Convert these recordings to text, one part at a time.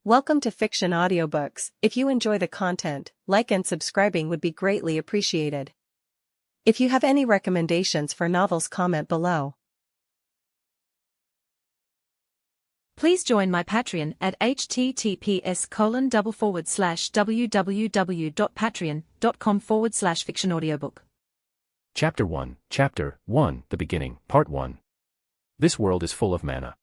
Welcome to Fiction Audiobooks. If you enjoy the content, like and subscribing would be greatly appreciated. If you have any recommendations for novels, comment below. Please join my Patreon at https://www.patreon.com/fictionaudiobook. Chapter 1, Chapter 1, The Beginning, Part 1. This world is full of mana.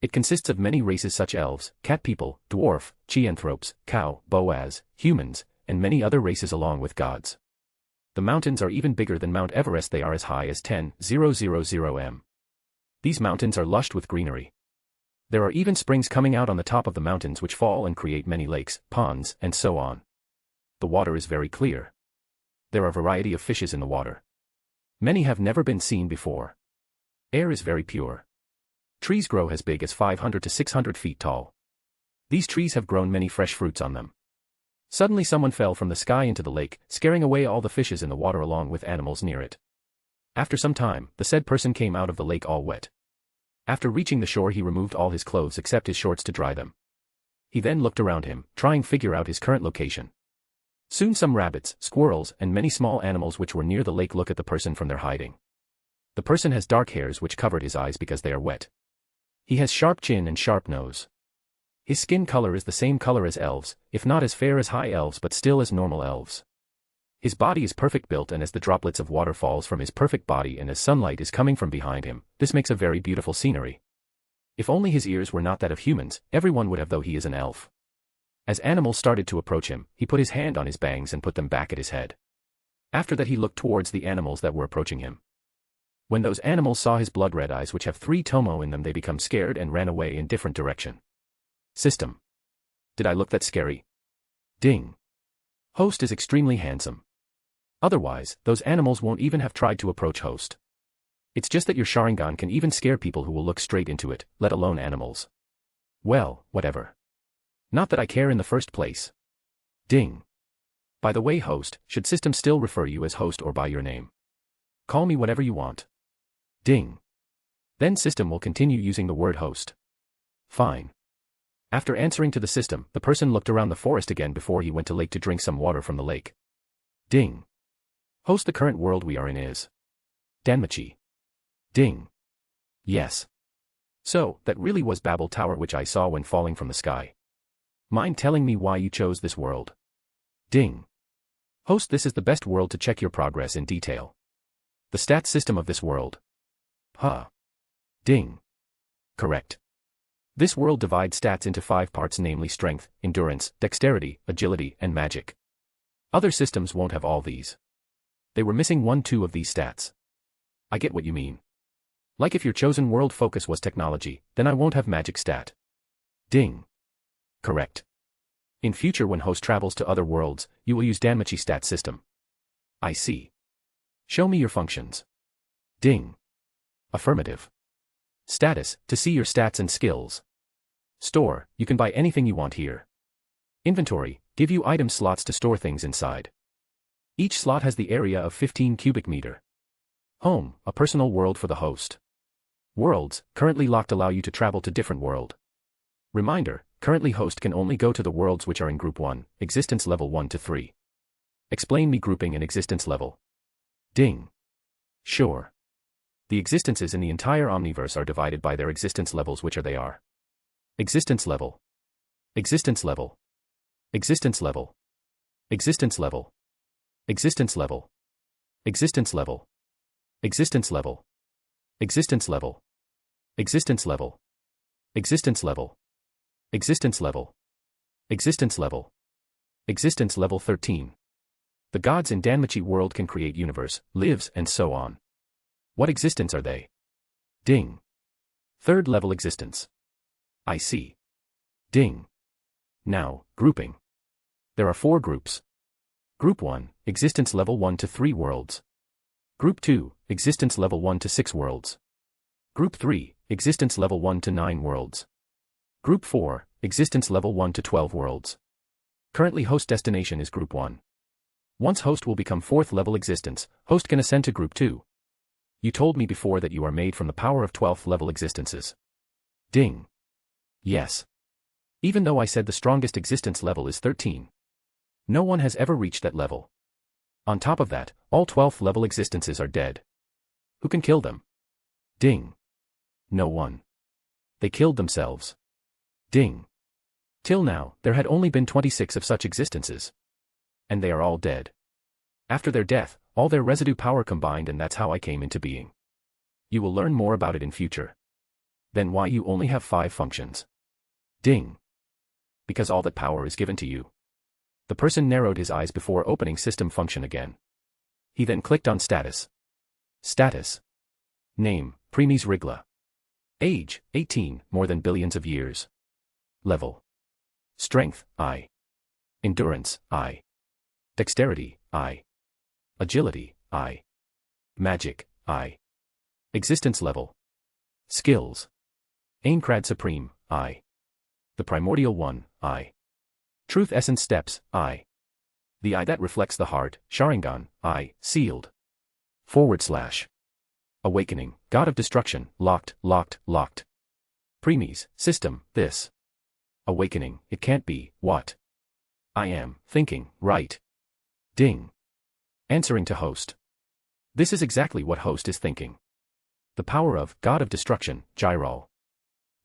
It consists of many races such elves, cat people, dwarf, chianthropes, cow, boaz, humans, and many other races along with gods. The mountains are even bigger than Mount Everest. They are as high as 10,000 m. These mountains are lushed with greenery. There are even springs coming out on the top of the mountains which fall and create many lakes, ponds, and so on. The water is very clear. There are a variety of fishes in the water. Many have never been seen before. Air is very pure. Trees grow as big as 500 to 600 feet tall. These trees have grown many fresh fruits on them. Suddenly someone fell from the sky into the lake, scaring away all the fishes in the water along with animals near it. After some time, the said person came out of the lake all wet. After reaching the shore, he removed all his clothes except his shorts to dry them. He then looked around him, trying to figure out his current location. Soon some rabbits, squirrels, and many small animals which were near the lake look at the person from their hiding. The person has dark hairs which covered his eyes because they are wet. He has sharp chin and sharp nose. His skin color is the same color as elves, if not as fair as high elves but still as normal elves. His body is perfect built, and as the droplets of water falls from his perfect body and as sunlight is coming from behind him, this makes a very beautiful scenery. If only his ears were not that of humans, everyone would have, though he is an elf. As animals started to approach him, he put his hand on his bangs and put them back at his head. After that he looked towards the animals that were approaching him. When those animals saw his blood-red eyes which have 3 tomo in them, they become scared and ran away in different direction. System. Did I look that scary? Ding. Host is extremely handsome. Otherwise, those animals won't even have tried to approach Host. It's just that your Sharingan can even scare people who will look straight into it, let alone animals. Well, whatever. Not that I care in the first place. Ding. By the way, Host, should system still refer you as Host or by your name? Call me whatever you want. Ding. Then system will continue using the word Host. Fine. After answering to the system, the person looked around the forest again before he went to lake to drink some water from the lake. Ding. Host, the current world we are in is Danmachi. Ding. Yes. So, that really was Babel Tower which I saw when falling from the sky. Mind telling me why you chose this world? Ding. Host, this is the best world to check your progress in detail. The stats system of this world. Huh. Ding. Correct. This world divides stats into 5 parts, namely strength, endurance, dexterity, agility, and magic. Other systems won't have all these. They were missing 1-2 of these stats. I get what you mean. Like if your chosen world focus was technology, then I won't have magic stat. Ding. Correct. In future when Host travels to other worlds, you will use Danmachi stat system. I see. Show me your functions. Ding. Affirmative. Status, to see your stats and skills. Store, you can buy anything you want here. Inventory, give you item slots to store things inside. Each slot has the area of 15 cubic meter. Home, a personal world for the host. Worlds, currently locked, allow you to travel to different world. Reminder, currently host can only go to the worlds which are in group 1, existence level 1 to 3. Explain me grouping and existence level. Ding. Sure. The existences in the entire omniverse are divided by their existence levels, which are they are. Existence level. Existence level. Existence level. Existence level. Existence level. Existence level. Existence level. Existence level. Existence level. Existence level. Existence level. Existence level. Existence level 13. The gods in Danmachi world can create universe, lives, and so on. What existence are they? Ding. 3rd level existence. I see. Ding. Now, grouping. There are 4 groups. Group 1, existence level 1 to 3 worlds. Group 2, existence level 1 to 6 worlds. Group 3, existence level 1 to 9 worlds. Group 4, existence level 1 to 12 worlds. Currently host destination is group 1. Once host will become 4th level existence, host can ascend to group 2. You told me before that you are made from the power of 12th level existences. Ding. Yes. Even though I said the strongest existence level is 13. No one has ever reached that level. On top of that, all 12th level existences are dead. Who can kill them? Ding. No one. They killed themselves. Ding. Till now, there had only been 26 of such existences. And they are all dead. After their death, all their residue power combined, and that's how I came into being. You will learn more about it in future. Then why you only have 5 functions? Ding. Because all that power is given to you. The person narrowed his eyes before opening system function again. He then clicked on status. Status. Name, Premies Rigla. Age, 18, more than billions of years. Level. Strength, I. Endurance, I. Dexterity, I. Agility, I. Magic, I. Existence level. Skills. Aincrad Supreme, I. The Primordial One, I. Truth Essence Steps, I. The eye that reflects the heart, Sharingan, I. Sealed. / Awakening, God of Destruction, locked. Premies, system, this. Awakening, it can't be, what? I am, thinking, right. Ding. Answering to host. This is exactly what host is thinking. The power of, God of Destruction, Gyral.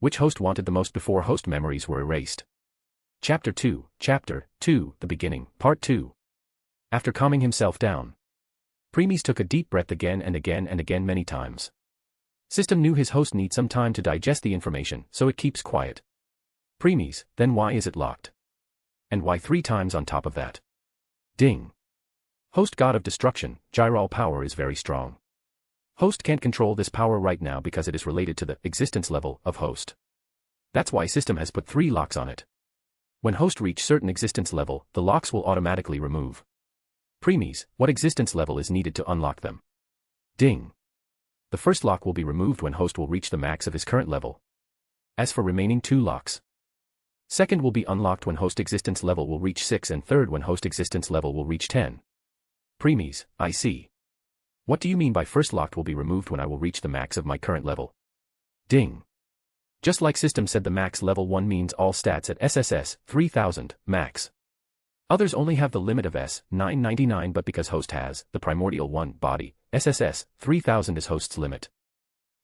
Which host wanted the most before host memories were erased? Chapter 2, The Beginning, Part 2. After calming himself down, Premies took a deep breath again and again many times. System knew his host needs some time to digest the information, so it keeps quiet. Premies, then why is it locked? And why 3 times on top of that? Ding. Host God of Destruction, Gyral power is very strong. Host can't control this power right now because it is related to the existence level of host. That's why system has put 3 locks on it. When host reach certain existence level, the locks will automatically remove. Premies, what existence level is needed to unlock them? Ding. The first lock will be removed when host will reach the max of his current level. As for remaining 2 locks, second will be unlocked when host existence level will reach 6 and third when host existence level will reach 10. Premies, I see. What do you mean by first locked will be removed when I will reach the max of my current level? Ding. Just like system said, the max level 1 means all stats at SSS 3000 max. Others only have the limit of S 999, but because host has the Primordial One body, SSS 3000 is host's limit.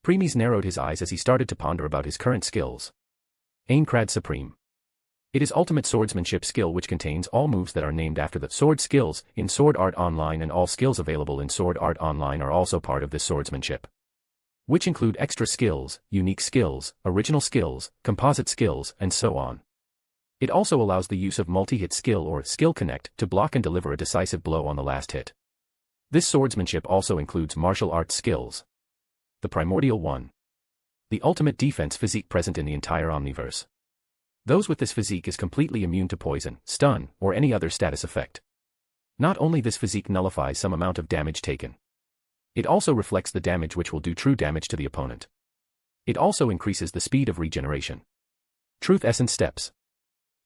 Premies narrowed his eyes as he started to ponder about his current skills. Aincrad Supreme. It is ultimate swordsmanship skill which contains all moves that are named after the sword skills in Sword Art Online, and all skills available in Sword Art Online are also part of this swordsmanship, which include extra skills, unique skills, original skills, composite skills, and so on. It also allows the use of multi-hit skill or skill connect to block and deliver a decisive blow on the last hit. This swordsmanship also includes martial arts skills. The Primordial One. The ultimate defense physique present in the entire Omniverse. Those with this physique is completely immune to poison, stun, or any other status effect. Not only this physique nullifies some amount of damage taken, it also reflects the damage which will do true damage to the opponent. It also increases the speed of regeneration. Truth Essence Steps.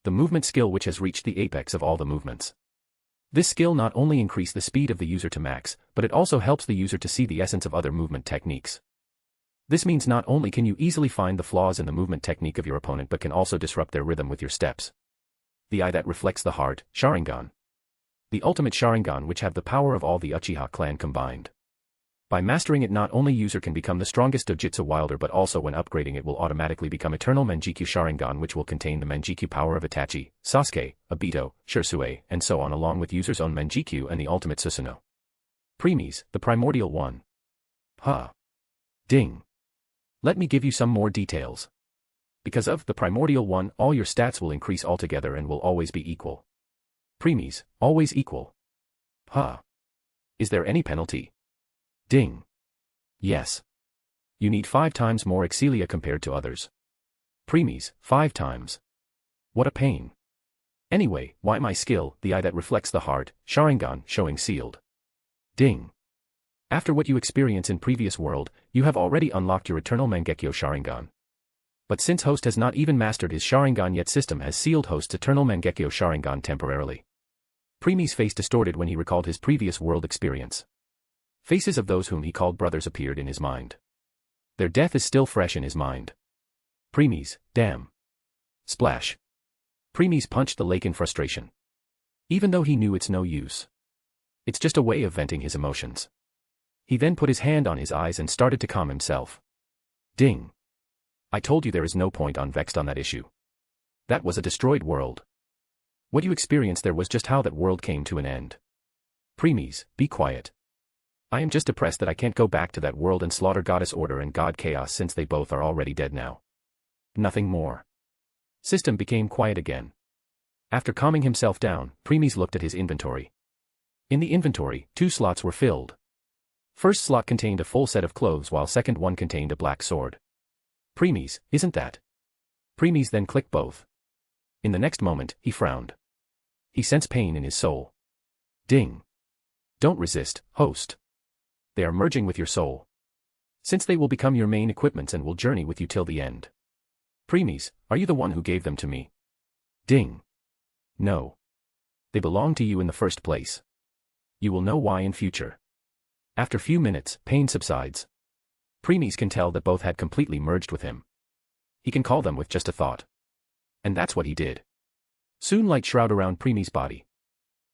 The movement skill which has reached the apex of all the movements. This skill not only increases the speed of the user to max, but it also helps the user to see the essence of other movement techniques. This means not only can you easily find the flaws in the movement technique of your opponent, but can also disrupt their rhythm with your steps. The eye that reflects the heart, Sharingan. The ultimate Sharingan which have the power of all the Uchiha clan combined. By mastering it, not only user can become the strongest Dojutsu wielder, but also when upgrading it will automatically become Eternal Menjikyu Sharingan, which will contain the Menjikyu power of Itachi, Sasuke, Obito, Shisui, and so on, along with user's own Menjikyu and the ultimate Susanoo. Premies, the Primordial One. Ding. Let me give you some more details. Because of the Primordial One, all your stats will increase altogether and will always be equal. Premies, always equal. Is there any penalty? Ding. Yes. You need 5 times more Excelia compared to others. Premies, 5 times. What a pain. Anyway, why my skill, the eye that reflects the heart, Sharingan, showing sealed. Ding. After what you experience in previous world, you have already unlocked your Eternal Mangekyo Sharingan. But since host has not even mastered his Sharingan yet, system has sealed host's Eternal Mangekyo Sharingan temporarily. Premies' face distorted when he recalled his previous world experience. Faces of those whom he called brothers appeared in his mind. Their death is still fresh in his mind. Premies, damn. Splash. Premies punched the lake in frustration. Even though he knew it's no use. It's just a way of venting his emotions. He then put his hand on his eyes and started to calm himself. Ding. I told you there is no point on vexed on that issue. That was a destroyed world. What you experienced there was just how that world came to an end. Premies, be quiet. I am just depressed that I can't go back to that world and slaughter Goddess Order and God Chaos since they both are already dead now. Nothing more. System became quiet again. After calming himself down, Premies looked at his inventory. In the inventory, 2 slots were filled. First slot contained a full set of clothes while second one contained a black sword. Premies, isn't that? Premies then clicked both. In the next moment, he frowned. He sensed pain in his soul. Ding. Don't resist, host. They are merging with your soul. Since they will become your main equipments and will journey with you till the end. Premies, are you the one who gave them to me? Ding. No. They belong to you in the first place. You will know why in future. After few minutes, pain subsides. Premies can tell that both had completely merged with him. He can call them with just a thought. And that's what he did. Soon light shroud around Premies' body.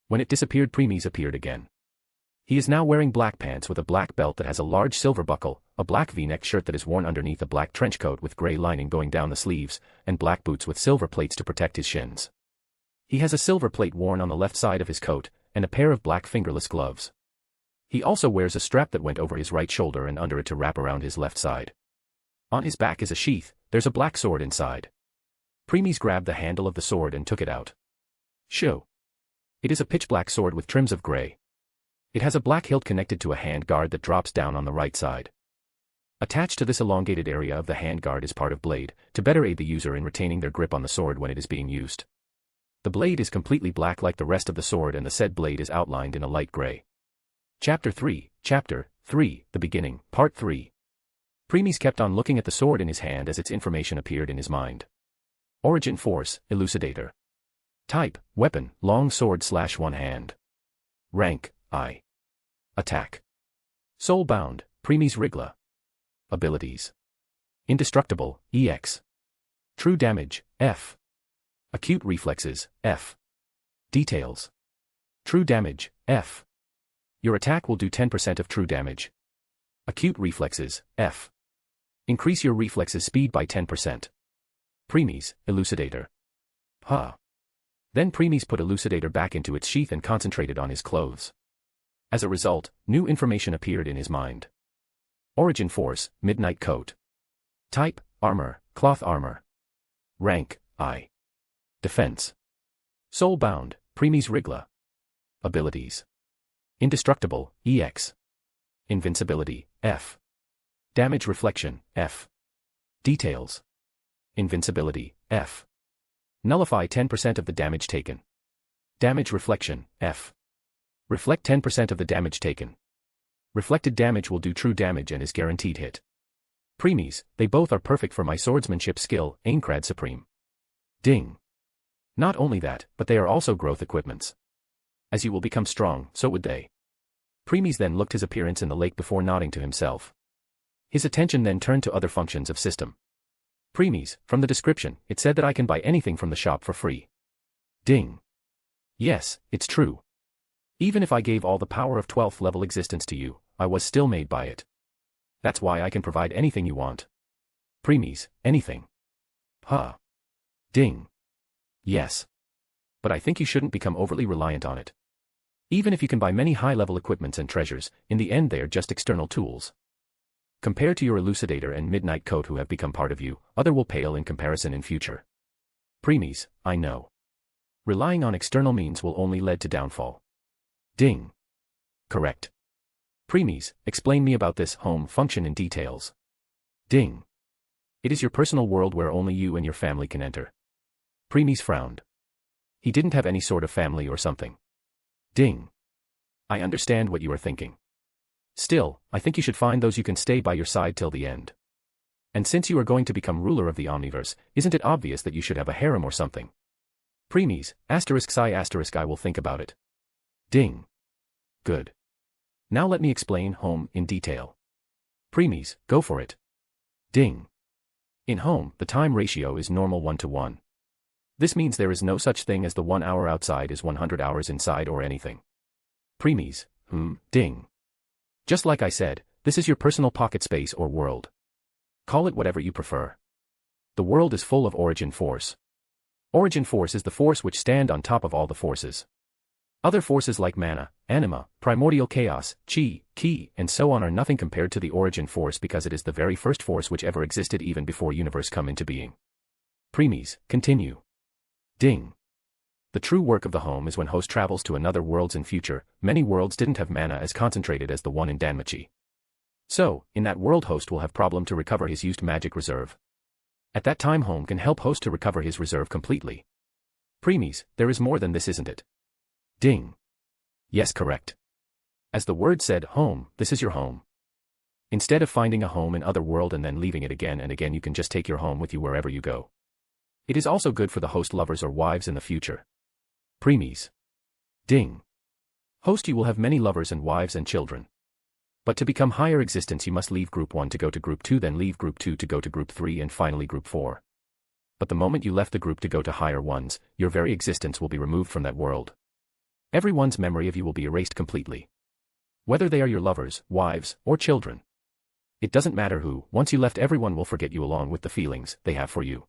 When it disappeared, Premies appeared again. He is now wearing black pants with a black belt that has a large silver buckle, a black V-neck shirt that is worn underneath a black trench coat with gray lining going down the sleeves, and black boots with silver plates to protect his shins. He has a silver plate worn on the left side of his coat, and a pair of black fingerless gloves. He also wears a strap that went over his right shoulder and under it to wrap around his left side. On his back is a sheath, there's a black sword inside. Premies grabbed the handle of the sword and took it out. Show. It is a pitch black sword with trims of gray. It has a black hilt connected to a hand guard that drops down on the right side. Attached to this elongated area of the hand guard is part of blade, to better aid the user in retaining their grip on the sword when it is being used. The blade is completely black like the rest of the sword, and the said blade is outlined in a light gray. Chapter 3, The Beginning, Part 3. Premies kept on looking at the sword in his hand as its information appeared in his mind. Origin Force, Elucidator. Type, Weapon, Long Sword / One Hand. Rank, I. Attack. Soulbound, Premies Rigla. Abilities. Indestructible, EX. True Damage, F. Acute Reflexes, F. Details. True Damage, F. Your attack will do 10% of true damage. Acute Reflexes, F. Increase your reflexes speed by 10%. Premies, Elucidator. Then Premies put Elucidator back into its sheath and concentrated on his clothes. As a result, new information appeared in his mind. Origin Force, Midnight Coat. Type, Armor, Cloth Armor. Rank, I. Defense. Soulbound, Premies Rigla. Abilities. Indestructible, EX. Invincibility, F. Damage Reflection, F. Details. Invincibility, F. Nullify 10% of the damage taken. Damage Reflection, F. Reflect 10% of the damage taken. Reflected damage will do true damage and is guaranteed hit. Premies, they both are perfect for my swordsmanship skill, Aincrad Supreme. Ding. Not only that, but they are also growth equipments. As you will become strong, so would they. Premies then looked his appearance in the lake before nodding to himself. His attention then turned to other functions of system. Premies, from the description, it said that I can buy anything from the shop for free. Ding. Yes, it's true. Even if I gave all the power of 12th level existence to you, I was still made by it. That's why I can provide anything you want. Premies, anything. Ding. Yes. But I think you shouldn't become overly reliant on it. Even if you can buy many high-level equipments and treasures, in the end they are just external tools. Compared to your Elucidator and Midnight Coat who have become part of you, other will pale in comparison in future. Premies, I know. Relying on external means will only lead to downfall. Ding. Correct. Premies, explain me about this home function in details. Ding. It is your personal world where only you and your family can enter. Premies frowned. He didn't have any sort of family or something. Ding. I understand what you are thinking. Still, I think you should find those you can stay by your side till the end. And since you are going to become ruler of the Omniverse, isn't it obvious that you should have a harem or something? Premies, *I will think about it. Ding. Good. Now let me explain home in detail. Premies, go for it. Ding. In home, the time ratio is normal 1:1. This means there is no such thing as the 1 hour outside is 100 hours inside or anything. Preemies, ding. Just like I said, this is your personal pocket space or world. Call it whatever you prefer. The world is full of origin force. Origin force is the force which stand on top of all the forces. Other forces like mana, anima, primordial chaos, chi, ki, and so on are nothing compared to the origin force because it is the very first force which ever existed even before universe come into being. Preemies, continue. Ding. The true work of the home is when host travels to another worlds in future. Many worlds didn't have mana as concentrated as the one in Danmachi. So, in that world host will have problem to recover his used magic reserve. At that time home can help host to recover his reserve completely. Preemies, there is more than this, isn't it? Ding. Yes, correct. As the word said, home, this is your home. Instead of finding a home in other world and then leaving it again and again, you can just take your home with you wherever you go. It is also good for the host lovers or wives in the future. Preemies. Ding. Host, you will have many lovers and wives and children. But to become higher existence you must leave group 1 to go to group 2, then leave group 2 to go to group 3 and finally group 4. But the moment you left the group to go to higher ones, your very existence will be removed from that world. Everyone's memory of you will be erased completely. Whether they are your lovers, wives, or children. It doesn't matter who, once you left everyone will forget you along with the feelings they have for you.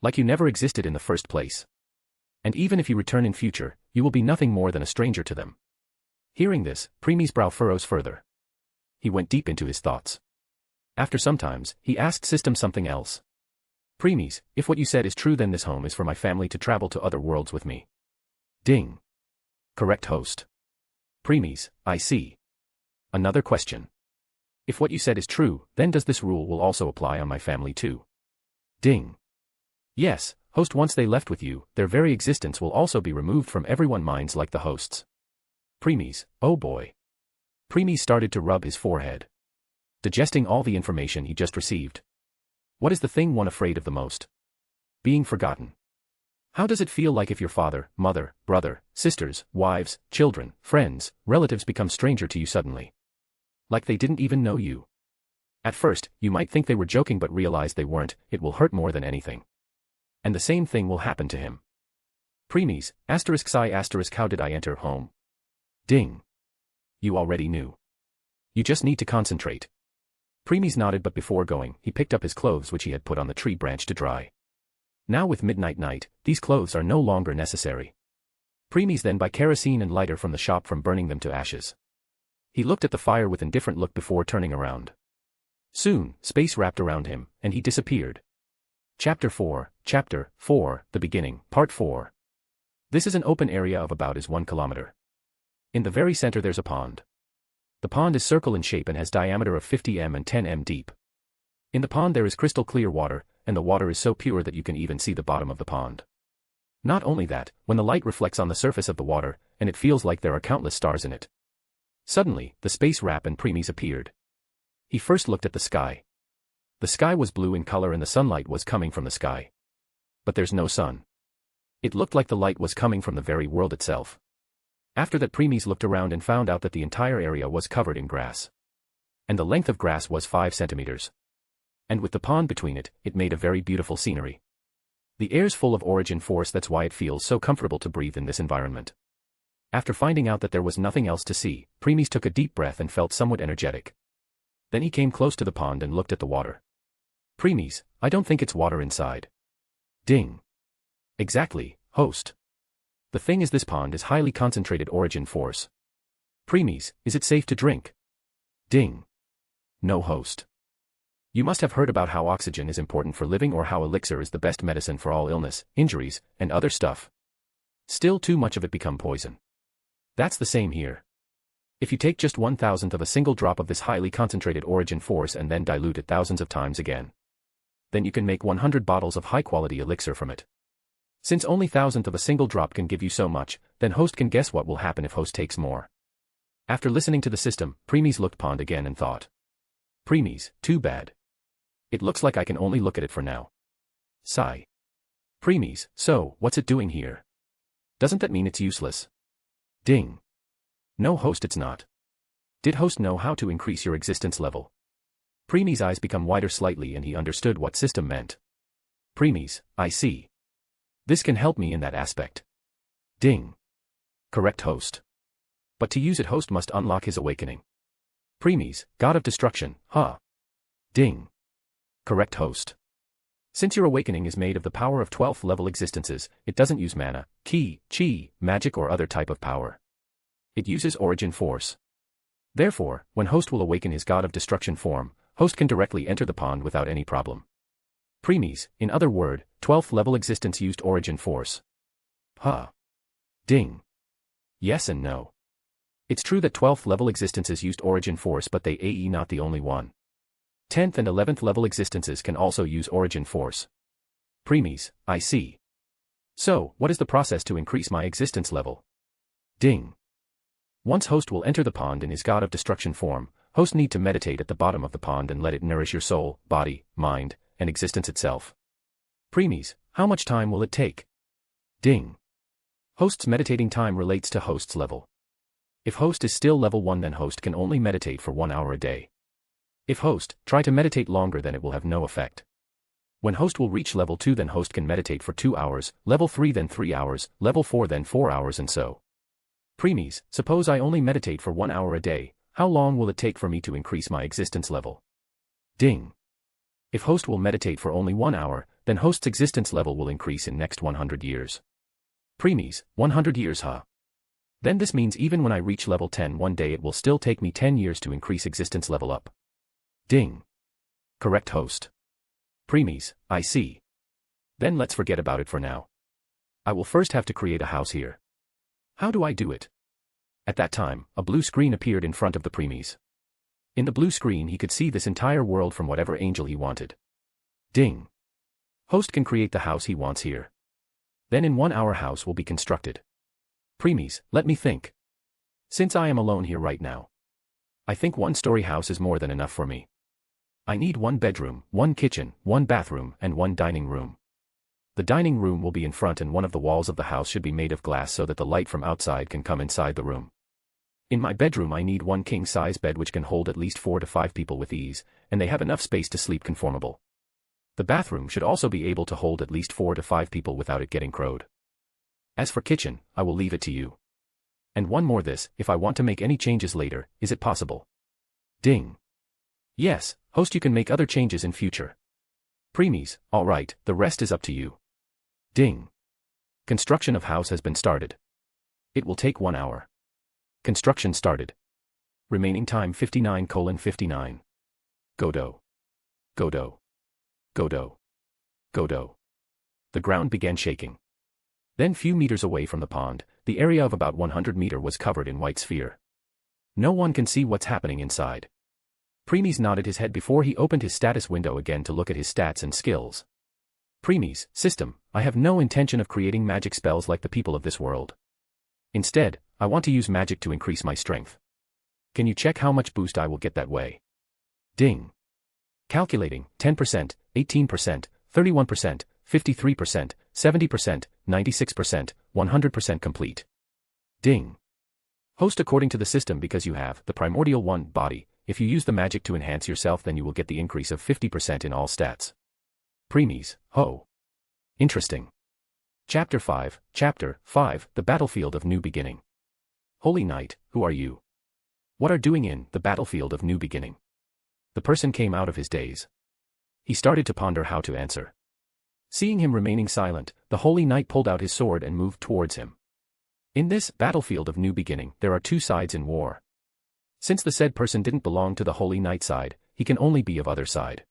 Like you never existed in the first place. And even if you return in future, you will be nothing more than a stranger to them. Hearing this, Preemie's brow furrows further. He went deep into his thoughts. After some times, he asked System something else. Preemies, if what you said is true, then this home is for my family to travel to other worlds with me. Ding. Correct, host. Preemies, I see. Another question. If what you said is true, then does this rule will also apply on my family too? Ding. Yes, host, once they left with you, their very existence will also be removed from everyone's minds like the host's. Preemies, oh boy. Preemies started to rub his forehead, digesting all the information he just received. What is the thing one afraid of the most? Being forgotten. How does it feel like if your father, mother, brother, sisters, wives, children, friends, relatives become stranger to you suddenly? Like they didn't even know you. At first, you might think they were joking but realize they weren't. It will hurt more than anything. And the same thing will happen to him. Preemies, ***, how did I enter home? Ding. You already knew. You just need to concentrate. Preemies nodded, but before going, he picked up his clothes which he had put on the tree branch to dry. Now with midnight night, these clothes are no longer necessary. Preemies then buy kerosene and lighter from the shop from burning them to ashes. He looked at the fire with indifferent look before turning around. Soon, space wrapped around him, and he disappeared. Chapter 4, The Beginning, Part 4. This is an open area of about 1 kilometer. In the very center there's a pond. The pond is circle in shape and has diameter of 50 m and 10 m deep. In the pond there is crystal clear water, and the water is so pure that you can even see the bottom of the pond. Not only that, when the light reflects on the surface of the water, and it feels like there are countless stars in it. Suddenly, the space wrap and Preemies appeared. He first looked at the sky. The sky was blue in color and the sunlight was coming from the sky. But there's no sun. It looked like the light was coming from the very world itself. After that, Preemies looked around and found out that the entire area was covered in grass. And the length of grass was 5 centimeters. And with the pond between it, it made a very beautiful scenery. The air's full of origin force, that's why it feels so comfortable to breathe in this environment. After finding out that there was nothing else to see, Preemies took a deep breath and felt somewhat energetic. Then he came close to the pond and looked at the water. Preemies, I don't think it's water inside. Ding. Exactly, host. The thing is, this pond is highly concentrated origin force. Preemies, is it safe to drink? Ding. No, host. You must have heard about how oxygen is important for living, or how elixir is the best medicine for all illness, injuries, and other stuff. Still, too much of it become poison. That's the same here. If you take just 1/1000th of a single drop of this highly concentrated origin force and then dilute it thousands of times again, then you can make 100 bottles of high-quality elixir from it. Since only 1/1000th of a single drop can give you so much, then host can guess what will happen if host takes more. After listening to the system, Preemies looked pond again and thought. Preemies, too bad. It looks like I can only look at it for now. Sigh. Preemies, so, what's it doing here? Doesn't that mean it's useless? Ding. No, host, it's not. Did host know how to increase your existence level? Preemies' eyes become wider slightly and he understood what system meant. Preemies, I see. This can help me in that aspect. Ding. Correct host. But to use it, host must unlock his awakening. Premies, God of Destruction, huh? Ding. Correct host. Since your awakening is made of the power of 12th level existences, it doesn't use mana, ki, chi, magic or other type of power. It uses origin force. Therefore, when host will awaken his God of Destruction form, host can directly enter the pond without any problem. Premies, in other word, 12th level existence used origin force. Huh. Ding. Yes and no. It's true that 12th level existences used origin force, but they AE not the only one. 10th and 11th level existences can also use origin force. Premies, I see. So, what is the process to increase my existence level? Ding. Once host will enter the pond in his God of Destruction form, host need to meditate at the bottom of the pond and let it nourish your soul, body, mind, and existence itself. Premies, how much time will it take? Ding. Host's meditating time relates to host's level. If host is still level 1, then host can only meditate for 1 hour a day. If host try to meditate longer, then it will have no effect. When host will reach level 2, then host can meditate for 2 hours, level 3 then 3 hours, level 4 then 4 hours, and so. Premies, suppose I only meditate for 1 hour a day, how long will it take for me to increase my existence level? Ding. If host will meditate for only 1 hour, then host's existence level will increase in next 100 years. Premies, 100 years, huh? Then this means even when I reach level 10 one day, it will still take me 10 years to increase existence level up. Ding. Correct host. Premies, I see. Then let's forget about it for now. I will first have to create a house here. How do I do it? At that time, a blue screen appeared in front of the premies. In the blue screen he could see this entire world from whatever angel he wanted. Ding. Host can create the house he wants here. Then in 1 hour house will be constructed. Premies, let me think. Since I am alone here right now, I think 1-story house is more than enough for me. I need 1 bedroom, 1 kitchen, 1 bathroom, and 1 dining room. The dining room will be in front, and one of the walls of the house should be made of glass so that the light from outside can come inside the room. In my bedroom I need 1 king-size bed which can hold at least 4 to 5 people with ease, and they have enough space to sleep conformable. The bathroom should also be able to hold at least 4 to 5 people without it getting crowded. As for kitchen, I will leave it to you. And one more, this, if I want to make any changes later, is it possible? Ding. Yes, host, you can make other changes in future. Premies, alright, the rest is up to you. Ding. Construction of house has been started. It will take 1 hour. Construction started. Remaining time 59:59. Godo. Godo. Godo. Godo. The ground began shaking. Then few meters away from the pond, the area of about 100 meters was covered in white sphere. No one can see what's happening inside. Premies nodded his head before he opened his status window again to look at his stats and skills. Premies, system, I have no intention of creating magic spells like the people of this world. Instead, I want to use magic to increase my strength. Can you check how much boost I will get that way? Ding. Calculating, 10%, 18%, 31%, 53%, 70%, 96%, 100% complete. Ding. Host, according to the system, because you have the primordial 1 body, if you use the magic to enhance yourself, then you will get the increase of 50% in all stats. Premies, ho. Interesting. Chapter 5, The Battlefield of New Beginning. Holy Knight, who are you? What are doing in the battlefield of New Beginning? The person came out of his daze. He started to ponder how to answer. Seeing him remaining silent, the Holy Knight pulled out his sword and moved towards him. In this battlefield of New Beginning, there are 2 sides in war. Since the said person didn't belong to the Holy Knight side, he can only be of other side.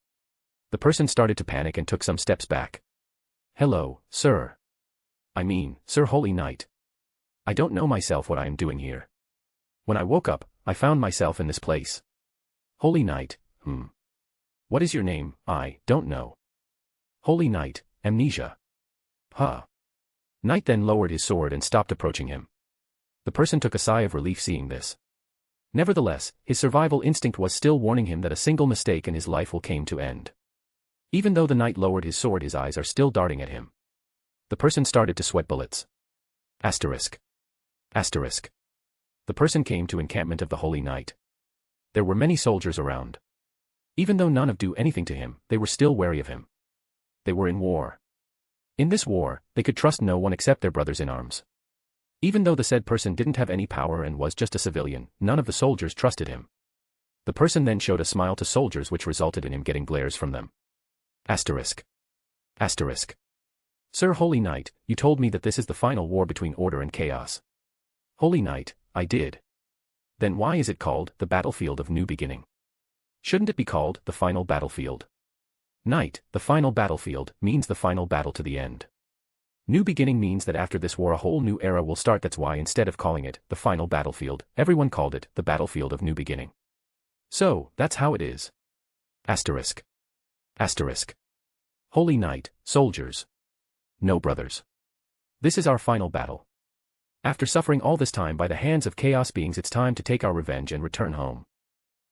The person started to panic and took some steps back. Hello, sir. I mean, Sir Holy Knight. I don't know myself what I am doing here. When I woke up, I found myself in this place. Holy Knight, What is your name? I don't know. Holy Knight, amnesia. Huh. Knight then lowered his sword and stopped approaching him. The person took a sigh of relief seeing this. Nevertheless, his survival instinct was still warning him that a single mistake and his life will come to end. Even though the knight lowered his sword, his eyes are still darting at him. The person started to sweat bullets. Asterisk. Asterisk. The person came to encampment of the Holy Knight. There were many soldiers around. Even though none of do anything to him, they were still wary of him. They were in war. In this war, they could trust no one except their brothers in arms. Even though the said person didn't have any power and was just a civilian, none of the soldiers trusted him. The person then showed a smile to soldiers which resulted in him getting glares from them. Asterisk. Asterisk. Sir Holy Knight, you told me that this is the final war between order and chaos. Holy Knight, I did. Then why is it called the battlefield of new beginning? Shouldn't it be called the final battlefield? Knight, the final battlefield means the final battle to the end. New beginning means that after this war a whole new era will start. That's why instead of calling it the final battlefield, everyone called it the battlefield of new beginning. So, that's how it is. Asterisk. Asterisk. Holy Knight, soldiers. No brothers. This is our final battle. After suffering all this time by the hands of chaos beings, it's time to take our revenge and return home.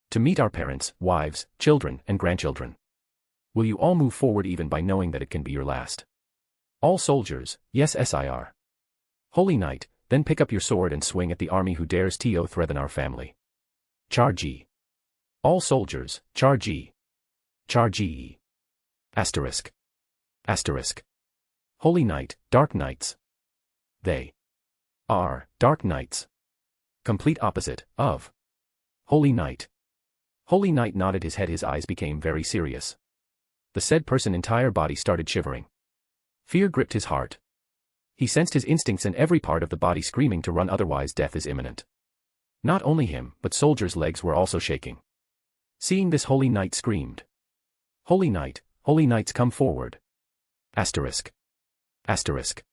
To meet our parents, wives, children, and grandchildren. Will you all move forward even by knowing that it can be your last? All soldiers, yes sir. Holy Knight, then pick up your sword and swing at the army who dares to threaten our family. Charge. All soldiers, charge. Charge. Asterisk. Asterisk. Holy Knight, Dark Knights. They are Dark Knights. Complete opposite of Holy Knight. Holy Knight nodded his head. His eyes became very serious. The said person's entire body started shivering. Fear gripped his heart. He sensed his instincts and every part of the body screaming to run, otherwise death is imminent. Not only him, but soldiers' legs were also shaking. Seeing this, Holy Knight screamed. Holy Knights come forward. Asterisk. Asterisk.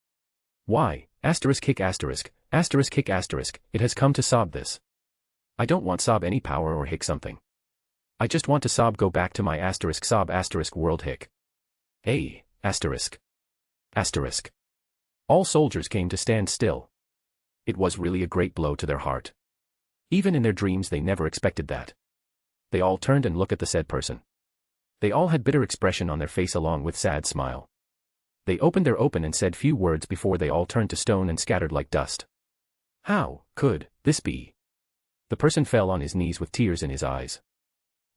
Why, asterisk kick asterisk, asterisk kick asterisk, it has come to Sob this. I don't want Sob any power or hick something. I just want to Sob go back to my asterisk Sob asterisk world hick. A, asterisk. Asterisk. All soldiers came to stand still. It was really a great blow to their heart. Even in their dreams they never expected that. They all turned and looked at the said person. They all had bitter expression on their face along with sad smile. They opened their open and said few words before they all turned to stone and scattered like dust. How could this be? The person fell on his knees with tears in his eyes.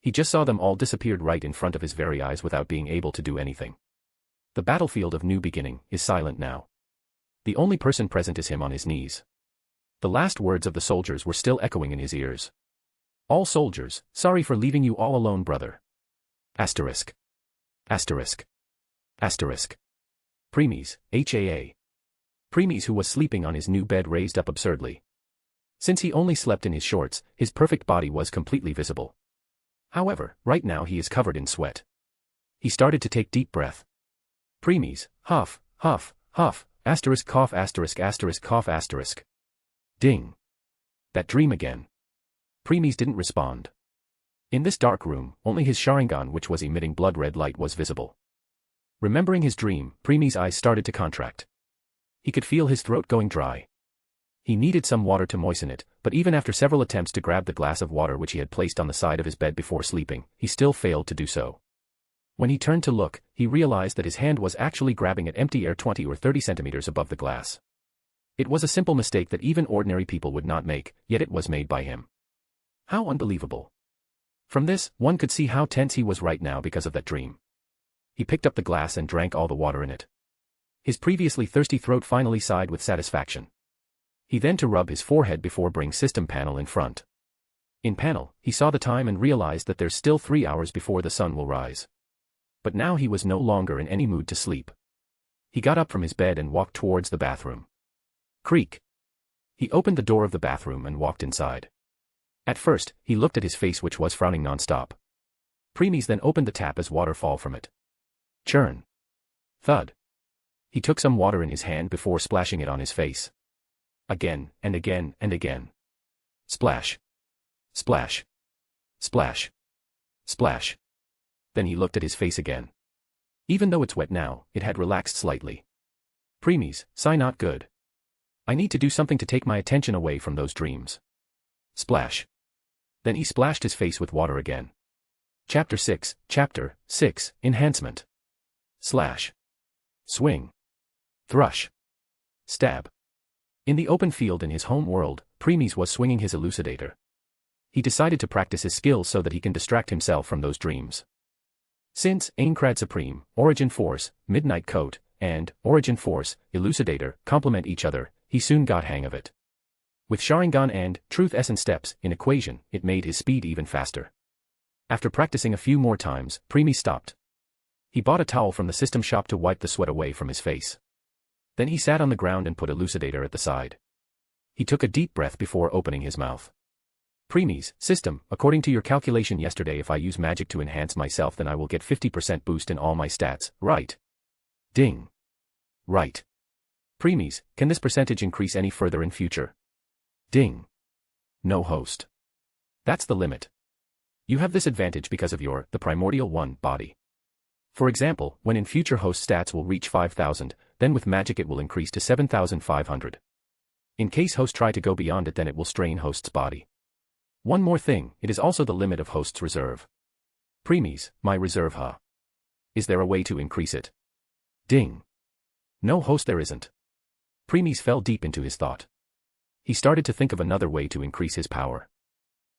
He just saw them all disappeared right in front of his very eyes without being able to do anything. The battlefield of new beginning is silent now. The only person present is him on his knees. The last words of the soldiers were still echoing in his ears. All soldiers, sorry for leaving you all alone, brother. Asterisk. Asterisk. Asterisk. Premies, HAA. Premies, who was sleeping on his new bed, raised up absurdly. Since he only slept in his shorts, his perfect body was completely visible. However, right now he is covered in sweat. He started to take deep breath. Premies, huff, huff, huff, asterisk cough asterisk asterisk cough asterisk. Ding. That dream again. Premies didn't respond. In this dark room, only his Sharingan, which was emitting blood-red light, was visible. Remembering his dream, Premies' eyes started to contract. He could feel his throat going dry. He needed some water to moisten it, but even after several attempts to grab the glass of water which he had placed on the side of his bed before sleeping, he still failed to do so. When he turned to look, he realized that his hand was actually grabbing at empty air 20 or 30 centimeters above the glass. It was a simple mistake that even ordinary people would not make, yet it was made by him. How unbelievable. From this, one could see how tense he was right now because of that dream. He picked up the glass and drank all the water in it. His previously thirsty throat finally sighed with satisfaction. He then to rub his forehead before bring system panel in front. In panel, he saw the time and realized that there's still 3 hours before the sun will rise. But now he was no longer in any mood to sleep. He got up from his bed and walked towards the bathroom. Creak. He opened the door of the bathroom and walked inside. At first, he looked at his face, which was frowning non-stop. Premies then opened the tap as water fall from it. Churn. Thud. He took some water in his hand before splashing it on his face. Again, and again, and again. Splash. Splash. Splash. Splash. Then he looked at his face again. Even though it's wet now, it had relaxed slightly. Premies, sigh not good. I need to do something to take my attention away from those dreams. Splash. Then he splashed his face with water again. Chapter 6, Enhancement. Slash. Swing. Thrush. Stab. In the open field in his home world, Premies was swinging his elucidator. He decided to practice his skills so that he can distract himself from those dreams. Since Aincrad Supreme, Origin Force, Midnight Coat, and Origin Force, Elucidator, complement each other, he soon got hang of it. With Sharingan and Truth Essence steps in equation, it made his speed even faster. After practicing a few more times, Preemy stopped. He bought a towel from the system shop to wipe the sweat away from his face. Then he sat on the ground and put Elucidator at the side. He took a deep breath before opening his mouth. Preemy's system, according to your calculation yesterday, if I use magic to enhance myself, then I will get 50% boost in all my stats, right? Ding. Right. Preemy's, can this percentage increase any further in future? Ding. No, host. That's the limit. You have this advantage because of the primordial one body. For example, when in future host stats will reach 5,000, then with magic it will increase to 7,500. In case host try to go beyond it, then it will strain host's body. One more thing, it is also the limit of host's reserve. Preemy's, my reserve, huh? Is there a way to increase it? Ding. No, host, there isn't. Preemy's fell deep into his thought. He started to think of another way to increase his power.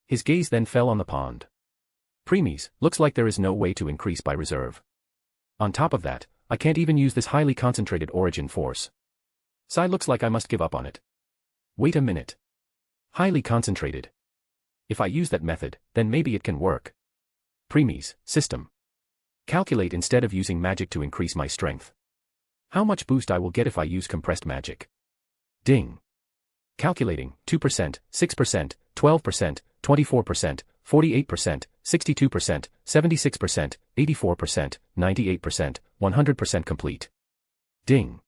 His gaze then fell on the pond. Preemy's, looks like there is no way to increase by reserve. On top of that, I can't even use this highly concentrated origin force. Sai, looks like I must give up on it. Wait a minute. Highly concentrated. If I use that method, then maybe it can work. Preemy's system. Calculate instead of using magic to increase my strength. How much boost I will get if I use compressed magic. Ding. Calculating, 2%, 6%, 12%, 24%, 48%, 62%, 76%, 84%, 98%, 100% complete. Ding.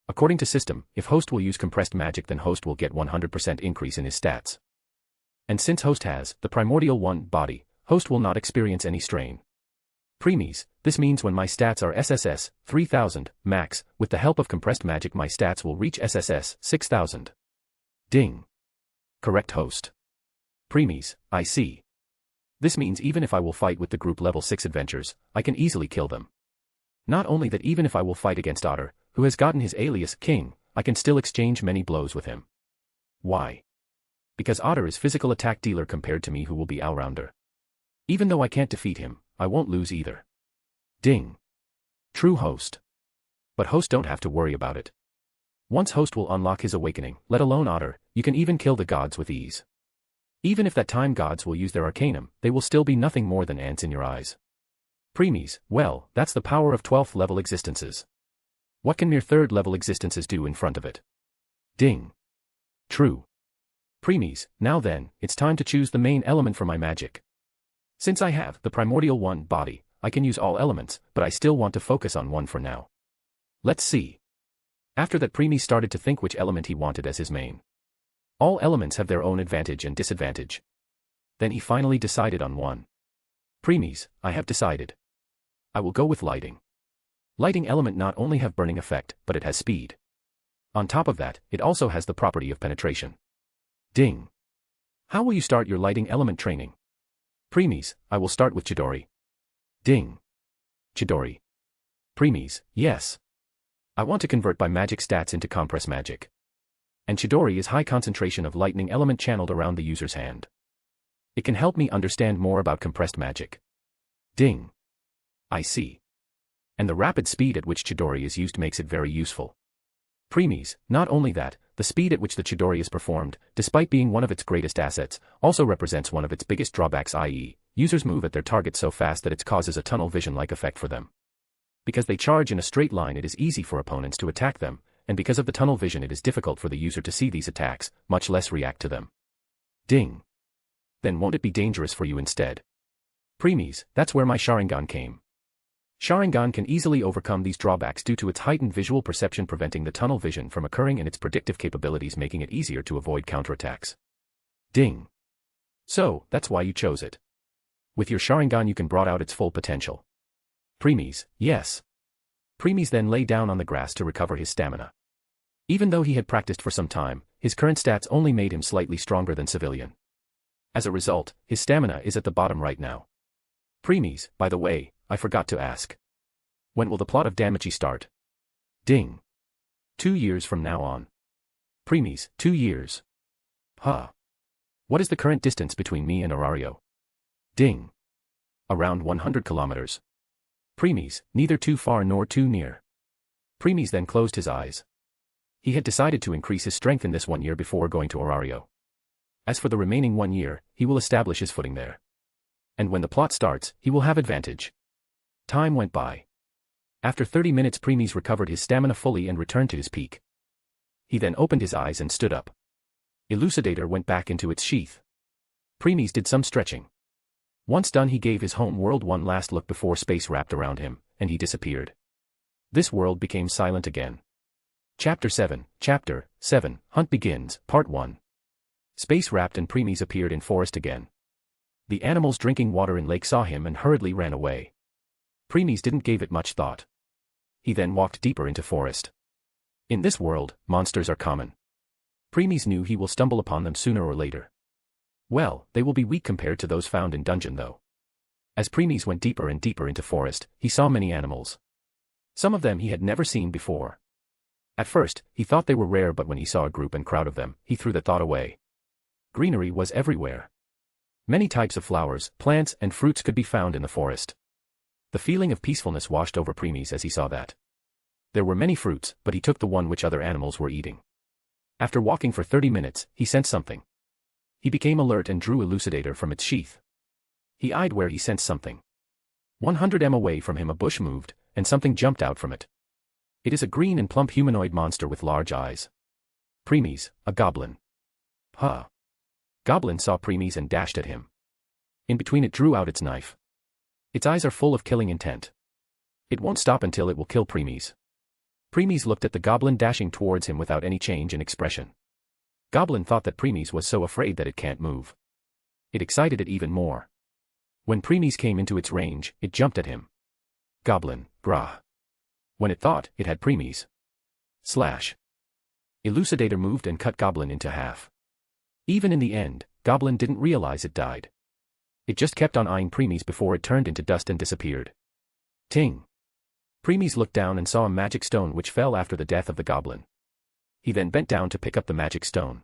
According to system, if host will use compressed magic, then host will get 100% increase in his stats. And since host has the primordial one body, host will not experience any strain. Preemy's, this means when my stats are SSS 3000 max, with the help of compressed magic my stats will reach SSS 6000. Ding. Correct, host. Preemy's, I see. This means even if I will fight with the group level 6 adventures, I can easily kill them. Not only that, even if I will fight against Otter, who has gotten his alias King, I can still exchange many blows with him. Why? Because Otter is physical attack dealer compared to me, who will be all-rounder. Even though I can't defeat him, I won't lose either. Ding. True, host. But host don't have to worry about it. Once host will unlock his awakening, let alone Otter, you can even kill the gods with ease. Even if that time gods will use their arcanum, they will still be nothing more than ants in your eyes. Preemy's, well, that's the power of 12th level existences. What can mere 3rd level existences do in front of it? Ding. True. Preemy's, now then, it's time to choose the main element for my magic. Since I have the primordial one body, I can use all elements, but I still want to focus on one for now. Let's see. After that, Preemy started to think which element he wanted as his main. All elements have their own advantage and disadvantage. Then he finally decided on one. Preemy's, I have decided. I will go with lighting. Lighting element not only have burning effect, but it has speed. On top of that, it also has the property of penetration. Ding. How will you start your lighting element training? Preemy's, I will start with Chidori. Ding. Chidori. Preemy's, yes. I want to convert by magic stats into compress magic. And Chidori is high concentration of lightning element channeled around the user's hand. It can help me understand more about compressed magic. Ding. I see. And the rapid speed at which Chidori is used makes it very useful. Preemy's, not only that, the speed at which the Chidori is performed, despite being one of its greatest assets, also represents one of its biggest drawbacks, i.e., users move at their target so fast that it causes a tunnel vision-like effect for them. Because they charge in a straight line, it is easy for opponents to attack them, and because of the tunnel vision it is difficult for the user to see these attacks, much less react to them. Ding. Then won't it be dangerous for you instead? Preemy's, that's where my Sharingan came. Sharingan can easily overcome these drawbacks due to its heightened visual perception, preventing the tunnel vision from occurring, and its predictive capabilities making it easier to avoid counterattacks. Ding. So, that's why you chose it. With your Sharingan you can brought out its full potential. Preemy's, yes. Preemy's then lay down on the grass to recover his stamina. Even though he had practiced for some time, his current stats only made him slightly stronger than civilian. As a result, his stamina is at the bottom right now. Preemy's, by the way, I forgot to ask. When will the plot of Danmachi start? Ding. 2 years from now on. Preemy's, 2 years. Huh. What is the current distance between me and Arario? Ding. Around 100 kilometers. Preemy's, neither too far nor too near. Premies then closed his eyes. He had decided to increase his strength in this 1 year before going to Orario. As for the remaining 1 year, he will establish his footing there. And when the plot starts, he will have advantage. Time went by. After 30 minutes Premies recovered his stamina fully and returned to his peak. He then opened his eyes and stood up. Elucidator went back into its sheath. Premies did some stretching. Once done he gave his home world one last look before space wrapped around him, and he disappeared. This world became silent again. Chapter 7, Hunt Begins, Part 1. Space wrapped and Premies appeared in forest again. The animals drinking water in lake saw him and hurriedly ran away. Premies didn't give it much thought. He then walked deeper into forest. In this world, monsters are common. Premies knew he will stumble upon them sooner or later. Well, they will be weak compared to those found in dungeon though. As Premies went deeper and deeper into forest, he saw many animals. Some of them he had never seen before. At first, he thought they were rare, but when he saw a group and crowd of them, he threw the thought away. Greenery was everywhere. Many types of flowers, plants, and fruits could be found in the forest. The feeling of peacefulness washed over Premies as he saw that. There were many fruits, but he took the one which other animals were eating. After walking for 30 minutes, he sensed something. He became alert and drew Elucidator from its sheath. He eyed where he sensed something. 100 m away from him a bush moved, and something jumped out from it. It is a green and plump humanoid monster with large eyes. Premies, a goblin. Huh. Goblin saw Premies and dashed at him. In between it drew out its knife. Its eyes are full of killing intent. It won't stop until it will kill Premies. Premies looked at the goblin dashing towards him without any change in expression. Goblin thought that Premies was so afraid that it can't move. It excited it even more. When Premies came into its range, it jumped at him. Goblin, grah. When it thought it had Premies. Slash. Elucidator moved and cut Goblin into half. Even in the end, Goblin didn't realize it died. It just kept on eyeing Premies before it turned into dust and disappeared. Ting. Premies looked down and saw a magic stone which fell after the death of the goblin. He then bent down to pick up the magic stone.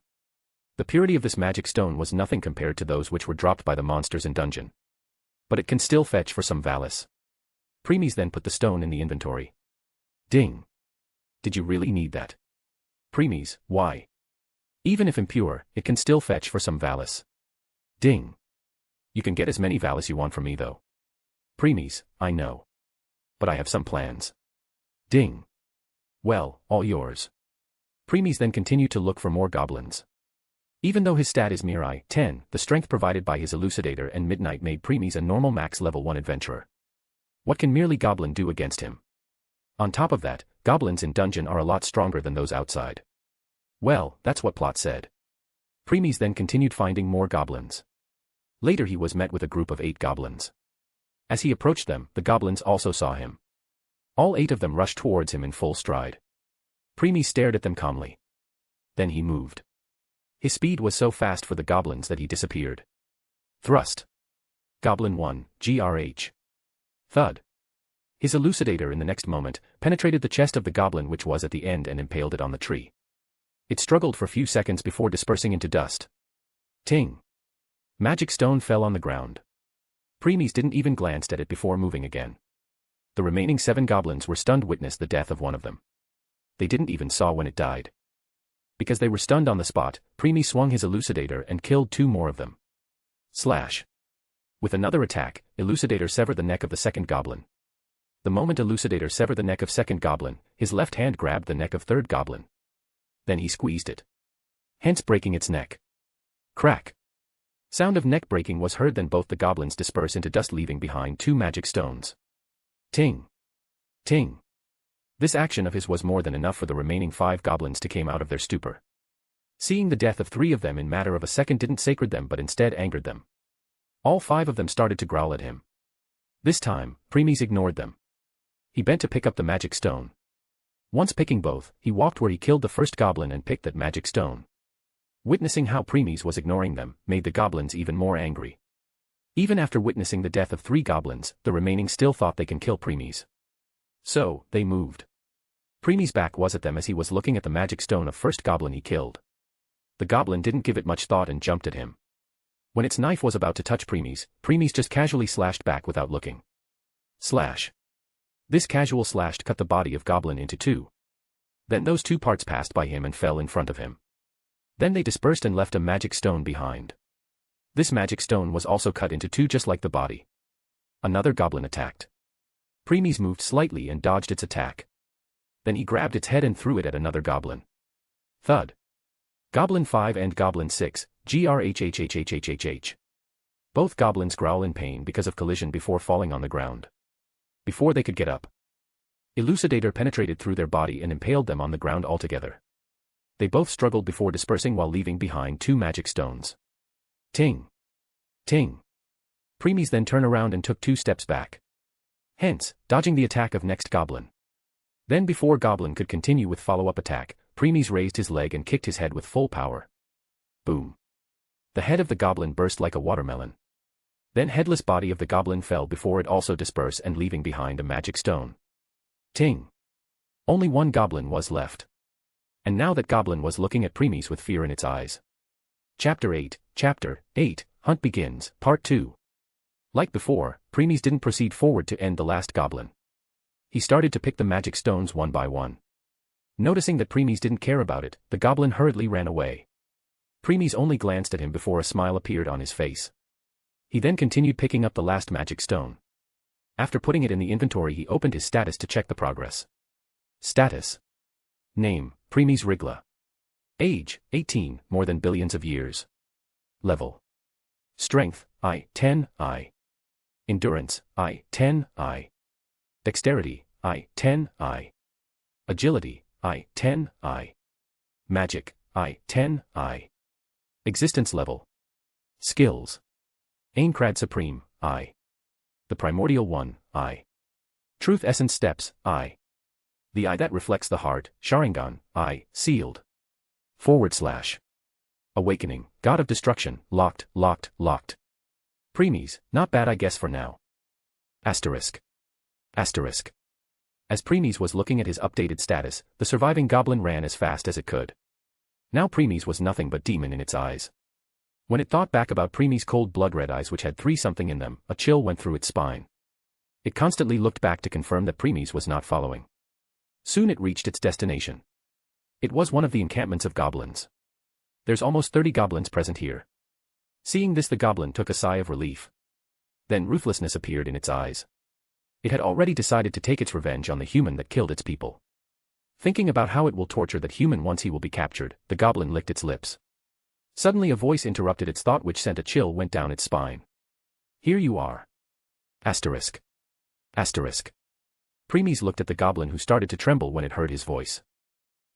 The purity of this magic stone was nothing compared to those which were dropped by the monsters in dungeon. But it can still fetch for some Valis. Premies then put the stone in the inventory. Ding. Did you really need that? Premies, why? Even if impure, it can still fetch for some Valis. Ding. You can get as many Valis you want from me though. Premies, I know. But I have some plans. Ding. Well, all yours. Premies then continued to look for more goblins. Even though his stat is mere 10, the strength provided by his Elucidator and Midnight made Premies a normal max level 1 adventurer. What can merely goblin do against him? On top of that, goblins in dungeon are a lot stronger than those outside. Well, that's what plot said. Premies then continued finding more goblins. Later he was met with a group of 8 goblins. As he approached them, the goblins also saw him. All 8 of them rushed towards him in full stride. Premies stared at them calmly. Then he moved. His speed was so fast for the goblins that he disappeared. Thrust. Goblin 1, GRH. Thud. His Elucidator in the next moment penetrated the chest of the goblin which was at the end and impaled it on the tree. It struggled for a few seconds before dispersing into dust. Ting. Magic stone fell on the ground. Premies didn't even glance at it before moving again. The remaining 7 goblins were stunned witness the death of one of them. They didn't even saw when it died. Because they were stunned on the spot, Premies swung his Elucidator and killed 2 more of them. Slash. With another attack, Elucidator severed the neck of the second goblin. The moment Elucidator severed the neck of second goblin, his left hand grabbed the neck of third goblin. Then he squeezed it. Hence breaking its neck. Crack. Sound of neck breaking was heard, then both the goblins disperse into dust leaving behind 2 magic stones. Ting. Ting. This action of his was more than enough for the remaining 5 goblins to come out of their stupor. Seeing the death of 3 of them in matter of a second didn't sacred them but instead angered them. All 5 of them started to growl at him. This time, Premies ignored them. He bent to pick up the magic stone. Once picking both, he walked where he killed the first goblin and picked that magic stone. Witnessing how Premies was ignoring them, made the goblins even more angry. Even after witnessing the death of 3 goblins, the remaining still thought they can kill Premies. So, they moved. Premies' back was at them as he was looking at the magic stone of first goblin he killed. The goblin didn't give it much thought and jumped at him. When its knife was about to touch Premies, Premies just casually slashed back without looking. Slash. This casual slash cut the body of Goblin into two. Then those two parts passed by him and fell in front of him. Then they dispersed and left a magic stone behind. This magic stone was also cut into two just like the body. Another goblin attacked. Premies moved slightly and dodged its attack. Then he grabbed its head and threw it at another goblin. Thud. Goblin 5 and Goblin 6, grhhhhhhhh. Both goblins growl in pain because of collision before falling on the ground. Before they could get up, Elucidator penetrated through their body and impaled them on the ground altogether. They both struggled before dispersing while leaving behind two magic stones. Ting. Ting. Premies then turned around and took 2 steps back. Hence, dodging the attack of next goblin. Then before Goblin could continue with follow-up attack, Premies raised his leg and kicked his head with full power. Boom. The head of the goblin burst like a watermelon. Then headless body of the goblin fell before it also dispersed and leaving behind a magic stone. Ting. Only one goblin was left. And now that goblin was looking at Premies with fear in its eyes. Chapter 8, Hunt Begins, Part 2. Like before, Premies didn't proceed forward to end the last goblin. He started to pick the magic stones one by one. Noticing that Premies didn't care about it, the goblin hurriedly ran away. Premies only glanced at him before a smile appeared on his face. He then continued picking up the last magic stone. After putting it in the inventory, he opened his status to check the progress. Status. Name, Premies Rigla. Age, 18, more than billions of years. Level. Strength, I-10, I. Endurance, I-10, I. Dexterity, I-10, I. Agility, I-10, I. Magic, I-10, I. Existence level. Skills. Aincrad Supreme, I. The Primordial One, I. Truth Essence Steps, I. The eye that reflects the heart, Sharingan, I, sealed. / Awakening, God of Destruction, locked. Premies, not bad I guess for now. Asterisk. As Premies was looking at his updated status, the surviving goblin ran as fast as it could. Now Premies was nothing but demon in its eyes. When it thought back about Premies' cold blood-red eyes which had 3 something in them, a chill went through its spine. It constantly looked back to confirm that Premies was not following. Soon it reached its destination. It was one of the encampments of goblins. There's almost 30 goblins present here. Seeing this, the goblin took a sigh of relief. Then ruthlessness appeared in its eyes. It had already decided to take its revenge on the human that killed its people. Thinking about how it will torture that human once he will be captured, the goblin licked its lips. Suddenly a voice interrupted its thought which sent a chill went down its spine. Here you are. Asterisk. Premies looked at the goblin who started to tremble when it heard his voice.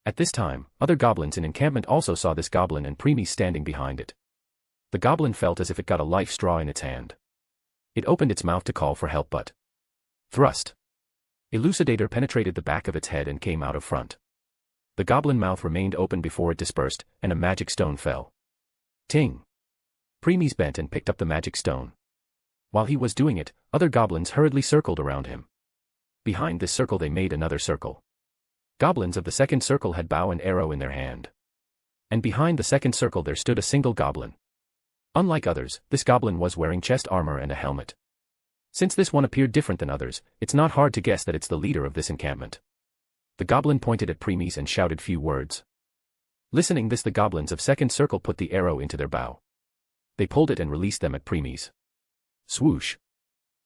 At this time, other goblins in encampment also saw this goblin and Premies standing behind it. The goblin felt as if it got a life straw in its hand. It opened its mouth to call for help but thrust. Elucidator penetrated the back of its head and came out of front. The goblin mouth remained open before it dispersed, and a magic stone fell. Ting. Premies bent and picked up the magic stone. While he was doing it, other goblins hurriedly circled around him. Behind this circle they made another circle. Goblins of the second circle had bow and arrow in their hand. And behind the second circle there stood a single goblin. Unlike others, this goblin was wearing chest armor and a helmet. Since this one appeared different than others, it's not hard to guess that it's the leader of this encampment. The goblin pointed at Premies and shouted few words. Listening this, the goblins of second circle put the arrow into their bow. They pulled it and released them at Premies. Swoosh.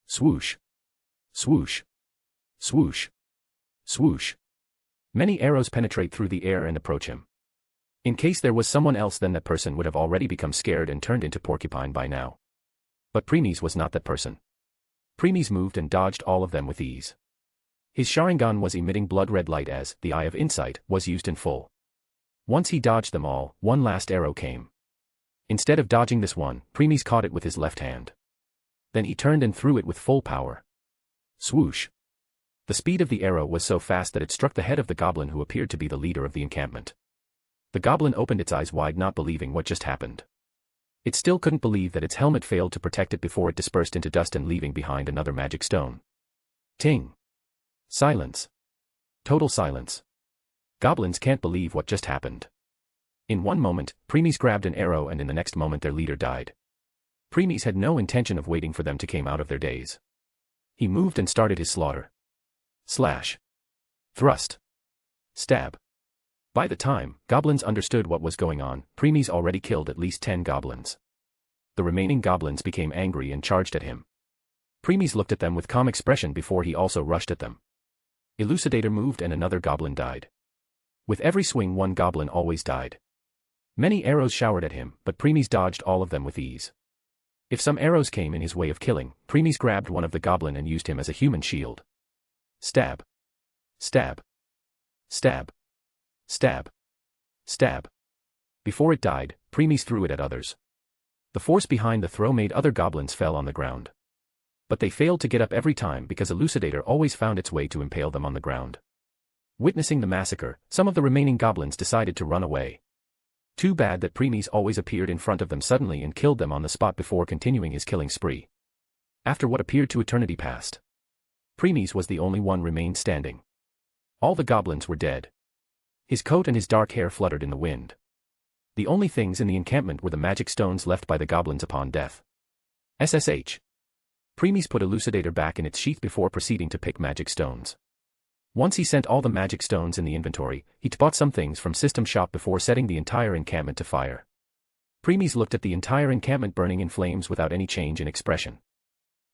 Swoosh. Swoosh. Swoosh. Swoosh. Many arrows penetrate through the air and approach him. In case there was someone else, then that person would have already become scared and turned into porcupine by now. But Premies was not that person. Premies moved and dodged all of them with ease. His Sharingan was emitting blood-red light as the Eye of Insight was used in full. Once he dodged them all, one last arrow came. Instead of dodging this one, Premies caught it with his left hand. Then he turned and threw it with full power. Swoosh. The speed of the arrow was so fast that it struck the head of the goblin who appeared to be the leader of the encampment. The goblin opened its eyes wide, not believing what just happened. It still couldn't believe that its helmet failed to protect it before it dispersed into dust and leaving behind another magic stone. Ting. Silence. Total silence. Goblins can't believe what just happened. In one moment, Premies grabbed an arrow and in the next moment their leader died. Premies had no intention of waiting for them to come out of their daze. He moved and started his slaughter. Slash. Thrust. Stab. By the time goblins understood what was going on, Premies already killed at least 10 goblins. The remaining goblins became angry and charged at him. Premies looked at them with calm expression before he also rushed at them. Elucidator moved and another goblin died. With every swing one goblin always died. Many arrows showered at him, but Premies dodged all of them with ease. If some arrows came in his way of killing, Premies grabbed one of the goblin and used him as a human shield. Stab. Stab. Stab. Stab. Stab. Before it died, Premies threw it at others. The force behind the throw made other goblins fell on the ground. But they failed to get up every time because Elucidator always found its way to impale them on the ground. Witnessing the massacre, some of the remaining goblins decided to run away. Too bad that Premies always appeared in front of them suddenly and killed them on the spot before continuing his killing spree. After what appeared to eternity passed, Premies was the only one remained standing. All the goblins were dead. His coat and his dark hair fluttered in the wind. The only things in the encampment were the magic stones left by the goblins upon death. SSH. Premies put Elucidator back in its sheath before proceeding to pick magic stones. Once he sent all the magic stones in the inventory, he bought some things from System Shop before setting the entire encampment to fire. Premies looked at the entire encampment burning in flames without any change in expression.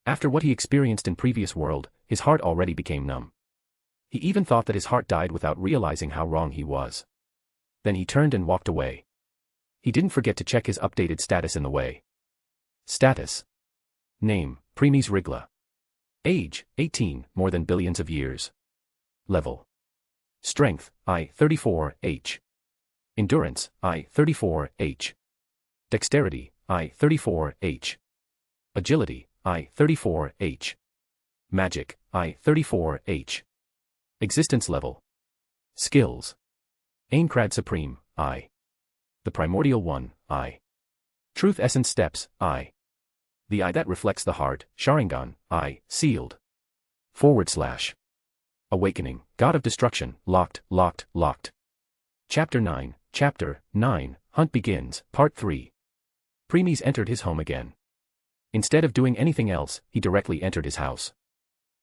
After what he experienced in previous world, his heart already became numb. He even thought that his heart died without realizing how wrong he was. Then he turned and walked away. He didn't forget to check his updated status in the way. Status. Name, Premies Rigla. Age, 18, more than billions of years. Level. Strength, I-34H. Endurance, I-34H. Dexterity, I-34H. Agility, I-34H. Magic, I-34H. Existence level. Skills. Aincrad Supreme, I. The Primordial One, I. Truth Essence Steps, I. The eye that reflects the heart, Sharingan, I, sealed. / Awakening, God of Destruction, locked. Chapter 9, Hunt Begins, Part 3. Premies entered his home again. Instead of doing anything else, he directly entered his house.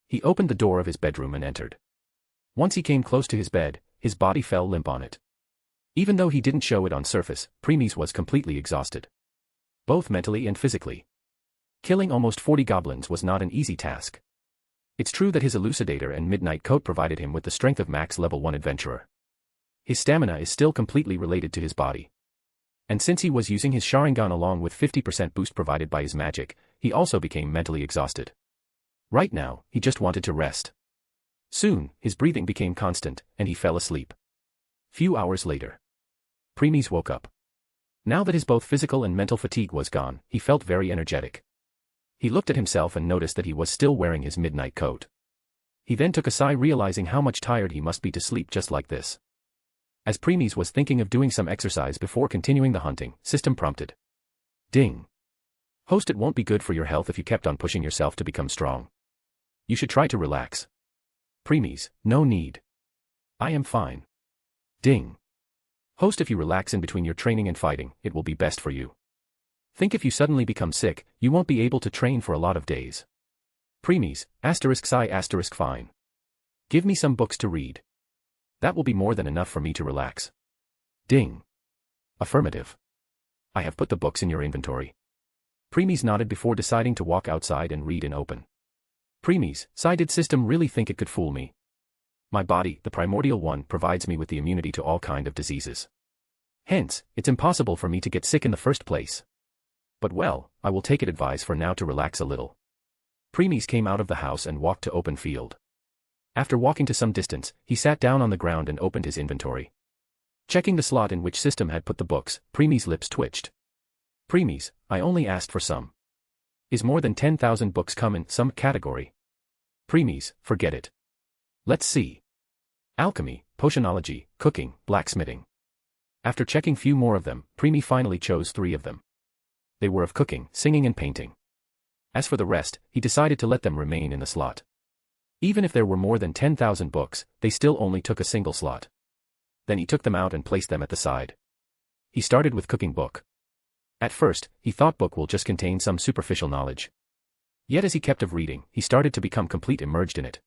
He opened the door of his bedroom and entered. Once he came close to his bed, his body fell limp on it. Even though he didn't show it on surface, Premies was completely exhausted. Both mentally and physically. Killing almost 40 goblins was not an easy task. It's true that his Elucidator and Midnight Coat provided him with the strength of max level 1 adventurer. His stamina is still completely related to his body. And since he was using his Sharingan along with 50% boost provided by his magic, he also became mentally exhausted. Right now, he just wanted to rest. Soon, his breathing became constant, and he fell asleep. Few hours later, Premies woke up. Now that his both physical and mental fatigue was gone, he felt very energetic. He looked at himself and noticed that he was still wearing his midnight coat. He then took a sigh realizing how much tired he must be to sleep just like this. As Premies was thinking of doing some exercise before continuing the hunting, System prompted. Ding. Host, it won't be good for your health if you kept on pushing yourself to become strong. You should try to relax. Premies, no need. I am fine. Ding. Host, if you relax in between your training and fighting, it will be best for you. Think if you suddenly become sick, you won't be able to train for a lot of days. Premies, **** fine. Give me some books to read. That will be more than enough for me to relax. Ding. Affirmative. I have put the books in your inventory. Premies nodded before deciding to walk outside and read and open. Premies, did System really think it could fool me? My body, the Primordial One, provides me with the immunity to all kind of diseases. Hence, it's impossible for me to get sick in the first place. But well, I will take it advice for now to relax a little. Premies came out of the house and walked to open field. After walking to some distance, he sat down on the ground and opened his inventory. Checking the slot in which System had put the books, Premies' lips twitched. Premies, I only asked for some. Is more than 10,000 books come in some category? Premies, forget it. Let's see. Alchemy, potionology, cooking, blacksmithing. After checking few more of them, Premies finally chose 3 of them. They were of cooking, singing and painting. As for the rest, he decided to let them remain in the slot. Even if there were more than 10,000 books, they still only took a single slot. Then he took them out and placed them at the side. He started with cooking book. At first, he thought book will just contain some superficial knowledge. Yet as he kept of reading, he started to become complete immersed in it.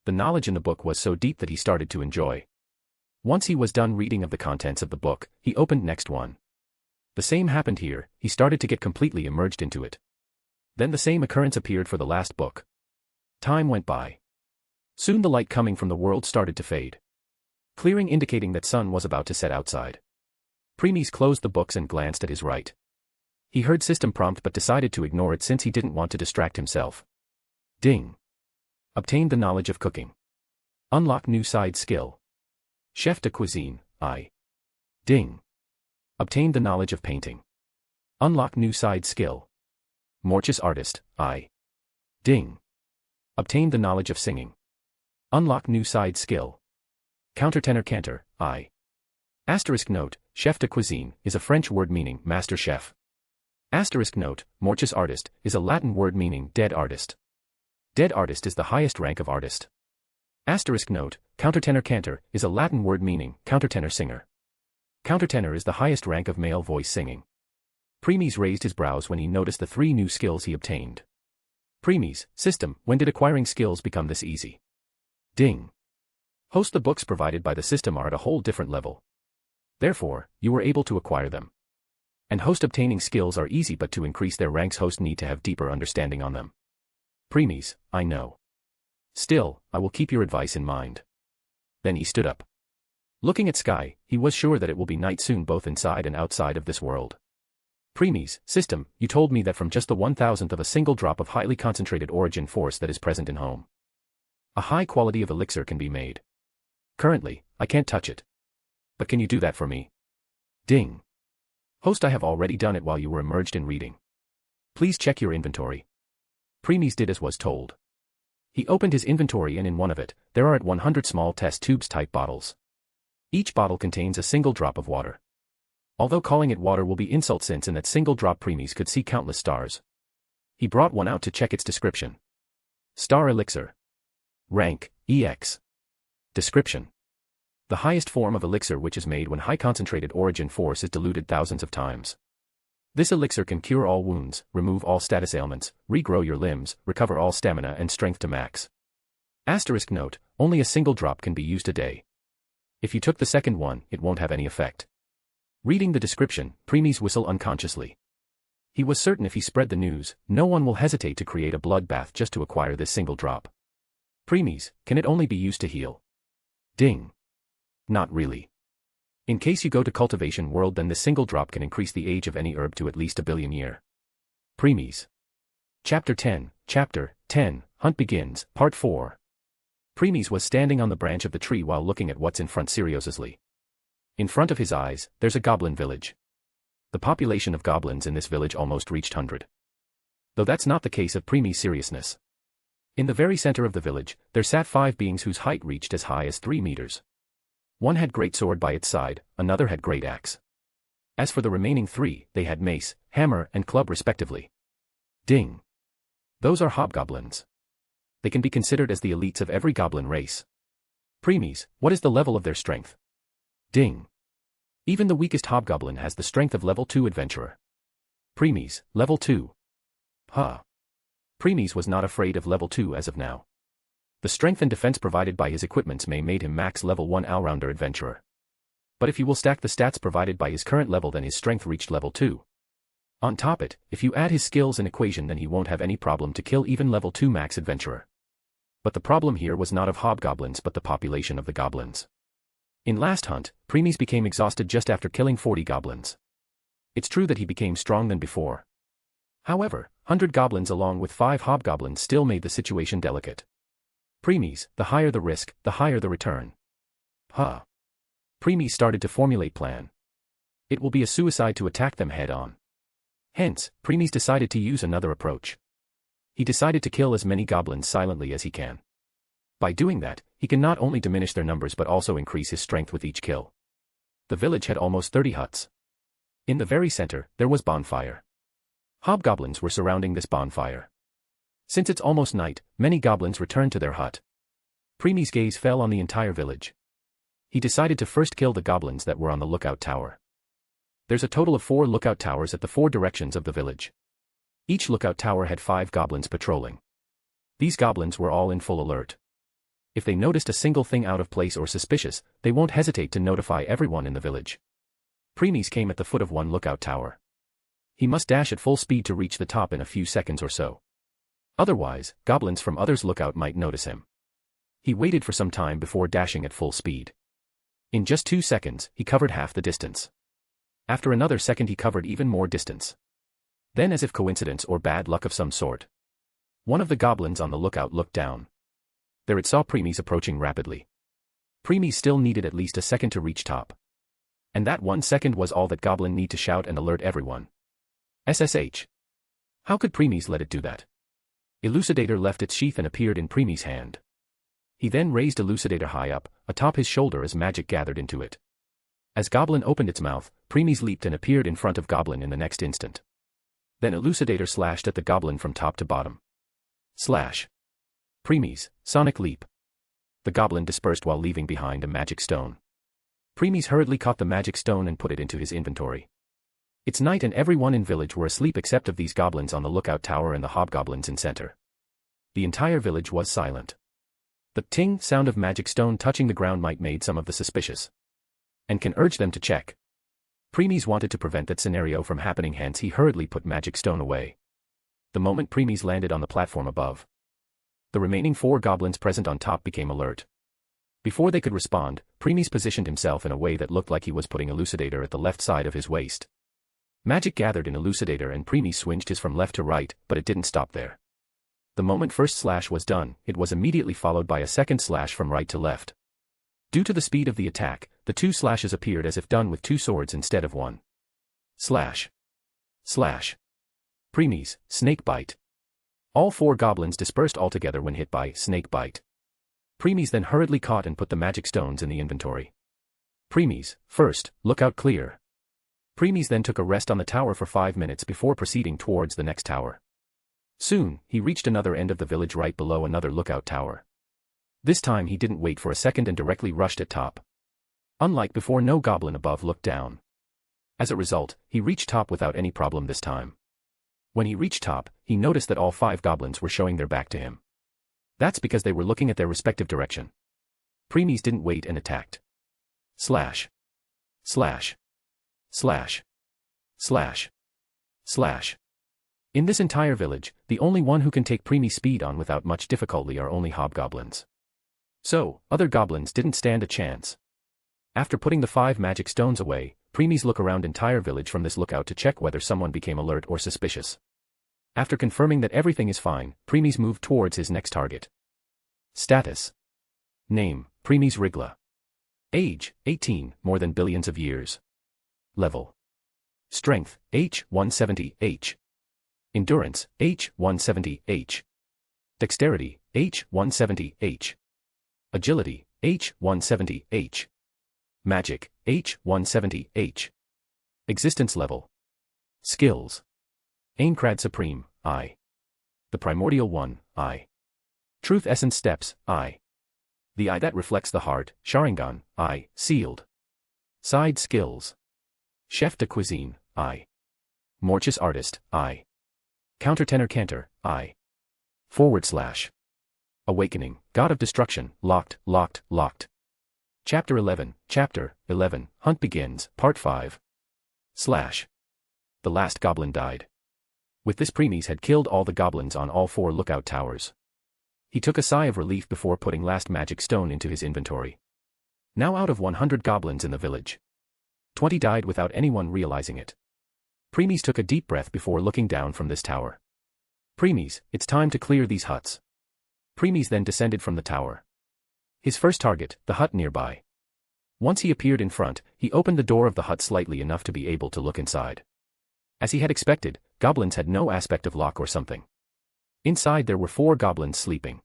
The knowledge in the book was so deep that he started to enjoy. Once he was done reading of the contents of the book, he opened next one. The same happened here, he started to get completely immersed into it. Then the same occurrence appeared for the last book. Time went by. Soon the light coming from the world started to fade. Clearing indicating that sun was about to set outside. Premies closed the books and glanced at his right. He heard system prompt but decided to ignore it since he didn't want to distract himself. Ding. Obtained the knowledge of cooking. Unlock new side skill. Chef de cuisine, I. Ding. Obtained the knowledge of painting. Unlock new side skill. Morchus artist, I. Ding. Obtained the knowledge of singing. Unlock new side skill. Countertenor cantor, I. Asterisk note, chef de cuisine is a French word meaning master chef. Asterisk note, morchus artist is a Latin word meaning dead artist. Dead artist is the highest rank of artist. Asterisk note, countertenor cantor is a Latin word meaning countertenor singer. Countertenor is the highest rank of male voice singing. Premies raised his brows when he noticed the 3 new skills he obtained. Premies, system, when did acquiring skills become this easy? Ding. Host, the books provided by the system are at a whole different level. Therefore, you were able to acquire them. And host, obtaining skills are easy, but to increase their ranks host need to have deeper understanding on them. Premies, I know. Still, I will keep your advice in mind. Then he stood up. Looking at sky, he was sure that it will be night soon both inside and outside of this world. Premies, system, you told me that from just the 1,000th of a single drop of highly concentrated origin force that is present in home, a high quality of elixir can be made. Currently, I can't touch it. But can you do that for me? Ding. Host, I have already done it while you were immersed in reading. Please check your inventory. Premies did as was told. He opened his inventory and in one of it, there are 100 small test tubes type bottles. Each bottle contains a single drop of water. Although calling it water will be insult since in that single drop Premies could see countless stars. He brought one out to check its description. Star elixir. Rank, EX. Description. The highest form of elixir which is made when high concentrated origin force is diluted thousands of times. This elixir can cure all wounds, remove all status ailments, regrow your limbs, recover all stamina and strength to max. Asterisk note, only a single drop can be used a day. If you took the second one, it won't have any effect. Reading the description, Premies whistled unconsciously. He was certain if he spread the news, no one will hesitate to create a bloodbath just to acquire this single drop. Premies, can it only be used to heal? Ding. Not really. In case you go to cultivation world, then this single drop can increase the age of any herb to at least 1 billion year. Premies. Chapter 10, Hunt Begins, Part 4. Premies was standing on the branch of the tree while looking at what's in front seriously. In front of his eyes, there's a goblin village. The population of goblins in this village almost reached 100. Though that's not the case of Premies' seriousness. In the very center of the village, there sat 5 beings whose height reached as high as 3 meters. One had great sword by its side, another had great axe. As for the remaining 3, they had mace, hammer, and club respectively. Ding. Those are hobgoblins. They can be considered as the elites of every goblin race. Premies, what is the level of their strength? Ding. Even the weakest hobgoblin has the strength of level 2 adventurer. Premies, level 2. Huh. Premies was not afraid of level 2 as of now. The strength and defense provided by his equipments may made him max level 1 all-rounder adventurer. But if you will stack the stats provided by his current level, then his strength reached level 2. On top it, if you add his skills and equation, then he won't have any problem to kill even level 2 max adventurer. But the problem here was not of hobgoblins but the population of the goblins. In last hunt, Premies became exhausted just after killing 40 goblins. It's true that he became strong than before. However, 100 goblins along with 5 hobgoblins still made the situation delicate. Premies, the higher the risk, the higher the return. Huh. Premies started to formulate plan. It will be a suicide to attack them head-on. Hence, Premies decided to use another approach. He decided to kill as many goblins silently as he can. By doing that, he can not only diminish their numbers but also increase his strength with each kill. The village had almost 30 huts. In the very center, there was bonfire. Hobgoblins were surrounding this bonfire. Since it's almost night, many goblins returned to their hut. Premies' gaze fell on the entire village. He decided to first kill the goblins that were on the lookout tower. There's a total of 4 lookout towers at the 4 directions of the village. Each lookout tower had 5 goblins patrolling. These goblins were all in full alert. If they noticed a single thing out of place or suspicious, they won't hesitate to notify everyone in the village. Premies came at the foot of one lookout tower. He must dash at full speed to reach the top in a few seconds or so. Otherwise, goblins from others' lookout might notice him. He waited for some time before dashing at full speed. In just 2 seconds, he covered half the distance. After another second he covered even more distance. Then, as if coincidence or bad luck of some sort, one of the goblins on the lookout looked down. There it saw Premies approaching rapidly. Premies still needed at least a second to reach top. And that 1 second was all that goblin need to shout and alert everyone. SSH. How could Premies let it do that? Elucidator left its sheath and appeared in Premies' hand. He then raised Elucidator high up, atop his shoulder as magic gathered into it. As Goblin opened its mouth, Premies leaped and appeared in front of Goblin in the next instant. Then Elucidator slashed at the Goblin from top to bottom. Slash. Premies, Sonic Leap. The Goblin dispersed while leaving behind a magic stone. Premies hurriedly caught the magic stone and put it into his inventory. It's night and everyone in village were asleep except of these goblins on the lookout tower and the hobgoblins in center. The entire village was silent. The ting sound of magic stone touching the ground might made some of the suspicious. And can urge them to check. Premies wanted to prevent that scenario from happening, hence he hurriedly put magic stone away. The moment Premies landed on the platform above, the remaining 4 goblins present on top became alert. Before they could respond, Premies positioned himself in a way that looked like he was putting Elucidator at the left side of his waist. Magic gathered in Elucidator and Premies swinged his from left to right, but it didn't stop there. The moment first slash was done, it was immediately followed by a second slash from right to left. Due to the speed of the attack, the 2 slashes appeared as if done with 2 swords instead of 1. Slash. Slash. Premies, Snake Bite. All 4 goblins dispersed altogether when hit by Snake Bite. Premies then hurriedly caught and put the magic stones in the inventory. Premies, first, lookout clear. Premies then took a rest on the tower for 5 minutes before proceeding towards the next tower. Soon, he reached another end of the village right below another lookout tower. This time he didn't wait for a second and directly rushed at top. Unlike before, no goblin above looked down. As a result, he reached top without any problem this time. When he reached top, he noticed that all 5 goblins were showing their back to him. That's because they were looking at their respective direction. Premies didn't wait and attacked. Slash. Slash. Slash. Slash. Slash. In this entire village, the only one who can take Premies' speed on without much difficulty are only hobgoblins. So, other goblins didn't stand a chance. After putting the 5 magic stones away, Premies look around entire village from this lookout to check whether someone became alert or suspicious. After confirming that everything is fine, Premies moved towards his next target. Status. Name, Premies Rigla. Age, 18, more than billions of years. Level. Strength, H170H. Endurance, H170H. Dexterity, H170H. Agility, H170H. Magic, H170H. Existence level. Skills. Aincrad Supreme, I. The Primordial One, I. Truth Essence Steps, I. The eye that reflects the heart, Sharingan, I. Sealed. Side Skills. Chef de Cuisine, I. Morchus Artist, I. Countertenor Cantor, I. / Awakening, God of Destruction, locked, locked, locked. Chapter 11, Hunt Begins, Part 5. / The last goblin died. With this, Premies had killed all the goblins on all 4 lookout towers. He took a sigh of relief before putting last magic stone into his inventory. Now out of 100 goblins in the village, 20 died without anyone realizing it. Premies took a deep breath before looking down from this tower. Premies, it's time to clear these huts. Premies then descended from the tower. His first target, the hut nearby. Once he appeared in front, he opened the door of the hut slightly enough to be able to look inside. As he had expected, goblins had no aspect of lock or something. Inside there were 4 goblins sleeping.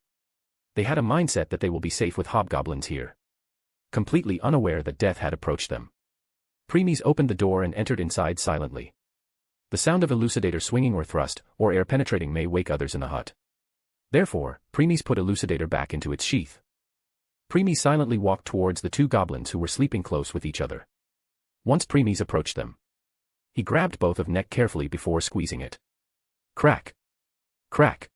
They had a mindset that they will be safe with hobgoblins here. Completely unaware that death had approached them. Premies opened the door and entered inside silently. The sound of Elucidator swinging or thrust, or air penetrating may wake others in the hut. Therefore, Premies put Elucidator back into its sheath. Premies silently walked towards the 2 goblins who were sleeping close with each other. Once Premies approached them, he grabbed both of neck carefully before squeezing it. Crack. Crack.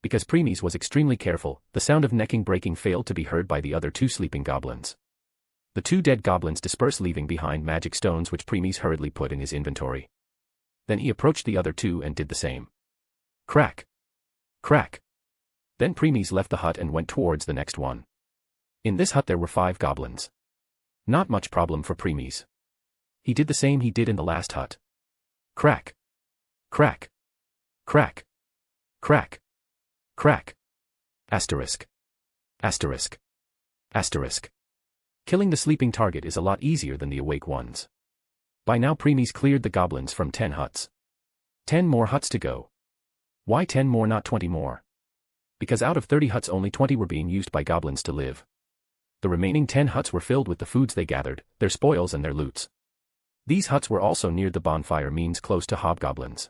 Because Premies was extremely careful, the sound of necking breaking failed to be heard by the other two sleeping goblins. The two dead goblins dispersed, leaving behind magic stones which Premies hurriedly put in his inventory. Then he approached the other two and did the same. Crack! Crack! Then Premies left the hut and went towards the next one. In this hut there were 5 goblins. Not much problem for Premies. He did the same he did in the last hut. Crack! Crack! Crack! Crack! Crack! Asterisk. Asterisk. Asterisk. Killing the sleeping target is a lot easier than the awake ones. By now Premies cleared the goblins from 10 huts. 10 more huts to go. Why 10 more, not 20 more? Because out of 30 huts only 20 were being used by goblins to live. The remaining 10 huts were filled with the foods they gathered, their spoils and their loots. These huts were also near the bonfire, means close to hobgoblins.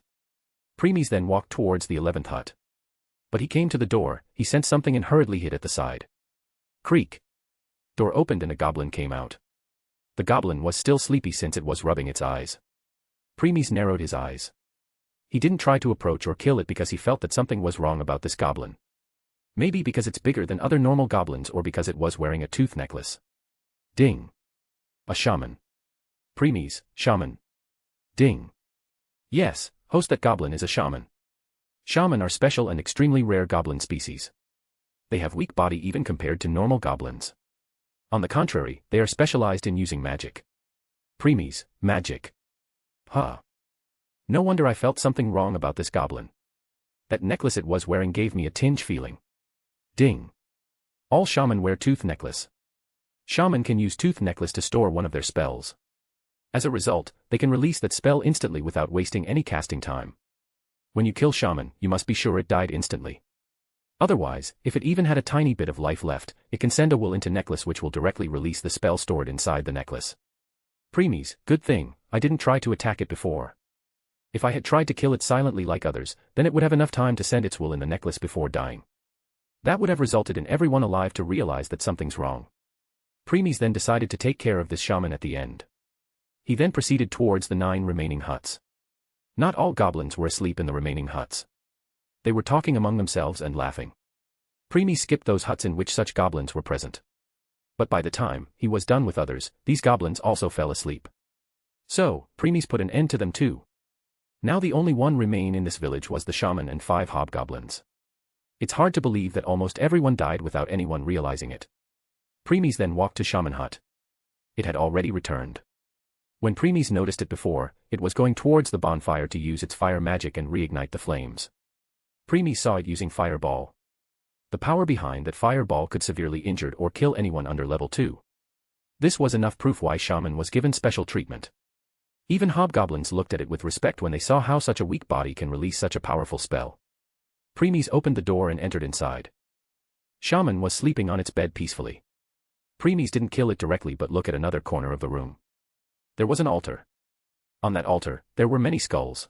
Premies then walked towards the 11th hut. But he came to the door, he sensed something and hurriedly hid at the side. Creak. Door opened and a goblin came out. The goblin was still sleepy since it was rubbing its eyes. Premies narrowed his eyes. He didn't try to approach or kill it because he felt that something was wrong about this goblin. Maybe because it's bigger than other normal goblins, or because it was wearing a tooth necklace. Ding. A shaman. Premies, shaman. Ding. Yes, host, that goblin is a shaman. Shaman are special and extremely rare goblin species. They have weak body even compared to normal goblins. On the contrary, they are specialized in using magic. Premies, magic. Huh. No wonder I felt something wrong about this goblin. That necklace it was wearing gave me a tinge feeling. Ding. All shaman wear tooth necklace. Shaman can use tooth necklace to store one of their spells. As a result, they can release that spell instantly without wasting any casting time. When you kill shaman, you must be sure it died instantly. Otherwise, if it even had a tiny bit of life left, it can send a will into necklace which will directly release the spell stored inside the necklace. Premies, good thing I didn't try to attack it before. If I had tried to kill it silently like others, then it would have enough time to send its will in the necklace before dying. That would have resulted in everyone alive to realize that something's wrong. Premies then decided to take care of this shaman at the end. He then proceeded towards the 9 remaining huts. Not all goblins were asleep in the remaining huts. They were talking among themselves and laughing. Premies skipped those huts in which such goblins were present. But by the time he was done with others, these goblins also fell asleep. So, Premies put an end to them too. Now the only one remain in this village was the shaman and 5 hobgoblins. It's hard to believe that almost everyone died without anyone realizing it. Premies then walked to shaman hut. It had already returned. When Premies noticed it before, it was going towards the bonfire to use its fire magic and reignite the flames. Premies saw it using fireball. The power behind that fireball could severely injure or kill anyone under level 2. This was enough proof why shaman was given special treatment. Even hobgoblins looked at it with respect when they saw how such a weak body can release such a powerful spell. Premies opened the door and entered inside. Shaman was sleeping on its bed peacefully. Premies didn't kill it directly but look at another corner of the room. There was an altar. On that altar, there were many skulls.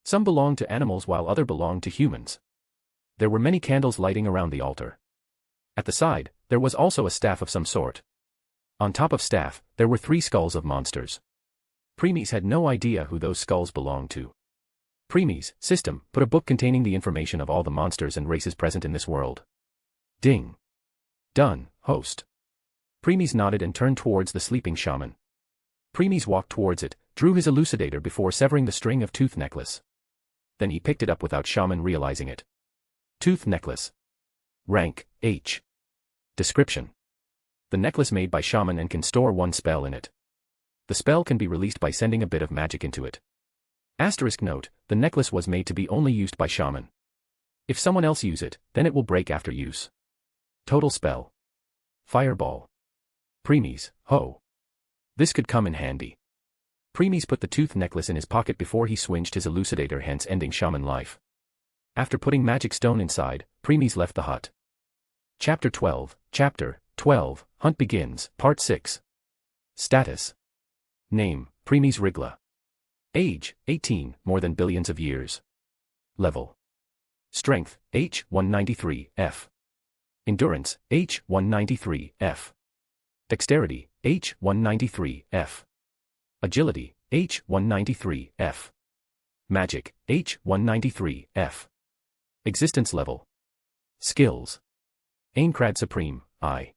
Some belonged to animals while others belonged to humans. There were many candles lighting around the altar. At the side, there was also a staff of some sort. On top of staff, there were 3 skulls of monsters. Premies had no idea who those skulls belonged to. Premies, system, put a book containing the information of all the monsters and races present in this world. Ding. Done, host. Premies nodded and turned towards the sleeping shaman. Premies walked towards it, drew his elucidator before severing the string of tooth necklace. Then he picked it up without shaman realizing it. Tooth necklace. Rank, H. Description. The necklace made by shaman and can store 1 spell in it. The spell can be released by sending a bit of magic into it. Asterisk note, the necklace was made to be only used by shaman. If someone else use it, then it will break after use. Total spell. Fireball. Premies, ho. This could come in handy. Premies put the tooth necklace in his pocket before he swinged his elucidator, hence ending shaman life. After putting magic stone inside, Premies left the hut. Chapter 12, Hunt begins, Part 6. Status. Name, Premies Rigla. Age, 18, more than billions of years. Level. Strength, H193, F. Endurance, H193, F. Dexterity, H193, F. Agility, H193, F. Magic, H193, F. Existence level, Skills. Aincrad Supreme, I.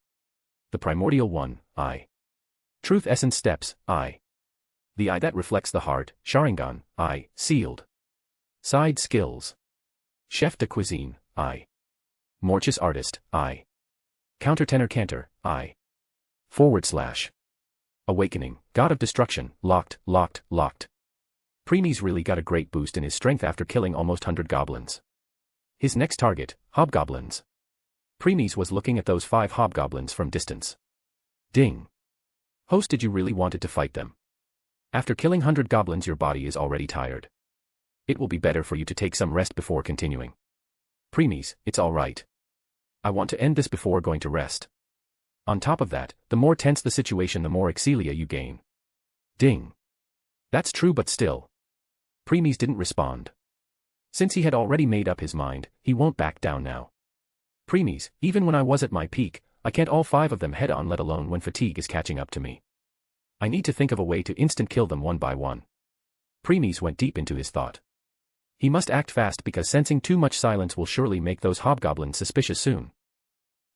The Primordial One, I. Truth Essence Steps, I. The eye that reflects the heart, Sharingan, I. Sealed. Side Skills. Chef de Cuisine, I. Morchus Artist, I. Countertenor Cantor, I. / Awakening, God of Destruction, locked. Premies really got a great boost in his strength after killing almost 100 goblins. His next target, hobgoblins. Premies was looking at those 5 hobgoblins from distance. Ding. Host, did you really wanted to fight them? After killing 100 goblins your body is already tired. It will be better for you to take some rest before continuing. Premies, it's alright. I want to end this before going to rest. On top of that, the more tense the situation the more Excelia you gain. Ding. That's true but still. Premies didn't respond. Since he had already made up his mind, he won't back down now. Premies, even when I was at my peak, I can't all 5 of them head on, let alone when fatigue is catching up to me. I need to think of a way to instant kill them one by one. Premies went deep into his thought. He must act fast because sensing too much silence will surely make those hobgoblins suspicious soon.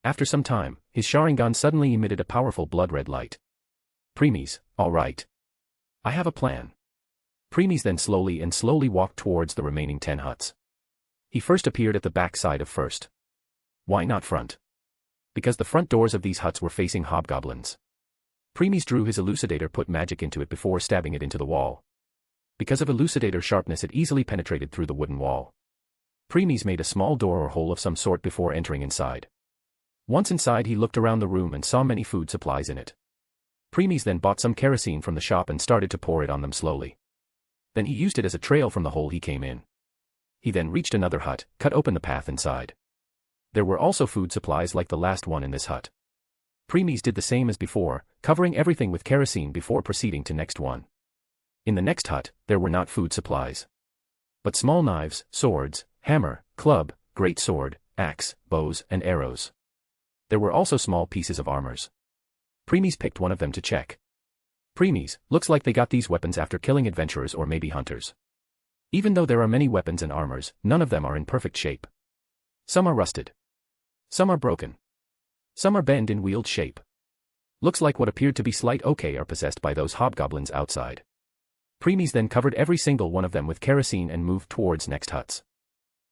After some time, his Sharingan suddenly emitted a powerful blood-red light. Premies, alright. I have a plan. Premies then slowly walked towards the remaining 10 huts. He first appeared at the back side of first. Why not front? Because the front doors of these huts were facing hobgoblins. Premies drew his elucidator, put magic into it before stabbing it into the wall. Because of elucidator sharpness it easily penetrated through the wooden wall. Premies made a small door or hole of some sort before entering inside. Once inside he looked around the room and saw many food supplies in it. Premies then bought some kerosene from the shop and started to pour it on them slowly. Then he used it as a trail from the hole he came in. He then reached another hut, cut open the path inside. There were also food supplies like the last one in this hut. Premies did the same as before, covering everything with kerosene before proceeding to next one. In the next hut, there were not food supplies, but small knives, swords, hammer, club, great sword, axe, bows, and arrows. There were also small pieces of armors. Premies picked one of them to check. Premies, looks like they got these weapons after killing adventurers or maybe hunters. Even though there are many weapons and armors, none of them are in perfect shape. Some are rusted. Some are broken. Some are bent in wheeled shape. Looks like what appeared to be slight okay are possessed by those hobgoblins outside. Premies then covered every single one of them with kerosene and moved towards next huts.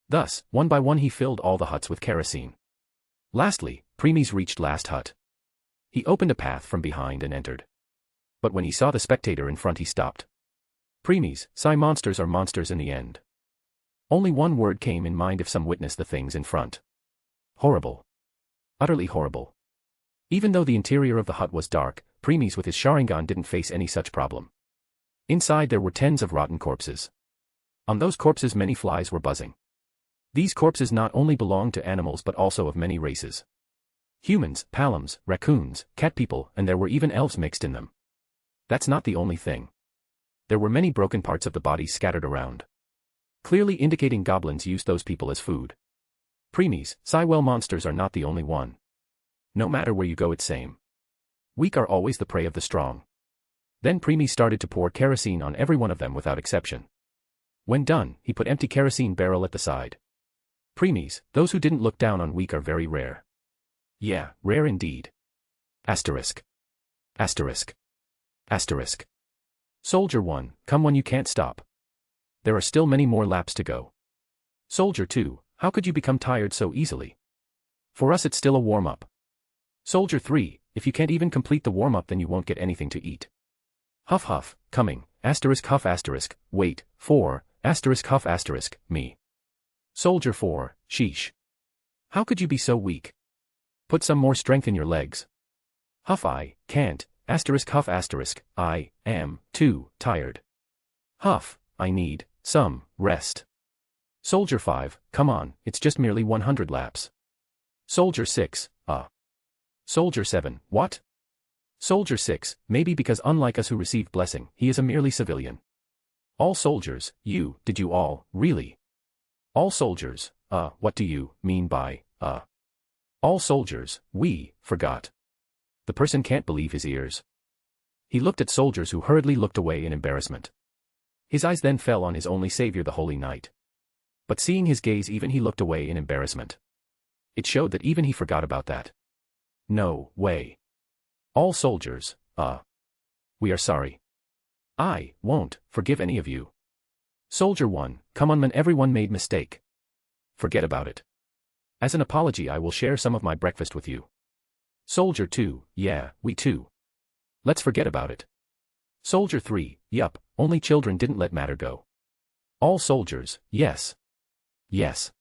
Thus, one by one he filled all the huts with kerosene. Lastly, Premies reached last hut. He opened a path from behind and entered. But when he saw the spectator in front he stopped. Premies, Psy monsters are monsters in the end. Only one word came in mind if some witnessed the things in front. Horrible. Utterly horrible. Even though the interior of the hut was dark, Premies with his Sharingan didn't face any such problem. Inside there were tens of rotten corpses. On those corpses many flies were buzzing. These corpses not only belonged to animals but also of many races. Humans, palums, raccoons, cat people, and there were even elves mixed in them. That's not the only thing. There were many broken parts of the bodies scattered around, clearly indicating goblins used those people as food. Premies, Psywell monsters are not the only one. No matter where you go it's same. Weak are always the prey of the strong. Then Premies started to pour kerosene on every one of them without exception. When done, he put empty kerosene barrel at the side. Premies, those who didn't look down on weak are very rare. Yeah, rare indeed. Asterisk. Asterisk. Asterisk. Soldier 1, come when you can't stop. There are still many more laps to go. Soldier 2, how could you become tired so easily? For us it's still a warm-up. Soldier 3, if you can't even complete the warm-up then you won't get anything to eat. Huff huff, coming, asterisk huff asterisk, wait, 4, asterisk huff asterisk, me. Soldier 4, sheesh. How could you be so weak? Put some more strength in your legs. Huff I, can't, asterisk huff asterisk, I, am, too, tired. Huff, I need, some, rest. Soldier 5, come on, it's just merely 100 laps. Soldier 6, Soldier 7, what? Soldier 6, maybe because unlike us who received blessing, he is a merely civilian. All soldiers, did you all, really? All soldiers, what do you mean by, All soldiers, we, forgot. The person can't believe his ears. He looked at soldiers who hurriedly looked away in embarrassment. His eyes then fell on his only savior the Holy Knight. But seeing his gaze even he looked away in embarrassment. It showed that even he forgot about that. No way. All soldiers, we are sorry. I won't forgive any of you. Soldier 1, come on man, everyone made mistake. Forget about it. As an apology I will share some of my breakfast with you. Soldier 2, yeah, we too. Let's forget about it. Soldier 3, yup, only children didn't let matter go. All soldiers, yes. Yes.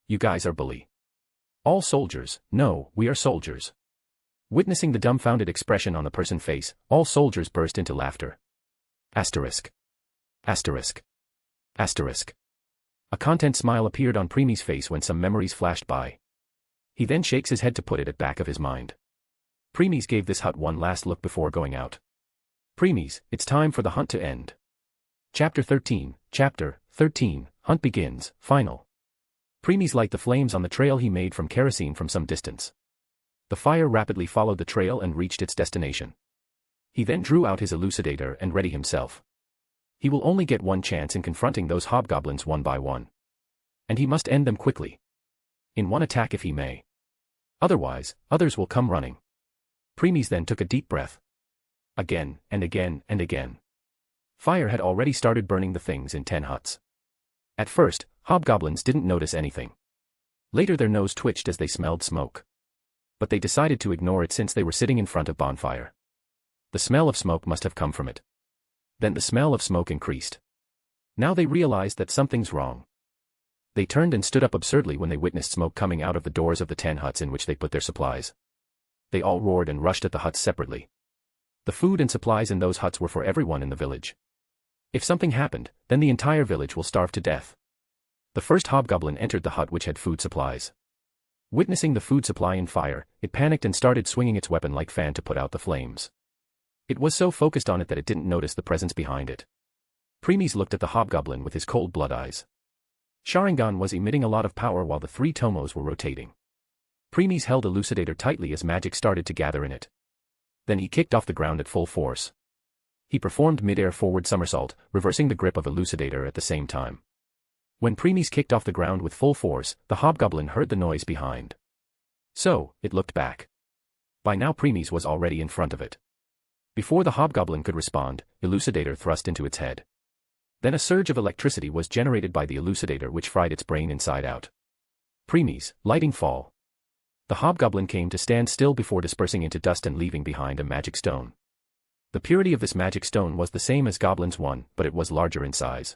You guys are bully. All soldiers, no, we are soldiers. Witnessing the dumbfounded expression on the person's face, all soldiers burst into laughter. Asterisk. Asterisk. Asterisk. A content smile appeared on Preemie's face when some memories flashed by. He then shakes his head to put it at back of his mind. Preemies gave this hut one last look before going out. Preemies, it's time for the hunt to end. Chapter 13, Hunt begins, final. Preemies light the flames on the trail he made from kerosene from some distance. The fire rapidly followed the trail and reached its destination. He then drew out his elucidator and ready himself. He will only get one chance in confronting those hobgoblins one by one. And he must end them quickly. In one attack if he may. Otherwise, others will come running. Preemies then took a deep breath. Again, and again, and again. Fire had already started burning the things in 10 huts. At first, hobgoblins didn't notice anything. Later their nose twitched as they smelled smoke. But they decided to ignore it since they were sitting in front of bonfire. The smell of smoke must have come from it. Then the smell of smoke increased. Now they realized that something's wrong. They turned and stood up absurdly when they witnessed smoke coming out of the doors of the 10 huts in which they put their supplies. They all roared and rushed at the huts separately. The food and supplies in those huts were for everyone in the village. If something happened, then the entire village will starve to death. The first hobgoblin entered the hut which had food supplies. Witnessing the food supply in fire, it panicked and started swinging its weapon like fan to put out the flames. It was so focused on it that it didn't notice the presence behind it. Preemies looked at the hobgoblin with his cold blood eyes. Sharingan was emitting a lot of power while the 3 tomos were rotating. Preemies held elucidator tightly as magic started to gather in it. Then he kicked off the ground at full force. He performed mid-air forward somersault, reversing the grip of elucidator at the same time. When Preemies kicked off the ground with full force, the hobgoblin heard the noise behind. So, it looked back. By now Preemies was already in front of it. Before the hobgoblin could respond, elucidator thrust into its head. Then a surge of electricity was generated by the elucidator which fried its brain inside out. Preemies, lighting fall. The hobgoblin came to stand still before dispersing into dust and leaving behind a magic stone. The purity of this magic stone was the same as Goblin's one, but it was larger in size.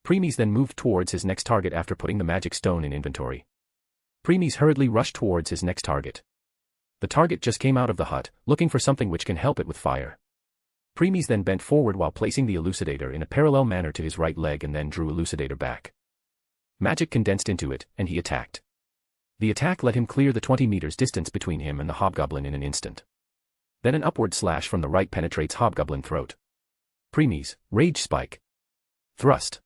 Preemies then moved towards his next target after putting the magic stone in inventory. Preemies hurriedly rushed towards his next target. The target just came out of the hut, looking for something which can help it with fire. Preemies then bent forward while placing the elucidator in a parallel manner to his right leg and then drew elucidator back. Magic condensed into it, and he attacked. The attack let him clear the 20 meters distance between him and the hobgoblin in an instant. Then an upward slash from the right penetrates hobgoblin throat. Preemies, rage spike. Thrust.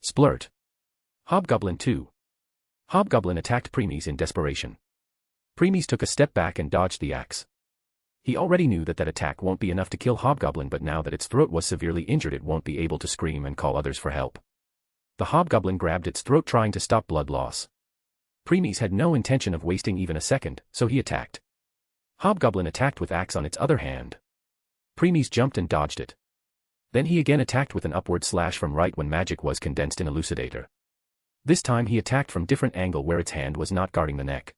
Splurt. Hobgoblin 2. Hobgoblin attacked Preemies in desperation. Preemies took a step back and dodged the axe. He already knew that attack won't be enough to kill Hobgoblin, but now that its throat was severely injured it won't be able to scream and call others for help. The Hobgoblin grabbed its throat trying to stop blood loss. Preemies had no intention of wasting even a second, so he attacked. Hobgoblin attacked with axe on its other hand. Preemies jumped and dodged it. Then he again attacked with an upward slash from right when magic was condensed in Elucidator. This time he attacked from different angle where its hand was not guarding the neck.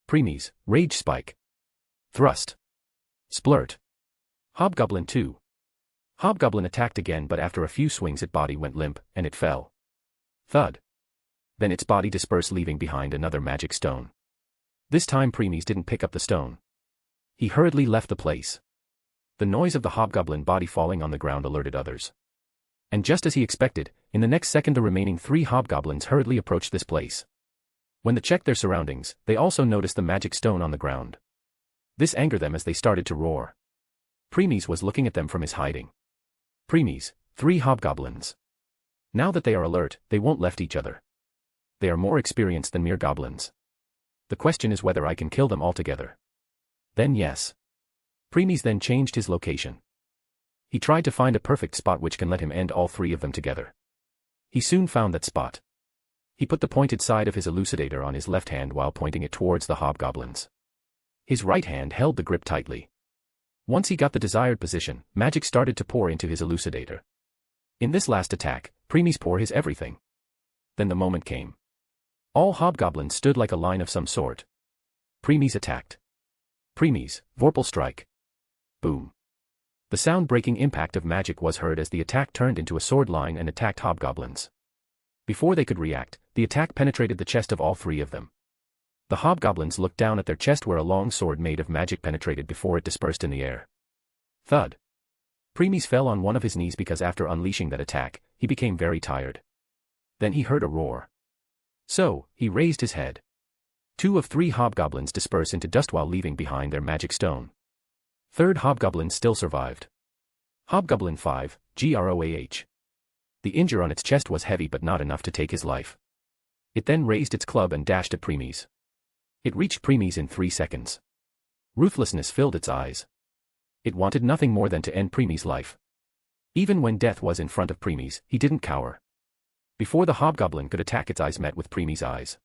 Preemies, rage spike. Thrust. Splurt. Hobgoblin 2. Hobgoblin attacked again, but after a few swings its body went limp, and it fell. Thud. Then its body dispersed, leaving behind another magic stone. This time Preemies didn't pick up the stone. He hurriedly left the place. The noise of the hobgoblin body falling on the ground alerted others. And just as he expected, in the next second the remaining 3 hobgoblins hurriedly approached this place. When they checked their surroundings, they also noticed the magic stone on the ground. This angered them as they started to roar. Preemies was looking at them from his hiding. Preemies, 3 hobgoblins. Now that they are alert, they won't left each other. They are more experienced than mere goblins. The question is whether I can kill them altogether. Then yes. Preemies then changed his location. He tried to find a perfect spot which can let him end all 3 of them together. He soon found that spot. He put the pointed side of his elucidator on his left hand while pointing it towards the hobgoblins. His right hand held the grip tightly. Once he got the desired position, magic started to pour into his elucidator. In this last attack, Premies pour his everything. Then the moment came. All hobgoblins stood like a line of some sort. Premies attacked. Premies, Vorpal strike. Boom. The sound-breaking impact of magic was heard as the attack turned into a sword line and attacked hobgoblins. Before they could react, the attack penetrated the chest of all three of them. The hobgoblins looked down at their chest where a long sword made of magic penetrated before it dispersed in the air. Thud. Premies fell on one of his knees because after unleashing that attack, he became very tired. Then he heard a roar. So, he raised his head. 2 of 3 hobgoblins disperse into dust while leaving behind their magic stone. Third hobgoblin still survived. Hobgoblin 5, Groah. The injure on its chest was heavy but not enough to take his life. It then raised its club and dashed at Premies. It reached Premies in 3 seconds. Ruthlessness filled its eyes. It wanted nothing more than to end Premies' life. Even when death was in front of Premies, he didn't cower. Before the hobgoblin could attack, its eyes met with Premies' eyes.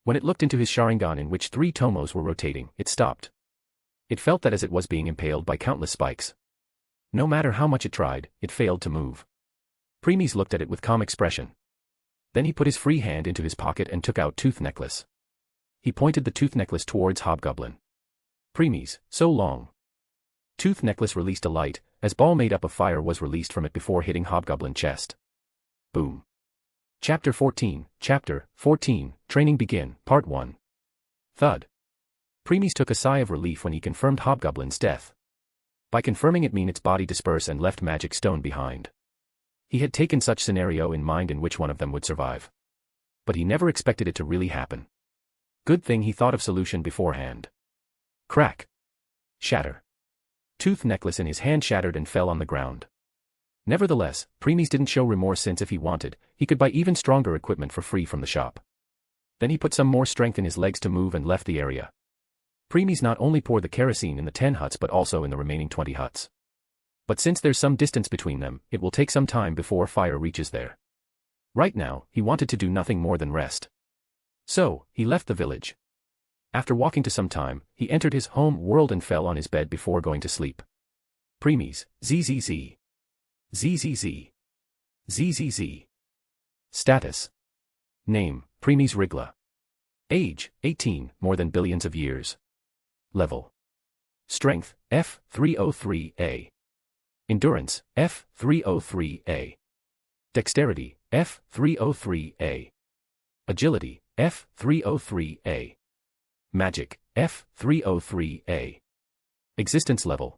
When it looked into his Sharingan in which 3 tomos were rotating, it stopped. It felt that as it was being impaled by countless spikes. No matter how much it tried, it failed to move. Premies looked at it with calm expression. Then he put his free hand into his pocket and took out Tooth Necklace. He pointed the Tooth Necklace towards Hobgoblin. Premies, so long. Tooth Necklace released a light, as ball made up of fire was released from it before hitting Hobgoblin chest. Boom. Chapter 14, Training Begin, Part 1. Thud. Premies took a sigh of relief when he confirmed Hobgoblin's death. By confirming it mean its body disperse and left magic stone behind. He had taken such scenario in mind in which one of them would survive. But he never expected it to really happen. Good thing he thought of solution beforehand. Crack. Shatter. Tooth Necklace in his hand shattered and fell on the ground. Nevertheless, Premies didn't show remorse since if he wanted, he could buy even stronger equipment for free from the shop. Then he put some more strength in his legs to move and left the area. Premies not only poured the kerosene in the 10 huts but also in the remaining 20 huts. But since there's some distance between them, it will take some time before fire reaches there. Right now, he wanted to do nothing more than rest. So, he left the village. After walking to some time, he entered his home world and fell on his bed before going to sleep. Premies, ZZZ. ZZZ. ZZZ. Status. Name, Premies Rigla. Age, 18, more than billions of years. Level. Strength, F303A. Endurance, F303A. Dexterity, F303A. Agility, F303A. Magic, F303A. Existence level.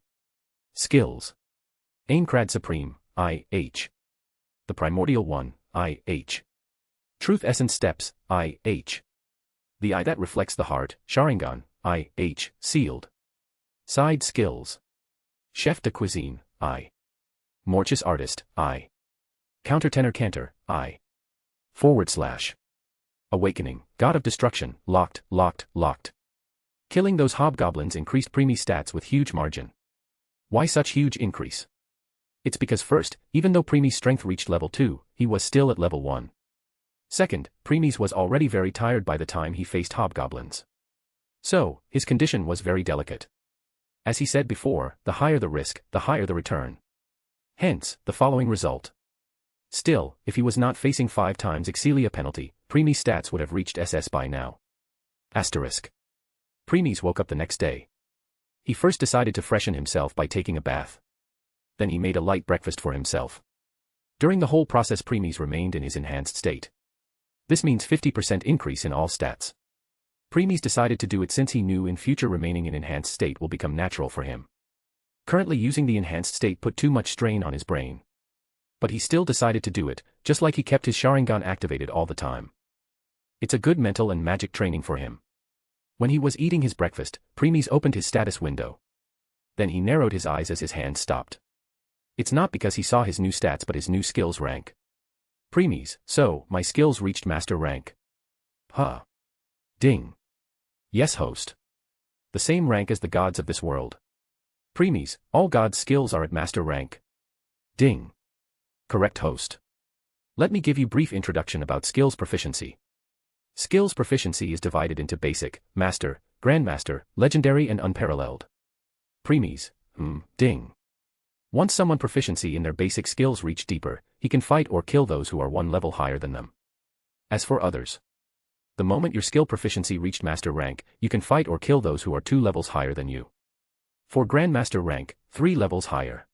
Skills. Aincrad Supreme, IH. The Primordial One, IH. Truth Essence Steps, IH. The eye that reflects the heart, Sharingan, IH, sealed. Side skills. Chef de Cuisine, I. Morchus Artist, I. Countertenor Cantor, I. / Awakening, God of Destruction, locked. Killing those hobgoblins increased Premies' stats with huge margin. Why such huge increase? It's because first, even though Premies' strength reached level 2, he was still at level 1. Second, Premies was already very tired by the time he faced hobgoblins. So, his condition was very delicate. As he said before, the higher the risk, the higher the return. Hence, the following result. Still, if he was not facing 5 times Excelia penalty, Premies' stats would have reached SS by now. Asterisk. Premies woke up the next day. He first decided to freshen himself by taking a bath. Then he made a light breakfast for himself. During the whole process Premies remained in his enhanced state. This means 50% increase in all stats. Premies decided to do it since he knew in future remaining in enhanced state will become natural for him. Currently using the enhanced state put too much strain on his brain. But he still decided to do it, just like he kept his Sharingan activated all the time. It's a good mental and magic training for him. When he was eating his breakfast, Premies opened his status window. Then he narrowed his eyes as his hand stopped. It's not because he saw his new stats but his new skills rank. Premies, so, my skills reached master rank. Huh. Ding. Yes, host. The same rank as the gods of this world. Premies, all gods' skills are at master rank. Ding. Correct, host. Let me give you brief introduction about skills proficiency. Skills proficiency is divided into basic, master, grandmaster, legendary and unparalleled. Premies, ding. Once someone proficiency in their basic skills reach deeper, he can fight or kill those who are one level higher than them. As for others, the moment your skill proficiency reached master rank, you can fight or kill those who are 2 levels higher than you. For grandmaster rank, 3 levels higher.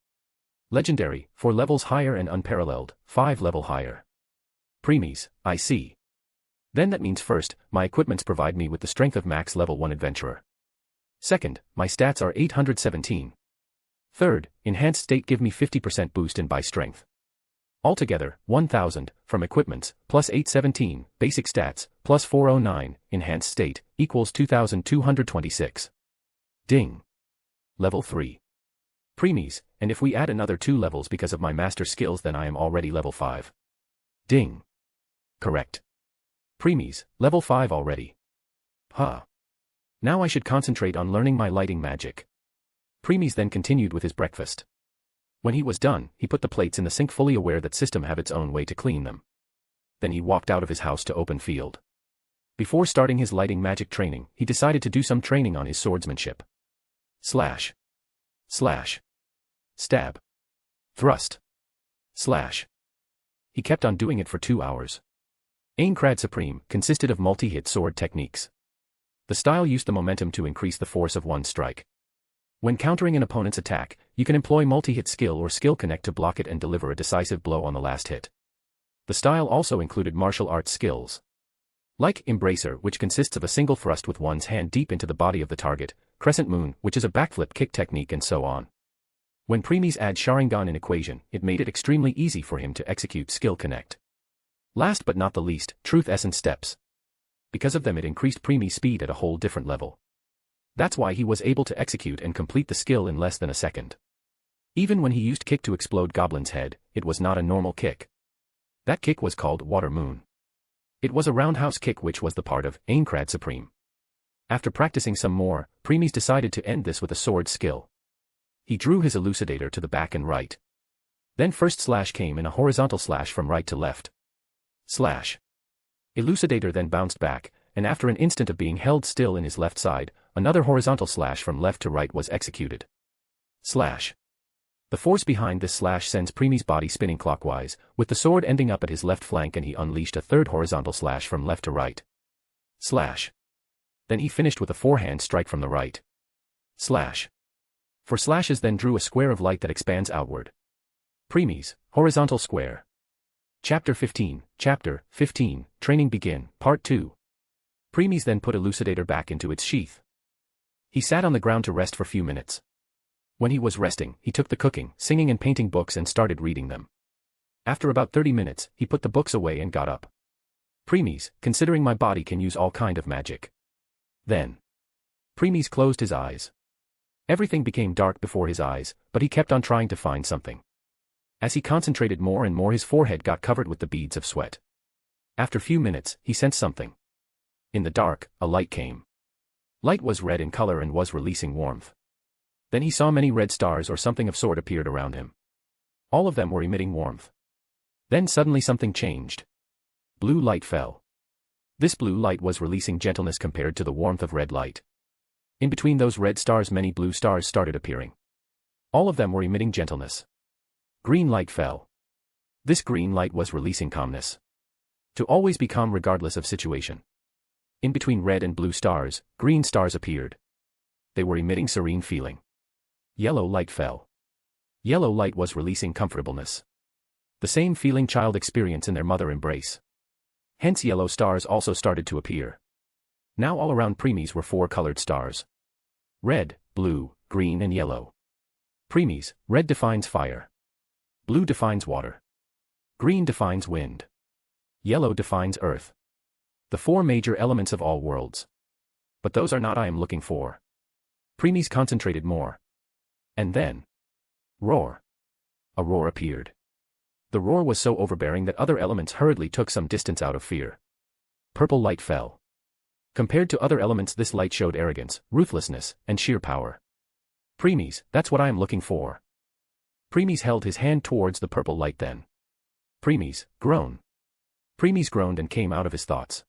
Legendary, 4 levels higher and unparalleled, 5 level higher. Premies, I see. Then that means first, my equipments provide me with the strength of max level 1 adventurer. Second, my stats are 817. Third, enhanced state give me 50% boost in by strength. Altogether, 1000, from equipments, plus 817, basic stats, plus 409, enhanced state, equals 2226. Ding. Level 3. Premies, and if we add another 2 levels because of my master skills then I am already level 5. Ding. Correct. Premies, level 5 already. Huh. Now I should concentrate on learning my lighting magic. Premies then continued with his breakfast. When he was done, he put the plates in the sink fully aware that system have its own way to clean them. Then he walked out of his house to open field. Before starting his lighting magic training, he decided to do some training on his swordsmanship. Slash. Slash. Stab. Thrust. Slash. He kept on doing it for 2 hours. Aincrad Supreme consisted of multi-hit sword techniques. The style used the momentum to increase the force of one strike. When countering an opponent's attack, you can employ multi-hit skill or skill connect to block it and deliver a decisive blow on the last hit. The style also included martial arts skills. Like Embracer, which consists of a single thrust with one's hand deep into the body of the target, Crescent Moon, which is a backflip kick technique and so on. When Premies add Sharingan in equation, it made it extremely easy for him to execute skill connect. Last but not the least, Truth Essence steps. Because of them it increased Premies' speed at a whole different level. That's why he was able to execute and complete the skill in less than a second. Even when he used kick to explode Goblin's head, it was not a normal kick. That kick was called Water Moon. It was a roundhouse kick which was the part of Aincrad Supreme. After practicing some more, Premies decided to end this with a sword skill. He drew his elucidator to the back and right. Then first slash came in a horizontal slash from right to left. Slash. Elucidator then bounced back, and after an instant of being held still in his left side, another horizontal slash from left to right was executed. Slash. The force behind this slash sends Premies' body spinning clockwise, with the sword ending up at his left flank and he unleashed a third horizontal slash from left to right. Slash. Then he finished with a forehand strike from the right. Slash. For slashes then drew a square of light that expands outward. Premies, horizontal square. Chapter 15, Training Begin, Part 2. Premies then put Elucidator back into its sheath. He sat on the ground to rest for few minutes. When he was resting, he took the cooking, singing and painting books and started reading them. After about 30 minutes, he put the books away and got up. Premies, considering my body can use all kind of magic. Then. Premies closed his eyes. Everything became dark before his eyes, but he kept on trying to find something. As he concentrated more and more his forehead got covered with the beads of sweat. After few minutes, he sensed something. In the dark, a light came. Light was red in color and was releasing warmth. Then he saw many red stars or something of sort appeared around him. All of them were emitting warmth. Then suddenly something changed. Blue light fell. This blue light was releasing gentleness compared to the warmth of red light. In between those red stars many blue stars started appearing. All of them were emitting gentleness. Green light fell. This green light was releasing calmness. To always be calm regardless of situation. In between red and blue stars, green stars appeared. They were emitting serene feeling. Yellow light fell. Yellow light was releasing comfortableness. The same feeling child experience in their mother embrace. Hence yellow stars also started to appear. Now all around Premies were 4 colored stars. Red, blue, green and yellow. Premies, red defines fire. Blue defines water. Green defines wind. Yellow defines earth. The 4 major elements of all worlds. But those are not I am looking for. Premies concentrated more. And then. Roar. A roar appeared. The roar was so overbearing that other elements hurriedly took some distance out of fear. Purple light fell. Compared to other elements this light showed arrogance, ruthlessness, and sheer power. Premies, that's what I am looking for. Premies held his hand towards the purple light then. Premies, groan. Premies groaned and came out of his thoughts.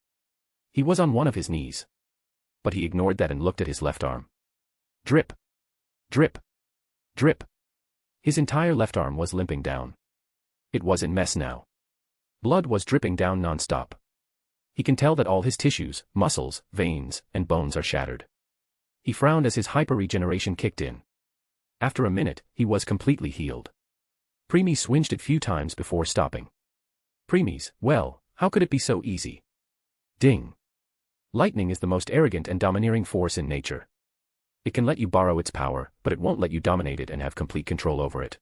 He was on one of his knees. But he ignored that and looked at his left arm. Drip. Drip. Drip. His entire left arm was limping down. It was in mess now. Blood was dripping down non-stop. He can tell that all his tissues, muscles, veins, and bones are shattered. He frowned as his hyper-regeneration kicked in. After a minute, he was completely healed. Premies swinged it few times before stopping. Premies, well, how could it be so easy? Ding. Lightning is the most arrogant and domineering force in nature. It can let you borrow its power, but it won't let you dominate it and have complete control over it.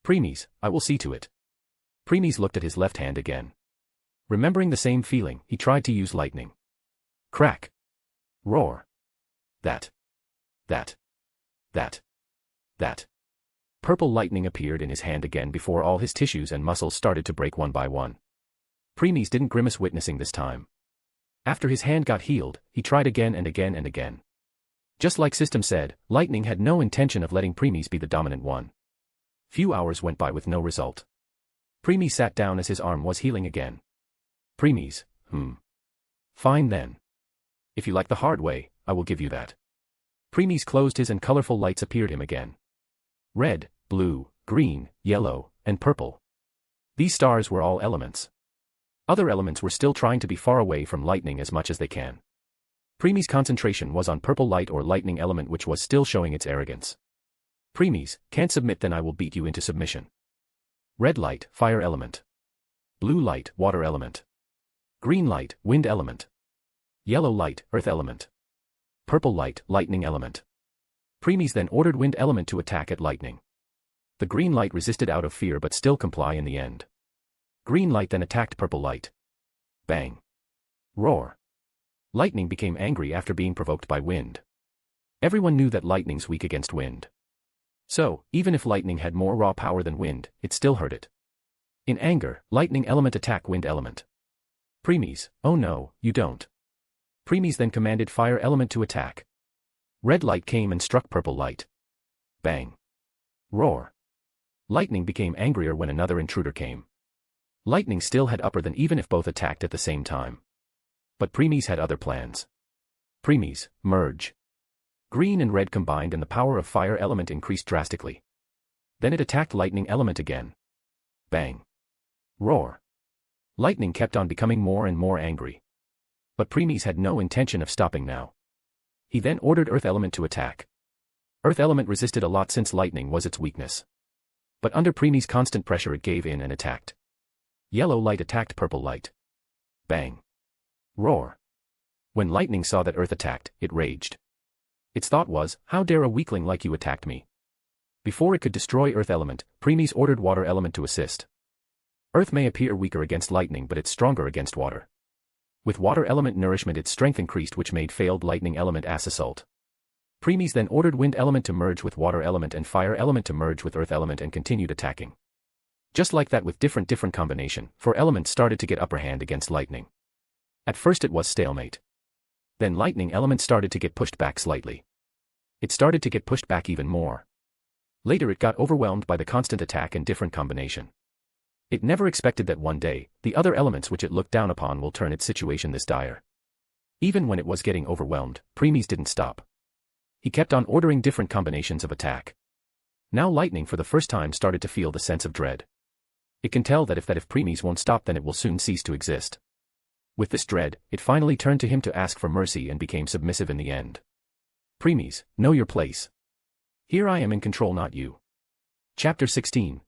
Premies, I will see to it. Premies looked at his left hand again. Remembering the same feeling, he tried to use lightning. Crack. Roar. That. Purple lightning appeared in his hand again before all his tissues and muscles started to break one by one. Premies didn't grimace witnessing this time. After his hand got healed, he tried again and again and again. Just like System said, lightning had no intention of letting Premies be the dominant one. Few hours went by with no result. Premies sat down as his arm was healing again. Premies, Fine then. If you like the hard way, I will give you that. Premies closed his and colorful lights appeared him again. Red, blue, green, yellow, and purple. These stars were all elements. Other elements were still trying to be far away from lightning as much as they can. Premies' concentration was on purple light or lightning element, which was still showing its arrogance. Premies, can't submit, then I will beat you into submission. Red light, fire element. Blue light, water element. Green light, wind element. Yellow light, earth element. Purple light, lightning element. Premies then ordered wind element to attack at lightning. The green light resisted out of fear but still comply in the end. Green light then attacked purple light. Bang. Roar. Lightning became angry after being provoked by wind. Everyone knew that lightning's weak against wind. So, even if lightning had more raw power than wind, it still hurt it. In anger, lightning element attacked wind element. Premies, oh no, you don't. Premies then commanded fire element to attack. Red light came and struck purple light. Bang. Roar. Lightning became angrier when another intruder came. Lightning still had upper than even if both attacked at the same time. But Premies had other plans. Premies, merge. Green and red combined and the power of fire element increased drastically. Then it attacked lightning element again. Bang. Roar. Lightning kept on becoming more and more angry. But Premies had no intention of stopping now. He then ordered earth element to attack. Earth element resisted a lot since lightning was its weakness. But under Premies' constant pressure it gave in and attacked. Yellow light attacked purple light. Bang. Roar. When lightning saw that earth attacked, it raged. Its thought was, how dare a weakling like you attack me? Before it could destroy earth element, Premies ordered water element to assist. Earth may appear weaker against lightning but it's stronger against water. With water element nourishment its strength increased, which made failed lightning element ass assault. Premies then ordered wind element to merge with water element and fire element to merge with earth element and continued attacking. Just like that with different combination, for elements started to get upper hand against lightning. At first it was stalemate. Then lightning element started to get pushed back slightly. It started to get pushed back even more. Later it got overwhelmed by the constant attack and different combination. It never expected that one day, the other elements which it looked down upon will turn its situation this dire. Even when it was getting overwhelmed, Premies didn't stop. He kept on ordering different combinations of attack. Now lightning for the first time started to feel the sense of dread. It can tell that if Premies won't stop then it will soon cease to exist. With this dread, it finally turned to him to ask for mercy and became submissive in the end. Premies, know your place. Here I am in control, not you. Chapter 16,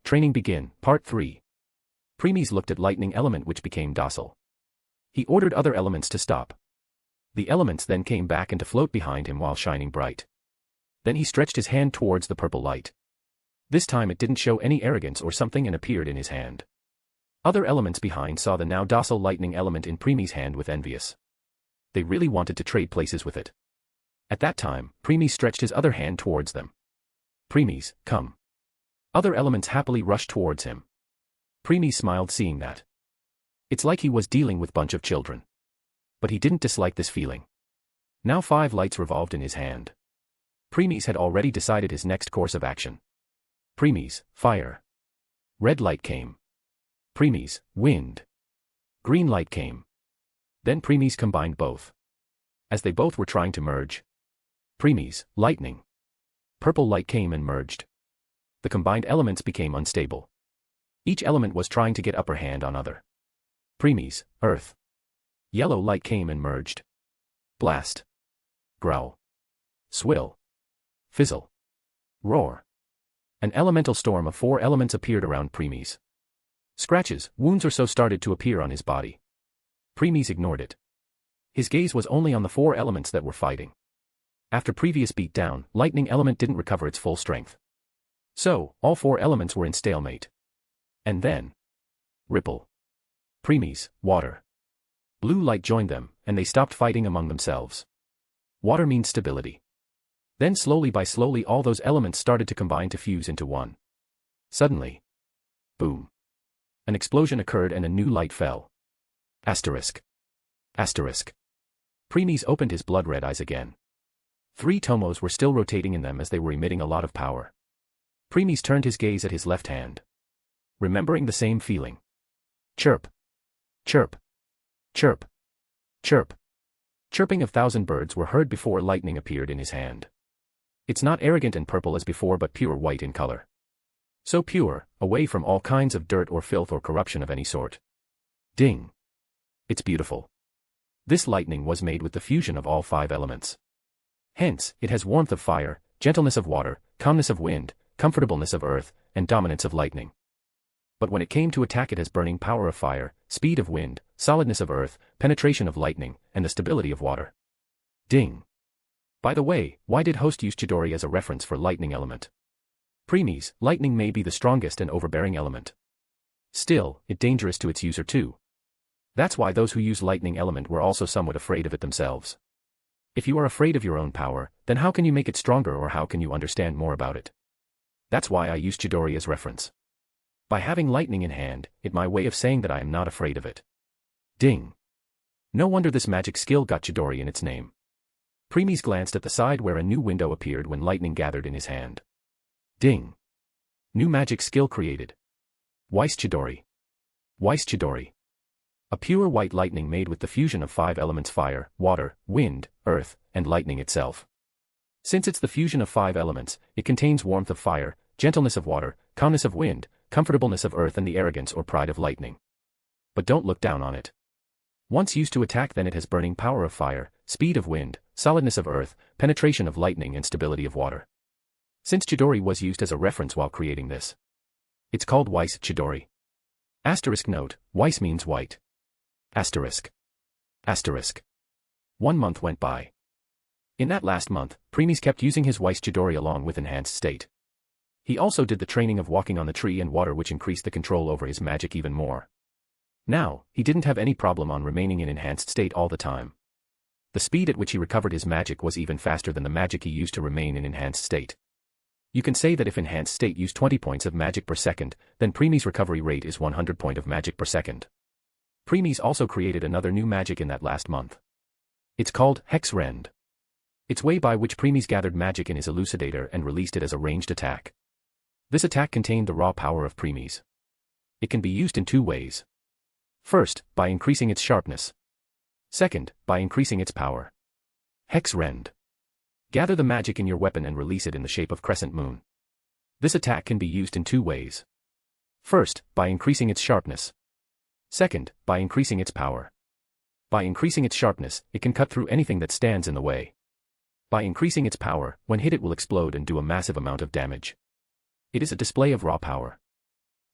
Training Begin, Part 3. Premies looked at lightning element which became docile. He ordered other elements to stop. The elements then came back and to float behind him while shining bright. Then he stretched his hand towards the purple light. This time it didn't show any arrogance or something and appeared in his hand. Other elements behind saw the now docile lightning element in Premies' hand with envious. They really wanted to trade places with it. At that time, Premies stretched his other hand towards them. Premies, come. Other elements happily rushed towards him. Premies smiled seeing that. It's like he was dealing with bunch of children. But he didn't dislike this feeling. Now 5 lights revolved in his hand. Premies had already decided his next course of action. Premies, fire. Red light came. Premies, wind. Green light came. Then premies combined both. As they both were trying to merge. Premies, lightning. Purple light came and merged. The combined elements became unstable. Each element was trying to get upper hand on other. Premies, earth. Yellow light came and merged. Blast. Growl. Swill. Fizzle. Roar. An elemental storm of 4 elements appeared around Premies. Scratches, wounds or so started to appear on his body. Premies ignored it. His gaze was only on the 4 elements that were fighting. After previous beatdown, lightning element didn't recover its full strength. So, all 4 elements were in stalemate. And then. Ripple. Premies, water. Blue light joined them, and they stopped fighting among themselves. Water means stability. Then slowly all those elements started to combine to fuse into one. Suddenly. Boom. An explosion occurred and a new light fell. Asterisk. Asterisk. Premies opened his blood-red eyes again. 3 tomos were still rotating in them as they were emitting a lot of power. Premies turned his gaze at his left hand. Remembering the same feeling. Chirp. Chirp. Chirp. Chirp. Chirping of 1,000 birds were heard before lightning appeared in his hand. It's not arrogant and purple as before but pure white in color. So pure, away from all kinds of dirt or filth or corruption of any sort. Ding. It's beautiful. This lightning was made with the fusion of all 5 elements. Hence, it has warmth of fire, gentleness of water, calmness of wind, comfortableness of earth, and dominance of lightning. But when it came to attack, it has burning power of fire, speed of wind, solidness of earth, penetration of lightning, and the stability of water. Ding. By the way, why did host use Chidori as a reference for lightning element? Premies, lightning may be the strongest and overbearing element. Still, it's dangerous to its user too. That's why those who use lightning element were also somewhat afraid of it themselves. If you are afraid of your own power, then how can you make it stronger or how can you understand more about it? That's why I use Chidori as reference. By having lightning in hand, it's my way of saying that I am not afraid of it. Ding. No wonder this magic skill got Chidori in its name. Premies glanced at the side where a new window appeared when lightning gathered in his hand. Ding. New magic skill created. Weiss Chidori. Weiss Chidori. A pure white lightning made with the fusion of 5 elements: fire, water, wind, earth, and lightning itself. Since it's the fusion of 5 elements, it contains warmth of fire, gentleness of water, calmness of wind, comfortableness of earth and the arrogance or pride of lightning. But don't look down on it. Once used to attack, then it has burning power of fire, speed of wind, solidness of earth, penetration of lightning and stability of water. Since Chidori was used as a reference while creating this, it's called Weiss Chidori. Asterisk note, Weiss means white. Asterisk. Asterisk. 1 month went by. In that last month, Premies kept using his Weiss Chidori along with enhanced state. He also did the training of walking on the tree and water, which increased the control over his magic even more. Now, he didn't have any problem on remaining in enhanced state all the time. The speed at which he recovered his magic was even faster than the magic he used to remain in enhanced state. You can say that if enhanced state used 20 points of magic per second, then Premies' recovery rate is 100 points of magic per second. Premies also created another new magic in that last month. It's called Hex Rend. It's way by which Premies gathered magic in his elucidator and released it as a ranged attack. This attack contained the raw power of Premies. It can be used in 2 ways. First, by increasing its sharpness. Second, by increasing its power. Hex Rend. Gather the magic in your weapon and release it in the shape of crescent moon. This attack can be used in 2 ways. First, by increasing its sharpness. Second, by increasing its power. By increasing its sharpness, it can cut through anything that stands in the way. By increasing its power, when hit it will explode and do a massive amount of damage. It is a display of raw power.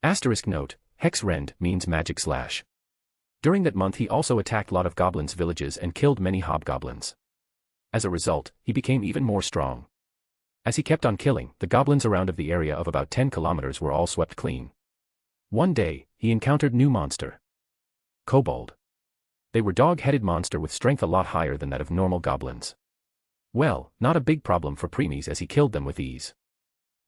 Asterisk note, Hex Rend means magic slash. During that month he also attacked a lot of goblins' villages and killed many hobgoblins. As a result, he became even more strong. As he kept on killing, the goblins around of the area of about 10 kilometers were all swept clean. One day, he encountered new monster. Kobold. They were dog-headed monster with strength a lot higher than that of normal goblins. Well, not a big problem for Premies as he killed them with ease.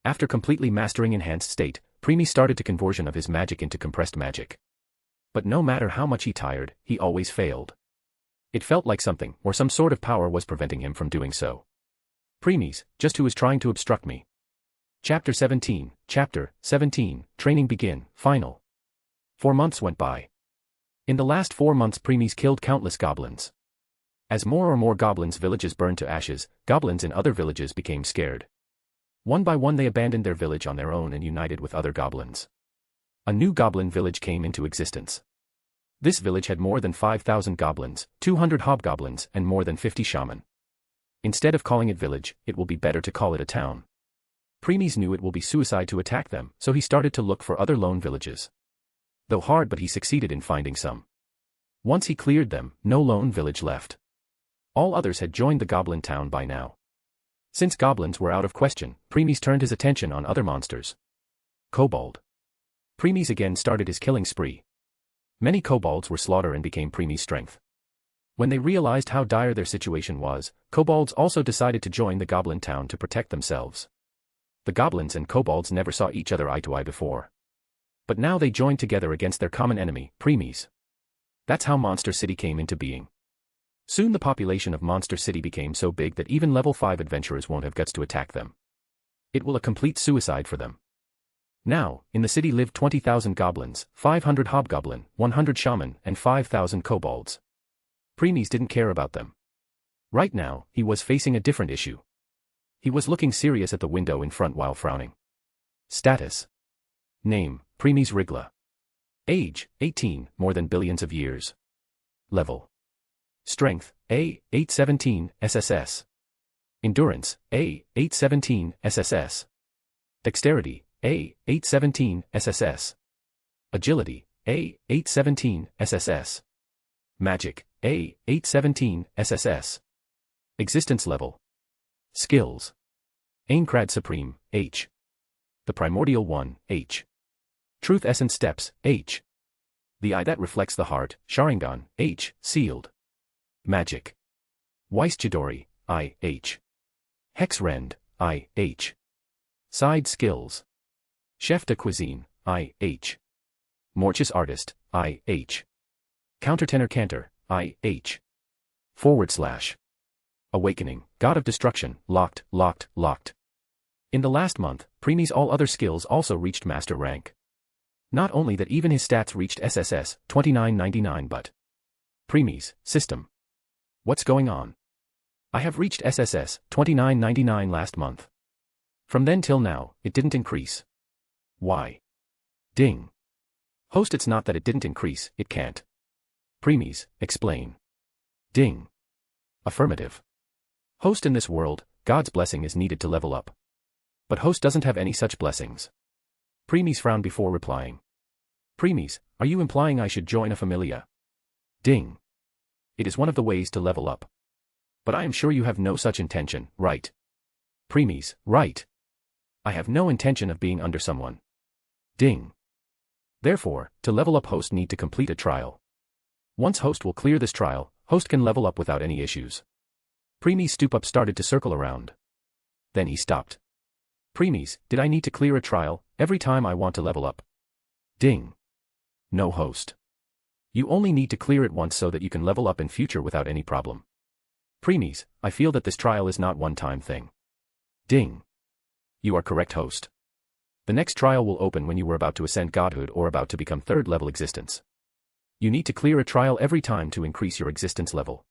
After completely mastering enhanced state, Premies started to conversion of his magic into compressed magic. But no matter how much he tried, he always failed. It felt like something, or some sort of power was preventing him from doing so. Premies, just who is trying to obstruct me? Chapter 17, Training Begin, Final. 4 months went by. In the last 4 months Premies killed countless goblins. As more and more goblins' villages burned to ashes, goblins in other villages became scared. One by one they abandoned their village on their own and united with other goblins. A new goblin village came into existence. This village had more than 5,000 goblins, 200 hobgoblins, and more than 50 shaman. Instead of calling it village, it will be better to call it a town. Premies knew it will be suicide to attack them, so he started to look for other lone villages. Though hard, but he succeeded in finding some. Once he cleared them, no lone village left. All others had joined the goblin town by now. Since goblins were out of question, Premies turned his attention on other monsters. Kobold. Premies again started his killing spree. Many kobolds were slaughtered and became Premies' strength. When they realized how dire their situation was, kobolds also decided to join the goblin town to protect themselves. The goblins and kobolds never saw each other eye to eye before. But now they joined together against their common enemy, Premies. That's how Monster City came into being. Soon the population of Monster City became so big that even level 5 adventurers won't have guts to attack them. It will a complete suicide for them. Now, in the city lived 20,000 goblins, 500 hobgoblin, 100 shaman, and 5,000 kobolds. Premies didn't care about them. Right now, he was facing a different issue. He was looking serious at the window in front while frowning. Status. Name, Premies Rigla. Age, 18, more than billions of years. Level. Strength, A, 817, SSS. Endurance, A, 817, SSS. Dexterity, A, 817, SSS. Agility, A, 817, SSS. Magic, A, 817, SSS. Existence level. Skills. Aincrad Supreme, H. The Primordial One, H. Truth Essence Steps, H. The Eye That Reflects the Heart, Sharingan, H. Sealed. Magic. Weiss Chidori, I, H. Hex Rend, I, H. Side Skills. Chef de Cuisine, I, H. Morchus Artist, I, H. Countertenor Cantor, I, H. / Awakening, God of Destruction, locked. In the last month, Premies' all other skills also reached master rank. Not only that, even his stats reached SSS, 2999 but. Premies, system. What's going on? I have reached SSS, 2999 last month. From then till now, it didn't increase. Why? Ding. Host, it's not that it didn't increase, it can't. Premies, explain. Ding. Affirmative. Host, in this world, God's blessing is needed to level up. But Host doesn't have any such blessings. Premies frowned before replying. Premies, are you implying I should join a familia? Ding. It is one of the ways to level up. But I am sure you have no such intention, right? Premies, right. I have no intention of being under someone. Ding. Therefore, to level up, Host need to complete a trial. Once Host will clear this trial, Host can level up without any issues. Premies stoop up started to circle around. Then he stopped. Premies, did I need to clear a trial every time I want to level up? Ding. No, Host. You only need to clear it once so that you can level up in future without any problem. Premies, I feel that this trial is not one-time thing. Ding. You are correct, Host. The next trial will open when you were about to ascend godhood or about to become 3rd level existence. You need to clear a trial every time to increase your existence level.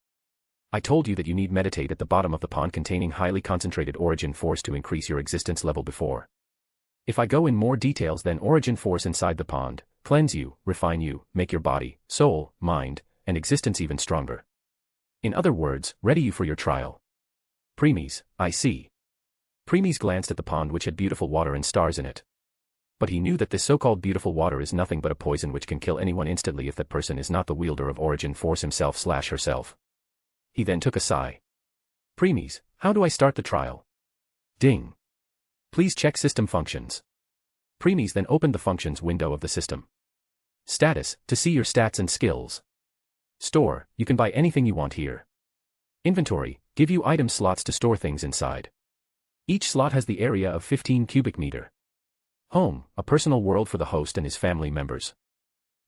I told you that you need meditate at the bottom of the pond containing highly concentrated origin force to increase your existence level before. If I go in more details, then origin force inside the pond, cleanse you, refine you, make your body, soul, mind, and existence even stronger. In other words, ready you for your trial. Premies, I see. Premies glanced at the pond which had beautiful water and stars in it. But he knew that this so-called beautiful water is nothing but a poison which can kill anyone instantly if that person is not the wielder of origin force himself/herself. He then took a sigh. Premies, how do I start the trial? Ding. Please check system functions. Premies then opened the functions window of the system. Status, to see your stats and skills. Store, you can buy anything you want here. Inventory, give you item slots to store things inside. Each slot has the area of 15 cubic meter. Home, a personal world for the host and his family members.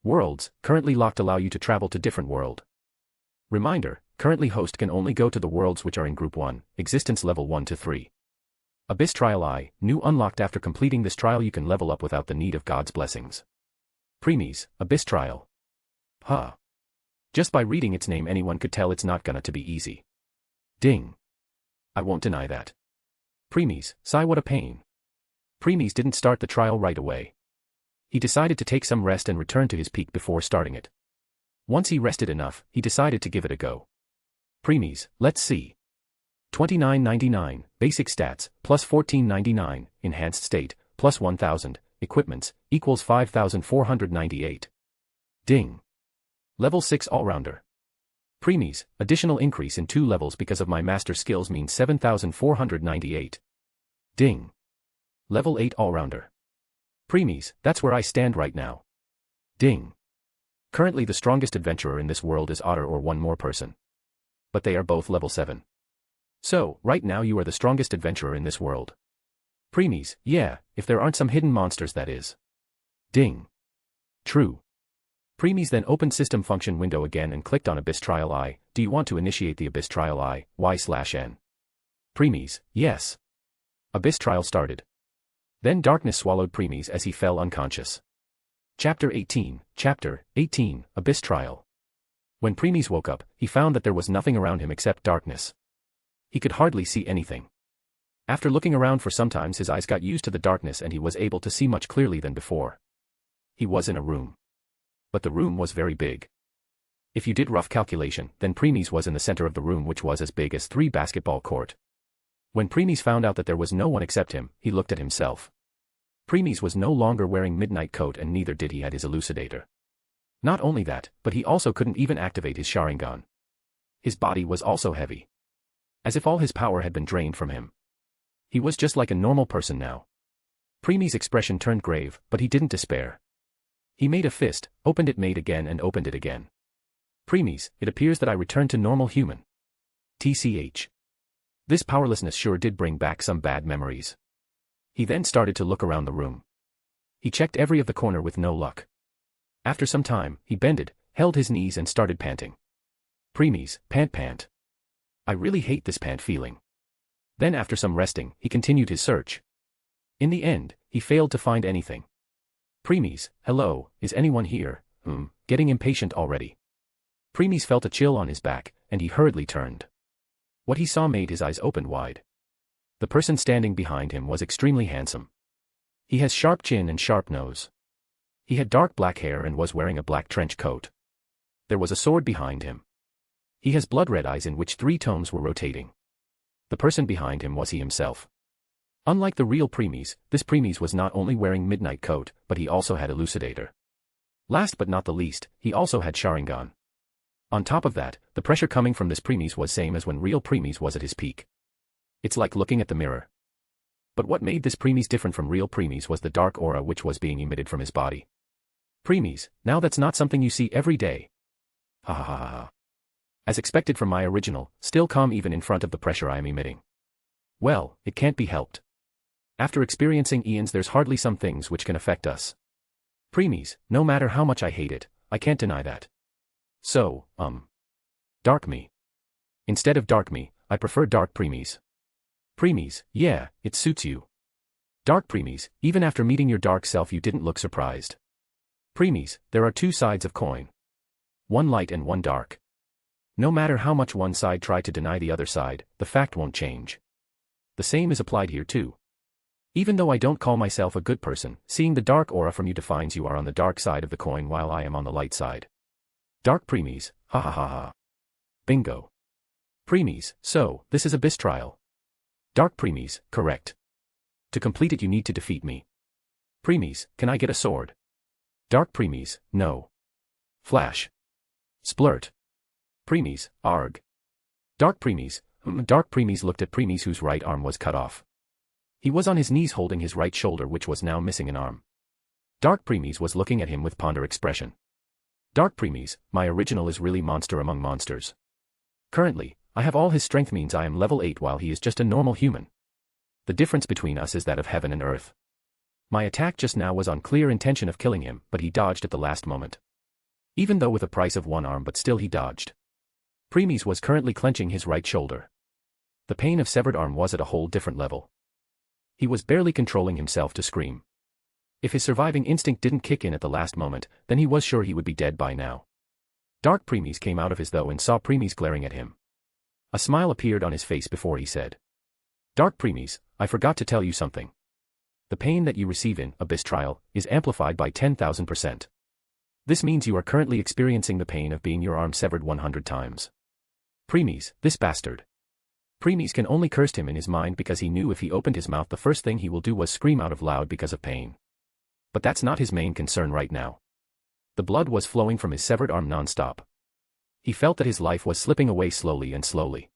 Worlds, currently locked, allow you to travel to different world. Reminder, currently host can only go to the worlds which are in group 1, existence level 1 to 3. Abyss Trial I, new unlocked after completing this trial you can level up without the need of God's blessings. Premies, Abyss Trial. Huh. Just by reading its name anyone could tell it's not gonna to be easy. Ding. I won't deny that. Premies, sigh what a pain. Premies didn't start the trial right away. He decided to take some rest and return to his peak before starting it. Once he rested enough, he decided to give it a go. Premies, let's see. 29.99, basic stats, plus 14.99, enhanced state, plus 1000, equipments, equals 5498. Ding. Level 6 all-rounder. Premies, additional increase in 2 levels because of my master skills means 7498. Ding. Level 8 all-rounder. Premies, that's where I stand right now. Ding. Currently the strongest adventurer in this world is Otter or one more person. But they are both level 7. So, right now you are the strongest adventurer in this world. Premies, yeah, if there aren't some hidden monsters that is. Ding. True. Premies then opened system function window again and clicked on Abyss Trial I. Do you want to initiate the Abyss Trial I, Y/N? Premies, yes. Abyss Trial started. Then darkness swallowed Premies as he fell unconscious. Chapter 18, Abyss Trial. When Premies woke up, he found that there was nothing around him except darkness. He could hardly see anything. After looking around for some time his eyes got used to the darkness and he was able to see much clearly than before. He was in a room. But the room was very big. If you did rough calculation, then Premies was in the center of the room which was as big as 3 basketball court. When Premies found out that there was no one except him, he looked at himself. Premies was no longer wearing midnight coat and neither did he had his elucidator. Not only that, but he also couldn't even activate his Sharingan. His body was also heavy. As if all his power had been drained from him. He was just like a normal person now. Premies' expression turned grave, but he didn't despair. He made a fist, opened it made again and opened it again. Premies, it appears that I returned to normal human. TCH. This powerlessness sure did bring back some bad memories. He then started to look around the room. He checked every of the corner with no luck. After some time, he bended, held his knees and started panting. Premies, pant. I really hate this pant feeling. Then after some resting, he continued his search. In the end, he failed to find anything. Premies, hello, is anyone here? Getting impatient already. Premies felt a chill on his back, and he hurriedly turned. What he saw made his eyes open wide. The person standing behind him was extremely handsome. He has sharp chin and sharp nose. He had dark black hair and was wearing a black trench coat. There was a sword behind him. He has blood-red eyes in which 3 tones were rotating. The person behind him was he himself. Unlike the real Premies, this Premies was not only wearing midnight coat, but he also had elucidator. Last but not the least, he also had Sharingan. On top of that, the pressure coming from this Premies was same as when real Premies was at his peak. It's like looking at the mirror. But what made this Premies different from real Premies was the dark aura which was being emitted from his body. Premies, now that's not something you see every day. Ha ha ha ha. As expected from my original, still calm even in front of the pressure I am emitting. Well, it can't be helped. After experiencing eons there's hardly some things which can affect us. Premies, no matter how much I hate it, I can't deny that. So, Dark me. Instead of Dark me, I prefer Dark Premies. Premies, yeah, it suits you. Dark Premies, even after meeting your dark self you didn't look surprised. Premies, there are 2 sides of coin. One light and one dark. No matter how much one side try to deny the other side, the fact won't change. The same is applied here too. Even though I don't call myself a good person, seeing the dark aura from you defines you are on the dark side of the coin while I am on the light side. Dark Premies, ha ha ha ha. Bingo. Premies, so, this is Abyss Trial. Dark Premies, correct. To complete it you need to defeat me. Premies, can I get a sword? Dark Premies, no. Flash. Splurt. Premies, arg. Dark Premies, Dark Premies looked at Premies whose right arm was cut off. He was on his knees holding his right shoulder which was now missing an arm. Dark Premies was looking at him with ponder expression. Dark Premies, my original is really monster among monsters. Currently, I have all his strength means I am level 8 while he is just a normal human. The difference between us is that of heaven and earth. My attack just now was on clear intention of killing him, but he dodged at the last moment. Even though with a price of 1 arm but still he dodged. Premies was currently clenching his right shoulder. The pain of severed arm was at a whole different level. He was barely controlling himself to scream. If his surviving instinct didn't kick in at the last moment, then he was sure he would be dead by now. Dark Premies came out of his though and saw Premies glaring at him. A smile appeared on his face before he said, "Dark Premies, I forgot to tell you something. The pain that you receive in Abyss Trial is amplified by 10,000%. This means you are currently experiencing the pain of being your arm severed 100 times. Premies, this bastard." Premies can only cursed him in his mind because he knew if he opened his mouth the first thing he will do was scream out of loud because of pain. But that's not his main concern right now. The blood was flowing from his severed arm non-stop. He felt that his life was slipping away slowly and slowly.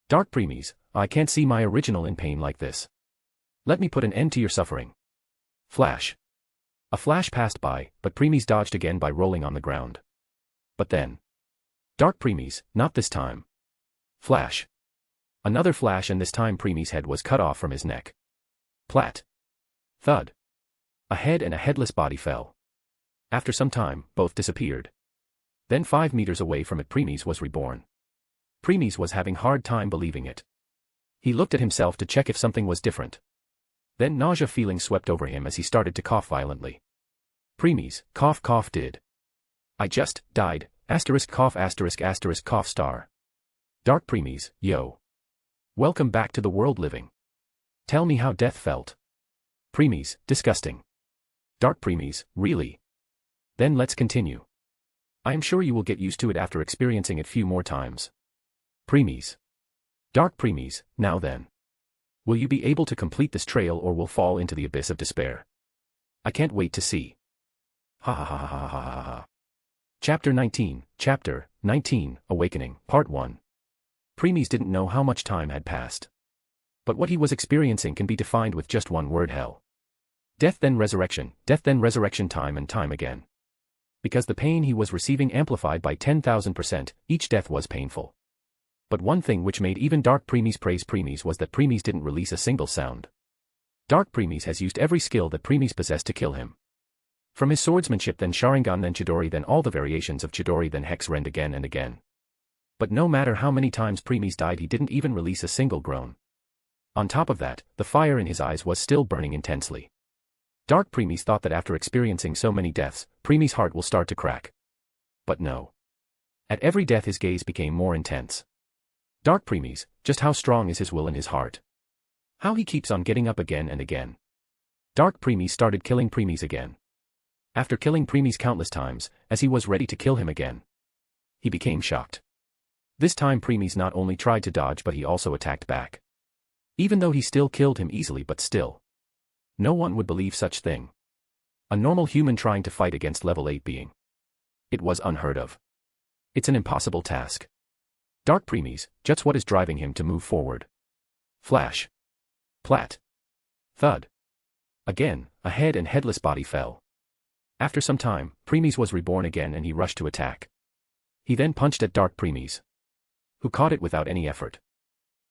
"Dark Premies, I can't see my original in pain like this. Let me put an end to your suffering." Flash. A flash passed by, but Premies dodged again by rolling on the ground. But then. "Dark Premies, not this time." Flash. Another flash and this time Premies' head was cut off from his neck. Plat. Thud. A head and a headless body fell. After some time, both disappeared. Then 5 meters away from it Premies was reborn. Premies was having hard time believing it. He looked at himself to check if something was different. Then nausea feeling swept over him as he started to cough violently. Premies, cough cough did. "I just died, asterisk cough asterisk asterisk cough star." "Dark Premies, yo. Welcome back to the world living. Tell me how death felt." Premies, disgusting. Dark Premies, really? Then let's continue. I am sure you will get used to it after experiencing it few more times. Premies. Dark Premies, now then. Will you be able to complete this trail or will fall into the abyss of despair? I can't wait to see. Ha ha ha ha ha ha ha ha. Chapter 19, Awakening, Part 1. Premies didn't know how much time had passed. But what he was experiencing can be defined with just one word: hell. Death then resurrection, time and time again. Because the pain he was receiving amplified by 10,000%, each death was painful. But one thing which made even Dark Premies praise Premies was that Premies didn't release a single sound. Dark Premies has used every skill that Premies possessed to kill him. From his swordsmanship then Sharingan then Chidori then all the variations of Chidori then Hex Rend again and again. But no matter how many times Premies died he didn't even release a single groan. On top of that, the fire in his eyes was still burning intensely. Dark Premies thought that after experiencing so many deaths, Premies' heart will start to crack. But no. At every death his gaze became more intense. Dark Premies, just how strong is his will and his heart? How he keeps on getting up again and again. Dark Premies started killing Premies again. After killing Premies countless times, as he was ready to kill him again, he became shocked. This time Premies not only tried to dodge but he also attacked back. Even though he still killed him easily but still. No one would believe such thing. A normal human trying to fight against level 8 being. It was unheard of. It's an impossible task. Dark Premies, just what is driving him to move forward. Flash. Plat. Thud. Again, a head and headless body fell. After some time, Premies was reborn again and he rushed to attack. He then punched at Dark Premies, who caught it without any effort.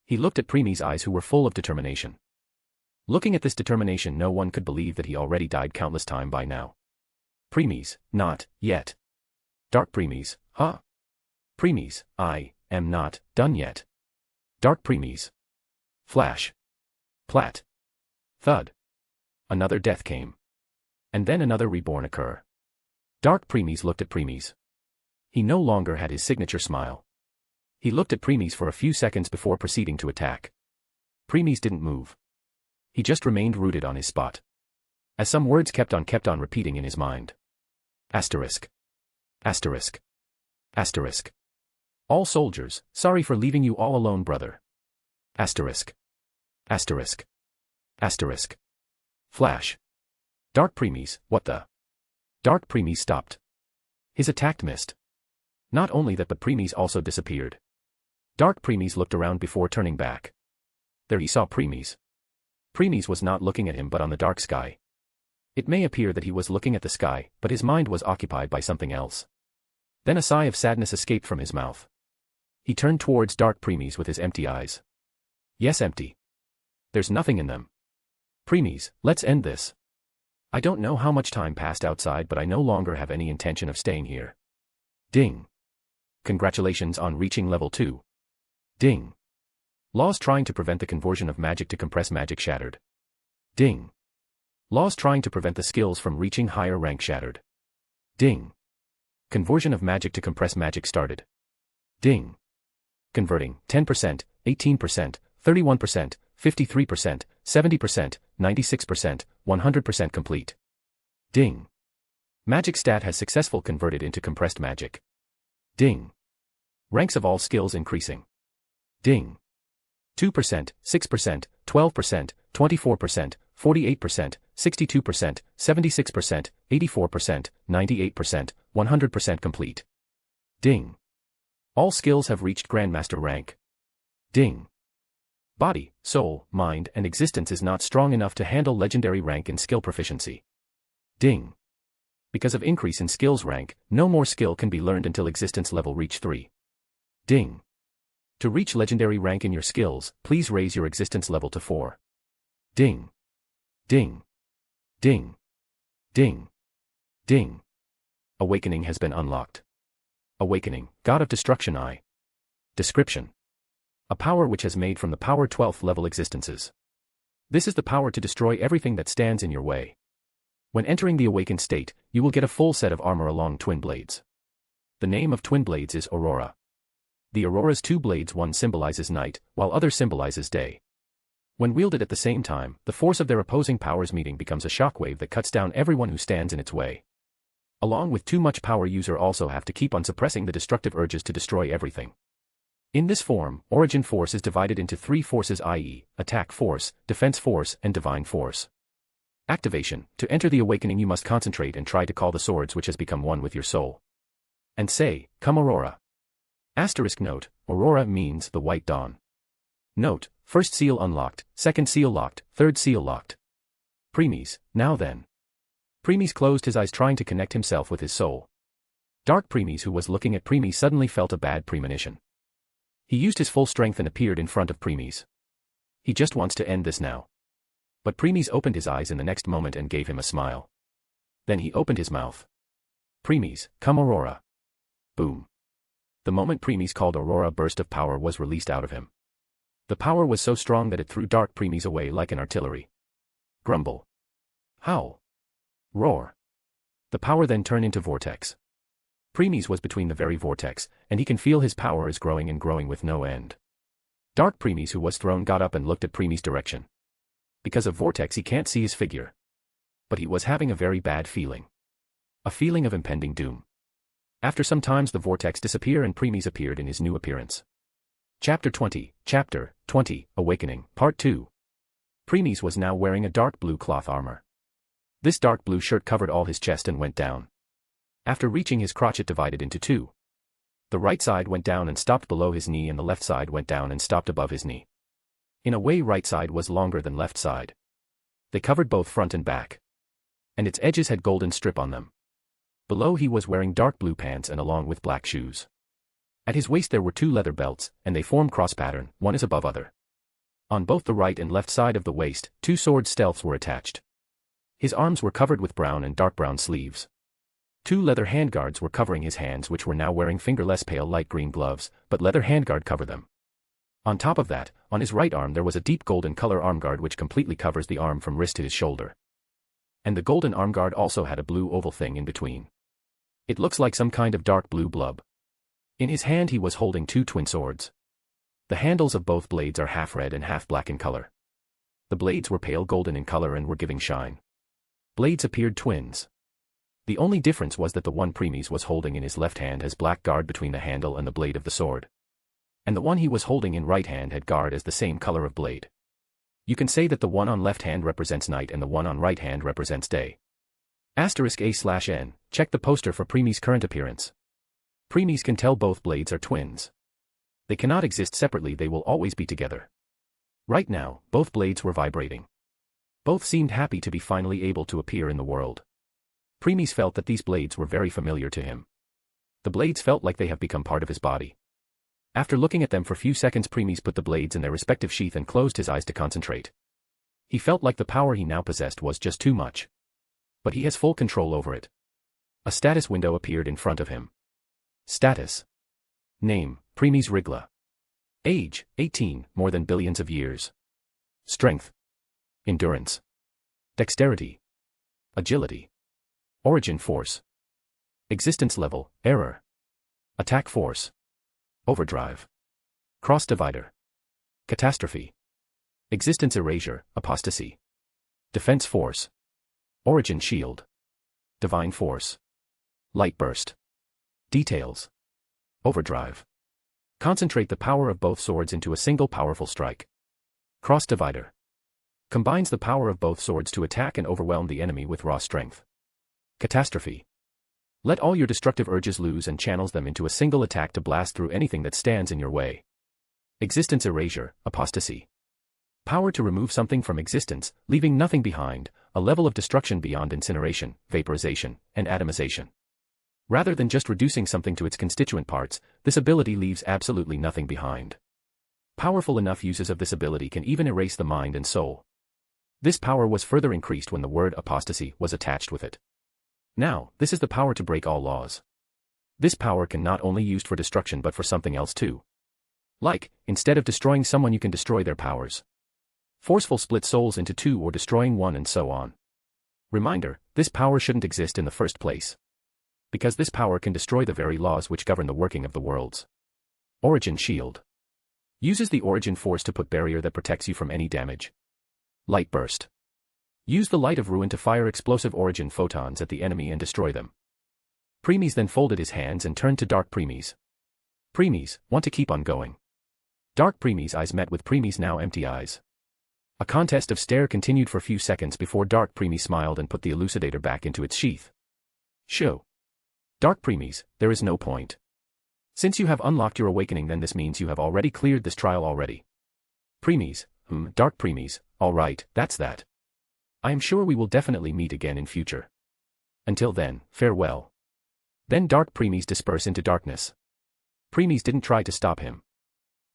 He looked at Premies' eyes who were full of determination. Looking at this determination no one could believe that he already died countless time by now. Premies, not yet. Dark Premies, huh? Premies, I am not done yet. Dark Premies. Flash. Plat. Thud. Another death came. And then another reborn occur. Dark Premies looked at Premies. He no longer had his signature smile. He looked at Premies for a few seconds before proceeding to attack. Premies didn't move. He just remained rooted on his spot. As some words kept on repeating in his mind. Asterisk. Asterisk. Asterisk. All soldiers, sorry for leaving you all alone, brother. Asterisk. Asterisk. Asterisk. Flash. Dark Premies, what the? Dark Premies stopped. His attack missed. Not only that but Premies also disappeared. Dark Premies looked around before turning back. There he saw Premies. Premies was not looking at him but on the dark sky. It may appear that he was looking at the sky, but his mind was occupied by something else. Then a sigh of sadness escaped from his mouth. He turned towards Dark Premies with his empty eyes. Yes, empty. There's nothing in them. Premies, let's end this. I don't know how much time passed outside but I no longer have any intention of staying here. Ding. Congratulations on reaching level 2. Ding. Laws trying to prevent the conversion of magic to compress magic shattered. Ding. Laws trying to prevent the skills from reaching higher rank shattered. Ding. Conversion of magic to compress magic started. Ding. Converting, 10%, 18%, 31%, 53%, 70%, 96%, 100% complete. Ding. Magic stat has successful converted into compressed magic. Ding. Ranks of all skills increasing. Ding. 2%, 6%, 12%, 24%, 48%, 62%, 76%, 84%, 98%, 100% complete. Ding. All skills have reached Grandmaster rank. Ding. Body, soul, mind, and existence is not strong enough to handle legendary rank and skill proficiency. Ding. Because of increase in skills rank, no more skill can be learned until existence level reach 3. Ding. To reach legendary rank in your skills, please raise your existence level to 4. Ding. Ding. Ding. Ding. Ding. Awakening has been unlocked. Awakening, God of Destruction I. Description. A power which has made from the power 12th level existences. This is the power to destroy everything that stands in your way. When entering the awakened state, you will get a full set of armor along twin blades. The name of twin blades is Aurora. The Aurora's two blades, one symbolizes night, while other symbolizes day. When wielded at the same time, the force of their opposing powers meeting becomes a shockwave that cuts down everyone who stands in its way. Along with too much power, user also have to keep on suppressing the destructive urges to destroy everything. In this form, Origin Force is divided into 3 forces, i.e., Attack Force, Defense Force, and Divine Force. Activation. To enter the awakening you must concentrate and try to call the swords which has become one with your soul. And say, "Come Aurora." Asterisk note, Aurora means the white dawn. Note, first seal unlocked, second seal locked, third seal locked. Premies, now then. Premies closed his eyes trying to connect himself with his soul. Dark Premies, who was looking at Premies, suddenly felt a bad premonition. He used his full strength and appeared in front of Premies. He just wants to end this now. But Premies opened his eyes in the next moment and gave him a smile. Then he opened his mouth. Premies, come Aurora. Boom. The moment Premies called Aurora, a burst of power was released out of him. The power was so strong that it threw Dark Premies away like an artillery. Grumble. Howl. Roar. The power then turned into vortex. Premies was between the very vortex, and he can feel his power is growing and growing with no end. Dark Premies, who was thrown, got up and looked at Premies' direction. Because of vortex he can't see his figure. But he was having a very bad feeling. A feeling of impending doom. After some times the vortex disappeared and Premies appeared in his new appearance. Chapter 20, Awakening, Part 2. Premies was now wearing a dark blue cloth armor. This dark blue shirt covered all his chest and went down. After reaching his crotch it divided into 2. The right side went down and stopped below his knee and the left side went down and stopped above his knee. In a way right side was longer than left side. They covered both front and back. And its edges had golden strip on them. Below he was wearing dark blue pants and along with black shoes. At his waist there were 2 leather belts, and they form cross pattern, one is above other. On both the right and left side of the waist, 2 sword stealths were attached. His arms were covered with brown and dark brown sleeves. 2 leather handguards were covering his hands, which were now wearing fingerless pale light green gloves, but leather handguard cover them. On top of that, on his right arm there was a deep golden color armguard which completely covers the arm from wrist to his shoulder. And the golden armguard also had a blue oval thing in between. It looks like some kind of dark blue blub. In his hand he was holding 2 twin swords. The handles of both blades are half red and half black in color. The blades were pale golden in color and were giving shine. Blades appeared twins. The only difference was that the one Premies was holding in his left hand has black guard between the handle and the blade of the sword. And the one he was holding in right hand had guard as the same color of blade. You can say that the one on left hand represents night and the one on right hand represents day. *A/N, check the poster for Premies' current appearance. Premies can tell both blades are twins. They cannot exist separately, they will always be together. Right now, both blades were vibrating. Both seemed happy to be finally able to appear in the world. Premies felt that these blades were very familiar to him. The blades felt like they have become part of his body. After looking at them for a few seconds, Premies put the blades in their respective sheath and closed his eyes to concentrate. He felt like the power he now possessed was just too much. But he has full control over it. A status window appeared in front of him. Status. Name, Premies Rigla. Age, 18, more than billions of years. Strength. Endurance. Dexterity. Agility. Origin force. Existence level, error. Attack force. Overdrive. Cross divider. Catastrophe. Existence erasure, apostasy. Defense force. Origin shield. Divine force. Light burst. Details. Overdrive. Concentrate the power of both swords into a single powerful strike. Cross divider. Combines the power of both swords to attack and overwhelm the enemy with raw strength. Catastrophe. Let all your destructive urges loose and channels them into a single attack to blast through anything that stands in your way. Existence erasure, apostasy. Power to remove something from existence, leaving nothing behind, a level of destruction beyond incineration, vaporization, and atomization. Rather than just reducing something to its constituent parts, this ability leaves absolutely nothing behind. Powerful enough uses of this ability can even erase the mind and soul. This power was further increased when the word apostasy was attached with it. Now, this is the power to break all laws. This power can not only be used for destruction but for something else too. Like, instead of destroying someone you can destroy their powers. Forceful split souls into two or destroying one and so on. Reminder, this power shouldn't exist in the first place. Because this power can destroy the very laws which govern the working of the worlds. Origin shield. Uses the origin force to put barrier that protects you from any damage. Light burst. Use the light of ruin to fire explosive origin photons at the enemy and destroy them. Premies then folded his hands and turned to Dark Premies. Premies, want to keep on going. Dark Premies' eyes met with Premies' now empty eyes. A contest of stare continued for a few seconds before Dark Premies smiled and put the elucidator back into its sheath. Show. Dark Premies, there is no point. Since you have unlocked your awakening, then this means you have already cleared this trial already. Premies, Dark Premies, alright, that's that. I am sure we will definitely meet again in future. Until then, farewell. Then Dark Premies disperse into darkness. Premies didn't try to stop him.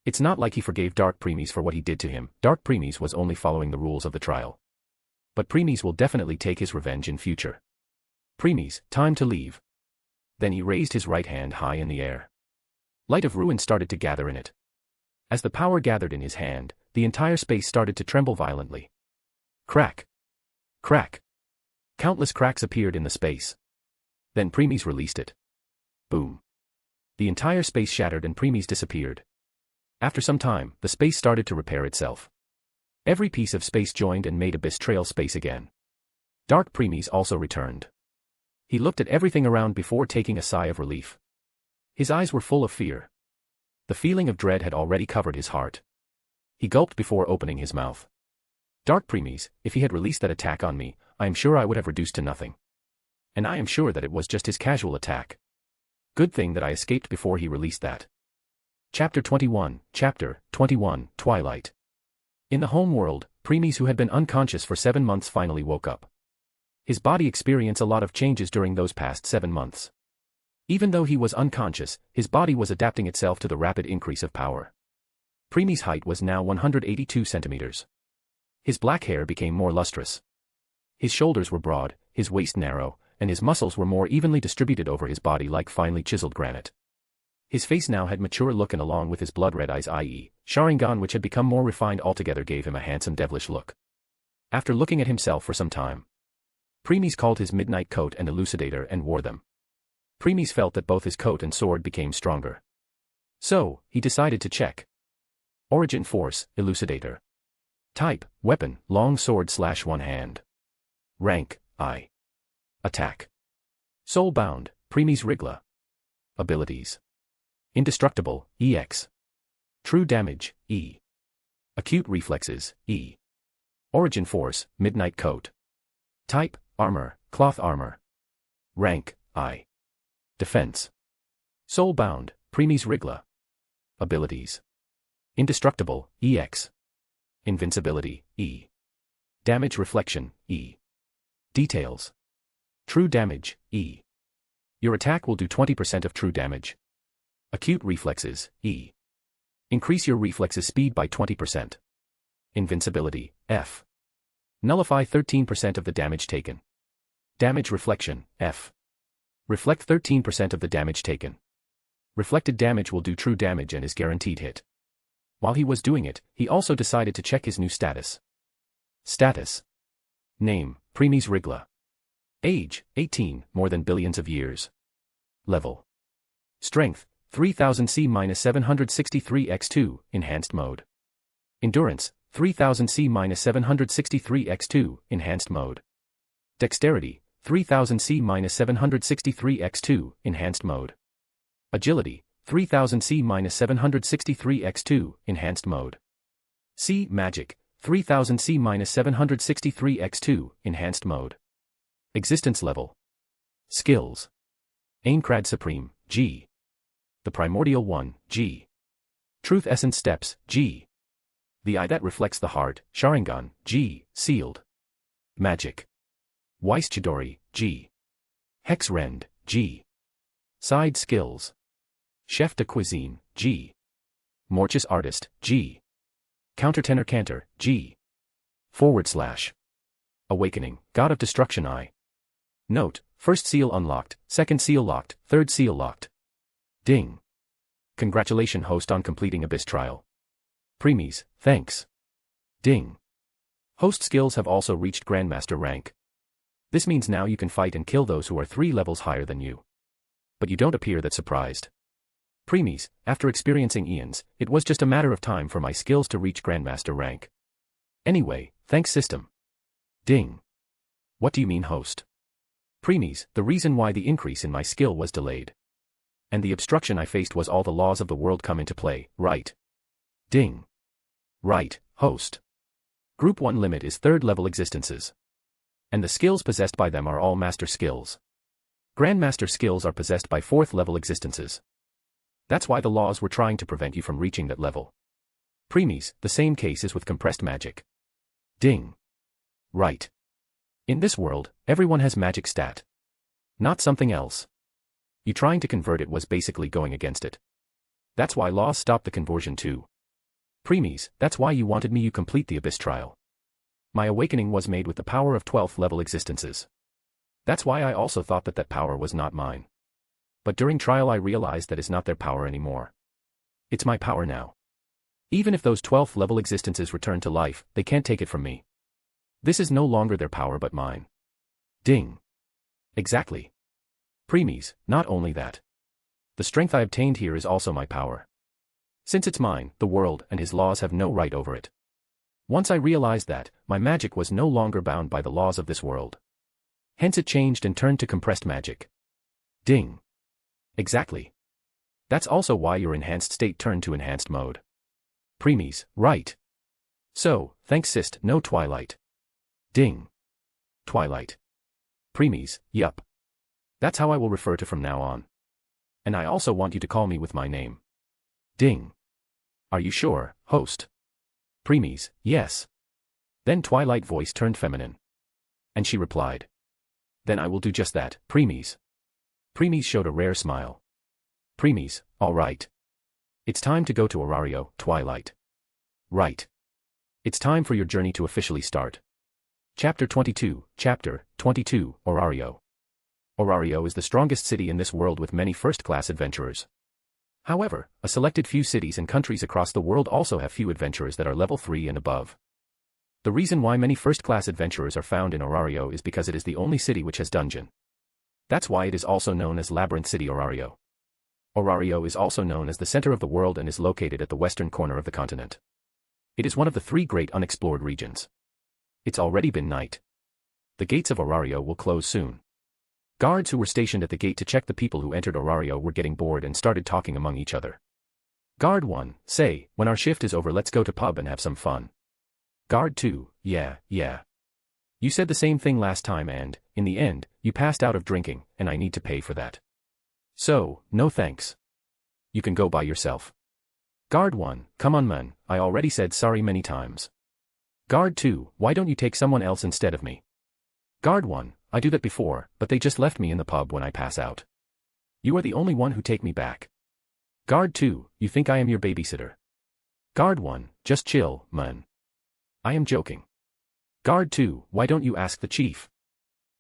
It's not like he forgave Dark Premies for what he did to him. Dark Premies was only following the rules of the trial. But Premies will definitely take his revenge in future. Premies, time to leave. Then he raised his right hand high in the air. Light of ruin started to gather in it. As the power gathered in his hand, the entire space started to tremble violently. Crack. Crack. Countless cracks appeared in the space. Then Premies released it. Boom. The entire space shattered and Premies disappeared. After some time, the space started to repair itself. Every piece of space joined and made Abyss Trail space again. Dark Premies also returned. He looked at everything around before taking a sigh of relief. His eyes were full of fear. The feeling of dread had already covered his heart. He gulped before opening his mouth. Dark Premies, if he had released that attack on me, I am sure I would have reduced to nothing. And I am sure that it was just his casual attack. Good thing that I escaped before he released that. Chapter 21, Twilight. In the home world, Premies, who had been unconscious for 7 months, finally woke up. His body experienced a lot of changes during those past 7 months. Even though he was unconscious, his body was adapting itself to the rapid increase of power. Premies' height was now 182 centimeters. His black hair became more lustrous. His shoulders were broad, his waist narrow, and his muscles were more evenly distributed over his body like finely chiseled granite. His face now had mature look, and along with his blood-red eyes, i.e., Sharingan, which had become more refined altogether, gave him a handsome devilish look. After looking at himself for some time, Premies called his midnight coat and elucidator and wore them. Premies felt that both his coat and sword became stronger. So, he decided to check. Origin Force, Elucidator. Type, Weapon, Long Sword / One Hand. Rank, I. Attack. Soulbound, Premies Rigla. Abilities. Indestructible, EX. True Damage, E. Acute Reflexes, E. Origin Force, Midnight Coat. Type, Armor, Cloth Armor. Rank, I. Defense. Soulbound, Premies Rigla. Abilities. Indestructible, EX. Invincibility, E. Damage Reflection, E. Details. True Damage, E. Your attack will do 20% of true damage. Acute Reflexes, E. Increase your reflexes speed by 20%. Invincibility, F. Nullify 13% of the damage taken. Damage Reflection, F. Reflect 13% of the damage taken. Reflected damage will do true damage and is guaranteed hit. While he was doing it, he also decided to check his new status. Status. Name, Premies Rigla. Age, 18, more than billions of years. Level. Strength, 3000 C-763 x2, enhanced mode. Endurance, 3000 C-763 x2, enhanced mode. Dexterity, 3000 C-763 x2, enhanced mode. Agility, 3000 C-763 x2, enhanced mode. C. Magic, 3000 C-763 x2, enhanced mode. Existence level. Skills. Aincrad Supreme, G. The Primordial One, G. Truth Essence Steps, G. The Eye That Reflects the Heart, Sharingan, G. Sealed. Magic. Weiss Chidori, G. Hex Rend, G. Side Skills. Chef de Cuisine, G. Morchus Artist, G. Countertenor Cantor, G. / Awakening, God of Destruction I. Note, first seal unlocked, second seal locked, third seal locked. Ding. Congratulations host on completing Abyss Trial. Premies, thanks. Ding. Host skills have also reached Grandmaster rank. This means now you can fight and kill those who are 3 levels higher than you. But you don't appear that surprised. Premies, after experiencing Ian's, it was just a matter of time for my skills to reach Grandmaster rank. Anyway, thanks system. Ding. What do you mean host? Premies, the reason why the increase in my skill was delayed. And the obstruction I faced was all the laws of the world come into play, right? Ding. Right, host. Group 1 limit is 3rd level existences. And the skills possessed by them are all master skills. Grandmaster skills are possessed by 4th level existences. That's why the laws were trying to prevent you from reaching that level. Premies, the same case is with compressed magic. Ding. Right. In this world, everyone has magic stat. Not something else. You trying to convert it was basically going against it. That's why laws stopped the conversion too. Premies, that's why you wanted me to complete the Abyss Trial. My awakening was made with the power of 12th level existences. That's why I also thought that power was not mine. But during trial I realized that it's not their power anymore. It's my power now. Even if those 12th level existences return to life, they can't take it from me. This is no longer their power but mine. Ding. Exactly. Premies, not only that. The strength I obtained here is also my power. Since it's mine, the world and his laws have no right over it. Once I realized that, my magic was no longer bound by the laws of this world. Hence it changed and turned to compressed magic. Ding. Exactly. That's also why your enhanced state turned to enhanced mode. Premies, right. So, thanks Sist, no Twilight. Ding. Twilight. Premies, yup. That's how I will refer to from now on. And I also want you to call me with my name. Ding. Are you sure, host? Premies, yes. Then Twilight voice turned feminine. And she replied. Then I will do just that, Premies. Premies showed a rare smile. Premies, all right. It's time to go to Orario, Twilight. Right. It's time for your journey to officially start. Chapter 22, Orario. Orario is the strongest city in this world with many first-class adventurers. However, a selected few cities and countries across the world also have few adventurers that are level 3 and above. The reason why many first-class adventurers are found in Orario is because it is the only city which has dungeon. That's why it is also known as Labyrinth City Orario. Orario is also known as the center of the world and is located at the western corner of the continent. It is one of the 3 great unexplored regions. It's already been night. The gates of Orario will close soon. Guards who were stationed at the gate to check the people who entered Orario were getting bored and started talking among each other. Guard 1, say, when our shift is over let's go to pub and have some fun. Guard 2, yeah. You said the same thing last time and, in the end, you passed out of drinking, and I need to pay for that. So, no thanks. You can go by yourself. Guard 1, come on man, I already said sorry many times. Guard 2, why don't you take someone else instead of me? Guard 1, I do that before, but they just left me in the pub when I pass out. You are the only one who take me back. Guard 2, you think I am your babysitter. Guard 1, just chill, man. I am joking. Guard 2, why don't you ask the chief?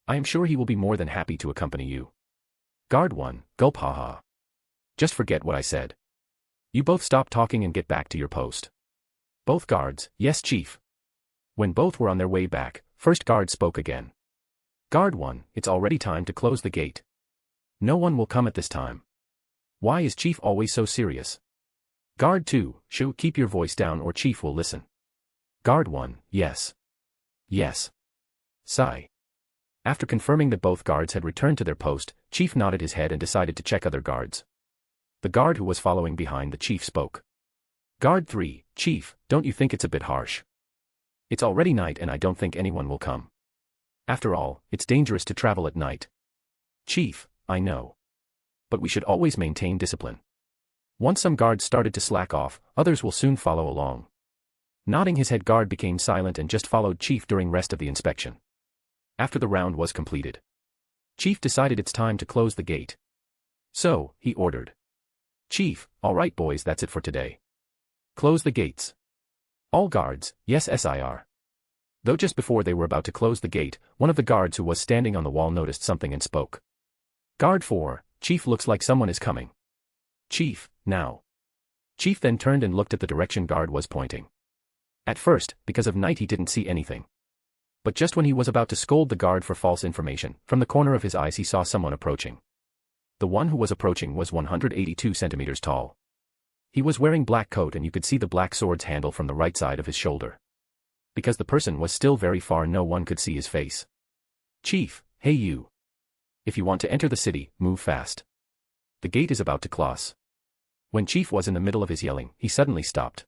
I am sure he will be more than happy to accompany you. Guard 1, gulp haha. Just forget what I said. You both stop talking and get back to your post. Both guards, yes chief. When both were on their way back, First guard spoke again. Guard 1, it's already time to close the gate. No one will come at this time. Why is Chief always so serious? Guard 2, keep your voice down or Chief will listen. Guard 1, yes. Yes. Sigh. After confirming that both guards had returned to their post, Chief nodded his head and decided to check other guards. The guard who was following behind the Chief spoke. Guard 3, Chief, don't you think it's a bit harsh? It's already night and I don't think anyone will come. After all, it's dangerous to travel at night. Chief, I know. But we should always maintain discipline. Once some guards started to slack off, others will soon follow along. Nodding his head, guard became silent and just followed Chief during rest of the inspection. After the round was completed, Chief decided it's time to close the gate. So, he ordered. Chief, all right boys, that's it for today. Close the gates. All guards, yes sir. Though just before they were about to close the gate, one of the guards who was standing on the wall noticed something and spoke. Guard 4, Chief, looks like someone is coming. Chief, now. Chief then turned and looked at the direction guard was pointing. At first, because of night he didn't see anything. But just when he was about to scold the guard for false information, from the corner of his eyes he saw someone approaching. The one who was approaching was 182 centimeters tall. He was wearing black coat and you could see the black sword's handle from the right side of his shoulder. Because the person was still very far, no one could see his face. Chief, hey you. If you want to enter the city, move fast. The gate is about to close. When Chief was in the middle of his yelling, he suddenly stopped.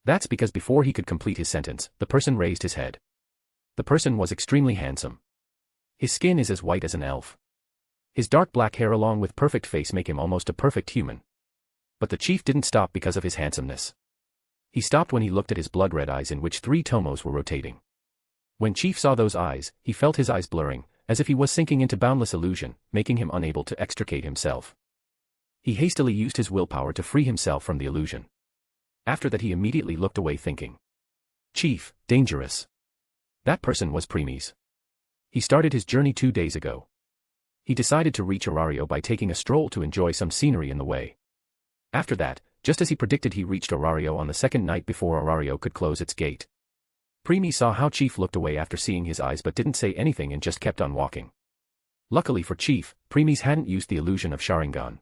That's because before he could complete his sentence, the person raised his head. The person was extremely handsome. His skin is as white as an elf. His dark black hair along with perfect face make him almost a perfect human. But the Chief didn't stop because of his handsomeness. He stopped when he looked at his blood-red eyes in which 3 tomos were rotating. When Chief saw those eyes, he felt his eyes blurring, as if he was sinking into boundless illusion, making him unable to extricate himself. He hastily used his willpower to free himself from the illusion. After that he immediately looked away thinking. Chief, dangerous. That person was Premies. He started his journey 2 days ago. He decided to reach Orario by taking a stroll to enjoy some scenery in the way. After that, just as he predicted, he reached Orario on the second night before Orario could close its gate. Premies saw how Chief looked away after seeing his eyes but didn't say anything and just kept on walking. Luckily for Chief, Premies hadn't used the illusion of Sharingan.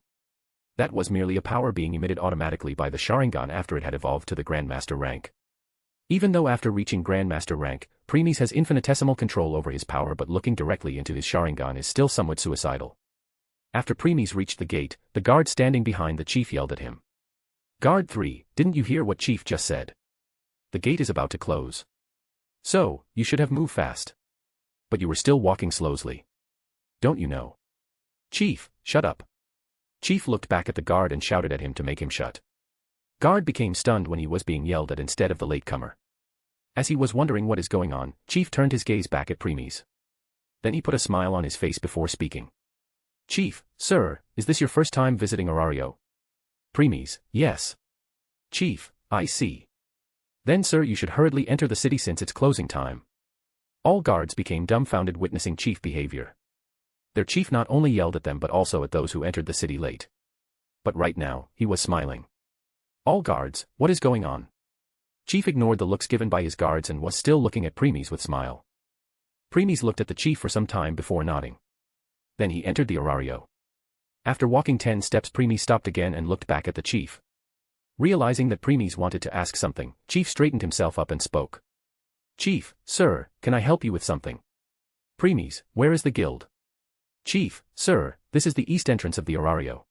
That was merely a power being emitted automatically by the Sharingan after it had evolved to the Grandmaster rank. Even though after reaching Grandmaster rank, Premies has infinitesimal control over his power, but looking directly into his Sharingan is still somewhat suicidal. After Premies reached the gate, the guard standing behind the Chief yelled at him. Guard 3, didn't you hear what Chief just said? The gate is about to close. So, you should have moved fast. But you were still walking slowly. Don't you know? Chief, shut up. Chief looked back at the guard and shouted at him to make him shut. Guard became stunned when he was being yelled at instead of the latecomer. As he was wondering what is going on, Chief turned his gaze back at Premies. Then he put a smile on his face before speaking. Chief, sir, is this your first time visiting Orario? Premies, yes. Chief, I see. Then sir, you should hurriedly enter the city since it's closing time. All guards became dumbfounded witnessing Chief behavior. Their Chief not only yelled at them but also at those who entered the city late. But right now, he was smiling. All guards, what is going on? Chief ignored the looks given by his guards and was still looking at Premies with smile. Premies looked at the Chief for some time before nodding. Then he entered the Orario. After walking 10 steps, Premies stopped again and looked back at the Chief. Realizing that Premies wanted to ask something, Chief straightened himself up and spoke. Chief, sir, can I help you with something? Premies, where is the guild? Chief, sir, this is the east entrance of the Orario.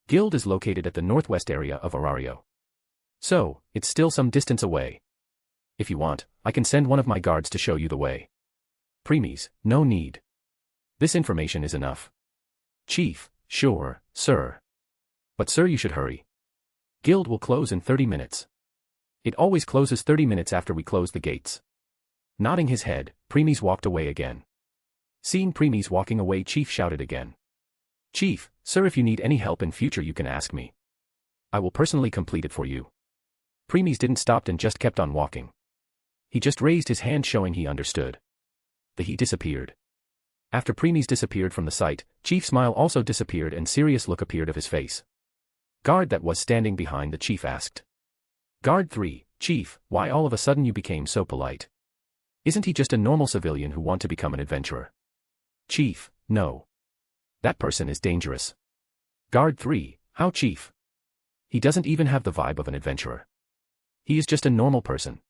Guild is located at the northwest area of Orario. So, it's still some distance away. If you want, I can send one of my guards to show you the way. Premies, no need. This information is enough. Chief, sure, sir. But sir, you should hurry. Guild will close in 30 minutes. It always closes 30 minutes after we close the gates. Nodding his head, Premies walked away again. Seeing Premies walking away, Chief shouted again. Chief, sir, if you need any help in future you can ask me. I will personally complete it for you. Premies didn't stop and just kept on walking. He just raised his hand showing he understood. He disappeared. After Premies disappeared from the sight, Chief's smile also disappeared and serious look appeared of his face. Guard that was standing behind the Chief asked. Guard 3, Chief, why all of a sudden you became so polite? Isn't he just a normal civilian who want to become an adventurer? Chief, no. That person is dangerous. Guard 3, how Chief? He doesn't even have the vibe of an adventurer. He is just a normal person.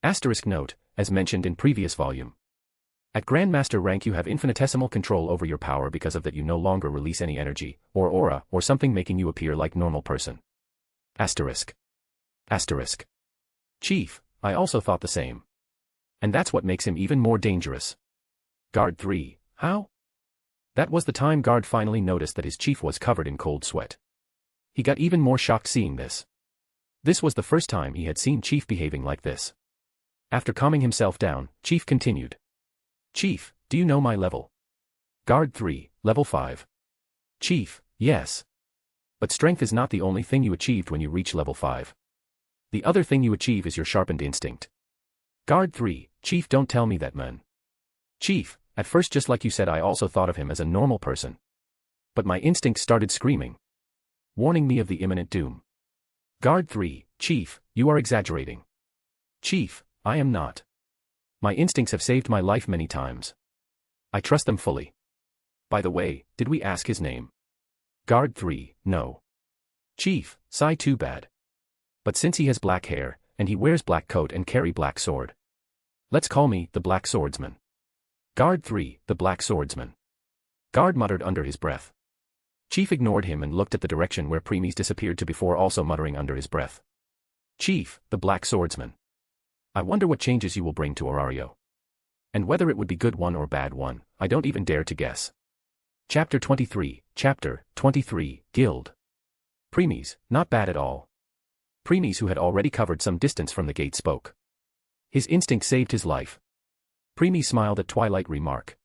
Asterisk note, as mentioned in previous volume. At Grandmaster rank you have infinitesimal control over your power, because of that you no longer release any energy, or aura, or something making you appear like normal person. Asterisk. Asterisk. Chief, I also thought the same. And that's what makes him even more dangerous. Guard 3, how? That was the time Guard finally noticed that his chief was covered in cold sweat. He got even more shocked seeing this. This was the first time he had seen Chief behaving like this. After calming himself down, Chief continued. Chief, do you know my level? Guard 3, level 5. Chief, yes. But strength is not the only thing you achieved when you reach level 5. The other thing you achieve is your sharpened instinct. Guard 3, Chief, don't tell me that, man. Chief, at first just like you said I also thought of him as a normal person. But my instincts started screaming, warning me of the imminent doom. Guard 3, Chief, you are exaggerating. Chief, I am not. My instincts have saved my life many times. I trust them fully. By the way, did we ask his name? Guard 3, no. Chief, sigh, too bad. But since he has black hair, and he wears black coat and carry black sword, let's call me the Black Swordsman. Guard 3, the Black Swordsman. Guard muttered under his breath. Chief ignored him and looked at the direction where Premies disappeared to before also muttering under his breath. Chief, the Black Swordsman. I wonder what changes you will bring to Orario. And whether it would be good one or bad one, I don't even dare to guess. Chapter 23, Guild. Premies, not bad at all. Premies, who had already covered some distance from the gate, spoke. His instinct saved his life. Premies smiled at Twilight remark.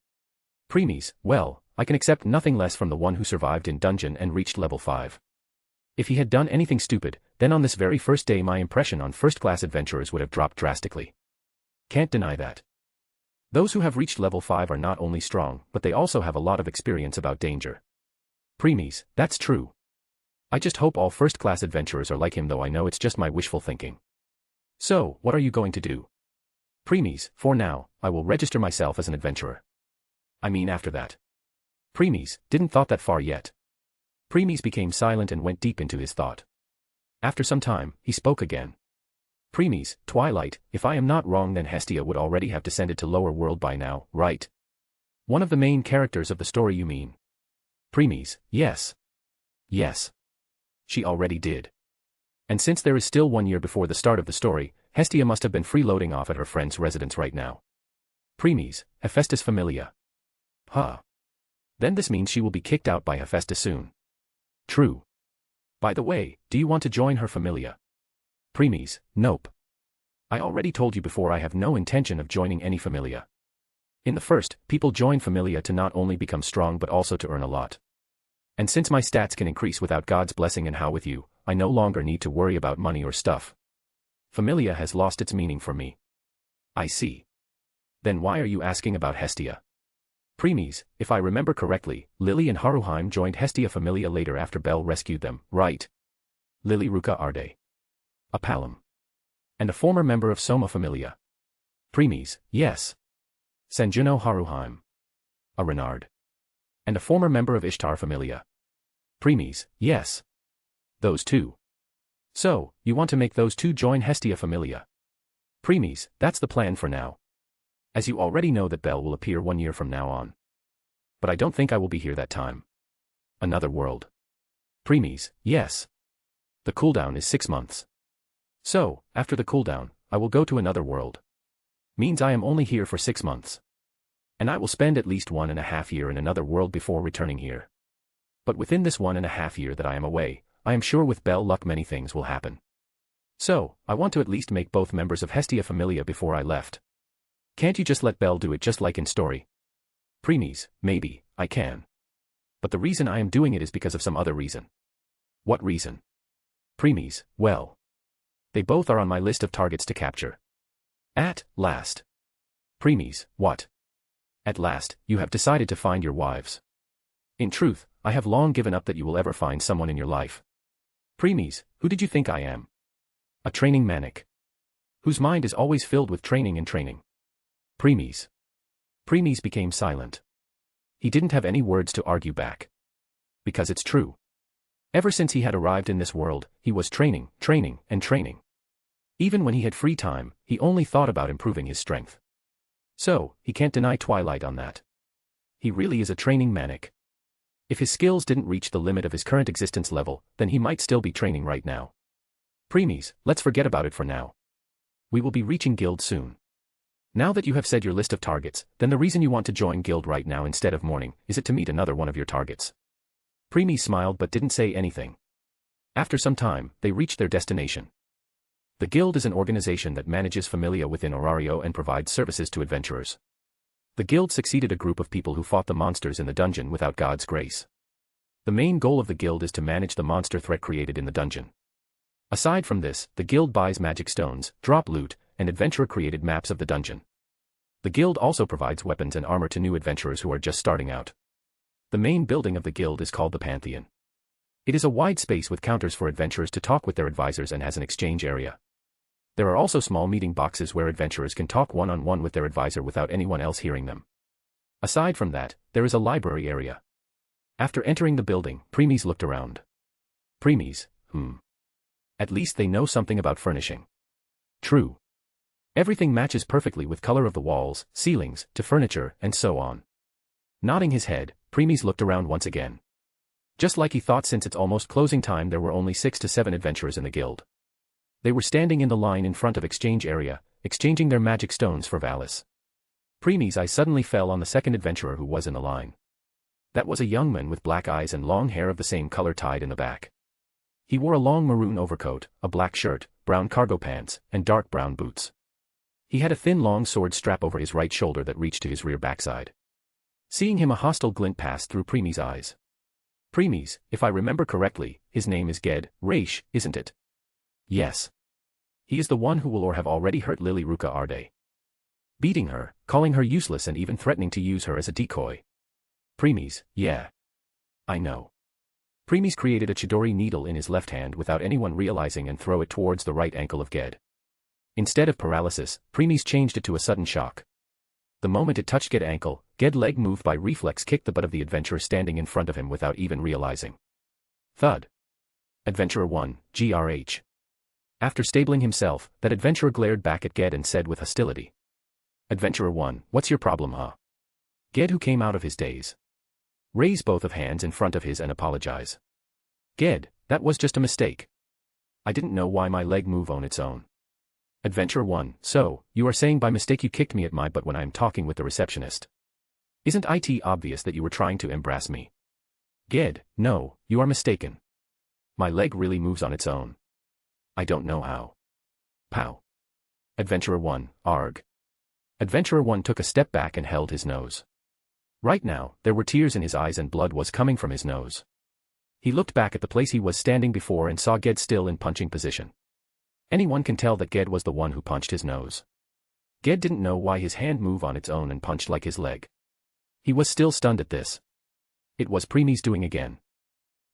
Premies, well, I can accept nothing less from the one who survived in dungeon and reached level 5. If he had done anything stupid, then on this very first day my impression on first-class adventurers would have dropped drastically. Can't deny that. Those who have reached level 5 are not only strong, but they also have a lot of experience about danger. Premies, that's true. I just hope all first-class adventurers are like him, though I know it's just my wishful thinking. So, what are you going to do? Premies, for now, I will register myself as an adventurer. I mean after that. Premies, didn't thought that far yet. Premies became silent and went deep into his thought. After some time, he spoke again. Premies, Twilight, if I am not wrong then Hestia would already have descended to lower world by now, right? One of the main characters of the story you mean? Premies, yes. Yes. She already did. And since there is still 1 year before the start of the story, Hestia must have been freeloading off at her friend's residence right now. Premies, Hephaestus Familia. Huh. Then this means she will be kicked out by Hephaestus soon. True. By the way, do you want to join her familia? Premies, nope. I already told you before I have no intention of joining any familia. In the first, people join familia to not only become strong but also to earn a lot. And since my stats can increase without God's blessing and how with you, I no longer need to worry about money or stuff. Familia has lost its meaning for me. I see. Then why are you asking about Hestia? Premies, if I remember correctly, Lily and Haruheim joined Hestia Familia later after Belle rescued them, right? Lily Ruka Arde. A Palom. And a former member of Soma Familia. Premies, yes. Sanjuno Haruheim. A Renard. And a former member of Ishtar Familia. Premies, yes. Those two. So, you want to make those two join Hestia Familia? Premies, that's the plan for now. As you already know that Belle will appear 1 year from now on. But I don't think I will be here that time. Another world. Premies, yes. The cooldown is 6 months. So, after the cooldown, I will go to another world. Means I am only here for 6 months. And I will spend at least 1.5 years in another world before returning here. But within this 1.5 years that I am away, I am sure with Belle luck many things will happen. So, I want to at least make both members of Hestia Familia before I left. Can't you just let Belle do it just like in story? Premies, maybe, I can. But the reason I am doing it is because of some other reason. What reason? Premies, well. They both are on my list of targets to capture. At last. Premies, what? At last, you have decided to find your wives. In truth, I have long given up that you will ever find someone in your life. Premies, who did you think I am? A training manic. Whose mind is always filled with training and training. Premies. Premies became silent. He didn't have any words to argue back. Because it's true. Ever since he had arrived in this world, he was training, and training. Even when he had free time, he only thought about improving his strength. So, he can't deny Twilight on that. He really is a training maniac. If his skills didn't reach the limit of his current existence level, then he might still be training right now. Premies, let's forget about it for now. We will be reaching guild soon. Now that you have said your list of targets, then the reason you want to join guild right now instead of morning, is it to meet another one of your targets? Premies smiled but didn't say anything. After some time, they reached their destination. The guild is an organization that manages familia within Orario and provides services to adventurers. The guild succeeded a group of people who fought the monsters in the dungeon without God's grace. The main goal of the guild is to manage the monster threat created in the dungeon. Aside from this, the guild buys magic stones, drop loot, and adventurer-created maps of the dungeon. The guild also provides weapons and armor to new adventurers who are just starting out. The main building of the guild is called the Pantheon. It is a wide space with counters for adventurers to talk with their advisors and has an exchange area. There are also small meeting boxes where adventurers can talk one-on-one with their advisor without anyone else hearing them. Aside from that, there is a library area. After entering the building, Premies looked around. Premies, At least they know something about furnishing. True. Everything matches perfectly with color of the walls, ceilings, to furniture, and so on. Nodding his head, Premies looked around once again. Just like he thought, since it's almost closing time, there were only 6 to 7 adventurers in the guild. They were standing in the line in front of exchange area, exchanging their magic stones for Valis. Premies' eye suddenly fell on the second adventurer who was in the line. That was a young man with black eyes and long hair of the same color tied in the back. He wore a long maroon overcoat, a black shirt, brown cargo pants, and dark brown boots. He had a thin long sword strap over his right shoulder that reached to his rear backside. Seeing him, a hostile glint passed through Premies' eyes. Premies, if I remember correctly, his name is Ged, Raish, isn't it? Yes. He is the one who will or have already hurt Lily Ruka Arde. Beating her, calling her useless and even threatening to use her as a decoy. Premies, yeah. I know. Premies created a Chidori needle in his left hand without anyone realizing and throw it towards the right ankle of Ged. Instead of paralysis, Premies changed it to a sudden shock. The moment it touched Ged's ankle, Ged's leg moved by reflex, kicked the butt of the adventurer standing in front of him without even realizing. Thud. Adventurer 1, GRH. After stabling himself, that adventurer glared back at Ged and said with hostility. Adventurer 1, what's your problem, huh? Ged, who came out of his daze. Raise both of hands in front of his and apologize. Ged, that was just a mistake. I didn't know why my leg moved on its own. Adventurer 1, so, you are saying by mistake you kicked me at my butt when I am talking with the receptionist. Isn't it obvious that you were trying to embarrass me? Ged, no, you are mistaken. My leg really moves on its own. I don't know how. Pow. Adventurer 1, arg. Adventurer 1 took a step back and held his nose. Right now, there were tears in his eyes and blood was coming from his nose. He looked back at the place he was standing before and saw Ged still in punching position. Anyone can tell that Ged was the one who punched his nose. Ged didn't know why his hand moved on its own and punched like his leg. He was still stunned at this. It was Premies doing again.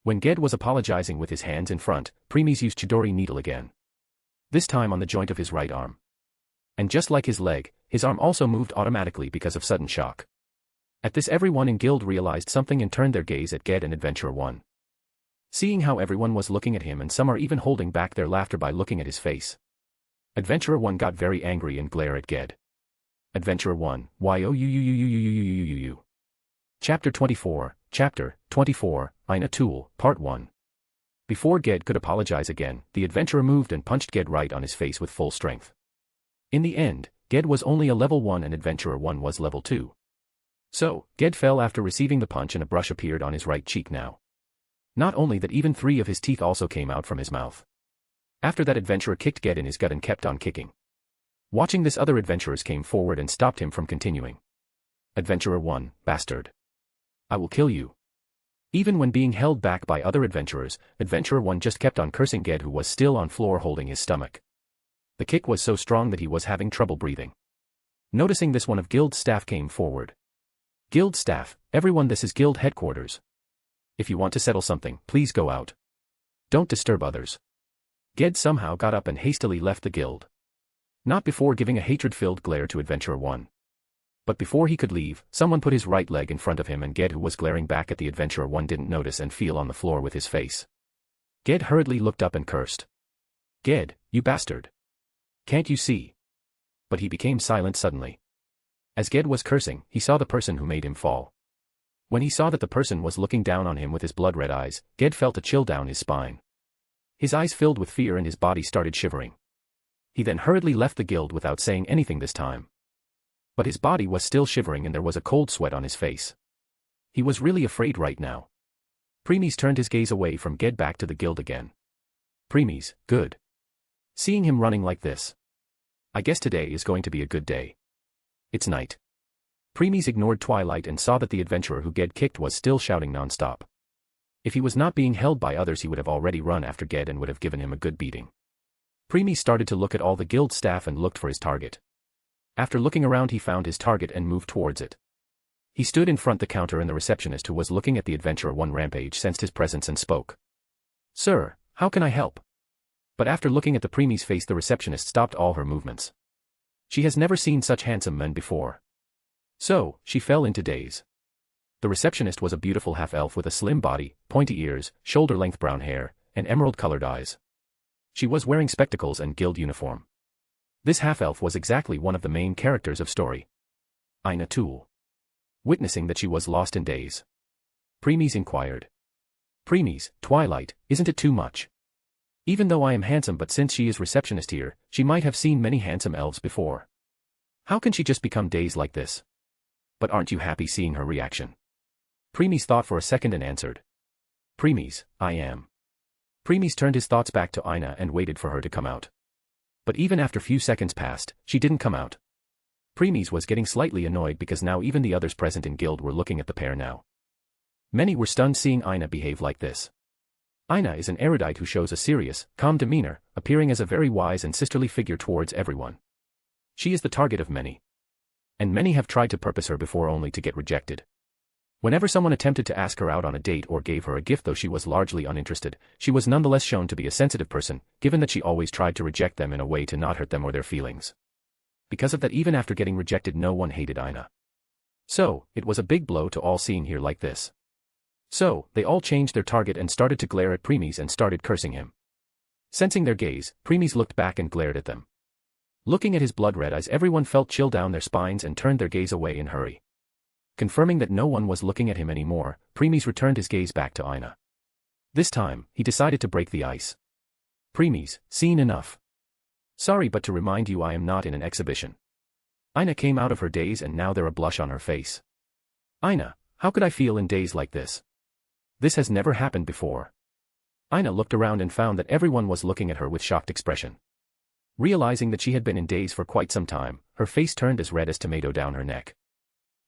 When Ged was apologizing with his hands in front, Premies used Chidori needle again. This time on the joint of his right arm. And just like his leg, his arm also moved automatically because of sudden shock. At this, everyone in guild realized something and turned their gaze at Ged and Adventurer 1. Seeing how everyone was looking at him and some are even holding back their laughter by looking at his face. Adventurer 1 got very angry and glared at Ged. Adventurer 1, you. Chapter 24, Ina Tool, Part 1. Before Ged could apologize again, the adventurer moved and punched Ged right on his face with full strength. In the end, Ged was only a level 1 and Adventurer 1 was level 2. So, Ged fell after receiving the punch and a brush appeared on his right cheek now. Not only that, even 3 of his teeth also came out from his mouth. After that, adventurer kicked Ged in his gut and kept on kicking. Watching this, other adventurers came forward and stopped him from continuing. Adventurer 1, bastard. I will kill you. Even when being held back by other adventurers, Adventurer 1 just kept on cursing Ged, who was still on floor holding his stomach. The kick was so strong that he was having trouble breathing. Noticing this, one of Guild's staff came forward. Guild staff, everyone, this is Guild headquarters. If you want to settle something, please go out. Don't disturb others. Ged somehow got up and hastily left the guild. Not before giving a hatred-filled glare to Adventurer 1. But before he could leave, someone put his right leg in front of him and Ged, who was glaring back at the adventurer, didn't notice and fell on the floor with his face. Ged hurriedly looked up and cursed. "Ged, you bastard! Can't you see?" But he became silent suddenly. As Ged was cursing, he saw the person who made him fall. When he saw that the person was looking down on him with his blood-red eyes, Ged felt a chill down his spine. His eyes filled with fear and his body started shivering. He then hurriedly left the guild without saying anything this time. But his body was still shivering and there was a cold sweat on his face. He was really afraid right now. Premies turned his gaze away from Ged back to the guild again. Premies, good. Seeing him running like this. I guess today is going to be a good day. It's night. Premies ignored Twilight and saw that the adventurer who Ged kicked was still shouting non-stop. If he was not being held by others, he would have already run after Ged and would have given him a good beating. Premies started to look at all the guild staff and looked for his target. After looking around, he found his target and moved towards it. He stood in front the counter and the receptionist, who was looking at the adventurer Rampage, sensed his presence and spoke. "Sir, how can I help?" But after looking at the Premies' face, the receptionist stopped all her movements. She has never seen such handsome men before. So, she fell into daze. The receptionist was a beautiful half-elf with a slim body, pointy ears, shoulder-length brown hair, and emerald-colored eyes. She was wearing spectacles and guild uniform. This half-elf was exactly one of the main characters of story. Ina Tool. Witnessing that she was lost in daze, Premies inquired. "Premies, Twilight, isn't it too much? Even though I am handsome, but since she is receptionist here, she might have seen many handsome elves before. How can she just become dazed like this? But aren't you happy seeing her reaction?" Premies thought for a second and answered. "Premies, I am." Premies turned his thoughts back to Ina and waited for her to come out. But even after few seconds passed, she didn't come out. Premies was getting slightly annoyed because now even the others present in guild were looking at the pair now. Many were stunned seeing Ina behave like this. Ina is an erudite who shows a serious, calm demeanor, appearing as a very wise and sisterly figure towards everyone. She is the target of many. And many have tried to purpose her before only to get rejected. Whenever someone attempted to ask her out on a date or gave her a gift, though she was largely uninterested, she was nonetheless shown to be a sensitive person, given that she always tried to reject them in a way to not hurt them or their feelings. Because of that, even after getting rejected, no one hated Ina. So, it was a big blow to all seeing her like this. So, they all changed their target and started to glare at Premies and started cursing him. Sensing their gaze, Premies looked back and glared at them. Looking at his blood-red eyes, everyone felt chill down their spines and turned their gaze away in a hurry. Confirming that no one was looking at him anymore, Premies returned his gaze back to Ina. This time, he decided to break the ice. "Premies, seen enough. Sorry, but to remind you, I am not in an exhibition." Ina came out of her daze and now there a blush on her face. "Ina, how could I feel in daze like this? This has never happened before." Ina looked around and found that everyone was looking at her with shocked expression. Realizing that she had been in daze for quite some time, her face turned as red as tomato down her neck.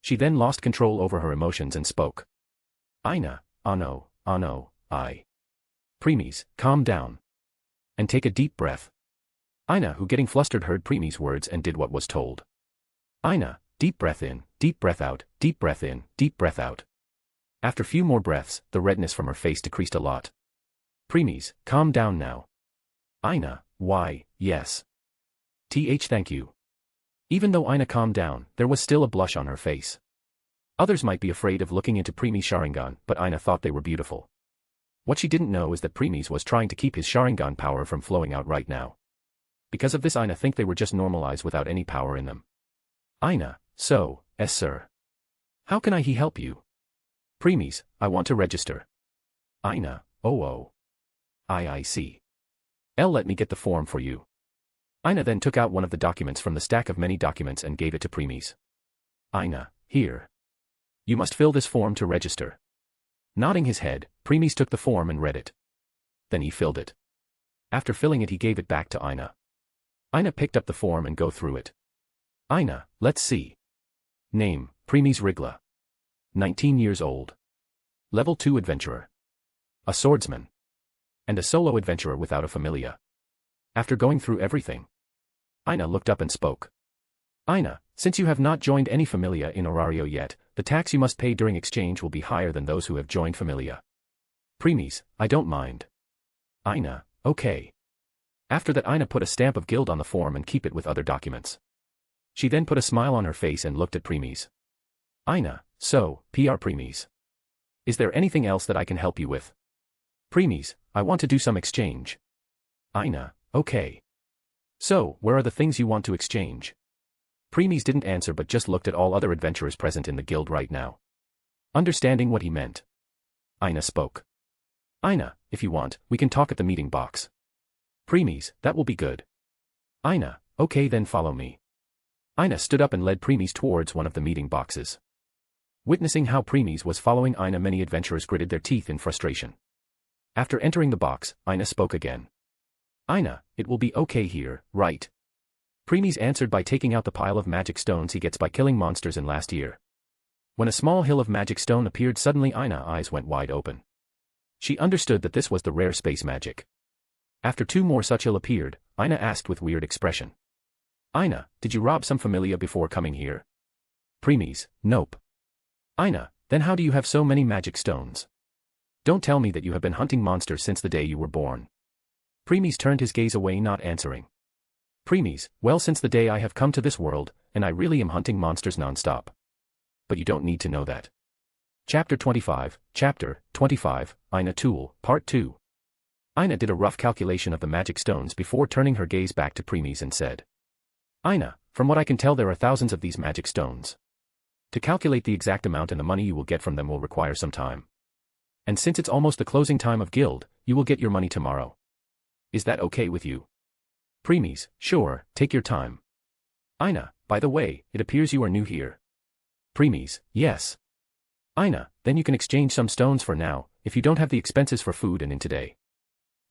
She then lost control over her emotions and spoke. "Ina, oh no, Premies, calm down. And take a deep breath." Ina, who getting flustered, heard Premies' words and did what was told. "Ina, deep breath in, deep breath out, deep breath in, deep breath out." After few more breaths, the redness from her face decreased a lot. "Premies, calm down now." "Ina, why, yes. Thank you." Even though Ina calmed down, there was still a blush on her face. Others might be afraid of looking into Premies' Sharingan, but Ina thought they were beautiful. What she didn't know is that Premies was trying to keep his Sharingan power from flowing out right now. Because of this, Ina think they were just normal eyes without any power in them. "Ina, so, yes sir. How can I help you?" "Premies, I want to register." "Ina, oh. I see. Let me get the form for you." Ina then took out one of the documents from the stack of many documents and gave it to Premies. "Ina, here. You must fill this form to register." Nodding his head, Premies took the form and read it. Then he filled it. After filling it, he gave it back to Ina. Ina picked up the form and go through it. "Ina, let's see. Name, Premies Rigla. 19 years old. Level 2 adventurer. A swordsman. And a solo adventurer without a familia." After going through everything, Ina looked up and spoke. "Ina, since you have not joined any familia in Orario yet, the tax you must pay during exchange will be higher than those who have joined familia." "Premies, I don't mind." "Ina, okay." After that, Ina put a stamp of guild on the form and keep it with other documents. She then put a smile on her face and looked at Premies. Aina, so, PR Premies. Is there anything else that I can help you with? Premies, I want to do some exchange. Aina, okay. So, where are the things you want to exchange? Premies didn't answer but just looked at all other adventurers present in the guild right now. Understanding what he meant, Aina spoke. Aina, if you want, we can talk at the meeting box. Premies, that will be good. Aina, okay then follow me. Aina stood up and led Premies towards one of the meeting boxes. Witnessing how Premies was following Aina, many adventurers gritted their teeth in frustration. After entering the box, Aina spoke again. Aina, it will be okay here, right? Premies answered by taking out the pile of magic stones he gets by killing monsters in last year. When a small hill of magic stone appeared suddenly, Aina's eyes went wide open. She understood that this was the rare space magic. After 2 more such hill appeared, Aina asked with weird expression. Aina, did you rob some familia before coming here? Premies, nope. Aina, then how do you have so many magic stones? Don't tell me that you have been hunting monsters since the day you were born. Premies turned his gaze away, not answering. Premies, well, since the day I have come to this world, and I really am hunting monsters non-stop. But you don't need to know that. Chapter 25, Aina Tool, Part 2. Aina did a rough calculation of the magic stones before turning her gaze back to Premies and said. Aina, from what I can tell there are thousands of these magic stones. To calculate the exact amount and the money you will get from them will require some time. And since it's almost the closing time of guild, you will get your money tomorrow. Is that okay with you? Premies, sure, take your time. Aina, by the way, it appears you are new here. Premies, yes. Aina, then you can exchange some stones for now, if you don't have the expenses for food and in today.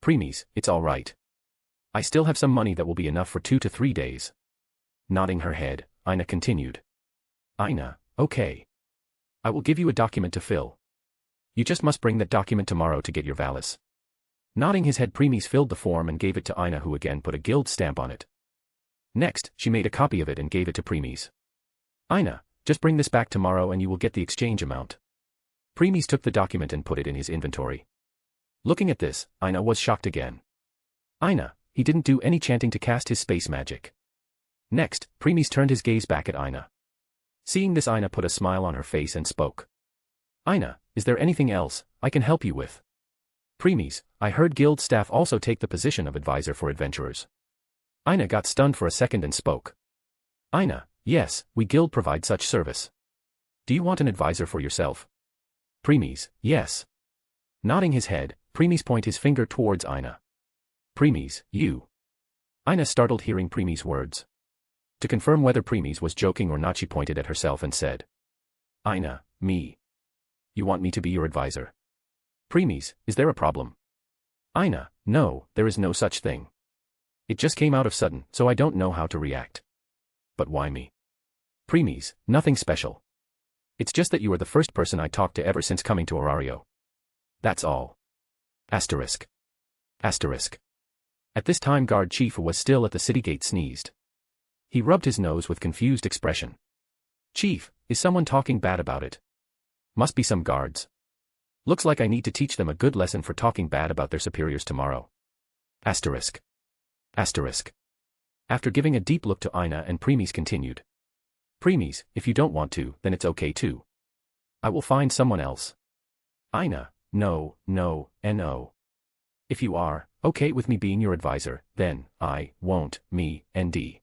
Premies, it's all right. I still have some money that will be enough for 2 to 3 days. Nodding her head, Aina continued. Aina, okay. I will give you a document to fill. You just must bring that document tomorrow to get your valis. Nodding his head, Premies filled the form and gave it to Aina, who again put a guild stamp on it. Next, she made a copy of it and gave it to Premies. Aina, just bring this back tomorrow and you will get the exchange amount. Premies took the document and put it in his inventory. Looking at this, Aina was shocked again. Aina, he didn't do any chanting to cast his space magic. Next, Premies turned his gaze back at Aina. Seeing this, Aina put a smile on her face and spoke. Aina, is there anything else I can help you with? Premies, I heard guild staff also take the position of advisor for adventurers. Aina got stunned for a second and spoke. Aina, yes, we guild provide such service. Do you want an advisor for yourself? Premies, yes. Nodding his head, Premies point his finger towards Aina. Premies, you. Aina startled hearing Premies' words. To confirm whether Premies was joking or not, she pointed at herself and said. Aina, me. You want me to be your advisor? Premies, is there a problem? Aina, no, there is no such thing. It just came out of sudden, so I don't know how to react. But why me? Premies, nothing special. It's just that you are the first person I talked to ever since coming to Orario. That's all. Asterisk. Asterisk. At this time, guard chief, who was still at the city gate, sneezed. He rubbed his nose with confused expression. Chief, is someone talking bad about it? Must be some guards. Looks like I need to teach them a good lesson for talking bad about their superiors tomorrow. Asterisk. Asterisk. After giving a deep look to Aina and Premies continued. Premies, if you don't want to, then it's okay too. I will find someone else. Aina, no, and no. If you are okay with me being your advisor, then I won't, me, and D.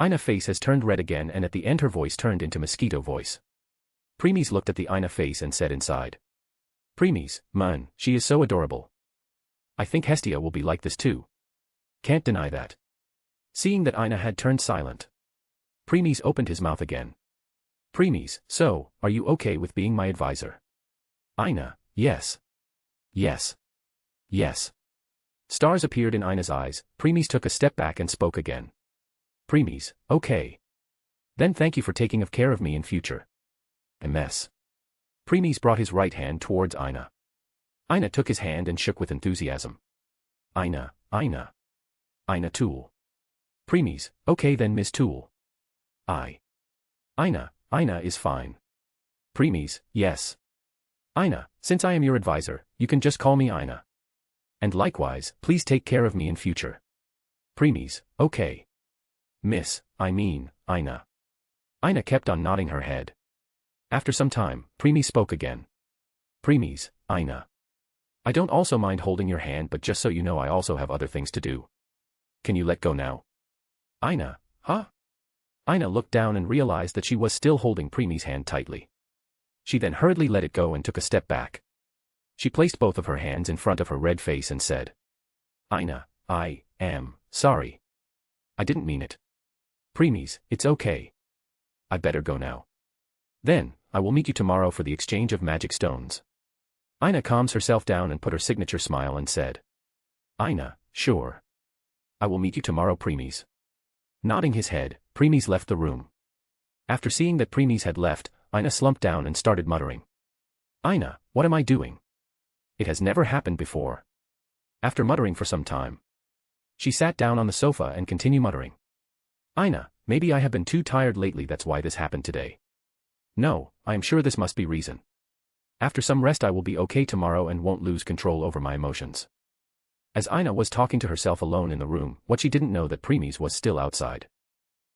Aina's face has turned red again, and at the end her voice turned into mosquito voice. Premies looked at the Aina face and said inside. Premies, man, she is so adorable. I think Hestia will be like this too. Can't deny that. Seeing that Aina had turned silent, Premies opened his mouth again. Premies, so, are you okay with being my advisor? Aina, yes. Yes. Yes. Stars appeared in Aina's eyes. Premies took a step back and spoke again. Premies, okay. Then thank you for taking care of me in future. MS. Premies brought his right hand towards Aina. Aina took his hand and shook with enthusiasm. Aina, Aina. Aina Tool. Premies, okay then Miss Tool. Aina is fine. Premies, yes. Aina, since I am your advisor, you can just call me Aina. And likewise, please take care of me in future. Premies, okay. Miss, I mean, Aina. Aina kept on nodding her head. After some time, Premies spoke again. Premies, Aina. I don't also mind holding your hand, but just so you know I also have other things to do. Can you let go now? Aina, huh? Aina looked down and realized that she was still holding Premies' hand tightly. She then hurriedly let it go and took a step back. She placed both of her hands in front of her red face and said, Aina, I am sorry. I didn't mean it. Premies, it's okay. I better go now. Then, I will meet you tomorrow for the exchange of magic stones. Aina calms herself down and put her signature smile and said, Aina, sure. I will meet you tomorrow, Premies. Nodding his head, Premies left the room. After seeing that Premies had left, Aina slumped down and started muttering. Aina, what am I doing? It has never happened before. After muttering for some time, she sat down on the sofa and continued muttering. Aina, maybe I have been too tired lately, that's why this happened today. No, I am sure this must be reason. After some rest I will be okay tomorrow and won't lose control over my emotions. As Aina was talking to herself alone in the room, what she didn't know that Premies was still outside.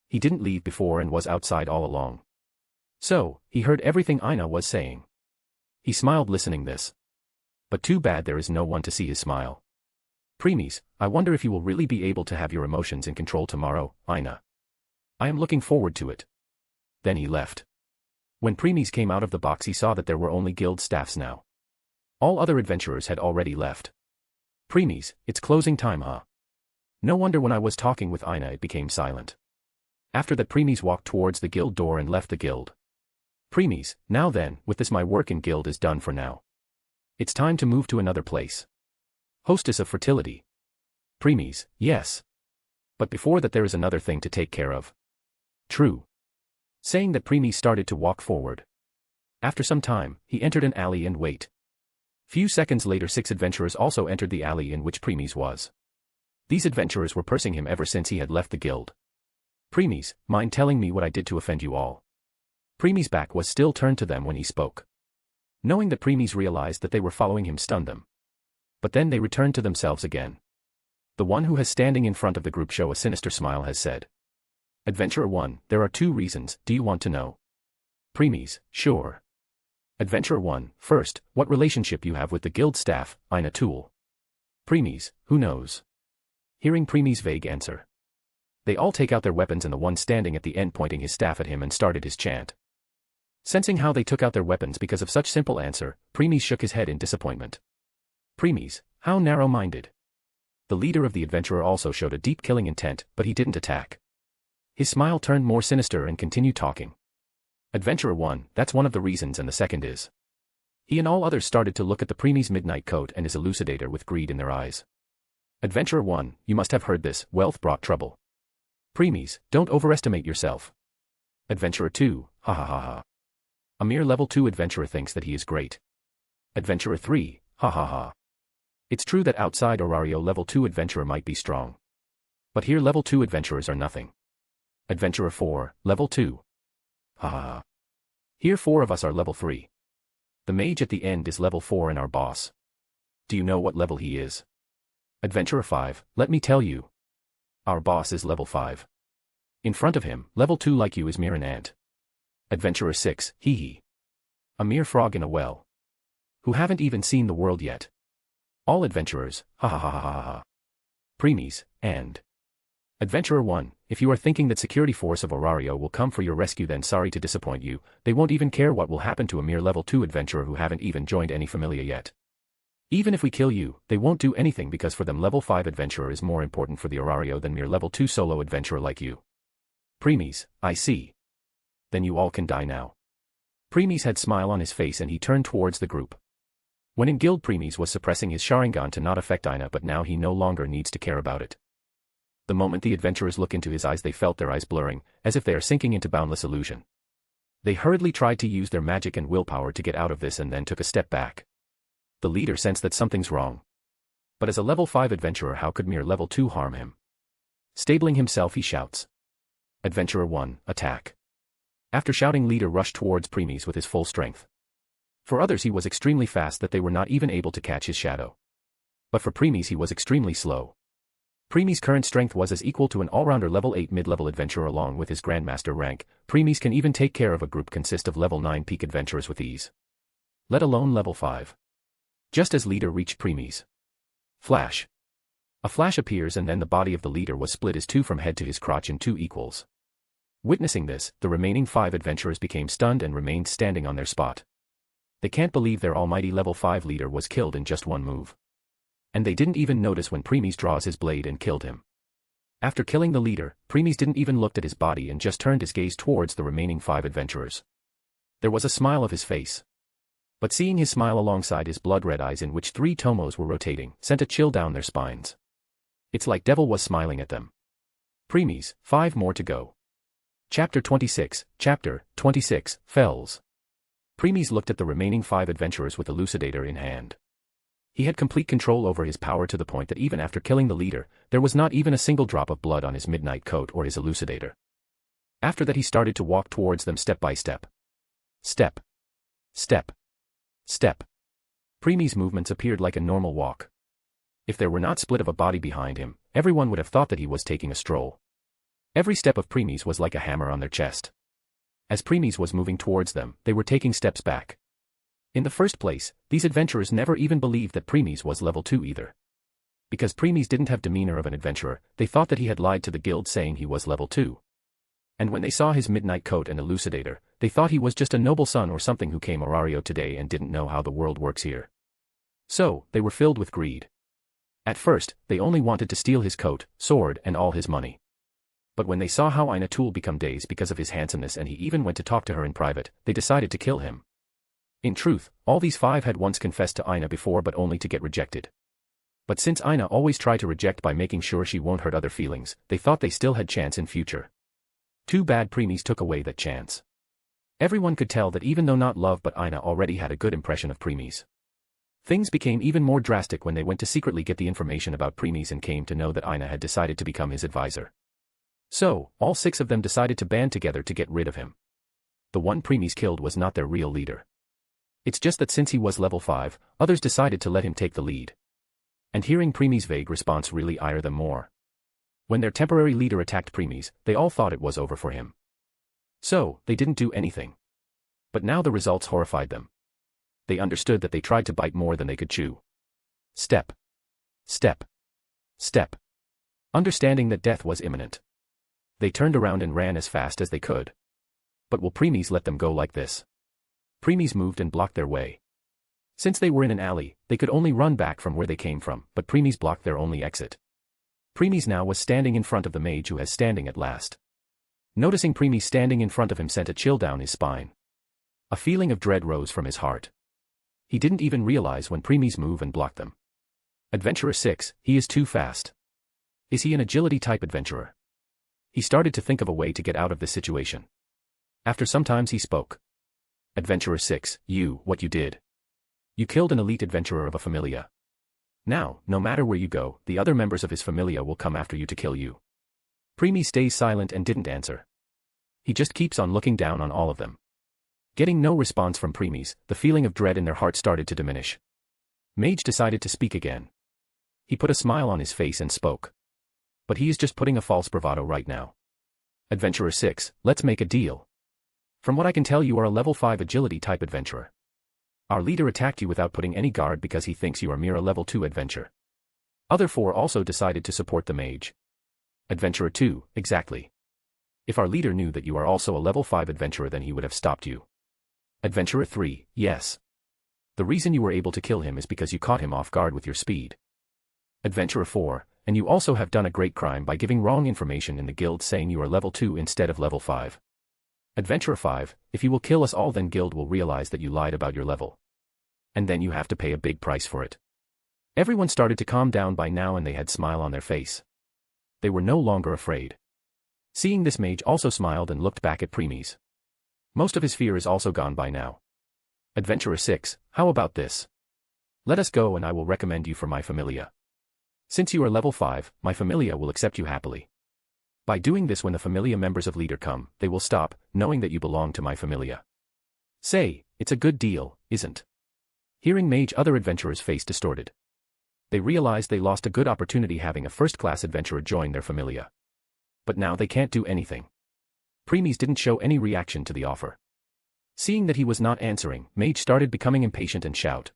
He didn't leave before and was outside all along. So, he heard everything Aina was saying. He smiled listening this. But too bad there is no one to see his smile. Premies, I wonder if you will really be able to have your emotions in control tomorrow, Aina. I am looking forward to it. Then he left. When Premies came out of the box he saw that there were only guild staffs now. All other adventurers had already left. Premies, it's closing time, huh? No wonder when I was talking with Aina it became silent. After that Premies walked towards the guild door and left the guild. Premies, now then, with this my work in guild is done for now. It's time to move to another place. Hostess of fertility. Premies, yes. But before that there is another thing to take care of. True. Saying that Premies started to walk forward. After some time, he entered an alley and wait. Few seconds later 6 adventurers also entered the alley in which Premies was. These adventurers were cursing him ever since he had left the guild. Premies, mind telling me what I did to offend you all? Premies' back was still turned to them when he spoke. Knowing that Premies realized that they were following him stunned them. But then they returned to themselves again. The one who has standing in front of the group show a sinister smile has said. Adventurer 1, there are 2 reasons, do you want to know? Premies, sure. Adventurer 1, first, what relationship you have with the guild staff, Aina Tool? Premies, who knows? Hearing Premies' vague answer. They all take out their weapons and the one standing at the end pointing his staff at him and started his chant. Sensing how they took out their weapons because of such simple answer, Premies shook his head in disappointment. Premies, how narrow-minded. The leader of the adventurer also showed a deep killing intent, but he didn't attack. His smile turned more sinister and continued talking. Adventurer 1, that's one of the reasons, and the second is. He and all others started to look at the Premies' midnight coat and his elucidator with greed in their eyes. Adventurer 1, you must have heard this, wealth brought trouble. Premies, don't overestimate yourself. Adventurer 2, ha ha ha ha. A mere level 2 adventurer thinks that he is great. Adventurer 3, ha ha ha. It's true that outside Orario level 2 adventurer might be strong. But here level 2 adventurers are nothing. Adventurer 4, level 2. Ha ha ha. Here 4 of us are level 3. The mage at the end is level 4 and our boss. Do you know what level he is? Adventurer 5, let me tell you. Our boss is level 5. In front of him, level 2 like you is mere an ant. Adventurer 6, hee hee. A mere frog in a well. Who haven't even seen the world yet. All adventurers, ha ha ha ha ha ha. Premies, and. Adventurer 1, if you are thinking that security force of Orario will come for your rescue, then sorry to disappoint you, they won't even care what will happen to a mere level 2 adventurer who haven't even joined any familia yet. Even if we kill you, they won't do anything because for them level 5 adventurer is more important for the Orario than mere level 2 solo adventurer like you. Premies, I see. Then you all can die now. Premies had smile on his face and he turned towards the group. When in guild Premies was suppressing his Sharingan to not affect Aina, but now he no longer needs to care about it. The moment the adventurers look into his eyes they felt their eyes blurring, as if they are sinking into boundless illusion. They hurriedly tried to use their magic and willpower to get out of this and then took a step back. The leader sensed that something's wrong. But as a level 5 adventurer, how could mere level 2 harm him? Stabling himself, he shouts. Adventurer 1, attack. After shouting, leader rushed towards Premies with his full strength. For others he was extremely fast that they were not even able to catch his shadow. But for Premies he was extremely slow. Premi's current strength was as equal to an all-rounder level 8 mid-level adventurer along with his Grandmaster rank. Premis can even take care of a group consist of level 9 peak adventurers with ease. Let alone level 5. Just as leader reached Premis. Flash. A flash appears and then the body of the leader was split as two from head to his crotch in two equals. Witnessing this, the remaining 5 adventurers became stunned and remained standing on their spot. They can't believe their almighty level 5 leader was killed in just one move. And they didn't even notice when Premis draws his blade and killed him. After killing the leader, Premis didn't even look at his body and just turned his gaze towards the remaining 5 adventurers. There was a smile of his face. But seeing his smile alongside his blood-red eyes in which 3 tomos were rotating, sent a chill down their spines. It's like Devil was smiling at them. Premis, 5 more to go. Chapter 26, Fells. Premis looked at the remaining 5 adventurers with Elucidator in hand. He had complete control over his power to the point that even after killing the leader, there was not even a single drop of blood on his midnight coat or his Elucidator. After that he started to walk towards them step by step. Step. Step. Step. Premis' movements appeared like a normal walk. If there were not split of a body behind him, everyone would have thought that he was taking a stroll. Every step of Premis was like a hammer on their chest. As Premis was moving towards them, they were taking steps back. In the first place, these adventurers never even believed that Premis was level 2 either. Because Premis didn't have demeanor of an adventurer, they thought that he had lied to the guild saying he was level 2. And when they saw his midnight coat and Elucidator, they thought he was just a noble son or something who came Orario today and didn't know how the world works here. So, they were filled with greed. At first, they only wanted to steal his coat, sword, and all his money. But when they saw how Ina Tool become dazed because of his handsomeness and he even went to talk to her in private, they decided to kill him. In truth, all these 5 had once confessed to Ina before but only to get rejected. But since Ina always tried to reject by making sure she won't hurt other feelings, they thought they still had chance in future. Too bad Premis took away that chance. Everyone could tell that even though not love but Ina already had a good impression of Premis. Things became even more drastic when they went to secretly get the information about Premis and came to know that Ina had decided to become his advisor. So, all 6 of them decided to band together to get rid of him. The one Premis killed was not their real leader. It's just that since he was level 5, others decided to let him take the lead. And hearing Premis' vague response really ired them more. When their temporary leader attacked Premis, they all thought it was over for him. So, they didn't do anything. But now the results horrified them. They understood that they tried to bite more than they could chew. Step. Step. Step. Understanding that death was imminent. They turned around and ran as fast as they could. But will Premis let them go like this? Premis moved and blocked their way. Since they were in an alley, they could only run back from where they came from, but Premis blocked their only exit. Premis now was standing in front of the mage who was standing at last. Noticing Premis standing in front of him sent a chill down his spine. A feeling of dread rose from his heart. He didn't even realize when Premis moved and blocked them. Adventurer 6, he is too fast. Is he an agility type adventurer? He started to think of a way to get out of this situation. After some time he spoke. Adventurer 6, what you did. You killed an elite adventurer of a familia. Now, no matter where you go, the other members of his familia will come after you to kill you. Premis stays silent and didn't answer. He just keeps on looking down on all of them. Getting no response from Premis, the feeling of dread in their heart started to diminish. Mage decided to speak again. He put a smile on his face and spoke. But he is just putting a false bravado right now. Adventurer 6, let's make a deal. From what I can tell you are a level 5 agility type adventurer. Our leader attacked you without putting any guard because he thinks you are mere a level 2 adventure. Other 4 also decided to support the mage. Adventurer 2, exactly. If our leader knew that you are also a level 5 adventurer then he would have stopped you. Adventurer 3, yes. The reason you were able to kill him is because you caught him off guard with your speed. Adventurer 4, and you also have done a great crime by giving wrong information in the guild saying you are level 2 instead of level 5. Adventurer 5, if you will kill us all then guild will realize that you lied about your level. And then you have to pay a big price for it. Everyone started to calm down by now and they had smile on their face. They were no longer afraid. Seeing this mage also smiled and looked back at Premis. Most of his fear is also gone by now. Adventurer 6, how about this? Let us go and I will recommend you for my familia. Since you are level 5, my familia will accept you happily. By doing this when the familia members of leader come, they will stop, knowing that you belong to my familia. Say, it's a good deal, isn't? Hearing mage other adventurers' face distorted. They realized they lost a good opportunity having a first-class adventurer join their familia. But now they can't do anything. Premies didn't show any reaction to the offer. Seeing that he was not answering, Mage started becoming impatient and shout.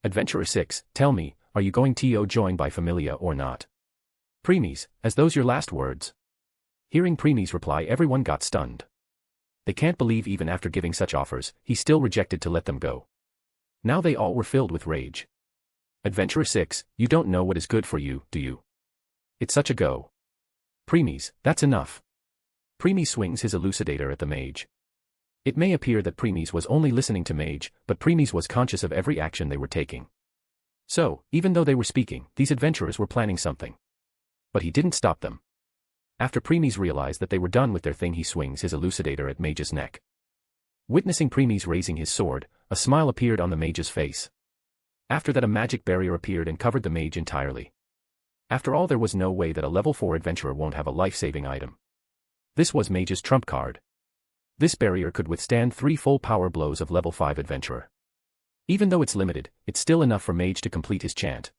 Adventurer 6, tell me, are you going to join by familia or not? Premies, as those your last words? Hearing Premies reply, everyone got stunned. They can't believe even after giving such offers, he still rejected to let them go. Now they all were filled with rage. Adventurer 6, you don't know what is good for you, do you? It's such a go. Premies, that's enough. Premies swings his elucidator at the Mage. It may appear that Premies was only listening to Mage, but Premies was conscious of every action they were taking. So, even though they were speaking, these adventurers were planning something. But he didn't stop them. After Premies realized that they were done with their thing, he swings his elucidator at Mage's neck. Witnessing Premies raising his sword, a smile appeared on the Mage's face. After that, a magic barrier appeared and covered the Mage entirely. After all, there was no way that a level 4 adventurer won't have a life-saving item. This was Mage's trump card. This barrier could withstand 3 full power blows of level 5 adventurer. Even though it's limited, it's still enough for Mage to complete his chant.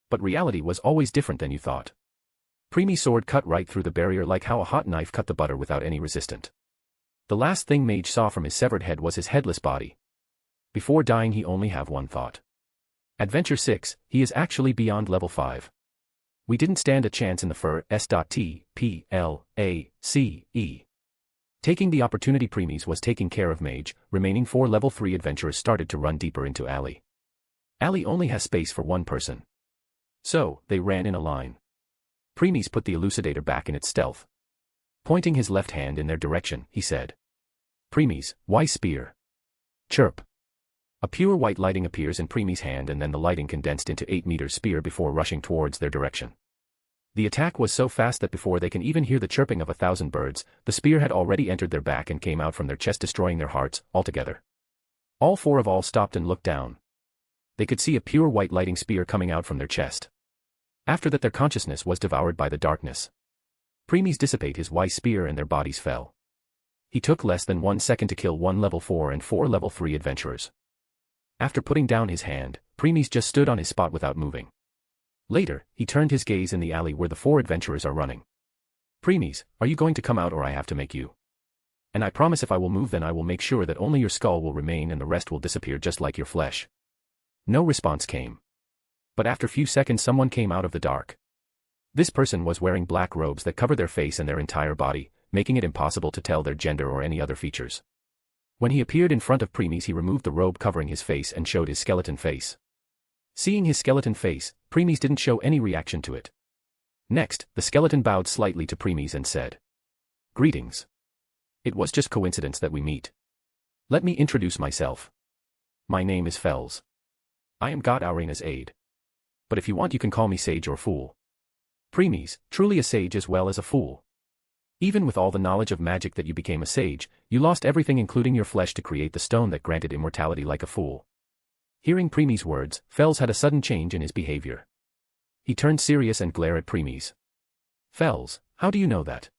But reality was always different than you thought. Preemie's sword cut right through the barrier like how a hot knife cut the butter without any resistance. The last thing Mage saw from his severed head was his headless body. Before dying, he only have one thought. Adventure 6, he is actually beyond level 5. We didn't stand a chance in the S.T.P.L.A.C.E. Taking the opportunity Preemies was taking care of Mage, remaining 4 level 3 adventurers started to run deeper into Alley. Alley only has space for one person. So, they ran in a line. Preemies put the elucidator back in its stealth. Pointing his left hand in their direction, he said. Preemies, why spear? Chirp. A pure white lighting appears in Preemie's hand, and then the lighting condensed into 8-meter spear before rushing towards their direction. The attack was so fast that before they can even hear the chirping of 1,000 birds, the spear had already entered their back and came out from their chest, destroying their hearts altogether. All 4 of all stopped and looked down. They could see a pure white lighting spear coming out from their chest. After that, their consciousness was devoured by the darkness. Preemies dissipate his Y spear and their bodies fell. He took less than 1 second to kill 1 level 4 and 4 level 3 adventurers. After putting down his hand, Preemies just stood on his spot without moving. Later, he turned his gaze in the alley where the 4 adventurers are running. Preemies, are you going to come out, or I have to make you? And I promise if I will move, then I will make sure that only your skull will remain and the rest will disappear just like your flesh. No response came. But after few seconds, someone came out of the dark. This person was wearing black robes that covered their face and their entire body, making it impossible to tell their gender or any other features. When he appeared in front of Preemies, he removed the robe covering his face and showed his skeleton face. Seeing his skeleton face, Preemies didn't show any reaction to it. Next, the skeleton bowed slightly to Preemies and said, Greetings. It was just coincidence that we meet. Let me introduce myself. My name is Fells. I am God Aurena's aide. But if you want, you can call me sage or fool. Preemies, truly a sage as well as a fool. Even with all the knowledge of magic that you became a sage, you lost everything including your flesh to create the stone that granted immortality like a fool. Hearing Preemies' words, Fells had a sudden change in his behavior. He turned serious and glared at Preemies. Fells, how do you know that?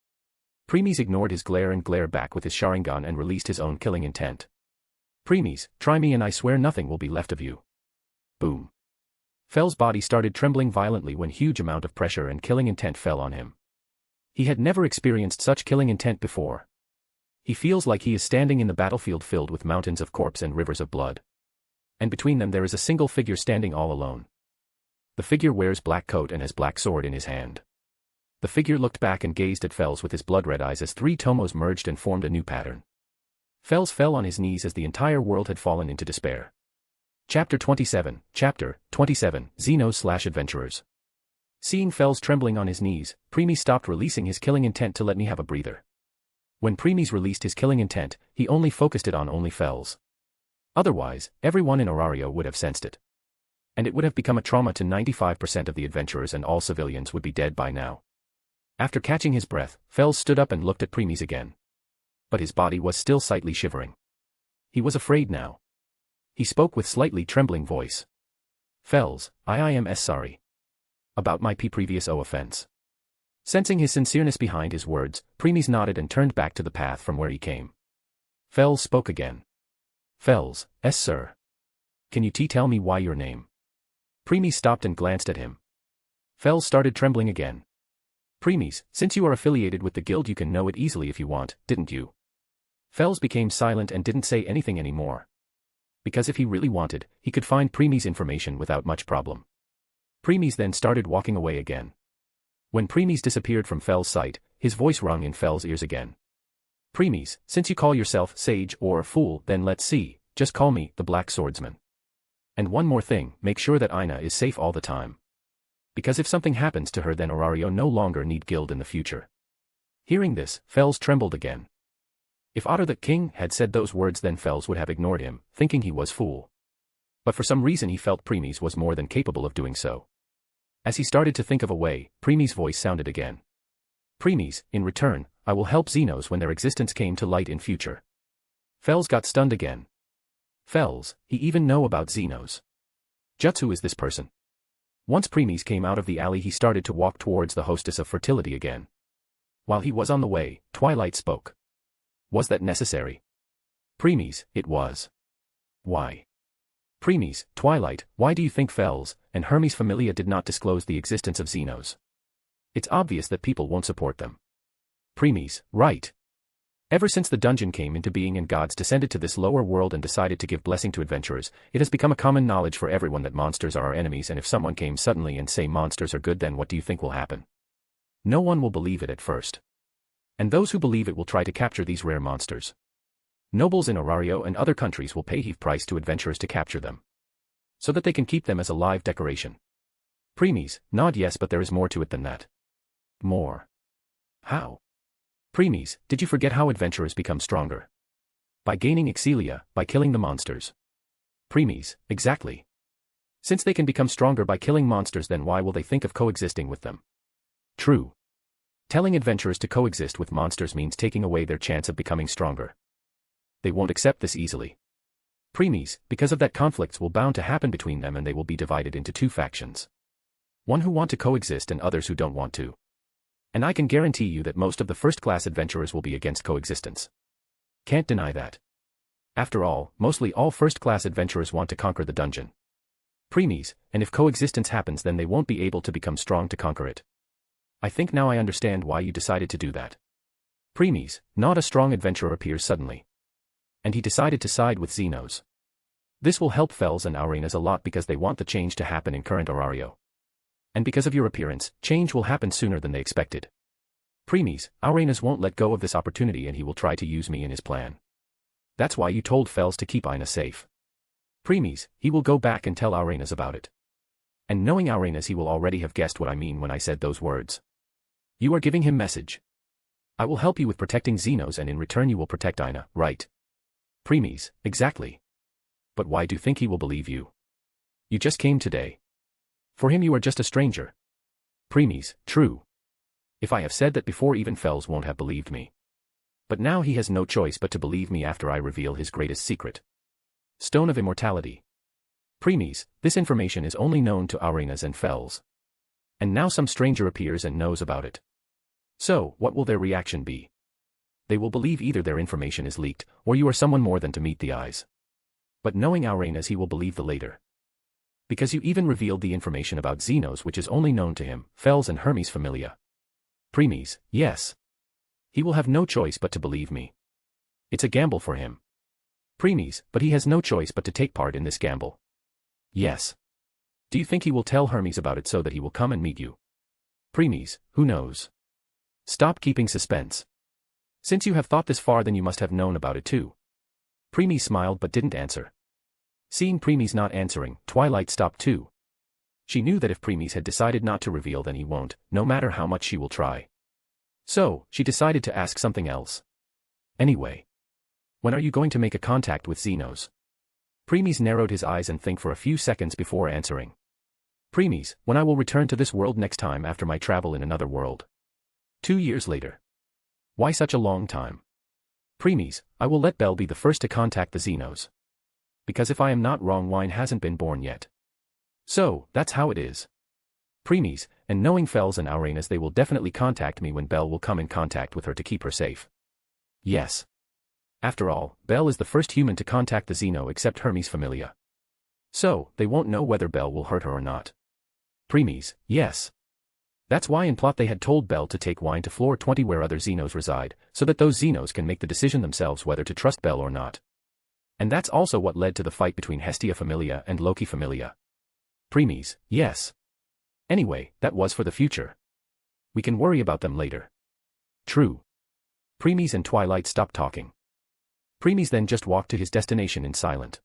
Preemies ignored his glare and glared back with his Sharingan and released his own killing intent. Preemies, try me and I swear nothing will be left of you. Boom. Fell's body started trembling violently when huge amount of pressure and killing intent fell on him. He had never experienced such killing intent before. He feels like he is standing in the battlefield filled with mountains of corpse and rivers of blood. And between them there is a single figure standing all alone. The figure wears black coat and has black sword in his hand. The figure looked back and gazed at Fells with his blood-red eyes as 3 tomos merged and formed a new pattern. Fells fell on his knees as the entire world had fallen into despair. Chapter 27, Xenos/Adventurers. Seeing Fells trembling on his knees, Preemies stopped releasing his killing intent to let me have a breather. When Preemies released his killing intent, he only focused it on only Fells. Otherwise, everyone in Orario would have sensed it. And it would have become a trauma to 95% of the adventurers, and all civilians would be dead by now. After catching his breath, Fells stood up and looked at Preemies again. But his body was still slightly shivering. He was afraid now. He spoke with slightly trembling voice. Fells, I am sorry. About my previous offense. Sensing his sincereness behind his words, Preemies nodded and turned back to the path from where he came. Fells spoke again. Fells, sir. Can you tell me why your name? Premies stopped and glanced at him. Fels started trembling again. Premies, since you are affiliated with the guild you can know it easily if you want, didn't you? Fels became silent and didn't say anything anymore. Because if he really wanted, he could find Premies' information without much problem. Premies then started walking away again. When Premies disappeared from Fels' sight, his voice rung in Fels' ears again. Premies, since you call yourself sage or fool, then let's see, just call me the Black Swordsman. And one more thing, make sure that Aina is safe all the time. Because if something happens to her then Orario no longer need guild in the future. Hearing this, Fels trembled again. If Otter the king had said those words then Fels would have ignored him, thinking he was fool. But for some reason he felt Premies was more than capable of doing so. As he started to think of a way, Premies' voice sounded again. Premies, in return, I will help Xenos when their existence came to light in future. Fels got stunned again. Fels, he even know about Xenos. Just who is this person? Once Premies came out of the alley he started to walk towards the hostess of fertility again. While he was on the way, Twilight spoke. Was that necessary? Premies, it was. Why? Premies, Twilight, why do you think Fels and Hermes Familia did not disclose the existence of Xenos? It's obvious that people won't support them. Premies, right. Ever since the dungeon came into being and gods descended to this lower world and decided to give blessing to adventurers, it has become a common knowledge for everyone that monsters are our enemies, and if someone came suddenly and say monsters are good, then what do you think will happen? No one will believe it at first. And those who believe it will try to capture these rare monsters. Nobles in Orario and other countries will pay heavy price to adventurers to capture them, so that they can keep them as a live decoration. Premies, nod yes, but there is more to it than that. More. How? Premies, did you forget how adventurers become stronger? By gaining Excelia, by killing the monsters. Premies, exactly. Since they can become stronger by killing monsters, then why will they think of coexisting with them? True. Telling adventurers to coexist with monsters means taking away their chance of becoming stronger. They won't accept this easily. Premies, because of that conflicts will bound to happen between them and they will be divided into two factions. One who want to coexist and others who don't want to. And I can guarantee you that most of the first-class adventurers will be against coexistence. Can't deny that. After all, mostly all first-class adventurers want to conquer the dungeon. Premies, and if coexistence happens then they won't be able to become strong to conquer it. I think now I understand why you decided to do that. Premies, not a strong adventurer appears suddenly. And he decided to side with Xenos. This will help Fels and Arenas a lot because they want the change to happen in current Orario. And because of your appearance, change will happen sooner than they expected. Premies, Arenas won't let go of this opportunity and he will try to use me in his plan. That's why you told Fels to keep Aina safe. Premies, he will go back and tell Arenas about it. And knowing Arenas he will already have guessed what I mean when I said those words. You are giving him message. I will help you with protecting Xenos and in return you will protect Aina, right? Premies, exactly. But why do you think he will believe you? You just came today. For him you are just a stranger. Premies, true. If I have said that before even Fels won't have believed me. But now he has no choice but to believe me after I reveal his greatest secret. Stone of Immortality. Premies, this information is only known to Arenas and Fels. And now some stranger appears and knows about it. So, what will their reaction be? They will believe either their information is leaked, or you are someone more than to meet the eyes. But knowing Arenas he will believe the later. Because you even revealed the information about Xenos which is only known to him, Fels and Hermes Familia. Premies, yes. He will have no choice but to believe me. It's a gamble for him. Premies, but he has no choice but to take part in this gamble. Yes. Do you think he will tell Hermes about it so that he will come and meet you? Premies, who knows? Stop keeping suspense. Since you have thought this far then you must have known about it too. Premies smiled but didn't answer. Seeing Premies not answering, Twilight stopped too. She knew that if Premies had decided not to reveal then he won't, no matter how much she will try. So, she decided to ask something else. Anyway. When are you going to make a contact with Xenos? Premies narrowed his eyes and think for a few seconds before answering. Premies, when I will return to this world next time after my travel in another world. 2 years later. Why such a long time? Premies, I will let Belle be the first to contact the Xenos. Because if I am not wrong Wine hasn't been born yet. So, that's how it is. Premies, and knowing Fels and Arenas they will definitely contact me when Belle will come in contact with her to keep her safe. Yes. After all, Belle is the first human to contact the Xeno except Hermes Familia. So, they won't know whether Belle will hurt her or not. Preemies, yes. That's why in plot they had told Belle to take wine to floor 20 where other Xenos reside, so that those Xenos can make the decision themselves whether to trust Belle or not. And that's also what led to the fight between Hestia Familia and Loki Familia. Preemies, yes. Anyway, that was for the future. We can worry about them later. True. Preemies and Twilight stopped talking. Preemies then just walked to his destination in silence.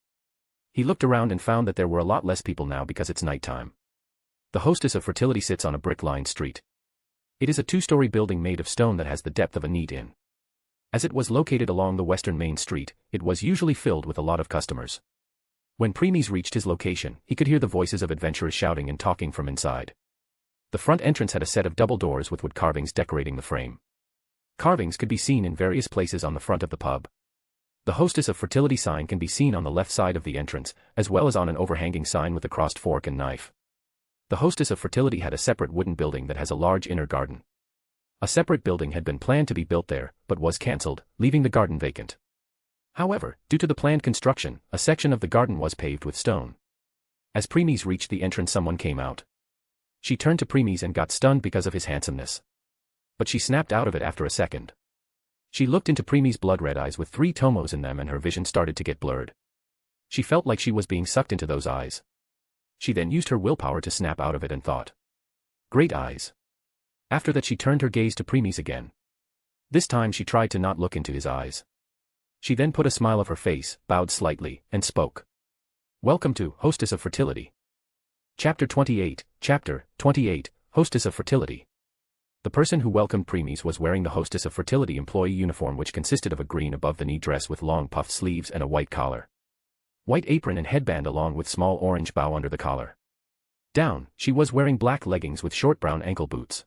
He looked around and found that there were a lot less people now because it's nighttime. The hostess of fertility sits on a brick-lined street. It is a 2-story building made of stone that has the depth of a neat inn. As it was located along the western main street, it was usually filled with a lot of customers. When Preemies reached his location, he could hear the voices of adventurers shouting and talking from inside. The front entrance had a set of double doors with wood carvings decorating the frame. Carvings could be seen in various places on the front of the pub. The hostess of fertility sign can be seen on the left side of the entrance, as well as on an overhanging sign with a crossed fork and knife. The hostess of fertility had a separate wooden building that has a large inner garden. A separate building had been planned to be built there, but was cancelled, leaving the garden vacant. However, due to the planned construction, a section of the garden was paved with stone. As Preemies reached the entrance, someone came out. She turned to Preemies and got stunned because of his handsomeness. But she snapped out of it after a second. She looked into Preemies' blood-red eyes with 3 tomos in them and her vision started to get blurred. She felt like she was being sucked into those eyes. She then used her willpower to snap out of it and thought, "Great eyes." After that she turned her gaze to Preemies again. This time she tried to not look into his eyes. She then put a smile of her face, bowed slightly, and spoke. "Welcome to Hostess of Fertility." Chapter 28, Hostess of Fertility. The person who welcomed Preemies was wearing the Hostess of Fertility employee uniform, which consisted of a green above-the-knee dress with long puffed sleeves and a white collar. White apron and headband along with small orange bow under the collar. Down, she was wearing black leggings with short brown ankle boots.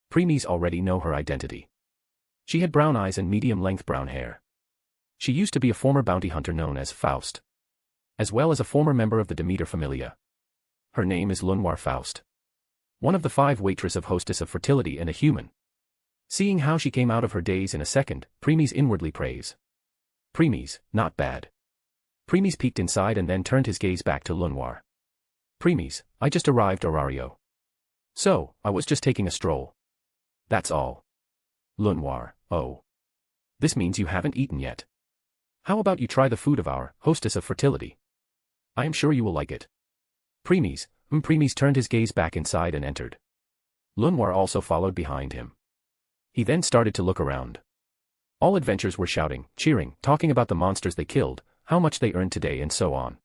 Preemies already know her identity. She had brown eyes and medium-length brown hair. She used to be a former bounty hunter known as Faust, as well as a former member of the Demeter Familia. Her name is Lunwar Faust. One of the 5 waitress of Hostess of Fertility and a human. Seeing how she came out of her daze in a second, Preemies inwardly prays. Preemies, not bad. Preemies peeked inside and then turned his gaze back to Lunwar. Preemies, I just arrived Orario. So, I was just taking a stroll. That's all. Lunwar, oh. This means you haven't eaten yet. How about you try the food of our Hostess of Fertility? I am sure you will like it. Preemies, Preemies turned his gaze back inside and entered. Lunwar also followed behind him. He then started to look around. All adventurers were shouting, cheering, talking about the monsters they killed, how much they earned today and so on.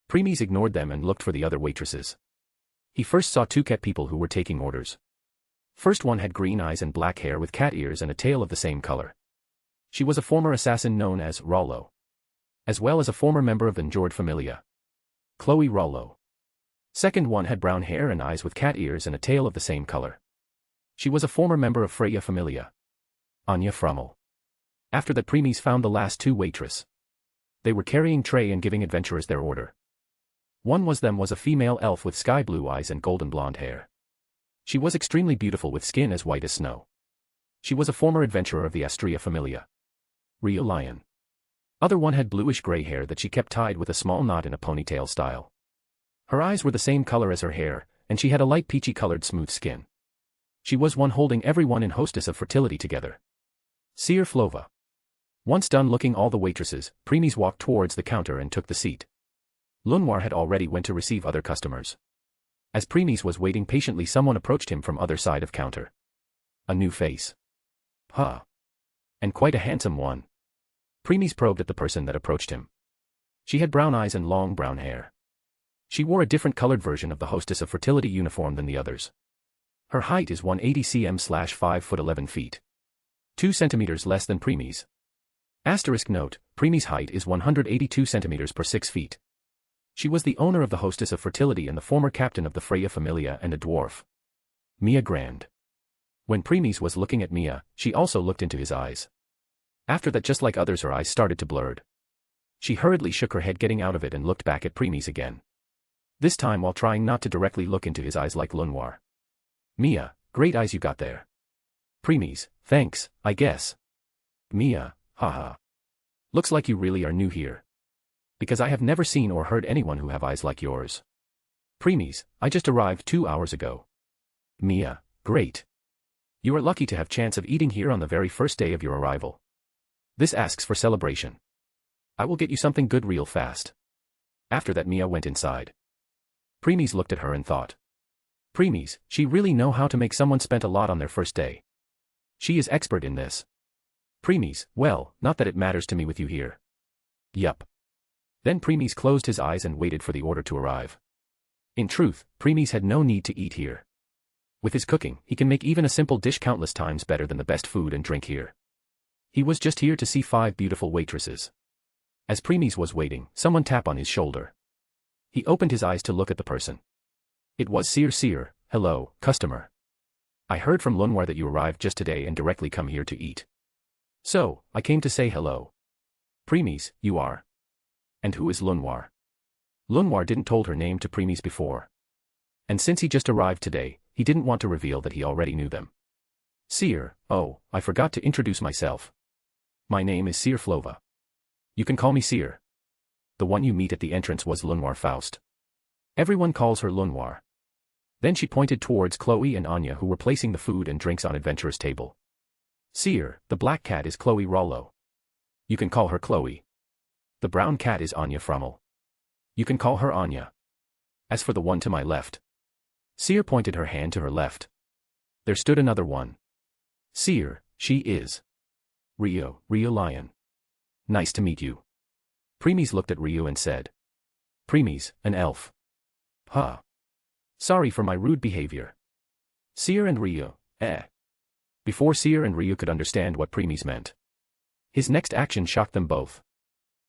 Preemies ignored them and looked for the other waitresses. He first saw 2 cat people who were taking orders. First one had green eyes and black hair with cat ears and a tail of the same color. She was a former assassin known as Rollo, as well as a former member of the Endured Familia. Chloe Rollo. Second one had brown hair and eyes with cat ears and a tail of the same color. She was a former member of Freya Familia. Anya Frummel. After that Preemies found the last 2 waitress. They were carrying tray and giving adventurers their order. One was a female elf with sky blue eyes and golden blonde hair. She was extremely beautiful with skin as white as snow. She was a former adventurer of the Astrea Familia. Real lion. Other one had bluish-gray hair that she kept tied with a small knot in a ponytail style. Her eyes were the same color as her hair, and she had a light peachy-colored smooth skin. She was one holding everyone in Hostess of Fertility together. Seer Flova. Once done looking all the waitresses, Preemies walked towards the counter and took the seat. Lunwar had already went to receive other customers. As Preemies was waiting patiently, someone approached him from other side of counter. A new face. Huh. And quite a handsome one. Preemies probed at the person that approached him. She had brown eyes and long brown hair. She wore a different colored version of the Hostess of Fertility uniform than the others. Her height is 180 cm/5 foot 11 feet. 2 centimeters less than Preemies. Asterisk note, Preemies' height is 182 centimeters per 6 feet. She was the owner of the Hostess of Fertility and the former captain of the Freya Familia and a dwarf. Mia Grand. When Preemies was looking at Mia, she also looked into his eyes. After that, just like others, her eyes started to blur. She hurriedly shook her head getting out of it and looked back at Preemies again. This time while trying not to directly look into his eyes like Lunwar. Mia, great eyes you got there. Preemies, thanks, I guess. Mia, haha. Looks like you really are new here. Because I have never seen or heard anyone who have eyes like yours. Preemies, I just arrived 2 hours ago. Mia, great. You are lucky to have chance of eating here on the very first day of your arrival. This asks for celebration. I will get you something good real fast. After that Mia went inside. Preemies looked at her and thought. Preemies, she really know how to make someone spend a lot on their first day. She is expert in this. Preemies, well, not that it matters to me with you here. Yup. Then Preemies closed his eyes and waited for the order to arrive. In truth, Preemies had no need to eat here. With his cooking, he can make even a simple dish countless times better than the best food and drink here. He was just here to see 5 beautiful waitresses. As Preemies was waiting, someone tapped on his shoulder. He opened his eyes to look at the person. It was Seer. Hello, customer. I heard from Lunwar that you arrived just today and directly come here to eat. So, I came to say hello. Preemies, you are. And who is Lunwar? Lunwar didn't told her name to Preemies before. And since he just arrived today, he didn't want to reveal that he already knew them. Seer, oh, I forgot to introduce myself. My name is Seer Flova. You can call me Seer. The one you meet at the entrance was Lunwar Faust. Everyone calls her Lunwar. Then she pointed towards Chloe and Anya who were placing the food and drinks on Adventurer's table. Seer, the black cat is Chloe Rollo. You can call her Chloe. The brown cat is Anya Frummel. You can call her Anya. As for the one to my left. Seer pointed her hand to her left. There stood another one. Seer, she is. Rio Lion. Nice to meet you. Preemies looked at Rio and said. Preemies, an elf. Huh. Sorry for my rude behavior. Seer and Rio, Before Seer and Rio could understand what Preemies meant. His next action shocked them both.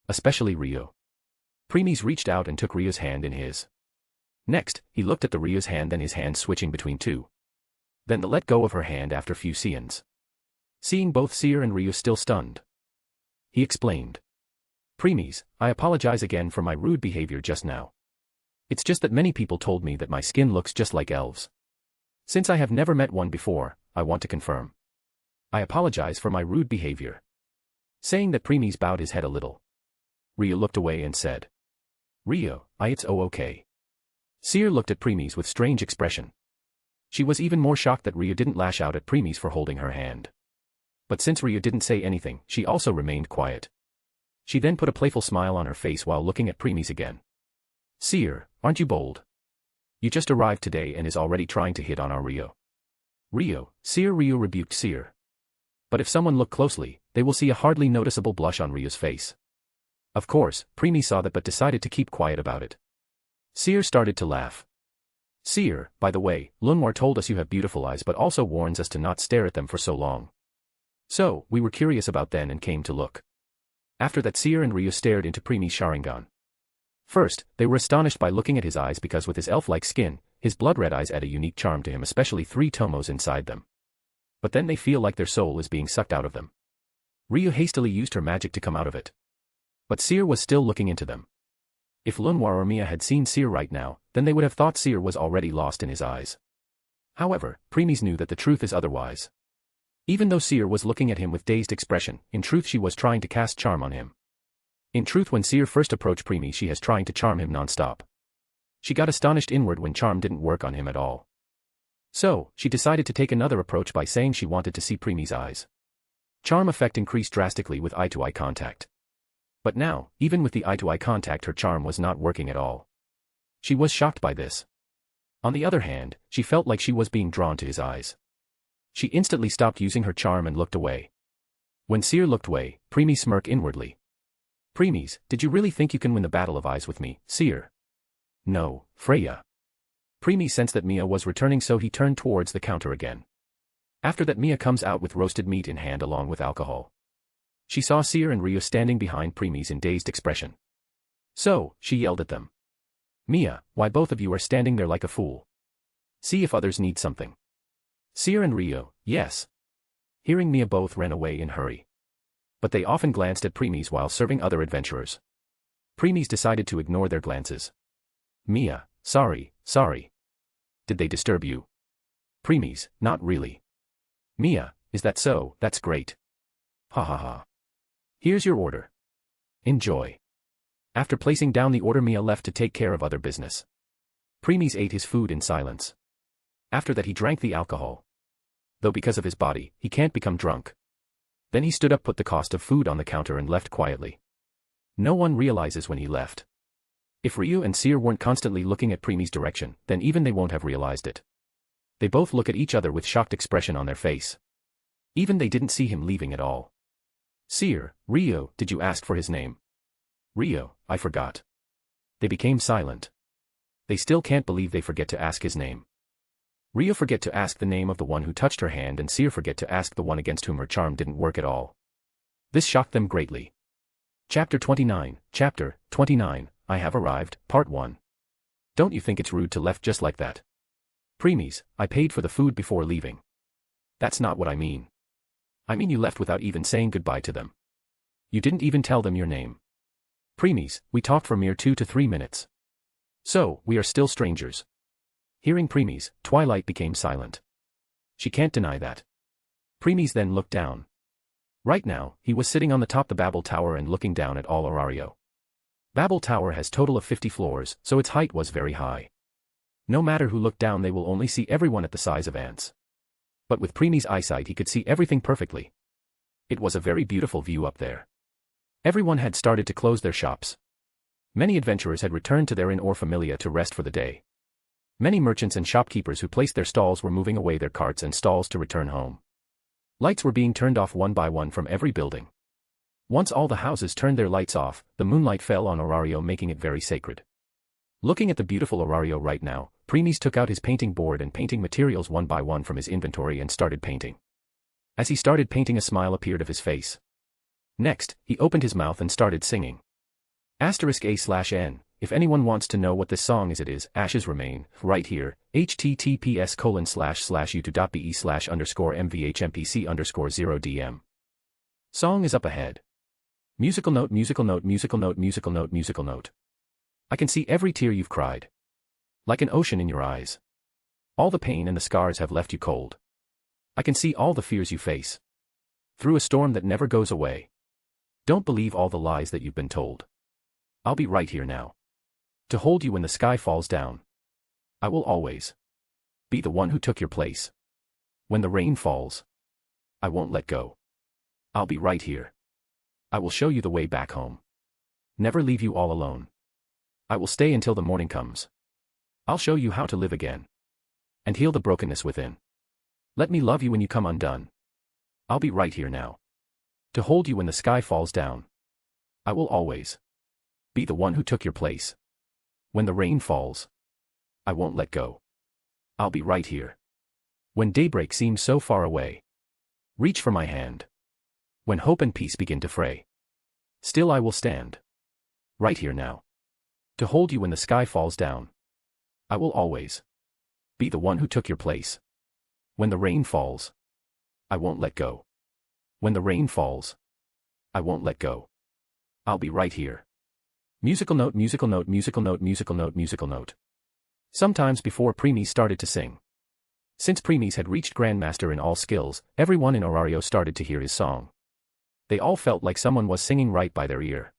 Especially Rio. Preemies reached out and took Rio's hand in his. Next, he looked at the Rio's hand and his hand switching between two. Then the let go of her hand after few seconds. Seeing both Seer and Rio still stunned. He explained. Preemies, I apologize again for my rude behavior just now. It's just that many people told me that my skin looks just like elves. Since I have never met one before, I want to confirm. I apologize for my rude behavior. Saying that Preemies bowed his head a little. Rio looked away and said. Rio, it's okay. Seer looked at Preemies with strange expression. She was even more shocked that Rio didn't lash out at Preemies for holding her hand. But since Rio didn't say anything, she also remained quiet. She then put a playful smile on her face while looking at Preemies again. Seer, aren't you bold? You just arrived today and is already trying to hit on our Rio. Rio rebuked Seer. But if someone look closely, they will see a hardly noticeable blush on Rio's face. Of course, Preemies saw that but decided to keep quiet about it. Seer started to laugh. Seer, by the way, Lunwar told us you have beautiful eyes but also warns us to not stare at them for so long. So, we were curious about then and came to look. After that Seer and Rio stared into Preemies' Sharingan. First, they were astonished by looking at his eyes because with his elf-like skin, his blood-red eyes add a unique charm to him, especially 3 tomos inside them. But then they feel like their soul is being sucked out of them. Rio hastily used her magic to come out of it. But Seer was still looking into them. If Lunwar or Mia had seen Seer right now, then they would have thought Seer was already lost in his eyes. However, Preemies knew that the truth is otherwise. Even though Seer was looking at him with dazed expression, in truth she was trying to cast charm on him. In truth when Seer first approached Preemies she has trying to charm him non-stop. She got astonished inward when charm didn't work on him at all. So, she decided to take another approach by saying she wanted to see Preemies' eyes. Charm effect increased drastically with eye-to-eye contact. But now, even with the eye-to-eye contact her charm was not working at all. She was shocked by this. On the other hand, she felt like she was being drawn to his eyes. She instantly stopped using her charm and looked away. When Seer looked away, Preemies smirked inwardly. Preemies, did you really think you can win the battle of eyes with me, Seer? No, Freya. Preemies sensed that Mia was returning so he turned towards the counter again. After that Mia comes out with roasted meat in hand along with alcohol. She saw Seer and Rio standing behind Preemies in dazed expression. So, she yelled at them. Mia, why both of you are standing there like a fool? See if others need something. Seer and Rio, yes. Hearing Mia both ran away in hurry. But they often glanced at Preemies while serving other adventurers. Preemies decided to ignore their glances. Mia, sorry. Did they disturb you? Preemies, not really. Mia, is that so? That's great. Ha ha ha. Here's your order. Enjoy. After placing down the order, Mia left to take care of other business. Premies ate his food in silence. After that he drank the alcohol. Though because of his body, he can't become drunk. Then he stood up, put the cost of food on the counter and left quietly. No one realizes when he left. If Ryu and Seer weren't constantly looking at Premies' direction, then even they won't have realized it. They both look at each other with shocked expression on their face. Even they didn't see him leaving at all. Seer, Ryu, did you ask for his name? Ryu, I forgot. They became silent. They still can't believe they forget to ask his name. Ryu forget to ask the name of the one who touched her hand, and Seer forget to ask the one against whom her charm didn't work at all. This shocked them greatly. Chapter 29, I Have Arrived, Part 1. Don't you think it's rude to left just like that? Premies, I paid for the food before leaving. That's not what I mean. I mean you left without even saying goodbye to them. You didn't even tell them your name. Premies, we talked for mere 2 to 3 minutes. So, we are still strangers. Hearing Premies, Twilight became silent. She can't deny that. Premies then looked down. Right now, he was sitting on the top of the Babel Tower and looking down at all Orario. Babel Tower has total of 50 floors, so its height was very high. No matter who looked down, they will only see everyone at the size of ants. But with Premies' eyesight he could see everything perfectly. It was a very beautiful view up there. Everyone had started to close their shops. Many adventurers had returned to their inn or familia to rest for the day. Many merchants and shopkeepers who placed their stalls were moving away their carts and stalls to return home. Lights were being turned off one by one from every building. Once all the houses turned their lights off, the moonlight fell on Orario, making it very sacred. Looking at the beautiful Orario right now, Premies took out his painting board and painting materials one by one from his inventory and started painting. As he started painting, a smile appeared of his face. Next, he opened his mouth and started singing. *A/N. If anyone wants to know what this song is, it is Ashes Remain, right here, https://youtube.be/_mvhmpc_0dm. Song is up ahead. Musical note, musical note, musical note, musical note, musical note. I can see every tear you've cried. Like an ocean in your eyes. All the pain and the scars have left you cold. I can see all the fears you face. Through a storm that never goes away. Don't believe all the lies that you've been told. I'll be right here now. To hold you when the sky falls down. I will always be the one who took your place. When the rain falls, I won't let go. I'll be right here. I will show you the way back home. Never leave you all alone. I will stay until the morning comes. I'll show you how to live again. And heal the brokenness within. Let me love you when you come undone. I'll be right here now. To hold you when the sky falls down. I will always be the one who took your place. When the rain falls, I won't let go. I'll be right here. When daybreak seems so far away, reach for my hand. When hope and peace begin to fray, still I will stand. Right here now. To hold you when the sky falls down. I will always be the one who took your place. When the rain falls, I won't let go. When the rain falls, I won't let go. I'll be right here. Musical note, musical note, musical note, musical note, musical note. Sometimes before Premies started to sing. Since Premies had reached Grandmaster in all skills, everyone in Orario started to hear his song. They all felt like someone was singing right by their ear.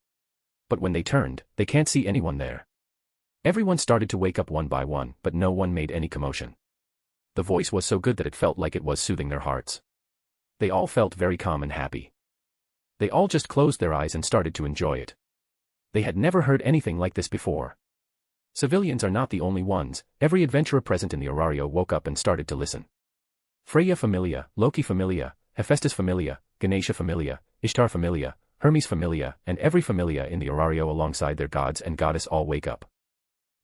But when they turned, they can't see anyone there. Everyone started to wake up one by one, but no one made any commotion. The voice was so good that it felt like it was soothing their hearts. They all felt very calm and happy. They all just closed their eyes and started to enjoy it. They had never heard anything like this before. Civilians are not the only ones. Every adventurer present in the Orario woke up and started to listen. Freya Familia, Loki Familia, Hephaestus Familia, Ganesha Familia, Ishtar Familia, Hermes Familia, and every Familia in the Orario alongside their gods and goddess all wake up.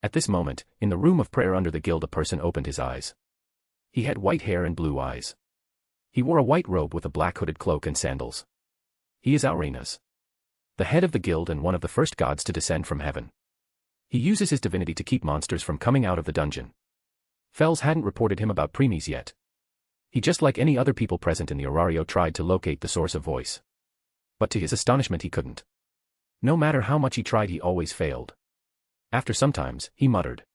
At this moment, in the room of prayer under the guild, a person opened his eyes. He had white hair and blue eyes. He wore a white robe with a black hooded cloak and sandals. He is Aurenas, the head of the guild and one of the first gods to descend from heaven. He uses his divinity to keep monsters from coming out of the dungeon. Fells hadn't reported him about Premies yet. He, just like any other people present in the Orario, tried to locate the source of voice. But to his astonishment he couldn't. No matter how much he tried, he always failed. After some times, he muttered,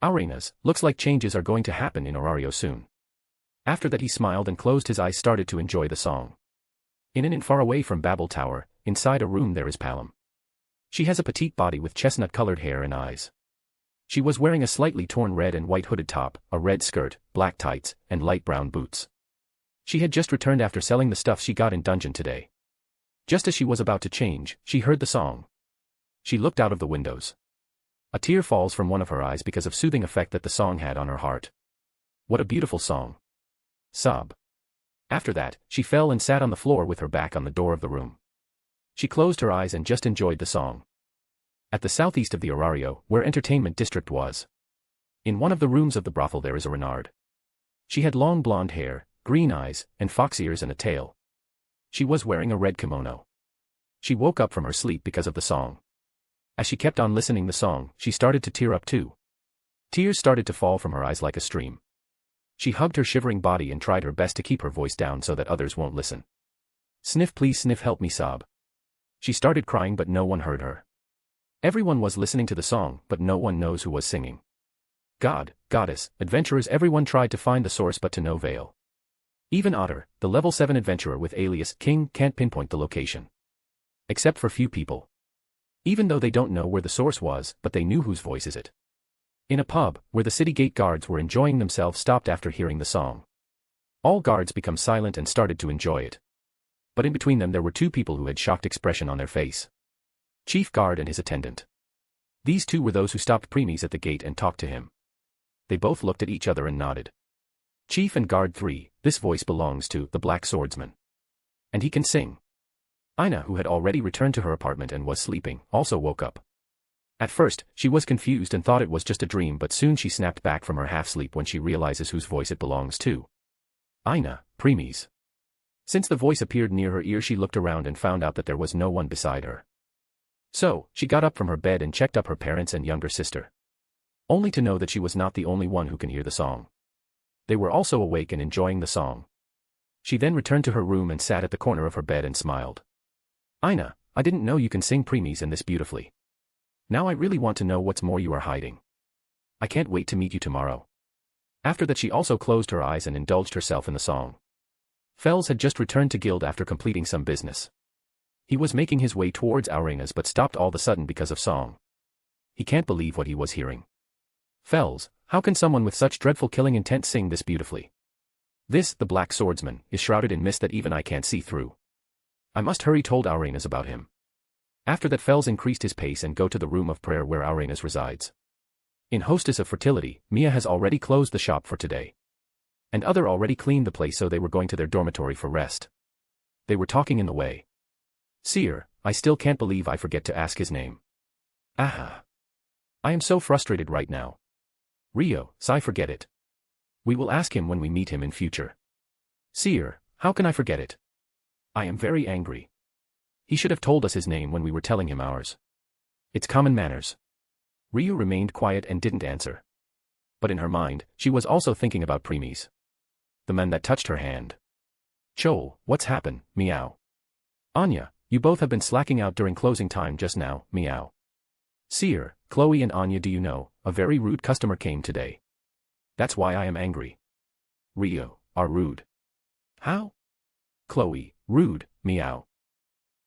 "Aurenas, looks like changes are going to happen in Orario soon." After that he smiled and closed his eyes, started to enjoy the song. In an inn far away from Babel Tower, inside a room there is Palom. She has a petite body with chestnut-colored hair and eyes. She was wearing a slightly torn red and white hooded top, a red skirt, black tights, and light brown boots. She had just returned after selling the stuff she got in dungeon today. Just as she was about to change, she heard the song. She looked out of the windows. A tear falls from one of her eyes because of soothing effect that the song had on her heart. What a beautiful song. Sob. After that, she fell and sat on the floor with her back on the door of the room. She closed her eyes and just enjoyed the song. At the southeast of the Horario, where entertainment district was. In one of the rooms of the brothel there is a Renard. She had long blonde hair, green eyes, and fox ears and a tail. She was wearing a red kimono. She woke up from her sleep because of the song. As she kept on listening the song, she started to tear up too. Tears started to fall from her eyes like a stream. She hugged her shivering body and tried her best to keep her voice down so that others won't listen. Sniff, please sniff, help me, sob. She started crying but no one heard her. Everyone was listening to the song, but no one knows who was singing. God, goddess, adventurers, everyone tried to find the source but to no avail. Even Otter, the level 7 adventurer with alias King, can't pinpoint the location. Except for few people. Even though they don't know where the source was, but they knew whose voice is it. In a pub, where the city gate guards were enjoying themselves, stopped after hearing the song. All guards become silent and started to enjoy it. But in between them there were two people who had shocked expression on their face. Chief Guard and his attendant. These two were those who stopped Premies at the gate and talked to him. They both looked at each other and nodded. Chief and Guard 3, this voice belongs to the Black Swordsman. And he can sing. Ina, who had already returned to her apartment and was sleeping, also woke up. At first, she was confused and thought it was just a dream, but soon she snapped back from her half-sleep when she realizes whose voice it belongs to. Ina, Premies. Since the voice appeared near her ear, she looked around and found out that there was no one beside her. So, she got up from her bed and checked up her parents and younger sister. Only to know that she was not the only one who can hear the song. They were also awake and enjoying the song. She then returned to her room and sat at the corner of her bed and smiled. Ina, I didn't know you can sing Premies and this beautifully. Now I really want to know what's more you are hiding. I can't wait to meet you tomorrow. After that she also closed her eyes and indulged herself in the song. Fells had just returned to guild after completing some business. He was making his way towards Arenas but stopped all of a sudden because of song. He can't believe what he was hearing. Fells, how can someone with such dreadful killing intent sing this beautifully? This, the Black Swordsman, is shrouded in mist that even I can't see through. I must hurry, told Arenas about him. After that Fells increased his pace and go to the room of prayer where Arenas resides. In Hostess of Fertility, Mia has already closed the shop for today. And other already cleaned the place, so they were going to their dormitory for rest. They were talking in the way. Seer, I still can't believe I forget to ask his name. Aha. I am so frustrated right now. Rio, Sai, forget it. We will ask him when we meet him in future. Seer, how can I forget it? I am very angry. He should have told us his name when we were telling him ours. It's common manners. Ryu remained quiet and didn't answer. But in her mind, she was also thinking about Premies. The man that touched her hand. Chol, what's happened, meow. Anya, you both have been slacking out during closing time just now, meow. Seer, Chloe and Anya, do you know, a very rude customer came today. That's why I am angry. Rio, are rude. How? Chloe, rude, meow.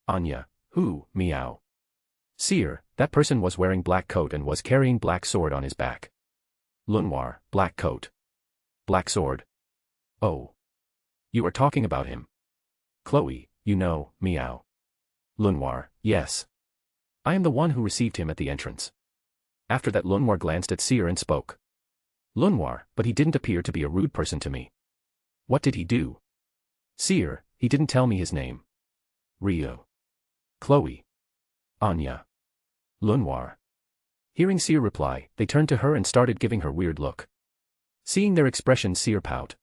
Anya, who, meow. Seer, that person was wearing black coat and was carrying black sword on his back. Lunwar, black coat. Black sword. Oh. You are talking about him. Chloe, you know, meow. Lunwar, yes. I am the one who received him at the entrance. After that Lunwar glanced at Seer and spoke. Lunwar, but he didn't appear to be a rude person to me. What did he do? Seer, he didn't tell me his name. Rio. Chloe. Anya. Lunwar. Hearing Seer reply, they turned to her and started giving her weird look. Seeing their expression, Seer pout.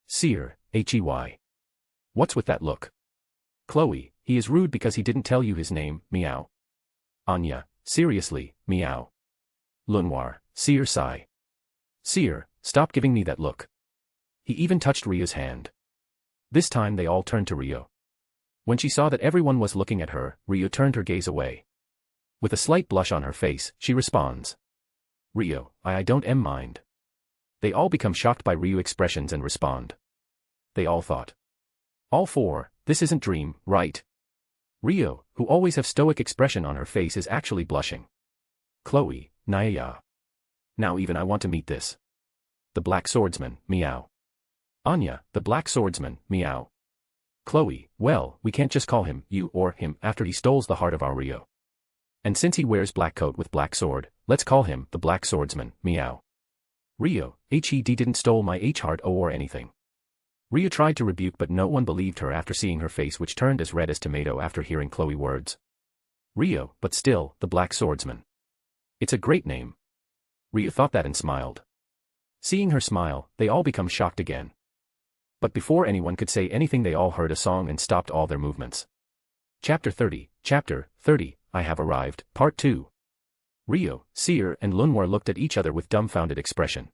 Seer, Hey. What's with that look? Chloe, he is rude because he didn't tell you his name, meow. Anya, seriously, meow. Lunwar, Seer sigh. Seer, stop giving me that look. He even touched Rio's hand. This time they all turned to Rio. When she saw that everyone was looking at her, Rio turned her gaze away. With a slight blush on her face, she responds. Rio, I don't mind. They all become shocked by Rio expressions and respond. They all thought. All four, this isn't dream, right? Rio, who always have stoic expression on her face, is actually blushing. Chloe, Naya. Now even I want to meet this. The Black Swordsman, meow. Anya, the Black Swordsman, meow. Chloe, well, we can't just call him you or him after he stole the heart of our Rio. And since he wears black coat with black sword, let's call him the Black Swordsman, meow. Rio, he didn't stole my heart or anything. Rio tried to rebuke but no one believed her after seeing her face which turned as red as tomato after hearing Chloe words. Rio, but still, the Black Swordsman. It's a great name. Rio thought that and smiled. Seeing her smile, they all become shocked again. But before anyone could say anything they all heard a song and stopped all their movements. Chapter 30, I Have Arrived, Part 2. Rio, Seer and Lunwar looked at each other with dumbfounded expression.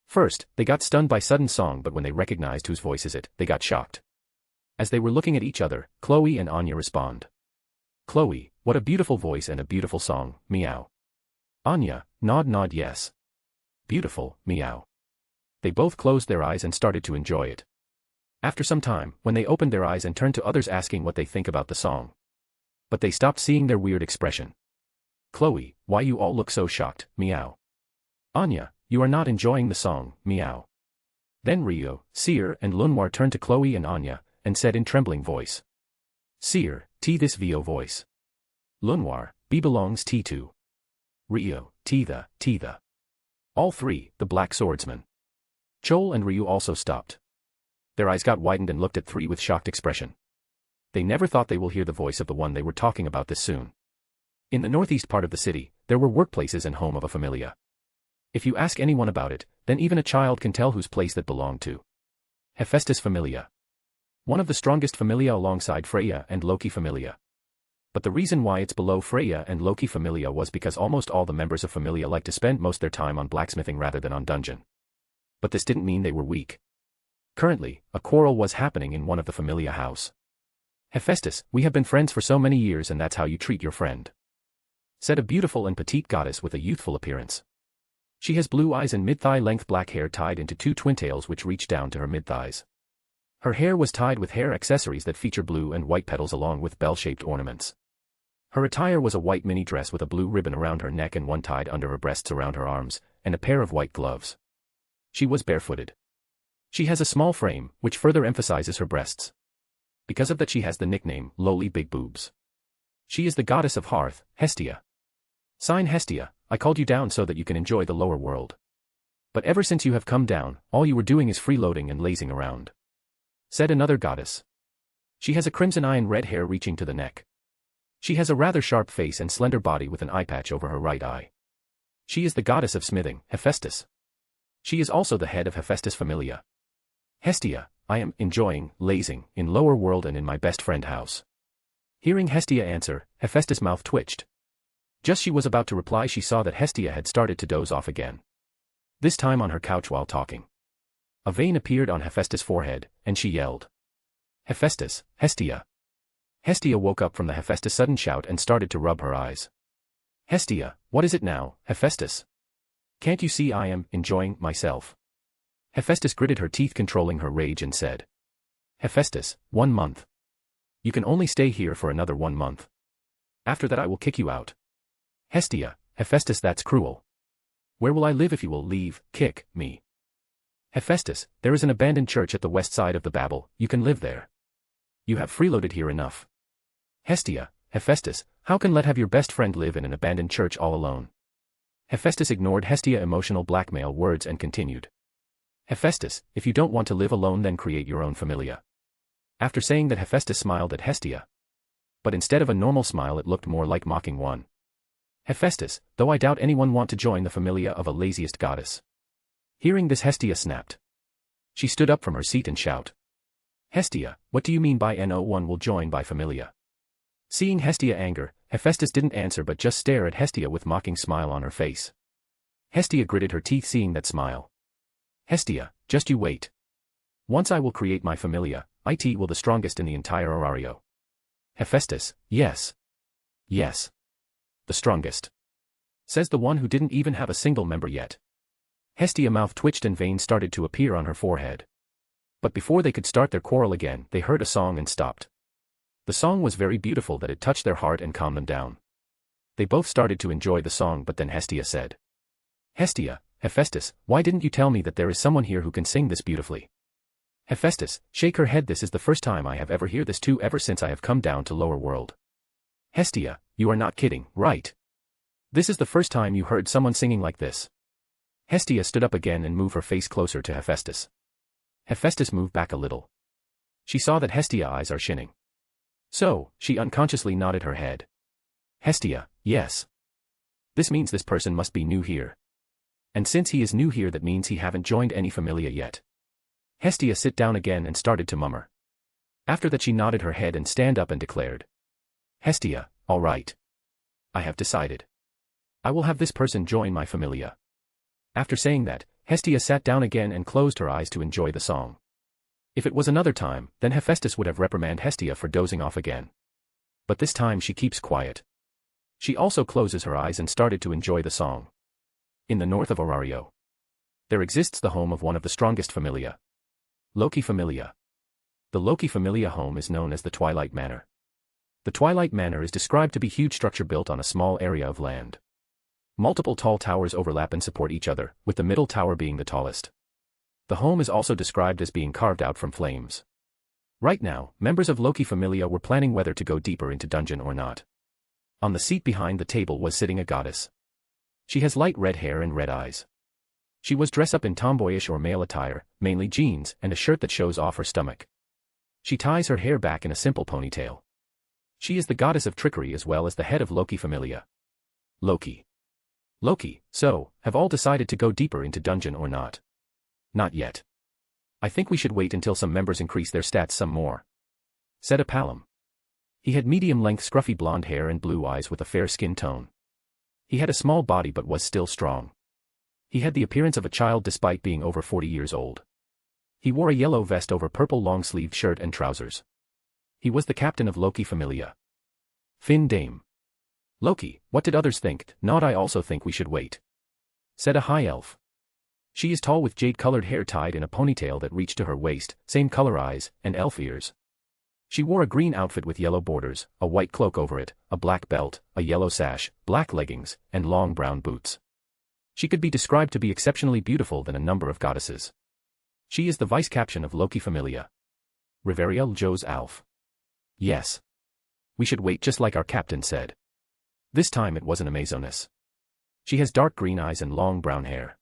First, they got stunned by sudden song but when they recognized whose voice is it, they got shocked. As they were looking at each other, Chloe and Anya respond. Chloe, what a beautiful voice and a beautiful song, meow. Anya, nod yes. Beautiful, meow. They both closed their eyes and started to enjoy it. After some time, when they opened their eyes and turned to others asking what they think about the song. But they stopped seeing their weird expression. Chloe, why you all look so shocked, meow. Anya, you are not enjoying the song, meow. Then Rio, Seer and Lunwar turned to Chloe and Anya, and said in trembling voice. Seer, this vo voice. Lunwar, b belongs to. Rio, the. All three, the Black Swordsman. Chol and Ryu also stopped. Their eyes got widened and looked at three with shocked expression. They never thought they will hear the voice of the one they were talking about this soon. In the northeast part of the city, there were workplaces and home of a familia. If you ask anyone about it, then even a child can tell whose place that belonged to. Hephaestus familia. One of the strongest familia alongside Freya and Loki familia. But the reason why it's below Freya and Loki familia was because almost all the members of familia like to spend most their time on blacksmithing rather than on dungeon. But this didn't mean they were weak. Currently, a quarrel was happening in one of the familia house. Hephaestus, we have been friends for so many years and that's how you treat your friend. Said a beautiful and petite goddess with a youthful appearance. She has blue eyes and mid-thigh length black hair tied into two twin tails which reach down to her mid-thighs. Her hair was tied with hair accessories that feature blue and white petals along with bell-shaped ornaments. Her attire was a white mini dress with a blue ribbon around her neck and one tied under her breasts around her arms, and a pair of white gloves. She was barefooted. She has a small frame, which further emphasizes her breasts. Because of that she has the nickname, Lowly Big Boobs. She is the goddess of hearth, Hestia. Sign Hestia, I called you down so that you can enjoy the lower world. But ever since you have come down, all you were doing is freeloading and lazing around. Said another goddess. She has a crimson eye and red hair reaching to the neck. She has a rather sharp face and slender body with an eye patch over her right eye. She is the goddess of smithing, Hephaestus. She is also the head of Hephaestus familia. Hestia, I am enjoying lazing in lower world and in my best friend house. Hearing Hestia answer, Hephaestus' mouth twitched. Just she was about to reply she saw that Hestia had started to doze off again. This time on her couch while talking. A vein appeared on Hephaestus' forehead, and she yelled. Hephaestus, Hestia. Hestia woke up from the Hephaestus' sudden shout and started to rub her eyes. Hestia, what is it now, Hephaestus? Can't you see I am enjoying myself? Hephaestus gritted her teeth controlling her rage and said. Hephaestus, 1 month. You can only stay here for another 1 month. After that I will kick you out. Hestia, Hephaestus that's cruel. Where will I live if you will leave, kick, me? Hephaestus, there is an abandoned church at the west side of the Babel, you can live there. You have freeloaded here enough. Hestia, Hephaestus, how can let have your best friend live in an abandoned church all alone? Hephaestus ignored Hestia emotional blackmail words and continued. Hephaestus, if you don't want to live alone then create your own familia. After saying that Hephaestus smiled at Hestia. But instead of a normal smile it looked more like mocking one. Hephaestus, though I doubt anyone want to join the familia of a laziest goddess. Hearing this Hestia snapped. She stood up from her seat and shout. Hestia, what do you mean by no one will join by familia? Seeing Hestia anger, Hephaestus didn't answer but just stare at Hestia with mocking smile on her face. Hestia gritted her teeth seeing that smile. Hestia, just you wait. Once I will create my familia, it will the strongest in the entire Orario. Hephaestus, yes. Yes. The strongest. Says the one who didn't even have a single member yet. Hestia mouth twitched and veins started to appear on her forehead. But before they could start their quarrel again, they heard a song and stopped. The song was very beautiful that it touched their heart and calmed them down. They both started to enjoy the song, but then Hestia said, Hestia, Hephaestus, why didn't you tell me that there is someone here who can sing this beautifully? Hephaestus, shake her head. This is the first time I have ever heard this too ever since I have come down to lower world. Hestia, you are not kidding, right? This is the first time you heard someone singing like this. Hestia stood up again and moved her face closer to Hephaestus. Hephaestus moved back a little. She saw that Hestia's eyes are shining. So, she unconsciously nodded her head. Hestia, yes. This means this person must be new here. And since he is new here, that means he haven't joined any familia yet. Hestia sit down again and started to murmur. After that she nodded her head and stand up and declared. Hestia, all right. I have decided. I will have this person join my familia. After saying that, Hestia sat down again and closed her eyes to enjoy the song. If it was another time, then Hephaestus would have reprimanded Hestia for dozing off again. But this time she keeps quiet. She also closes her eyes and started to enjoy the song. In the north of Orario, there exists the home of one of the strongest familia. Loki familia. The Loki familia home is known as the Twilight Manor. The Twilight Manor is described to be a huge structure built on a small area of land. Multiple tall towers overlap and support each other, with the middle tower being the tallest. The home is also described as being carved out from flames. Right now, members of Loki familia were planning whether to go deeper into dungeon or not. On the seat behind the table was sitting a goddess. She has light red hair and red eyes. She was dressed up in tomboyish or male attire, mainly jeans and a shirt that shows off her stomach. She ties her hair back in a simple ponytail. She is the goddess of trickery as well as the head of Loki familia. Loki. Loki, so, have all decided to go deeper into dungeon or not? Not yet. I think we should wait until some members increase their stats some more. Said a Palom. He had medium-length scruffy blonde hair and blue eyes with a fair skin tone. He had a small body but was still strong. He had the appearance of a child despite being over 40 years old. He wore a yellow vest over purple long-sleeved shirt and trousers. He was the captain of Loki familia. Finn Dame. Loki, what did others think? Not I also think we should wait. Said a high elf. She is tall with jade-colored hair tied in a ponytail that reached to her waist, same color eyes, and elf ears. She wore a green outfit with yellow borders, a white cloak over it, a black belt, a yellow sash, black leggings, and long brown boots. She could be described to be exceptionally beautiful than a number of goddesses. She is the vice-captain of Loki familia. Riveria Joe's Alf. Yes. We should wait just like our captain said. This time it was an Amazoness. She has dark green eyes and long brown hair.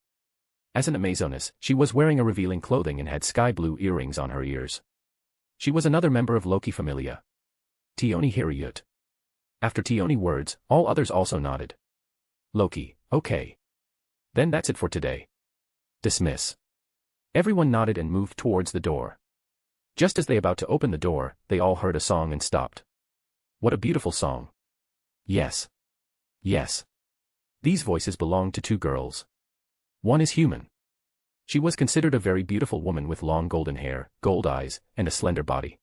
As an Amazoness, she was wearing a revealing clothing and had sky blue earrings on her ears. She was another member of Loki familia. Tioni Hiriut. After Tioni words, all others also nodded. Loki, okay. Then that's it for today. Dismiss. Everyone nodded and moved towards the door. Just as they about to open the door, they all heard a song and stopped. What a beautiful song. Yes. Yes. These voices belonged to two girls. One is human. She was considered a very beautiful woman with long golden hair, gold eyes, and a slender body.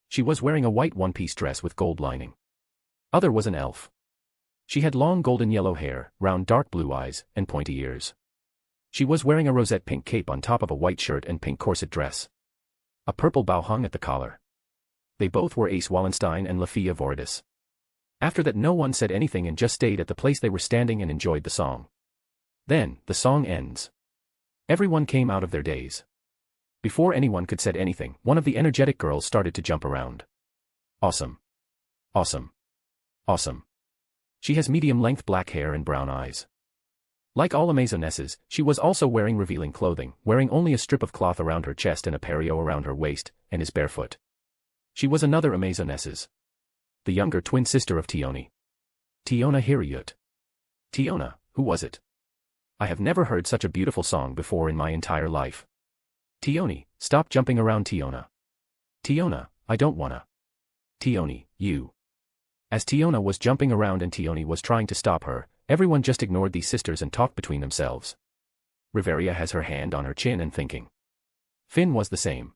She was wearing a white one-piece dress with gold lining. Other was an elf. She had long golden yellow hair, round dark blue eyes, and pointy ears. She was wearing a rosette pink cape on top of a white shirt and pink corset dress. A purple bow hung at the collar. They both were Ace Wallenstein and Lafia Voridis. After that no one said anything and just stayed at the place they were standing and enjoyed the song. Then, the song ends. Everyone came out of their daze. Before anyone could said anything, one of the energetic girls started to jump around. Awesome. Awesome. Awesome. She has medium-length black hair and brown eyes. Like all Amazonesses, she was also wearing revealing clothing, wearing only a strip of cloth around her chest and a perio around her waist, and is barefoot. She was another Amazonesses. The younger twin sister of Tioni. Tiona Hiriut. Tiona, who was it? I have never heard such a beautiful song before in my entire life. Tioni, stop jumping around Tiona. Tiona, I don't wanna. Tioni, you. As Tiona was jumping around and Tioni was trying to stop her, everyone just ignored these sisters and talked between themselves. Riveria has her hand on her chin and thinking. Finn was the same.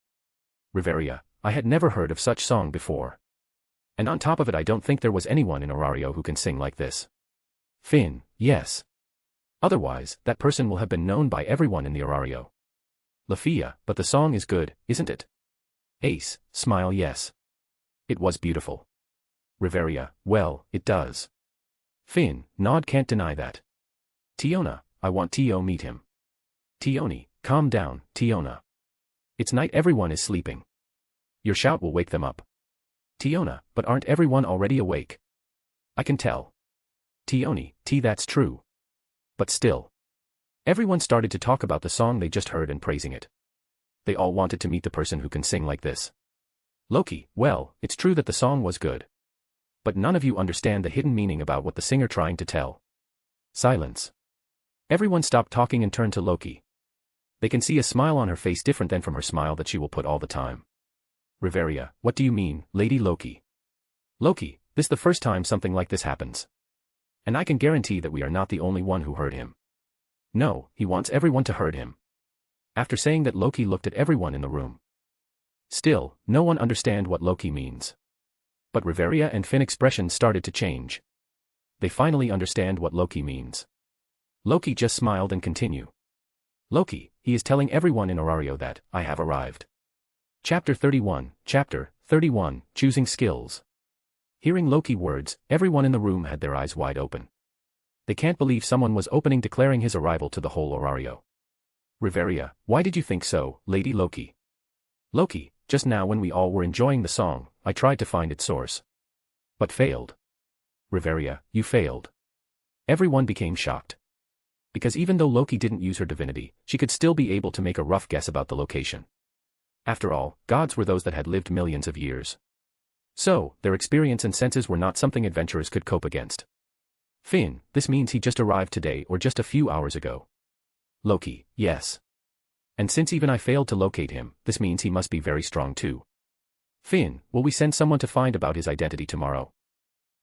Riveria, I had never heard of such song before. And on top of it I don't think there was anyone in Orario who can sing like this. Finn, yes. Otherwise, that person will have been known by everyone in the Orario. Lafia, but the song is good, isn't it? Ace, smile yes. It was beautiful. Riveria, well, it does. Finn, Nod can't deny that. Tiona, I want Tio meet him. Tioni, calm down, Tiona. It's night, everyone is sleeping. Your shout will wake them up. Tiona, but aren't everyone already awake? I can tell. Tioni, that's true. But still. Everyone started to talk about the song they just heard and praising it. They all wanted to meet the person who can sing like this. Loki, well, it's true that the song was good. But none of you understand the hidden meaning about what the singer trying to tell. Silence. Everyone stopped talking and turned to Loki. They can see a smile on her face different than from her smile that she will put all the time. Riveria, what do you mean, Lady Loki? Loki, this the first time something like this happens. And I can guarantee that we are not the only one who heard him. No, he wants everyone to heard him. After saying that, Loki looked at everyone in the room. Still, no one understand what Loki means. But Riveria and Finn expressions started to change. They finally understand what Loki means. Loki just smiled and continued. Loki, he is telling everyone in Orario that, I have arrived. Chapter 31, Choosing Skills. Hearing Loki words, everyone in the room had their eyes wide open. They can't believe someone was opening declaring his arrival to the whole Orario. Riveria, why did you think so, Lady Loki? Loki, just now when we all were enjoying the song, I tried to find its source. But failed. Riveria, you failed. Everyone became shocked. Because even though Loki didn't use her divinity, she could still be able to make a rough guess about the location. After all, gods were those that had lived millions of years. So, their experience and senses were not something adventurers could cope against. Finn, this means he just arrived today or just a few hours ago. Loki, yes. And since even I failed to locate him, this means he must be very strong too. Finn, will we send someone to find about his identity tomorrow?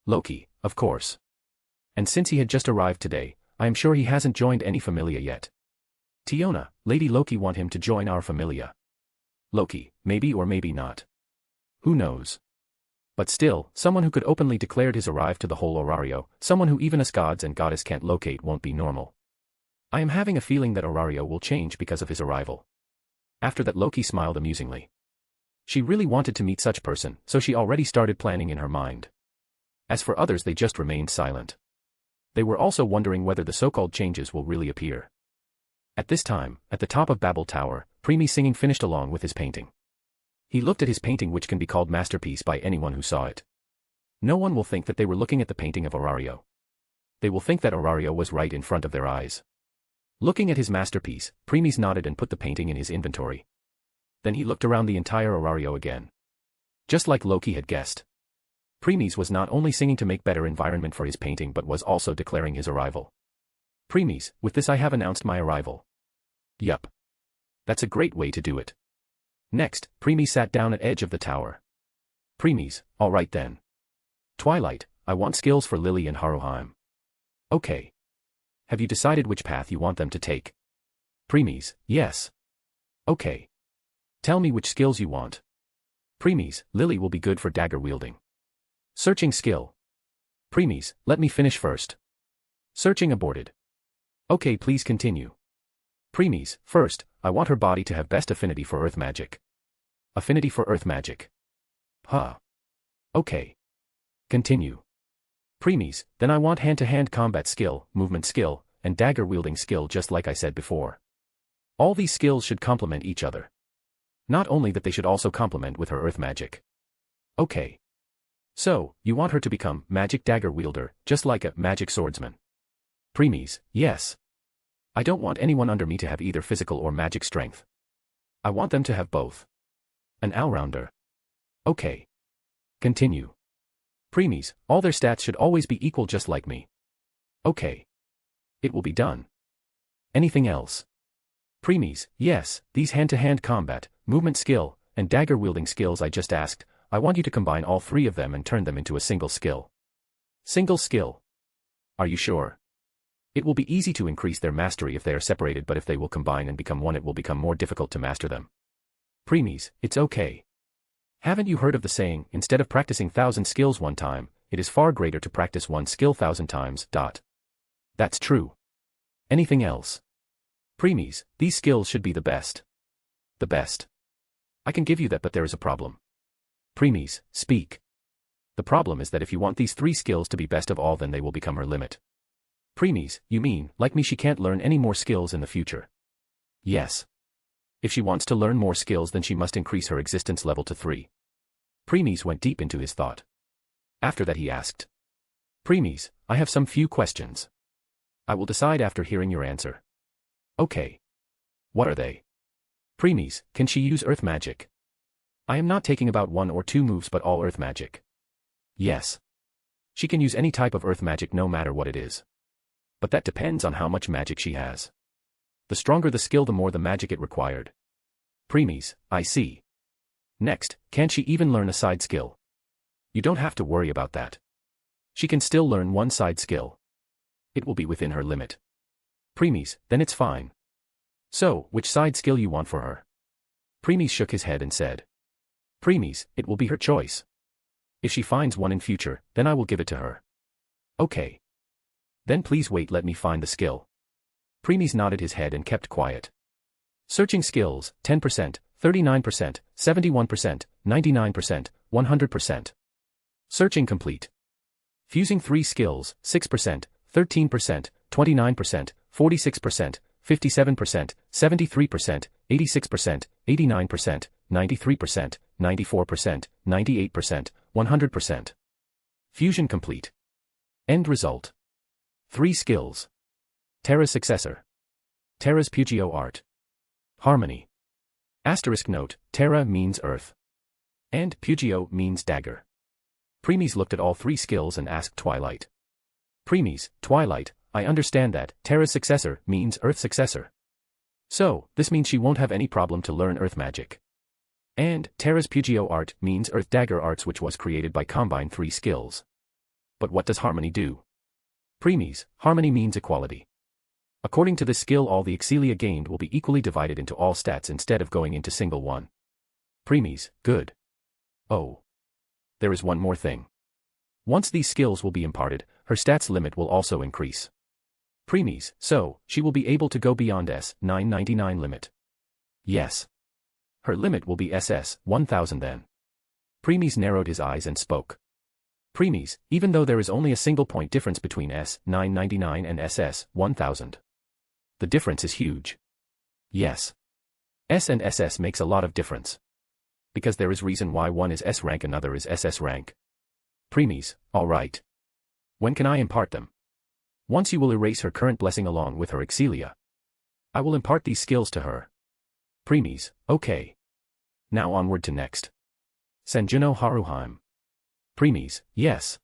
Loki, of course. And since he had just arrived today, I am sure he hasn't joined any familia yet. Tiona, Lady Loki want him to join our familia. Loki, maybe or maybe not. Who knows? But still, someone who could openly declared his arrival to the whole Orario, someone who even us gods and goddess can't locate won't be normal. I am having a feeling that Orario will change because of his arrival. After that, Loki smiled amusingly. She really wanted to meet such person, so she already started planning in her mind. As for others, they just remained silent. They were also wondering whether the so-called changes will really appear. At this time, at the top of Babel Tower, Preemi singing finished along with his painting. He looked at his painting, which can be called masterpiece by anyone who saw it. No one will think that they were looking at the painting of Orario. They will think that Orario was right in front of their eyes. Looking at his masterpiece, Preemi nodded and put the painting in his inventory. Then he looked around the entire Orario again. Just like Loki had guessed. Preemi was not only singing to make better environment for his painting but was also declaring his arrival. Preemi, with this I have announced my arrival. Yup. That's a great way to do it. Next, Preemi sat down at edge of the tower. Preemi, alright then. Twilight, I want skills for Lily and Haruheim. Okay. Have you decided which path you want them to take? Preemi, yes. Okay. Tell me which skills you want. Preemi, Lily will be good for dagger wielding. Searching skill. Preemi, let me finish first. Searching aborted. Okay, please continue. Preemi, first, I want her body to have best affinity for earth magic. Affinity for earth magic. Huh. Okay. Continue. Preemi, then I want hand-to-hand combat skill, movement skill, and dagger wielding skill just like I said before. All these skills should complement each other. Not only that, they should also complement with her earth magic. Okay. So, you want her to become magic dagger wielder, just like a magic swordsman. Preemi, yes. I don't want anyone under me to have either physical or magic strength. I want them to have both. An all-rounder. Okay. Continue. Preemi, all their stats should always be equal just like me. Okay. It will be done. Anything else? Preemi, yes, these hand-to-hand combat, movement skill, and dagger wielding skills I just asked, I want you to combine all three of them and turn them into a single skill. Single skill. Are you sure? It will be easy to increase their mastery if they are separated, but if they will combine and become one, it will become more difficult to master them. Preemi, it's okay. Haven't you heard of the saying, instead of practicing 1,000 skills one time, it is far greater to practice one skill 1,000 times. That's true. Anything else? Preemi, these skills should be the best. The best. I can give you that, but there is a problem. Premies, speak. The problem is that if you want these 3 skills to be best of all, then they will become her limit. Premies, you mean, like me, she can't learn any more skills in the future? Yes. If she wants to learn more skills, then she must increase her existence level to 3. Premies went deep into his thought. After that he asked. Premies, I have some few questions. I will decide after hearing your answer. Okay. What are they? Premies, can she use earth magic? I am not taking about 1 or 2 moves but all earth magic. Yes. She can use any type of earth magic no matter what it is. But that depends on how much magic she has. The stronger the skill, the more the magic it required. Premies, I see. Next, can she even learn a side skill? You don't have to worry about that. She can still learn one side skill. It will be within her limit. Premies, then it's fine. So, which side skill you want for her? Premies shook his head and said. Premies, it will be her choice. If she finds one in future, then I will give it to her. Okay. Then please wait, let me find the skill. Premies nodded his head and kept quiet. Searching skills, 10%, 39%, 71%, 99%, 100%. Searching complete. Fusing 3 skills, 6%, 13%, 29%, 46%, 57%, 73%, 86%, 89%, 93%, 94%, 98%, 100%. Fusion complete. End result. 3 skills. Terra's successor. Terra's Pugio art. Harmony. Asterisk note, Terra means earth. And Pugio means dagger. Premies looked at all 3 skills and asked Twilight. Premies, Twilight, I understand that Terra's successor means earth successor. So, this means she won't have any problem to learn earth magic. And Terra's Pugio art means earth dagger arts, which was created by combine 3 skills. But what does harmony do? Premies, harmony means equality. According to this skill, all the Excelia gained will be equally divided into all stats instead of going into single one. Premies, good. Oh. There is one more thing. Once these skills will be imparted, her stats limit will also increase. Premies, so, she will be able to go beyond S999 limit. Yes. Her limit will be SS1000 then. Premies narrowed his eyes and spoke. Premies, even though there is only a single point difference between S999 and SS1000. The difference is huge. Yes. S and SS makes a lot of difference. Because there is reason why one is S rank, another is SS rank. Premies, alright. When can I impart them? Once you will erase her current blessing along with her Excelia. I will impart these skills to her. Premies, okay. Now onward to next. Senjuno Haruheim. Premies, yes.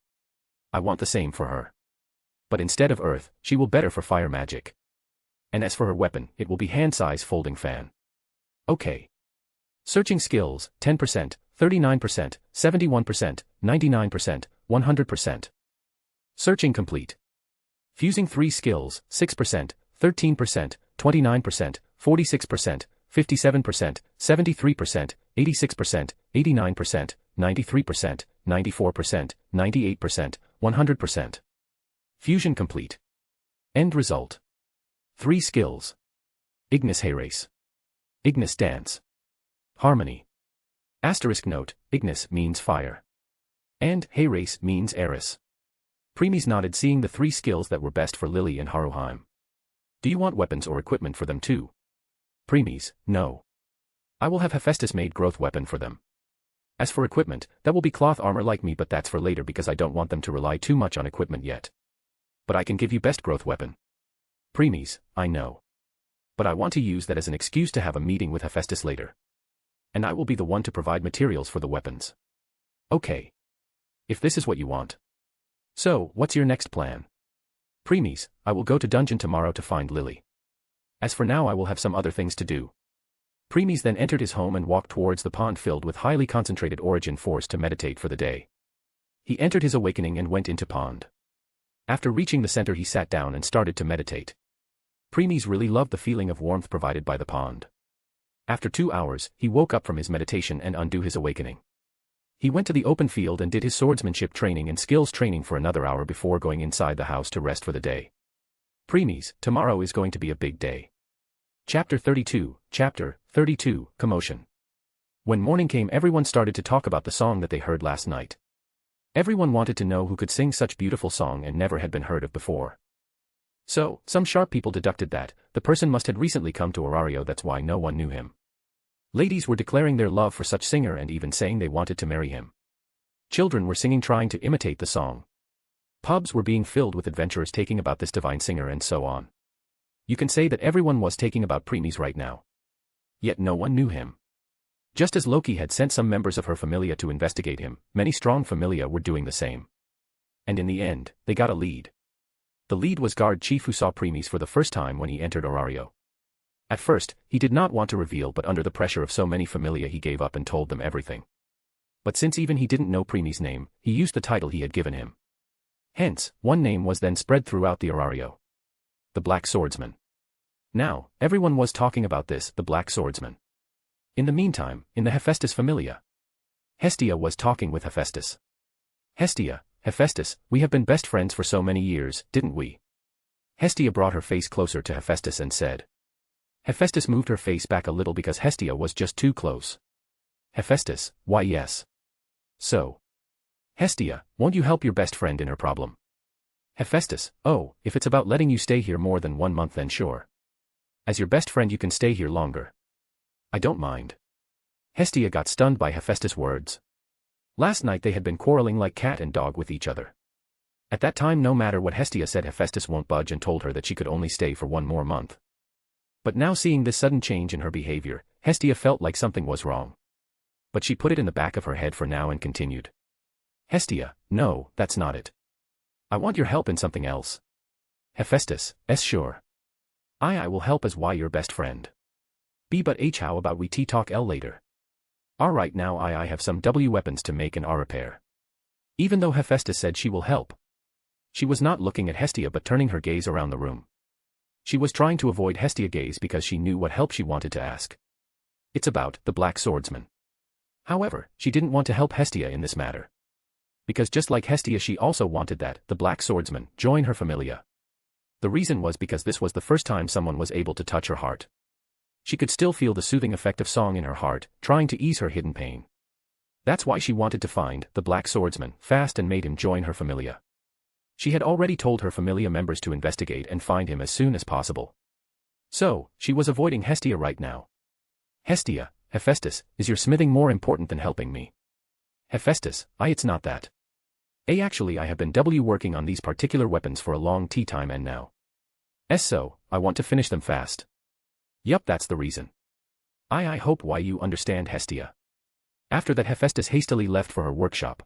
I want the same for her. But instead of earth, she will better for fire magic. And as for her weapon, it will be hand-size folding fan. Okay. Searching skills, 10%, 39%, 71%, 99%, 100%. Searching complete. Fusing 3 skills, 6%, 13%, 29%, 46%, 57%, 73%, 86%, 89%, 93%, 94%, 98%, 100%. Fusion complete. End result. 3 skills. Ignis Hayrace. Ignis Dance. Harmony. Asterisk note, Ignis means fire. And Hayrace means heiress. Premies nodded, seeing the 3 skills that were best for Lily and Haruheim. Do you want weapons or equipment for them too? Premies, no. I will have Hephaestus made growth weapon for them. As for equipment, that will be cloth armor like me, but that's for later because I don't want them to rely too much on equipment yet. But I can give you best growth weapon. Premies, I know. But I want to use that as an excuse to have a meeting with Hephaestus later. And I will be the one to provide materials for the weapons. Okay. If this is what you want. So, what's your next plan? Premies, I will go to dungeon tomorrow to find Lily. As for now, I will have some other things to do. Premies then entered his home and walked towards the pond filled with highly concentrated origin force to meditate for the day. He entered his awakening and went into pond. After reaching the center, he sat down and started to meditate. Premies really loved the feeling of warmth provided by the pond. After 2 hours, he woke up from his meditation and undid his awakening. He went to the open field and did his swordsmanship training and skills training for another hour before going inside the house to rest for the day. Premies, tomorrow is going to be a big day. Chapter 32, Commotion. When morning came, everyone started to talk about the song that they heard last night. Everyone wanted to know who could sing such beautiful song and never had been heard of before. So, some sharp people deducted that the person must had recently come to Orario, that's why no one knew him. Ladies were declaring their love for such singer and even saying they wanted to marry him. Children were singing trying to imitate the song. Pubs were being filled with adventurers taking about this divine singer and so on. You can say that everyone was taking about Premies right now. Yet no one knew him. Just as Loki had sent some members of her familia to investigate him, many strong familia were doing the same. And in the end, they got a lead. The lead was Guard Chief, who saw Premies for the first time when he entered Orario. At first, he did not want to reveal, but under the pressure of so many familia he gave up and told them everything. But since even he didn't know Premies' name, he used the title he had given him. Hence, one name was then spread throughout the Orario. The Black Swordsman. Now, everyone was talking about this, the Black Swordsman. In the meantime, in the Hephaestus familia, Hestia was talking with Hephaestus. Hestia, Hephaestus, we have been best friends for so many years, didn't we? Hestia brought her face closer to Hephaestus and said. Hephaestus moved her face back a little because Hestia was just too close. Hephaestus, why yes. So. Hestia, won't you help your best friend in her problem? Hephaestus, oh, if it's about letting you stay here more than 1 month then sure. As your best friend you can stay here longer. I don't mind. Hestia got stunned by Hephaestus' words. Last night they had been quarreling like cat and dog with each other. At that time, no matter what Hestia said, Hephaestus won't budge and told her that she could only stay for 1 more month. But now, seeing this sudden change in her behavior, Hestia felt like something was wrong. But she put it in the back of her head for now and continued. Hestia, no, that's not it. I want your help in something else. Hephaestus, sure. I will help as why your best friend. B but H how about we talk L later? Alright, now I have some W weapons to make and R repair. Even though Hephaestus said she will help, she was not looking at Hestia but turning her gaze around the room. She was trying to avoid Hestia gaze because she knew what help she wanted to ask. It's about the Black Swordsman. However, she didn't want to help Hestia in this matter. Because just like Hestia, she also wanted that the Black Swordsman join her familia. The reason was because this was the first time someone was able to touch her heart. She could still feel the soothing effect of song in her heart, trying to ease her hidden pain. That's why she wanted to find the Black Swordsman fast and made him join her familia. She had already told her familia members to investigate and find him as soon as possible. So, she was avoiding Hestia right now. Hestia, Hephaestus, is your smithing more important than helping me? Hephaestus, it's not that. Actually I have been working on these particular weapons for a long time and now. So, I want to finish them fast. Yup, that's the reason. I hope why you understand, Hestia. After that, Hephaestus hastily left for her workshop.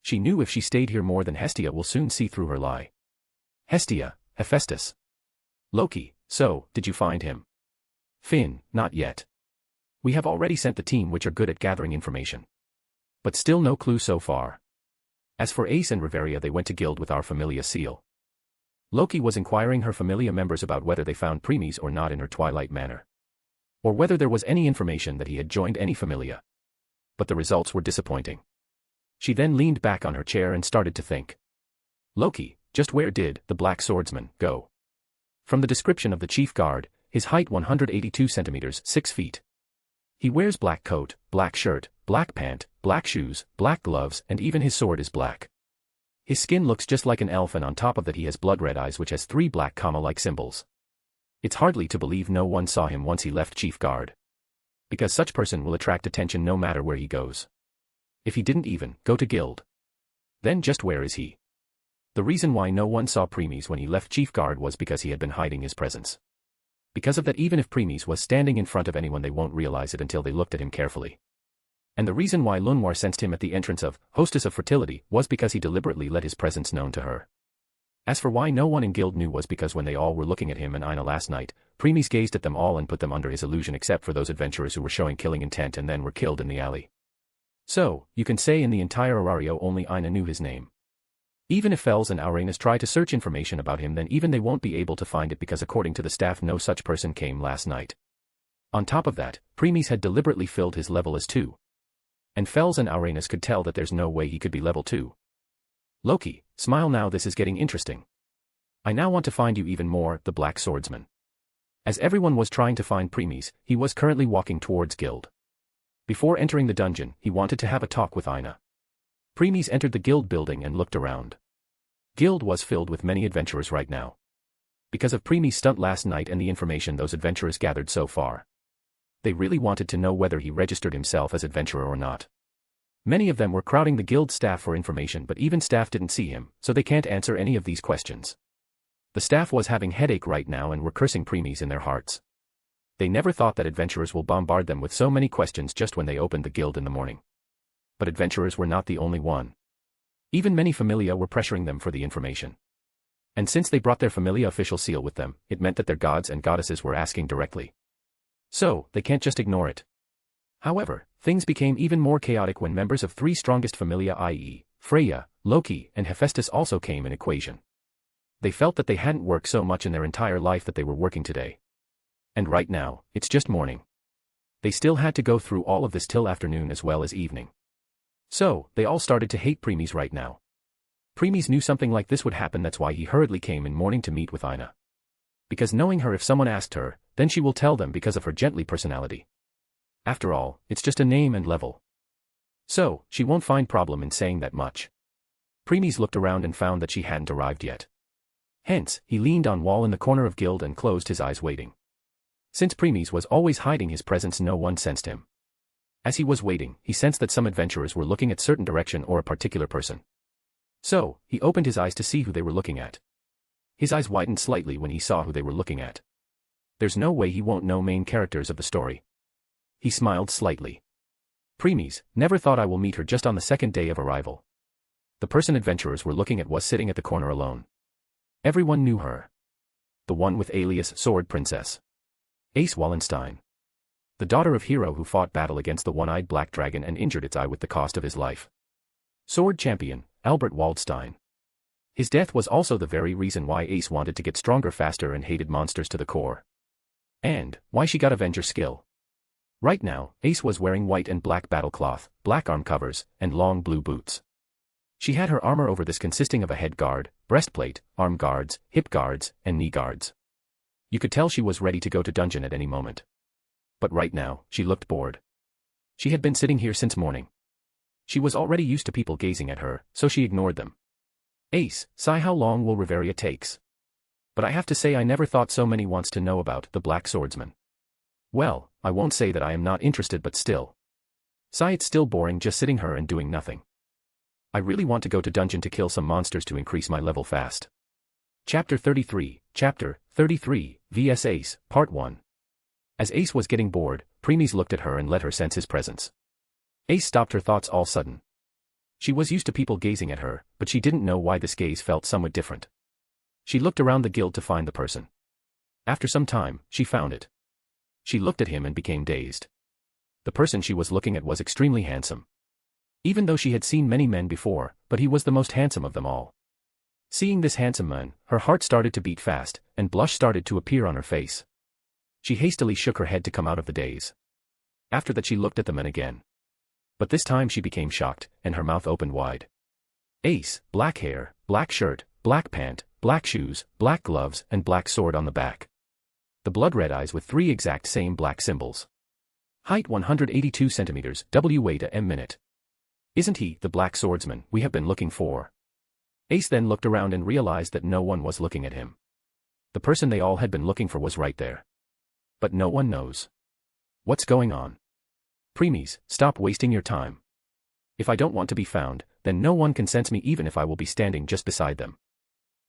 She knew if she stayed here more than Hestia will soon see through her lie. Hestia, Hephaestus. Loki, so, did you find him? Finn, not yet. We have already sent the team which are good at gathering information. But still no clue so far. As for Ace and Riveria, they went to guild with our familia seal. Loki was inquiring her familia members about whether they found Premies or not in her twilight manner. Or whether there was any information that he had joined any familia. But the results were disappointing. She then leaned back on her chair and started to think. Loki, just where did the Black Swordsman go? From the description of the chief guard, his height 182 centimeters 6 feet. He wears black coat, black shirt, black pant, black shoes, black gloves, and even his sword is black. His skin looks just like an elf, and on top of that he has blood-red eyes which has 3 black comma-like symbols. It's hardly to believe no one saw him once he left chief guard. Because such person will attract attention no matter where he goes. If he didn't even go to guild, then just where is he? The reason why no one saw Premies when he left chief guard was because he had been hiding his presence. Because of that, even if Premies was standing in front of anyone, they won't realize it until they looked at him carefully. And the reason why Lunwar sensed him at the entrance of Hostess of Fertility was because he deliberately let his presence known to her. As for why no one in guild knew was because when they all were looking at him and Ina last night, Premies gazed at them all and put them under his illusion except for those adventurers who were showing killing intent and then were killed in the alley. So, you can say in the entire Orario only Ina knew his name. Even if Fels and Aurenas try to search information about him, then even they won't be able to find it because according to the staff no such person came last night. On top of that, Premies had deliberately filled his level as 2. And Fels and Aurenas could tell that there's no way he could be level 2. Loki, smile now, this is getting interesting. I now want to find you even more, the Black Swordsman. As everyone was trying to find Premies, he was currently walking towards guild. Before entering the dungeon, he wanted to have a talk with Ina. Premies entered the guild building and looked around. Guild was filled with many adventurers right now. Because of Premies' stunt last night and the information those adventurers gathered so far. They really wanted to know whether he registered himself as adventurer or not. Many of them were crowding the guild staff for information, but even staff didn't see him, so they can't answer any of these questions. The staff was having headache right now and were cursing Premies in their hearts. They never thought that adventurers will bombard them with so many questions just when they opened the guild in the morning. But adventurers were not the only one. Even many familia were pressuring them for the information. And since they brought their familia official seal with them, it meant that their gods and goddesses were asking directly. So, they can't just ignore it. However, things became even more chaotic when members of 3 strongest familia, i.e., Freya, Loki, and Hephaestus also came in equation. They felt that they hadn't worked so much in their entire life that they were working today. And right now, it's just morning. They still had to go through all of this till afternoon as well as evening. So, they all started to hate Premies right now. Premies knew something like this would happen, that's why he hurriedly came in morning to meet with Ina. Because knowing her, if someone asked her, then she will tell them because of her gently personality. After all, it's just a name and level. So, she won't find problem in saying that much. Premies looked around and found that she hadn't arrived yet. Hence, he leaned on wall in the corner of guild and closed his eyes waiting. Since Premies was always hiding his presence, no one sensed him. As he was waiting, he sensed that some adventurers were looking at certain direction or a particular person. So, he opened his eyes to see who they were looking at. His eyes widened slightly when he saw who they were looking at. There's no way he won't know main characters of the story. He smiled slightly. Premies, never thought I will meet her just on the second day of arrival. The person adventurers were looking at was sitting at the corner alone. Everyone knew her. The one with alias Sword Princess. Ace Wallenstein. The daughter of hero who fought battle against the one-eyed black dragon and injured its eye with the cost of his life. Sword champion, Albert Waldstein. His death was also the very reason why Ace wanted to get stronger faster and hated monsters to the core. And why she got Avenger skill. Right now, Ace was wearing white and black battle cloth, black arm covers, and long blue boots. She had her armor over this consisting of a head guard, breastplate, arm guards, hip guards, and knee guards. You could tell she was ready to go to dungeon at any moment. But right now, she looked bored. She had been sitting here since morning. She was already used to people gazing at her, so she ignored them. Ace, sigh, how long will Reveria takes? But I have to say I never thought so many wants to know about the Black Swordsman. Well, I won't say that I am not interested, but still. Sigh, it's still boring just sitting here and doing nothing. I really want to go to dungeon to kill some monsters to increase my level fast. Chapter 33, VS Ace, Part 1. As Ace was getting bored, Premies looked at her and let her sense his presence. Ace stopped her thoughts all sudden. She was used to people gazing at her, but she didn't know why this gaze felt somewhat different. She looked around the guild to find the person. After some time, she found it. She looked at him and became dazed. The person she was looking at was extremely handsome. Even though she had seen many men before, but he was the most handsome of them all. Seeing this handsome man, her heart started to beat fast, and blush started to appear on her face. She hastily shook her head to come out of the daze. After that she looked at the man again. But this time she became shocked, and her mouth opened wide. Ace, black hair, black shirt, black pant, black shoes, black gloves, and black sword on the back. The blood-red eyes with 3 exact same black symbols. Height 182 centimeters, W weight a minute. Isn't he the black swordsman we have been looking for? Ace then looked around and realized that no one was looking at him. The person they all had been looking for was right there. But no one knows. What's going on? Premies, stop wasting your time. If I don't want to be found, then no one can sense me even if I will be standing just beside them.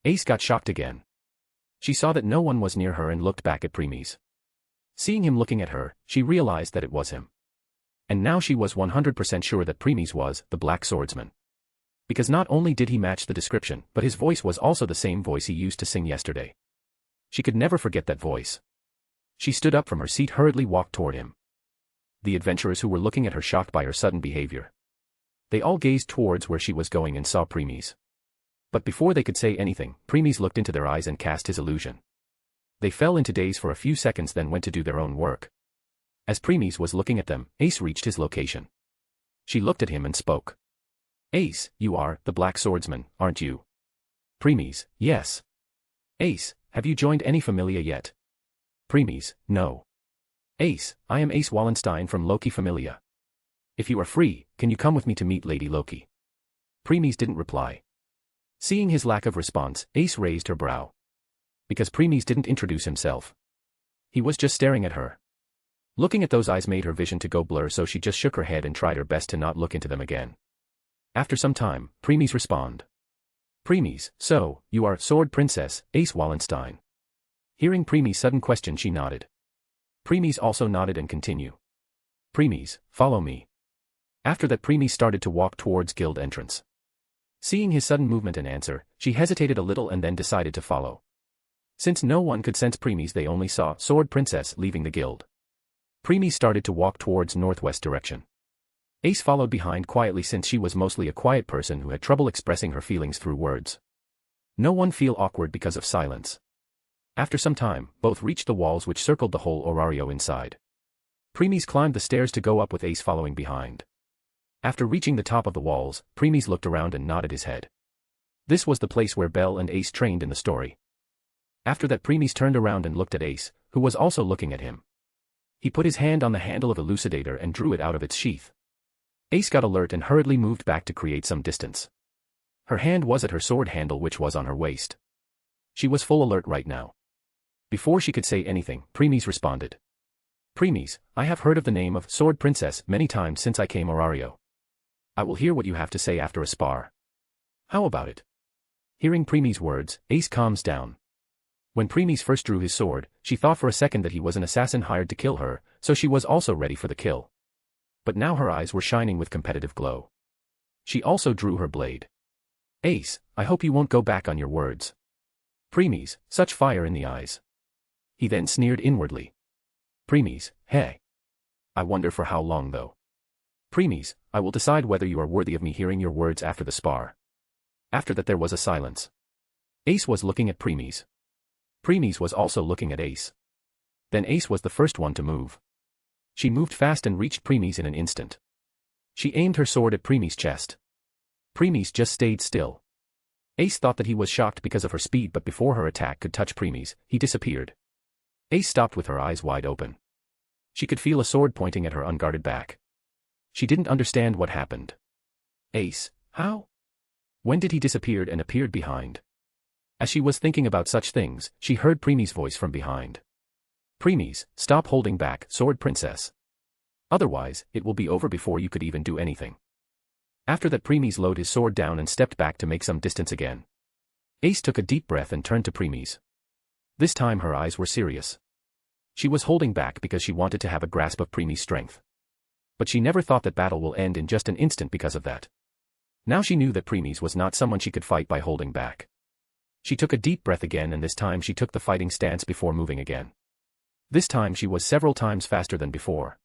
Ace got shocked again. She saw that no one was near her and looked back at Premies. Seeing him looking at her, she realized that it was him. And now she was 100% sure that Premies was the Black Swordsman. Because not only did he match the description, but his voice was also the same voice he used to sing yesterday. She could never forget that voice. She stood up from her seat, hurriedly walked toward him. The adventurers who were looking at her shocked by her sudden behavior. They all gazed towards where she was going and saw Premies. But before they could say anything, Premies looked into their eyes and cast his illusion. They fell into daze for a few seconds, then went to do their own work. As Premies was looking at them, Ace reached his location. She looked at him and spoke. Ace, you are the Black Swordsman, aren't you? Premies, yes. Ace, have you joined any familia yet? Premies, no. Ace, I am Ace Wallenstein from Loki Familia. If you are free, can you come with me to meet Lady Loki? Premies didn't reply. Seeing his lack of response, Ace raised her brow. Because Premies didn't introduce himself. He was just staring at her. Looking at those eyes made her vision to go blur, so she just shook her head and tried her best to not look into them again. After some time, Premies respond. Premies, so, you are Sword Princess, Ace Wallenstein. Hearing Premies' sudden question, she nodded. Premies also nodded and continue. Premies, follow me. After that, Premies started to walk towards guild entrance. Seeing his sudden movement and answer, she hesitated a little and then decided to follow. Since no one could sense Premies, they only saw Sword Princess leaving the guild. Premies started to walk towards northwest direction. Ace followed behind quietly, since she was mostly a quiet person who had trouble expressing her feelings through words. No one feel awkward because of silence. After some time, both reached the walls which circled the whole orario inside. Premies climbed the stairs to go up with Ace following behind. After reaching the top of the walls, Premies looked around and nodded his head. This was the place where Belle and Ace trained in the story. After that, Premies turned around and looked at Ace, who was also looking at him. He put his hand on the handle of Elucidator and drew it out of its sheath. Ace got alert and hurriedly moved back to create some distance. Her hand was at her sword handle, which was on her waist. She was full alert right now. Before she could say anything, Premies responded. Premies, I have heard of the name of Sword Princess many times since I came Orario. I will hear what you have to say after a spar. How about it? Hearing Premies' words, Ace calms down. When Premies first drew his sword, she thought for a second that he was an assassin hired to kill her, so she was also ready for the kill. But now her eyes were shining with competitive glow. She also drew her blade. Ace, I hope you won't go back on your words. Premies, such fire in the eyes. He then sneered inwardly. Premies, hey. I wonder for how long though. Premies, I will decide whether you are worthy of me hearing your words after the spar. After that there was a silence. Ace was looking at Premies. Premies was also looking at Ace. Then Ace was the first one to move. She moved fast and reached Premies in an instant. She aimed her sword at Premies' chest. Premies just stayed still. Ace thought that he was shocked because of her speed, but before her attack could touch Premies, he disappeared. Ace stopped with her eyes wide open. She could feel a sword pointing at her unguarded back. She didn't understand what happened. Ace, how? When did he disappear and appeared behind? As she was thinking about such things, she heard Premies' voice from behind. Premies, stop holding back, Sword Princess. Otherwise, it will be over before you could even do anything. After that, Premies lowered his sword down and stepped back to make some distance again. Ace took a deep breath and turned to Premies. This time her eyes were serious. She was holding back because she wanted to have a grasp of Premies' strength. But she never thought that battle will end in just an instant because of that. Now she knew that Premies was not someone she could fight by holding back. She took a deep breath again, and this time she took the fighting stance before moving again. This time she was several times faster than before.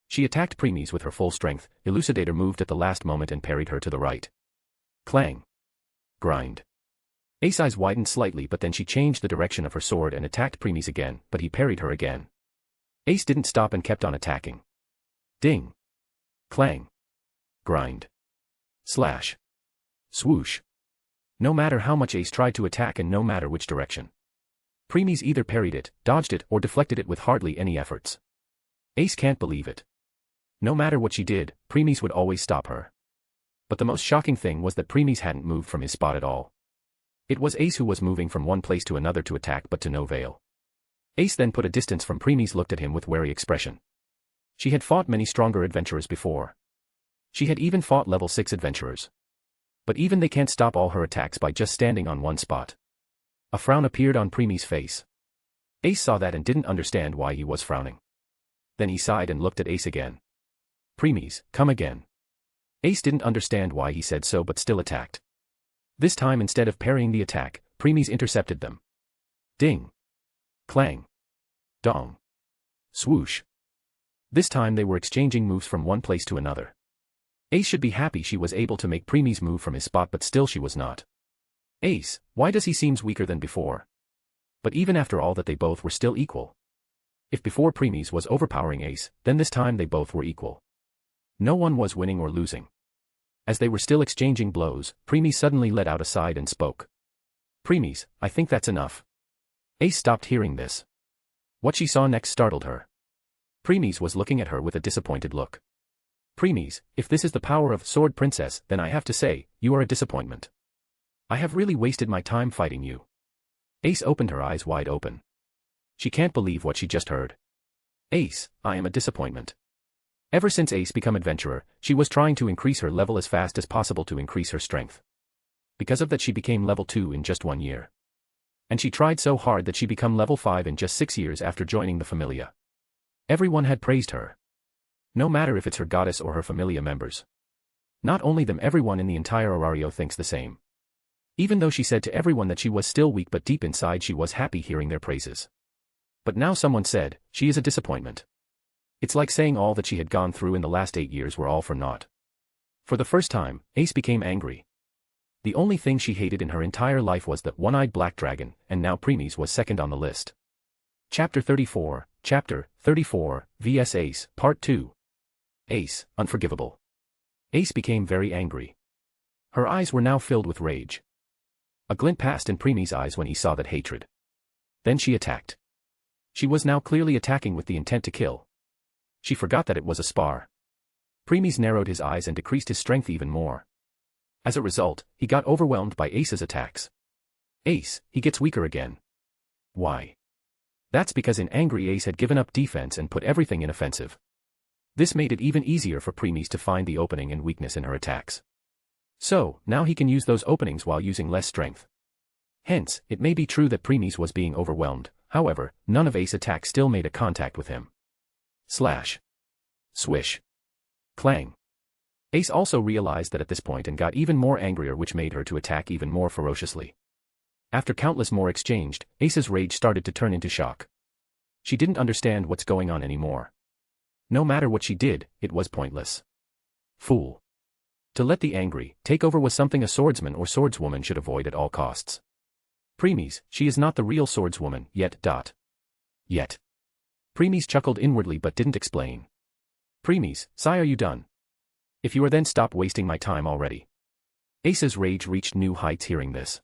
She attacked Premies with her full strength. Elucidator moved at the last moment and parried her to the right. Clang. Grind. Ace's eyes widened slightly, but then she changed the direction of her sword and attacked Premies again, but he parried her again. Ace didn't stop and kept on attacking. Ding. Clang. Grind. Slash. Swoosh. No matter how much Ace tried to attack and no matter which direction, Premies either parried it, dodged it, or deflected it with hardly any efforts. Ace can't believe it. No matter what she did, Premies would always stop her. But the most shocking thing was that Premies hadn't moved from his spot at all. It was Ace who was moving from one place to another to attack, but to no avail. Ace then put a distance from Premies, looked at him with wary expression. She had fought many stronger adventurers before. She had even fought level 6 adventurers. But even they can't stop all her attacks by just standing on one spot. A frown appeared on Premies' face. Ace saw that and didn't understand why he was frowning. Then he sighed and looked at Ace again. Premies, come again. Ace didn't understand why he said so but still attacked. This time, instead of parrying the attack, Premies intercepted them. Ding. Clang. Dong. Swoosh. This time they were exchanging moves from one place to another. Ace should be happy she was able to make Premies move from his spot, but still she was not. Ace, why does he seems weaker than before? But even after all that, they both were still equal. If before Premies was overpowering Ace, then this time they both were equal. No one was winning or losing. As they were still exchanging blows, Premies suddenly let out a sigh and spoke. Premies, I think that's enough. Ace stopped hearing this. What she saw next startled her. Premies was looking at her with a disappointed look. Premies, if this is the power of Sword Princess, then I have to say, you are a disappointment. I have really wasted my time fighting you. Ace opened her eyes wide open. She can't believe what she just heard. Ace, I am a disappointment. Ever since Ace became adventurer, she was trying to increase her level as fast as possible to increase her strength. Because of that she became level 2 in just 1 year. And she tried so hard that she became level 5 in just 6 years after joining the Familia. Everyone had praised her. No matter if it's her goddess or her Familia members. Not only them, everyone in the entire Orario thinks the same. Even though she said to everyone that she was still weak, but deep inside she was happy hearing their praises. But now someone said, she is a disappointment. It's like saying all that she had gone through in the last 8 years were all for naught. For the first time, Ace became angry. The only thing she hated in her entire life was that one-eyed black dragon, and now Premies was second on the list. Chapter 34, vs Ace, Part 2. Ace, unforgivable. Ace became very angry. Her eyes were now filled with rage. A glint passed in Premies' eyes when he saw that hatred. Then she attacked. She was now clearly attacking with the intent to kill. She forgot that it was a spar. Premies narrowed his eyes and decreased his strength even more. As a result, he got overwhelmed by Ace's attacks. Ace, he gets weaker again. Why? That's because in angry Ace had given up defense and put everything in offensive. This made it even easier for Premies to find the opening and weakness in her attacks. So, now he can use those openings while using less strength. Hence, it may be true that Premies was being overwhelmed, however, none of Ace's attacks still made a contact with him. Slash. Swish. Clang. Ace also realized that at this point and got even more angrier, which made her to attack even more ferociously. After countless more exchanged, Ace's rage started to turn into shock. She didn't understand what's going on anymore. No matter what she did, it was pointless. Fool. To let the angry take over was something a swordsman or swordswoman should avoid at all costs. Premies, she is not the real swordswoman, yet. Yet. Premies chuckled inwardly but didn't explain. Premies, sigh, are you done? If you are, then stop wasting my time already. Ace's rage reached new heights hearing this.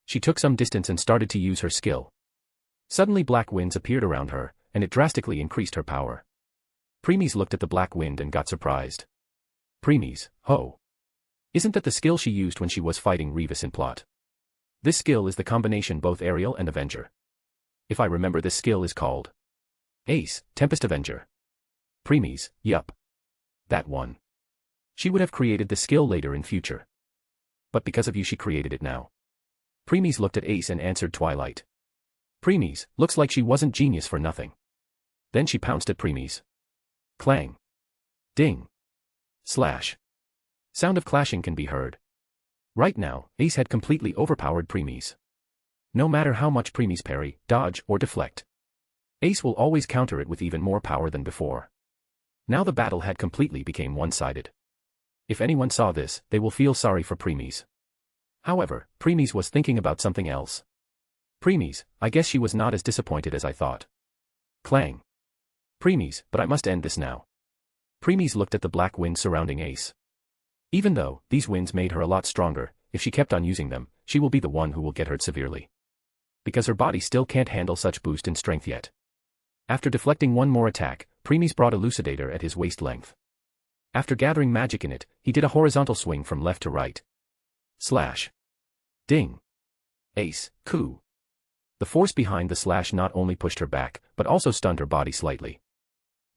She took some distance and started to use her skill. Suddenly black winds appeared around her, and it drastically increased her power. Premies looked at the black wind and got surprised. Premies, ho. Isn't that the skill she used when she was fighting Revis in plot? This skill is the combination both aerial and Avenger. If I remember, this skill is called Ace, Tempest Avenger. Premies, yup. That one. She would have created the skill later in future. But because of you she created it now. Premies looked at Ace and answered Twilight. Premies, looks like she wasn't genius for nothing. Then she pounced at Premies. Clang. Ding. Slash. Sound of clashing can be heard. Right now, Ace had completely overpowered Premies. No matter how much Premies parry, dodge, or deflect, Ace will always counter it with even more power than before. Now the battle had completely became one-sided. If anyone saw this, they will feel sorry for Premies. However, Premies was thinking about something else. Premies, I guess she was not as disappointed as I thought. Clang. Premies, but I must end this now. Premies looked at the black wind surrounding Ace. Even though these winds made her a lot stronger, if she kept on using them, she will be the one who will get hurt severely. Because her body still can't handle such boost in strength yet. After deflecting one more attack, Premies brought Elucidator at his waist length. After gathering magic in it, he did a horizontal swing from left to right. Slash. Ding. Ace, coup. The force behind the slash not only pushed her back, but also stunned her body slightly.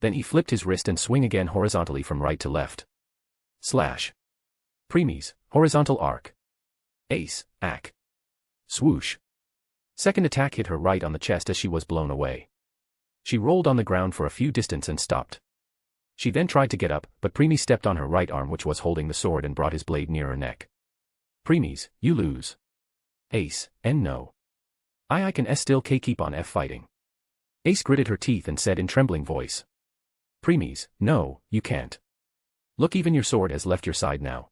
Then he flipped his wrist and swing again horizontally from right to left. Slash. Premies, horizontal arc. Ace, ack. Swoosh. Second attack hit her right on the chest as she was blown away. She rolled on the ground for a few distance and stopped. She then tried to get up, but Premies stepped on her right arm which was holding the sword and brought his blade near her neck. Premies, you lose. Ace, no. I can still keep on fighting. Ace gritted her teeth and said in trembling voice. Premies, no, you can't. Look, even your sword has left your side now.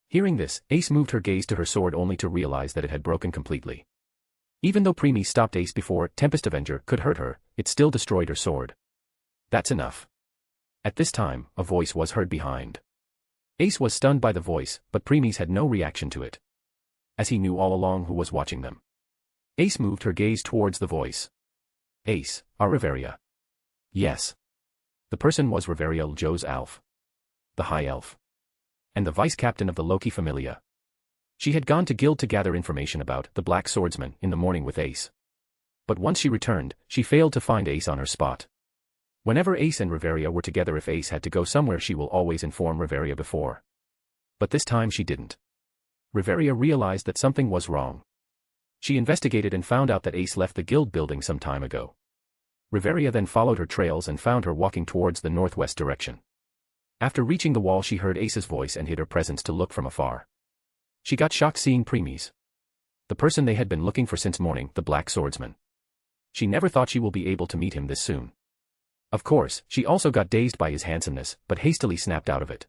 Hearing this, Ace moved her gaze to her sword only to realize that it had broken completely. Even though Premies stopped Ace before Tempest Avenger could hurt her, it still destroyed her sword. That's enough. At this time, a voice was heard behind. Ace was stunned by the voice, but Premies had no reaction to it. As he knew all along who was watching them. Ace moved her gaze towards the voice. Ace, are Reveria? Yes. The person was Reveria Joe's Alf. the High Elf, and the vice-captain of the Loki Familia. She had gone to Guild to gather information about the Black Swordsman in the morning with Ace. But once she returned, she failed to find Ace on her spot. Whenever Ace and Reveria were together, if Ace had to go somewhere, she will always inform Reveria before. But this time she didn't. Reveria realized that something was wrong. She investigated and found out that Ace left the guild building some time ago. Reveria then followed her trails and found her walking towards the northwest direction. After reaching the wall, she heard Ace's voice and hid her presence to look from afar. She got shocked seeing Premies, the person they had been looking for since morning, the Black Swordsman. She never thought she will be able to meet him this soon. Of course, she also got dazed by his handsomeness, but hastily snapped out of it.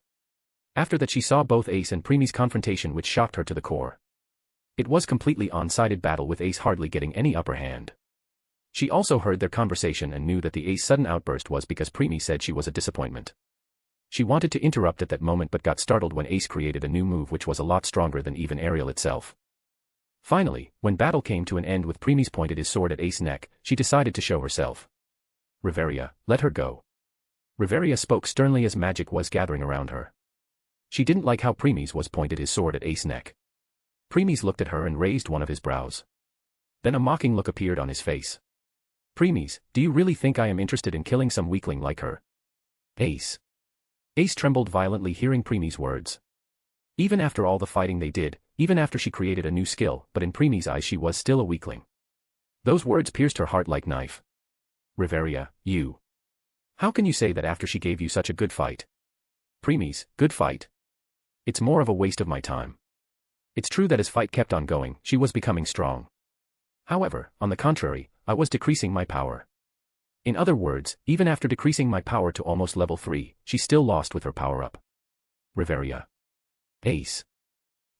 After that, she saw both Ace and Premies' confrontation, which shocked her to the core. It was completely one-sided battle, with Ace hardly getting any upper hand. She also heard their conversation and knew that the Ace sudden outburst was because Premies said she was a disappointment. She wanted to interrupt at that moment but got startled when Ace created a new move which was a lot stronger than even Ariel itself. Finally, when battle came to an end with Premies pointed his sword at Ace's neck, she decided to show herself. Reveria, let her go. Reveria spoke sternly as magic was gathering around her. She didn't like how Premies was pointed his sword at Ace's neck. Premies looked at her and raised one of his brows. Then a mocking look appeared on his face. Premies, do you really think I am interested in killing some weakling like her? Ace. Ace trembled violently hearing Premies' words. Even after all the fighting they did, even after she created a new skill, but in Premies' eyes she was still a weakling. Those words pierced her heart like knife. Reveria, you. How can you say that after she gave you such a good fight? Premies, good fight? It's more of a waste of my time. It's true that as fight kept on going, she was becoming strong. However, on the contrary, I was decreasing my power. In other words, even after decreasing my power to almost level 3, she still lost with her power-up. Reveria. Ace.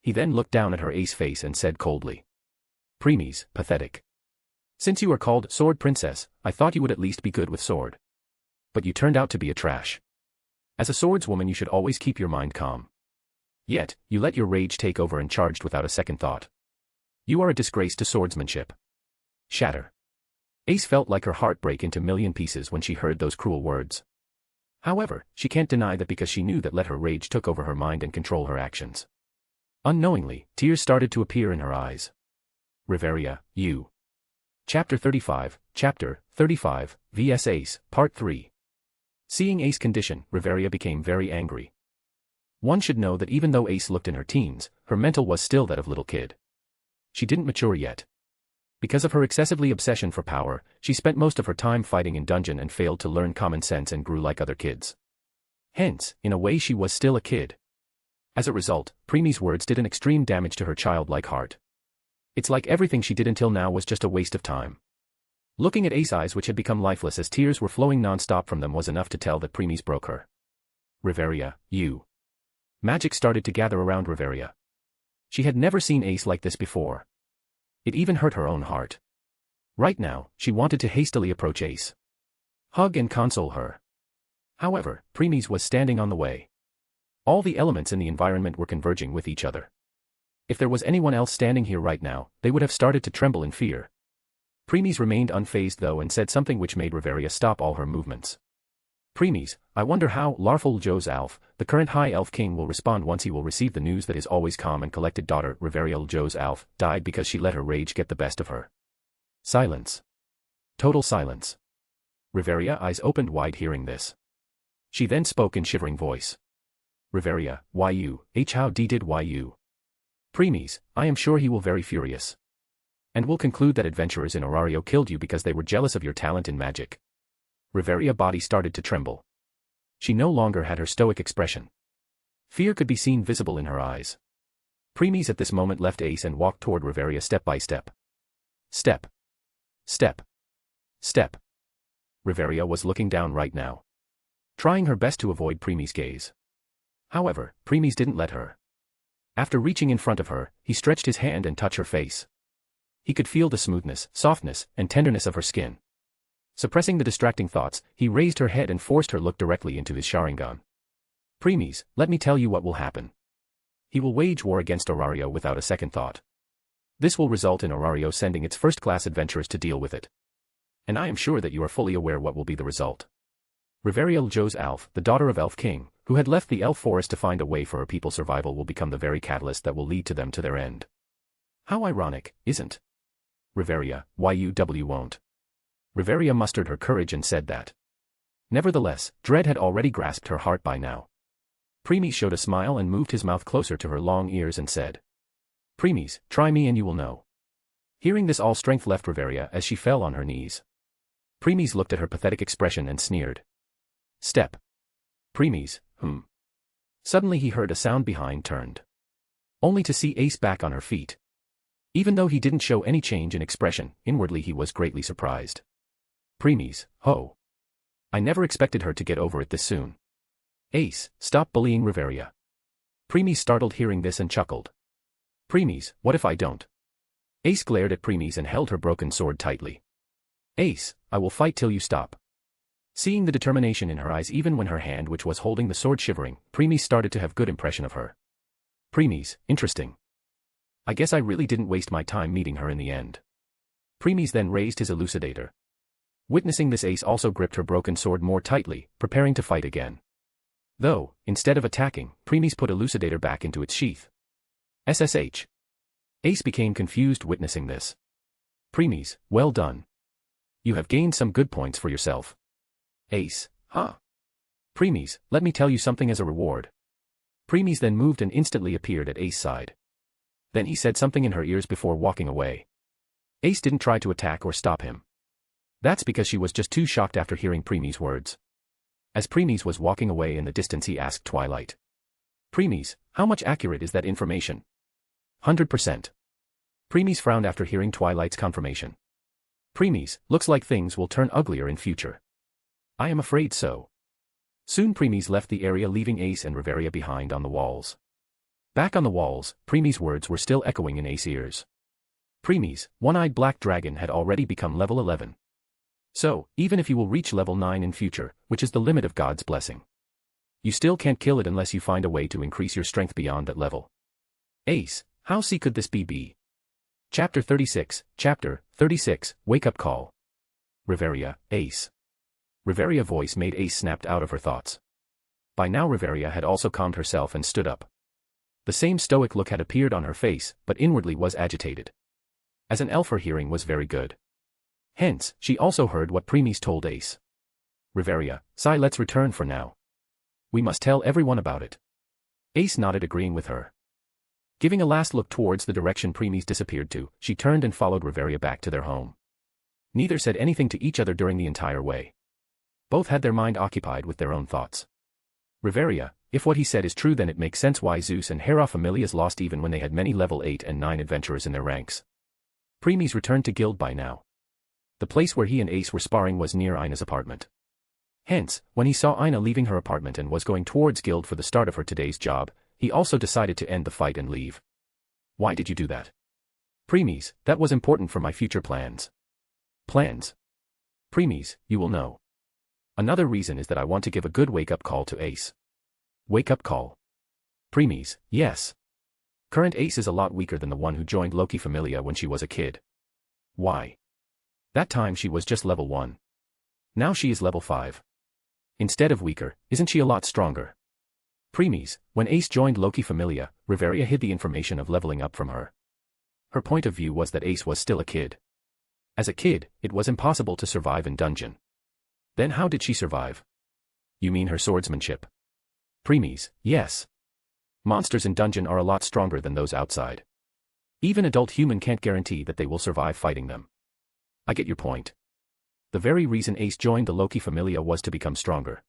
He then looked down at her Ace face and said coldly. Premies, pathetic. Since you are called Sword Princess, I thought you would at least be good with sword. But you turned out to be a trash. As a swordswoman you should always keep your mind calm. Yet, you let your rage take over and charged without a second thought. You are a disgrace to swordsmanship. Shatter. Ace felt like her heart break into million pieces when she heard those cruel words. However, she can't deny that because she knew that let her rage took over her mind and control her actions. Unknowingly, tears started to appear in her eyes. Reveria, you. Chapter 35, vs Ace, Part 3. Seeing Ace's condition, Reveria became very angry. One should know that even though Ace looked in her teens, her mental was still that of little kid. She didn't mature yet. Because of her excessively obsession for power, she spent most of her time fighting in dungeon and failed to learn common sense and grew like other kids. Hence, in a way she was still a kid. As a result, Premies' words did an extreme damage to her childlike heart. It's like everything she did until now was just a waste of time. Looking at Ace's eyes which had become lifeless as tears were flowing non-stop from them was enough to tell that Premies broke her. Reveria, you. Magic started to gather around Reveria. She had never seen Ace like this before. It even hurt her own heart. Right now, she wanted to hastily approach Ace. Hug and console her. However, Premies was standing on the way. All the elements in the environment were converging with each other. If there was anyone else standing here right now, they would have started to tremble in fear. Premies remained unfazed though and said something which made Reveria stop all her movements. Premies, I wonder how Larful Joe's Alf, the current High Elf King, will respond once he will receive the news that his always calm and collected daughter, Reveria Joe's Alf, died because she let her rage get the best of her. Silence. Total silence. Reveria eyes opened wide hearing this. She then spoke in shivering voice. Reveria, why you, how did why you? Premies, I am sure he will very furious. And will conclude that adventurers in Orario killed you because they were jealous of your talent in magic. Reveria's body started to tremble. She no longer had her stoic expression. Fear could be seen visible in her eyes. Premies at this moment left Ace and walked toward Reveria step by step. Step. Step. Step. Reveria was looking down right now, trying her best to avoid Premies' gaze. However, Premies didn't let her. After reaching in front of her, he stretched his hand and touched her face. He could feel the smoothness, softness, and tenderness of her skin. Suppressing the distracting thoughts, he raised her head and forced her look directly into his Sharingan. Premies, let me tell you what will happen. He will wage war against Orario without a second thought. This will result in Orario sending its first-class adventurers to deal with it. And I am sure that you are fully aware what will be the result. Reveria Joe's Alf, the daughter of Elf King, who had left the elf forest to find a way for her people's survival, will become the very catalyst that will lead to them to their end. How ironic, isn't? Reveria, YUW won't. Reveria mustered her courage and said that. Nevertheless, dread had already grasped her heart by now. Premies showed a smile and moved his mouth closer to her long ears and said. Premies, try me and you will know. Hearing this, all strength left Reveria as she fell on her knees. Premies looked at her pathetic expression and sneered. Step. Premies, Suddenly he heard a sound behind, turned. Only to see Ace back on her feet. Even though he didn't show any change in expression, inwardly he was greatly surprised. Premies, ho. I never expected her to get over it this soon. Ace, stop bullying Reveria. Premies startled hearing this and chuckled. Premies, what if I don't? Ace glared at Premies and held her broken sword tightly. Ace, I will fight till you stop. Seeing the determination in her eyes even when her hand which was holding the sword shivering, Premies started to have good impression of her. Premies, interesting. I guess I really didn't waste my time meeting her in the end. Premies then raised his elucidator. Witnessing this, Ace also gripped her broken sword more tightly, preparing to fight again. Though, instead of attacking, Premies put elucidator back into its sheath. SSH. Ace became confused witnessing this. Premies, well done. You have gained some good points for yourself. Ace, huh? Premies, let me tell you something as a reward. Premies then moved and instantly appeared at Ace's side. Then he said something in her ears before walking away. Ace didn't try to attack or stop him. That's because she was just too shocked after hearing Premies' words. As Premies was walking away in the distance, he asked Twilight. Premies, how much accurate is that information? 100%. Premies frowned after hearing Twilight's confirmation. Premies, looks like things will turn uglier in future. I am afraid so. Soon Premies left the area, leaving Ace and Reveria behind on the walls. Back on the walls, Premies' words were still echoing in Ace's ears. Premies, one-eyed black dragon had already become level 11. So, even if you will reach level 9 in future, which is the limit of God's blessing, you still can't kill it unless you find a way to increase your strength beyond that level. Ace, how could this be? Chapter 36, Wake Up Call. Reveria, Ace. Reveria voice made Ace snapped out of her thoughts. By now Reveria had also calmed herself and stood up. The same stoic look had appeared on her face, but inwardly was agitated. As an elf, her hearing was very good. Hence, she also heard what Premies told Ace. Reveria, let's return for now. We must tell everyone about it. Ace nodded, agreeing with her. Giving a last look towards the direction Premies disappeared to, she turned and followed Reveria back to their home. Neither said anything to each other during the entire way. Both had their mind occupied with their own thoughts. Reveria, if what he said is true, then it makes sense why Zeus and Hera familias lost even when they had many level 8 and 9 adventurers in their ranks. Premies returned to guild by now. The place where he and Ace were sparring was near Ina's apartment. Hence, when he saw Ina leaving her apartment and was going towards guild for the start of her today's job, he also decided to end the fight and leave. Why did you do that? Premies, that was important for my future plans. Plans? Premies, you will know. Another reason is that I want to give a good wake-up call to Ace. Wake-up call? Premies, yes. Current Ace is a lot weaker than the one who joined Loki Familia when she was a kid. Why? That time she was just level 1. Now she is level 5. Instead of weaker, isn't she a lot stronger? Premies, when Ace joined Loki Familia, Reveria hid the information of leveling up from her. Her point of view was that Ace was still a kid. As a kid, it was impossible to survive in dungeon. Then how did she survive? You mean her swordsmanship? Premies, yes. Monsters in dungeon are a lot stronger than those outside. Even adult human can't guarantee that they will survive fighting them. I get your point. The very reason Ace joined the Loki Familia was to become stronger.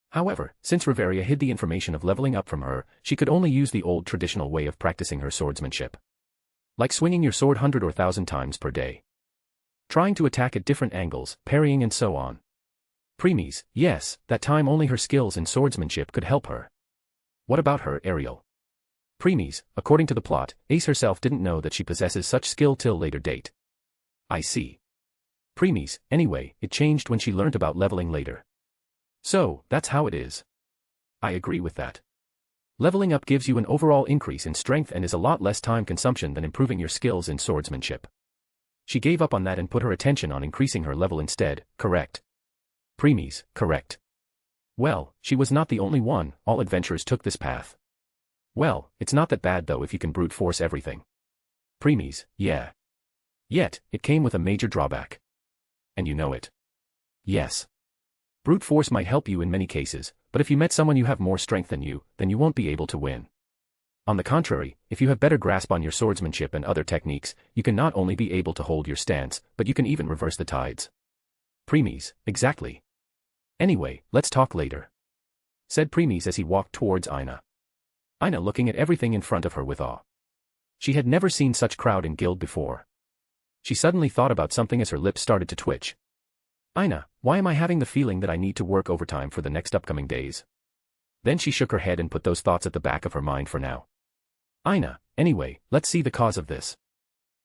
However, since Reveria hid the information of leveling up from her, she could only use the old traditional way of practicing her swordsmanship. Like swinging your sword 100 or 1,000 times per day. Trying to attack at different angles, parrying and so on. Premies, yes, that time only her skills in swordsmanship could help her. What about her, Ariel? Premies, according to the plot, Ace herself didn't know that she possesses such skill till later date. I see. Premies, anyway, it changed when she learned about leveling later. So, that's how it is. I agree with that. Leveling up gives you an overall increase in strength and is a lot less time consumption than improving your skills in swordsmanship. She gave up on that and put her attention on increasing her level instead, correct? Premies, correct. Well, she was not the only one, all adventurers took this path. Well, it's not that bad though if you can brute force everything. Preemies, yeah. Yet, it came with a major drawback. And you know it. Yes. Brute force might help you in many cases, but if you met someone you have more strength than you, then you won't be able to win. On the contrary, if you have better grasp on your swordsmanship and other techniques, you can not only be able to hold your stance, but you can even reverse the tides. Preemies, exactly. Anyway, let's talk later. Said Preemies as he walked towards Aina. Aina looking at everything in front of her with awe. She had never seen such crowd in guild before. She suddenly thought about something as her lips started to twitch. Aina, why am I having the feeling that I need to work overtime for the next upcoming days? Then she shook her head and put those thoughts at the back of her mind for now. Aina, anyway, let's see the cause of this.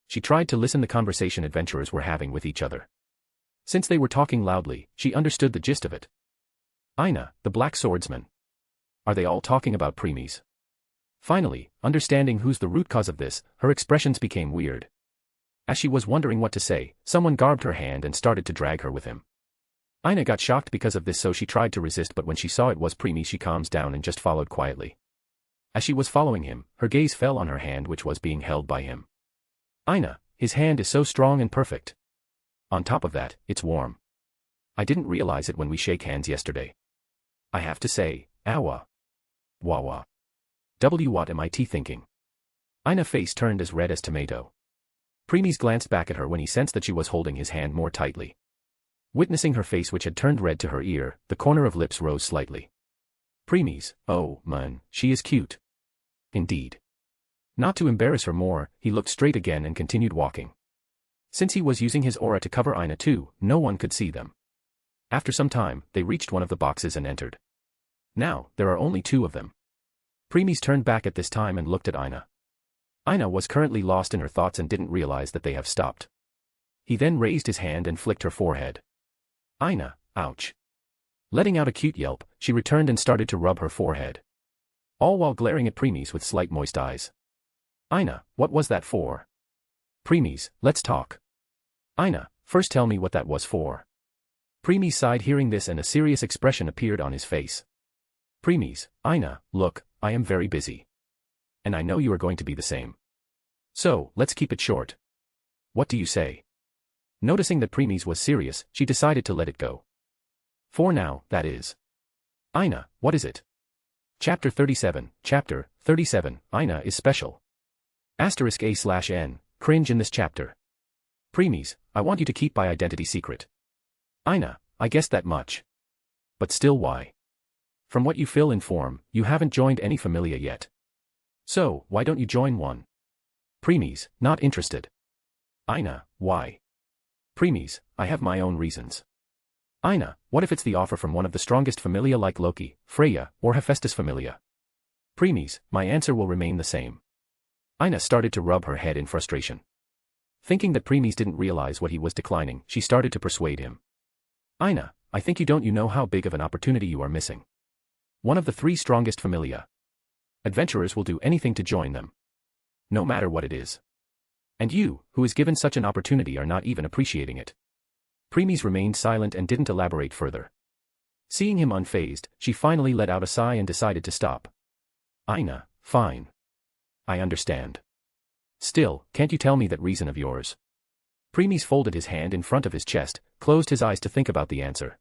She tried to listen the conversation adventurers were having with each other. Since they were talking loudly, she understood the gist of it. Aina, the black swordsman. Are they all talking about Preemies? Finally, understanding who's the root cause of this, her expressions became weird. As she was wondering what to say, someone grabbed her hand and started to drag her with him. Aina got shocked because of this, so she tried to resist, but when she saw it was Preemies she calmed down and just followed quietly. As she was following him, her gaze fell on her hand which was being held by him. Aina, his hand is so strong and perfect. On top of that, it's warm. I didn't realize it when we shake hands yesterday. I have to say, awa. Wawa. What am I thinking? Aina's face turned as red as tomato. Preemies glanced back at her when he sensed that she was holding his hand more tightly. Witnessing her face which had turned red to her ear, the corner of lips rose slightly. Preemies, oh, man, she is cute. Indeed. Not to embarrass her more, he looked straight again and continued walking. Since he was using his aura to cover Aina too, no one could see them. After some time, they reached one of the boxes and entered. Now, there are only 2 of them. Preemies turned back at this time and looked at Aina. Aina was currently lost in her thoughts and didn't realize that they have stopped. He then raised his hand and flicked her forehead. Aina, ouch. Letting out a cute yelp, she returned and started to rub her forehead. All while glaring at Preemies with slight moist eyes. Aina, what was that for? Preemies, let's talk. Aina, first tell me what that was for. Preemies sighed hearing this and a serious expression appeared on his face. Preemies, Aina, look, I am very busy. And I know you are going to be the same. So, let's keep it short. What do you say? Noticing that Preemies was serious, she decided to let it go. For now, that is. Aina, what is it? Chapter 37, Aina is special. *A/N, cringe in this chapter. Preemies, I want you to keep my identity secret. Aina, I guessed that much. But still why? From what you fill in form, you haven't joined any familia yet. So, why don't you join one? Preemies, not interested. Aina, why? Preemies, I have my own reasons. Aina, what if it's the offer from one of the strongest familia like Loki, Freya, or Hephaestus familia? Preemies, my answer will remain the same. Aina started to rub her head in frustration. Thinking that Preemies didn't realize what he was declining, she started to persuade him. Aina, I think you know how big of an opportunity you are missing. One of the 3 strongest familia. Adventurers will do anything to join them. No matter what it is. And you, who is given such an opportunity, are not even appreciating it. Preemies remained silent and didn't elaborate further. Seeing him unfazed, she finally let out a sigh and decided to stop. Aina, fine. I understand. Still, can't you tell me that reason of yours? Preemies folded his hand in front of his chest, closed his eyes to think about the answer.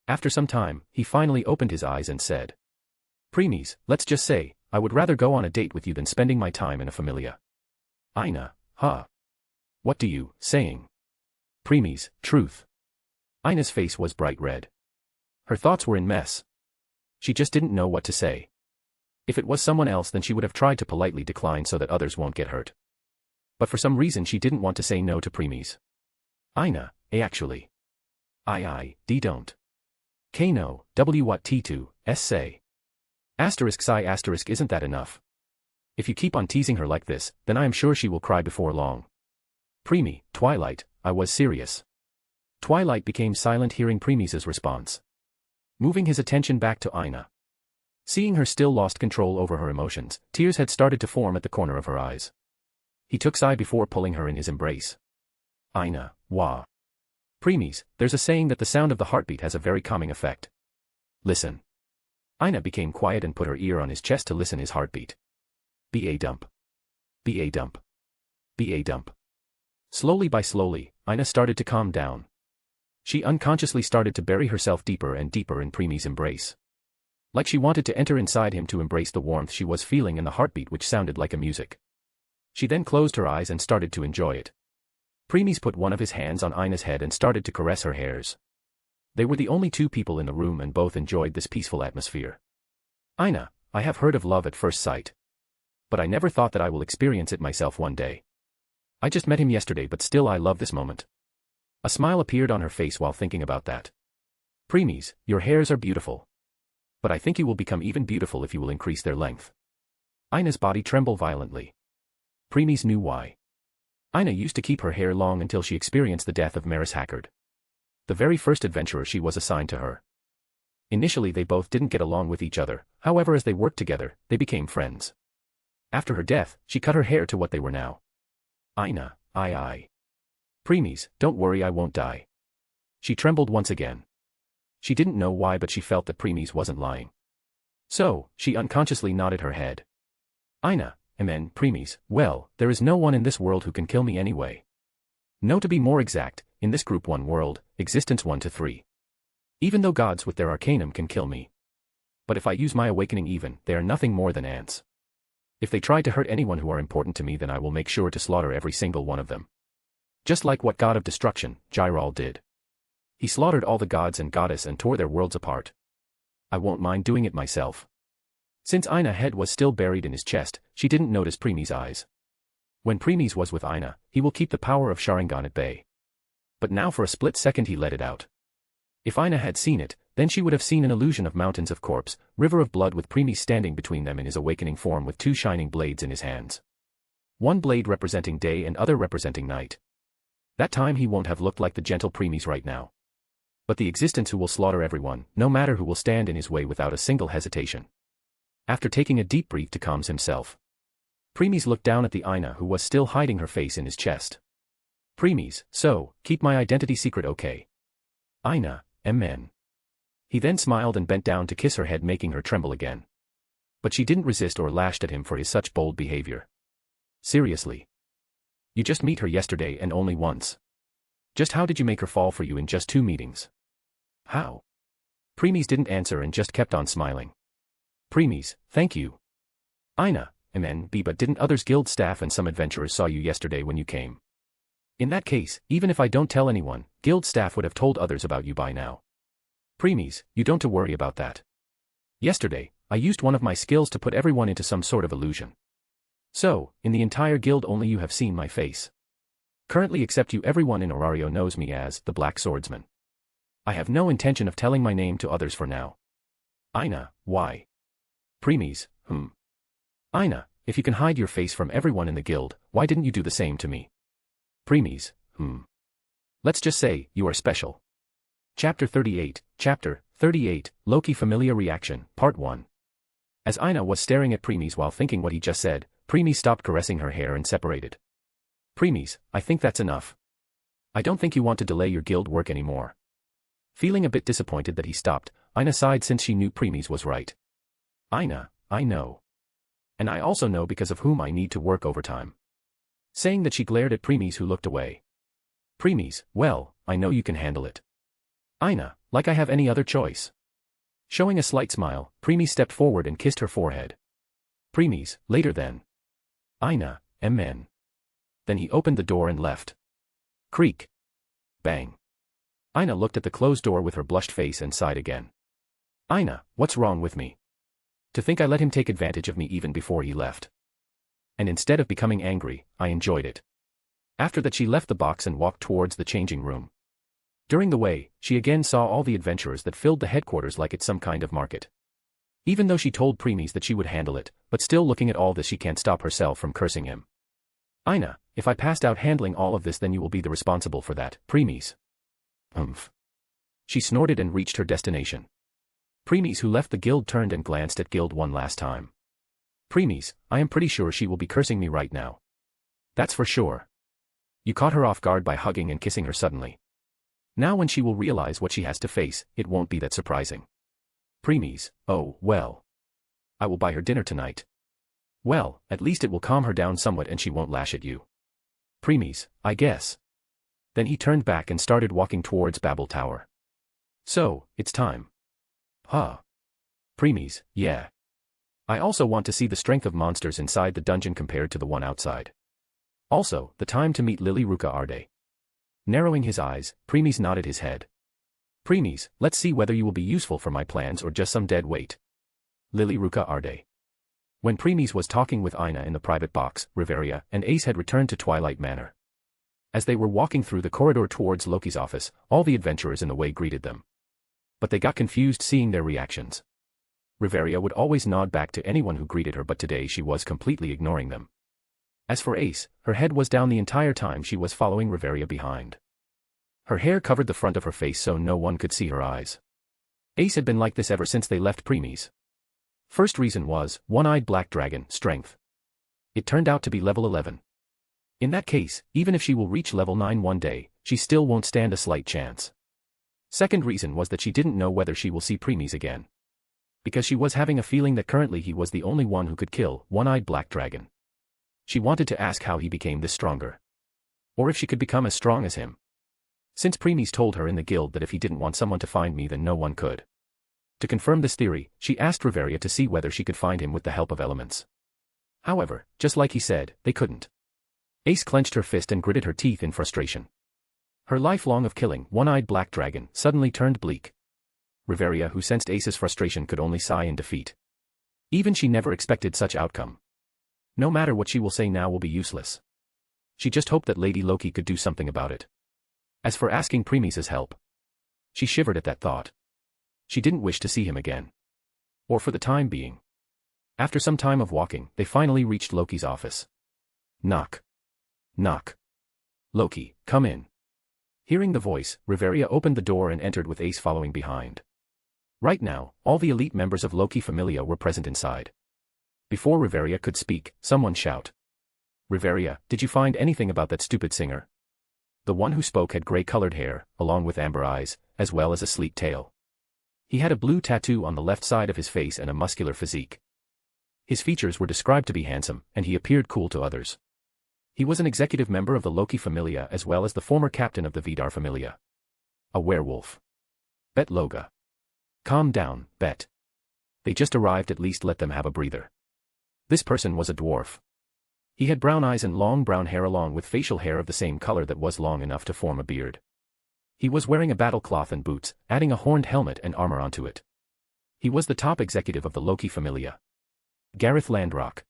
After some time, he finally opened his eyes and said. Preemies, let's just say, I would rather go on a date with you than spending my time in a familia. Aina, huh? What do you, saying? Preemies, truth. Aina's face was bright red. Her thoughts were in mess. She just didn't know what to say. If it was someone else then she would have tried to politely decline so that others won't get hurt. But for some reason she didn't want to say no to Preemies. Aina, actually. Don't. Kano, what T2, say. *Psi*, isn't that enough? If you keep on teasing her like this, then I am sure she will cry before long. Preemie, Twilight, I was serious. Twilight became silent hearing Preemies's response. Moving his attention back to Aina. Seeing her still lost control over her emotions, tears had started to form at the corner of her eyes. He took Psy before pulling her in his embrace. Aina, wah. Preemies, there's a saying that the sound of the heartbeat has a very calming effect. Listen. Aina became quiet and put her ear on his chest to listen his heartbeat. Ba dump. Ba dump. Ba dump. Slowly by slowly, Aina started to calm down. She unconsciously started to bury herself deeper and deeper in Preemi's embrace. Like she wanted to enter inside him to embrace the warmth she was feeling and the heartbeat which sounded like a music. She then closed her eyes and started to enjoy it. Preemies put one of his hands on Aina's head and started to caress her hairs. They were the only two people in the room and both enjoyed this peaceful atmosphere. Aina, I have heard of love at first sight. But I never thought that I will experience it myself one day. I just met him yesterday but still I love this moment. A smile appeared on her face while thinking about that. Preemies, your hairs are beautiful. But I think you will become even beautiful if you will increase their length. Aina's body trembled violently. Preemies knew why. Aina used to keep her hair long until she experienced the death of Maris Hackard, the very first adventurer she was assigned to her. Initially they both didn't get along with each other, however as they worked together, they became friends. After her death, she cut her hair to what they were now. Aina, I. Preemies, don't worry, I won't die. She trembled once again. She didn't know why but she felt that Preemies wasn't lying. So, she unconsciously nodded her head. Aina, Preemies, well, there is no one in this world who can kill me anyway. No, to be more exact, in this Group 1 world, existence 1 to 3. Even though gods with their arcanum can kill me. But if I use my awakening even, they are nothing more than ants. If they try to hurt anyone who are important to me then I will make sure to slaughter every single one of them. Just like what God of Destruction, Gyral did. He slaughtered all the gods and goddess and tore their worlds apart. I won't mind doing it myself. Since Aina's head was still buried in his chest, she didn't notice Preemies' eyes. When Preemies was with Aina, he will keep the power of Sharingan at bay. But now for a split second he let it out. If Aina had seen it, then she would have seen an illusion of mountains of corpse, river of blood with Preemies standing between them in his awakening form with two shining blades in his hands. One blade representing day and other representing night. That time he won't have looked like the gentle Preemies right now. But the existence who will slaughter everyone, no matter who will stand in his way without a single hesitation. After taking a deep breath to calm himself, Preemies looked down at the Aina who was still hiding her face in his chest. Preemies, so, keep my identity secret okay? Aina, Amen. He then smiled and bent down to kiss her head making her tremble again. But she didn't resist or lashed at him for his such bold behavior. Seriously. You just met her yesterday and only once. Just how did you make her fall for you in just 2 meetings? How? Preemies didn't answer and just kept on smiling. Preemies, thank you. Aina, Amen. But didn't others guild staff and some adventurers saw you yesterday when you came? In that case, even if I don't tell anyone, guild staff would have told others about you by now. Preemies, you don't to worry about that. Yesterday, I used one of my skills to put everyone into some sort of illusion. So, in the entire guild only you have seen my face. Currently except you everyone in Orario knows me as the Black Swordsman. I have no intention of telling my name to others for now. Aina, why? Preemies, Aina, if you can hide your face from everyone in the guild, why didn't you do the same to me? Preemies, Let's just say, you are special. Chapter 38, Loki Familiar Reaction, Part 1. As Aina was staring at Preemies while thinking what he just said, Preemies stopped caressing her hair and separated. Preemies, I think that's enough. I don't think you want to delay your guild work anymore. Feeling a bit disappointed that he stopped, Aina sighed since she knew Preemies was right. Aina, I know. And I also know because of whom I need to work overtime. Saying that she glared at Preemies who looked away. Preemies, well, I know you can handle it. Aina, like I have any other choice. Showing a slight smile, Preemies stepped forward and kissed her forehead. Preemies, later then. Aina, Amen. Then he opened the door and left. Creak. Bang. Aina looked at the closed door with her blushed face and sighed again. Aina, what's wrong with me? To think I let him take advantage of me even before he left. And instead of becoming angry, I enjoyed it. After that she left the box and walked towards the changing room. During the way, she again saw all the adventurers that filled the headquarters like it's some kind of market. Even though she told Preemies that she would handle it, but still looking at all this she can't stop herself from cursing him. Aina, if I passed out handling all of this then you will be the responsible for that, Preemies. She snorted and reached her destination. Preemies who left the guild turned and glanced at Guild 1 last time. Preemies, I am pretty sure she will be cursing me right now. That's for sure. You caught her off guard by hugging and kissing her suddenly. Now when she will realize what she has to face, it won't be that surprising. Preemies, oh, well. I will buy her dinner tonight. Well, at least it will calm her down somewhat and she won't lash at you. Preemies, I guess. Then he turned back and started walking towards Babel Tower. So, it's time. Huh. Preemies, yeah. I also want to see the strength of monsters inside the dungeon compared to the one outside. Also, the time to meet Lily Ruka Arde. Narrowing his eyes, Preemies nodded his head. Preemies, let's see whether you will be useful for my plans or just some dead weight. Lily Ruka Arde. When Preemies was talking with Ina in the private box, Riveria and Ace had returned to Twilight Manor. As they were walking through the corridor towards Loki's office, all the adventurers in the way greeted them. But they got confused seeing their reactions. Riveria would always nod back to anyone who greeted her, but today she was completely ignoring them. As for Ace, her head was down the entire time she was following Riveria behind. Her hair covered the front of her face so no one could see her eyes. Ace had been like this ever since they left Preemies. First reason was, one-eyed black dragon, strength. It turned out to be level 11. In that case, even if she will reach level 9 one day, she still won't stand a slight chance. Second reason was that she didn't know whether she will see Preemies again. Because she was having a feeling that currently he was the only one who could kill one-eyed black dragon. She wanted to ask how he became this stronger. Or if she could become as strong as him. Since Preemies told her in the guild that if he didn't want someone to find me then no one could. To confirm this theory, she asked Riveria to see whether she could find him with the help of elements. However, just like he said, they couldn't. Ace clenched her fist and gritted her teeth in frustration. Her lifelong of killing one-eyed black dragon suddenly turned bleak. Riveria, who sensed Ace's frustration, could only sigh in defeat. Even she never expected such outcome. No matter what she will say now will be useless. She just hoped that Lady Loki could do something about it. As for asking Preemies' help, she shivered at that thought. She didn't wish to see him again. Or for the time being. After some time of walking, they finally reached Loki's office. Knock. Knock. Loki, come in. Hearing the voice, Riveria opened the door and entered with Ace following behind. Right now, all the elite members of Loki Familia were present inside. Before Riveria could speak, someone shout. Riveria, did you find anything about that stupid singer? The one who spoke had gray-colored hair, along with amber eyes, as well as a sleek tail. He had a blue tattoo on the left side of his face and a muscular physique. His features were described to be handsome, and he appeared cool to others. He was an executive member of the Loki Familia as well as the former captain of the Vidar Familia. A werewolf. Bet Loga. Calm down, Bet. They just arrived, at least let them have a breather. This person was a dwarf. He had brown eyes and long brown hair along with facial hair of the same color that was long enough to form a beard. He was wearing a battle cloth and boots, adding a horned helmet and armor onto it. He was the top executive of the Loki Familia. Gareth Landrock.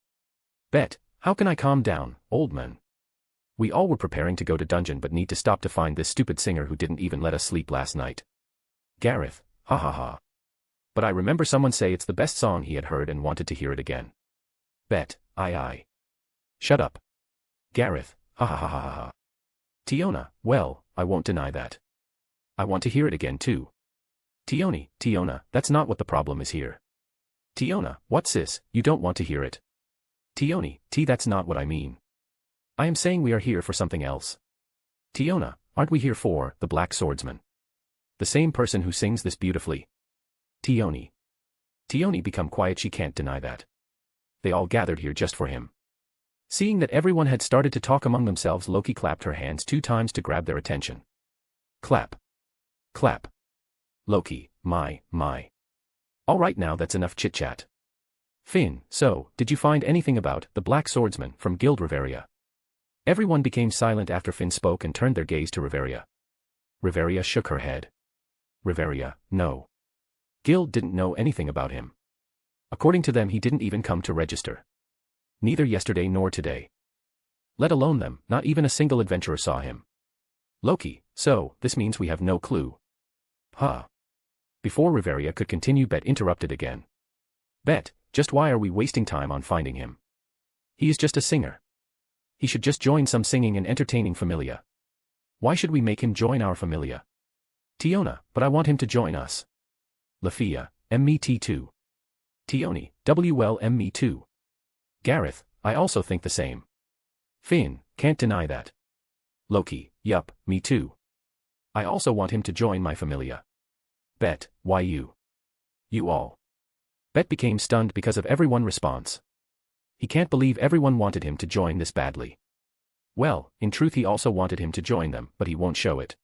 Bet, how can I calm down, old man? We all were preparing to go to dungeon but need to stop to find this stupid singer who didn't even let us sleep last night. Gareth, ha ha ha. But I remember someone say it's the best song he had heard and wanted to hear it again. Bet, aye. Shut up. Gareth, ha ha ha ha ha. Tiona, well, I won't deny that. I want to hear it again too. Tiona, that's not what the problem is here. Tiona, what sis, you don't want to hear it. Tioni, that's not what I mean. I am saying we are here for something else. Tiona, aren't we here for the Black Swordsman? The same person who sings this beautifully. Tioni, become quiet, she can't deny that. They all gathered here just for him. Seeing that everyone had started to talk among themselves, Loki clapped her hands 2 times to grab their attention. Clap. Clap. Loki, my. All right, now that's enough chit-chat. Finn, so, did you find anything about the Black Swordsman from Guild Riveria? Everyone became silent after Finn spoke and turned their gaze to Riveria. Riveria shook her head. Riveria, no. Guild didn't know anything about him. According to them, he didn't even come to register. Neither yesterday nor today. Let alone them, not even a single adventurer saw him. Loki, so, this means we have no clue. Huh. Before Riveria could continue, Bet interrupted again. Bet, just why are we wasting time on finding him? He is just a singer. He should just join some singing and entertaining familia. Why should we make him join our familia? Tiona, but I want him to join us. Lafia, me too. Tioni, me too. Gareth, I also think the same. Finn, can't deny that. Loki, yup, me too. I also want him to join my familia. Bet, why you? You all. Bet became stunned because of everyone's response. He can't believe everyone wanted him to join this badly. Well, in truth he also wanted him to join them, but he won't show it.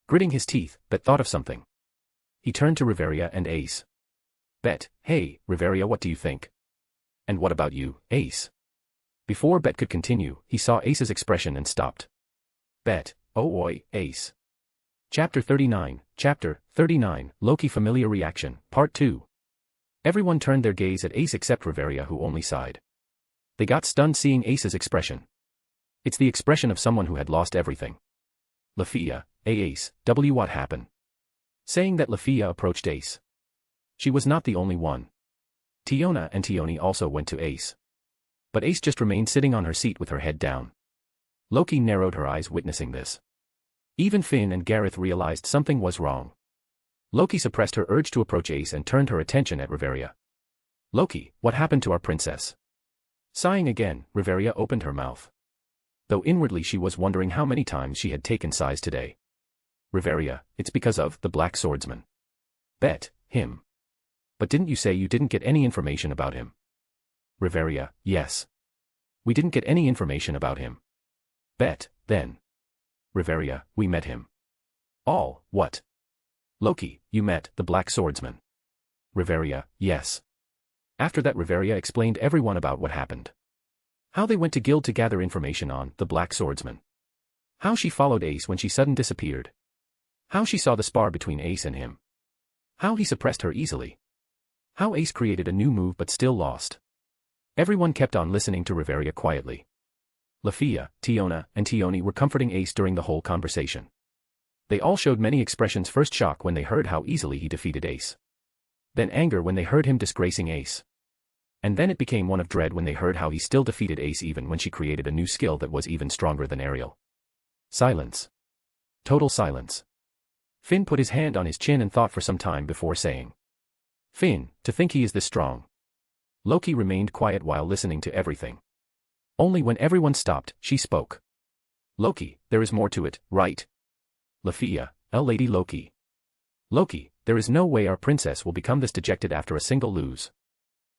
Gritting his teeth, Bet thought of something. He turned to Riveria and Ace. Bet, hey, Riveria, what do you think? And what about you, Ace? Before Bet could continue, he saw Ace's expression and stopped. Bet, oh oi, Ace. Chapter 39, Loki Familiar Reaction, Part 2. Everyone turned their gaze at Ace except Riveria, who only sighed. They got stunned seeing Ace's expression. It's the expression of someone who had lost everything. Lafia, Ace, what happened? Saying that, Lafia approached Ace. She was not the only one. Tiona and Tioni also went to Ace. But Ace just remained sitting on her seat with her head down. Loki narrowed her eyes witnessing this. Even Finn and Gareth realized something was wrong. Loki suppressed her urge to approach Ace and turned her attention at Riveria. Loki, what happened to our princess? Sighing again, Riveria opened her mouth. Though inwardly she was wondering how many times she had taken sighs today. Riveria, it's because of the Black Swordsman. Bet, him. But didn't you say you didn't get any information about him? Riveria, yes. We didn't get any information about him. Bet, then. Riveria, we met him. All, what? Loki, you met the Black Swordsman. Riveria, yes. After that Riveria explained everyone about what happened. How they went to Guild to gather information on the Black Swordsman. How she followed Ace when she suddenly disappeared. How she saw the spar between Ace and him. How he suppressed her easily. How Ace created a new move but still lost. Everyone kept on listening to Riveria quietly. Lafia, Tiona, and Tioni were comforting Ace during the whole conversation. They all showed many expressions: first shock when they heard how easily he defeated Ace. Then anger when they heard him disgracing Ace. And then it became one of dread when they heard how he still defeated Ace even when she created a new skill that was even stronger than Ariel. Silence. Total silence. Finn put his hand on his chin and thought for some time before saying. Finn, to think he is this strong. Loki remained quiet while listening to everything. Only when everyone stopped, she spoke. Loki, there is more to it, right? Lafia, Lady Loki. Loki, there is no way our princess will become this dejected after a single lose.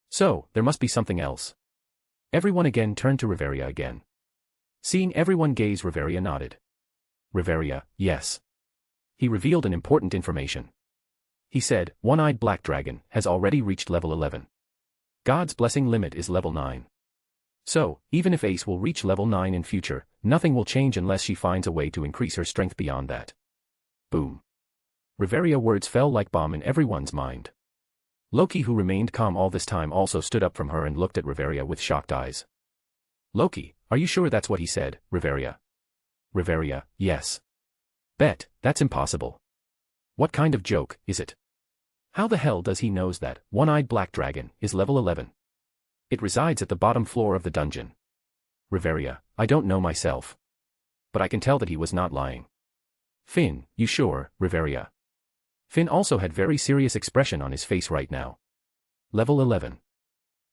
So, there must be something else. Everyone again turned to Riveria again. Seeing everyone gaze, Riveria nodded. Riveria, yes. He revealed an important information. He said, One-Eyed Black Dragon has already reached level 11. God's blessing limit is level 9. So, even if Ace will reach level 9 in future, nothing will change unless she finds a way to increase her strength beyond that. Boom. Riveria words fell like bomb in everyone's mind. Loki, who remained calm all this time, also stood up from her and looked at Riveria with shocked eyes. Loki, are you sure that's what he said, Riveria? Riveria, yes. Bet, that's impossible. What kind of joke is it? How the hell does he knows that One-Eyed Black Dragon is level 11? It resides at the bottom floor of the dungeon. Riveria, I don't know myself. But I can tell that he was not lying. Finn, you sure, Riveria? Finn also had very serious expression on his face right now. Level 11.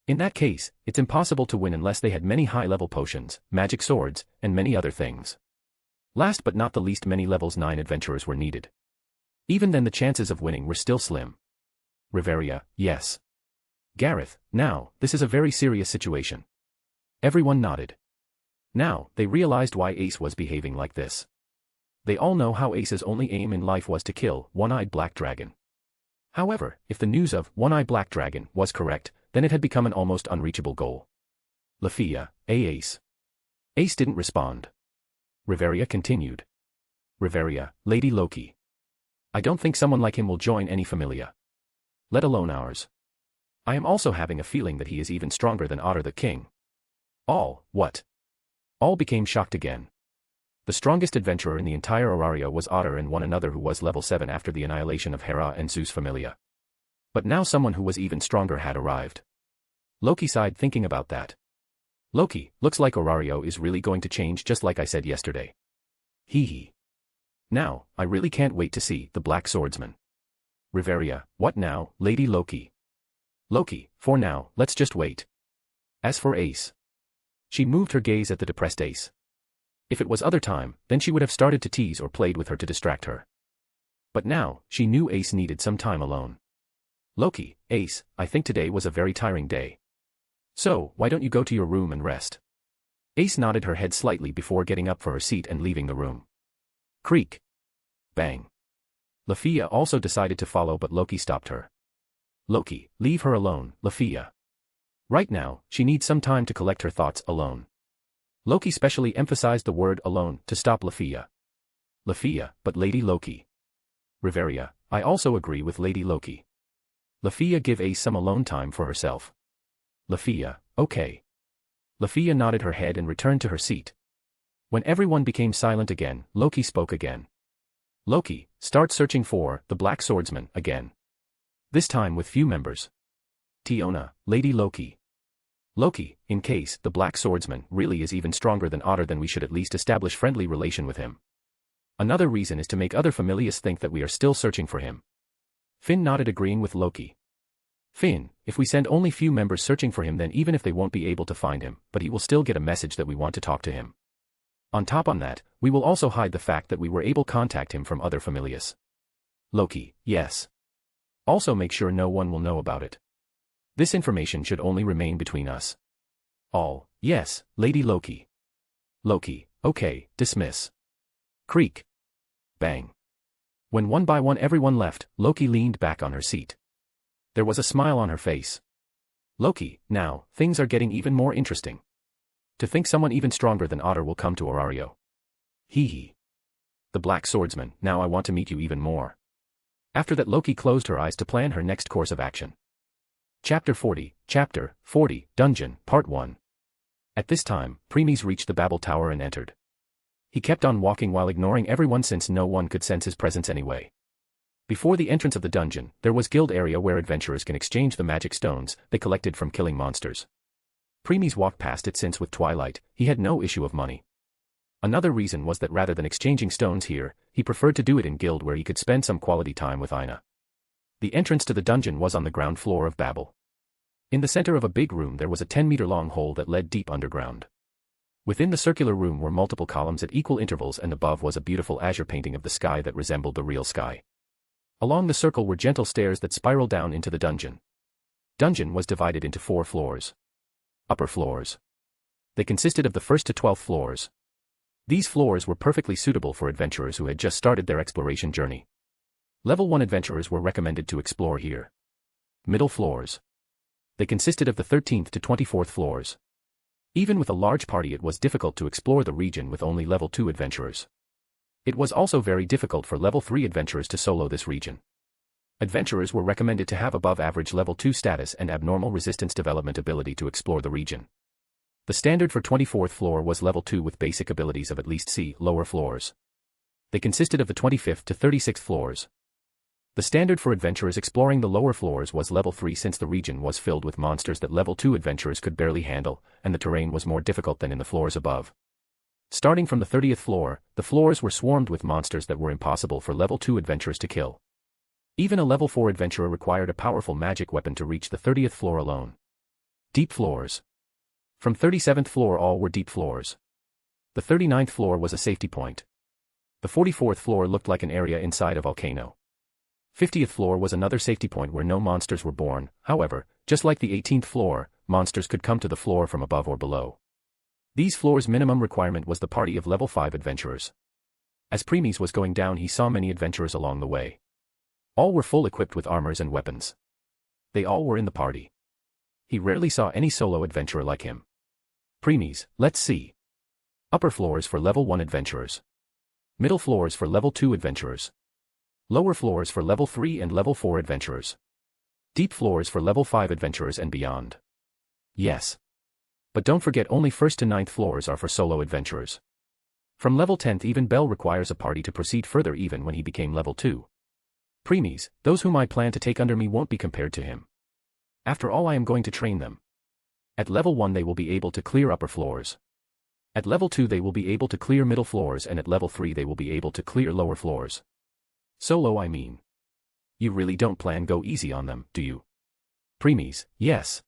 In that case, it's impossible to win unless they had many high-level potions, magic swords, and many other things. Last but not the least, many levels 9 adventurers were needed. Even then the chances of winning were still slim. Riveria, yes. Gareth, now, this is a very serious situation. Everyone nodded. Now, they realized why Ace was behaving like this. They all know how Ace's only aim in life was to kill One-Eyed Black Dragon. However, if the news of One-Eyed Black Dragon was correct, then it had become an almost unreachable goal. Lafia, Ace. Ace didn't respond. Riveria continued. Riveria, Lady Loki. I don't think someone like him will join any familia. Let alone ours. I am also having a feeling that he is even stronger than Otter the King. All, what? All became shocked again. The strongest adventurer in the entire Auraria was Otter, and one another who was level 7 after the annihilation of Hera and Zeus familia. But now someone who was even stronger had arrived. Loki sighed thinking about that. Loki, looks like Aurario is really going to change just like I said yesterday. Hee hee. Now, I really can't wait to see the Black Swordsman. Riveria, what now, Lady Loki? Loki, for now, let's just wait. As for Ace. She moved her gaze at the depressed Ace. If it was other time, then she would have started to tease or played with her to distract her. But now, she knew Ace needed some time alone. Loki, Ace, I think today was a very tiring day. So, why don't you go to your room and rest? Ace nodded her head slightly before getting up for her seat and leaving the room. Creak. Bang. Lafia also decided to follow, but Loki stopped her. Loki, leave her alone, Lafia. Right now, she needs some time to collect her thoughts alone. Loki specially emphasized the word alone to stop Lafia. Lafia, but Lady Loki. Riveria, I also agree with Lady Loki. Lafia, give Ace some alone time for herself. Lafia, okay. Lafia nodded her head and returned to her seat. When everyone became silent again, Loki spoke again. Loki, start searching for the Black Swordsman again. This time with few members. Tiona, Lady Loki. Loki, in case the Black Swordsman really is even stronger than Otter, then we should at least establish friendly relation with him. Another reason is to make other familiars think that we are still searching for him. Finn nodded, agreeing with Loki. Finn, if we send only few members searching for him, then even if they won't be able to find him, but he will still get a message that we want to talk to him. On top on that, we will also hide the fact that we were able to contact him from other familiars. Loki, yes. Also make sure no one will know about it. This information should only remain between us. All, yes, Lady Loki. Loki, okay, dismiss. Creak. Bang. When one by one everyone left, Loki leaned back on her seat. There was a smile on her face. Loki, now, things are getting even more interesting. To think someone even stronger than Otter will come to Orario. Hee hee. The Black Swordsman, now I want to meet you even more. After that, Loki closed her eyes to plan her next course of action. Chapter 40, Dungeon, Part 1. At this time, Premies reached the Babel Tower and entered. He kept on walking while ignoring everyone since no one could sense his presence anyway. Before the entrance of the dungeon, there was guild area where adventurers can exchange the magic stones they collected from killing monsters. Premies walked past it since with Twilight, he had no issue of money. Another reason was that rather than exchanging stones here, he preferred to do it in guild where he could spend some quality time with Ina. The entrance to the dungeon was on the ground floor of Babel. In the center of a big room there was a 10-meter-long hole that led deep underground. Within the circular room were multiple columns at equal intervals, and above was a beautiful azure painting of the sky that resembled the real sky. Along the circle were gentle stairs that spiraled down into the dungeon. Dungeon was divided into 4 floors. Upper floors. They consisted of the 1st to 12th floors. These floors were perfectly suitable for adventurers who had just started their exploration journey. Level 1 adventurers were recommended to explore here. Middle floors. They consisted of the 13th to 24th floors. Even with a large party, it was difficult to explore the region with only level 2 adventurers. It was also very difficult for level 3 adventurers to solo this region. Adventurers were recommended to have above average level 2 status and abnormal resistance development ability to explore the region. The standard for 24th floor was level 2 with basic abilities of at least C. Lower floors. They consisted of the 25th to 36th floors. The standard for adventurers exploring the lower floors was level 3 since the region was filled with monsters that level 2 adventurers could barely handle, and the terrain was more difficult than in the floors above. Starting from the 30th floor, the floors were swarmed with monsters that were impossible for level 2 adventurers to kill. Even a level 4 adventurer required a powerful magic weapon to reach the 30th floor alone. Deep floors. From 37th floor all were deep floors. The 39th floor was a safety point. The 44th floor looked like an area inside a volcano. 50th floor was another safety point where no monsters were born. However, just like the 18th floor, monsters could come to the floor from above or below. These floors' minimum requirement was the party of level 5 adventurers. As Premies was going down, he saw many adventurers along the way. All were full equipped with armors and weapons. They all were in the party. He rarely saw any solo adventurer like him. Premies, let's see. Upper floors for level 1 adventurers. Middle floors for level 2 adventurers. Lower floors for level 3 and level 4 adventurers. Deep floors for level 5 adventurers and beyond. Yes. But don't forget, only 1st to 9th floors are for solo adventurers. From level 10th even Bell requires a party to proceed further even when he became level 2. Premies, those whom I plan to take under me won't be compared to him. After all, I am going to train them. At level 1 they will be able to clear upper floors. At level 2 they will be able to clear middle floors, and at level 3 they will be able to clear lower floors. Solo, I mean. You really don't plan go easy on them, do you? Premies, yes.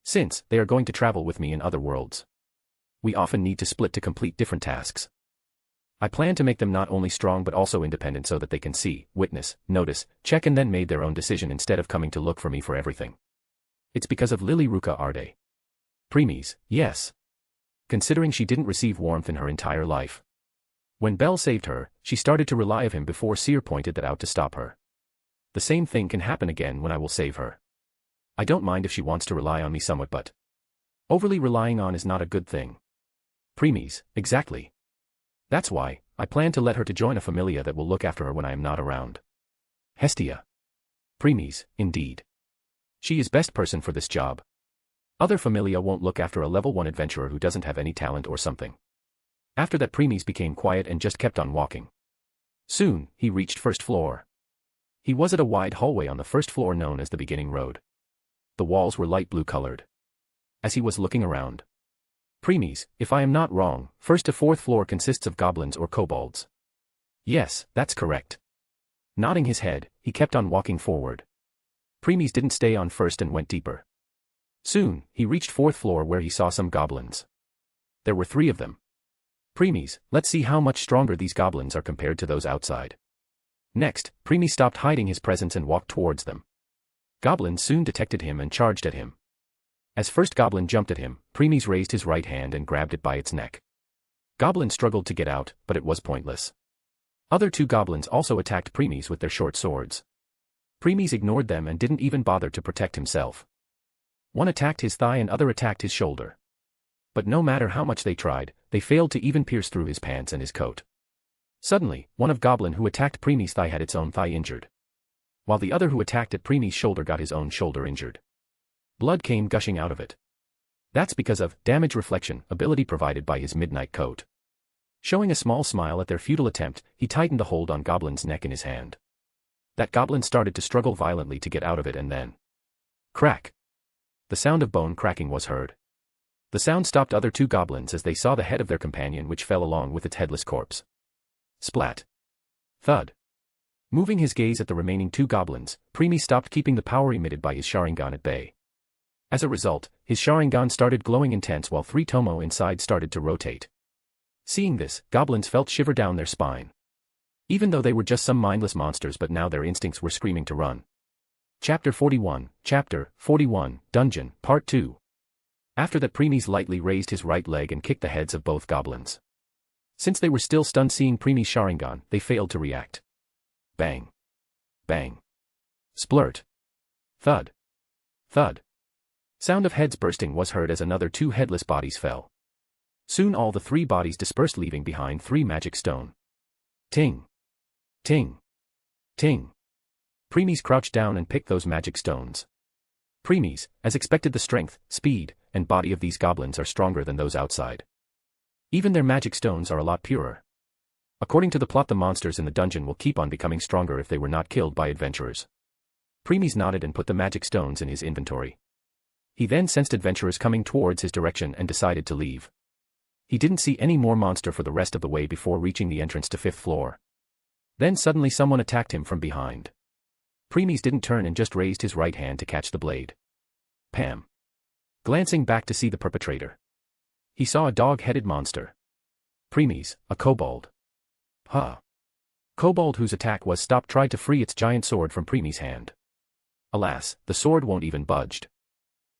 Since they are going to travel with me in other worlds. We often need to split to complete different tasks. I plan to make them not only strong but also independent so that they can see, witness, notice, check and then made their own decision instead of coming to look for me for everything. It's because of Lily Ruka Arde. Premies, yes. Considering she didn't receive warmth in her entire life. When Belle saved her, she started to rely on him before Seer pointed that out to stop her. The same thing can happen again when I will save her. I don't mind if she wants to rely on me somewhat, but overly relying on is not a good thing. Premies, exactly. That's why, I plan to let her to join a familia that will look after her when I am not around. Hestia. Premies, indeed. She is best person for this job. Other familia won't look after a level 1 adventurer who doesn't have any talent or something. After that Premies became quiet and just kept on walking. Soon, he reached first floor. He was at a wide hallway on the first floor known as the beginning road. The walls were light blue colored. As he was looking around. Premies, if I am not wrong, first to fourth floor consists of goblins or kobolds. Yes, that's correct. Nodding his head, he kept on walking forward. Premies didn't stay on first and went deeper. Soon, he reached fourth floor where he saw some goblins. There were 3 of them. Premies, let's see how much stronger these goblins are compared to those outside. Next, Premies stopped hiding his presence and walked towards them. Goblins soon detected him and charged at him. As first goblin jumped at him, Premies raised his right hand and grabbed it by its neck. Goblin struggled to get out, but it was pointless. Other 2 goblins also attacked Premies with their short swords. Premies ignored them and didn't even bother to protect himself. One attacked his thigh and other attacked his shoulder. But no matter how much they tried, they failed to even pierce through his pants and his coat. Suddenly, one of goblin who attacked Premies' thigh had its own thigh injured. While the other who attacked at Premies' shoulder got his own shoulder injured. Blood came gushing out of it. That's because of damage reflection ability provided by his midnight coat. Showing a small smile at their futile attempt, he tightened the hold on Goblin's neck in his hand. That goblin started to struggle violently to get out of it and then... crack! The sound of bone cracking was heard. The sound stopped other 2 goblins as they saw the head of their companion which fell along with its headless corpse. Splat! Thud! Moving his gaze at the remaining 2 goblins, Premies stopped keeping the power emitted by his Sharingan at bay. As a result, his Sharingan started glowing intense while 3 Tomo inside started to rotate. Seeing this, goblins felt shiver down their spine. Even though they were just some mindless monsters, but now their instincts were screaming to run. Chapter 41, Dungeon, Part 2. After that Premies lightly raised his right leg and kicked the heads of both goblins. Since they were still stunned seeing Premies' Sharingan, they failed to react. Bang. Bang. Splurt. Thud. Thud. Sound of heads bursting was heard as another 2 headless bodies fell. Soon all the 3 bodies dispersed leaving behind 3 magic stone. Ting. Ting. Ting. Premies crouched down and picked those magic stones. Premies, as expected, the strength, speed, and body of these goblins are stronger than those outside. Even their magic stones are a lot purer. According to the plot, the monsters in the dungeon will keep on becoming stronger if they were not killed by adventurers. Premies nodded and put the magic stones in his inventory. He then sensed adventurers coming towards his direction and decided to leave. He didn't see any more monster for the rest of the way before reaching the entrance to 5th floor. Then suddenly someone attacked him from behind. Premies didn't turn and just raised his right hand to catch the blade. Pam. Glancing back to see the perpetrator. He saw a dog-headed monster. Premies, a kobold. Huh. Kobold whose attack was stopped tried to free its giant sword from Premies' hand. Alas, the sword won't even budged.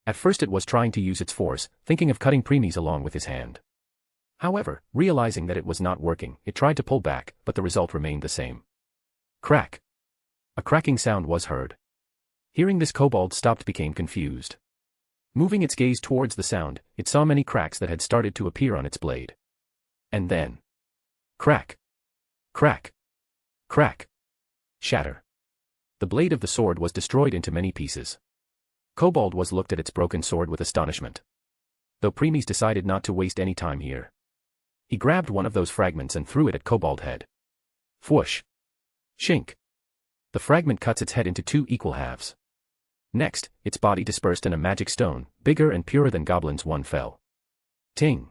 At first it was trying to use its force, thinking of cutting Premies along with his hand. However, realizing that it was not working, it tried to pull back, but the result remained the same. Crack. A cracking sound was heard. Hearing this, kobold stopped, became confused. Moving its gaze towards the sound, it saw many cracks that had started to appear on its blade. And then... crack. Crack. Crack. Shatter. The blade of the sword was destroyed into many pieces. Kobold was looked at its broken sword with astonishment. Though Premies decided not to waste any time here. He grabbed one of those fragments and threw it at Kobold head. Fwoosh. Shink. The fragment cuts its head into 2 equal halves. Next, its body dispersed and a magic stone, bigger and purer than Goblin's one fell. Ting.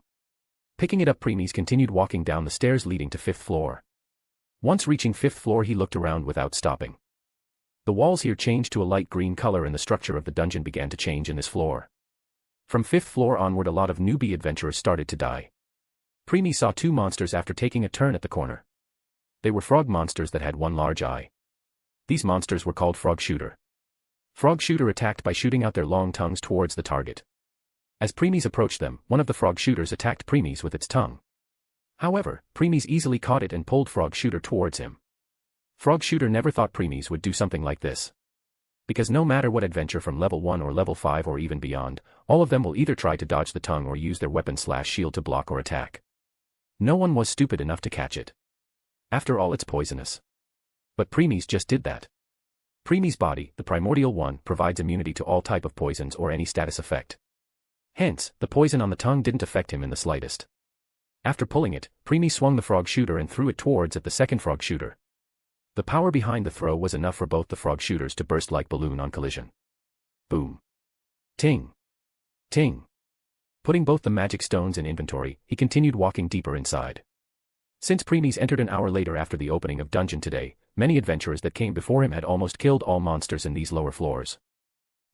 Picking it up, Premies continued walking down the stairs leading to 5th floor. Once reaching 5th floor, he looked around without stopping. The walls here changed to a light green color and the structure of the dungeon began to change in this floor. From 5th floor onward, a lot of newbie adventurers started to die. Preemy saw two monsters after taking a turn at the corner. They were frog monsters that had one large eye. These monsters were called Frog Shooter. Frog Shooter attacked by shooting out their long tongues towards the target. As Preemies approached them, one of the Frog Shooters attacked Preemies with its tongue. However, Preemies easily caught it and pulled Frog Shooter towards him. Frog Shooter never thought Preemies would do something like this. Because no matter what adventure from level 1 or level 5 or even beyond, all of them will either try to dodge the tongue or use their weapon/shield to block or attack. No one was stupid enough to catch it. After all, it's poisonous. But Preemies just did that. Preemies' body, the primordial one, provides immunity to all type of poisons or any status effect. Hence, the poison on the tongue didn't affect him in the slightest. After pulling it, Preemies swung the Frog Shooter and threw it towards the second Frog Shooter. The power behind the throw was enough for both the Frog Shooters to burst like balloon on collision. Boom. Ting. Ting. Putting both the magic stones in inventory, he continued walking deeper inside. Since Preemies entered an hour later after the opening of dungeon today, many adventurers that came before him had almost killed all monsters in these lower floors.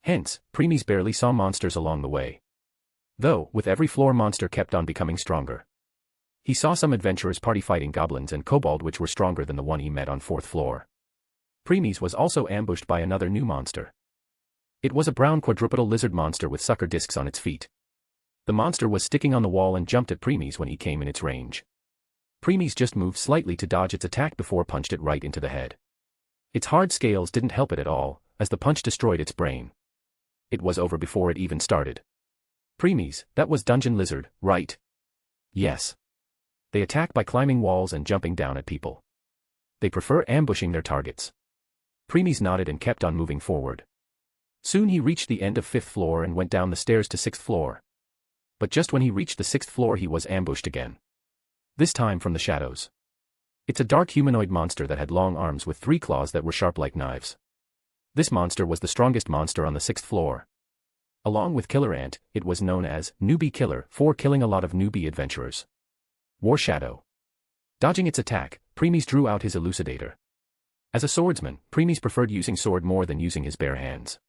Hence, Preemies barely saw monsters along the way. Though, with every floor monster kept on becoming stronger. He saw some adventurers party fighting goblins and kobold which were stronger than the one he met on 4th floor. Preemies was also ambushed by another new monster. It was a brown quadrupedal lizard monster with sucker discs on its feet. The monster was sticking on the wall and jumped at Preemies when he came in its range. Preemies just moved slightly to dodge its attack before punched it right into the head. Its hard scales didn't help it at all, as the punch destroyed its brain. It was over before it even started. Preemies, that was Dungeon Lizard, right? Yes. They attack by climbing walls and jumping down at people. They prefer ambushing their targets. Preemies nodded and kept on moving forward. Soon he reached the end of 5th floor and went down the stairs to 6th floor. But just when he reached the 6th floor he was ambushed again. This time from the shadows. It's a dark humanoid monster that had long arms with 3 claws that were sharp like knives. This monster was the strongest monster on the 6th floor. Along with Killer Ant, it was known as Newbie Killer for killing a lot of newbie adventurers. War Shadow. Dodging its attack, Preemies drew out his elucidator. As a swordsman, Preemies preferred using sword more than using his bare hands.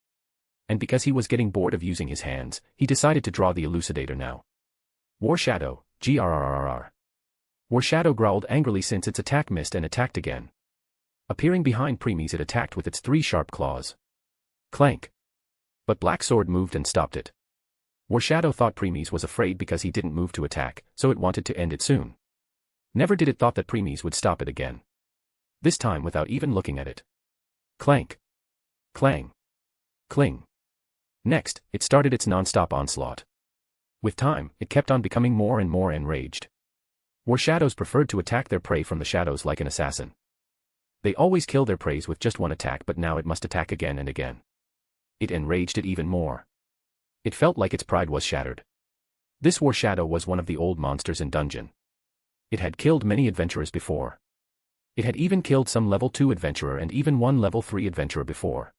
And because he was getting bored of using his hands, he decided to draw the elucidator now. War Shadow, grrrrr. War Shadow growled angrily since its attack missed and attacked again. Appearing behind Preemies, it attacked with its 3 sharp claws. Clank. But Black Sword moved and stopped it. War Shadow thought Preemies was afraid because he didn't move to attack, so it wanted to end it soon. Never did it thought that Preemies would stop it again. This time without even looking at it. Clank. Clang. Cling. Next, it started its non-stop onslaught. With time, it kept on becoming more and more enraged. War Shadows preferred to attack their prey from the shadows like an assassin. They always kill their prey with just one attack, but now it must attack again and again. It enraged it even more. It felt like its pride was shattered. This War Shadow was one of the old monsters in dungeon. It had killed many adventurers before. It had even killed some level 2 adventurer and even one level 3 adventurer before.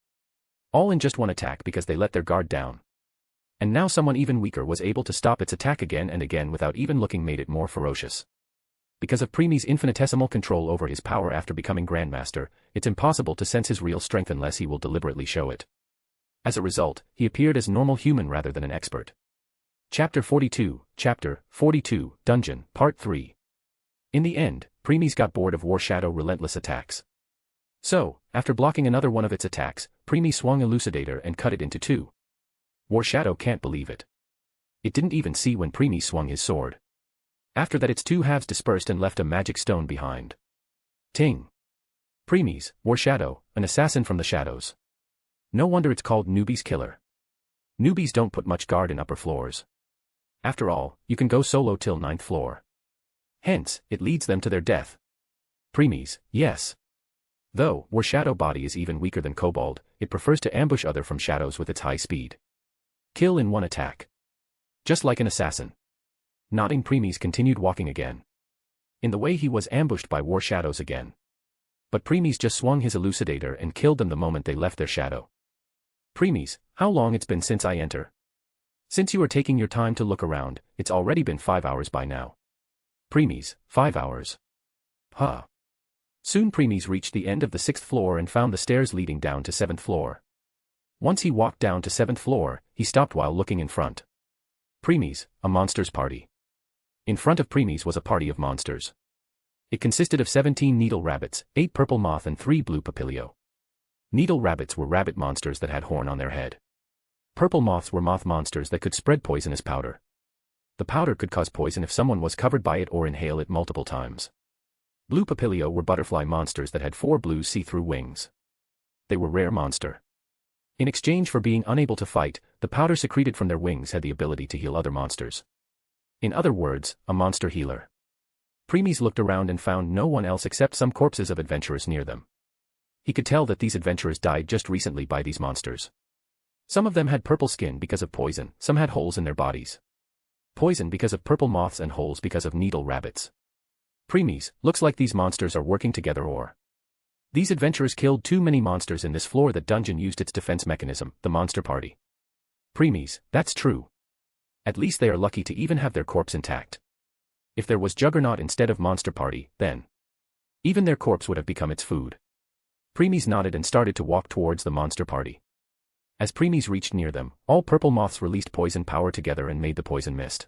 All in just one attack because they let their guard down. And now someone even weaker was able to stop its attack again and again without even looking, made it more ferocious. Because of Preemie's infinitesimal control over his power after becoming Grandmaster, it's impossible to sense his real strength unless he will deliberately show it. As a result, he appeared as normal human rather than an expert. Chapter 42, Dungeon, Part 3. In the end, Preemies got bored of War Shadow relentless attacks. So, after blocking another one of its attacks, Preemies swung Elucidator and cut it into 2. War Shadow can't believe it. It didn't even see when Preemies swung his sword. After that its 2 halves dispersed and left a magic stone behind. Ting. Preemies, War Shadow, an assassin from the shadows. No wonder it's called Newbie's Killer. Newbies don't put much guard in upper floors. After all, you can go solo till 9th floor. Hence, it leads them to their death. Preemies, yes. Though, War Shadow body is even weaker than Kobold, it prefers to ambush other from shadows with its high speed. Kill in one attack. Just like an assassin. Nodding, Preemies continued walking again. In the way he was ambushed by War Shadows again. But Preemies just swung his Elucidator and killed them the moment they left their shadow. Preemies, how long it's been since I enter? Since you are taking your time to look around, it's already been 5 hours by now. Preemies, 5 hours. Huh. Soon Preemies reached the end of the 6th floor and found the stairs leading down to 7th floor. Once he walked down to 7th floor, he stopped while looking in front. Preemies, a monster's party. In front of Premies was a party of monsters. It consisted of 17 needle rabbits, 8 purple moth and 3 blue papilio. Needle rabbits were rabbit monsters that had horn on their head. Purple moths were moth monsters that could spread poisonous powder. The powder could cause poison if someone was covered by it or inhale it multiple times. Blue papilio were butterfly monsters that had 4 blue see-through wings. They were rare monster. In exchange for being unable to fight, the powder secreted from their wings had the ability to heal other monsters. In other words, a monster healer. Premies looked around and found no one else except some corpses of adventurers near them. He could tell that these adventurers died just recently by these monsters. Some of them had purple skin because of poison, some had holes in their bodies. Poison because of purple moths and holes because of needle rabbits. Premies, looks like these monsters are working together or these adventurers killed too many monsters in this floor that dungeon used its defense mechanism, the monster party. Premies, that's true. At least they are lucky to even have their corpse intact. If there was Juggernaut instead of monster party, then even their corpse would have become its food. Premies nodded and started to walk towards the monster party. As Premies reached near them, all purple moths released poison power together and made the poison mist.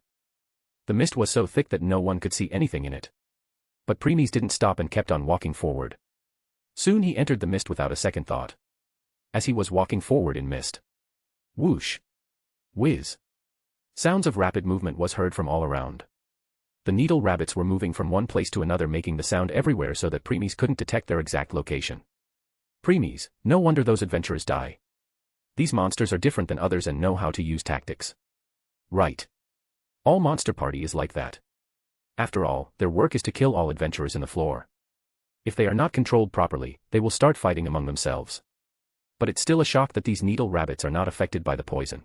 The mist was so thick that no one could see anything in it. But Premies didn't stop and kept on walking forward. Soon he entered the mist without a second thought. As he was walking forward in mist. Whoosh! Whiz! Sounds of rapid movement was heard from all around. The needle rabbits were moving from one place to another, making the sound everywhere so that Premies couldn't detect their exact location. Premies, no wonder those adventurers die. These monsters are different than others and know how to use tactics. Right. All monster party is like that. After all, their work is to kill all adventurers in the floor. If they are not controlled properly, they will start fighting among themselves. But it's still a shock that these needle rabbits are not affected by the poison.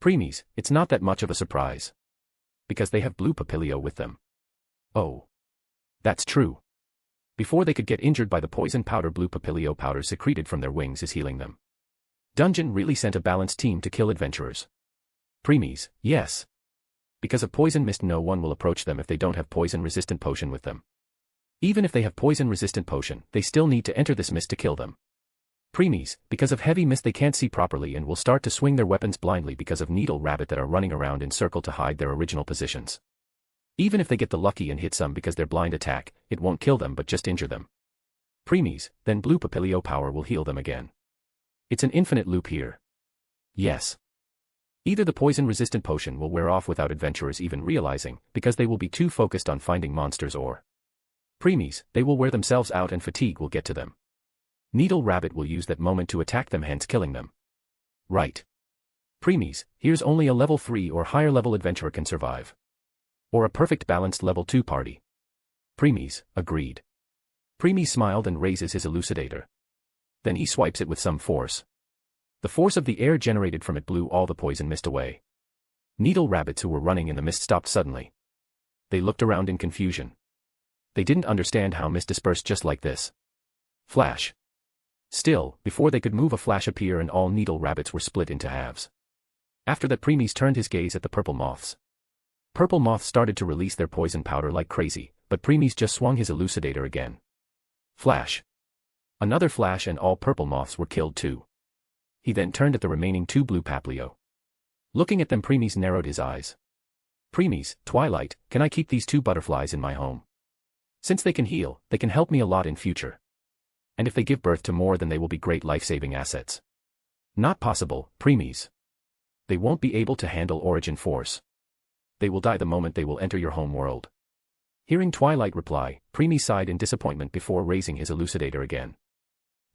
Premies, it's not that much of a surprise. Because they have blue papilio with them. Oh. That's true. Before they could get injured by the poison powder, blue papilio powder secreted from their wings is healing them. Dungeon really sent a balanced team to kill adventurers. Premies, yes. Because of poison mist, no one will approach them if they don't have poison-resistant potion with them. Even if they have poison-resistant potion, they still need to enter this mist to kill them. Premies, because of heavy mist they can't see properly and will start to swing their weapons blindly because of needle rabbit that are running around in circle to hide their original positions. Even if they get the lucky and hit some because their blind attack, it won't kill them but just injure them. Premies, then blue papilio power will heal them again. It's an infinite loop here. Yes. Either the poison-resistant potion will wear off without adventurers even realizing, because they will be too focused on finding monsters, or Premies, they will wear themselves out and fatigue will get to them. Needle rabbit will use that moment to attack them, hence killing them. Right. Premies, here's only a level 3 or higher level adventurer can survive. Or a perfect balanced level 2 party. Premies, agreed. Premies smiled and raises his elucidator. Then he swipes it with some force. The force of the air generated from it blew all the poison mist away. Needle rabbits who were running in the mist stopped suddenly. They looked around in confusion. They didn't understand how mist dispersed just like this. Flash. Still, before they could move, a flash appeared and all needle rabbits were split into halves. After that, Premies turned his gaze at the purple moths. Purple moths started to release their poison powder like crazy, but Premies just swung his elucidator again. Flash. Another flash and all purple moths were killed too. He then turned at the remaining 2 blue papilio. Looking at them, Premies narrowed his eyes. Premies, Twilight, can I keep these 2 butterflies in my home? Since they can heal, they can help me a lot in future. And if they give birth to more, then they will be great life-saving assets. Not possible, Premies. They won't be able to handle origin force. They will die the moment they will enter your home world. Hearing Twilight reply, Premies sighed in disappointment before raising his elucidator again.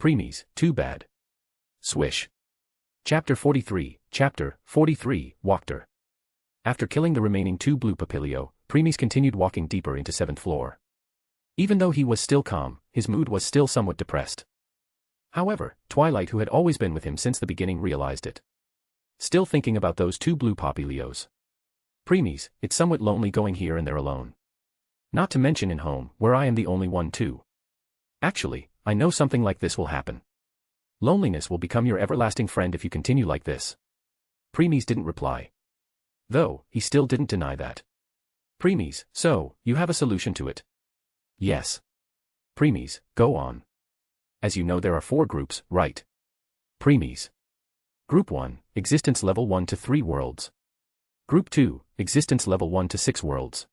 Premies, too bad. Swish. Chapter 43, Walkter. After killing the remaining 2 blue papilio, Premies continued walking deeper into 7th floor. Even though he was still calm, his mood was still somewhat depressed. However, Twilight, who had always been with him since the beginning, realized it. Still thinking about those 2 blue papilios. Premies, it's somewhat lonely going here and there alone. Not to mention in home, where I am the only one too. Actually, I know something like this will happen. Loneliness will become your everlasting friend if you continue like this. Premies didn't reply. Though, he still didn't deny that. Premies, so, you have a solution to it? Yes. Premies, go on. As you know, there are 4 groups, right? Premies. Group 1, existence level 1 to 3 worlds. Group 2, existence level 1 to 6 worlds.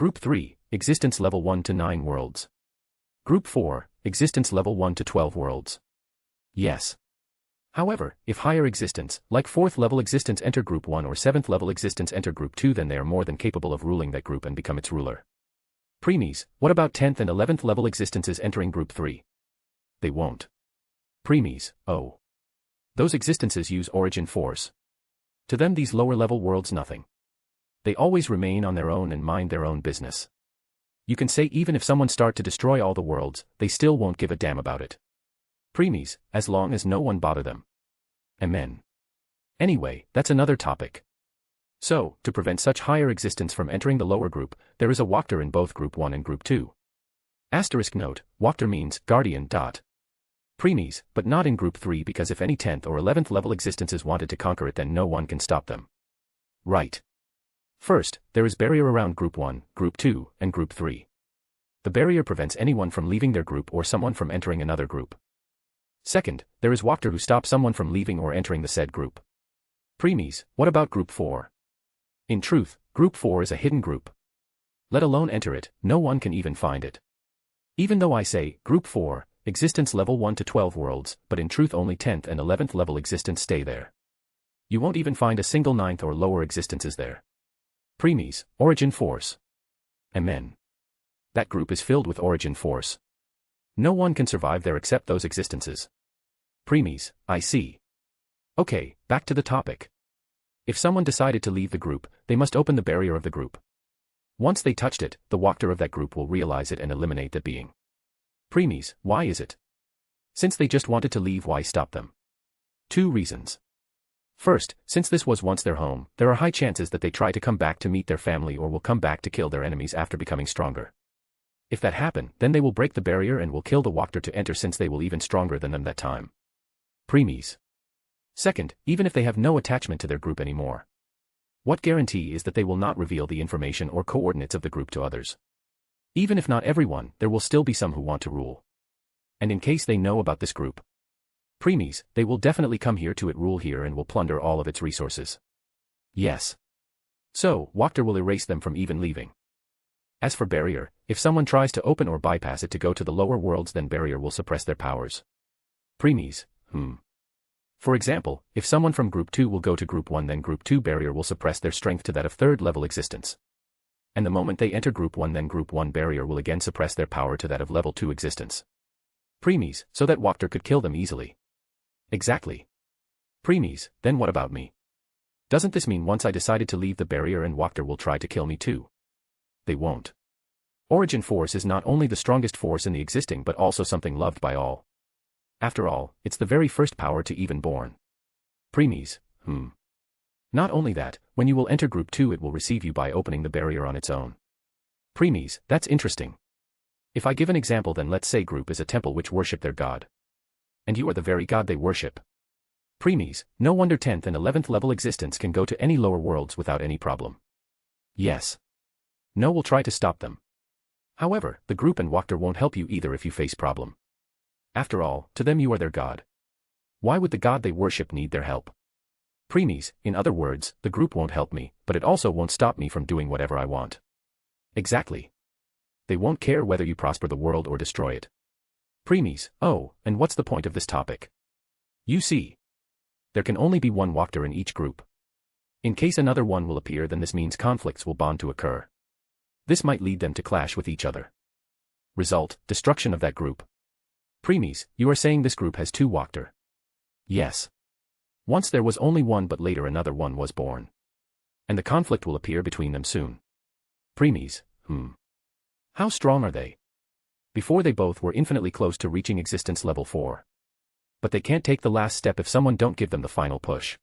Group 3, existence level 1 to 9 worlds. Group 4, existence level 1 to 12 worlds. Yes. However, if higher existence, like 4th level existence enter Group 1 or 7th level existence enter Group 2, then they are more than capable of ruling that group and become its ruler. Preemies, what about 10th and 11th level existences entering Group 3? They won't. Preemies, oh. Those existences use origin force. To them these lower level worlds nothing. They always remain on their own and mind their own business. You can say even if someone start to destroy all the worlds, they still won't give a damn about it. Preemies, as long as no one bother them. Amen. Anyway, that's another topic. So, to prevent such higher existence from entering the lower group, there is a Wachter in both Group 1 and Group 2. Asterisk note, Wachter means guardian. Preemies, but not in Group 3 because if any 10th or 11th level existences wanted to conquer it then no one can stop them. Right. First, there is barrier around Group 1, Group 2, and Group 3. The barrier prevents anyone from leaving their group or someone from entering another group. Second, there is Wachter who stops someone from leaving or entering the said group. Preemies, what about Group 4? In truth, Group 4 is a hidden group. Let alone enter it, no one can even find it. Even though I say, Group 4, existence level 1 to 12 worlds, but in truth only 10th and 11th level existence stay there. You won't even find a single 9th or lower existences there. Preemies, origin force. Amen. That group is filled with origin force. No one can survive there except those existences. Preemies, I see. Okay, back to the topic. If someone decided to leave the group, they must open the barrier of the group. Once they touched it, the Wachter of that group will realize it and eliminate that being. Preemies, why is it? Since they just wanted to leave, why stop them? 2 reasons. First, since this was once their home, there are high chances that they try to come back to meet their family or will come back to kill their enemies after becoming stronger. If that happen, then they will break the barrier and will kill the Wachter to enter since they will even stronger than them that time. Preemies. Second, even if they have no attachment to their group anymore. What guarantee is that they will not reveal the information or coordinates of the group to others? Even if not everyone, there will still be some who want to rule. And in case they know about this group. Preemies, they will definitely come here to it rule here and will plunder all of its resources. Yes. So, Wachter will erase them from even leaving. As for barrier, if someone tries to open or bypass it to go to the lower worlds then barrier will suppress their powers. Preemies, For example, if someone from Group 2 will go to Group 1 then Group 2 barrier will suppress their strength to that of 3rd level existence. And the moment they enter Group 1 then Group 1 barrier will again suppress their power to that of level 2 existence. Preemies, so that Wachter could kill them easily. Exactly. Preemies, then what about me? Doesn't this mean once I decided to leave the barrier and Wachter will try to kill me too? They won't. Origin force is not only the strongest force in the existing but also something loved by all. After all, it's the very first power to even born. Preemies, Not only that, when you will enter Group 2 it will receive you by opening the barrier on its own. Preemies, that's interesting. If I give an example then let's say Group is a temple which worship their god. And you are the very god they worship. Preemies, no wonder 10th and 11th level existence can go to any lower worlds without any problem. Yes. No will try to stop them. However, the group and Wachter won't help you either if you face problem. After all, to them you are their god. Why would the god they worship need their help? Preemies, in other words, the group won't help me, but it also won't stop me from doing whatever I want. Exactly. They won't care whether you prosper the world or destroy it. Preemies, oh, and what's the point of this topic? You see. There can only be one Wachter in each group. In case another one will appear then this means conflicts will bound to occur. This might lead them to clash with each other. Result, destruction of that group. Preemies, you are saying this group has 2 Wachter. Yes. Once there was only one but later another one was born. And the conflict will appear between them soon. Preemies, How strong are they? Before they both were infinitely close to reaching existence level 4. But they can't take the last step if someone don't give them the final push.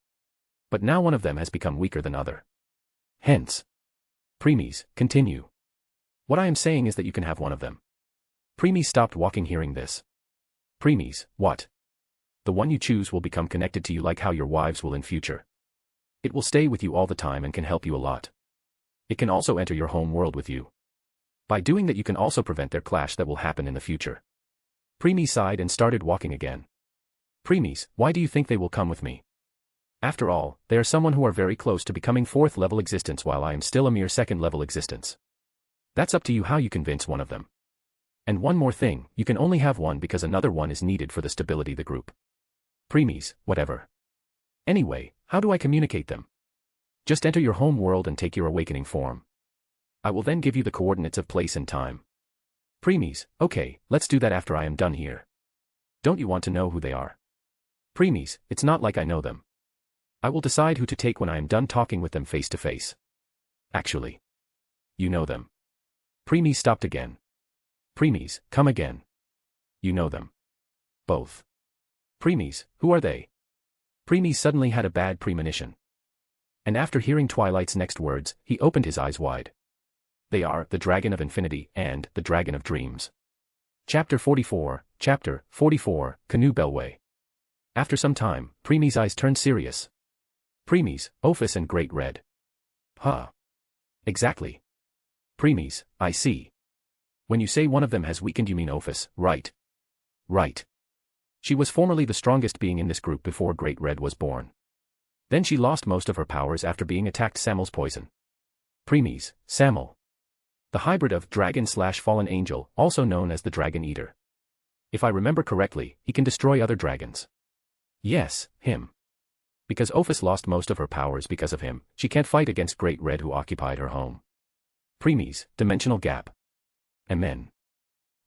But now one of them has become weaker than other. Hence. Preemies, continue. What I am saying is that you can have one of them. Preemies stopped walking hearing this. Preemies, what? The one you choose will become connected to you like how your wives will in future. It will stay with you all the time and can help you a lot. It can also enter your home world with you. By doing that you can also prevent their clash that will happen in the future. Preemies sighed and started walking again. Preemies, why do you think they will come with me? After all, they are someone who are very close to becoming 4th level existence while I am still a mere 2nd level existence. That's up to you how you convince one of them. And one more thing, you can only have one because another one is needed for the stability of the group. Preemies, whatever. Anyway, how do I communicate them? Just enter your home world and take your awakening form. I will then give you the coordinates of place and time. Preemies, okay, let's do that after I am done here. Don't you want to know who they are? Preemies, it's not like I know them. I will decide who to take when I am done talking with them face to face. Actually, you know them. Preemies stopped again. Preemies, come again. You know them. Both. Preemies, who are they? Preemies suddenly had a bad premonition. And after hearing Twilight's next words, he opened his eyes wide. They are the Dragon of Infinity and the Dragon of Dreams. Chapter 44, Canoe Bellway. After some time, Preemies' eyes turned serious. Preemies, Ophis and Great Red. Huh. Exactly. Preemies, I see. When you say one of them has weakened you mean Ophis, right? Right. She was formerly the strongest being in this group before Great Red was born. Then she lost most of her powers after being attacked Samel's poison. Preemies, Samel. The hybrid of dragon/fallen angel, also known as the Dragon Eater. If I remember correctly, he can destroy other dragons. Yes, him. Because Ophis lost most of her powers because of him, she can't fight against Great Red who occupied her home. Preemies, dimensional gap. Amen.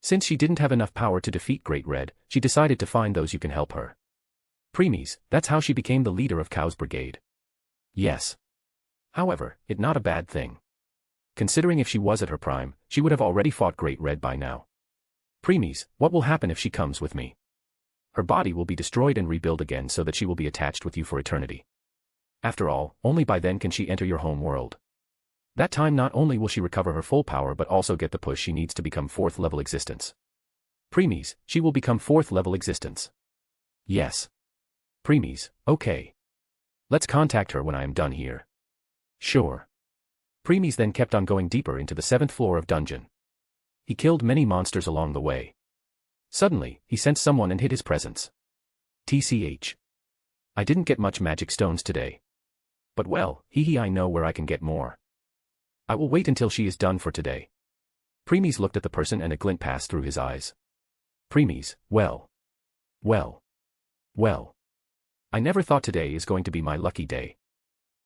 Since she didn't have enough power to defeat Great Red, she decided to find those who can help her. Preemies, that's how she became the leader of Cow's brigade. Yes. However, it's not a bad thing. Considering if she was at her prime, she would have already fought Great Red by now. Preemies, what will happen if she comes with me? Her body will be destroyed and rebuilt again so that she will be attached with you for eternity. After all, only by then can she enter your home world. That time not only will she recover her full power but also get the push she needs to become 4th level existence. Preemies, she will become 4th level existence. Yes. Preemies, okay. Let's contact her when I am done here. Sure. Preemies then kept on going deeper into the 7th floor of dungeon. He killed many monsters along the way. Suddenly, he sensed someone and hid his presence. TCH. I didn't get much magic stones today. But well, I know where I can get more. I will wait until she is done for today. Preemies looked at the person and a glint passed through his eyes. Preemies, well. I never thought today is going to be my lucky day.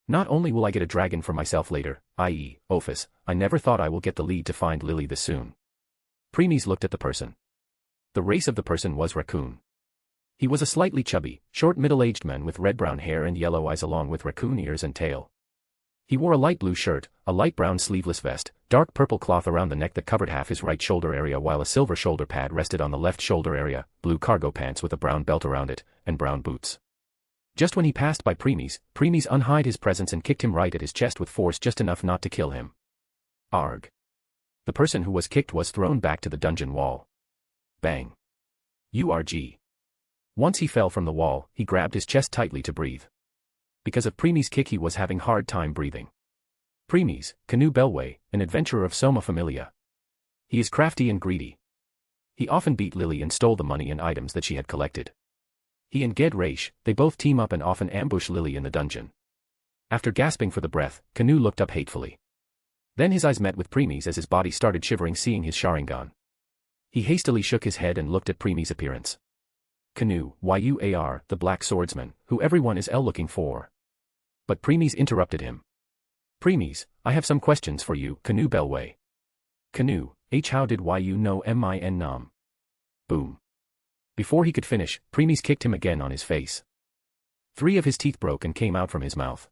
Not only will I get a dragon for myself later, i.e., Ophis, I never thought I will get the lead to find Lily this soon. Preemies looked at the person. The race of the person was raccoon. He was a slightly chubby, short middle-aged man with red-brown hair and yellow eyes along with raccoon ears and tail. He wore a light blue shirt, a light brown sleeveless vest, dark purple cloth around the neck that covered half his right shoulder area while a silver shoulder pad rested on the left shoulder area, blue cargo pants with a brown belt around it, and brown boots. Just when he passed by Preemies, Preemies unhid his presence and kicked him right at his chest with force just enough not to kill him. Arg. The person who was kicked was thrown back to the dungeon wall. Bang. URG. Once he fell from the wall, he grabbed his chest tightly to breathe. Because of Preemies' kick he was having hard time breathing. Preemies, Canoe Bellway, an adventurer of Soma Familia. He is crafty and greedy. He often beat Lily and stole the money and items that she had collected. He and Ged Raish, they both team up and often ambush Lily in the dungeon. After gasping for the breath, Canoe looked up hatefully. Then his eyes met with Preemies as his body started shivering seeing his Sharingan. He hastily shook his head and looked at Preemies' appearance. Canoe, YUAR, the Black Swordsman, who everyone is looking for. But Preemies interrupted him. Preemies, I have some questions for you, Canoe Bellway. Canoe, how did you know min nam? Boom. Before he could finish, Preemies kicked him again on his face. 3 of his teeth broke and came out from his mouth.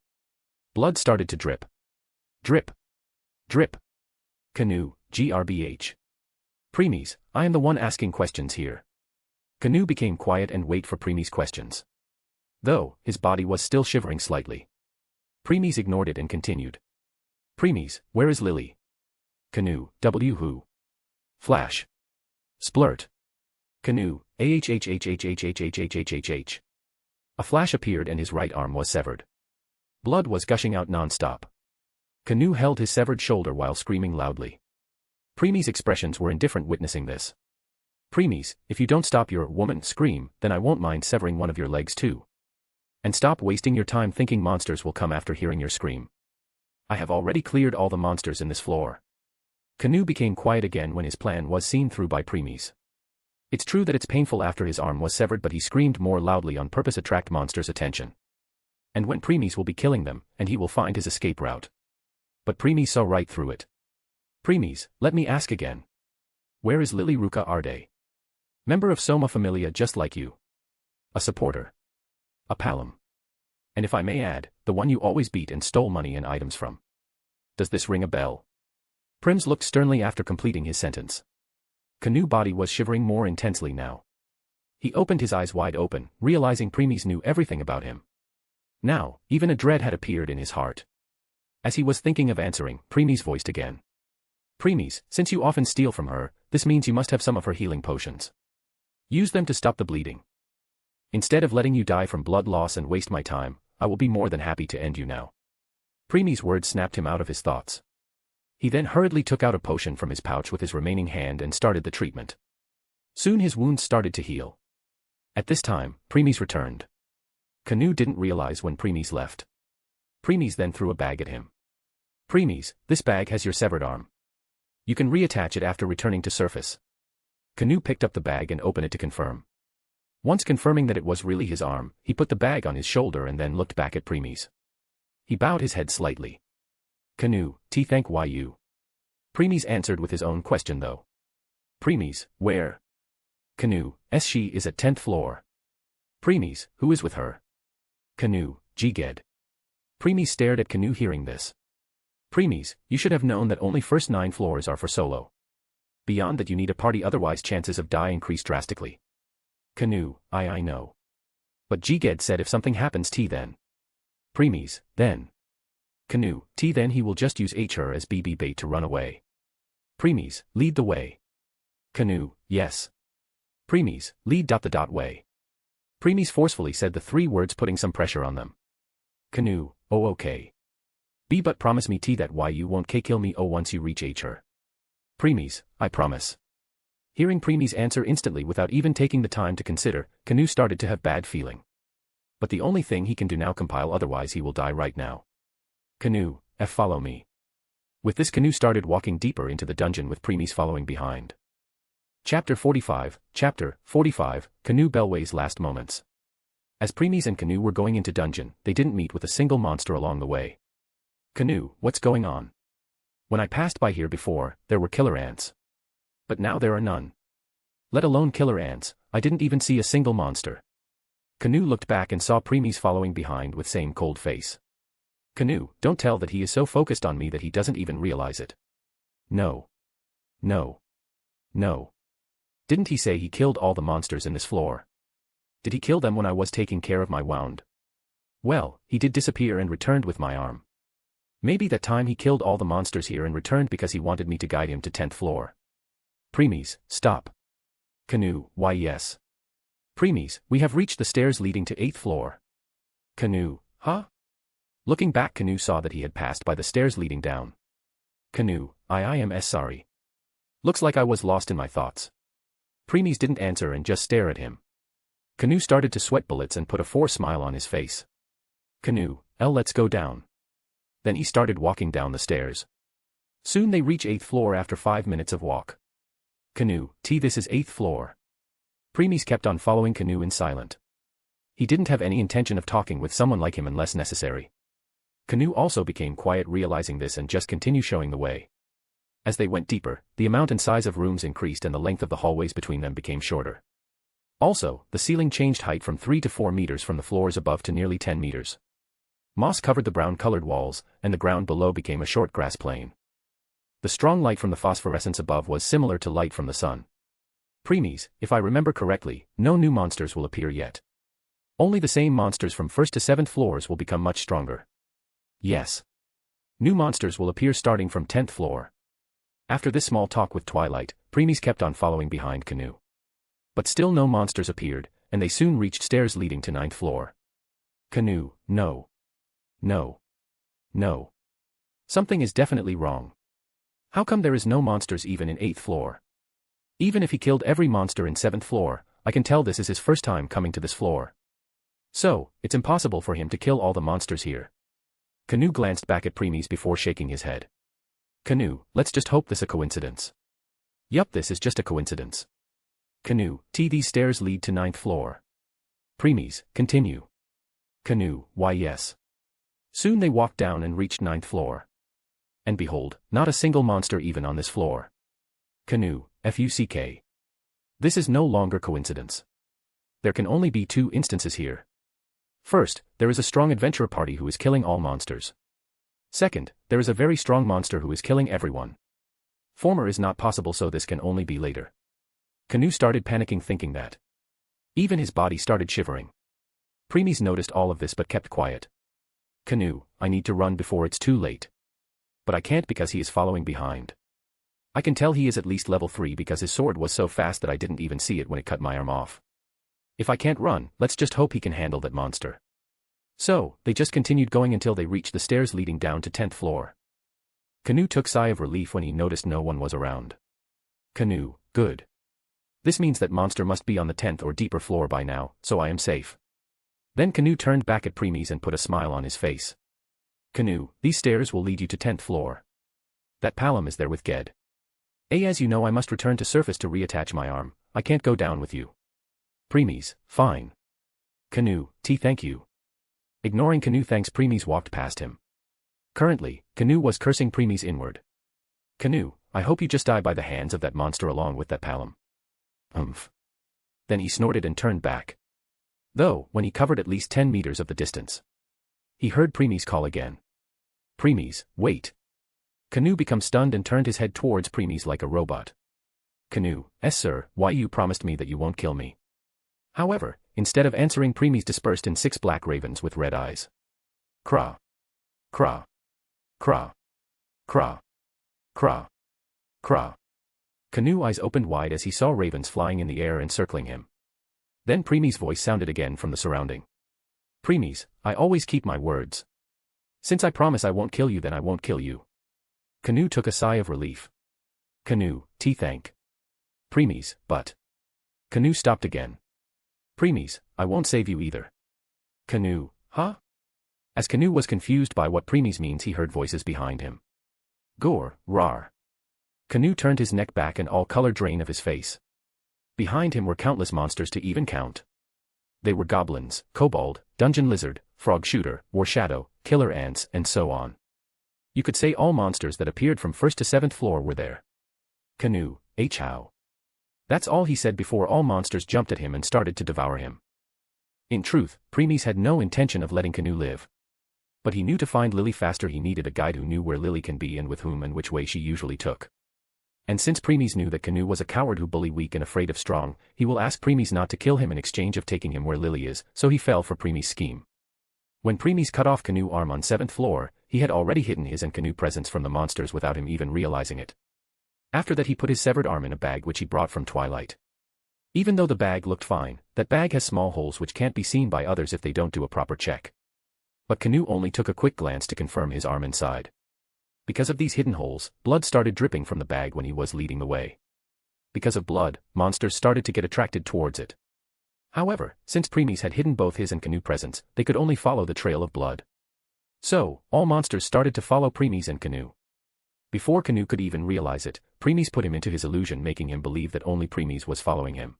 Blood started to drip. Drip. Drip. Canoe, GRBH. Preemies, I am the one asking questions here. Canoe became quiet and wait for Preemies' questions. Though, his body was still shivering slightly. Preemies ignored it and continued. Preemies, where is Lily? Canoe, who? Flash. Splurt. Canoe, AHHHHHHHHHHH. A flash appeared and his right arm was severed. Blood was gushing out non-stop. Canoe held his severed shoulder while screaming loudly. Preemies' expressions were indifferent witnessing this. Preemies, if you don't stop your woman scream, then I won't mind severing one of your legs too. And stop wasting your time thinking monsters will come after hearing your scream. I have already cleared all the monsters in this floor. Canoe became quiet again when his plan was seen through by Premies. It's true that it's painful after his arm was severed, but he screamed more loudly on purpose to attract monsters' attention. And when Premies will be killing them, and he will find his escape route. But Premies saw right through it. Premies, let me ask again. Where is Lily Ruka Arde? Member of Soma Familia just like you. A supporter. A palom. And if I may add, the one you always beat and stole money and items from. Does this ring a bell? Prims looked sternly after completing his sentence. Canoe's body was shivering more intensely now. He opened his eyes wide open, realizing Premies knew everything about him. Now, even a dread had appeared in his heart. As he was thinking of answering, Premies voiced again. Premies, since you often steal from her, this means you must have some of her healing potions. Use them to stop the bleeding. Instead of letting you die from blood loss and waste my time, I will be more than happy to end you now. Premies' words snapped him out of his thoughts. He then hurriedly took out a potion from his pouch with his remaining hand and started the treatment. Soon his wounds started to heal. At this time, Premies returned. Canoe didn't realize when Premies left. Premies then threw a bag at him. Premies, this bag has your severed arm. You can reattach it after returning to surface. Canoe picked up the bag and opened it to confirm. Once confirming that it was really his arm, he put the bag on his shoulder and then looked back at Premies. He bowed his head slightly. Canoe, thank you. Premies answered with his own question though. Premies, where? Canoe, she is at 10th floor. Premies, who is with her? Canoe, Jiged. Premies stared at Canoe hearing this. Premies, you should have known that only first 9 floors are for solo. Beyond that you need a party, otherwise chances of die increase drastically. Canoe, I know. But Jiged said if something happens then. Premies, then. Canoe, then he will just use her as BB bait to run away. Premies, lead the way. Canoe, yes. Premies, lead the way. Premies forcefully said the 3 words, putting some pressure on them. Canoe, oh okay. But promise me that you won't kill me once you reach her. Premies, I promise. Hearing Premies answer instantly without even taking the time to consider, Canoe started to have bad feeling. But the only thing he can do now compile, otherwise he will die right now. Canoe, follow me. With this, Canoe started walking deeper into the dungeon with Premies following behind. Chapter 45, Canoe Bellway's last moments. As Premies and Canoe were going into dungeon, they didn't meet with a single monster along the way. Canoe, what's going on? When I passed by here before, there were killer ants. But now there are none. Let alone killer ants, I didn't even see a single monster. Canoe looked back and saw Premies following behind with same cold face. Canoe, don't tell that he is so focused on me that he doesn't even realize it. No. No. No. Didn't he say he killed all the monsters in this floor? Did he kill them when I was taking care of my wound? Well, he did disappear and returned with my arm. Maybe that time he killed all the monsters here and returned because he wanted me to guide him to 10th floor. Premies, stop. Canoe, why yes. Premies, we have reached the stairs leading to 8th floor. Canoe, huh? Looking back, Canoe saw that he had passed by the stairs leading down. Canoe, I am sorry. Looks like I was lost in my thoughts. Premies didn't answer and just stare at him. Canoe started to sweat bullets and put a forced smile on his face. Canoe, let's go down. Then he started walking down the stairs. Soon they reach 8th floor after 5 minutes of walk. Canoe, this is 8th floor. Premies kept on following Canoe in silent. He didn't have any intention of talking with someone like him unless necessary. Canoe also became quiet, realizing this, and just continued showing the way. As they went deeper, the amount and size of rooms increased and the length of the hallways between them became shorter. Also, the ceiling changed height from 3 to 4 meters from the floors above to nearly 10 meters. Moss covered the brown-colored walls, and the ground below became a short grass plain. The strong light from the phosphorescence above was similar to light from the sun. Premies, if I remember correctly, no new monsters will appear yet. Only the same monsters from 1st to 7th floors will become much stronger. Yes. New monsters will appear starting from 10th floor. After this small talk with Twilight, Premies kept on following behind Canoe. But still no monsters appeared, and they soon reached stairs leading to 9th floor. Canoe, no. No. No. Something is definitely wrong. How come there is no monsters even in 8th floor? Even if he killed every monster in 7th floor, I can tell this is his first time coming to this floor. So, it's impossible for him to kill all the monsters here. Canoe glanced back at Premies before shaking his head. Canoe, let's just hope this a coincidence. Yup, this is just a coincidence. Canoe, these stairs lead to 9th floor. Preemies, continue. Canoe, why yes. Soon they walked down and reached 9th floor. And behold, not a single monster even on this floor. Canoe, fuck. This is no longer coincidence. There can only be 2 instances here. First, there is a strong adventurer party who is killing all monsters. Second, there is a very strong monster who is killing everyone. Former is not possible, so this can only be later. Canoe started panicking, thinking that. Even his body started shivering. Preemies noticed all of this but kept quiet. Canoe, I need to run before it's too late. But I can't because he is following behind. I can tell he is at least level 3 because his sword was so fast that I didn't even see it when it cut my arm off. If I can't run, let's just hope he can handle that monster. So, they just continued going until they reached the stairs leading down to 10th floor. Canoe took a sigh of relief when he noticed no one was around. Canoe, good. This means that monster must be on the 10th or deeper floor by now, so I am safe. Then Canoe turned back at Preemies and put a smile on his face. Canoe, these stairs will lead you to 10th floor. That Palom is there with Ged. As you know, I must return to surface to reattach my arm. I can't go down with you. Preemies, fine. Canoe, thank you. Ignoring Canoe thanks, Preemies walked past him. Currently, Canoe was cursing Preemies inward. Canoe, I hope you just die by the hands of that monster along with that Palom. Then he snorted and turned back. Though, when he covered at least 10 meters of the distance, he heard Preemies call again. Preemies, wait. Canoe became stunned and turned his head towards Preemies like a robot. Canoe, sir, why you promised me that you won't kill me. However, instead of answering, Preemies dispersed in 6 black ravens with red eyes. Craw. Craw. Craw. Craw. Craw. Craw. Canoe eyes opened wide as he saw ravens flying in the air encircling him. Then Preemies' voice sounded again from the surrounding. Preemies, I always keep my words. Since I promise I won't kill you, then I won't kill you. Canoe took a sigh of relief. Canoe, thank. Preemies, but. Canoe stopped again. Preemies, I won't save you either. Canoe, huh? As Canoe was confused by what Preemies means, he heard voices behind him. Gore, rar. Canoe turned his neck back and all color drained of his face. Behind him were countless monsters to even count. They were goblins, kobold, dungeon lizard, frog shooter, war shadow, killer ants, and so on. You could say all monsters that appeared from 1st to 7th floor were there. Canoe, how? That's all he said before all monsters jumped at him and started to devour him. In truth, Preemies had no intention of letting Canoe live. But he knew to find Lily faster he needed a guide who knew where Lily can be and with whom and which way she usually took. And since Preemies knew that Canoe was a coward who bully weak and afraid of strong, he will ask Preemies not to kill him in exchange of taking him where Lily is, so he fell for Preemies' scheme. When Preemies cut off Canoe's arm on 7th floor, he had already hidden his and Canoe presence from the monsters without him even realizing it. After that he put his severed arm in a bag which he brought from Twilight. Even though the bag looked fine, that bag has small holes which can't be seen by others if they don't do a proper check. But Canoe only took a quick glance to confirm his arm inside. Because of these hidden holes, blood started dripping from the bag when he was leading the way. Because of blood, monsters started to get attracted towards it. However, since Preemies had hidden both his and Canoe presence, they could only follow the trail of blood. So, all monsters started to follow Preemies and Canoe. Before Canoe could even realize it, Preemies put him into his illusion, making him believe that only Preemies was following him.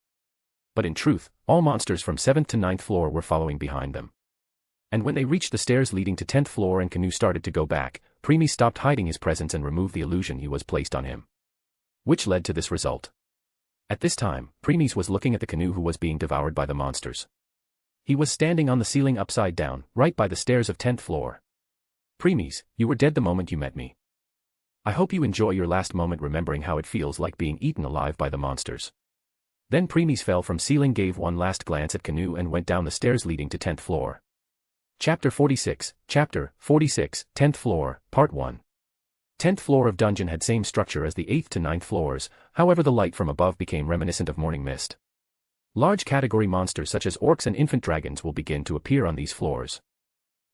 But in truth, all monsters from 7th to 9th floor were following behind them. And when they reached the stairs leading to 10th floor and Canoe started to go back, Preemies stopped hiding his presence and removed the illusion he was placed on him. Which led to this result. At this time, Preemies was looking at the Canoe who was being devoured by the monsters. He was standing on the ceiling upside down, right by the stairs of 10th floor. Preemies, you were dead the moment you met me. I hope you enjoy your last moment remembering how it feels like being eaten alive by the monsters. Then Preemies fell from ceiling, gave one last glance at Canoe and went down the stairs leading to 10th floor. Chapter 46, 10th floor, Part 1. 10th floor of dungeon had same structure as the 8th to 9th floors, however the light from above became reminiscent of morning mist. Large category monsters such as orcs and infant dragons will begin to appear on these floors.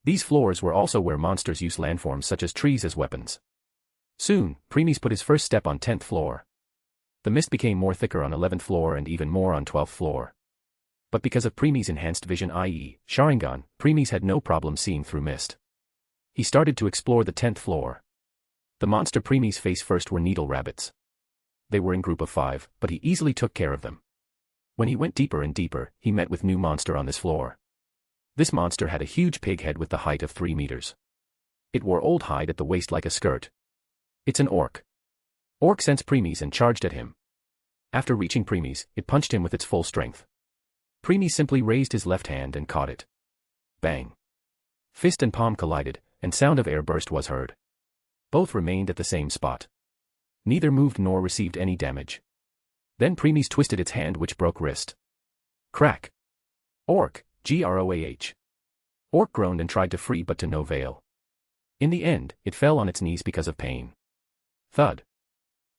These floors were also where monsters use landforms such as trees as weapons. Soon, Preemies put his first step on 10th floor. The mist became more thicker on 11th floor and even more on 12th floor. But because of Preemies' enhanced vision, i.e., Sharingan, Preemies had no problem seeing through mist. He started to explore the 10th floor. The monster Premies face first were needle rabbits. They were in group of 5, but he easily took care of them. When he went deeper and deeper, he met with new monster on this floor. This monster had a huge pig head with the height of 3 meters. It wore old hide at the waist like a skirt. It's an orc. Orc sensed Premies and charged at him. After reaching Premies, it punched him with its full strength. Premies simply raised his left hand and caught it. Bang. Fist and palm collided, and sound of air burst was heard. Both remained at the same spot. Neither moved nor received any damage. Then Premies twisted its hand, which broke wrist. Crack. Orc, Groah. Orc groaned and tried to free, but to no avail. In the end, it fell on its knees because of pain. Thud.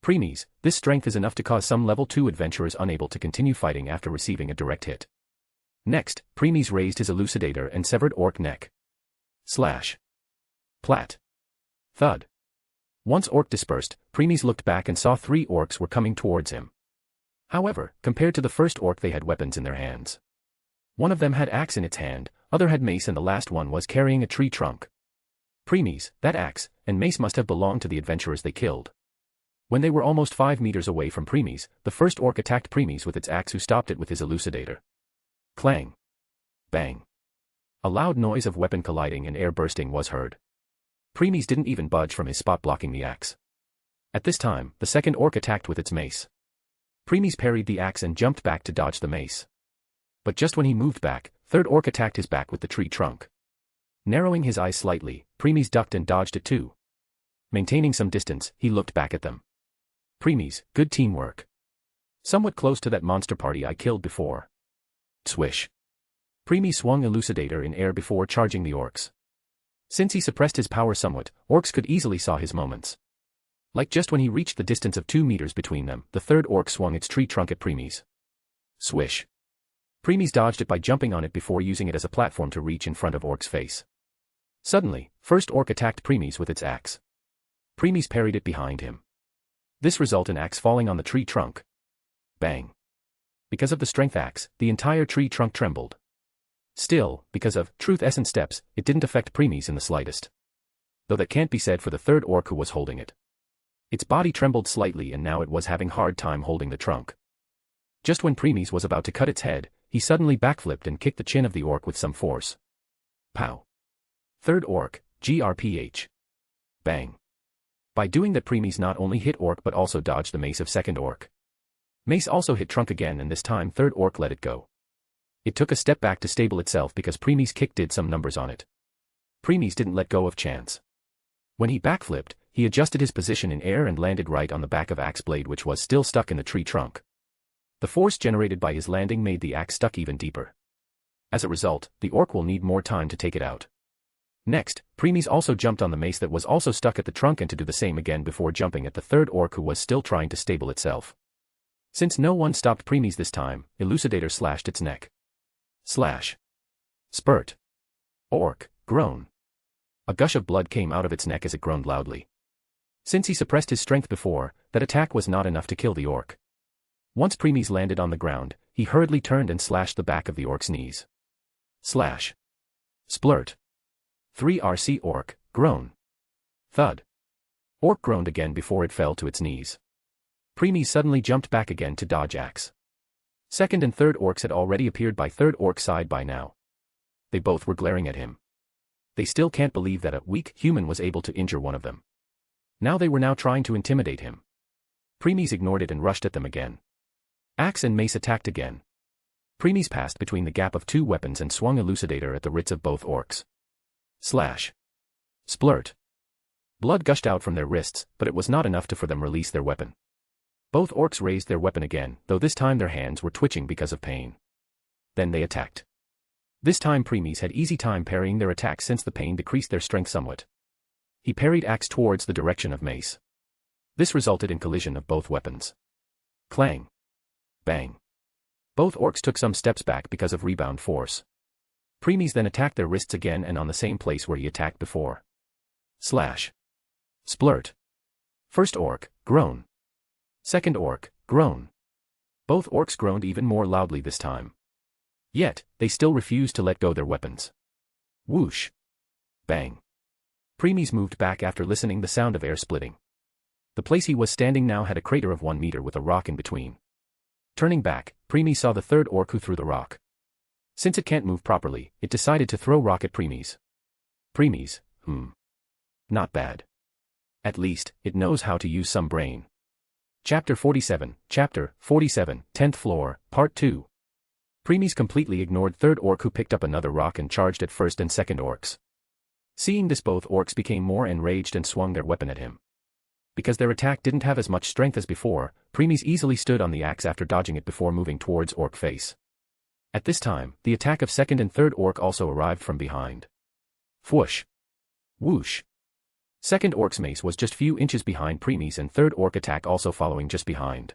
Premies, this strength is enough to cause some level 2 adventurers unable to continue fighting after receiving a direct hit. Next, Premies raised his elucidator and severed Orc neck. Slash. Plat. Thud. Once Orc dispersed, Premies looked back and saw 3 orcs were coming towards him. However, compared to the first orc, they had weapons in their hands. One of them had axe in its hand, other had mace, and the last one was carrying a tree trunk. Premies, that axe, and mace must have belonged to the adventurers they killed. When they were almost 5 meters away from Premies, the first orc attacked Premies with its axe, who stopped it with his elucidator. Clang. Bang. A loud noise of weapon colliding and air bursting was heard. Premies didn't even budge from his spot blocking the axe. At this time, the second orc attacked with its mace. Premies parried the axe and jumped back to dodge the mace. But just when he moved back, third orc attacked his back with the tree trunk. Narrowing his eyes slightly, Premies ducked and dodged it too. Maintaining some distance, he looked back at them. Premies, good teamwork. Somewhat close to that monster party I killed before. Swish. Premies swung elucidator in air before charging the orcs. Since he suppressed his power somewhat, orcs could easily saw his moments. Like just when he reached the distance of 2 meters between them, the third orc swung its tree trunk at Premies. Swish. Premies dodged it by jumping on it before using it as a platform to reach in front of Orc's face. Suddenly, first orc attacked Premies with its axe. Premies parried it behind him. This resulted in axe falling on the tree trunk. Bang. Because of the strength axe, the entire tree trunk trembled. Still, because of truth essence steps, it didn't affect Premies in the slightest. Though that can't be said for the third orc who was holding it. Its body trembled slightly and now it was having hard time holding the trunk. Just when Premies was about to cut its head, he suddenly backflipped and kicked the chin of the orc with some force. Pow. Third orc, GRPH. Bang. By doing that, Premies not only hit orc but also dodged the mace of second orc. Mace also hit trunk again, and this time third orc let it go. It took a step back to stable itself because Premies' kick did some numbers on it. Premies didn't let go of chance. When he backflipped, he adjusted his position in air and landed right on the back of Axe Blade, which was still stuck in the tree trunk. The force generated by his landing made the axe stuck even deeper. As a result, the orc will need more time to take it out. Next, Premies also jumped on the mace that was also stuck at the trunk and to do the same again before jumping at the third orc who was still trying to stable itself. Since no one stopped Premies this time, Elucidator slashed its neck. Slash. Spurt. Orc, groan. A gush of blood came out of its neck as it groaned loudly. Since he suppressed his strength before, that attack was not enough to kill the orc. Once Premies landed on the ground, he hurriedly turned and slashed the back of the orc's knees. Slash. Splurt. 3RC orc, groan. Thud. Orc groaned again before it fell to its knees. Premies suddenly jumped back again to dodge axe. Second and third orcs had already appeared by third orc's side by now. They both were glaring at him. They still can't believe that a weak human was able to injure one of them. Now they were trying to intimidate him. Premies ignored it and rushed at them again. Axe and mace attacked again. Premies passed between the gap of 2 weapons and swung Elucidator at the wrists of both orcs. Slash. Splurt. Blood gushed out from their wrists, but it was not enough for them release their weapon. Both orcs raised their weapon again, though this time their hands were twitching because of pain. Then they attacked. This time Premies had easy time parrying their attacks since the pain decreased their strength somewhat. He parried axe towards the direction of mace. This resulted in collision of both weapons. Clang. Bang. Both orcs took some steps back because of rebound force. Premies then attacked their wrists again and on the same place where he attacked before. Slash. Splurt. First orc, groan. Second orc, groan. Both orcs groaned even more loudly this time. Yet, they still refused to let go their weapons. Whoosh. Bang. Premies moved back after listening the sound of air splitting. The place he was standing now had a crater of 1 meter with a rock in between. Turning back, Premies saw the third orc who threw the rock. Since it can't move properly, it decided to throw rock at Premies. Premies, not bad. At least, it knows how to use some brain. Chapter 47, 10th Floor, Part 2. Premies completely ignored third orc who picked up another rock and charged at first and second orcs. Seeing this, both orcs became more enraged and swung their weapon at him. Because their attack didn't have as much strength as before, Premies easily stood on the axe after dodging it before moving towards orc face. At this time, the attack of second and third orc also arrived from behind. Whoosh! Whoosh! Second orc's mace was just few inches behind Premies and third orc attack also following just behind.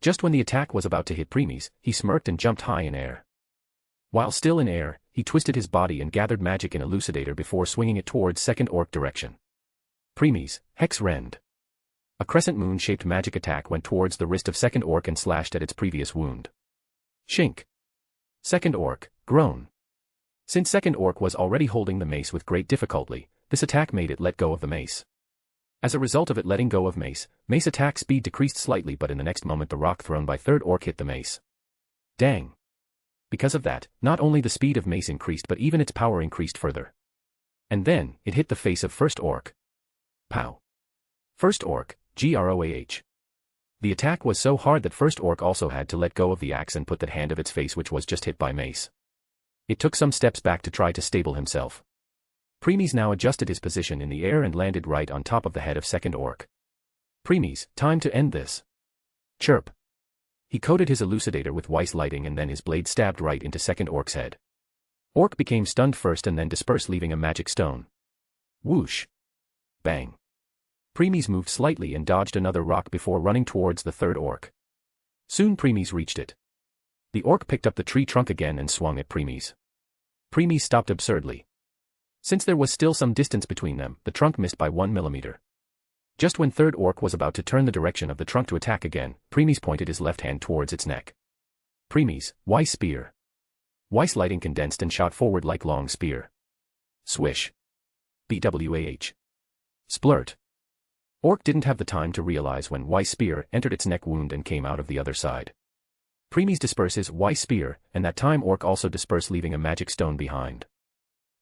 Just when the attack was about to hit Premies, he smirked and jumped high in air. While still in air, he twisted his body and gathered magic in Elucidator before swinging it towards second orc direction. Premies, Hex Rend. A crescent moon-shaped magic attack went towards the wrist of second orc and slashed at its previous wound. Shink. Second orc, groan. Since second orc was already holding the mace with great difficulty, this attack made it let go of the mace. As a result of it letting go of mace attack speed decreased slightly, but in the next moment the rock thrown by third orc hit the mace. Dang. Because of that, not only the speed of mace increased but even its power increased further. And then, it hit the face of first orc. Pow. First orc, GROAH. The attack was so hard that first orc also had to let go of the axe and put that hand of its face which was just hit by mace. It took some steps back to try to stable himself. Premies now adjusted his position in the air and landed right on top of the head of second orc. Premies, time to end this. Chirp. He coated his elucidator with Weiss lighting and then his blade stabbed right into second orc's head. Orc became stunned first and then dispersed, leaving a magic stone. Whoosh. Bang. Premies moved slightly and dodged another rock before running towards the third orc. Soon Premies reached it. The orc picked up the tree trunk again and swung at Premies. Premies stopped absurdly. Since there was still some distance between them, the trunk missed by 1 millimeter. Just when third orc was about to turn the direction of the trunk to attack again, Premies pointed his left hand towards its neck. Premies, Weiss spear. Weiss lighting condensed and shot forward like long spear. Swish. BWAH. Splurt. Orc didn't have the time to realize when Weiss spear entered its neck wound and came out of the other side. Premies disperse his Weiss spear, and that time orc also dispersed, leaving a magic stone behind.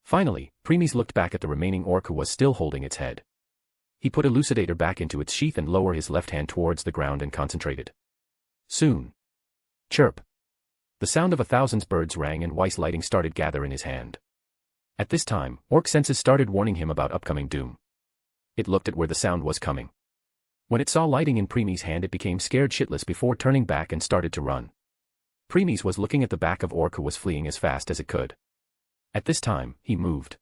Finally, Premies looked back at the remaining orc who was still holding its head. He put Elucidator back into its sheath and lowered his left hand towards the ground and concentrated. Soon. Chirp. The sound of 1,000 birds rang and Weiss lighting started gather in his hand. At this time, orc senses started warning him about upcoming doom. It looked at where the sound was coming. When it saw lighting in Premies' hand, it became scared shitless before turning back and started to run. Premies was looking at the back of orc who was fleeing as fast as it could. At this time, he moved.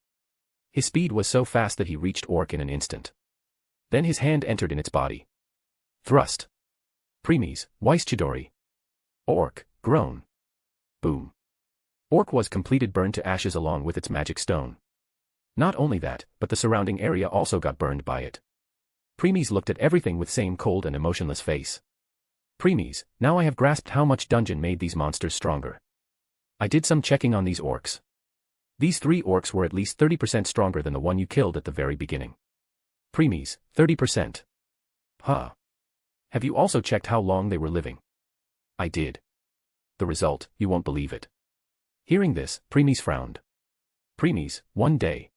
His speed was so fast that he reached orc in an instant. Then his hand entered in its body. Thrust. Premies, Weiss Chidori. Orc, groan. Boom. Orc was completed, burned to ashes along with its magic stone. Not only that, but the surrounding area also got burned by it. Premies looked at everything with same cold and emotionless face. Premies, now I have grasped how much dungeon made these monsters stronger. I did some checking on these orcs. These 3 orcs were at least 30% stronger than the one you killed at the very beginning. Premies, 30%. Huh. Have you also checked how long they were living? I did. The result, you won't believe it. Hearing this, Premies frowned. Premies, 1 day.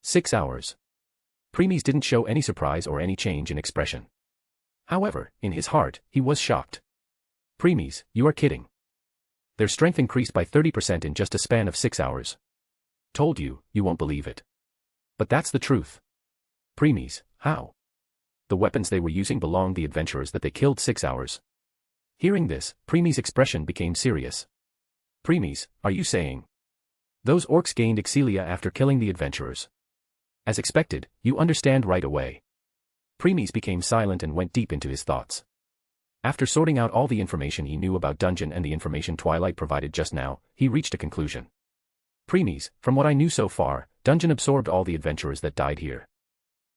6 hours. Premies didn't show any surprise or any change in expression. However, in his heart, he was shocked. Premies, you are kidding. Their strength increased by 30% in just a span of 6 hours. Told you, you won't believe it. But that's the truth. Premies, how? The weapons they were using belonged the adventurers that they killed 6 hours. Hearing this, Premies' expression became serious. Premies, are you saying those orcs gained Exilia after killing the adventurers? As expected, you understand right away. Premies became silent and went deep into his thoughts. After sorting out all the information he knew about Dungeon and the information Twilight provided just now, he reached a conclusion. Premies, from what I knew so far, Dungeon absorbed all the adventurers that died here.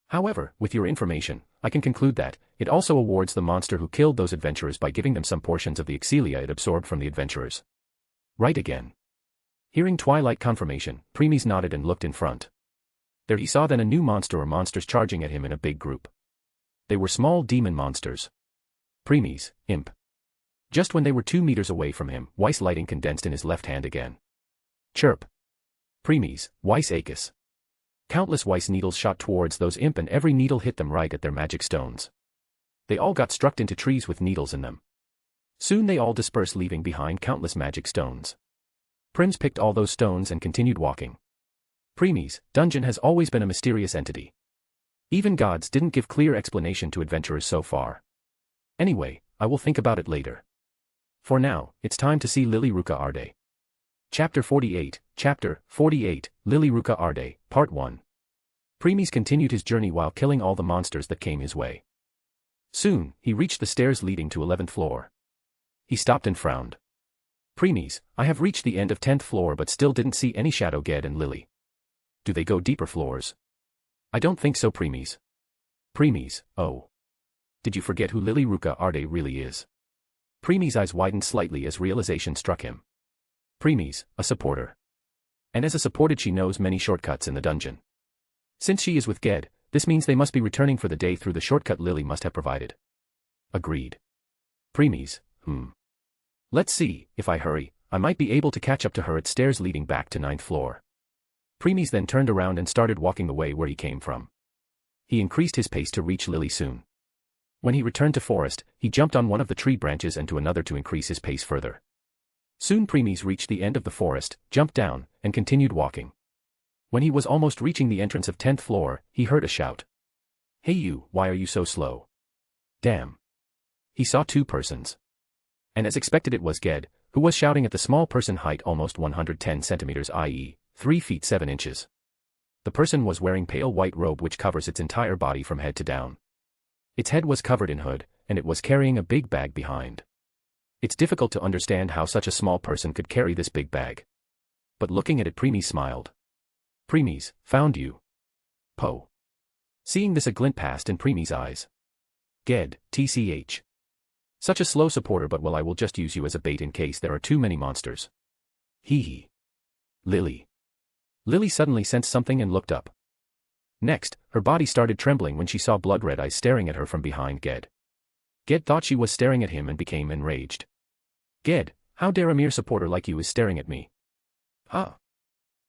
However, with your information, I can conclude that it also awards the monster who killed those adventurers by giving them some portions of the Exilia it absorbed from the adventurers. Right again. Hearing Twilight confirmation, Premies nodded and looked in front. There he saw then a new monster or monsters charging at him in a big group. They were small demon monsters. Preemies, imp. Just when they were 2 meters away from him, Weiss lighting condensed in his left hand again. Chirp. Preemies, Weiss Acus. Countless Weiss needles shot towards those imp and every needle hit them right at their magic stones. They all got struck into trees with needles in them. Soon they all dispersed, leaving behind countless magic stones. Prims picked all those stones and continued walking. Preemies, dungeon has always been a mysterious entity. Even gods didn't give clear explanation to adventurers so far. Anyway, I will think about it later. For now, it's time to see Lily Ruka Arde. Chapter 48, Lily Ruka Arde, Part 1. Preemies continued his journey while killing all the monsters that came his way. Soon, he reached the stairs leading to 11th floor. He stopped and frowned. Preemies, I have reached the end of 10th floor but still didn't see any Shadow Ged and Lily. Do they go deeper floors? I don't think so, Preemies. Preemies, oh. Did you forget who Lily Ruka Arde really is? Preemies' eyes widened slightly as realization struck him. Preemies, a supporter. And as a supported she knows many shortcuts in the dungeon. Since she is with Ged, this means they must be returning for the day through the shortcut Lily must have provided. Agreed. Preemies, Let's see, if I hurry, I might be able to catch up to her at stairs leading back to 9th floor. Preemies then turned around and started walking the way where he came from. He increased his pace to reach Lily soon. When he returned to forest, he jumped on one of the tree branches and to another to increase his pace further. Soon Preemies reached the end of the forest, jumped down, and continued walking. When he was almost reaching the entrance of 10th floor, he heard a shout. Hey you, why are you so slow? Damn. He saw 2 persons. And as expected it was Ged, who was shouting at the small person height almost 110 centimeters i.e., 3 feet 7 inches. The person was wearing pale white robe which covers its entire body from head to down. Its head was covered in hood, and it was carrying a big bag behind. It's difficult to understand how such a small person could carry this big bag. But looking at it Preemies smiled. Preemies, found you. Po. Seeing this a glint passed in Preemies' eyes. Ged, tch. Such a slow supporter, but well I will just use you as a bait in case there are too many monsters. Hee hee. Lily. Lily suddenly sensed something and looked up. Next, her body started trembling when she saw blood-red eyes staring at her from behind Ged. Ged thought she was staring at him and became enraged. Ged, how dare a mere supporter like you is staring at me? Huh?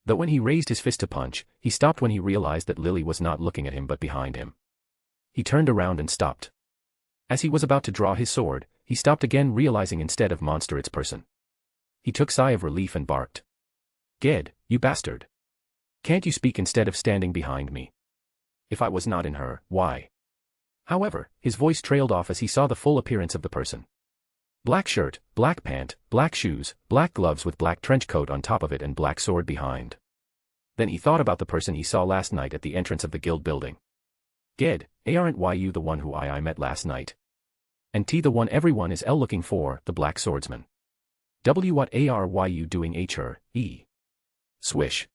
Though when he raised his fist to punch, he stopped when he realized that Lily was not looking at him but behind him. He turned around and stopped. As he was about to draw his sword, he stopped again realizing instead of monster it's person. He took a sigh of relief and barked. Ged, you bastard. Can't you speak instead of standing behind me? If I was not in her, why? However, his voice trailed off as he saw the full appearance of the person. Black shirt, black pant, black shoes, black gloves with black trench coat on top of it and black sword behind. Then he thought about the person he saw last night at the entrance of the guild building. Ged, aren't you the one who I met last night? And the one everyone is looking for, the black swordsman. What are you doing e? Swish.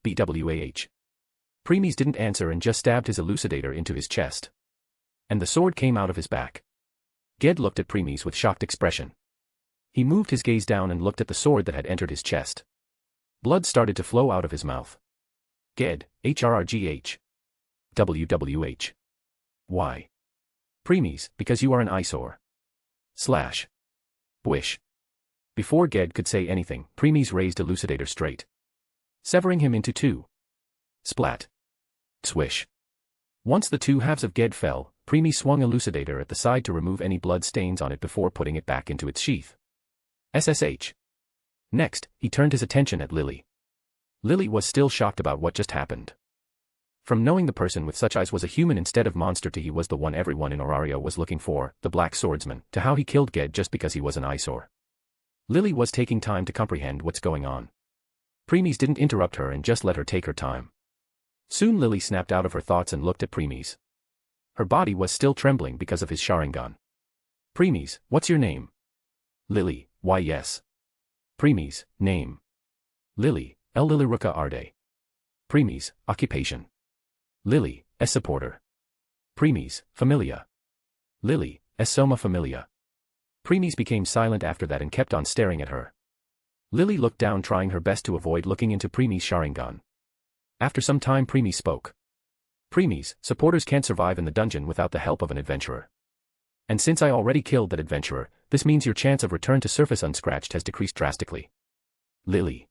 Bwah. Preemies didn't answer and just stabbed his elucidator into his chest. And the sword came out of his back. Ged looked at Preemies with shocked expression. He moved his gaze down and looked at the sword that had entered his chest. Blood started to flow out of his mouth. Ged, hrrgh. WWH. Why? Preemies, because you are an eyesore. Slash. Bwish. Before Ged could say anything, Preemies raised elucidator straight, severing him into 2. Splat. Swish. Once the 2 halves of Ged fell, Preemies swung elucidator at the side to remove any blood stains on it before putting it back into its sheath. SSH. Next, he turned his attention at Lily. Lily was still shocked about what just happened. From knowing the person with such eyes was a human instead of monster to he was the one everyone in Orario was looking for, the black swordsman, to how he killed Ged just because he was an eyesore. Lily was taking time to comprehend what's going on. Preemies didn't interrupt her and just let her take her time. Soon Lily snapped out of her thoughts and looked at Preemies. Her body was still trembling because of his Sharingan. Preemies, what's your name? Lily, why yes. Preemies, name. Lily, Lily Ruka Arde. Preemies, occupation. Lily, S supporter. Preemies, familia. Lily, S soma familia. Preemies became silent after that and kept on staring at her. Lily looked down trying her best to avoid looking into Preemies' Sharingan. After some time Premies spoke. Premies, supporters can't survive in the dungeon without the help of an adventurer. And since I already killed that adventurer, this means your chance of return to surface unscratched has decreased drastically. Lily.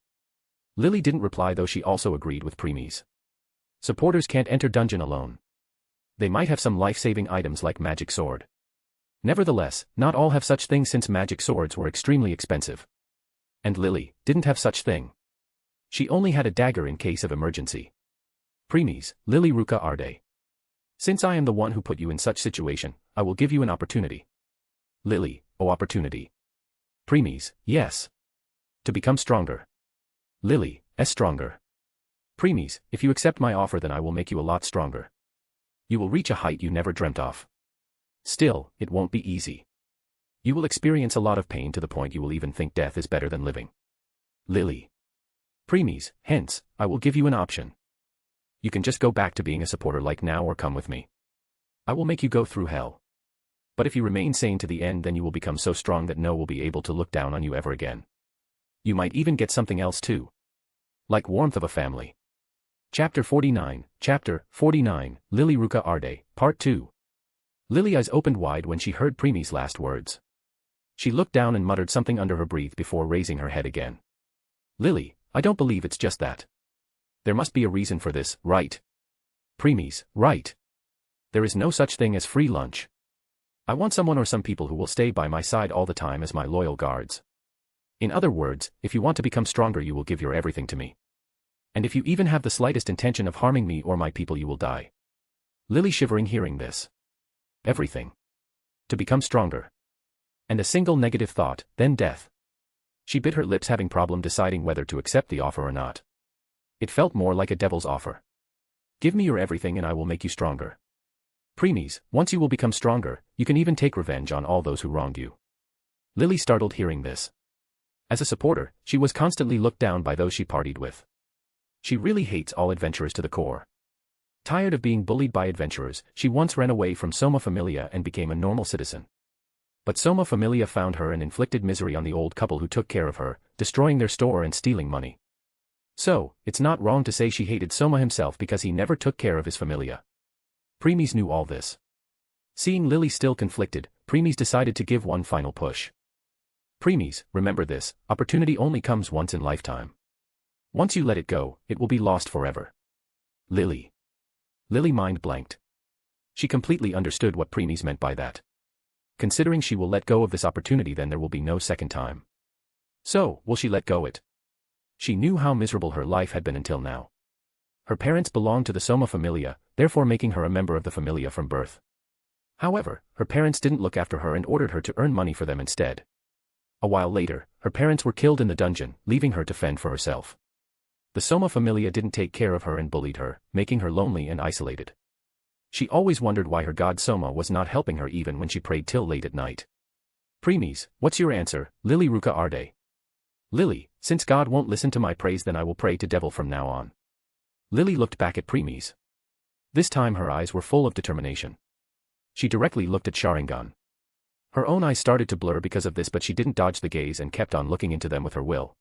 Lily didn't reply though she also agreed with Premies. Supporters can't enter dungeon alone. They might have some life-saving items like magic sword. Nevertheless, not all have such things since magic swords were extremely expensive. And Lily didn't have such thing. She only had a dagger in case of emergency. Premies, Lily Ruka Arde. Since I am the one who put you in such situation, I will give you an opportunity. Lily, oh opportunity. Premies, yes. To become stronger. Lily, stronger. Premies, if you accept my offer then I will make you a lot stronger. You will reach a height you never dreamt of. Still, it won't be easy. You will experience a lot of pain to the point you will even think death is better than living. Lily. Premies, hence, I will give you an option. You can just go back to being a supporter like now or come with me. I will make you go through hell. But if you remain sane to the end then you will become so strong that no one will be able to look down on you ever again. You might even get something else too. Like warmth of a family. Chapter 49, Lily Ruka Arde, Part 2. Lily's eyes opened wide when she heard Premies' last words. She looked down and muttered something under her breath before raising her head again. Lily, I don't believe it's just that. There must be a reason for this, right? Premies, right. There is no such thing as free lunch. I want someone or some people who will stay by my side all the time as my loyal guards. In other words, if you want to become stronger you will give your everything to me. And if you even have the slightest intention of harming me or my people you will die. Lily shivering hearing this. Everything. To become stronger. And a single negative thought, then death. She bit her lips having problem deciding whether to accept the offer or not. It felt more like a devil's offer. Give me your everything and I will make you stronger. Premies, once you will become stronger, you can even take revenge on all those who wronged you. Lily startled hearing this. As a supporter, she was constantly looked down by those she partied with. She really hates all adventurers to the core. Tired of being bullied by adventurers, she once ran away from Soma Familia and became a normal citizen. But Soma Familia found her and inflicted misery on the old couple who took care of her, destroying their store and stealing money. So, it's not wrong to say she hated Soma himself because he never took care of his familia. Premies knew all this. Seeing Lily still conflicted, Premies decided to give one final push. Premies, remember this, opportunity only comes once in lifetime. Once you let it go, it will be lost forever. Lily. Lily mind blanked. She completely understood what Premies meant by that. Considering she will let go of this opportunity then there will be no second time. So, will she let go it? She knew how miserable her life had been until now. Her parents belonged to the Soma Familia, therefore making her a member of the Familia from birth. However, her parents didn't look after her and ordered her to earn money for them instead. A while later, her parents were killed in the dungeon, leaving her to fend for herself. The Soma Familia didn't take care of her and bullied her, making her lonely and isolated. She always wondered why her god Soma was not helping her even when she prayed till late at night. Premies, what's your answer, Lily Ruka Arde? Lily, since God won't listen to my praise then I will pray to devil from now on. Lily looked back at Premies. This time her eyes were full of determination. She directly looked at Sharingan. Her own eyes started to blur because of this but she didn't dodge the gaze and kept on looking into them with her will.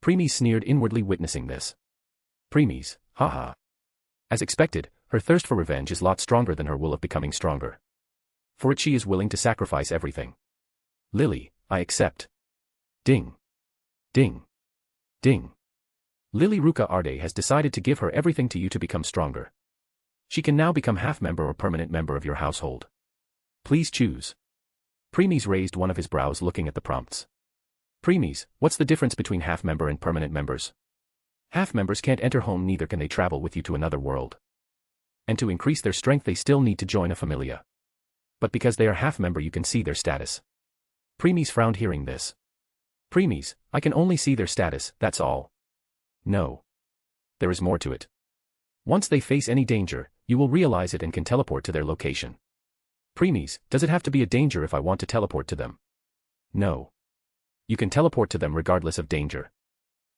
Premies sneered inwardly witnessing this. Premies, haha. As expected, her thirst for revenge is a lot stronger than her will of becoming stronger. For it she is willing to sacrifice everything. Lily, I accept. Ding. Ding. Ding. Lily Ruka Arde has decided to give her everything to you to become stronger. She can now become half-member or permanent member of your household. Please choose. Premies raised one of his brows looking at the prompts. Premies, what's the difference between half-member and permanent members? Half-members can't enter home neither can they travel with you to another world. And to increase their strength they still need to join a familia. But because they are half-member you can see their status. Premies frowned hearing this. Premies, I can only see their status, that's all. No. There is more to it. Once they face any danger, you will realize it and can teleport to their location. Premies, does it have to be a danger if I want to teleport to them? No. You can teleport to them regardless of danger.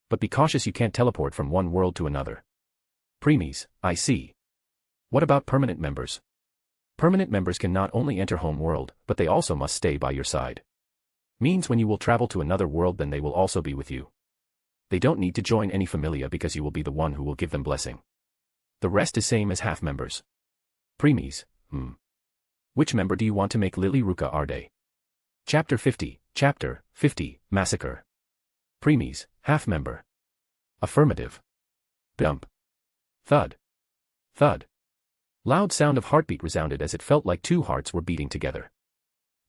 But be cautious you can't teleport from one world to another. Premies, I see. What about permanent members? Permanent members can not only enter home world, but they also must stay by your side. Means when you will travel to another world then they will also be with you. They don't need to join any familia because you will be the one who will give them blessing. The rest is same as half members. Preemies, Which member do you want to make Lily Ruka Arde? Chapter 50, Massacre. Preemies, half member. Affirmative. Bump. Thud. Thud. Loud sound of heartbeat resounded as it felt like two hearts were beating together.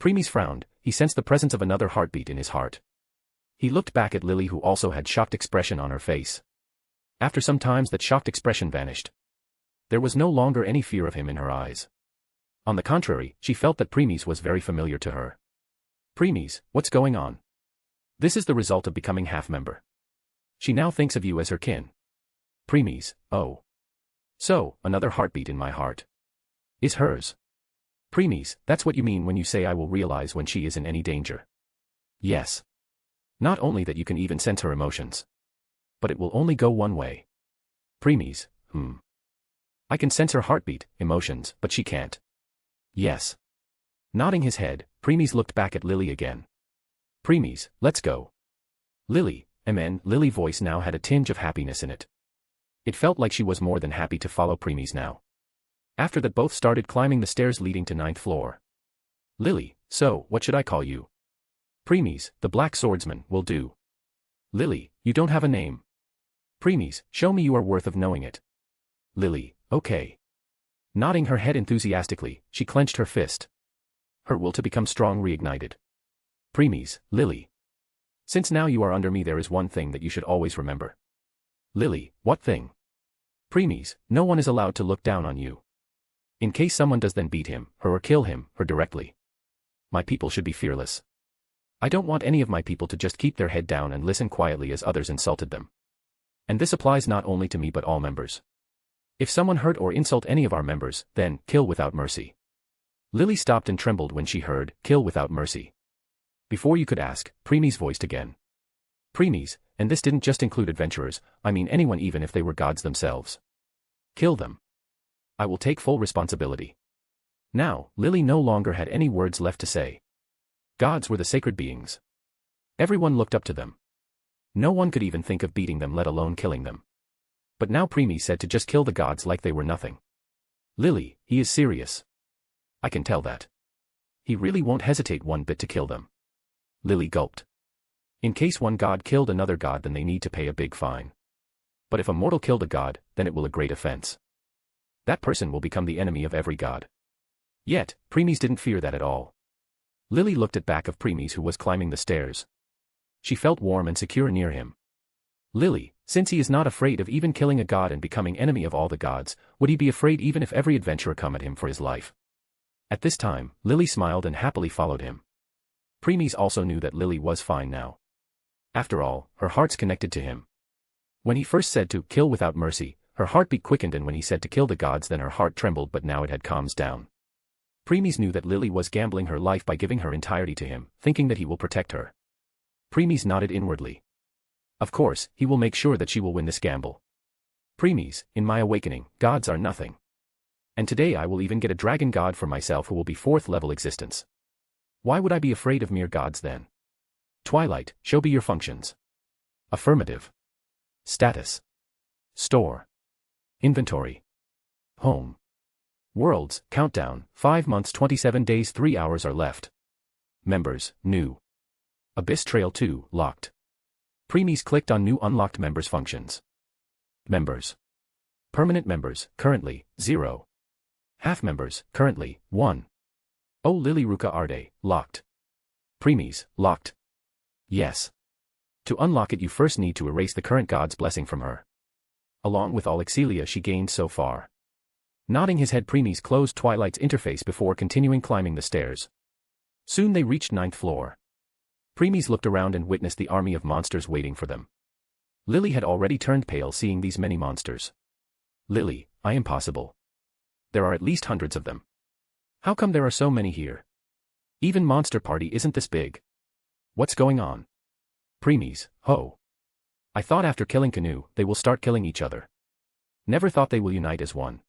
Preemies frowned, he sensed the presence of another heartbeat in his heart. He looked back at Lily, who also had shocked expression on her face. After some time that shocked expression vanished. There was no longer any fear of him in her eyes. On the contrary, she felt that Preemies was very familiar to her. Preemies, what's going on? This is the result of becoming half-member. She now thinks of you as her kin. Preemies, oh. So, another heartbeat in my heart. Is hers. Preemies, that's what you mean when you say I will realize when she is in any danger. Yes. Not only that you can even sense her emotions. But it will only go one way. Preemies, I can sense her heartbeat, emotions, but she can't. Yes. Nodding his head, Preemies looked back at Lily again. Preemies, let's go. Lily, Lily voice now had a tinge of happiness in it. It felt like she was more than happy to follow Preemies now. After that both started climbing the stairs leading to 9th floor. Lily, so, what should I call you? Preemies, the Black Swordsman, will do. Lily, you don't have a name. Preemies, show me you are worth of knowing it. Lily, okay. Nodding her head enthusiastically, she clenched her fist. Her will to become strong reignited. Preemies, Lily. Since now you are under me, there is one thing that you should always remember. Lily, what thing? Preemies, no one is allowed to look down on you. In case someone does, then beat him, her, or kill him, her directly. My people should be fearless. I don't want any of my people to just keep their head down and listen quietly as others insulted them. And this applies not only to me but all members. If someone hurt or insult any of our members, then, kill without mercy. Lily stopped and trembled when she heard, kill without mercy. Before you could ask, Preemies voiced again. Preemies, and this didn't just include adventurers, I mean anyone even if they were gods themselves. Kill them. I will take full responsibility. Now, Lily no longer had any words left to say. Gods were the sacred beings. Everyone looked up to them. No one could even think of beating them, let alone killing them. But now Preemies said to just kill the gods like they were nothing. Lily, he is serious. I can tell that. He really won't hesitate one bit to kill them. Lily gulped. In case one god killed another god, then they need to pay a big fine. But if a mortal killed a god, then it will a great offense. That person will become the enemy of every god. Yet, Preemies didn't fear that at all. Lily looked at back of Preemies, who was climbing the stairs. She felt warm and secure near him. Lily, since he is not afraid of even killing a god and becoming enemy of all the gods, would he be afraid even if every adventurer come at him for his life? At this time, Lily smiled and happily followed him. Preemies also knew that Lily was fine now. After all, her heart's connected to him. When he first said to kill without mercy, her heartbeat quickened, and when he said to kill the gods, then her heart trembled, but now it had calmed down. Preemies knew that Lily was gambling her life by giving her entirety to him, thinking that he will protect her. Preemies nodded inwardly. Of course, he will make sure that she will win this gamble. Preemies, in my awakening, gods are nothing. And today I will even get a dragon god for myself who will be 4th level existence. Why would I be afraid of mere gods then? Twilight, show me your functions. Affirmative. Status. Store. Inventory. Home. Worlds, countdown, 5 months 27 days 3 hours are left. Members, new. Abyss Trail 2, locked. Preemies clicked on new unlocked members functions. Members. Permanent members, currently, 0. Half members, currently, 1. Oh, Lily Ruka Arde, locked. Preemies, locked. Yes. To unlock it you first need to erase the current god's blessing from her. Along with all Excelia she gained so far. Nodding his head, Preemies closed Twilight's interface before continuing climbing the stairs. Soon they reached 9th floor. Preemies looked around and witnessed the army of monsters waiting for them. Lily had already turned pale seeing these many monsters. Lily, I am possible. There are at least hundreds of them. How come there are so many here? Even Monster Party isn't this big. What's going on? Preemies, ho. I thought after killing Canoe, they will start killing each other. Never thought they will unite as one.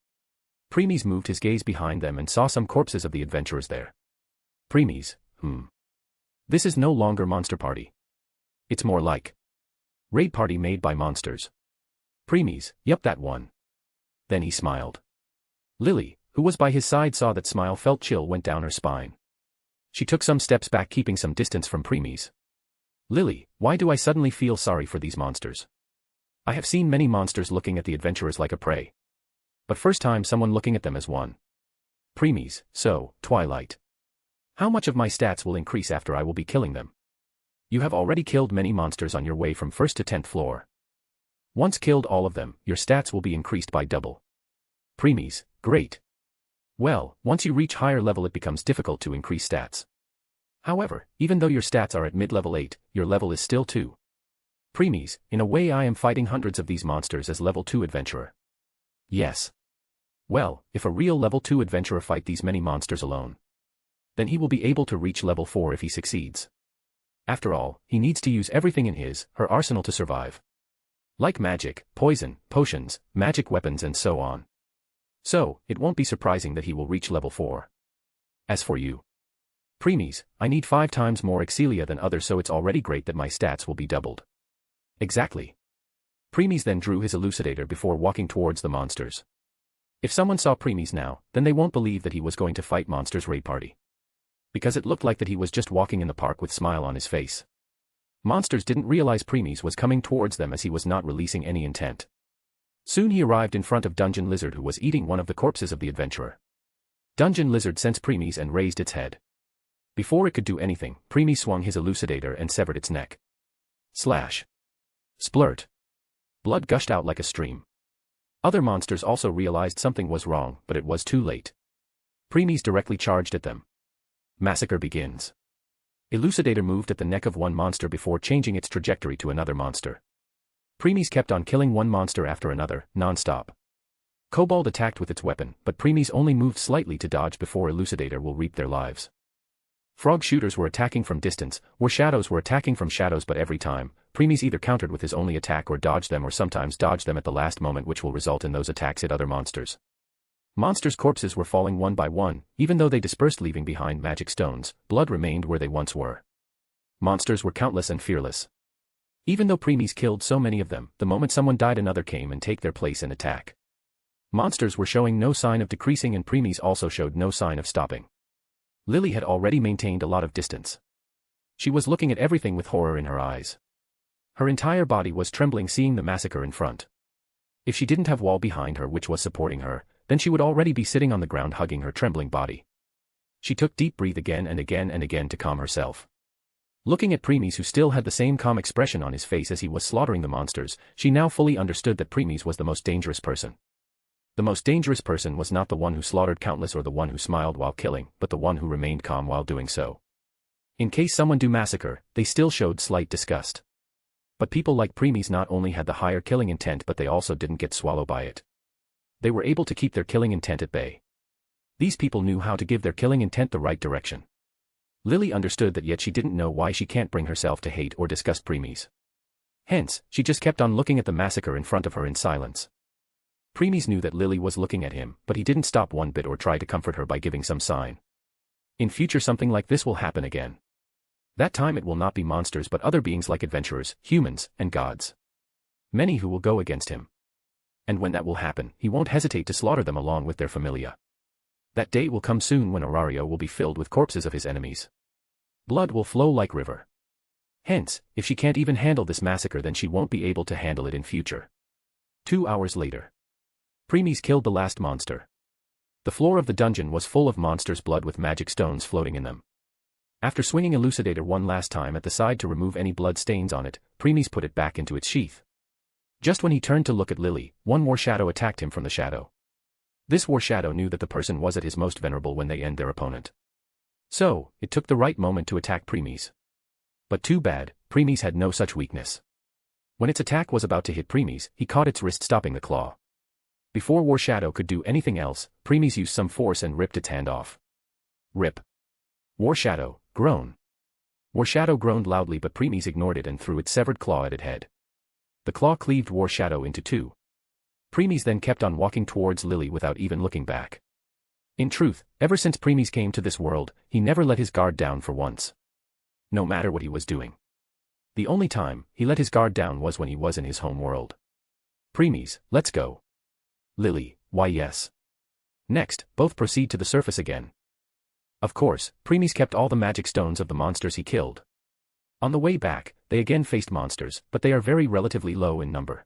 Preemies moved his gaze behind them and saw some corpses of the adventurers there. Preemies, This is no longer Monster Party. It's more like Raid party made by monsters. Preemies, yup, that one. Then he smiled. Lily, who was by his side, saw that smile, felt chill went down her spine. She took some steps back, keeping some distance from Preemies. Lily, why do I suddenly feel sorry for these monsters? I have seen many monsters looking at the adventurers like a prey. But first time someone looking at them as one. Preemies, so, Twilight. How much of my stats will increase after I will be killing them? You have already killed many monsters on your way from 1st to 10th floor. Once killed all of them, your stats will be increased by double. Preemies, great. Well, once you reach higher level it becomes difficult to increase stats. However, even though your stats are at mid-level 8, your level is still 2. Preemies, in a way I am fighting hundreds of these monsters as level 2 adventurer. Yes. Well, if a real level 2 adventurer fight these many monsters alone, then he will be able to reach level 4 if he succeeds. After all, he needs to use everything in her arsenal to survive. Like magic, poison, potions, magic weapons and so on. So, it won't be surprising that he will reach level 4. As for you, Preemies, I need 5 times more Excelia than others, so it's already great that my stats will be doubled. Exactly. Preemies then drew his elucidator before walking towards the monsters. If someone saw Preemies now, then they won't believe that he was going to fight monsters raid party. Because it looked like that he was just walking in the park with smile on his face. Monsters didn't realize Preemies was coming towards them as he was not releasing any intent. Soon he arrived in front of Dungeon Lizard, who was eating one of the corpses of the adventurer. Dungeon Lizard sensed Preemies and raised its head. Before it could do anything, Preemies swung his elucidator and severed its neck. Slash. Splurt. Blood gushed out like a stream. Other monsters also realized something was wrong, but it was too late. Preemies directly charged at them. Massacre begins. Elucidator moved at the neck of one monster before changing its trajectory to another monster. Preemies kept on killing one monster after another, non-stop. Kobold attacked with its weapon, but Preemies only moved slightly to dodge before Elucidator will reap their lives. Frog shooters were attacking from distance, or shadows were attacking from shadows, but every time, Preemies either countered with his only attack or dodged them, or sometimes dodged them at the last moment, which will result in those attacks hit other monsters. Monsters' corpses were falling one by one, even though they dispersed leaving behind magic stones, blood remained where they once were. Monsters were countless and fearless. Even though Preemies killed so many of them, the moment someone died another came and take their place and attack. Monsters were showing no sign of decreasing and Preemies also showed no sign of stopping. Lily had already maintained a lot of distance. She was looking at everything with horror in her eyes. Her entire body was trembling seeing the massacre in front. If she didn't have wall behind her which was supporting her, then she would already be sitting on the ground hugging her trembling body. She took deep breath again and again and again to calm herself. Looking at Preemies, who still had the same calm expression on his face as he was slaughtering the monsters, she now fully understood that Preemies was the most dangerous person. The most dangerous person was not the one who slaughtered countless or the one who smiled while killing, but the one who remained calm while doing so. In case someone do massacre, they still showed slight disgust. But people like Preemies not only had the higher killing intent, but they also didn't get swallowed by it. They were able to keep their killing intent at bay. These people knew how to give their killing intent the right direction. Lily understood that, yet she didn't know why she can't bring herself to hate or disgust Preemies. Hence, she just kept on looking at the massacre in front of her in silence. Preemies knew that Lily was looking at him, but he didn't stop one bit or try to comfort her by giving some sign. In future something like this will happen again. That time it will not be monsters but other beings like adventurers, humans, and gods. Many who will go against him. And when that will happen, he won't hesitate to slaughter them along with their familia. That day will come soon when Aurario will be filled with corpses of his enemies. Blood will flow like river. Hence, if she can't even handle this massacre, then she won't be able to handle it in future. 2 hours later. Preemies killed the last monster. The floor of the dungeon was full of monsters' blood with magic stones floating in them. After swinging Elucidator one last time at the side to remove any blood stains on it, Preemies put it back into its sheath. Just when he turned to look at Lily, one war shadow attacked him from the shadow. This war shadow knew that the person was at his most vulnerable when they end their opponent. So, it took the right moment to attack Preemies. But too bad, Preemies had no such weakness. When its attack was about to hit Preemies, he caught its wrist, stopping the claw. Before War Shadow could do anything else, Preemies used some force and ripped its hand off. Rip. War Shadow, groan. War Shadow groaned loudly, but Preemies ignored it and threw its severed claw at its head. The claw cleaved War Shadow into two. Preemies then kept on walking towards Lily without even looking back. In truth, ever since Preemies came to this world, he never let his guard down for once. No matter what he was doing. The only time he let his guard down was when he was in his home world. Preemies, let's go. Lily, why yes. Next, both proceed to the surface again. Of course, Preemies kept all the magic stones of the monsters he killed. On the way back, they again faced monsters, but they are very relatively low in number.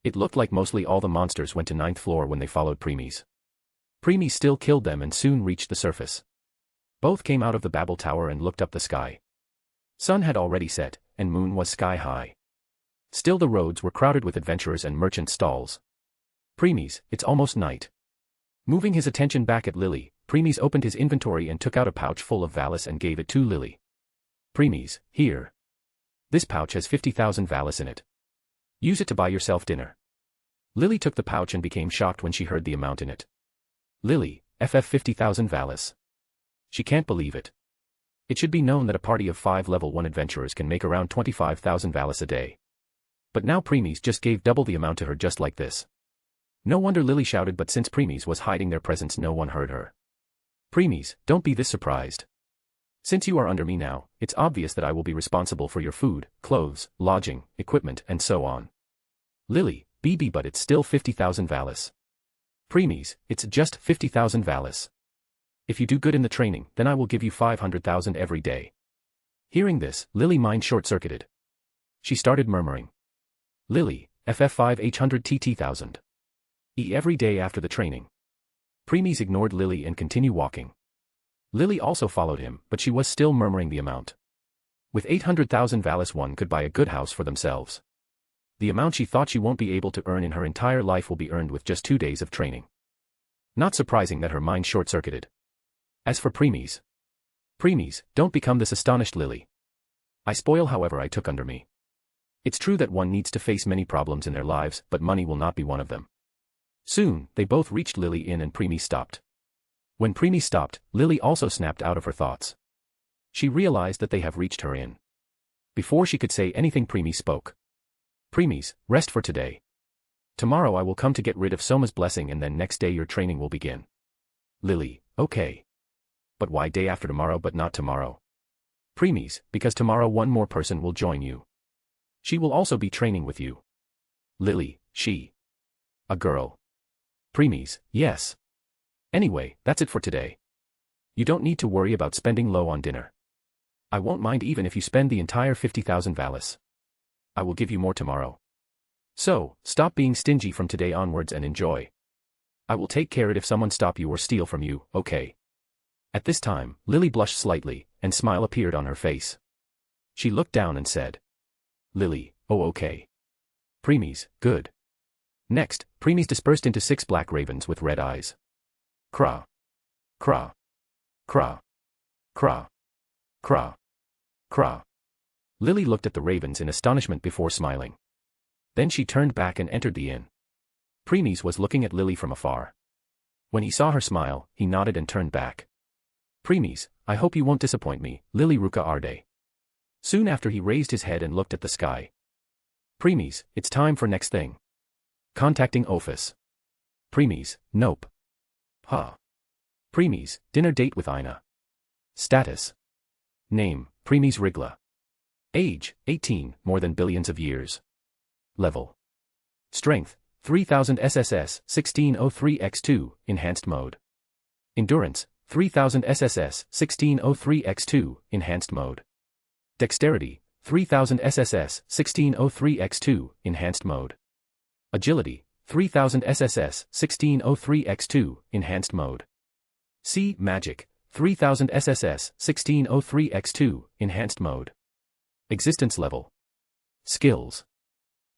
It looked like mostly all the monsters went to 9th floor when they followed Preemies. Preemies still killed them and soon reached the surface. Both came out of the Babel Tower and looked up the sky. Sun had already set, and moon was sky high. Still the roads were crowded with adventurers and merchant stalls. Preemies, it's almost night. Moving his attention back at Lily, Preemies opened his inventory and took out a pouch full of Valis and gave it to Lily. Preemies, here. This pouch has 50,000 Valis in it. Use it to buy yourself dinner. Lily took the pouch and became shocked when she heard the amount in it. Lily, 50,000 Valis. She can't believe it. It should be known that a party of 5 level 1 adventurers can make around 25,000 Valis a day. But now Preemies just gave double the amount to her just like this. No wonder Lily shouted, but since Preemies was hiding their presence no one heard her. Preemies, don't be this surprised. Since you are under me now, it's obvious that I will be responsible for your food, clothes, lodging, equipment and so on. Lily, BB, but it's still 50,000 Valis. Preemies, it's just 50,000 Valis. If you do good in the training, then I will give you 500,000 every day. Hearing this, Lily mind short-circuited. She started murmuring. Lily, FF5 800 TT 1000. Every day after the training. Preemies ignored Lily and continued walking. Lily also followed him, but she was still murmuring the amount. With 800,000 Valis one could buy a good house for themselves. The amount she thought she won't be able to earn in her entire life will be earned with just 2 days of training. Not surprising that her mind short-circuited. As for Preemies. Preemies, don't become this astonished, Lily. I spoil however I took under me. It's true that one needs to face many problems in their lives, but money will not be one of them. Soon, they both reached Lily Inn and Preemies stopped. When Preemies stopped, Lily also snapped out of her thoughts. She realized that they have reached her inn. Before she could say anything, Preemies spoke. Preemies, rest for today. Tomorrow I will come to get rid of Soma's blessing and then next day your training will begin. Lily, okay. But why day after tomorrow but not tomorrow? Preemies, because tomorrow one more person will join you. She will also be training with you. Lily, she. A girl. Preemies, yes. Anyway, that's it for today. You don't need to worry about spending low on dinner. I won't mind even if you spend the entire 50,000 Valis. I will give you more tomorrow. So, stop being stingy from today onwards and enjoy. I will take care if someone stop you or steal from you, okay? At this time, Lily blushed slightly, and smile appeared on her face. She looked down and said. Lily, oh okay. Preemies, good. Next, Preemies dispersed into 6 black ravens with red eyes. Craw. Craw. Craw. Craw. Craw. Craw. Lily looked at the ravens in astonishment before smiling. Then she turned back and entered the inn. Preemies was looking at Lily from afar. When he saw her smile, he nodded and turned back. Preemies, I hope you won't disappoint me, Lily Ruka Arde. Soon after he raised his head and looked at the sky. Preemies, it's time for next thing. Contacting office. Preemies, nope. Huh. Preemies, dinner date with Ina. Status. Name, Preemies Rigla. Age, 18, more than billions of years. Level. Strength, 3000 SSS, 1603x2, enhanced mode. Endurance, 3000 SSS, 1603x2, enhanced mode. Dexterity, 3000 SSS, 1603x2, enhanced mode. Agility, 3000 SSS, 1603x2, enhanced mode. C. Magic, 3000 SSS, 1603x2, enhanced mode. Existence level. Skills.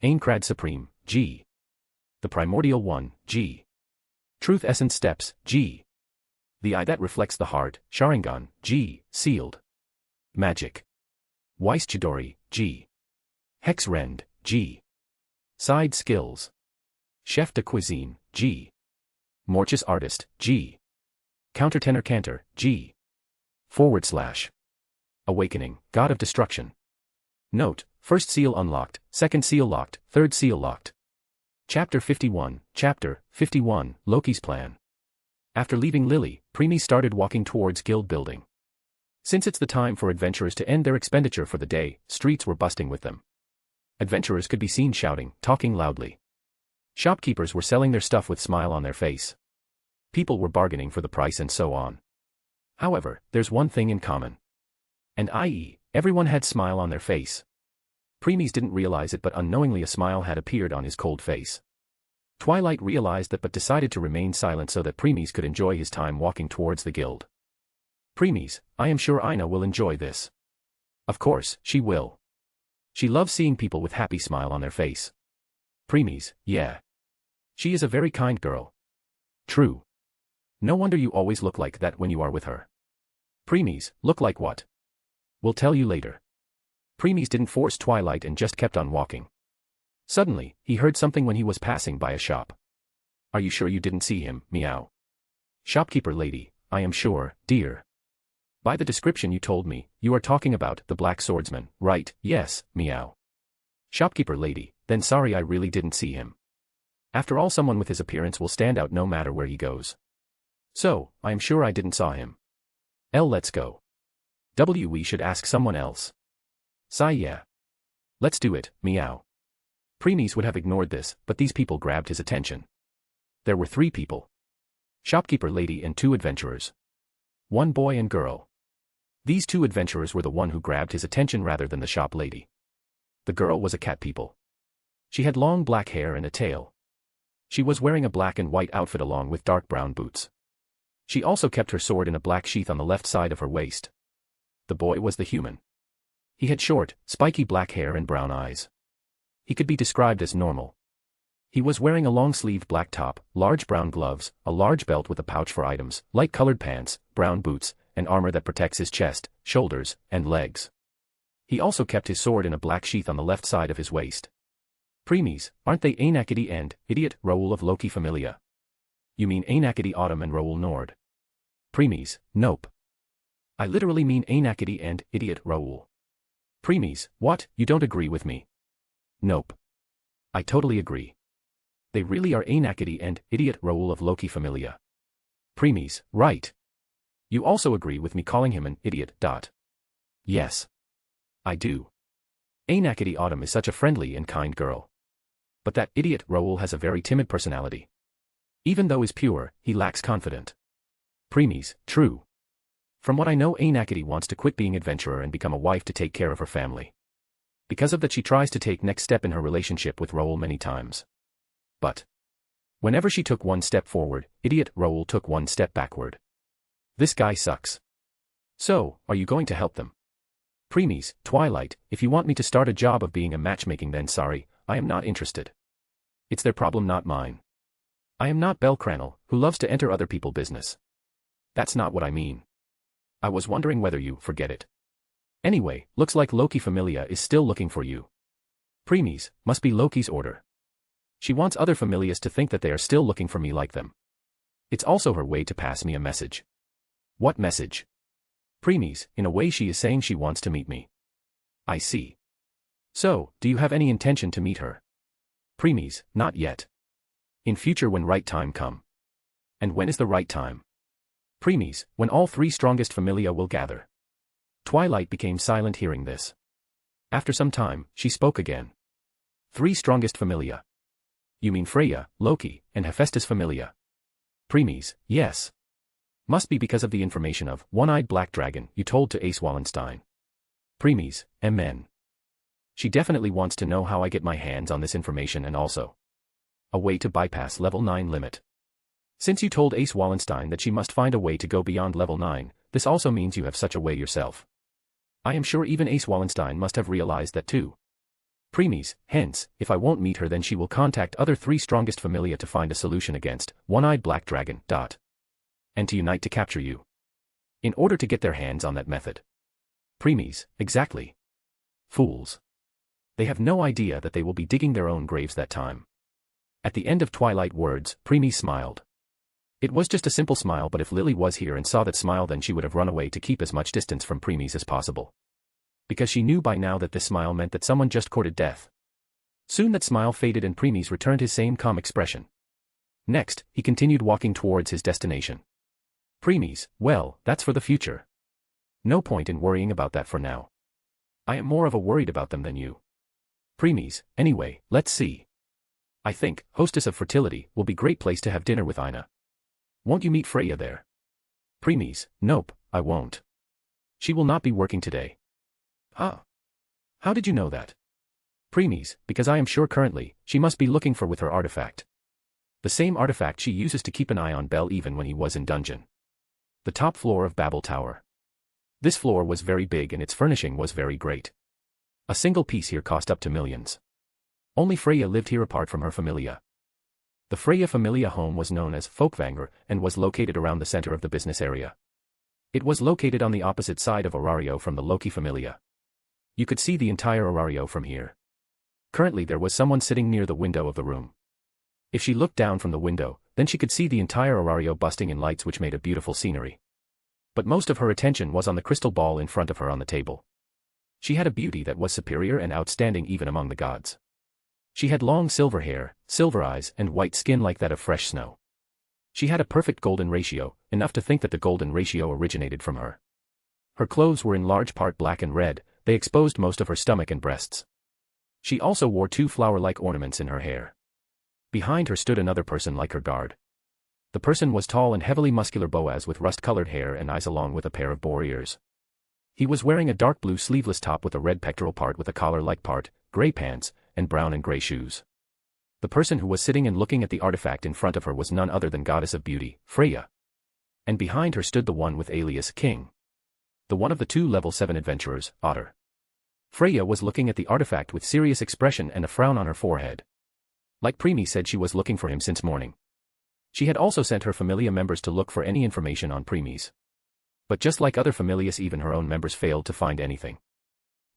Aincrad Supreme, G. The Primordial One, G. Truth Essence Steps, G. The Eye That Reflects the Heart, Sharingan, G. Sealed. Magic. Weiss Chidori, G. Hex Rend, G. Side Skills. Chef de Cuisine, G. Morchus Artist, G. Countertenor Cantor, G. / Awakening, God of Destruction. Note, first seal unlocked, second seal locked, third seal locked. Chapter 51, Loki's Plan. After leaving Lily, Preemies started walking towards guild building. Since it's the time for adventurers to end their expenditure for the day, streets were busting with them. Adventurers could be seen shouting, talking loudly. Shopkeepers were selling their stuff with smile on their face. People were bargaining for the price and so on. However, there's one thing in common. And i.e., everyone had smile on their face. Premies didn't realize it, but unknowingly a smile had appeared on his cold face. Twilight realized that but decided to remain silent so that Premies could enjoy his time walking towards the guild. Premies, I am sure Ina will enjoy this. Of course, she will. She loves seeing people with happy smile on their face. Premies, yeah. She is a very kind girl. True. No wonder you always look like that when you are with her. Premies, look like what? We'll tell you later. Premies didn't force Twilight and just kept on walking. Suddenly, he heard something when he was passing by a shop. Are you sure you didn't see him, meow? Shopkeeper lady, I am sure, dear. By the description you told me, you are talking about the black swordsman, right? Yes, meow. Shopkeeper lady, then sorry I really didn't see him. After all, someone with his appearance will stand out no matter where he goes. So, I am sure I didn't saw him. Let's go. We should ask someone else. Sigh yeah. Let's do it, meow. Premies would have ignored this, but these people grabbed his attention. There were 3 people. Shopkeeper lady and 2 adventurers. 1 boy and girl. These 2 adventurers were the one who grabbed his attention rather than the shop lady. The girl was a cat people. She had long black hair and a tail. She was wearing a black and white outfit along with dark brown boots. She also kept her sword in a black sheath on the left side of her waist. The boy was the human. He had short, spiky black hair and brown eyes. He could be described as normal. He was wearing a long-sleeved black top, large brown gloves, a large belt with a pouch for items, light-colored pants, brown boots, and armor that protects his chest, shoulders, and legs. He also kept his sword in a black sheath on the left side of his waist. Premies, aren't they Ainakity and idiot Raoul of Loki Familia? You mean Ainakity Autumn and Raoul Nord? Premies, nope. I literally mean Ainakity and idiot Raoul. Premies, what, you don't agree with me? Nope. I totally agree. They really are Ainakity and idiot Raoul of Loki Familia. Premies, right. You also agree with me calling him an idiot. Yes. I do. Ainakity Autumn is such a friendly and kind girl. But that idiot Raoul has a very timid personality. Even though he's pure, he lacks confidence. Premies, true. From what I know, Ainakity wants to quit being adventurer and become a wife to take care of her family. Because of that, she tries to take next step in her relationship with Raoul many times. But whenever she took one step forward, idiot Raoul took one step backward. This guy sucks. So, are you going to help them? Premies, Twilight, if you want me to start a job of being a matchmaking, then sorry, I am not interested. It's their problem, not mine. I am not Belle Cranel, who loves to enter other people's business. That's not what I mean. I was wondering whether you forget it. Anyway, looks like Loki Familia is still looking for you. Premies, must be Loki's order. She wants other Familias to think that they are still looking for me like them. It's also her way to pass me a message. What message? Premies, in a way she is saying she wants to meet me. I see. So, do you have any intention to meet her? Premies, not yet. In future when right time come. And when is the right time? Premies, when all 3 strongest Familia will gather. Twilight became silent hearing this. After some time, she spoke again. 3 strongest Familia. You mean Freya, Loki, and Hephaestus Familia? Premies, yes. Must be because of the information of one-eyed black dragon you told to Ace Wallenstein. Premies, amen. She definitely wants to know how I get my hands on this information and also a way to bypass level 9 limit. Since you told Ace Wallenstein that she must find a way to go beyond level 9, this also means you have such a way yourself. I am sure even Ace Wallenstein must have realized that too. Premies, hence, if I won't meet her, then she will contact other 3 strongest Familia to find a solution against one-eyed black dragon. And to unite to capture you. In order to get their hands on that method. Premies, exactly. Fools. They have no idea that they will be digging their own graves that time. At the end of Twilight words, Premies smiled. It was just a simple smile, but if Lily was here and saw that smile, then she would have run away to keep as much distance from Premies as possible. Because she knew by now that this smile meant that someone just courted death. Soon that smile faded and Premies returned his same calm expression. Next, he continued walking towards his destination. Premies, well, that's for the future. No point in worrying about that for now. I am more of a worried about them than you. Preemies, anyway, let's see. I think, Hostess of Fertility, will be great place to have dinner with Ina. Won't you meet Freya there? Preemies, nope, I won't. She will not be working today. Huh? How did you know that? Preemies, because I am sure currently, she must be looking for with her artifact. The same artifact she uses to keep an eye on Bell even when he was in dungeon. The top floor of Babel Tower. This floor was very big and its furnishing was very great. A single piece here cost up to millions. Only Freya lived here apart from her familia. The Freya familia home was known as Folkvanger and was located around the center of the business area. It was located on the opposite side of Orario from the Loki familia. You could see the entire Orario from here. Currently there was someone sitting near the window of the room. If she looked down from the window, then she could see the entire Orario busting in lights which made a beautiful scenery. But most of her attention was on the crystal ball in front of her on the table. She had a beauty that was superior and outstanding even among the gods. She had long silver hair, silver eyes and white skin like that of fresh snow. She had a perfect golden ratio, enough to think that the golden ratio originated from her. Her clothes were in large part black and red, they exposed most of her stomach and breasts. She also wore 2 flower-like ornaments in her hair. Behind her stood another person like her guard. The person was tall and heavily muscular Boaz with rust-colored hair and eyes along with a pair of boar ears. He was wearing a dark blue sleeveless top with a red pectoral part with a collar-like part, gray pants, and brown and gray shoes. The person who was sitting and looking at the artifact in front of her was none other than Goddess of Beauty, Freya. And behind her stood the one with alias King. The one of the 2 level 7 adventurers, Otter. Freya was looking at the artifact with serious expression and a frown on her forehead. Like Preemie said, she was looking for him since morning. She had also sent her familia members to look for any information on Preemies. But just like other familias, even her own members failed to find anything.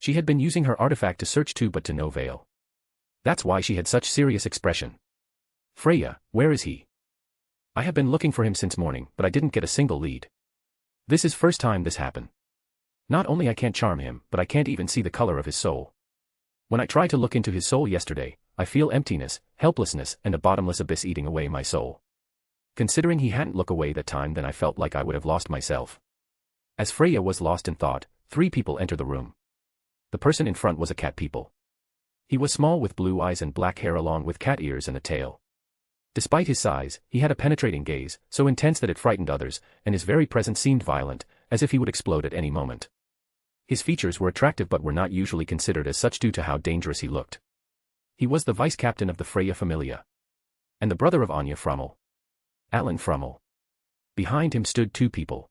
She had been using her artifact to search too, but to no avail. That's why she had such serious expression. Freya, where is he? I have been looking for him since morning, but I didn't get a single lead. This is first time this happened. Not only I can't charm him, but I can't even see the color of his soul. When I tried to look into his soul yesterday, I feel emptiness, helplessness, and a bottomless abyss eating away my soul. Considering he hadn't looked away that time, then I felt like I would have lost myself. As Freya was lost in thought, 3 people entered the room. The person in front was a cat people. He was small with blue eyes and black hair along with cat ears and a tail. Despite his size, he had a penetrating gaze, so intense that it frightened others, and his very presence seemed violent, as if he would explode at any moment. His features were attractive but were not usually considered as such due to how dangerous he looked. He was the vice-captain of the Freya familia. And the brother of Anya Frummel. Alan Frummel. Behind him stood 2 people.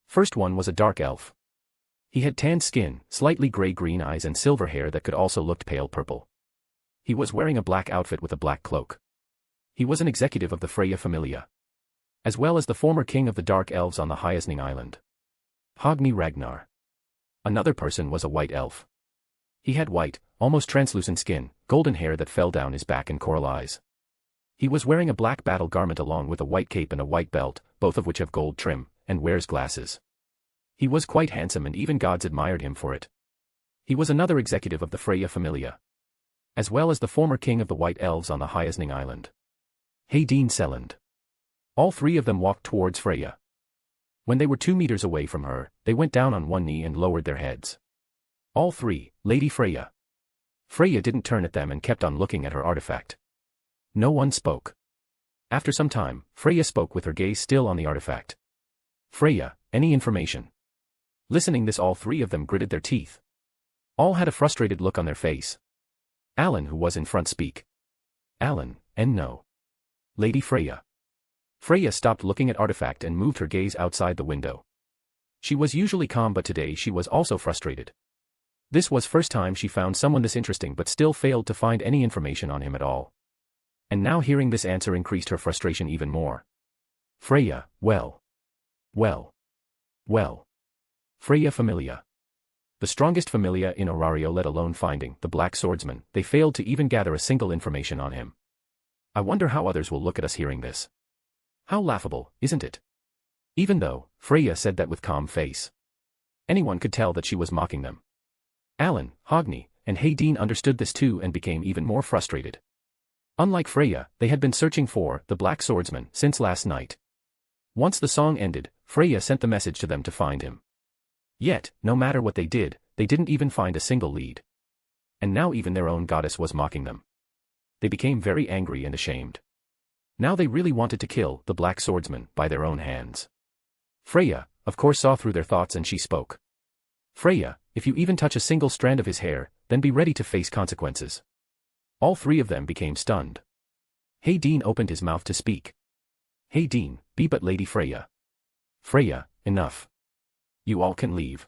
First one was a dark elf. He had tanned skin, slightly gray-green eyes and silver hair that could also look pale purple. He was wearing a black outfit with a black cloak. He was an executive of the Freya familia, as well as the former king of the Dark Elves on the Hyasning Island. Hogni Ragnar. Another person was a white elf. He had white, almost translucent skin, golden hair that fell down his back and coral eyes. He was wearing a black battle garment along with a white cape and a white belt, both of which have gold trim, and wears glasses. He was quite handsome and even gods admired him for it. He was another executive of the Freya familia, as well as the former king of the White Elves on the Hyasning Island. Hayden Selland. All 3 of them walked towards Freya. When they were 2 meters away from her, they went down on one knee and lowered their heads. All 3, Lady Freya. Freya didn't turn at them and kept on looking at her artifact. No one spoke. After some time, Freya spoke with her gaze still on the artifact. Freya, any information? Listening this, all 3 of them gritted their teeth. All had a frustrated look on their face. Alan, who was in front, speak. Alan, and no. Lady Freya. Freya stopped looking at artifact and moved her gaze outside the window. She was usually calm, but today she was also frustrated. This was first time she found someone this interesting but still failed to find any information on him at all. And now hearing this answer increased her frustration even more. Freya, well. Freya familia. The strongest familia in Orario, let alone finding the Black Swordsman, they failed to even gather a single information on him. I wonder how others will look at us hearing this. How laughable, isn't it? Even though, Freya said that with calm face. Anyone could tell that she was mocking them. Alan, Hogni, and Hayden understood this too and became even more frustrated. Unlike Freya, they had been searching for the Black Swordsman since last night. Once the song ended, Freya sent the message to them to find him. Yet, no matter what they didn't even find a single lead. And now even their own goddess was mocking them. They became very angry and ashamed. Now they really wanted to kill the Black Swordsman by their own hands. Freya, of course, saw through their thoughts and she spoke. Freya, if you even touch a single strand of his hair, then be ready to face consequences. All three of them became stunned. Hayden opened his mouth to speak. Hayden, be but Lady Freya. Freya, enough. You all can leave.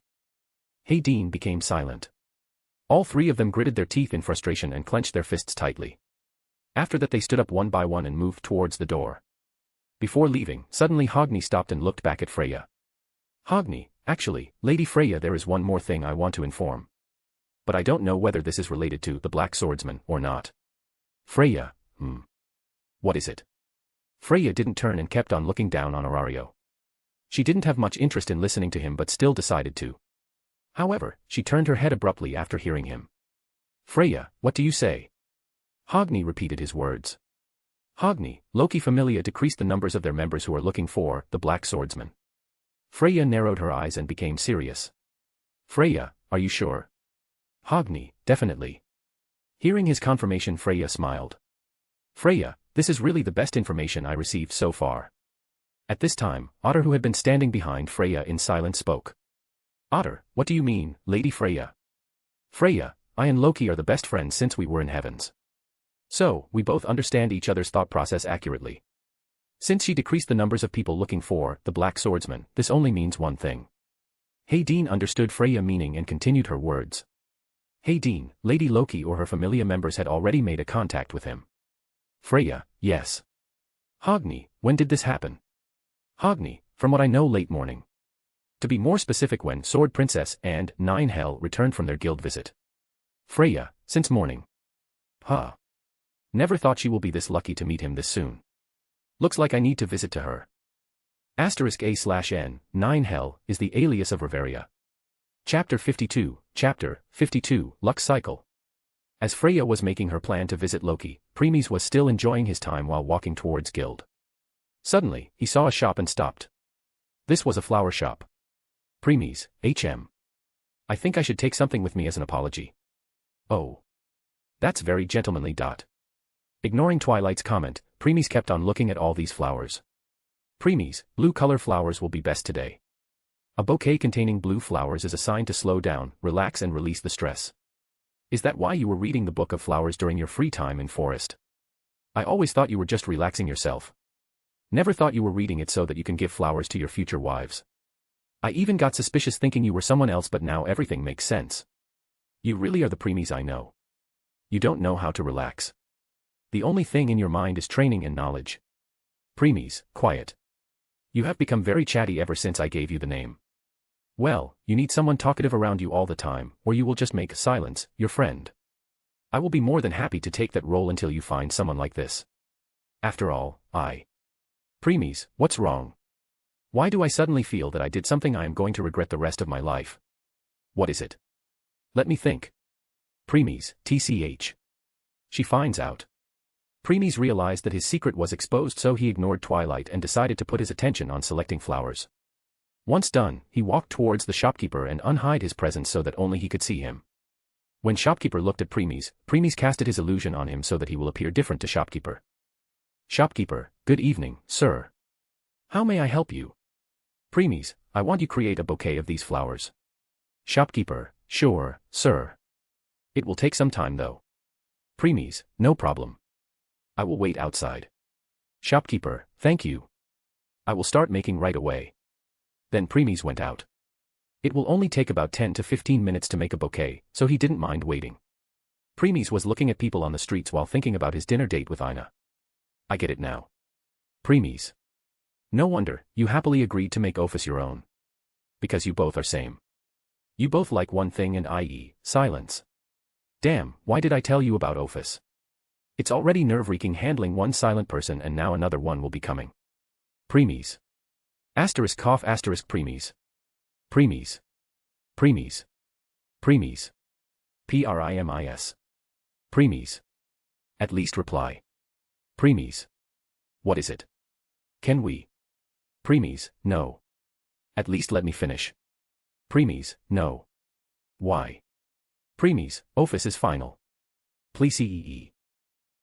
Hayden became silent. All three of them gritted their teeth in frustration and clenched their fists tightly. After that they stood up one by one and moved towards the door. Before leaving, suddenly Hogni stopped and looked back at Freya. Hogni, actually, Lady Freya, there is one more thing I want to inform. But I don't know whether this is related to the Black Swordsman or not. Freya, What is it? Freya didn't turn and kept on looking down on Arario. She didn't have much interest in listening to him but still decided to. However, she turned her head abruptly after hearing him. Freya, what do you say? Hogni repeated his words. Hogni, Loki Familia decreased the numbers of their members who are looking for the Black Swordsman. Freya narrowed her eyes and became serious. Freya, are you sure? Hogni, definitely. Hearing his confirmation, Freya smiled. Freya, this is really the best information I received so far. At this time, Otter, who had been standing behind Freya in silence, spoke. Otter, what do you mean, Lady Freya? Freya, I and Loki are the best friends since we were in heavens. So, we both understand each other's thought process accurately. Since she decreased the numbers of people looking for the Black Swordsman, this only means one thing. Hayden understood Freya's meaning and continued her words. Hayden, Lady Loki or her familia members had already made a contact with him. Freya, yes. Hogni, when did this happen? Hogni, from what I know, late morning. To be more specific, when Sword Princess and Nine Hell returned from their guild visit. Freya, since morning. Huh. Never thought she will be this lucky to meet him this soon. Looks like I need to visit to her. *A/N, Nine Hell, is the alias of Reveria. Chapter 52, Luck Cycle. As Freya was making her plan to visit Loki, Primes was still enjoying his time while walking towards guild. Suddenly, he saw a shop and stopped. This was a flower shop. Primes, HM. I think I should take something with me as an apology. Oh. That's very gentlemanly. Ignoring Twilight's comment, Primes kept on looking at all these flowers. Primes, blue color flowers will be best today. A bouquet containing blue flowers is a sign to slow down, relax and release the stress. Is that why you were reading the book of flowers during your free time in forest? I always thought you were just relaxing yourself. Never thought you were reading it so that you can give flowers to your future wives. I even got suspicious thinking you were someone else, but now everything makes sense. You really are the Primes I know. You don't know how to relax. The only thing in your mind is training and knowledge. Primes, quiet. You have become very chatty ever since I gave you the name. Well, you need someone talkative around you all the time, or you will just make silence your friend. I will be more than happy to take that role until you find someone like this. After all, Primes, what's wrong? Why do I suddenly feel that I did something I am going to regret the rest of my life? What is it? Let me think. Primes, TCH. She finds out. Primes realized that his secret was exposed, so he ignored Twilight and decided to put his attention on selecting flowers. Once done, he walked towards the shopkeeper and unhid his presence so that only he could see him. When shopkeeper looked at Primes casted his illusion on him so that he will appear different to shopkeeper. Shopkeeper, good evening, sir. How may I help you? Primes, I want you create a bouquet of these flowers. Shopkeeper, sure, sir. It will take some time though. Primes, no problem. I will wait outside. Shopkeeper, thank you. I will start making right away. Then Primes went out. It will only take about 10 to 15 minutes to make a bouquet, so he didn't mind waiting. Primes was looking at people on the streets while thinking about his dinner date with Ina. I get it now. Primes. No wonder, you happily agreed to make Ophis your own. Because you both are same. You both like one thing and i.e., silence. Damn, why did I tell you about Ophis? It's already nerve-wreaking handling one silent person and now another one will be coming. Primes. Asterisk cough asterisk Primes. Primes. Primes. Primes. Primis. Primes. At least reply. Primes. What is it? Can we? Primes, no. At least let me finish. Premies, no. Why? Premies, office is final. Please CEE.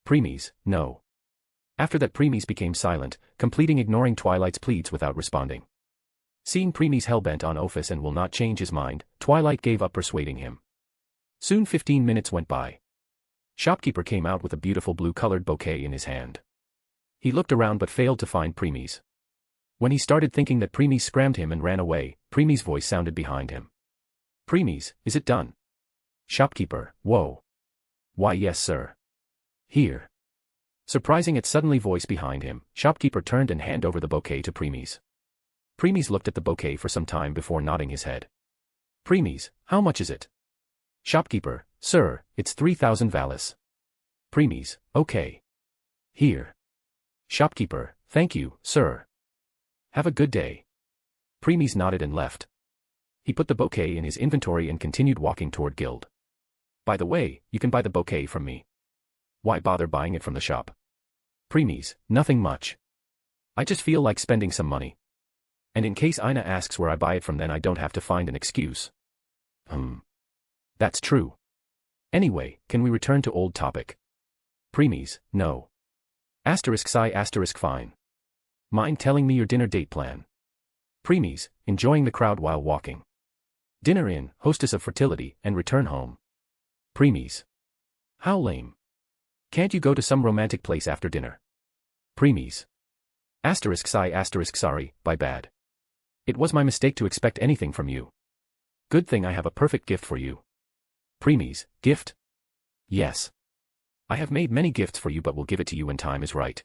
Premies, no. After that Premies became silent, completing ignoring Twilight's pleads without responding. Seeing Premies hellbent on office and will not change his mind, Twilight gave up persuading him. Soon 15 minutes went by. Shopkeeper came out with a beautiful blue-colored bouquet in his hand. He looked around but failed to find Premies. When he started thinking that Premies scrammed him and ran away, Premies' voice sounded behind him. Premies, is it done? Shopkeeper, whoa. Why yes sir. Here. Surprising its suddenly voice behind him, Shopkeeper turned and handed over the bouquet to Premies. Premies looked at the bouquet for some time before nodding his head. Premies, how much is it? Shopkeeper, sir, it's 3,000 valis. Premies, okay. Here. Shopkeeper, thank you, sir. Have a good day. Premies nodded and left. He put the bouquet in his inventory and continued walking toward Guild. By the way, you can buy the bouquet from me. Why bother buying it from the shop? Premies, nothing much. I just feel like spending some money. And in case Ina asks where I buy it from, then I don't have to find an excuse. That's true. Anyway, can we return to old topic? Premies, no. Asterisk sigh asterisk fine. Mind telling me your dinner date plan? Premies, enjoying the crowd while walking. Dinner in, hostess of fertility, and return home. Premies. How lame. Can't you go to some romantic place after dinner? Premies. Asterisk sigh asterisk sorry, by bad. It was my mistake to expect anything from you. Good thing I have a perfect gift for you. Premies, gift? Yes. I have made many gifts for you but will give it to you when time is right.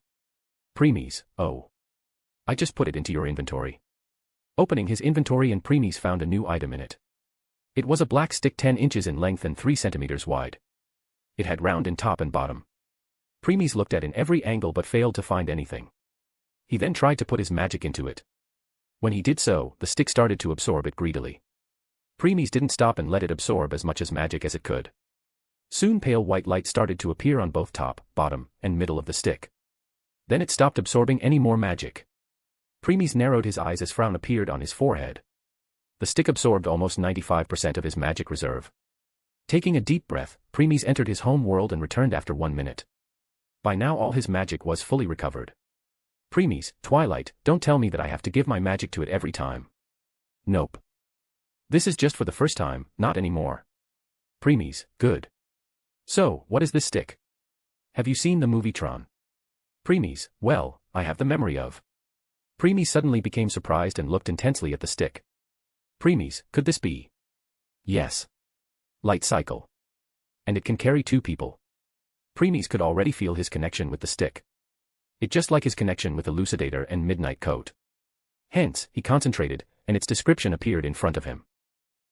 Premies, oh. I just put it into your inventory. Opening his inventory and Premies found a new item in it. It was a black stick 10 inches in length and 3 centimeters wide. It had round in top and bottom. Premies looked at in every angle but failed to find anything. He then tried to put his magic into it. When he did so, the stick started to absorb it greedily. Premies didn't stop and let it absorb as much as magic as it could. Soon pale white light started to appear on both top, bottom, and middle of the stick. Then it stopped absorbing any more magic. Premies narrowed his eyes as frown appeared on his forehead. The stick absorbed almost 95% of his magic reserve. Taking a deep breath, Premies entered his home world and returned after 1 minute. By now all his magic was fully recovered. Premies, Twilight, don't tell me that I have to give my magic to it every time. Nope. This is just for the first time, not anymore. Premies, good. So, what is this stick? Have you seen the movie Tron? Premies, well, I have the memory of. Premies suddenly became surprised and looked intensely at the stick. Premies, could this be? Yes. Light cycle. And it can carry 2 people. Premies could already feel his connection with the stick. It just like his connection with Elucidator and Midnight Coat. Hence, he concentrated, and its description appeared in front of him.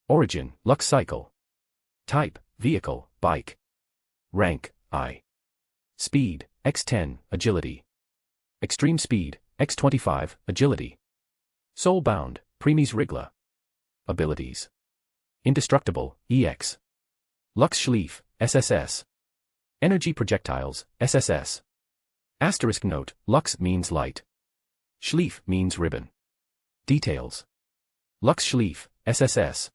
Origin, Lux Cycle. Type, Vehicle, Bike. Rank, I. Speed, X10, Agility. Extreme Speed, X25, Agility. Soulbound, Premies Rigla. Abilities. Indestructible, EX. Lux Schlief, SSS. Energy Projectiles, SSS. Asterisk note, Lux means light. Schlief means ribbon. Details. Lux Schlief, SSS.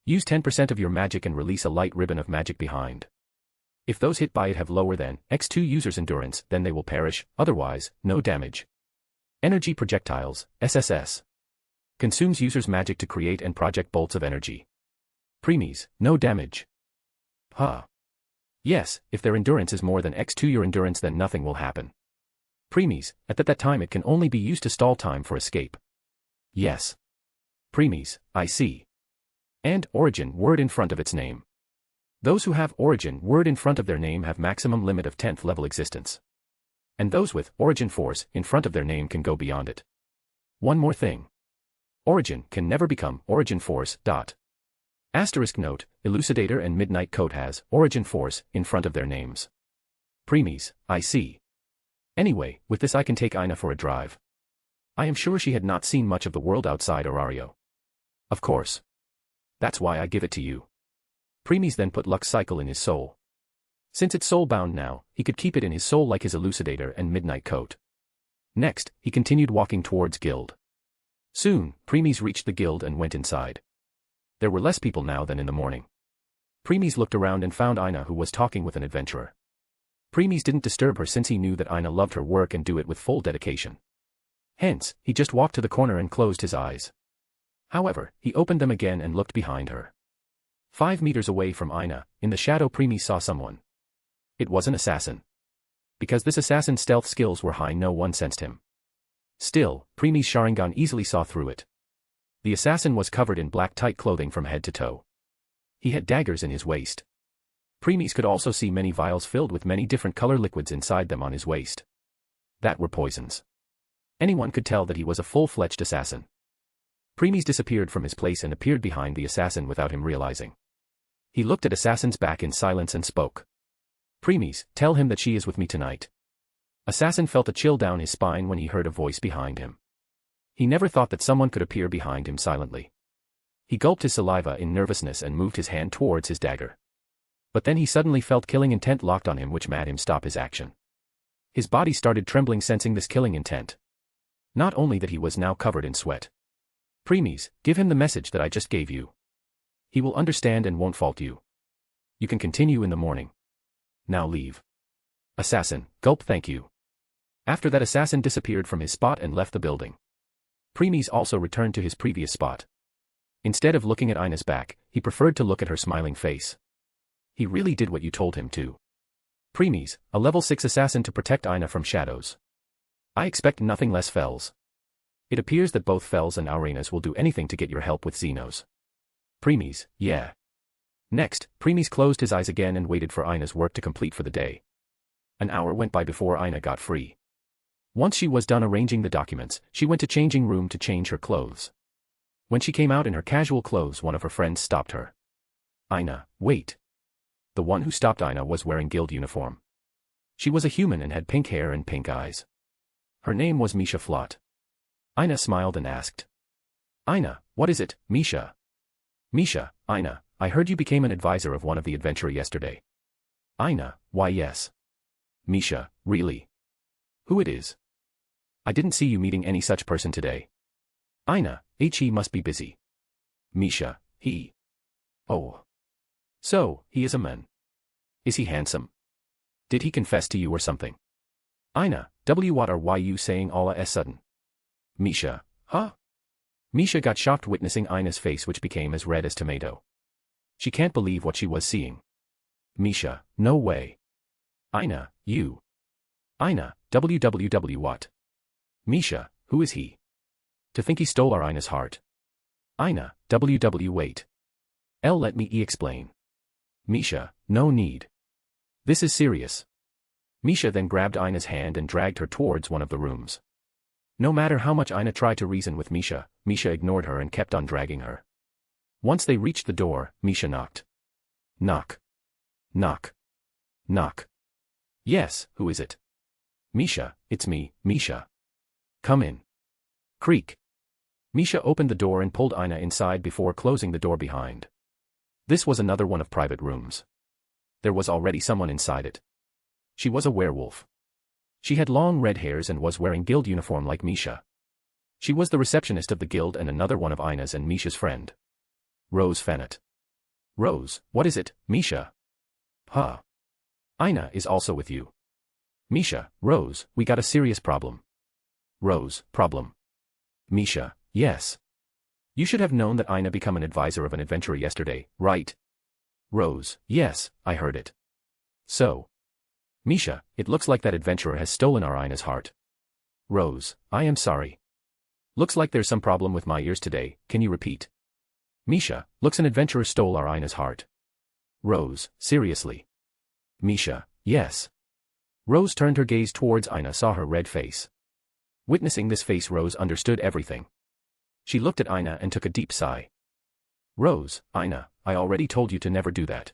Use 10% of your magic and release a light ribbon of magic behind. If those hit by it have lower than X2 user's endurance, then they will perish, otherwise, no damage. Energy Projectiles, SSS. Consumes user's magic to create and project bolts of energy. Premies, no damage. Yes, if their endurance is more than X2 your endurance then nothing will happen. Premies, at that time it can only be used to stall time for escape. Yes. Premies, I see. And origin word in front of its name. Those who have origin word in front of their name have maximum limit of 10th level existence. And those with origin force in front of their name can go beyond it. One more thing. Origin can never become origin force. Asterisk note, Elucidator and Midnight Coat has origin force in front of their names. Premies, I see. Anyway, with this I can take Ina for a drive. I am sure she had not seen much of the world outside Orario. Of course. That's why I give it to you. Premies then put Lux Cycle in his soul. Since it's soul-bound now, he could keep it in his soul like his Elucidator and Midnight Coat. Next, he continued walking towards Guild. Soon, Premies reached the Guild and went inside. There were less people now than in the morning. Premies looked around and found Aina, who was talking with an adventurer. Premies didn't disturb her since he knew that Aina loved her work and do it with full dedication. Hence, he just walked to the corner and closed his eyes. However, he opened them again and looked behind her. 5 meters away from Aina, in the shadow, Premies saw someone. It was an assassin. Because this assassin's stealth skills were high, no one sensed him. Still, Premies' Sharingan easily saw through it. The assassin was covered in black tight clothing from head to toe. He had daggers in his waist. Premies could also see many vials filled with many different color liquids inside them on his waist. That were poisons. Anyone could tell that he was a full-fledged assassin. Premies disappeared from his place and appeared behind the assassin without him realizing. He looked at assassin's back in silence and spoke. Premies, tell him that she is with me tonight. Assassin felt a chill down his spine when he heard a voice behind him. He never thought that someone could appear behind him silently. He gulped his saliva in nervousness and moved his hand towards his dagger. But then he suddenly felt killing intent locked on him, which made him stop his action. His body started trembling, sensing this killing intent. Not only that, he was now covered in sweat. Premies, give him the message that I just gave you. He will understand and won't fault you. You can continue in the morning. Now leave. Assassin, gulp, thank you. After that, assassin disappeared from his spot and left the building. Premies also returned to his previous spot. Instead of looking at Aina's back, he preferred to look at her smiling face. He really did what you told him to. Premies, a level 6 assassin to protect Aina from shadows. I expect nothing less, Fells. It appears that both Fells and Arenas will do anything to get your help with Xenos. Premies, yeah. Next, Premies closed his eyes again and waited for Aina's work to complete for the day. An hour went by before Aina got free. Once she was done arranging the documents, she went to changing room to change her clothes. When she came out in her casual clothes, one of her friends stopped her. Aina, wait. The one who stopped Aina was wearing guild uniform. She was a human and had pink hair and pink eyes. Her name was Misha Flott. Aina smiled and asked. Aina, what is it, Misha? Misha, Aina, I heard you became an advisor of one of the adventurer yesterday. Aina, why yes. Misha, really? Who it is? I didn't see you meeting any such person today. Aina, he must be busy. Misha, he. Oh. So, he is a man. Is he handsome? Did he confess to you or something? Aina, what are you saying all a sudden? Misha, huh? Misha got shocked witnessing Aina's face, which became as red as tomato. She can't believe what she was seeing. Misha, no way. Aina, you. Aina, what? Misha, who is he? To think he stole our Aina's heart. Aina, wait. Let me explain. Misha, no need. This is serious. Misha then grabbed Aina's hand and dragged her towards one of the rooms. No matter how much Aina tried to reason with Misha, Misha ignored her and kept on dragging her. Once they reached the door, Misha knocked. Knock. Knock. Knock. Yes, who is it? Misha, it's me, Misha. Come in. Creak. Misha opened the door and pulled Aina inside before closing the door behind. This was another one of private rooms. There was already someone inside it. She was a werewolf. She had long red hairs and was wearing guild uniform like Misha. She was the receptionist of the guild and another one of Aina's and Misha's friend. Rose Fennett. Rose, what is it, Misha? Huh. Aina is also with you. Misha, Rose, we got a serious problem. Rose, problem. Misha, yes. You should have known that Aina became an advisor of an adventurer yesterday, right? Rose, yes, I heard it. So. Misha, it looks like that adventurer has stolen our Aina's heart. Rose, I am sorry. Looks like there's some problem with my ears today, can you repeat? Misha, looks an adventurer stole our Aina's heart. Rose, seriously? Misha, yes. Rose turned her gaze towards Aina, saw her red face. Witnessing this face, Rose understood everything. She looked at Aina and took a deep sigh. Rose, Aina, I already told you to never do that.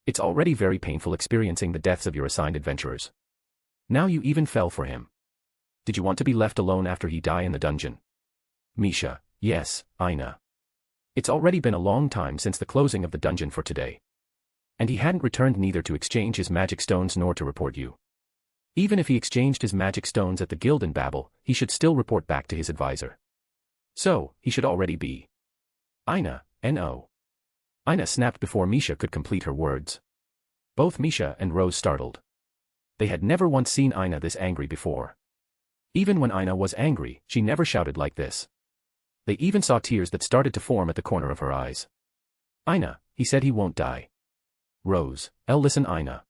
It's already very painful experiencing the deaths of your assigned adventurers. Now you even fell for him. Did you want to be left alone after he died in the dungeon? Misha, yes, Aina. It's already been a long time since the closing of the dungeon for today. And he hadn't returned neither to exchange his magic stones nor to report you. Even if he exchanged his magic stones at the guild in Babel, he should still report back to his advisor. So, he should already be. Aina, no. Ina snapped before Misha could complete her words. Both Misha and Rose startled. They had never once seen Ina this angry before. Even when Ina was angry, she never shouted like this. They even saw tears that started to form at the corner of her eyes. Ina, he said he won't die. Rose, listen Ina.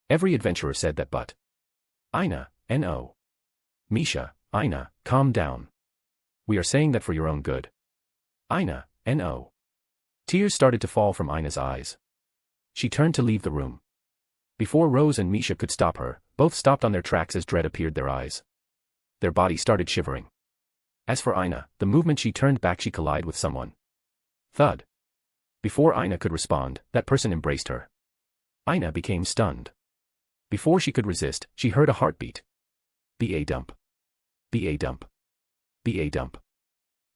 Every adventurer said that but. Ina, no. Misha, Ina, calm down. We are saying that for your own good. Ina, no. Tears started to fall from Ina's eyes. She turned to leave the room. Before Rose and Misha could stop her, both stopped on their tracks as dread appeared their eyes. Their bodies started shivering. As for Ina, the moment she turned back she collided with someone. Thud. Before Ina could respond, that person embraced her. Ina became stunned. Before she could resist, she heard a heartbeat. Ba dump. Ba dump. Ba dump.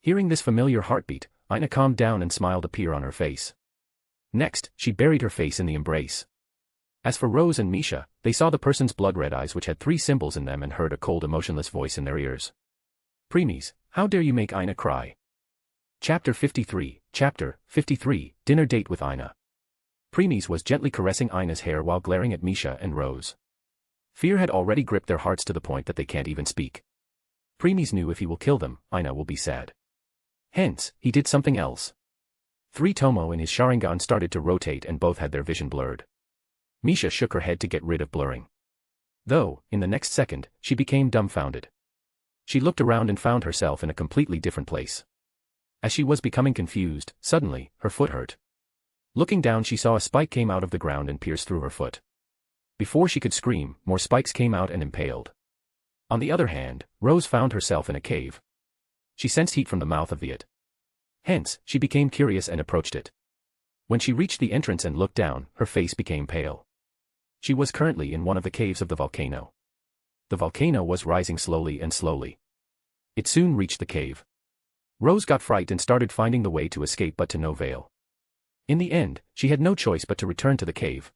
Hearing this familiar heartbeat, Ina calmed down and smiled appeared on her face. Next, she buried her face in the embrace. As for Rose and Misha, they saw the person's blood-red eyes which had 3 symbols in them and heard a cold emotionless voice in their ears. Preemies, how dare you make Ina cry? Chapter 53, Dinner Date with Ina. Preemies was gently caressing Ina's hair while glaring at Misha and Rose. Fear had already gripped their hearts to the point that they can't even speak. Preemies knew if he will kill them, Ina will be sad. Hence, he did something else. 3 Tomo in his Sharingan started to rotate and both had their vision blurred. Misha shook her head to get rid of blurring. Though, in the next second, she became dumbfounded. She looked around and found herself in a completely different place. As she was becoming confused, suddenly, her foot hurt. Looking down she saw a spike came out of the ground and pierced through her foot. Before she could scream, more spikes came out and impaled. On the other hand, Rose found herself in a cave. She sensed heat from the mouth of the it. Hence, she became curious and approached it. When she reached the entrance and looked down, her face became pale. She was currently in one of the caves of the volcano. The volcano was rising slowly and slowly. It soon reached the cave. Rose got fright and started finding the way to escape but to no avail. In the end, she had no choice but to return to the cave.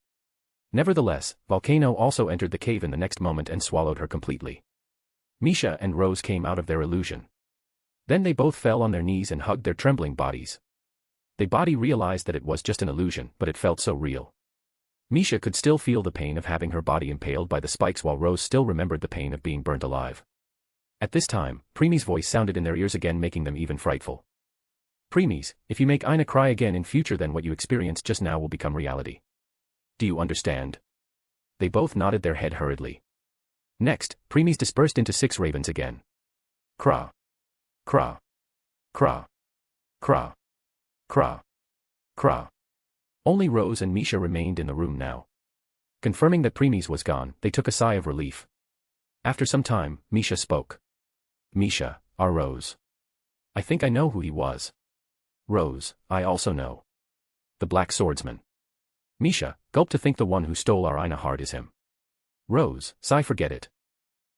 Nevertheless, Volcano also entered the cave in the next moment and swallowed her completely. Misha and Rose came out of their illusion. Then they both fell on their knees and hugged their trembling bodies. Their body realized that it was just an illusion, but it felt so real. Misha could still feel the pain of having her body impaled by the spikes while Rose still remembered the pain of being burnt alive. At this time, Preemie's voice sounded in their ears again making them even frightful. Preemies, if you make Ina cry again in future then what you experienced just now will become reality. Do you understand? They both nodded their head hurriedly. Next, Preemies dispersed into 6 ravens again. Craw. Craw. Craw. Craw. Craw. Craw. Only Rose and Misha remained in the room now. Confirming that Preemies was gone, they took a sigh of relief. After some time, Misha spoke. Misha, our Rose. I think I know who he was. Rose, I also know. The Black Swordsman. Misha, gulp to think the one who stole our Ina heart is him. Rose, sigh forget it.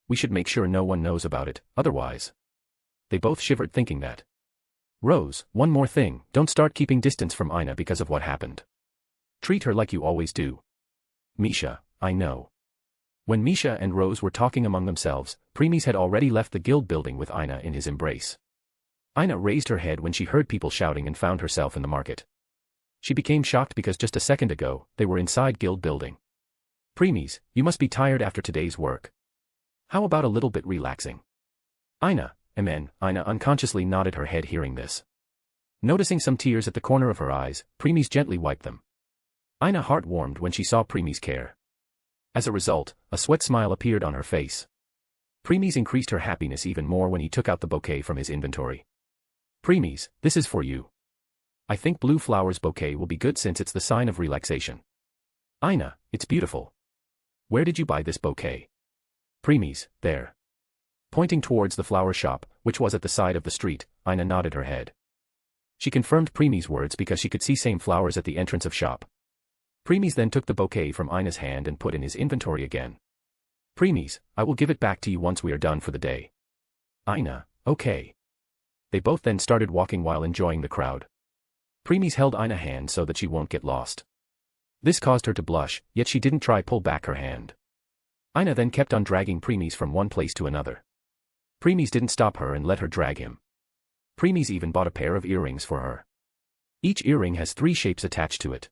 We should make sure no one knows about it, otherwise. They both shivered thinking that. Rose, one more thing, don't start keeping distance from Ina because of what happened. Treat her like you always do. Misha, I know. When Misha and Rose were talking among themselves, Preemies had already left the guild building with Ina in his embrace. Ina raised her head when she heard people shouting and found herself in the market. She became shocked because just a second ago, they were inside guild building. Preemies, you must be tired after today's work. How about a little bit relaxing? Ina, Ina unconsciously nodded her head hearing this. Noticing some tears at the corner of her eyes, Preemies gently wiped them. Ina heart warmed when she saw Preemies' care. As a result, a sweat smile appeared on her face. Preemies increased her happiness even more when he took out the bouquet from his inventory. Preemies, this is for you. I think blue flowers bouquet will be good since it's the sign of relaxation. Ina, it's beautiful. Where did you buy this bouquet? Preemies, there. Pointing towards the flower shop, which was at the side of the street, Ina nodded her head. She confirmed Preemies' words because she could see same flowers at the entrance of shop. Preemies then took the bouquet from Ina's hand and put in his inventory again. Preemies, I will give it back to you once we are done for the day. Ina, okay. They both then started walking while enjoying the crowd. Preemies held Ina's hand so that she won't get lost. This caused her to blush, yet she didn't try pull back her hand. Ina then kept on dragging Preemies from one place to another. Preemies didn't stop her and let her drag him. Preemies even bought a pair of earrings for her. Each earring has 3 shapes attached to it.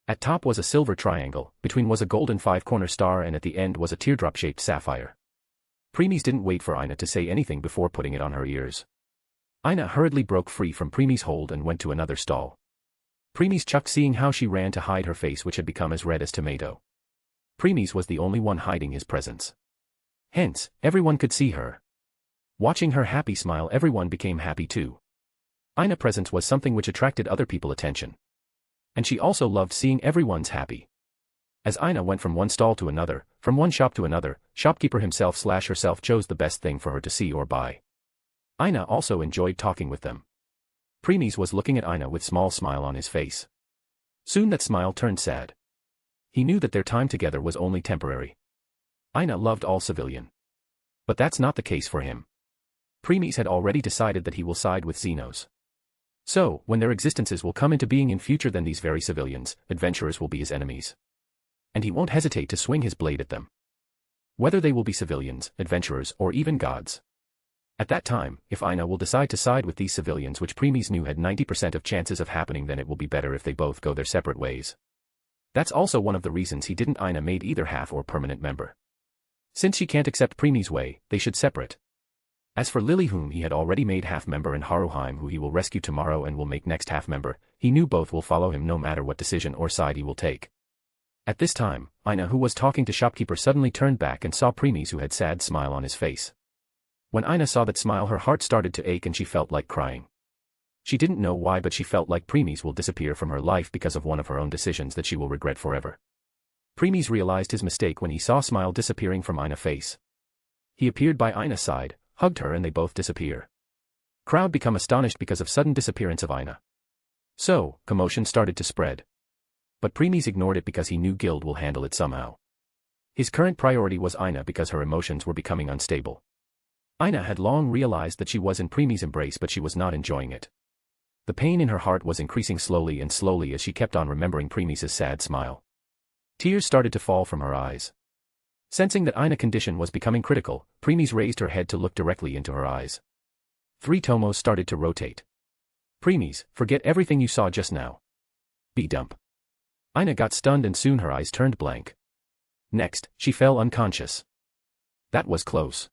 At top was a silver triangle, between was a golden 5-corner star, and at the end was a teardrop-shaped sapphire. Premies didn't wait for Aina to say anything before putting it on her ears. Aina hurriedly broke free from Premies' hold and went to another stall. Premies chucked, seeing how she ran to hide her face, which had become as red as tomato. Premies was the only one hiding his presence. Hence, everyone could see her. Watching her happy smile, everyone became happy too. Aina's presence was something which attracted other people's attention. And she also loved seeing everyone's happy. As Aina went from one stall to another, from one shop to another, shopkeeper himself/herself chose the best thing for her to see or buy. Aina also enjoyed talking with them. Premies was looking at Aina with small smile on his face. Soon that smile turned sad. He knew that their time together was only temporary. Aina loved all civilian. But that's not the case for him. Premies had already decided that he will side with Xenos. So, when their existences will come into being in future, then these very civilians, adventurers, will be his enemies. And he won't hesitate to swing his blade at them. Whether they will be civilians, adventurers, or even gods. At that time, if Aina will decide to side with these civilians, which Premies knew had 90% of chances of happening, then it will be better if they both go their separate ways. That's also one of the reasons he didn't Aina made either half or permanent member. Since she can't accept Premies' way, they should separate. As for Lily, whom he had already made half member, and Haruheim, who he will rescue tomorrow and will make next half member, he knew both will follow him no matter what decision or side he will take. At this time, Aina, who was talking to shopkeeper, suddenly turned back and saw Premies, who had sad smile on his face. When Aina saw that smile, her heart started to ache and she felt like crying. She didn't know why, but she felt like Premies will disappear from her life because of one of her own decisions that she will regret forever. Premies realized his mistake when he saw smile disappearing from Aina's face. He appeared by Aina's side, hugged her, and they both disappear. Crowd become astonished because of sudden disappearance of Aina. So, commotion started to spread. But Premies ignored it because he knew Guild will handle it somehow. His current priority was Aina because her emotions were becoming unstable. Aina had long realized that she was in Premies' embrace, but she was not enjoying it. The pain in her heart was increasing slowly and slowly as she kept on remembering Premies' sad smile. Tears started to fall from her eyes. Sensing that Aina's condition was becoming critical, Premies raised her head to look directly into her eyes. 3 tomos started to rotate. Premies, forget everything you saw just now. Be dump. Aina got stunned and soon her eyes turned blank. Next, she fell unconscious. That was close.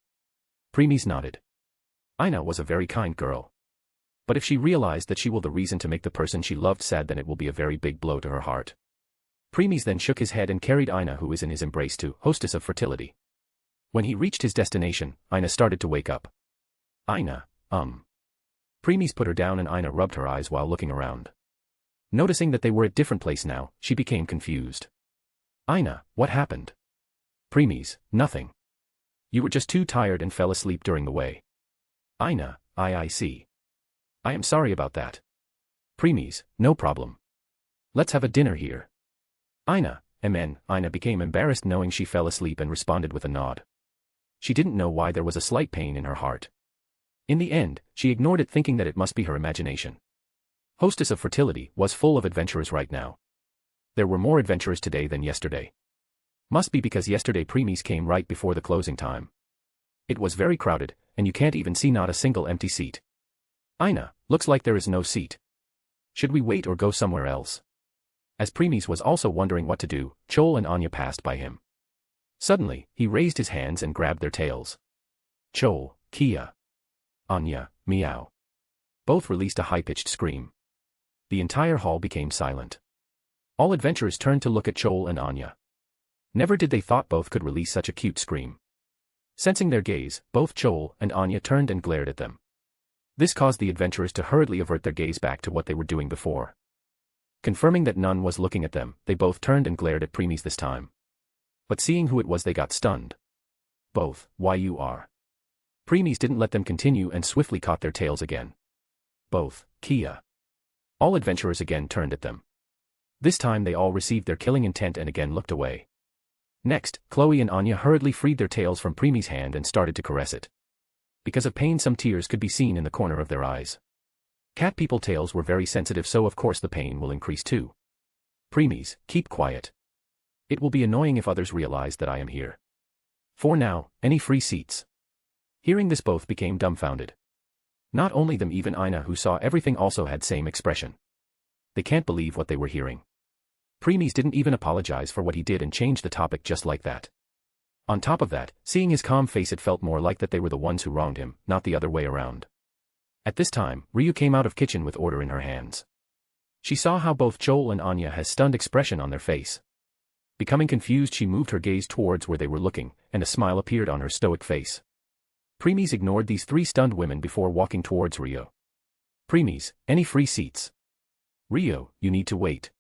Premies nodded. Aina was a very kind girl. But if she realized that she will the reason to make the person she loved sad, then it will be a very big blow to her heart. Premies then shook his head and carried Aina, who is in his embrace, to Hostess of Fertility. When he reached his destination, Aina started to wake up. Aina, Premies put her down and Aina rubbed her eyes while looking around. Noticing that they were at different place now, she became confused. Aina, what happened? Premies, nothing. You were just too tired and fell asleep during the way. Aina, I see. I am sorry about that. Premies, no problem. Let's have a dinner here. Aina, Aina became embarrassed knowing she fell asleep and responded with a nod. She didn't know why there was a slight pain in her heart. In the end, she ignored it, thinking that it must be her imagination. Hostess of Fertility was full of adventurers right now. There were more adventurers today than yesterday. Must be because yesterday Premies came right before the closing time. It was very crowded, and you can't even see not a single empty seat. Aina, looks like there is no seat. Should we wait or go somewhere else? As Premies was also wondering what to do, Chol and Anya passed by him. Suddenly, he raised his hands and grabbed their tails. Chol, Kia. Anya, meow. Both released a high-pitched scream. The entire hall became silent. All adventurers turned to look at Chol and Anya. Never did they thought both could release such a cute scream. Sensing their gaze, both Chol and Anya turned and glared at them. This caused the adventurers to hurriedly avert their gaze back to what they were doing before. Confirming that none was looking at them, they both turned and glared at Premies this time. But seeing who it was, they got stunned. Both, why you are. Premies didn't let them continue and swiftly caught their tails again. Both, Kia. All adventurers again turned at them. This time they all received their killing intent and again looked away. Next, Chloe and Anya hurriedly freed their tails from Premies' hand and started to caress it. Because of pain, some tears could be seen in the corner of their eyes. Cat people tails were very sensitive, so of course the pain will increase too. Premies, keep quiet. It will be annoying if others realize that I am here. For now, any free seats? Hearing this, both became dumbfounded. Not only them, even Aina, who saw everything, also had same expression. They can't believe what they were hearing. Premies didn't even apologize for what he did and changed the topic just like that. On top of that, seeing his calm face, it felt more like that they were the ones who wronged him, not the other way around. At this time, Ryu came out of kitchen with order in her hands. She saw how both Chol and Anya had stunned expression on their face. Becoming confused, she moved her gaze towards where they were looking, and a smile appeared on her stoic face. Premies ignored these three stunned women before walking towards Ryo. Premies, any free seats? Ryo, you need to wait.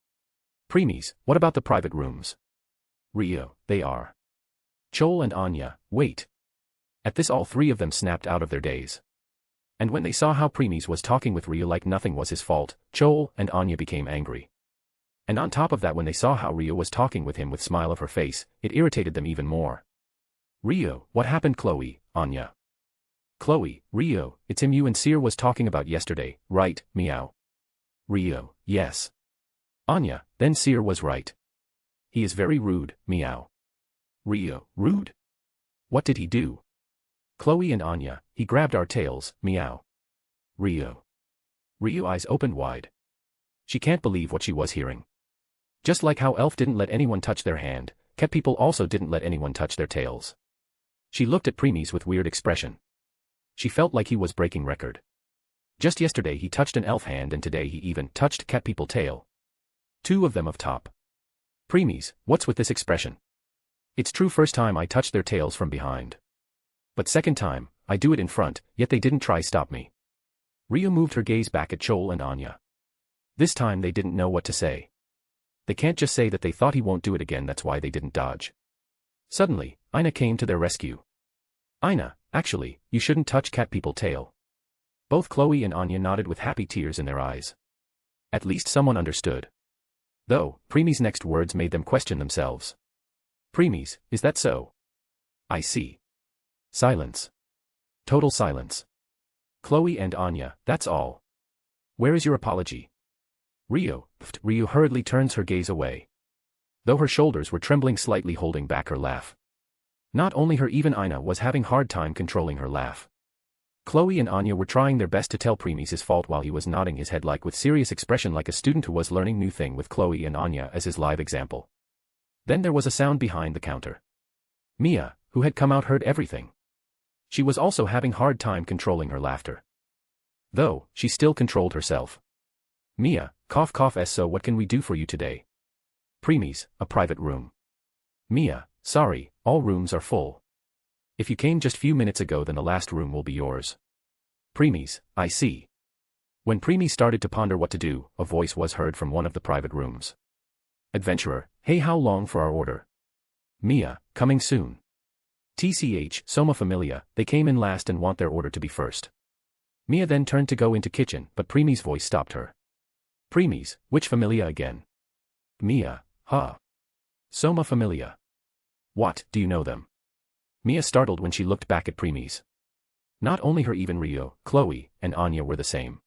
Premies, what about the private rooms? Ryo, they are. Chol and Anya, wait. At this, all three of them snapped out of their daze. And when they saw how Premies was talking with Ryo like nothing was his fault, Chol and Anya became angry. And on top of that, when they saw how Ryo was talking with him with smile of her face, it irritated them even more. Ryo, what happened? Chloe, Anya. Chloe, Ryo, it's him you and Seer was talking about yesterday, right, meow. Ryo, yes. Anya, then Seer was right. He is very rude, meow. Ryo, rude? What did he do? Chloe and Anya, he grabbed our tails, meow. Ryo. Ryo eyes opened wide. She can't believe what she was hearing. Just like how Elf didn't let anyone touch their hand, Cat people also didn't let anyone touch their tails. She looked at Premies with weird expression. She felt like he was breaking record. Just yesterday he touched an elf hand and today he even touched cat people tail. Two of them of top. Premies, what's with this expression? It's true, first time I touched their tails from behind. But second time, I do it in front, yet they didn't try stop me. Ryo moved her gaze back at Chol and Anya. This time they didn't know what to say. They can't just say that they thought he won't do it again, that's why they didn't dodge. Suddenly, Ina came to their rescue. Ina, actually, you shouldn't touch cat people tail. Both Chloe and Anya nodded with happy tears in their eyes. At least someone understood. Though, Premies' next words made them question themselves. Premies, is that so? I see. Silence. Total silence. Chloe and Anya, that's all. Where is your apology? Ryo hurriedly turns her gaze away. Though her shoulders were trembling slightly, holding back her laugh. Not only her, even Ina was having hard time controlling her laugh. Chloe and Anya were trying their best to tell Premies his fault while he was nodding his head like with serious expression, like a student who was learning new thing, with Chloe and Anya as his live example. Then there was a sound behind the counter. Mia, who had come out, heard everything. She was also having hard time controlling her laughter. Though, she still controlled herself. Mia, cough cough, so what can we do for you today? Premies, a private room. Mia, sorry, all rooms are full. If you came just few minutes ago, then the last room will be yours. Premies, I see. When Premies started to ponder what to do, a voice was heard from one of the private rooms. Adventurer, hey, how long for our order? Mia, coming soon. TCH, Soma Familia, they came in last and want their order to be first. Mia then turned to go into kitchen, but Premies' voice stopped her. Premies, which Familia again? Mia, huh? Soma Familia. What, do you know them? Mia startled when she looked back at Premies. Not only her, even Ryo, Chloe, and Anya were the same.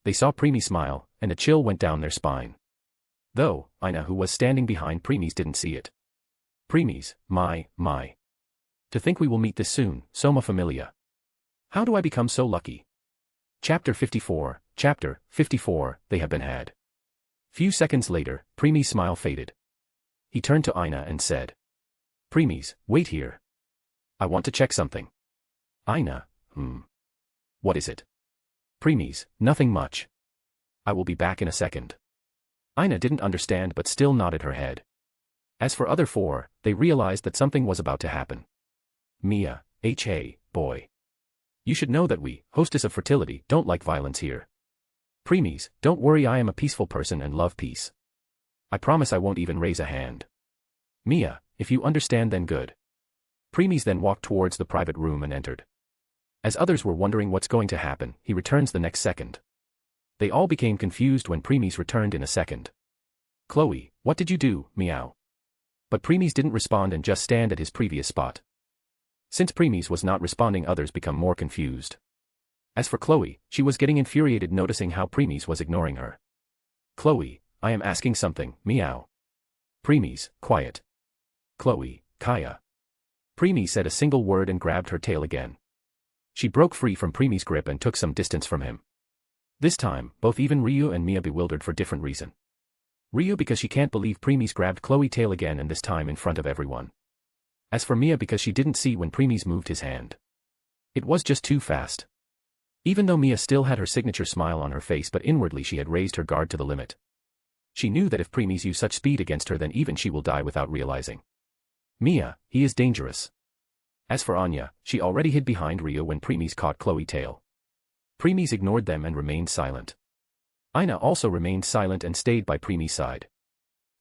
They saw Premies smile, and a chill went down their spine. Though, Ina, who was standing behind Premies, didn't see it. Premies, my. To think we will meet this soon, Soma Familia. How do I become so lucky? Chapter 54, they have been had. Few seconds later, Premies' smile faded. He turned to Ina and said. Premies, wait here. I want to check something. Ina, What is it? Premies, nothing much. I will be back in a second. Ina didn't understand but still nodded her head. As for other four, they realized that something was about to happen. Mia, hey, boy. You should know that we, hostess of fertility, don't like violence here. Premies, don't worry, I am a peaceful person and love peace. I promise I won't even raise a hand. Mia, if you understand then good. Premies then walked towards the private room and entered. As others were wondering what's going to happen, he returns the next second. They all became confused when Premies returned in a second. Chloe, what did you do, meow? But Premies didn't respond and just stand at his previous spot. Since Premies was not responding, others become more confused. As for Chloe, she was getting infuriated noticing how Premies was ignoring her. Chloe, I am asking something, meow. Premies, quiet. Chloe, Kaya. Premies said a single word and grabbed her tail again. She broke free from Premies' grip and took some distance from him. This time, both even Ryu and Mia bewildered for different reason. Ryu because she can't believe Premies grabbed Chloe's tail again and this time in front of everyone. As for Mia because she didn't see when Premies moved his hand. It was just too fast. Even though Mia still had her signature smile on her face but inwardly she had raised her guard to the limit. She knew that if Premies use such speed against her then even she will die without realizing. Mia, he is dangerous. As for Anya, she already hid behind Ryu when Premies caught Chloe's tail. Premies ignored them and remained silent. Ina also remained silent and stayed by Premies' side.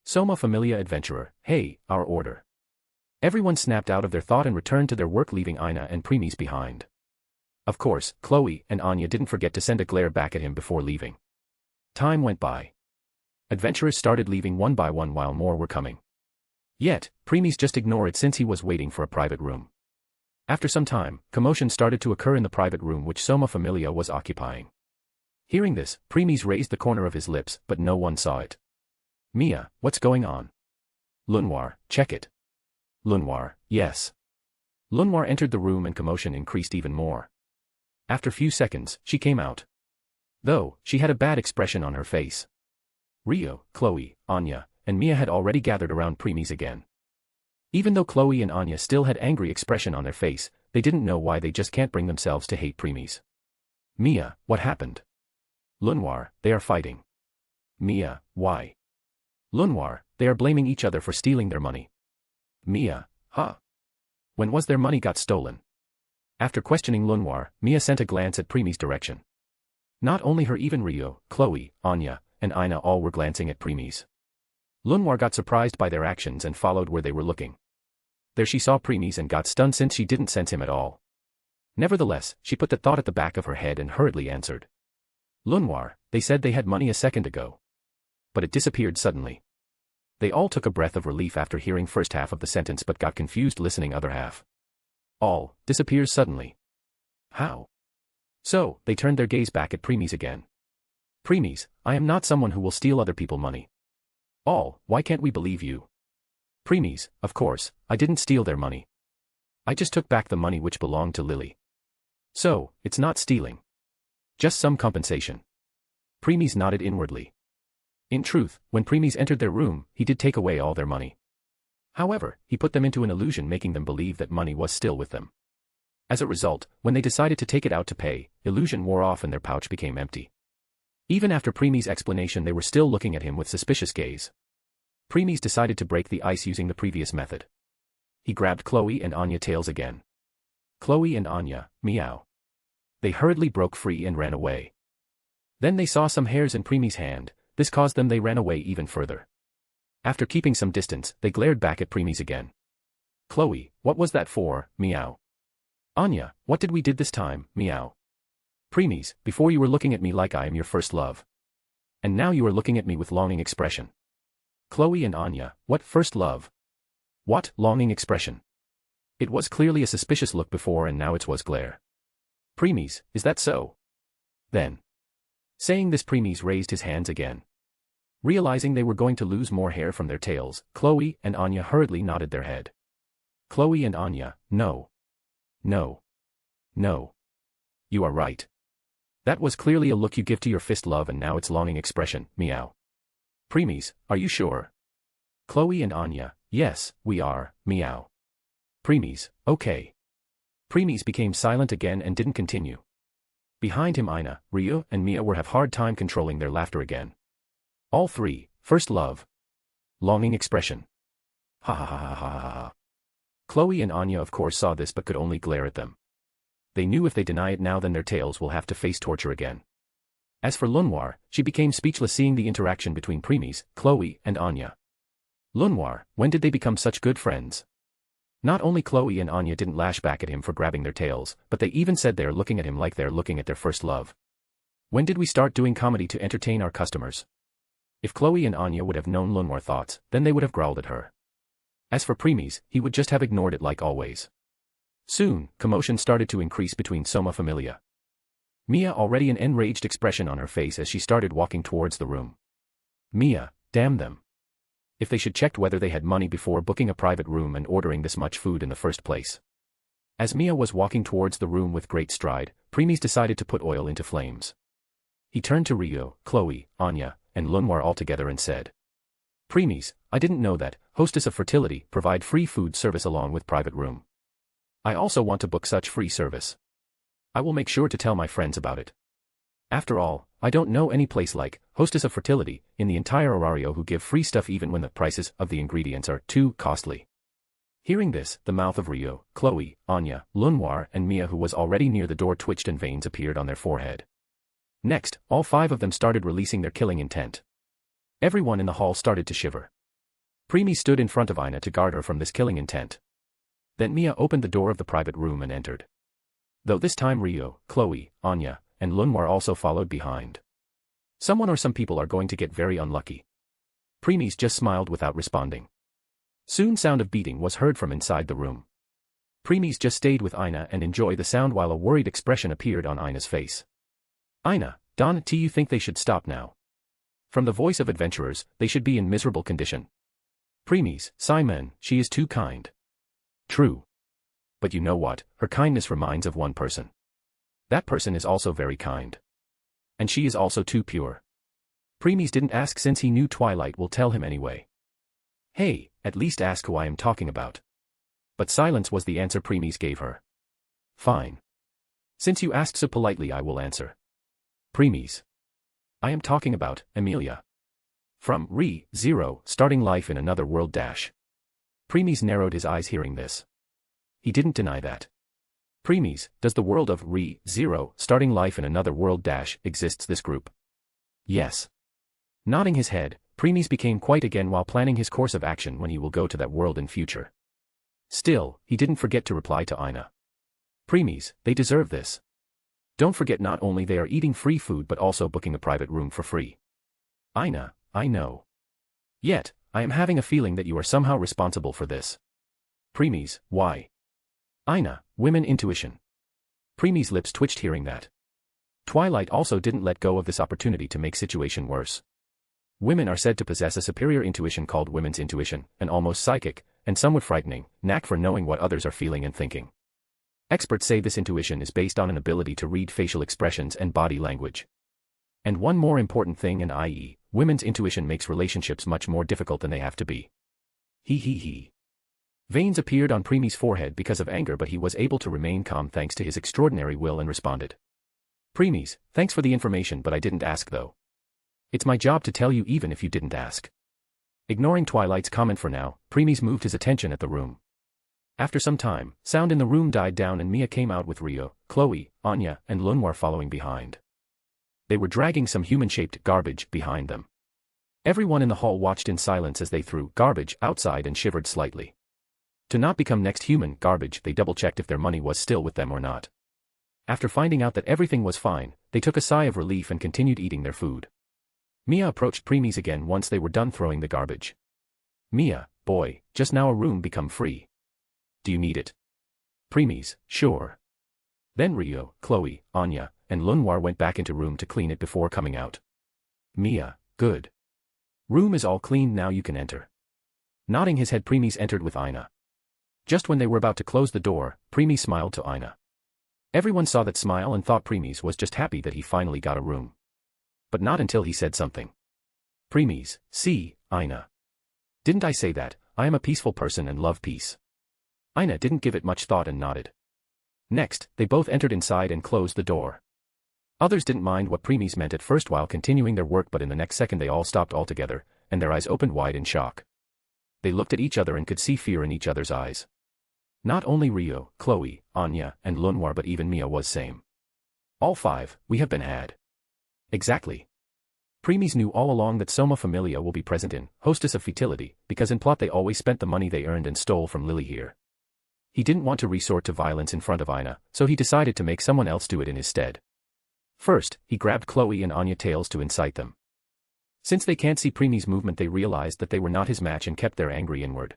Soma Familia Adventurer, hey, our order. Everyone snapped out of their thought and returned to their work leaving Ina and Premies behind. Of course, Chloe and Anya didn't forget to send a glare back at him before leaving. Time went by. Adventurers started leaving one by one while more were coming. Yet, Premies just ignored it since he was waiting for a private room. After some time, commotion started to occur in the private room which Soma Familia was occupying. Hearing this, Premies raised the corner of his lips, but no one saw it. Mia, what's going on? Lunwar, check it. Lunwar, yes. Lunwar entered the room and commotion increased even more. After few seconds, she came out. Though, she had a bad expression on her face. Ryu, Chloe, Anya, and Mia had already gathered around Premies again. Even though Chloe and Anya still had angry expression on their face, they didn't know why they just can't bring themselves to hate Premies. Mia, what happened? Lunwar, they are fighting. Mia, why? Lunwar, they are blaming each other for stealing their money. Mia, huh? When was their money got stolen? After questioning Lunwar, Mia sent a glance at Premies' direction. Not only her even Ryu, Chloe, Anya, and Ina all were glancing at Premies. Lunwar got surprised by their actions and followed where they were looking. There she saw Premies and got stunned since she didn't sense him at all. Nevertheless, she put the thought at the back of her head and hurriedly answered. Lunwar, they said they had money a second ago. But it disappeared suddenly. They all took a breath of relief after hearing first half of the sentence but got confused listening other half. All disappears suddenly. How? So, they turned their gaze back at Premies again. Premies, I am not someone who will steal other people's money. All, why can't we believe you? Premies, of course, I didn't steal their money. I just took back the money which belonged to Lily. So, it's not stealing. Just some compensation. Premies nodded inwardly. In truth, when Premies entered their room, he did take away all their money. However, he put them into an illusion making them believe that money was still with them. As a result, when they decided to take it out to pay, illusion wore off and their pouch became empty. Even after Premies' explanation they were still looking at him with suspicious gaze. Premies decided to break the ice using the previous method. He grabbed Chloe and Anya tails again. Chloe and Anya, meow. They hurriedly broke free and ran away. Then they saw some hairs in Premies' hand, this caused them they ran away even further. After keeping some distance, they glared back at Premies again. Chloe, what was that for, meow? Anya, what did we did this time, meow? Premies, before you were looking at me like I am your first love. And now you are looking at me with longing expression. Chloe and Anya, what first love? What longing expression? It was clearly a suspicious look before and now it was glare. Premies, is that so? Then. Saying this Premies raised his hands again. Realizing they were going to lose more hair from their tails, Chloe and Anya hurriedly nodded their head. Chloe and Anya, no. No. No. You are right. That was clearly a look you give to your fist love and now it's longing expression, meow. Premies, are you sure? Chloe and Anya, yes, we are, meow. Premies, okay. Premies became silent again and didn't continue. Behind him Ina, Ryu, and Mia were have hard time controlling their laughter again. All three, first love. Longing expression. Ha ha ha ha ha ha ha. Chloe and Anya of course saw this but could only glare at them. They knew if they deny it now then their tails will have to face torture again. As for Lunwar, she became speechless seeing the interaction between Premies, Chloe, and Anya. Lunwar, when did they become such good friends? Not only Chloe and Anya didn't lash back at him for grabbing their tails, but they even said they're looking at him like they're looking at their first love. When did we start doing comedy to entertain our customers? If Chloe and Anya would have known Lunwar thoughts, then they would have growled at her. As for Premies, he would just have ignored it like always. Soon, commotion started to increase between Soma Familia. Mia already an enraged expression on her face as she started walking towards the room. Mia, damn them. If they should checked whether they had money before booking a private room and ordering this much food in the first place. As Mia was walking towards the room with great stride, Premies decided to put oil into flames. He turned to Rio, Chloe, Anya, and Lunwar all together and said, Premies, I didn't know that, Hostess of Fertility, provide free food service along with private room. I also want to book such free service. I will make sure to tell my friends about it. After all, I don't know any place like Hostess of Fertility in the entire Orario who give free stuff even when the prices of the ingredients are too costly. Hearing this, the mouth of Rio, Chloe, Anya, Lunwar, and Mia, who was already near the door, twitched and veins appeared on their forehead. Next, all 5 of them started releasing their killing intent. Everyone in the hall started to shiver. Premies stood in front of Ina to guard her from this killing intent. Then Mia opened the door of the private room and entered. Though this time Rio, Chloe, Anya, and Lunwar also followed behind. Someone or some people are going to get very unlucky. Premies just smiled without responding. Soon sound of beating was heard from inside the room. Premies just stayed with Ina and enjoyed the sound while a worried expression appeared on Ina's face. Ina, don't you think they should stop now? From the voice of adventurers, they should be in miserable condition. Premies, Simon, she is too kind. True. But you know what, her kindness reminds of one person. That person is also very kind. And she is also too pure. Premies didn't ask since he knew Twilight will tell him anyway. Hey, at least ask who I am talking about. But silence was the answer Premies gave her. Fine. Since you asked so politely, I will answer. Premies. I am talking about Emilia. From Re-Zero, starting life in another world dash. Premies narrowed his eyes hearing this. He didn't deny that. Premies, does the world of Re-Zero, starting life in another world dash, exists this group? Yes. Nodding his head, Premies became quiet again while planning his course of action when he will go to that world in future. Still, he didn't forget to reply to Ina. Premies, they deserve this. Don't forget not only they are eating free food but also booking a private room for free. Ina, I know. Yet, I am having a feeling that you are somehow responsible for this. Premies, why? Ina, women intuition. Premies' lips twitched hearing that. Twilight also didn't let go of this opportunity to make situation worse. Women are said to possess a superior intuition called women's intuition, an almost psychic, and somewhat frightening, knack for knowing what others are feeling and thinking. Experts say this intuition is based on an ability to read facial expressions and body language. And one more important thing, and i.e., women's intuition makes relationships much more difficult than they have to be. He. Veins appeared on Premies' forehead because of anger, but he was able to remain calm thanks to his extraordinary will and responded. Premies, thanks for the information, but I didn't ask though. It's my job to tell you even if you didn't ask. Ignoring Twilight's comment for now, Premies moved his attention at the room. After some time, sound in the room died down and Mia came out with Rio, Chloe, Anya, and Lunwar following behind. They were dragging some human-shaped garbage behind them. Everyone in the hall watched in silence as they threw garbage outside and shivered slightly. To not become next human garbage, they double-checked if their money was still with them or not. After finding out that everything was fine, they took a sigh of relief and continued eating their food. Mia approached Premies again once they were done throwing the garbage. Mia, boy, just now a room become free. Do you need it? Premies, sure. Then Rio, Chloe, Anya, and Lunwar went back into room to clean it before coming out. Mia, good. Room is all cleaned now, you can enter. Nodding his head, Premies entered with Ina. Just when they were about to close the door, Premies smiled to Ina. Everyone saw that smile and thought Premies was just happy that he finally got a room. But not until he said something. Premies, see, Ina. Didn't I say that, I am a peaceful person and love peace? Ina didn't give it much thought and nodded. Next, they both entered inside and closed the door. Others didn't mind what Premies meant at first while continuing their work, but in the next second they all stopped altogether, and their eyes opened wide in shock. They looked at each other and could see fear in each other's eyes. Not only Rio, Chloe, Anya, and Lunwar but even Mia was same. All 5, we have been had. Exactly. Premies knew all along that Soma Familia will be present in Hostess of Fertility, because in plot they always spent the money they earned and stole from Lily here. He didn't want to resort to violence in front of Ina, so he decided to make someone else do it in his stead. First, he grabbed Chloe and Anya tails to incite them. Since they can't see Premies' movement, they realized that they were not his match and kept their angry inward.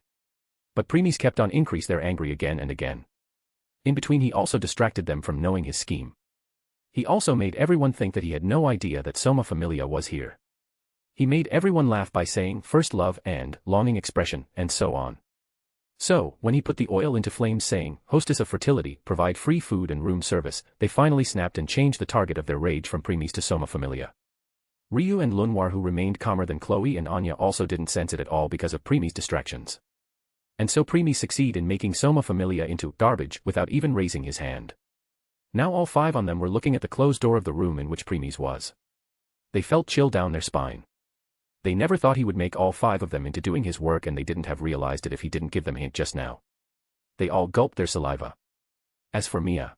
But Premies kept on increase their angry again and again. In between he also distracted them from knowing his scheme. He also made everyone think that he had no idea that Soma Familia was here. He made everyone laugh by saying first love and longing expression and so on. So, when he put the oil into flames saying, "Hostess of fertility, provide free food and room service," they finally snapped and changed the target of their rage from preemies to Soma Familia. Ryu and Lunwar, who remained calmer than Chloe and Anya, also didn't sense it at all because of preemies' distractions. And so preemies succeed in making Soma Familia into garbage without even raising his hand. Now all 5 on them were looking at the closed door of the room in which preemies was. They felt chill down their spine. They never thought he would make all 5 of them into doing his work, and they didn't have realized it if he didn't give them a hint just now. They all gulped their saliva. As for Mia.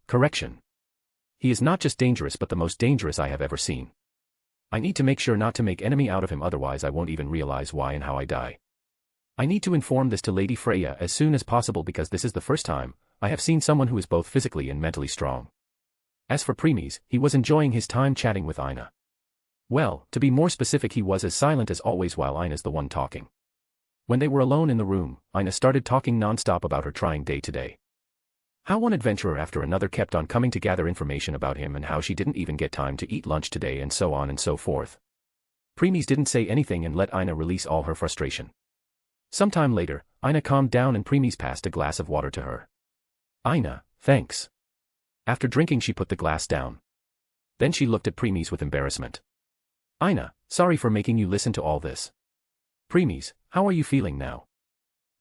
Correction. He is not just dangerous but the most dangerous I have ever seen. I need to make sure not to make enemy out of him, otherwise I won't even realize why and how I die. I need to inform this to Lady Freya as soon as possible because this is the first time I have seen someone who is both physically and mentally strong. As for preemies, he was enjoying his time chatting with Ina. Well, to be more specific, he was as silent as always while Ina's the one talking. When they were alone in the room, Ina started talking non-stop about her trying day to day. How one adventurer after another kept on coming to gather information about him and how she didn't even get time to eat lunch today and so on and so forth. Preemies didn't say anything and let Ina release all her frustration. Sometime later, Ina calmed down and preemies passed a glass of water to her. Ina, thanks. After drinking she put the glass down. Then she looked at preemies with embarrassment. Ina, sorry for making you listen to all this. Preemies, how are you feeling now?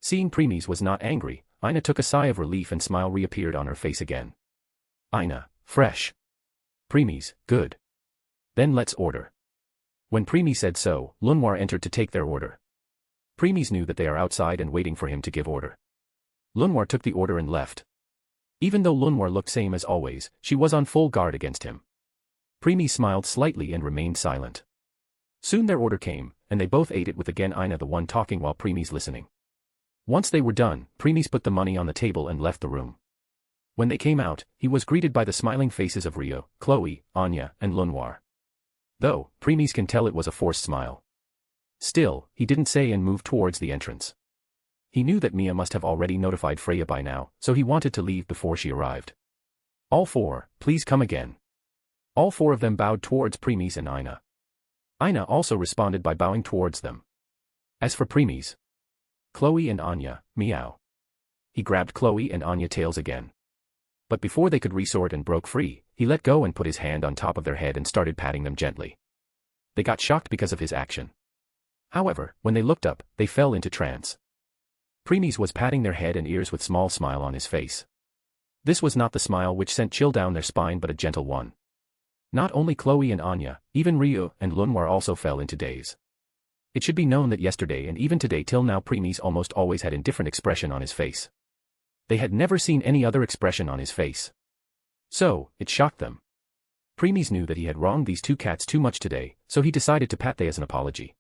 Seeing preemies was not angry, Ina took a sigh of relief and smile reappeared on her face again. Ina, fresh. Preemies, good. Then let's order. When preemies said so, Lunwar entered to take their order. Preemies knew that they are outside and waiting for him to give order. Lunwar took the order and left. Even though Lunwar looked same as always, she was on full guard against him. Preemies smiled slightly and remained silent. Soon their order came, and they both ate it with again Ina the one talking while preemies listening. Once they were done, preemies put the money on the table and left the room. When they came out, he was greeted by the smiling faces of Rio, Chloe, Anya, and Lunwar. Though, preemies can tell it was a forced smile. Still, he didn't say and moved towards the entrance. He knew that Mia must have already notified Freya by now, so he wanted to leave before she arrived. All 4, please come again. All 4 of them bowed towards preemies and Ina. Ina also responded by bowing towards them. As for preemies, Chloe and Anya, meow. He grabbed Chloe and Anya tails again. But before they could resort and broke free, he let go and put his hand on top of their head and started patting them gently. They got shocked because of his action. However, when they looked up, they fell into trance. Preemies was patting their head and ears with small smile on his face. This was not the smile which sent chill down their spine but a gentle one. Not only Chloe and Anya, even Ryu and Lunwar also fell into daze. It should be known that yesterday and even today till now preemies almost always had indifferent expression on his face. They had never seen any other expression on his face. So, it shocked them. Preemies knew that he had wronged these 2 cats too much today, so he decided to pat they as an apology.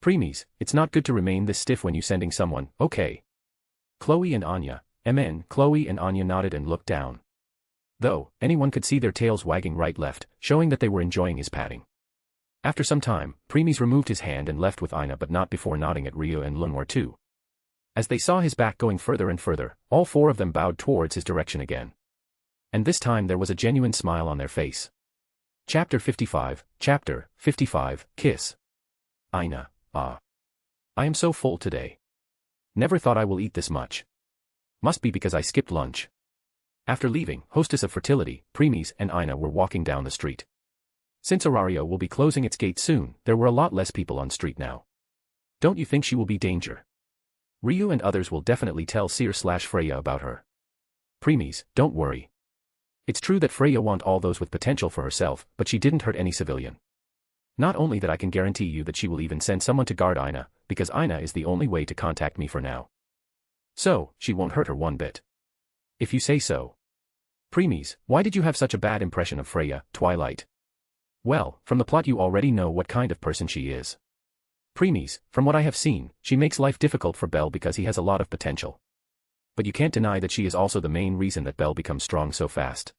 Preemies, it's not good to remain this stiff when you sending someone, okay? Chloe and Anya, MN, Chloe and Anya nodded and looked down. Though, anyone could see their tails wagging right-left, showing that they were enjoying his patting. After some time, preemies removed his hand and left with Ina but not before nodding at Ryu and Lunwar too. As they saw his back going further and further, all 4 of them bowed towards his direction again. And this time there was a genuine smile on their face. Chapter 55, Kiss. Ina, ah. I am so full today. Never thought I will eat this much. Must be because I skipped lunch. After leaving, Hostess of Fertility, preemies and Ina were walking down the street. Since Arario will be closing its gates soon, there were a lot less people on street now. Don't you think she will be danger? Ryu and others will definitely tell Seer/Freya about her. Preemies, don't worry. It's true that Freya want all those with potential for herself, but she didn't hurt any civilian. Not only that, I can guarantee you that she will even send someone to guard Ina, because Ina is the only way to contact me for now. So, she won't hurt her one bit. If you say so. Preemies, why did you have such a bad impression of Freya, Twilight? Well, from the plot you already know what kind of person she is. Preemies, from what I have seen, she makes life difficult for Belle because he has a lot of potential. But you can't deny that she is also the main reason that Belle becomes strong so fast.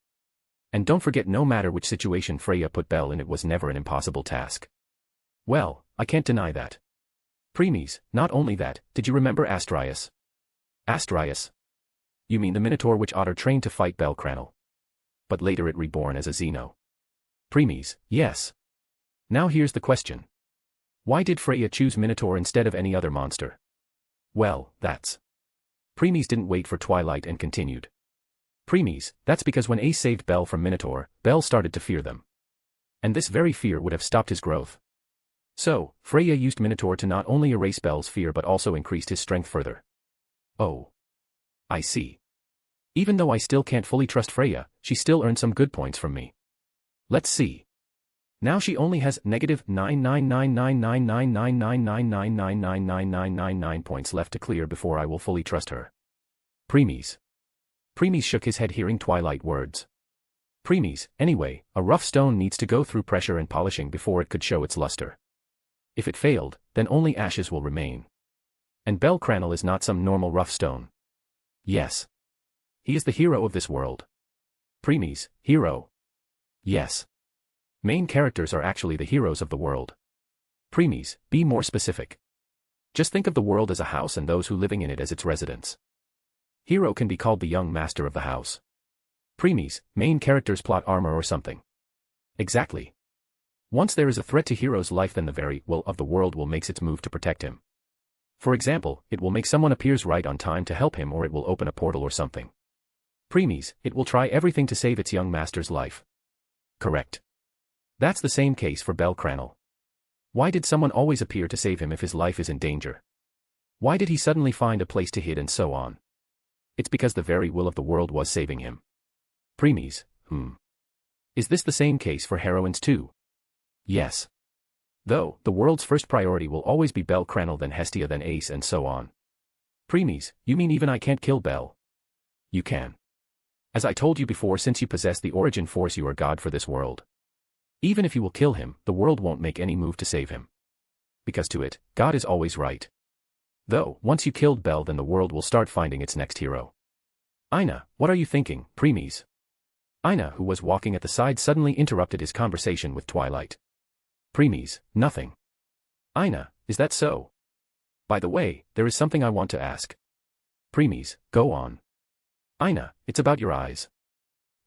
And don't forget, no matter which situation Freya put Belle in, it was never an impossible task. Well, I can't deny that. Preemies, not only that, did you remember Astrias? Astrias? You mean the Minotaur which Otter trained to fight Belle Cranel? But later it reborn as a Xeno. Preemies, yes. Now here's the question. Why did Freya choose Minotaur instead of any other monster? Well, that's. Premies didn't wait for Twilight and continued. Premies, that's because when Ace saved Belle from Minotaur, Belle started to fear them. And this very fear would have stopped his growth. So, Freya used Minotaur to not only erase Belle's fear but also increased his strength further. Oh. I see. Even though I still can't fully trust Freya, she still earned some good points from me. Let's see. Now she only has -99999999999999999 points left to clear before I will fully trust her. Premies. Premies shook his head hearing Twilight words. Premies, anyway, a rough stone needs to go through pressure and polishing before it could show its luster. If it failed, then only ashes will remain. And Belle Cranel is not some normal rough stone. Yes. He is the hero of this world. Premies, hero. Yes. Main characters are actually the heroes of the world. Premies, be more specific. Just think of the world as a house and those who living in it as its residents. Hero can be called the young master of the house. Premies, main character's plot armor or something. Exactly. Once there is a threat to hero's life, then the very will of the world will make its move to protect him. For example, it will make someone appears right on time to help him, or it will open a portal or something. Premies, it will try everything to save its young master's life. Correct. That's the same case for Belle Cranel. Why did someone always appear to save him if his life is in danger? Why did he suddenly find a place to hide and so on? It's because the very will of the world was saving him. Premies, Is this the same case for heroines too? Yes. Though, the world's first priority will always be Belle Cranel, then Hestia, then Ace, and so on. Premies, you mean even I can't kill Belle? You can. As I told you before, since you possess the origin force, you are God for this world. Even if you will kill him, the world won't make any move to save him. Because to it, God is always right. Though, once you killed Belle, then the world will start finding its next hero. Aina, what are you thinking, Premies? Aina, who was walking at the side, suddenly interrupted his conversation with Twilight. Premies, nothing. Aina, is that so? By the way, there is something I want to ask. Premies, go on. Aina, it's about your eyes.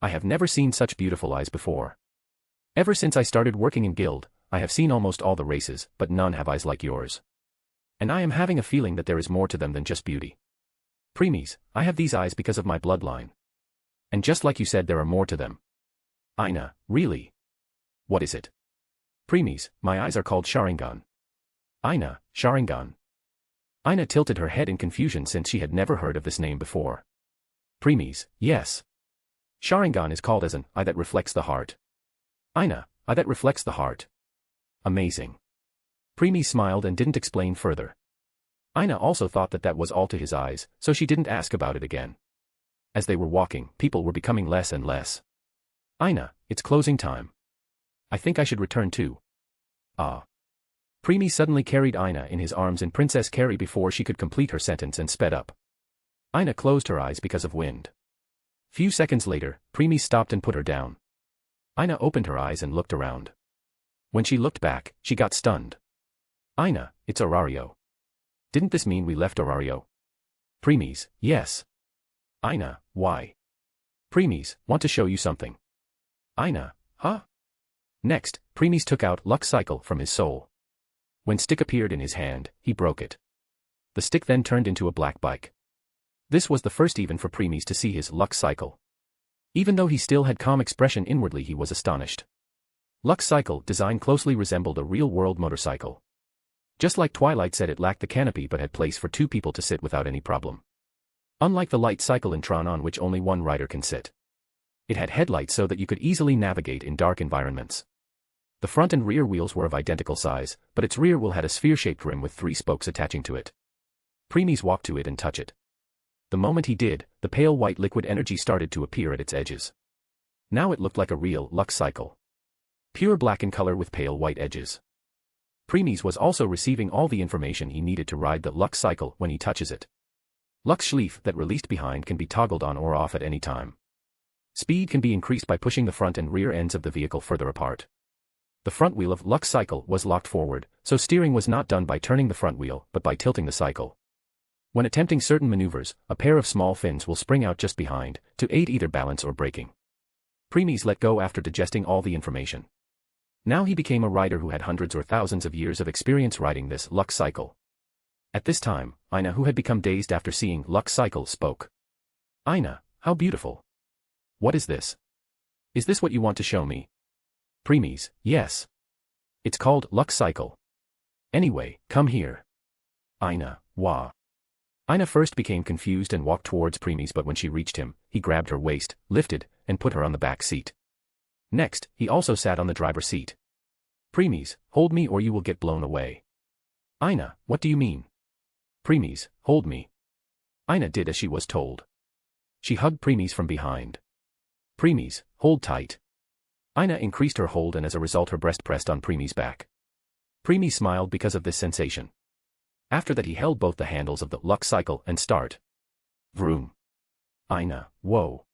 I have never seen such beautiful eyes before. Ever since I started working in Guild, I have seen almost all the races, but none have eyes like yours. And I am having a feeling that there is more to them than just beauty. Premies, I have these eyes because of my bloodline. And just like you said, there are more to them. Aina, really? What is it? Premies, my eyes are called Sharingan. Aina, Sharingan. Aina tilted her head in confusion since she had never heard of this name before. Premies, yes. Sharingan is called as an eye that reflects the heart. Aina, eye that reflects the heart. Amazing. Premies smiled and didn't explain further. Aina also thought that that was all to his eyes, so she didn't ask about it again. As they were walking, people were becoming less and less. Aina, it's closing time. I think I should return too. Ah. Premies suddenly carried Aina in his arms in Princess Carrie before she could complete her sentence and sped up. Aina closed her eyes because of wind. Few seconds later, Premies stopped and put her down. Aina opened her eyes and looked around. When she looked back, she got stunned. Aina, it's Aurario. Didn't this mean we left Aurario? Premies, yes. Aina, why? Premies, want to show you something. Aina, huh? Next, Premies took out Luck Cycle from his soul. When stick appeared in his hand, he broke it. The stick then turned into a black bike. This was the first even for Premies to see his Luck Cycle. Even though he still had calm expression inwardly, he was astonished. Luck Cycle design closely resembled a real-world motorcycle. Just like Twilight said, it lacked the canopy but had place for two people to sit without any problem. Unlike the light cycle in Tron on which only one rider can sit. It had headlights so that you could easily navigate in dark environments. The front and rear wheels were of identical size, but its rear wheel had a sphere-shaped rim with 3 spokes attaching to it. Premies walked to it and touched it. The moment he did, the pale white liquid energy started to appear at its edges. Now it looked like a real Luck Cycle. Pure black in color with pale white edges. Premies was also receiving all the information he needed to ride the Luck Cycle when he touches it. Luck Schleif that released behind can be toggled on or off at any time. Speed can be increased by pushing the front and rear ends of the vehicle further apart. The front wheel of Luck Cycle was locked forward, so steering was not done by turning the front wheel but by tilting the cycle. When attempting certain maneuvers, a pair of small fins will spring out just behind, to aid either balance or braking. Premies let go after digesting all the information. Now he became a rider who had hundreds or thousands of years of experience riding this Luck Cycle. At this time, Aina, who had become dazed after seeing Luck's cycle, spoke. Aina, how beautiful. What is this? Is this what you want to show me? Premies, yes. It's called Luck's cycle. Anyway, come here. Aina, wah. Aina first became confused and walked towards Premies, but when she reached him, he grabbed her waist, lifted, and put her on the back seat. Next, he also sat on the driver's seat. Premies, hold me or you will get blown away. Aina, what do you mean? Premies, hold me. Aina did as she was told. She hugged Premies from behind. Premies, hold tight. Aina increased her hold and as a result her breast pressed on Premies' back. Premies smiled because of this sensation. After that he held both the handles of the Luck cycle and start. Vroom. Aina, whoa.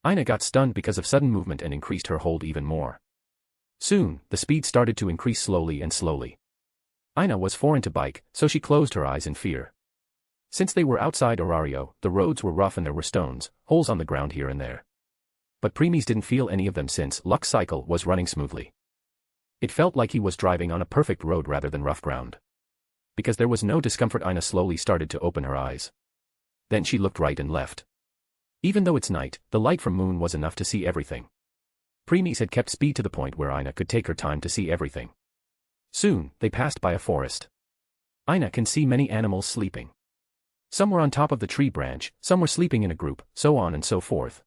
Aina got stunned because of sudden movement and increased her hold even more. Soon, the speed started to increase slowly and slowly. Aina was foreign to bike, so she closed her eyes in fear. Since they were outside Orario, the roads were rough and there were stones, holes on the ground here and there. But Premies didn't feel any of them since Luck's cycle was running smoothly. It felt like he was driving on a perfect road rather than rough ground. Because there was no discomfort, Aina slowly started to open her eyes. Then she looked right and left. Even though it's night, the light from moon was enough to see everything. Premies had kept speed to the point where Aina could take her time to see everything. Soon, they passed by a forest. Aina can see many animals sleeping. Some were on top of the tree branch, some were sleeping in a group, so on and so forth.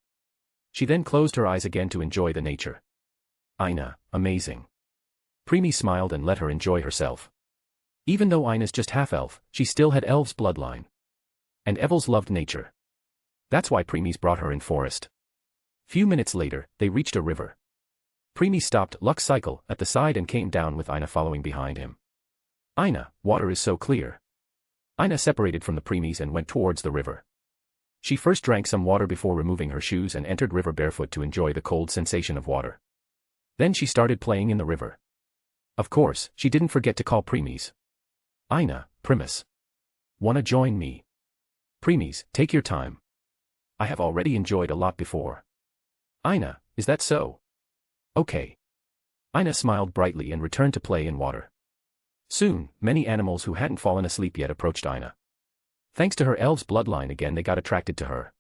She then closed her eyes again to enjoy the nature. Aina, amazing. Premies smiled and let her enjoy herself. Even though Aina's just half-elf, she still had elves' bloodline. And elves loved nature. That's why Premies brought her in forest. Few minutes later, they reached a river. Premies stopped Luck's cycle at the side and came down with Aina following behind him. Aina, water is so clear. Aina separated from the Premies and went towards the river. She first drank some water before removing her shoes and entered river barefoot to enjoy the cold sensation of water. Then she started playing in the river. Of course, she didn't forget to call Premies. Aina, Primus. Wanna join me? Premies, take your time. I have already enjoyed a lot before. Aina, is that so? Okay. Aina smiled brightly and returned to play in water. Soon, many animals who hadn't fallen asleep yet approached Aina. Thanks to her elf's bloodline again they got attracted to her.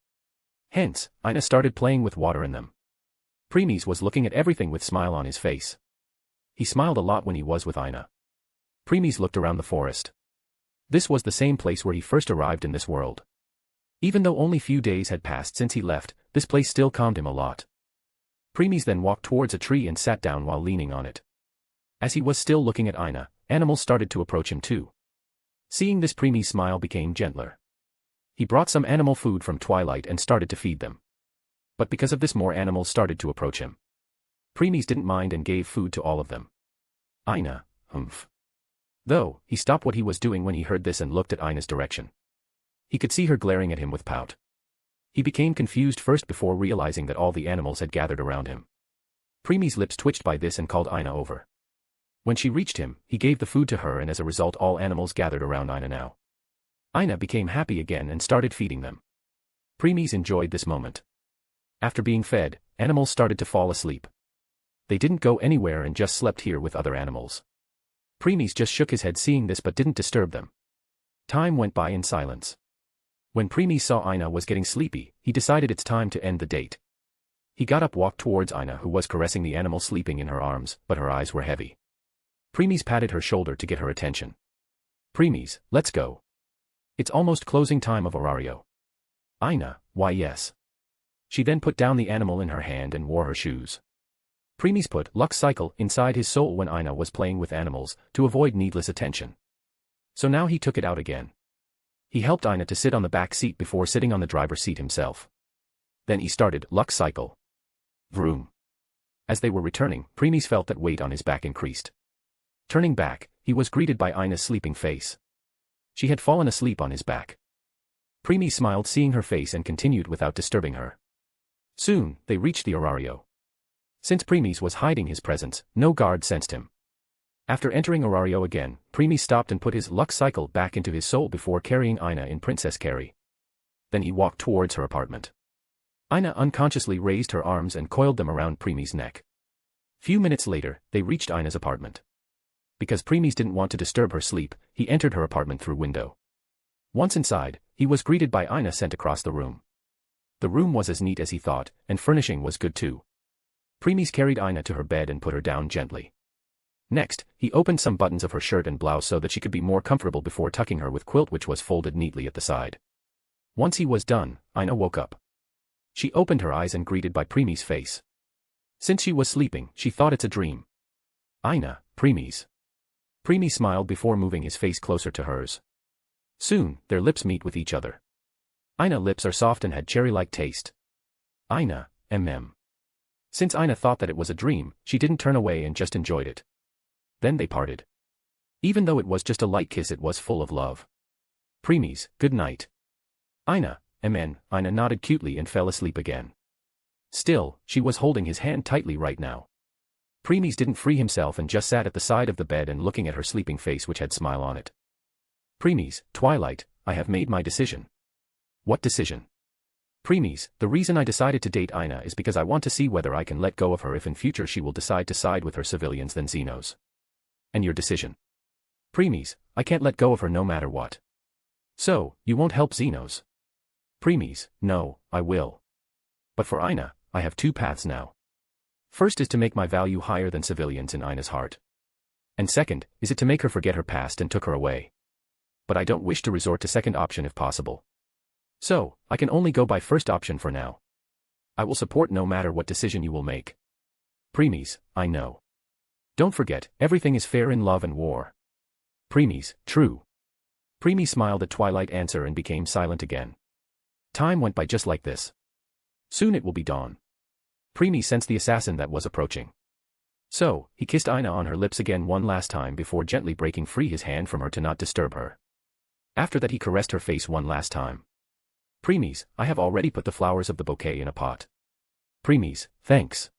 Hence, Aina started playing with water in them. Premies was looking at everything with smile on his face. He smiled a lot when he was with Aina. Premies looked around the forest. This was the same place where he first arrived in this world. Even though only few days had passed since he left, this place still calmed him a lot. Premies then walked towards a tree and sat down while leaning on it. As he was still looking at Aina, animals started to approach him too. Seeing this, Premies' smile became gentler. He brought some animal food from Twilight and started to feed them. But because of this, more animals started to approach him. Premies didn't mind and gave food to all of them. Aina, humph. Though, he stopped what he was doing when he heard this and looked at Aina's direction. He could see her glaring at him with pout. He became confused first before realizing that all the animals had gathered around him. Premies' lips twitched by this and called Aina over. When she reached him, he gave the food to her and as a result all animals gathered around Aina now. Aina became happy again and started feeding them. Premies enjoyed this moment. After being fed, animals started to fall asleep. They didn't go anywhere and just slept here with other animals. Premies just shook his head seeing this but didn't disturb them. Time went by in silence. When Premies saw Aina was getting sleepy, he decided it's time to end the date. He got up, walked towards Aina who was caressing the animal sleeping in her arms, but her eyes were heavy. Premies patted her shoulder to get her attention. Premies, let's go. It's almost closing time of Orario. Aina, why yes. She then put down the animal in her hand and wore her shoes. Premies put Luck's cycle inside his soul when Aina was playing with animals, to avoid needless attention. So now he took it out again. He helped Aina to sit on the back seat before sitting on the driver's seat himself. Then he started Luck's cycle. Vroom. As they were returning, Premies felt that weight on his back increased. Turning back, he was greeted by Aina's sleeping face. She had fallen asleep on his back. Premies smiled seeing her face and continued without disturbing her. Soon, they reached the Orario. Since Premies was hiding his presence, no guard sensed him. After entering Orario again, Premies stopped and put his Luck cycle back into his soul before carrying Aina in princess carry. Then he walked towards her apartment. Aina unconsciously raised her arms and coiled them around Premies' neck. Few minutes later, they reached Aina's apartment. Because Premies didn't want to disturb her sleep, he entered her apartment through window. Once inside, he was greeted by Ina sent across the room. The room was as neat as he thought, and furnishing was good too. Premies carried Ina to her bed and put her down gently. Next, he opened some buttons of her shirt and blouse so that she could be more comfortable before tucking her with quilt which was folded neatly at the side. Once he was done, Ina woke up. She opened her eyes and greeted by Premies' face. Since she was sleeping, she thought it's a dream. Ina, Premies. Premies smiled before moving his face closer to hers. Soon, their lips meet with each other. Ina lips are soft and had cherry-like taste. Ina, Since Ina thought that it was a dream, she didn't turn away and just enjoyed it. Then they parted. Even though it was just a light kiss, it was full of love. Premies, good night. Ina nodded cutely and fell asleep again. Still, she was holding his hand tightly right now. Premies didn't free himself and just sat at the side of the bed and looking at her sleeping face which had smile on it. Premies, Twilight, I have made my decision. What decision? Premies, the reason I decided to date Ina is because I want to see whether I can let go of her if in future she will decide to side with her civilians than Xenos. And your decision? Premies, I can't let go of her no matter what. So, you won't help Xenos? Premies, no, I will. But for Ina, I have two paths now. First is to make my value higher than civilians in Ina's heart. And second, is it to make her forget her past and took her away. But I don't wish to resort to second option if possible. So, I can only go by first option for now. I will support no matter what decision you will make. Premies, I know. Don't forget, everything is fair in love and war. Premies, true. Premies smiled at Twilight answer and became silent again. Time went by just like this. Soon it will be dawn. Premies sensed the assassin that was approaching. So, he kissed Ina on her lips again one last time before gently breaking free his hand from her to not disturb her. After that he caressed her face one last time. Premies, I have already put the flowers of the bouquet in a pot. Premies, thanks.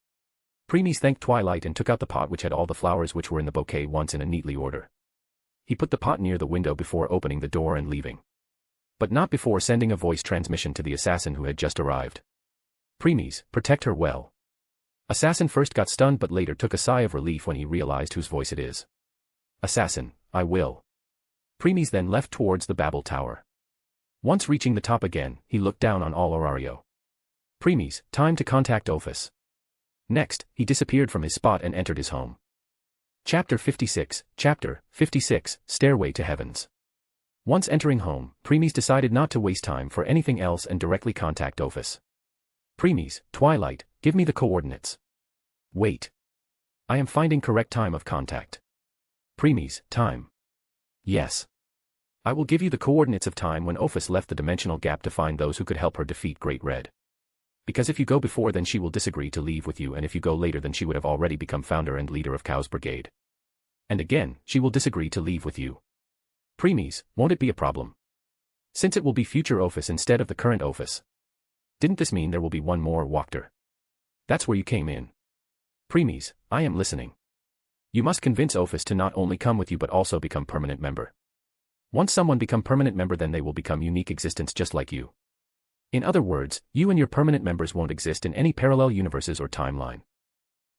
Premies thanked Twilight and took out the pot which had all the flowers which were in the bouquet once in a neatly order. He put the pot near the window before opening the door and leaving. But not before sending a voice transmission to the assassin who had just arrived. Premies, protect her well. Assassin first got stunned but later took a sigh of relief when he realized whose voice it is. Assassin, I will. Premies then left towards the Babel Tower. Once reaching the top again, he looked down on all Orario. Premies, time to contact Office. Next, he disappeared from his spot and entered his home. Chapter 56, Stairway to Heavens. Once entering home, Premies decided not to waste time for anything else and directly contact Office. Premies, Twilight, give me the coordinates. Wait. I am finding correct time of contact. Premies, time. Yes. I will give you the coordinates of time when Office left the dimensional gap to find those who could help her defeat Great Red. Because if you go before then she will disagree to leave with you, and if you go later then she would have already become founder and leader of Chaos Brigade. And again, she will disagree to leave with you. Premies, won't it be a problem? Since it will be future Office instead of the current Office. Didn't this mean there will be one more Wachter? That's where you came in. Premies, I am listening. You must convince Office to not only come with you but also become permanent member. Once someone become permanent member then they will become unique existence just like you. In other words, you and your permanent members won't exist in any parallel universes or timeline.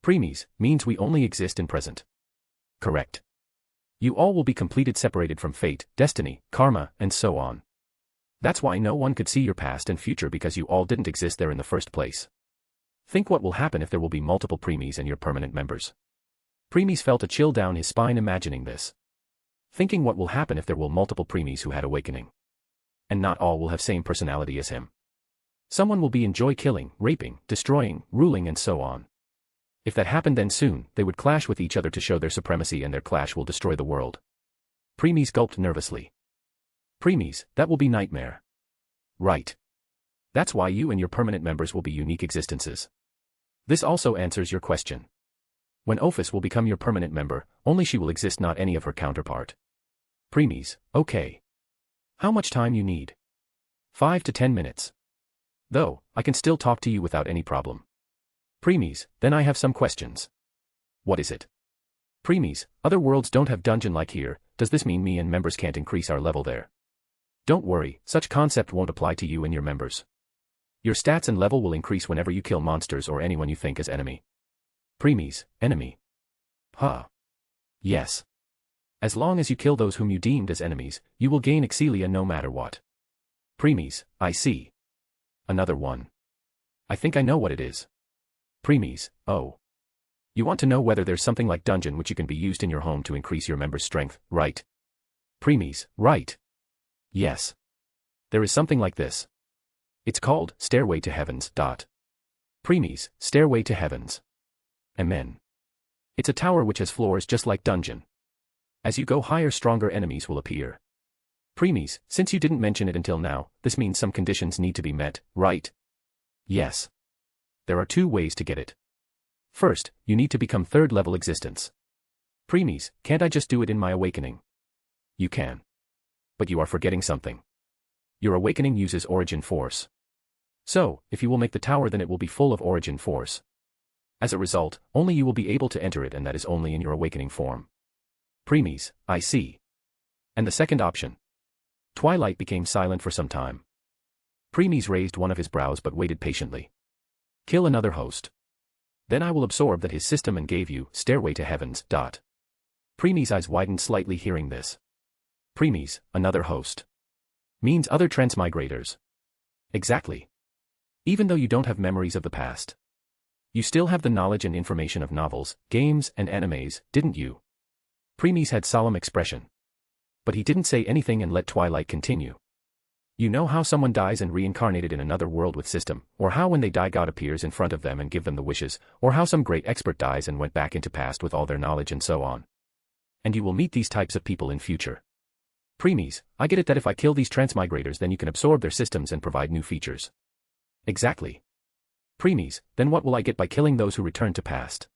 Premies means we only exist in present. Correct. You all will be completed separated from fate, destiny, karma, and so on. That's why no one could see your past and future because you all didn't exist there in the first place. Think what will happen if there will be multiple Premies and your permanent members. Premies felt a chill down his spine imagining this. Thinking what will happen if there will multiple Premies who had awakening. And not all will have same personality as him. Someone will be enjoy killing, raping, destroying, ruling and so on. If that happened then soon, they would clash with each other to show their supremacy and their clash will destroy the world. Premies gulped nervously. Premies, that will be nightmare. Right. That's why you and your permanent members will be unique existences. This also answers your question. When Office will become your permanent member, only she will exist not any of her counterpart. Premies, okay. How much time you need? 5 to 10 minutes. Though, I can still talk to you without any problem. Premies, then I have some questions. What is it? Premies, other worlds don't have dungeon like here, does this mean me and members can't increase our level there? Don't worry, such concept won't apply to you and your members. Your stats and level will increase whenever you kill monsters or anyone you think as enemy. Premies, enemy. Huh. Yes. As long as you kill those whom you deemed as enemies, you will gain Exilia no matter what. Premies, I see. Another one. I think I know what it is. Premies, oh. You want to know whether there's something like dungeon which you can be used in your home to increase your members' strength, right? Premies, right. Yes. There is something like this. It's called Stairway to Heavens. Premies, Stairway to Heavens. Amen. It's a tower which has floors just like dungeon. As you go higher, stronger enemies will appear. Premies, since you didn't mention it until now, this means some conditions need to be met, right? Yes. There are 2 ways to get it. First, you need to become 3rd level existence. Premies, can't I just do it in my awakening? You can. But you are forgetting something. Your awakening uses origin force. So, if you will make the tower, then it will be full of origin force. As a result, only you will be able to enter it, and that is only in your awakening form. Premies, I see. And the second option? Twilight became silent for some time. Premies raised one of his brows but waited patiently. Kill another host. Then I will absorb that his system and gave you Stairway to Heavens. Premies' eyes widened slightly hearing this. Premies, another host. Means other transmigrators. Exactly. Even though you don't have memories of the past. You still have the knowledge and information of novels, games, and animes, didn't you? Premies had solemn expression. But he didn't say anything and let Twilight continue. You know how someone dies and reincarnated in another world with system, or how when they die God appears in front of them and give them the wishes, or how some great expert dies and went back into past with all their knowledge and so on. And you will meet these types of people in future. Premies, I get it that if I kill these transmigrators then you can absorb their systems and provide new features. Exactly. Premies, then what will I get by killing those who return to past?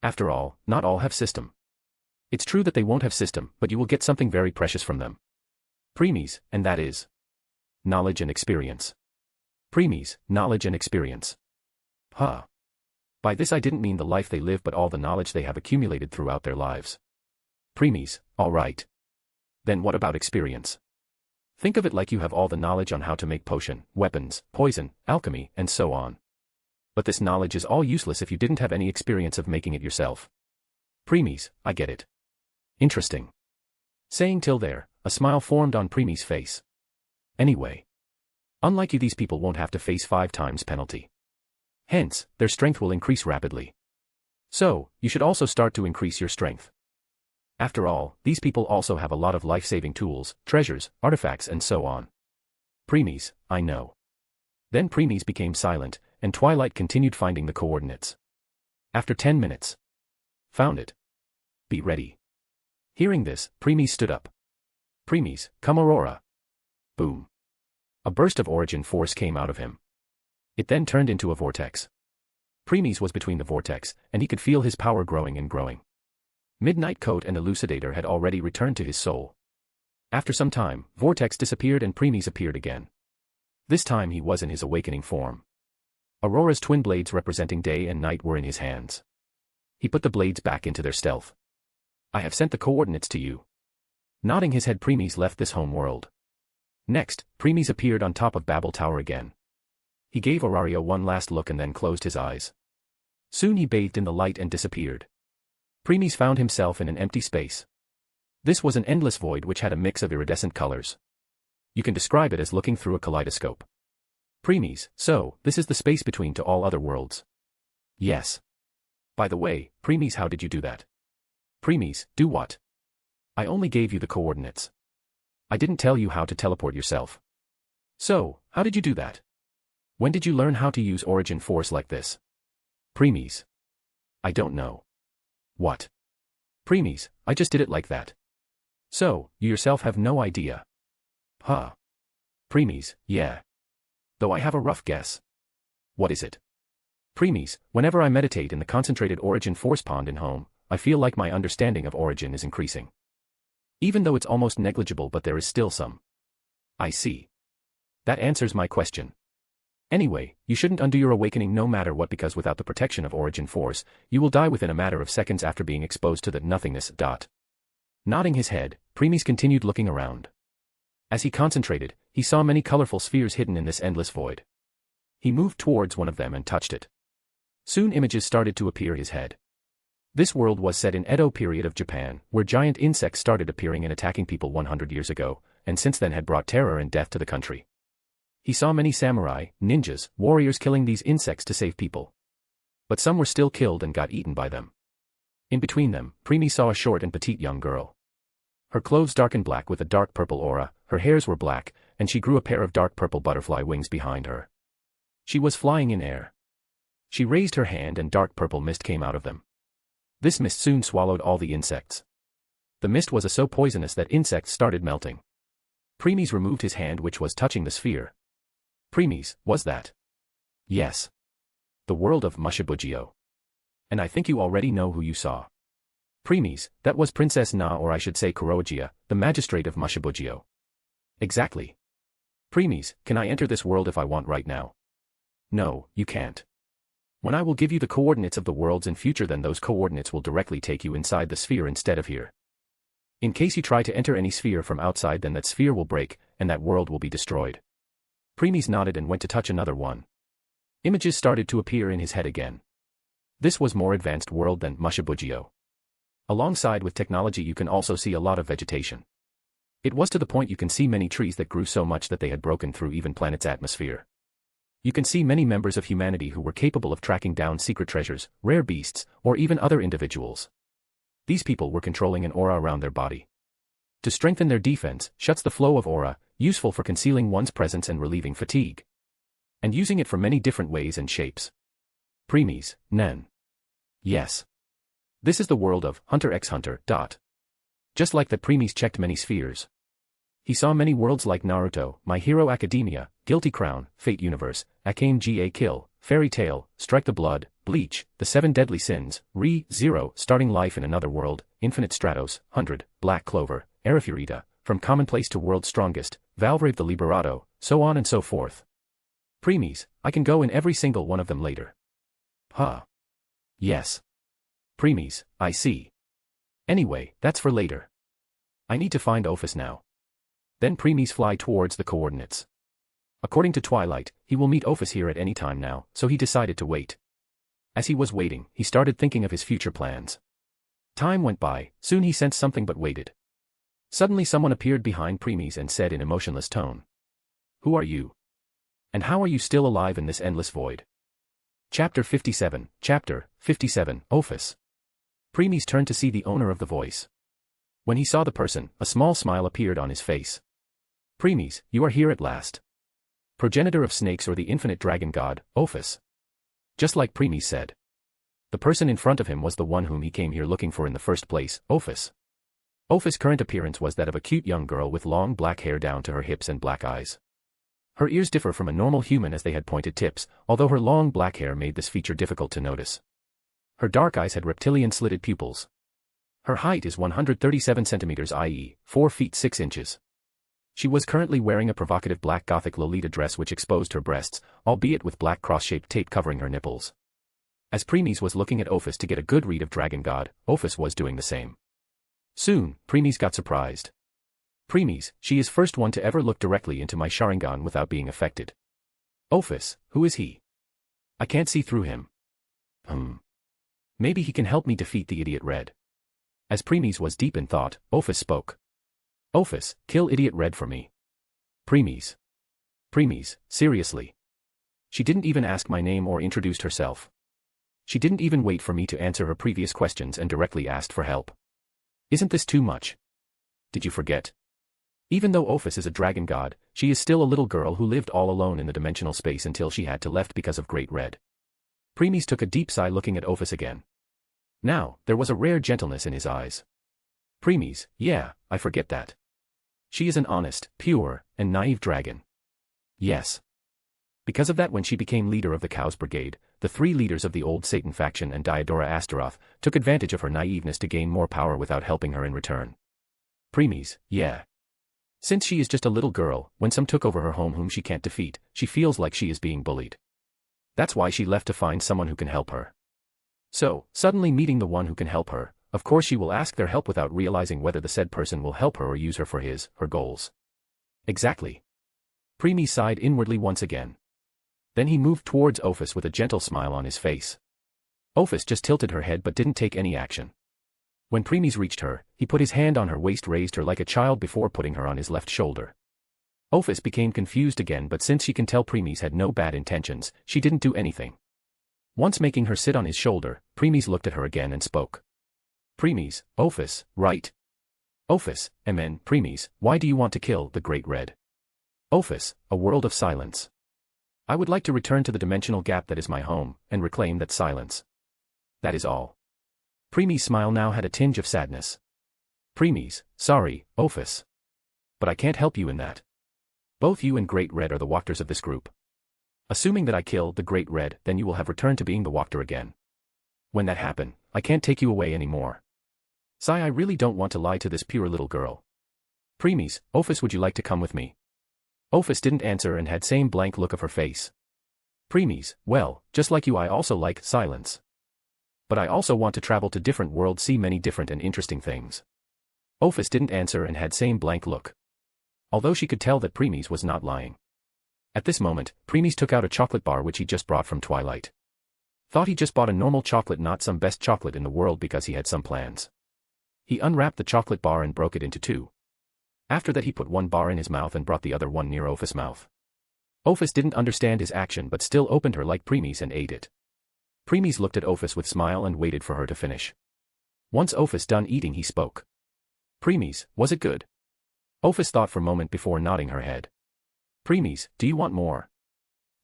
After all, not all have system. It's true that they won't have system, but you will get something very precious from them. Premies, and that is knowledge and experience. Premies, knowledge and experience. Huh. By this I didn't mean the life they live but all the knowledge they have accumulated throughout their lives. Premies, all right. Then what about experience? Think of it like you have all the knowledge on how to make potion, weapons, poison, alchemy, and so on. But this knowledge is all useless if you didn't have any experience of making it yourself. Premies, I get it. Interesting. Saying till there, a smile formed on Premies' face. Anyway. Unlike you, these people won't have to face 5 times penalty. Hence, their strength will increase rapidly. So, you should also start to increase your strength. After all, these people also have a lot of life-saving tools, treasures, artifacts and so on. Premies, I know. Then Premies became silent, and Twilight continued finding the coordinates. After 10 minutes. Found it. Be ready. Hearing this, Premies stood up. Premies, come Aurora. Boom. A burst of origin force came out of him. It then turned into a vortex. Premies was between the vortex, and he could feel his power growing and growing. Midnight Coat and Elucidator had already returned to his soul. After some time, Vortex disappeared and Premies appeared again. This time he was in his awakening form. Aurora's twin blades representing day and night were in his hands. He put the blades back into their stealth. I have sent the coordinates to you. Nodding his head, Premies left this home world. Next, Premies appeared on top of Babel Tower again. He gave Aurario one last look and then closed his eyes. Soon he bathed in the light and disappeared. Premies found himself in an empty space. This was an endless void which had a mix of iridescent colors. You can describe it as looking through a kaleidoscope. Premies, so, this is the space between to all other worlds. Yes. By the way, Premies, how did you do that? Premies, do what? I only gave you the coordinates. I didn't tell you how to teleport yourself. So, how did you do that? When did you learn how to use origin force like this? Premies. I don't know. What? Premies, I just did it like that. So, you yourself have no idea. Huh. Premies, yeah. Though I have a rough guess. What is it? Premies, whenever I meditate in the concentrated origin force pond in home, I feel like my understanding of origin is increasing. Even though it's almost negligible, but there is still some. I see. That answers my question. Anyway, you shouldn't undo your awakening no matter what, because without the protection of origin force, you will die within a matter of seconds after being exposed to the nothingness. Nodding his head, Premies continued looking around. As he concentrated, he saw many colorful spheres hidden in this endless void. He moved towards one of them and touched it. Soon images started to appear his head. This world was set in Edo period of Japan, where giant insects started appearing and attacking people 100 years ago, and since then had brought terror and death to the country. He saw many samurai, ninjas, warriors killing these insects to save people. But some were still killed and got eaten by them. In between them, Primi saw a short and petite young girl. Her clothes darkened black with a dark purple aura, her hairs were black, and she grew a pair of dark purple butterfly wings behind her. She was flying in air. She raised her hand and dark purple mist came out of them. This mist soon swallowed all the insects. The mist was so poisonous that insects started melting. Primis removed his hand which was touching the sphere. Primis, was that? Yes. The world of Mushibugyo. And I think you already know who you saw. Primis, that was Princess Na, or I should say Kuroigia, the magistrate of Mushibugyo. Exactly. Primis, can I enter this world if I want right now? No, you can't. When I will give you the coordinates of the worlds in future, then those coordinates will directly take you inside the sphere instead of here. In case you try to enter any sphere from outside, then that sphere will break, and that world will be destroyed. Primis nodded and went to touch another one. Images started to appear in his head again. This was more advanced world than Mushibugyo. Alongside with technology you can also see a lot of vegetation. It was to the point you can see many trees that grew so much that they had broken through even planet's atmosphere. You can see many members of humanity who were capable of tracking down secret treasures, rare beasts, or even other individuals. These people were controlling an aura around their body. To strengthen their defense, shuts the flow of aura, useful for concealing one's presence and relieving fatigue. And using it for many different ways and shapes. Primis, Nen. Yes. This is the world of Hunter x Hunter. Just like that, Primis checked many spheres. He saw many worlds like Naruto, My Hero Academia, Guilty Crown, Fate Universe, Akame Ga Kill, Fairy Tail, Strike the Blood, Bleach, The Seven Deadly Sins, Zero, Starting Life in Another World, Infinite Stratos, 100, Black Clover, Arifureta, From Commonplace to World's Strongest, Valvrave the Liberato, so on and so forth. Primis, I can go in every single one of them later. Huh. Yes. Primis, I see. Anyway, that's for later. I need to find Ophis now. Then Primis fly towards the coordinates. According to Twilight, he will meet Ophis here at any time now, so he decided to wait. As he was waiting, he started thinking of his future plans. Time went by, soon he sensed something but waited. Suddenly someone appeared behind Primis and said in emotionless tone. Who are you? And how are you still alive in this endless void? Chapter 57, Ophis. Primis turned to see the owner of the voice. When he saw the person, a small smile appeared on his face. Primis, you are here at last. Progenitor of snakes or the infinite dragon god, Ophis. Just like Primis said. The person in front of him was the one whom he came here looking for in the first place, Ophis. Ophis' current appearance was that of a cute young girl with long black hair down to her hips and black eyes. Her ears differ from a normal human as they had pointed tips, although her long black hair made this feature difficult to notice. Her dark eyes had reptilian slitted pupils. Her height is 137 centimeters, i.e., 4 feet 6 inches. She was currently wearing a provocative black gothic Lolita dress which exposed her breasts, albeit with black cross-shaped tape covering her nipples. As Primis was looking at Ophis to get a good read of Dragon God, Ophis was doing the same. Soon, Primis got surprised. Primis, she is first one to ever look directly into my Sharingan without being affected. Ophis, who is he? I can't see through him. Maybe he can help me defeat the idiot Red. As Primis was deep in thought, Ophis spoke. Ophis, kill idiot Red for me. Primis. Primis, seriously. She didn't even ask my name or introduced herself. She didn't even wait for me to answer her previous questions and directly asked for help. Isn't this too much? Did you forget? Even though Ophis is a dragon god, she is still a little girl who lived all alone in the dimensional space until she had to left because of Great Red. Primis took a deep sigh looking at Ophis again. Now, there was a rare gentleness in his eyes. Primis, yeah, I forget that. She is an honest, pure, and naive dragon. Yes. Because of that, when she became leader of the Cows Brigade, the 3 leaders of the old Satan faction and Diodora Astaroth took advantage of her naiveness to gain more power without helping her in return. Primis, yeah. Since she is just a little girl, when some took over her home whom she can't defeat, she feels like she is being bullied. That's why she left to find someone who can help her. So, suddenly meeting the one who can help her, of course she will ask their help without realizing whether the said person will help her or use her for her goals. Exactly. Primis sighed inwardly once again. Then he moved towards Ophis with a gentle smile on his face. Ophis just tilted her head but didn't take any action. When Premies reached her, he put his hand on her waist, raised her like a child before putting her on his left shoulder. Ophis became confused again, but since she can tell Premies had no bad intentions, she didn't do anything. Once making her sit on his shoulder, Premies looked at her again and spoke. Premies, Ophis, right? Ophis, Amen. Premies, why do you want to kill the Great Red? Ophis, a world of silence. I would like to return to the dimensional gap that is my home, and reclaim that silence. That is all. Premies' smile now had a tinge of sadness. Premies, sorry, Ophis. But I can't help you in that. Both you and Great Red are the Walkers of this group. Assuming that I kill the Great Red, then you will have returned to being the Walker again. When that happen, I can't take you away anymore. Sigh, I really don't want to lie to this pure little girl. Premies, Ophis, would you like to come with me? Ophis didn't answer and had same blank look of her face. Premies, well, just like you I also like silence. But I also want to travel to different worlds, see many different and interesting things. Ophis didn't answer and had same blank look. Although she could tell that Premies was not lying. At this moment, Premies took out a chocolate bar which he just brought from Twilight. Thought he just bought a normal chocolate, not some best chocolate in the world, because he had some plans. He unwrapped the chocolate bar and broke it into two. After that he put one bar in his mouth and brought the other one near Ophis' mouth. Ophis didn't understand his action but still opened her like Premies and ate it. Premies looked at Ophis with smile and waited for her to finish. Once Ophis done eating he spoke. Premies, was it good? Ophis thought for a moment before nodding her head. Premies, do you want more?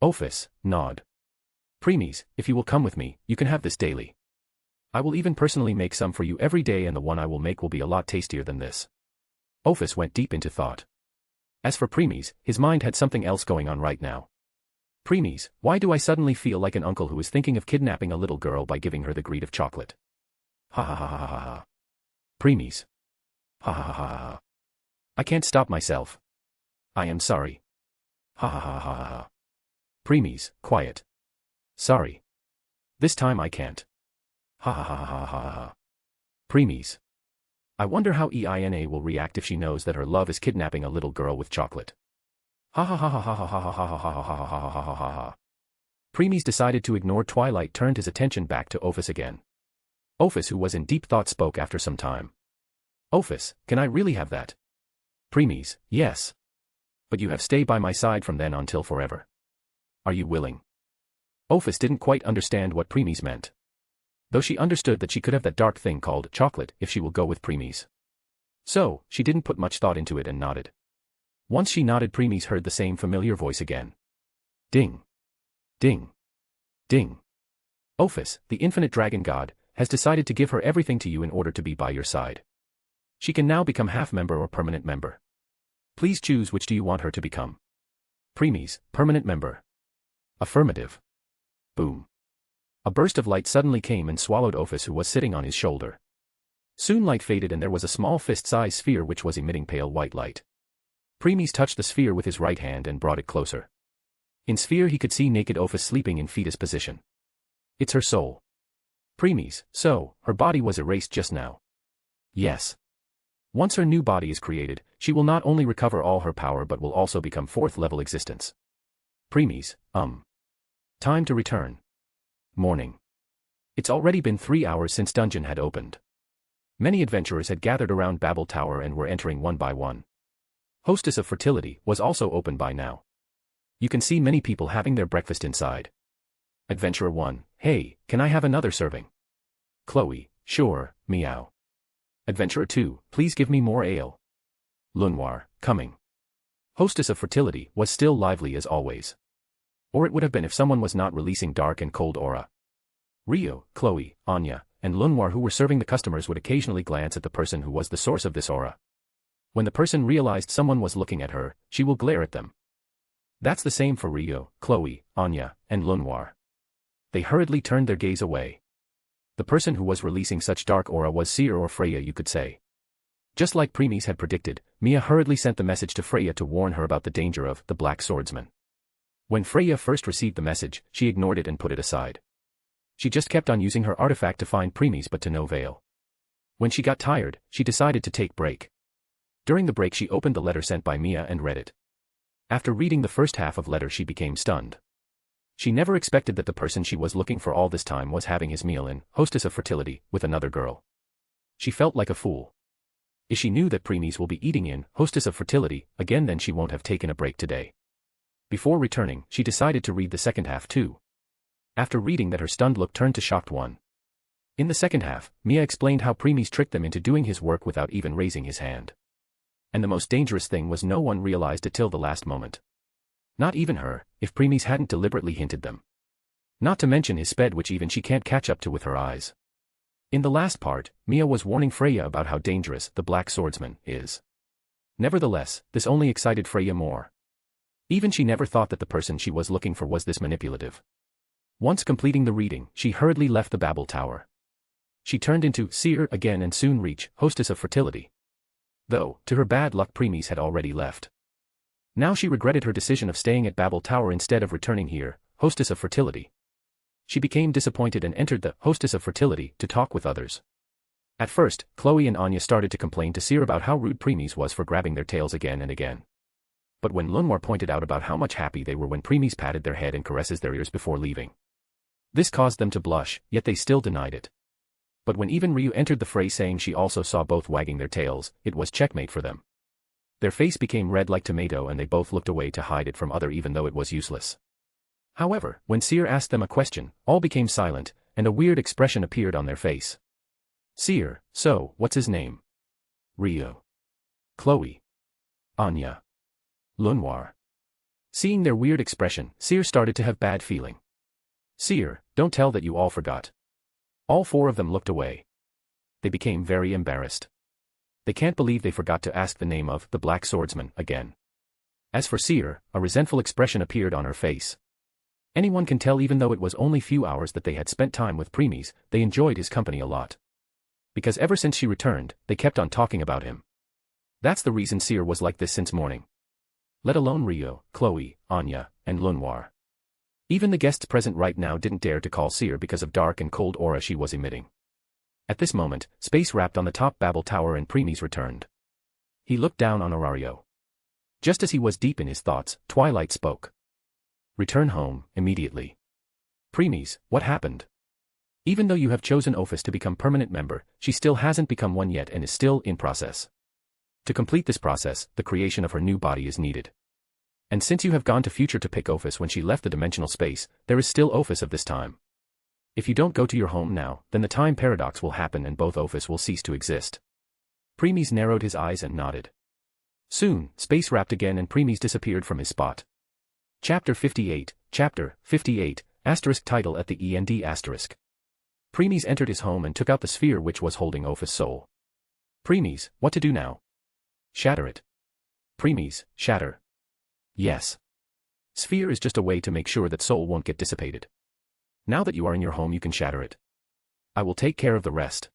Ophis, nod. Premies, if you will come with me, you can have this daily. I will even personally make some for you every day, and the one I will make will be a lot tastier than this. Ophis went deep into thought. As for Premies, his mind had something else going on right now. Premies, why do I suddenly feel like an uncle who is thinking of kidnapping a little girl by giving her the greed of chocolate? Ha ha ha ha ha ha. Premies. Ha ha ha ha ha. I can't stop myself. I am sorry. Ha ha ha ha ha. Premies, quiet. Sorry. This time I can't. Ha ha ha ha ha ha. Premies. I wonder how Eina will react if she knows that her love is kidnapping a little girl with chocolate. Ha ha ha ha ha ha ha ha ha ha ha ha ha ha ha ha ha. Premies decided to ignore Twilight, turned his attention back to Ophis again. Ophis, who was in deep thought, spoke after some time. Ophis, can I really have that? Premies, yes. But you have stay by my side from then on till forever. Are you willing? Ophis didn't quite understand what Premies meant. Though she understood that she could have that dark thing called chocolate if she will go with Premies. So, she didn't put much thought into it and nodded. Once she nodded, Premies heard the same familiar voice again. Ding. Ding. Ding. Ophis, the infinite dragon god, has decided to give her everything to you in order to be by your side. She can now become half-member or permanent member. Please choose which do you want her to become. Premies, permanent member. Affirmative. Boom. A burst of light suddenly came and swallowed Ophis, who was sitting on his shoulder. Soon light faded and there was a small fist-sized sphere which was emitting pale white light. Premies touched the sphere with his right hand and brought it closer. In sphere he could see naked Ophis sleeping in fetus position. It's her soul. Premies, so, her body was erased just now. Yes. Once her new body is created, she will not only recover all her power but will also become fourth-level existence. Premies, Time to return. Morning. It's already been 3 hours since dungeon had opened. Many adventurers had gathered around Babel Tower and were entering one by one. Hostess of Fertility was also open by now. You can see many people having their breakfast inside. Adventurer 1, hey, can I have another serving? Chloe, sure, meow. Adventurer 2, please give me more ale. Lunwar, coming. Hostess of Fertility was still lively as always. Or it would have been if someone was not releasing dark and cold aura. Rio, Chloe, Anya, and Lunwar, who were serving the customers, would occasionally glance at the person who was the source of this aura. When the person realized someone was looking at her, she will glare at them. That's the same for Rio, Chloe, Anya, and Lunwar. They hurriedly turned their gaze away. The person who was releasing such dark aura was Seer or Freya, you could say. Just like Premies had predicted, Mia hurriedly sent the message to Freya to warn her about the danger of the Black Swordsman. When Freya first received the message, she ignored it and put it aside. She just kept on using her artifact to find Premies but to no avail. When she got tired, she decided to take break. During the break she opened the letter sent by Mia and read it. After reading the first half of letter she became stunned. She never expected that the person she was looking for all this time was having his meal in, hostess of fertility, with another girl. She felt like a fool. If she knew that preemies will be eating in, hostess of fertility, again, then she won't have taken a break today. Before returning, she decided to read the second half too. After reading that, her stunned look turned to shocked one. In the second half, Mia explained how preemies tricked them into doing his work without even raising his hand. And the most dangerous thing was no one realized it till the last moment. Not even her, if preemies hadn't deliberately hinted them. Not to mention his sped, which even she can't catch up to with her eyes. In the last part, Mia was warning Freya about how dangerous the Black Swordsman is. Nevertheless, this only excited Freya more. Even she never thought that the person she was looking for was this manipulative. Once completing the reading, she hurriedly left the Babel Tower. She turned into seer again and soon reach hostess of fertility. Though, to her bad luck, preemies had already left. Now she regretted her decision of staying at Babel Tower instead of returning here, hostess of fertility. She became disappointed and entered the hostess of fertility to talk with others. At first, Chloe and Anya started to complain to Seer about how rude preemies was for grabbing their tails again and again. But when Lunwar pointed out about how much happy they were when preemies patted their head and caresses their ears before leaving. This caused them to blush, yet they still denied it. But when even Ryu entered the fray saying she also saw both wagging their tails, it was checkmate for them. Their face became red like tomato and they both looked away to hide it from other even though it was useless. However, when Seer asked them a question, all became silent, and a weird expression appeared on their face. Seer, so, what's his name? Ryu. Chloe. Anya. Lunwar. Seeing their weird expression, Seer started to have bad feeling. Seer, don't tell that you all forgot. All four of them looked away. They became very embarrassed. They can't believe they forgot to ask the name of the Black Swordsman again. As for Seer, a resentful expression appeared on her face. Anyone can tell even though it was only few hours that they had spent time with preemies, they enjoyed his company a lot. Because ever since she returned, they kept on talking about him. That's the reason Seer was like this since morning. Let alone Ryu, Chloe, Anya, and Lunwar. Even the guests present right now didn't dare to call Seer because of dark and cold aura she was emitting. At this moment, space wrapped on the top Babel Tower and preemies returned. He looked down on Arario. Just as he was deep in his thoughts, Twilight spoke. Return home, immediately. Preemies, what happened? Even though you have chosen Ophis to become permanent member, she still hasn't become one yet and is still in process. To complete this process, the creation of her new body is needed. And since you have gone to future to pick Ophis when she left the dimensional space, there is still Ophis of this time. If you don't go to your home now, then the time paradox will happen and both Ophis will cease to exist. Preemies narrowed his eyes and nodded. Soon, space wrapped again and Preemies disappeared from his spot. Chapter 58, asterisk title at the END asterisk. Preemies entered his home and took out the sphere which was holding Ophis' soul. Preemies, what to do now? Shatter it. Preemies, shatter. Yes. Sphere is just a way to make sure that soul won't get dissipated. Now that you are in your home you can shatter it. I will take care of the rest.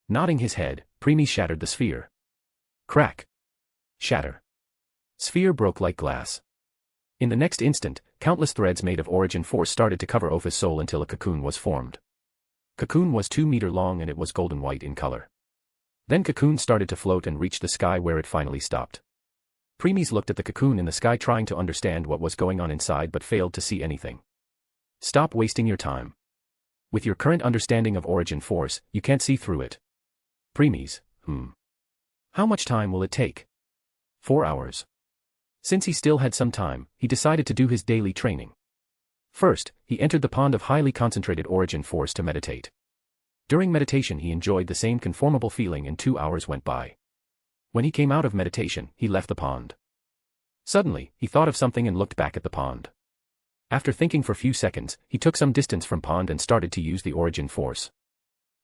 Nodding his head, Preemies shattered the sphere. Crack. Shatter. Sphere broke like glass. In the next instant, countless threads made of origin force started to cover Ophis' soul until a cocoon was formed. Cocoon was 2 meters long and it was golden white in color. Then cocoon started to float and reached the sky where it finally stopped. Preemies looked at the cocoon in the sky trying to understand what was going on inside but failed to see anything. Stop wasting your time. With your current understanding of origin force, you can't see through it. Preemies, How much time will it take? 4 hours. Since he still had some time, he decided to do his daily training. First, he entered the pond of highly concentrated origin force to meditate. During meditation he enjoyed the same conformable feeling and 2 hours went by. When he came out of meditation, he left the pond. Suddenly, he thought of something and looked back at the pond. After thinking for a few seconds, he took some distance from pond and started to use the origin force.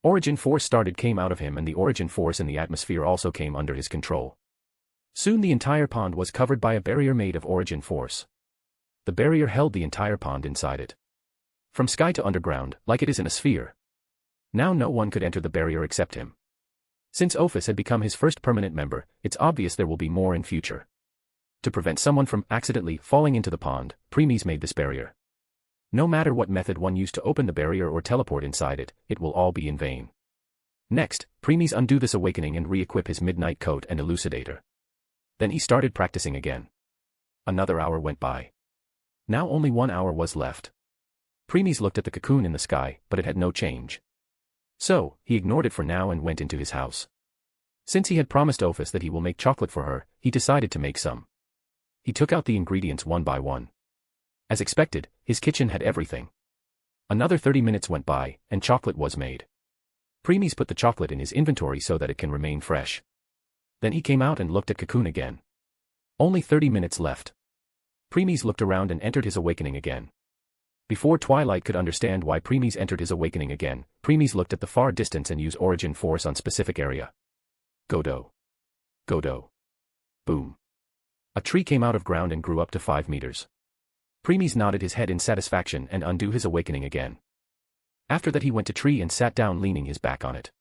Origin force came out of him and the origin force in the atmosphere also came under his control. Soon the entire pond was covered by a barrier made of origin force. The barrier held the entire pond inside it. From sky to underground, like it is in a sphere. Now no one could enter the barrier except him. Since Ophis had become his first permanent member, it's obvious there will be more in future. To prevent someone from accidentally falling into the pond, Preemies made this barrier. No matter what method one used to open the barrier or teleport inside it, it will all be in vain. Next, Preemies undo this awakening and re-equip his midnight coat and elucidator. Then he started practicing again. Another hour went by. Now only 1 hour was left. Premies looked at the cocoon in the sky, but it had no change. So, he ignored it for now and went into his house. Since he had promised Ophis that he will make chocolate for her, he decided to make some. He took out the ingredients one by one. As expected, his kitchen had everything. Another 30 minutes went by, and chocolate was made. Premies put the chocolate in his inventory so that it can remain fresh. Then he came out and looked at Cocoon again. Only 30 minutes left. Premies looked around and entered his awakening again. Before Twilight could understand why Premies entered his awakening again, Premies looked at the far distance and used Origin Force on specific area. Godo. Godo. Boom. A tree came out of ground and grew up to 5 meters. Premies nodded his head in satisfaction and undid his awakening again. After that he went to tree and sat down leaning his back on it.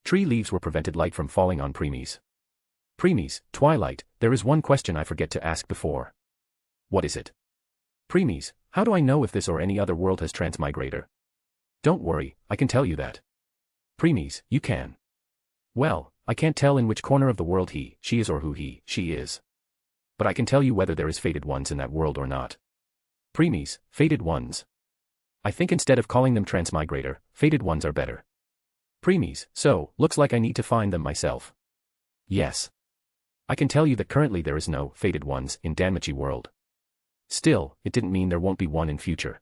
Tree leaves were prevented light from falling on Premies. Premies, Twilight, there is one question I forget to ask before. What is it? Premies, how do I know if this or any other world has transmigrator? Don't worry, I can tell you that. Premies, you can. Well, I can't tell in which corner of the world he, she is or who he, she is. But I can tell you whether there is fated ones in that world or not. Premies, fated ones. I think instead of calling them transmigrator, fated ones are better. Premies, so, looks like I need to find them myself. Yes. I can tell you that currently there is no fated ones in Danmachi world. Still, it didn't mean there won't be one in future.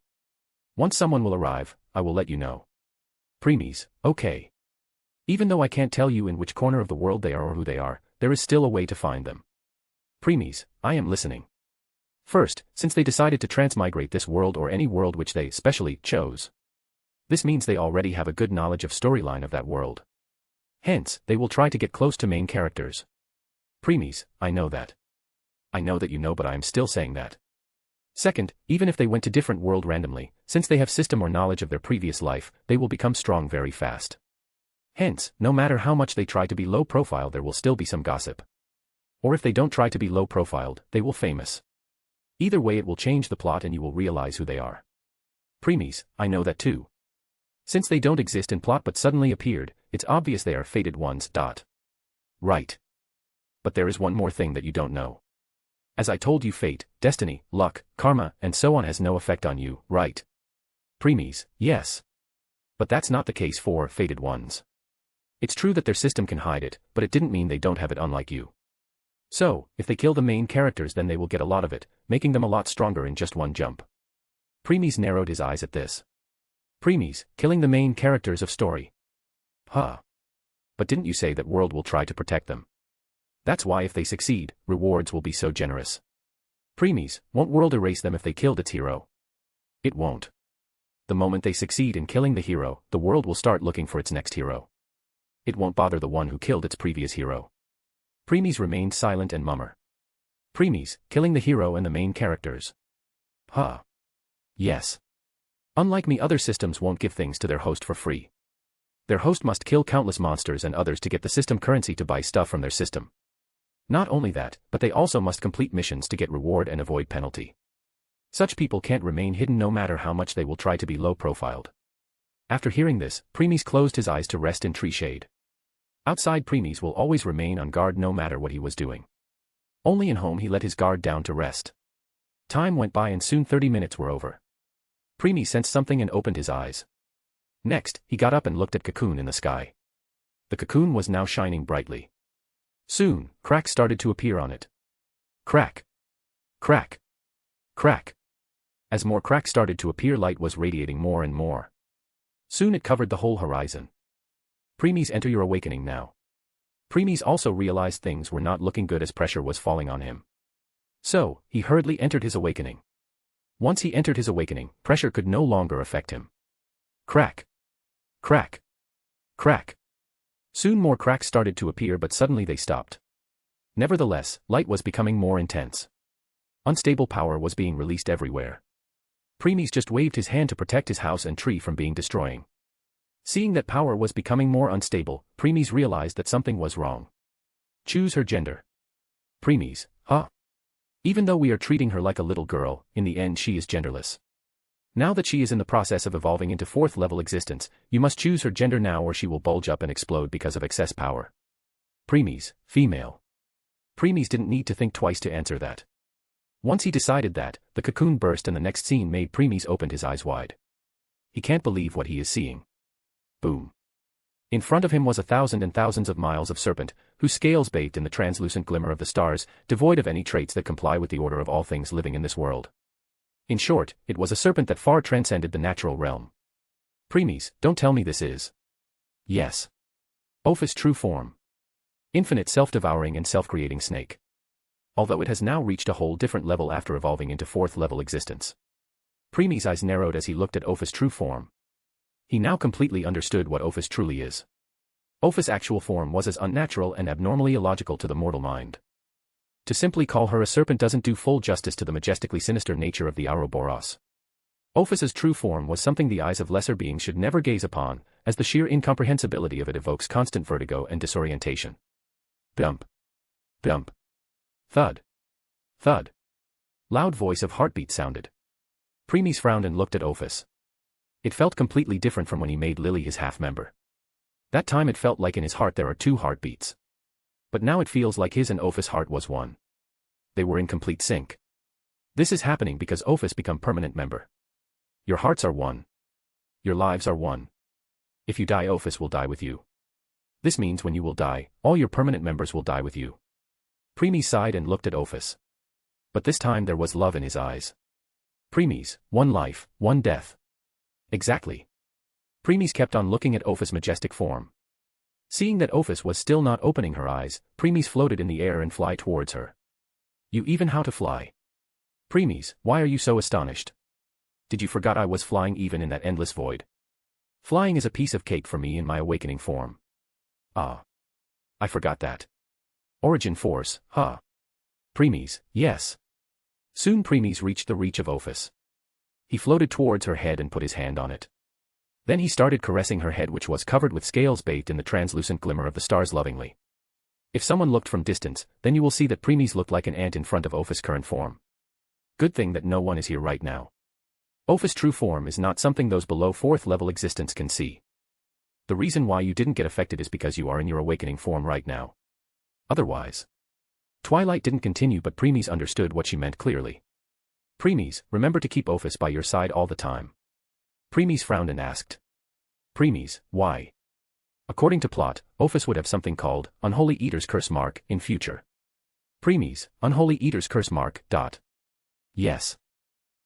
Once someone will arrive, I will let you know. Premies, okay. Even though I can't tell you in which corner of the world they are or who they are, there is still a way to find them. Premies, I am listening. First, since they decided to transmigrate this world or any world which they specially chose. This means they already have a good knowledge of storyline of that world. Hence, they will try to get close to main characters. Premies, I know that. I know that you know, but I am still saying that. Second, even if they went to different world randomly, since they have system or knowledge of their previous life, they will become strong very fast. Hence, no matter how much they try to be low profile, there will still be some gossip. Or if they don't try to be low profiled, they will famous. Either way it will change the plot and you will realize who they are. Premies, I know that too. Since they don't exist in plot but suddenly appeared, it's obvious they are fated ones. Right. But there is one more thing that you don't know. As I told you, fate, destiny, luck, karma, and so on has no effect on you, right? Premies, yes. But that's not the case for fated ones. It's true that their system can hide it, but it didn't mean they don't have it, unlike you. So, if they kill the main characters then they will get a lot of it, making them a lot stronger in just one jump. Premies narrowed his eyes at this. Premies, killing the main characters of story. Huh. But didn't you say that world will try to protect them? That's why if they succeed, rewards will be so generous. Premies, won't world erase them if they killed its hero? It won't. The moment they succeed in killing the hero, the world will start looking for its next hero. It won't bother the one who killed its previous hero. Premies remained silent and mummer. Premies, killing the hero and the main characters. Huh. Yes. Unlike me, other systems won't give things to their host for free. Their host must kill countless monsters and others to get the system currency to buy stuff from their system. Not only that, but they also must complete missions to get reward and avoid penalty. Such people can't remain hidden no matter how much they will try to be low-profiled. After hearing this, Premies closed his eyes to rest in tree shade. Outside, Premies will always remain on guard no matter what he was doing. Only in home he let his guard down to rest. Time went by and soon 30 minutes were over. Premies sensed something and opened his eyes. Next, he got up and looked at Cocoon in the sky. The cocoon was now shining brightly. Soon, cracks started to appear on it. Crack. Crack. Crack. As more cracks started to appear, light was radiating more and more. Soon it covered the whole horizon. Premies, enter your awakening now. Premies also realized things were not looking good as pressure was falling on him. So, he hurriedly entered his awakening. Once he entered his awakening, pressure could no longer affect him. Crack. Crack. Crack. Soon more cracks started to appear, but suddenly they stopped. Nevertheless, light was becoming more intense. Unstable power was being released everywhere. Premies just waved his hand to protect his house and tree from being destroyed. Seeing that power was becoming more unstable, Premies realized that something was wrong. Choose her gender. Premies, huh? Even though we are treating her like a little girl, in the end she is genderless. Now that she is in the process of evolving into 4th level existence, you must choose her gender now or she will bulge up and explode because of excess power. Premies, female. Premies didn't need to think twice to answer that. Once he decided that, the cocoon burst and the next scene made Premies opened his eyes wide. He can't believe what he is seeing. Boom. In front of him was 1,000 and thousands of miles of serpent, whose scales bathed in the translucent glimmer of the stars, devoid of any traits that comply with the order of all things living in this world. In short, it was a serpent that far transcended the natural realm. Premies, don't tell me this is. Yes. Ophis' true form. Infinite self-devouring and self-creating snake. Although it has now reached a whole different level after evolving into 4th level existence. Premies' eyes narrowed as he looked at Ophis' true form. He now completely understood what Ophis truly is. Ophis' actual form was as unnatural and abnormally illogical to the mortal mind. To simply call her a serpent doesn't do full justice to the majestically sinister nature of the Ouroboros. Ophis' true form was something the eyes of lesser beings should never gaze upon, as the sheer incomprehensibility of it evokes constant vertigo and disorientation. Dump. Dump. Thud. Thud. Loud voice of heartbeat sounded. Premies frowned and looked at Ophis. It felt completely different from when he made Lily his half-member. That time it felt like in his heart there are 2 heartbeats. But now it feels like his and Ophis' heart was one. They were in complete sync. This is happening because Ophis become permanent member. Your hearts are one. Your lives are one. If you die, Ophis will die with you. This means when you will die, all your permanent members will die with you. Premies sighed and looked at Ophis. But this time there was love in his eyes. Premies, one life, one death. Exactly. Premies kept on looking at Ophis' majestic form. Seeing that Ophis was still not opening her eyes, Premies floated in the air and fly towards her. You even how to fly. Premies, why are you so astonished? Did you forget I was flying even in that endless void? Flying is a piece of cake for me in my awakening form. Ah. I forgot that. Origin force, huh? Premies, yes. Soon Premies reached the reach of Ophis. He floated towards her head and put his hand on it. Then he started caressing her head, which was covered with scales bathed in the translucent glimmer of the stars, lovingly. If someone looked from distance, then you will see that Premies looked like an ant in front of Ophis' current form. Good thing that no one is here right now. Ophis' true form is not something those below 4th level existence can see. The reason why you didn't get affected is because you are in your awakening form right now. Otherwise. Twilight didn't continue, but Premies understood what she meant clearly. Premies, remember to keep Ophis by your side all the time. Premies frowned and asked. Premies, why? According to plot, Ophis would have something called Unholy Eater's Curse Mark in future. Premies, Unholy Eater's Curse Mark. Yes.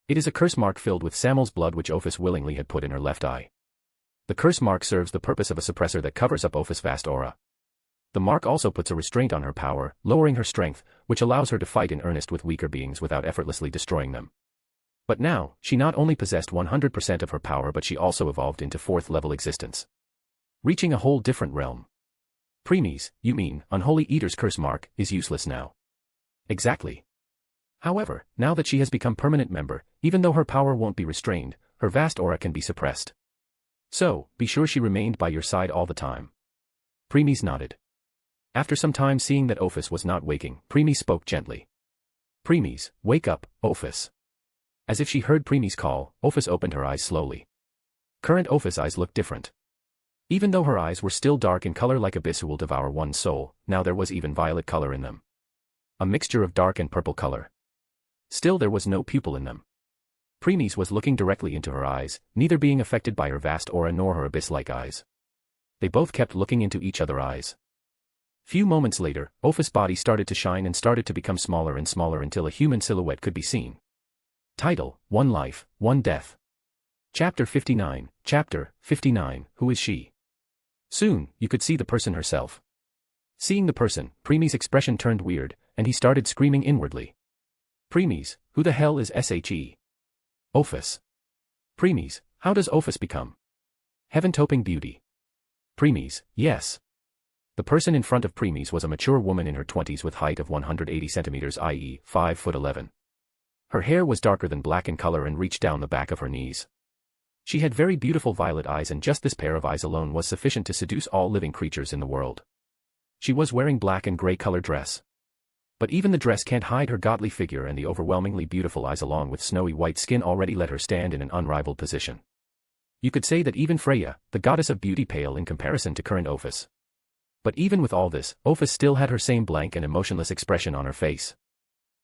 It is a curse mark filled with Samuel's blood which Ophis willingly had put in her left eye. The curse mark serves the purpose of a suppressor that covers up Ophis' vast aura. The mark also puts a restraint on her power, lowering her strength, which allows her to fight in earnest with weaker beings without effortlessly destroying them. But now, she not only possessed 100% of her power, but she also evolved into 4th level existence. Reaching a whole different realm. Premies, you mean, Unholy Eater's curse mark, is useless now. Exactly. However, now that she has become permanent member, even though her power won't be restrained, her vast aura can be suppressed. So, be sure she remained by your side all the time. Premies nodded. After some time, seeing that Ophis was not waking, Premies spoke gently. Premies, wake up, Ophis. As if she heard Premies' call, Ophis opened her eyes slowly. Current Ophis' eyes looked different. Even though her eyes were still dark in color like abyss who will devour one's soul, now there was even violet color in them. A mixture of dark and purple color. Still there was no pupil in them. Premies was looking directly into her eyes, neither being affected by her vast aura nor her abyss-like eyes. They both kept looking into each other's eyes. Few moments later, Ophis' body started to shine and started to become smaller and smaller until a human silhouette could be seen. Title, One Life, One Death. Chapter 59, Chapter 59, Who is she? Soon, you could see the person herself. Seeing the person, Premies' expression turned weird, and he started screaming inwardly. Premies, who the hell is SHE? Ophis. Premies, how does Ophis become? Heaven-toping beauty. Premies, yes. The person in front of Premies was a mature woman in her 20s with height of 180 centimeters, i.e., 5'11". Her hair was darker than black in color and reached down the back of her knees. She had very beautiful violet eyes, and just this pair of eyes alone was sufficient to seduce all living creatures in the world. She was wearing black and gray color dress. But even the dress can't hide her godly figure, and the overwhelmingly beautiful eyes along with snowy white skin already let her stand in an unrivaled position. You could say that even Freya, the goddess of beauty, pale in comparison to current Ophis. But even with all this, Ophis still had her same blank and emotionless expression on her face.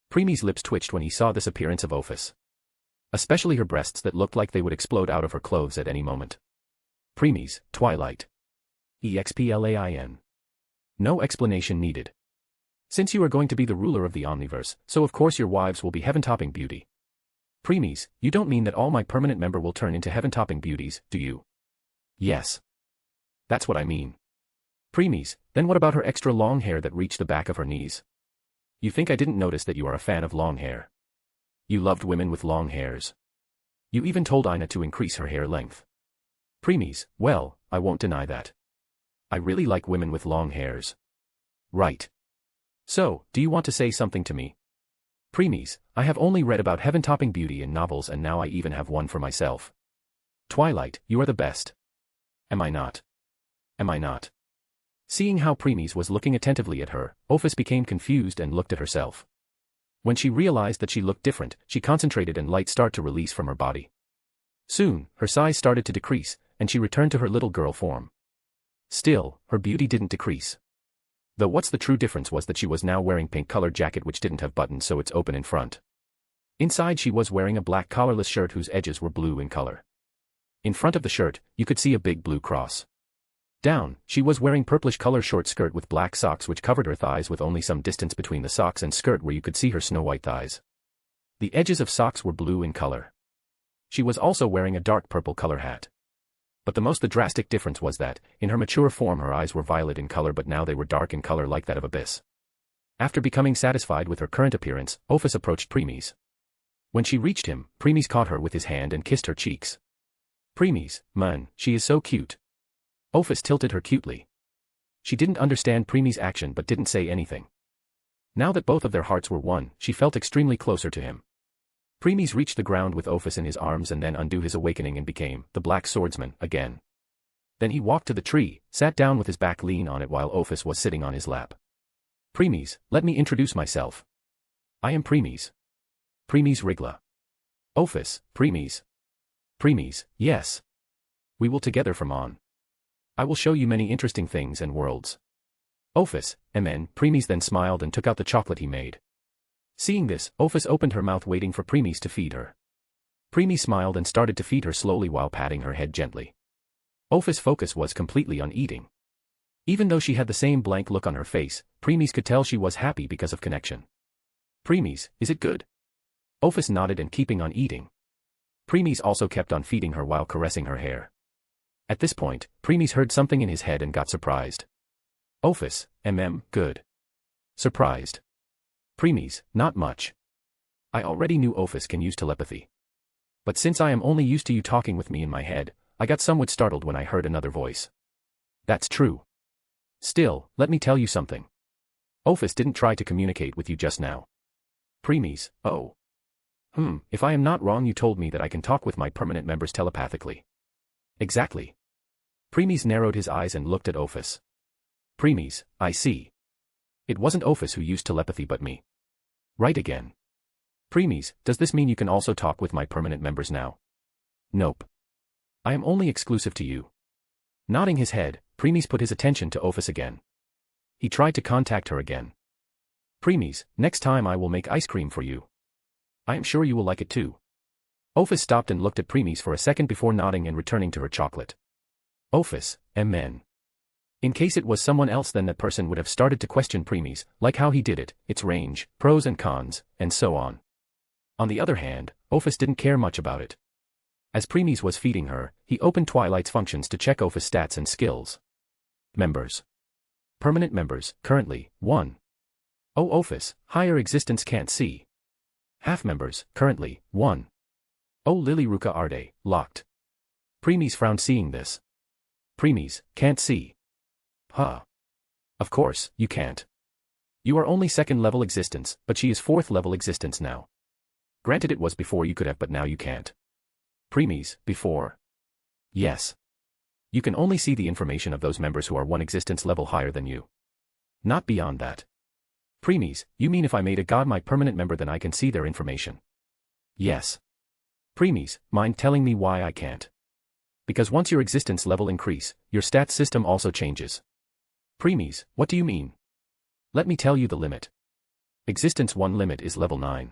Premies' lips twitched when he saw this appearance of Ophis. Especially her breasts that looked like they would explode out of her clothes at any moment. Preemies, Twilight. EXPLAIN. No explanation needed. Since you are going to be the ruler of the Omniverse, so of course your wives will be heaven-topping beauty. Preemies, you don't mean that all my permanent member will turn into heaven-topping beauties, do you? Yes. That's what I mean. Preemies, then what about her extra long hair that reached the back of her knees? You think I didn't notice that you are a fan of long hair? You loved women with long hairs. You even told Ina to increase her hair length. Preemies, well, I won't deny that. I really like women with long hairs. Right. So, do you want to say something to me? Preemies, I have only read about heaven-topping beauty in novels and now I even have one for myself. Twilight, you are the best. Am I not? Am I not? Seeing how Preemies was looking attentively at her, Ophis became confused and looked at herself. When she realized that she looked different, she concentrated and light started to release from her body. Soon, her size started to decrease, and she returned to her little girl form. Still, her beauty didn't decrease. Though what's the true difference was that she was now wearing pink-colored jacket which didn't have buttons so it's open in front. Inside she was wearing a black collarless shirt whose edges were blue in color. In front of the shirt, you could see a big blue cross. Down, she was wearing purplish color short skirt with black socks which covered her thighs with only some distance between the socks and skirt where you could see her snow-white thighs. The edges of socks were blue in color. She was also wearing a dark purple color hat. But the most drastic difference was that, in her mature form her eyes were violet in color but now they were dark in color like that of abyss. After becoming satisfied with her current appearance, Ophis approached Preemies. When she reached him, Preemies caught her with his hand and kissed her cheeks. Preemies, man, she is so cute. Ophis tilted her cutely. She didn't understand Preemies' action but didn't say anything. Now that both of their hearts were one, she felt extremely closer to him. Preemies reached the ground with Ophis in his arms and then undid his awakening and became the Black Swordsman again. Then he walked to the tree, sat down with his back lean on it while Ophis was sitting on his lap. Preemies, let me introduce myself. I am Preemies. Preemies Rigla. Ophis, Preemies. Preemies, yes. We will together from on. I will show you many interesting things and worlds. Ophis, MN, Preemies then smiled and took out the chocolate he made. Seeing this, Ophis opened her mouth waiting for Preemies to feed her. Preemies smiled and started to feed her slowly while patting her head gently. Ophis' focus was completely on eating. Even though she had the same blank look on her face, Preemies could tell she was happy because of connection. Preemies, is it good? Ophis nodded and keeping on eating. Preemies also kept on feeding her while caressing her hair. At this point, Preemies heard something in his head and got surprised. Ophis, good. Surprised. Preemies, not much. I already knew Ophis can use telepathy. But since I am only used to you talking with me in my head, I got somewhat startled when I heard another voice. That's true. Still, let me tell you something. Ophis didn't try to communicate with you just now. Preemies, oh. If I am not wrong you told me that I can talk with my permanent members telepathically. Exactly. Preemies narrowed his eyes and looked at Ophis. Preemies, I see. It wasn't Ophis who used telepathy but me. Right again. Preemies, does this mean you can also talk with my permanent members now? Nope. I am only exclusive to you. Nodding his head, Preemies put his attention to Ophis again. He tried to contact her again. Preemies, next time I will make ice cream for you. I am sure you will like it too. Ophis stopped and looked at Preemies for a second before nodding and returning to her chocolate. Ophis, MN. In case it was someone else then that person would have started to question Preemies, like how he did it, its range, pros and cons, and so on. On the other hand, Ophis didn't care much about it. As Preemies was feeding her, he opened Twilight's functions to check Ophis' stats and skills. Members. Permanent members, currently, 1. Oh Ophis, higher existence can't see. Half members, currently, 1. Oh Lily Ruka Arde, locked. Preemies frowned seeing this. Preemies, can't see. Huh. Of course, you can't. You are only second level existence, but she is fourth level existence now. Granted it was before you could have but now you can't. Preemies, before. Yes. You can only see the information of those members who are one existence level higher than you. Not beyond that. Preemies, you mean if I made a god my permanent member then I can see their information? Yes. Preemies, mind telling me why I can't? Because once your existence level increase, your stats system also changes. Preemies, what do you mean? Let me tell you the limit. Existence 1 limit is level 9.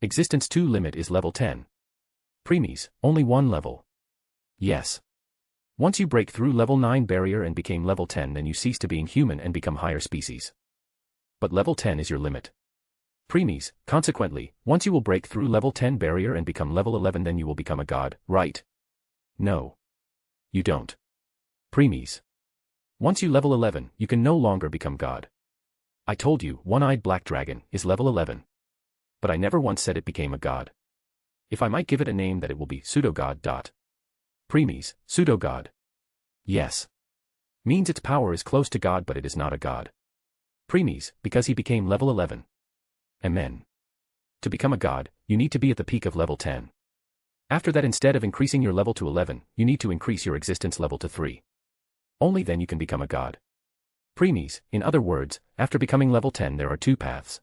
Existence 2 limit is level 10. Preemies, only one level. Yes. Once you break through level 9 barrier and became level 10, then you cease to being human and become higher species. But level 10 is your limit. Preemies, consequently, once you will break through level 10 barrier and become level 11, then you will become a god, right? No. You don't. Preemies. Once you level 11, you can no longer become god. I told you, one-eyed black dragon is level 11. But I never once said it became a god. If I might give it a name, that it will be pseudo-god. Preemies, pseudo-god. Yes. Means its power is close to god, but it is not a god. Preemies, because he became level 11. Amen. To become a god, you need to be at the peak of level 10. After that, instead of increasing your level to 11, you need to increase your existence level to 3. Only then you can become a god. Preemies, in other words, after becoming level 10 there are two paths.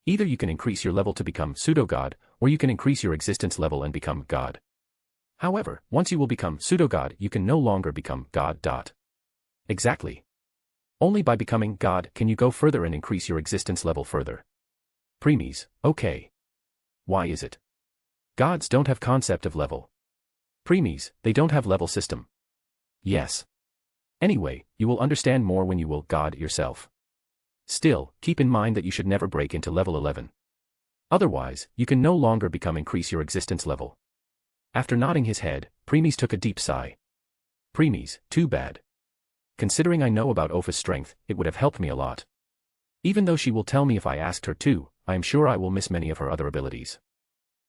Either you can increase your level to become pseudo-god, or you can increase your existence level and become god. However, once you will become pseudo-god, you can no longer become god. Exactly. Only by becoming god can you go further and increase your existence level further. Preemies, okay. Why is it? Gods don't have concept of level. Preemies, they don't have level system. Yes. Anyway, you will understand more when you will god yourself. Still, keep in mind that you should never break into level 11. Otherwise, you can no longer increase your existence level. After nodding his head, Preemies took a deep sigh. Preemies, too bad. Considering I know about Opha's strength, it would have helped me a lot. Even though she will tell me if I asked her to, I am sure I will miss many of her other abilities.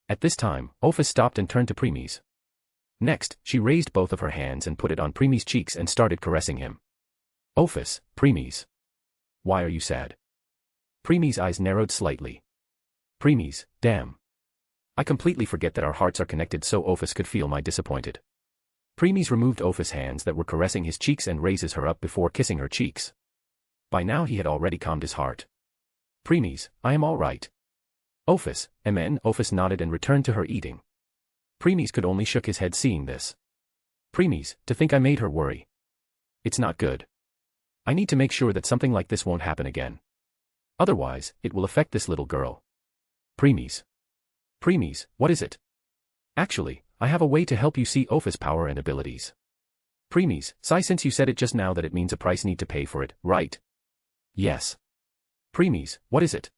At this time, Opha stopped and turned to Preemies. Next, she raised both of her hands and put it on Preemies' cheeks and started caressing him. Ophis, Preemies. Why are you sad? Preemies' eyes narrowed slightly. Preemies, damn. I completely forget that our hearts are connected, so Ophis could feel my disappointed. Preemies removed Ophis' hands that were caressing his cheeks and raises her up before kissing her cheeks. By now he had already calmed his heart. Preemies, I am all right. Ophis, amen. Ophis nodded and returned to her eating. Preemies could only shook his head seeing this. Preemies, to think I made her worry. It's not good. I need to make sure that something like this won't happen again. Otherwise, it will affect this little girl. Preemies. Preemies, what is it? Actually, I have a way to help you see Opha's power and abilities. Preemies, sigh, since you said it just now that it means a price need to pay for it, right? Yes. Preemies, what is it?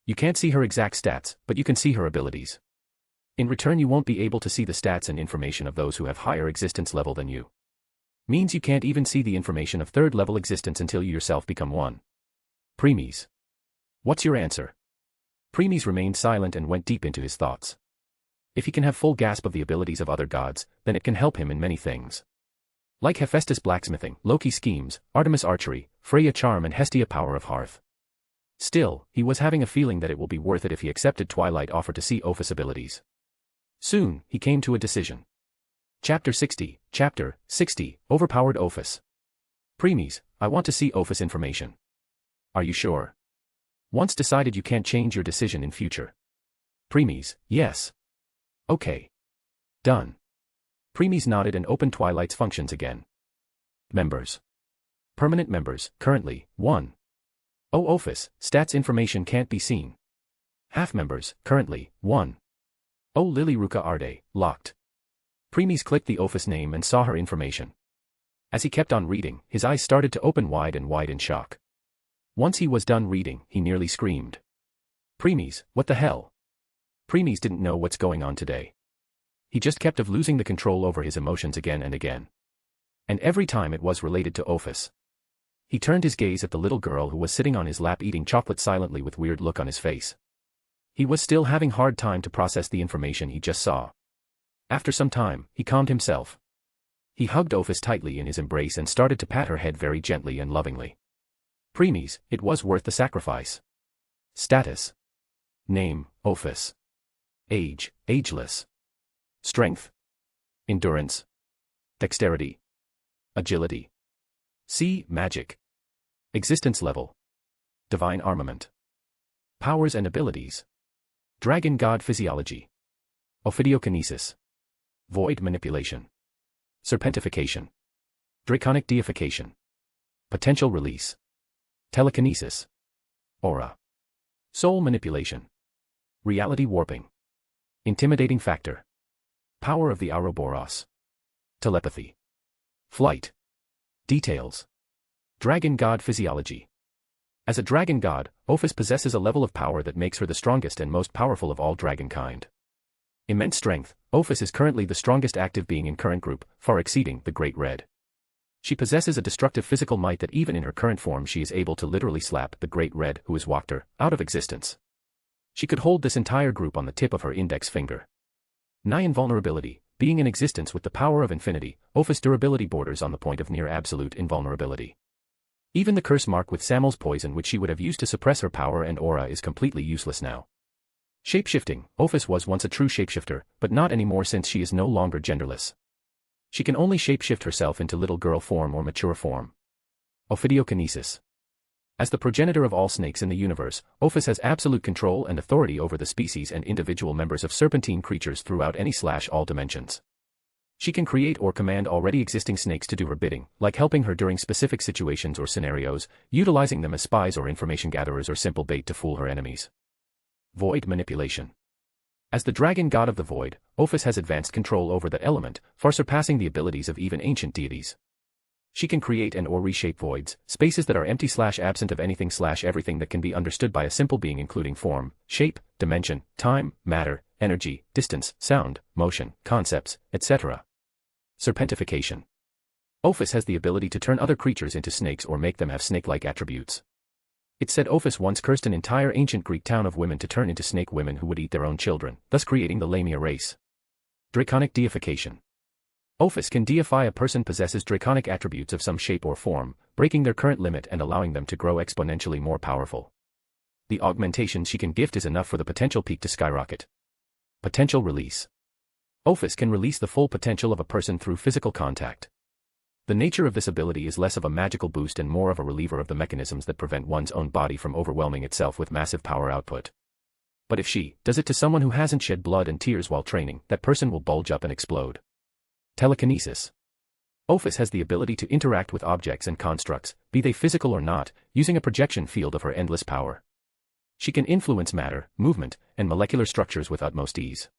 You can't see her exact stats, but you can see her abilities. In return, you won't be able to see the stats and information of those who have higher existence level than you. Means you can't even see the information of third level existence until you yourself become one. Preemies. What's your answer? Preemies remained silent and went deep into his thoughts. If he can have full grasp of the abilities of other gods, then it can help him in many things. Like Hephaestus blacksmithing, Loki schemes, Artemis archery, Freya charm and Hestia power of hearth. Still, he was having a feeling that it will be worth it if he accepted Twilight offer to see Opha's abilities. Soon, he came to a decision. Chapter 60, Overpowered Ophis. Preemies, I want to see Ophis information. Are you sure? Once decided, you can't change your decision in future. Preemies, yes. Okay. Done. Preemies nodded and opened Twilight's functions again. Members. Permanent members, currently, 1. Oh, Ophis, stats information can't be seen. Half members, currently, 1. Oh, Lily Ruka Arde, locked. Preemies clicked the Ophis name and saw her information. As he kept on reading, his eyes started to open wide and wide in shock. Once he was done reading, he nearly screamed. Preemies, what the hell? Preemies didn't know what's going on today. He just kept of losing the control over his emotions again and again. And every time it was related to Ophis. He turned his gaze at the little girl who was sitting on his lap eating chocolate silently with weird look on his face. He was still having hard time to process the information he just saw. After some time, he calmed himself. He hugged Ophis tightly in his embrace and started to pat her head very gently and lovingly. Preemies, it was worth the sacrifice. Status. Name, Ophis. Age, ageless. Strength. Endurance. Dexterity. Agility. C. Magic. Existence level. Divine armament. Powers and abilities. Dragon god physiology. Ophidiokinesis. Void manipulation. Serpentification. Draconic deification. Potential release. Telekinesis. Aura. Soul manipulation. Reality warping. Intimidating factor. Power of the Ouroboros. Telepathy. Flight. Details. Dragon God Physiology. As a dragon god, Ophis possesses a level of power that makes her the strongest and most powerful of all dragonkind. Immense strength, Ophis is currently the strongest active being in current group, far exceeding the Great Red. She possesses a destructive physical might that even in her current form she is able to literally slap the Great Red who has walked her out of existence. She could hold this entire group on the tip of her index finger. Nigh invulnerability. Being in existence with the power of infinity, Ophis' durability borders on the point of near absolute invulnerability. Even the curse mark with Samuel's poison which she would have used to suppress her power and aura is completely useless now. Shapeshifting. Ophis was once a true shapeshifter, but not anymore since she is no longer genderless. She can only shapeshift herself into little girl form or mature form. Ophidiokinesis. As the progenitor of all snakes in the universe, Ophis has absolute control and authority over the species and individual members of serpentine creatures throughout any/all dimensions. She can create or command already existing snakes to do her bidding, like helping her during specific situations or scenarios, utilizing them as spies or information gatherers or simple bait to fool her enemies. Void manipulation. As the dragon god of the void, Ophis has advanced control over that element, far surpassing the abilities of even ancient deities. She can create and or reshape voids, spaces that are empty/absent of anything/everything that can be understood by a simple being including form, shape, dimension, time, matter, energy, distance, sound, motion, concepts, etc. Serpentification. Ophis has the ability to turn other creatures into snakes or make them have snake-like attributes. It's said Ophis once cursed an entire ancient Greek town of women to turn into snake women who would eat their own children, thus creating the Lamia race. Draconic deification. Ophis can deify a person possesses draconic attributes of some shape or form, breaking their current limit and allowing them to grow exponentially more powerful. The augmentation she can gift is enough for the potential peak to skyrocket. Potential release. Ophis can release the full potential of a person through physical contact. The nature of this ability is less of a magical boost and more of a reliever of the mechanisms that prevent one's own body from overwhelming itself with massive power output. But if she does it to someone who hasn't shed blood and tears while training, that person will bulge up and explode. Telekinesis. Ophis has the ability to interact with objects and constructs, be they physical or not, using a projection field of her endless power. She can influence matter, movement, and molecular structures with utmost ease.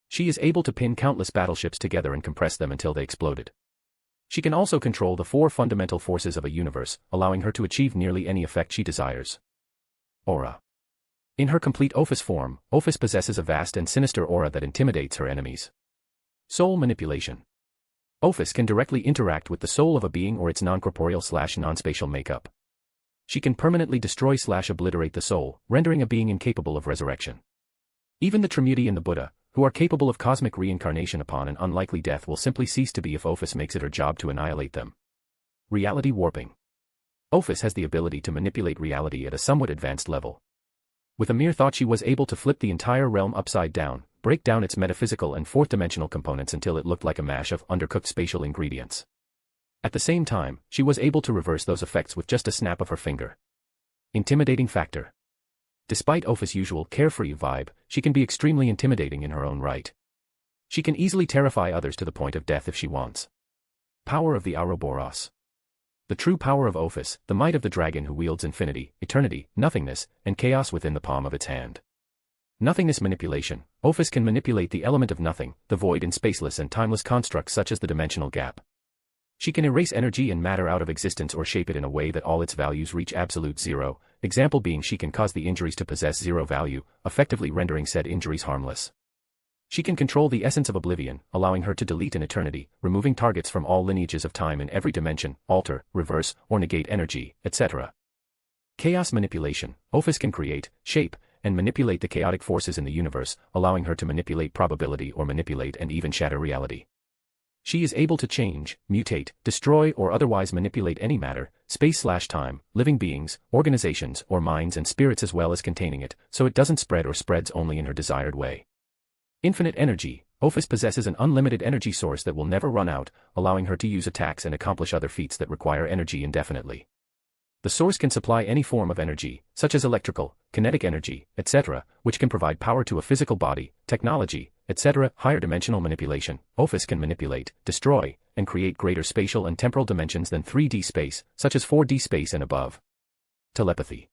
She is able to pin countless battleships together and compress them until they exploded. She can also control the 4 fundamental forces of a universe, allowing her to achieve nearly any effect she desires. Aura. In her complete Ophis form, Ophis possesses a vast and sinister aura that intimidates her enemies. Soul manipulation. Ophis can directly interact with the soul of a being or its non-corporeal/non-spatial makeup. She can permanently destroy/obliterate the soul, rendering a being incapable of resurrection. Even the Trimurti and the Buddha, who are capable of cosmic reincarnation upon an unlikely death, will simply cease to be if Ophis makes it her job to annihilate them. Reality warping. Ophis has the ability to manipulate reality at a somewhat advanced level. With a mere thought she was able to flip the entire realm upside down, break down its metaphysical and fourth-dimensional components until it looked like a mash of undercooked spatial ingredients. At the same time, she was able to reverse those effects with just a snap of her finger. Intimidating factor. Despite Ophis' usual carefree vibe, she can be extremely intimidating in her own right. She can easily terrify others to the point of death if she wants. Power of the Ouroboros. The true power of Ophis, the might of the dragon who wields infinity, eternity, nothingness, and chaos within the palm of its hand. Nothingness manipulation. Ophis can manipulate the element of nothing, the void in spaceless and timeless constructs such as the dimensional gap. She can erase energy and matter out of existence or shape it in a way that all its values reach absolute zero, example being she can cause the injuries to possess zero value, effectively rendering said injuries harmless. She can control the essence of oblivion, allowing her to delete an eternity, removing targets from all lineages of time in every dimension, alter, reverse, or negate energy, etc. Chaos manipulation. Ophis can create, shape, and manipulate the chaotic forces in the universe, allowing her to manipulate probability or manipulate and even shatter reality. She is able to change, mutate, destroy or otherwise manipulate any matter, space/time, living beings, organizations or minds and spirits as well as containing it, so it doesn't spread or spreads only in her desired way. Infinite energy. Ophis possesses an unlimited energy source that will never run out, allowing her to use attacks and accomplish other feats that require energy indefinitely. The source can supply any form of energy, such as electrical, kinetic energy, etc., which can provide power to a physical body, technology, etc. Higher dimensional manipulation. Ophis can manipulate, destroy, and create greater spatial and temporal dimensions than 3D space, such as 4D space and above. Telepathy.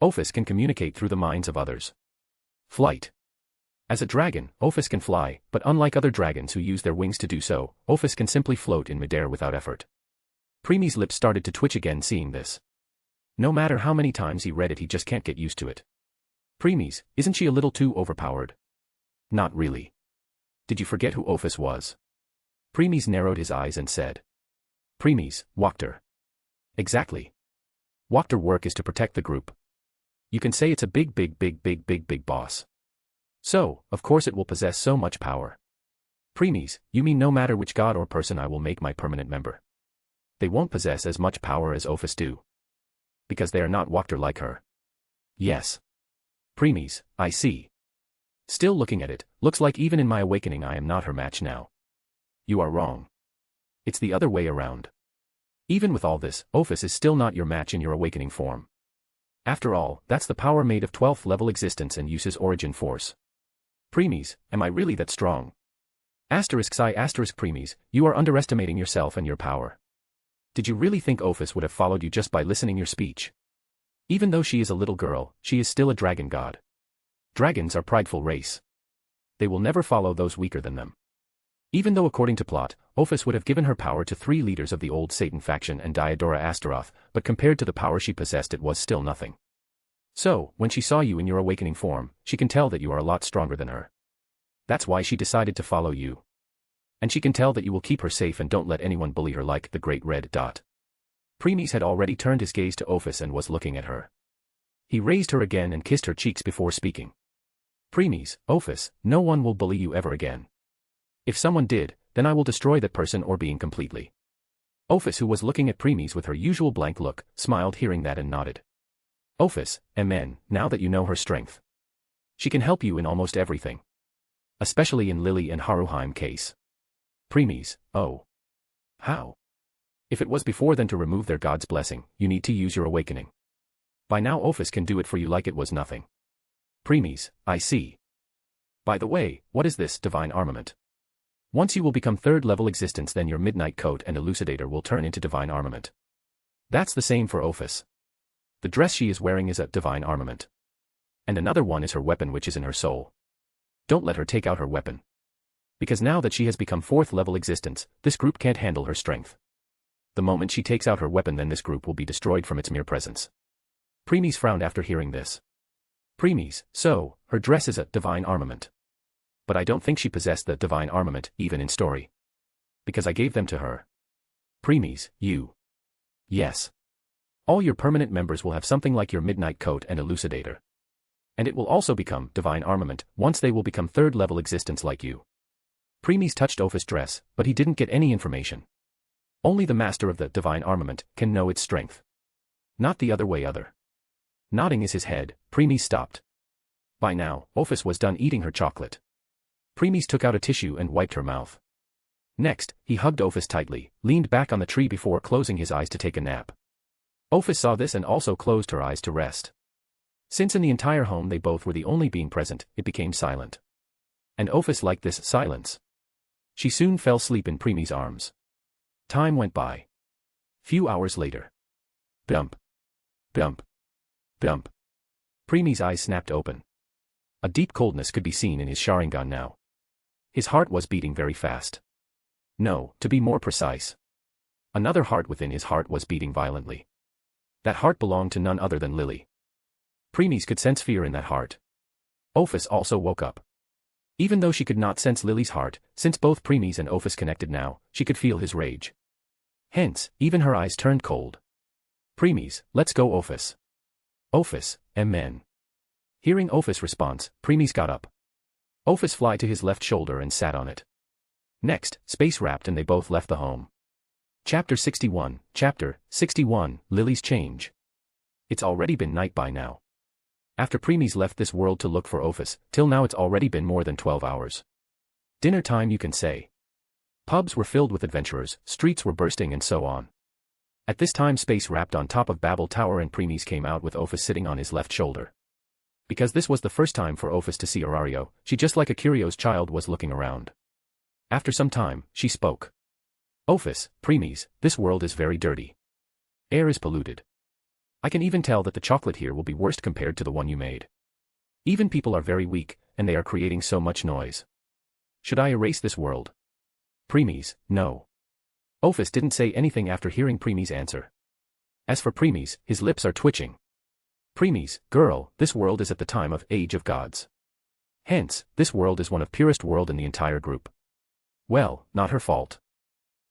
Ophis can communicate through the minds of others. Flight. As a dragon, Ophis can fly, but unlike other dragons who use their wings to do so, Ophis can simply float in midair without effort. Preemie's lips started to twitch again seeing this. No matter how many times he read it, he just can't get used to it. Preemies, isn't she a little too overpowered? Not really. Did you forget who Ophis was? Preemies narrowed his eyes and said. Preemies, Wachter. Exactly. Wachter work is to protect the group. You can say it's a big boss. So, of course it will possess so much power. Preemies, you mean no matter which god or person I will make my permanent member. They won't possess as much power as Ophis do. Because they are not Wachter like her. Yes. Preemies, I see. Still looking at it, looks like even in my awakening I am not her match now. You are wrong. It's the other way around. Even with all this, Ophis is still not your match in your awakening form. After all, that's the power made of 12th level existence and uses origin force. Preemies, am I really that strong? Asterisk psi asterisk preemies, you are underestimating yourself and your power. Did you really think Ophis would have followed you just by listening your speech? Even though she is a little girl, she is still a dragon god. Dragons are prideful race. They will never follow those weaker than them. Even though according to plot, Ophis would have given her power to 3 leaders of the old Satan faction and Diodora Astaroth, but compared to the power she possessed it was still nothing. So, when she saw you in your awakening form, she can tell that you are a lot stronger than her. That's why she decided to follow you. And she can tell that you will keep her safe and don't let anyone bully her like the Great Red Dot. Preemies had already turned his gaze to Ophis and was looking at her. He raised her again and kissed her cheeks before speaking. Preemies, Ophis, no one will bully you ever again. If someone did, then I will destroy that person or being completely. Ophis, who was looking at Preemies with her usual blank look, smiled hearing that and nodded. Ophis, amen, now that you know her strength. She can help you in almost everything. Especially in Lily and Haruheim case. Preemies, oh. How? If it was before then to remove their god's blessing, you need to use your awakening. By now Ophis can do it for you like it was nothing. Preemies, I see. By the way, what is this divine armament? Once you will become 3rd level existence, then your midnight coat and elucidator will turn into divine armament. That's the same for Ophis. The dress she is wearing is a divine armament. And another one is her weapon, which is in her soul. Don't let her take out her weapon. Because now that she has become 4th level existence, this group can't handle her strength. The moment she takes out her weapon, then this group will be destroyed from its mere presence. Preemies frowned after hearing this. Preemies, so, her dress is a divine armament. But I don't think she possessed the divine armament, even in story. Because I gave them to her. Preemies, you. Yes. All your permanent members will have something like your midnight coat and elucidator. And it will also become divine armament, once they will become 3rd level existence like you. Preemies touched Ophis' dress, but he didn't get any information. Only the master of the divine armament can know its strength. Not the other way other. Nodding his head, Preemies stopped. By now, Ophis was done eating her chocolate. Preemies took out a tissue and wiped her mouth. Next, he hugged Ophis tightly, leaned back on the tree before closing his eyes to take a nap. Ophis saw this and also closed her eyes to rest. Since in the entire home they both were the only being present, it became silent. And Ophis liked this silence. She soon fell asleep in Preemie's arms. Time went by. Few hours later. Bump. Bump. Bump. Preemie's eyes snapped open. A deep coldness could be seen in his Sharingan now. His heart was beating very fast. No, to be more precise. Another heart within his heart was beating violently. That heart belonged to none other than Lily. Preemies could sense fear in that heart. Ophis also woke up. Even though she could not sense Lily's heart, since both Preemies and Ophis connected now, she could feel his rage. Hence, even her eyes turned cold. Preemies, let's go Ophis. Ophis, amen. Hearing Ophis' response, Preemies got up. Ophis flew to his left shoulder and sat on it. Next, space wrapped and they both left the home. Chapter 61, Lily's Change. It's already been night by now. After Preemies left this world to look for Ophis, till now it's already been more than 12 hours. Dinner time you can say. Pubs were filled with adventurers, streets were bursting and so on. At this time space wrapped on top of Babel Tower and Preemies came out with Ophis sitting on his left shoulder. Because this was the first time for Ophis to see Arario, she just like a curious child was looking around. After some time, she spoke. Ophis, Preemies, this world is very dirty. Air is polluted. I can even tell that the chocolate here will be worst compared to the one you made. Even people are very weak, and they are creating so much noise. Should I erase this world? Premies, no. Ophis didn't say anything after hearing Premies' answer. As for Premies, his lips are twitching. Premies, girl, this world is at the time of Age of Gods. Hence, this world is one of purest world in the entire group. Well, not her fault.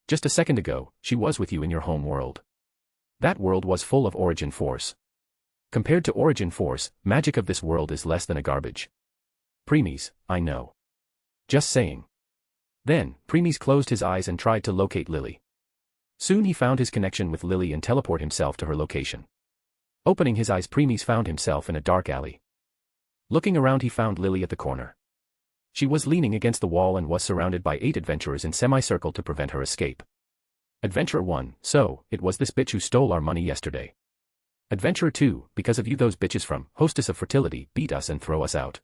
Just a second ago, she was with you in your home world. That world was full of origin force. Compared to origin force, magic of this world is less than a garbage. Premies, I know. Just saying. Then, Premies closed his eyes and tried to locate Lily. Soon he found his connection with Lily and teleport himself to her location. Opening his eyes, Premies found himself in a dark alley. Looking around, he found Lily at the corner. She was leaning against the wall and was surrounded by 8 adventurers in semicircle to prevent her escape. Adventurer 1, so, it was this bitch who stole our money yesterday. Adventurer 2, because of you those bitches from Hostess of Fertility beat us and throw us out.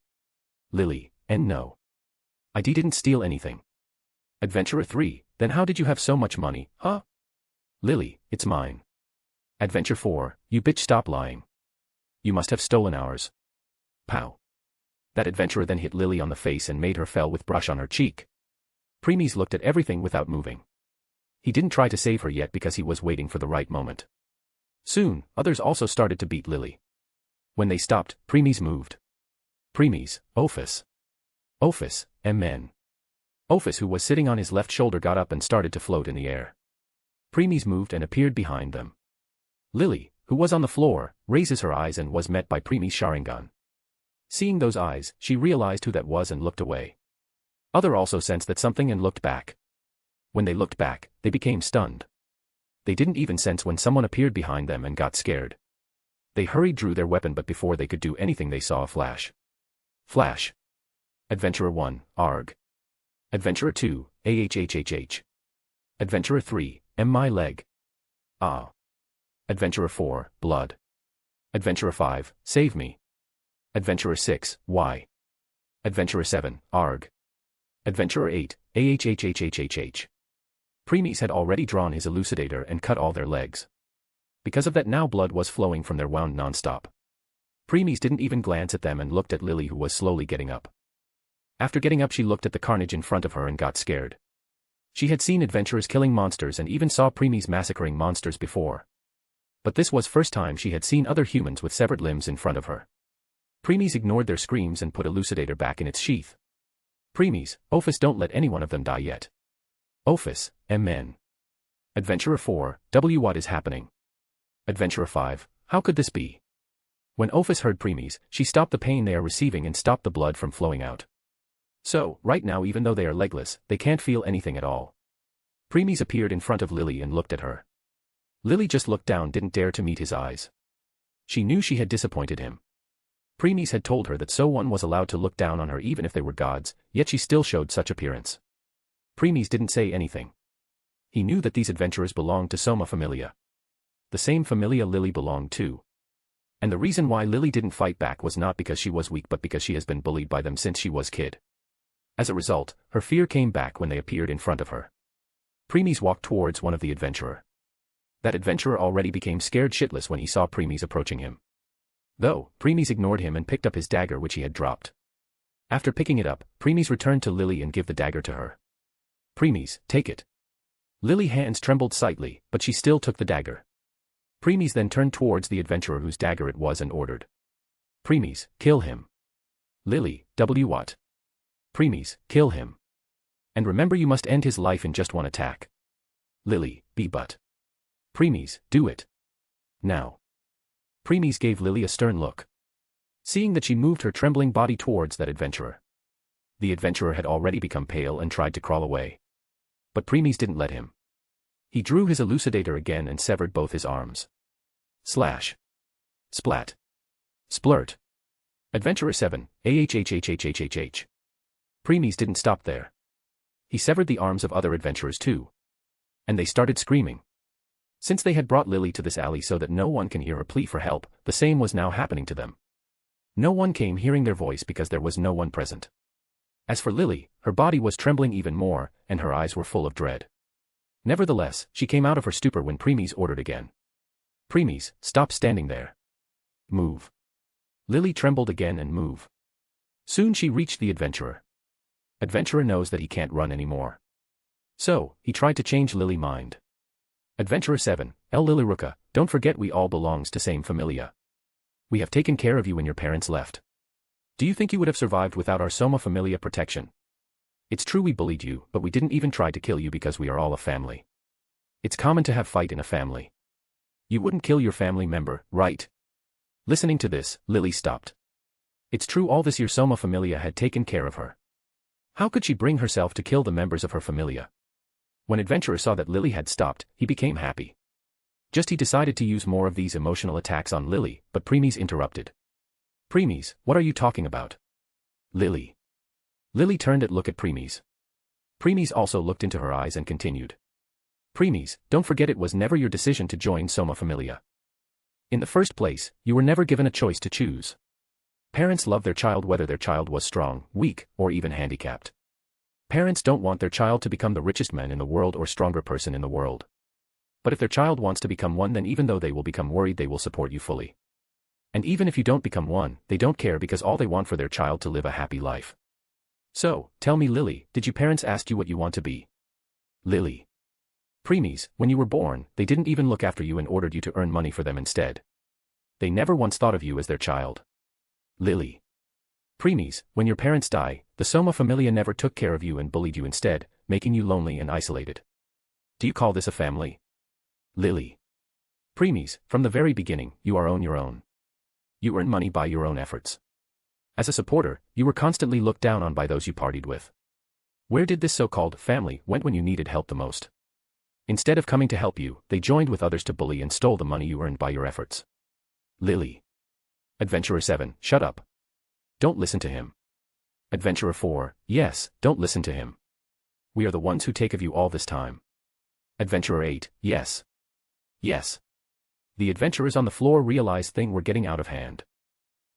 Lily, and no. I didn't steal anything. Adventurer 3, then how did you have so much money, huh? Lily, it's mine. Adventure 4, you bitch, stop lying. You must have stolen ours. Pow. That adventurer then hit Lily on the face and made her fell with brush on her cheek. Premies looked at everything without moving. He didn't try to save her yet because he was waiting for the right moment. Soon, others also started to beat Lily. When they stopped, Premies moved. Premies, Ophis. Ophis, men. Ophis, who was sitting on his left shoulder, got up and started to float in the air. Premies moved and appeared behind them. Lily, who was on the floor, raises her eyes and was met by Premies' Sharingan. Seeing those eyes, she realized who that was and looked away. Other also sensed that something and looked back. When they looked back, they became stunned. They didn't even sense when someone appeared behind them and got scared. They hurried, drew their weapon, but before they could do anything they saw a flash. Flash. Adventurer 1, Arg. Adventurer 2, AHHHH. Adventurer 3, my leg. Ah. Adventurer 4, blood. Adventurer 5, save me. Adventurer 6, why? Adventurer 7, Arg. Adventurer 8, AHHHHHH. Premies had already drawn his elucidator and cut all their legs. Because of that, now blood was flowing from their wound non-stop. Premies didn't even glance at them and looked at Lily, who was slowly getting up. After getting up, she looked at the carnage in front of her and got scared. She had seen adventurers killing monsters and even saw Premies massacring monsters before. But this was first time she had seen other humans with severed limbs in front of her. Premies ignored their screams and put elucidator back in its sheath. Premies, Ophis, don't let any one of them die yet. Ophis, men. Adventurer 4, what is happening? Adventurer 5, how could this be? When Ophis heard Premies, she stopped the pain they are receiving and stopped the blood from flowing out. So, right now, even though they are legless, they can't feel anything at all. Premies appeared in front of Lily and looked at her. Lily just looked down, didn't dare to meet his eyes. She knew she had disappointed him. Premies had told her that so one was allowed to look down on her even if they were gods, yet she still showed such appearance. Premies didn't say anything. He knew that these adventurers belonged to Soma Familia. The same familia Lily belonged to. And the reason why Lily didn't fight back was not because she was weak, but because she has been bullied by them since she was kid. As a result, her fear came back when they appeared in front of her. Premies walked towards one of the adventurer. That adventurer already became scared shitless when he saw Premies approaching him. Though, Premies ignored him and picked up his dagger, which he had dropped. After picking it up, Premies returned to Lily and gave the dagger to her. Premies, take it. Lily's hands trembled slightly, but she still took the dagger. Premies then turned towards the adventurer whose dagger it was and ordered. Premies, kill him. Lily, what? Premies, kill him. And remember, you must end his life in just one attack. Lily, but. Premies, do it. Now. Premies gave Lily a stern look. Seeing that she moved her trembling body towards that adventurer. The adventurer had already become pale and tried to crawl away. But Premies didn't let him. He drew his elucidator again and severed both his arms. Slash. Splat. Splurt. Adventurer 7, AHHHHHHH. Premies didn't stop there. He severed the arms of other adventurers too. And they started screaming. Since they had brought Lily to this alley so that no one can hear her plea for help, the same was now happening to them. No one came hearing their voice because there was no one present. As for Lily, her body was trembling even more, and her eyes were full of dread. Nevertheless, she came out of her stupor when Premies ordered again. Premies, stop standing there. Move. Lily trembled again and move. Soon she reached the adventurer. Adventurer knows that he can't run anymore. So, he tried to change Lily's mind. Adventurer 7, El Lilyruka, don't forget we all belongs to same familia. We have taken care of you when your parents left. Do you think you would have survived without our Soma Familia protection? It's true we bullied you, but we didn't even try to kill you because we are all a family. It's common to have fight in a family. You wouldn't kill your family member, right? Listening to this, Lily stopped. It's true all this year Soma Familia had taken care of her. How could she bring herself to kill the members of her familia? When Adventurer saw that Lily had stopped, he became happy. Just he decided to use more of these emotional attacks on Lily, but Premies interrupted. Premies, what are you talking about? Lily. Lily turned to look at Premies. Premies also looked into her eyes and continued. Premies, don't forget it was never your decision to join Soma Familia. In the first place, you were never given a choice to choose. Parents love their child whether their child was strong, weak, or even handicapped. Parents don't want their child to become the richest man in the world or stronger person in the world. But if their child wants to become one, then even though they will become worried, they will support you fully. And even if you don't become one, they don't care because all they want for their child to live a happy life. So, tell me Lily, did your parents ask you what you want to be? Lily. Premies, when you were born, they didn't even look after you and ordered you to earn money for them instead. They never once thought of you as their child. Lily. Premies, when your parents die, the Soma Familia never took care of you and bullied you instead, making you lonely and isolated. Do you call this a family? Lily. Premies, from the very beginning, you are on your own. You earn money by your own efforts. As a supporter, you were constantly looked down on by those you partied with. Where did this so-called family went when you needed help the most? Instead of coming to help you, they joined with others to bully and stole the money you earned by your efforts. Lily. Adventurer 7, shut up. Don't listen to him. Adventurer 4, yes, don't listen to him. We are the ones who take of you all this time. Adventurer 8, yes. Yes. The adventurers on the floor realized things were getting out of hand.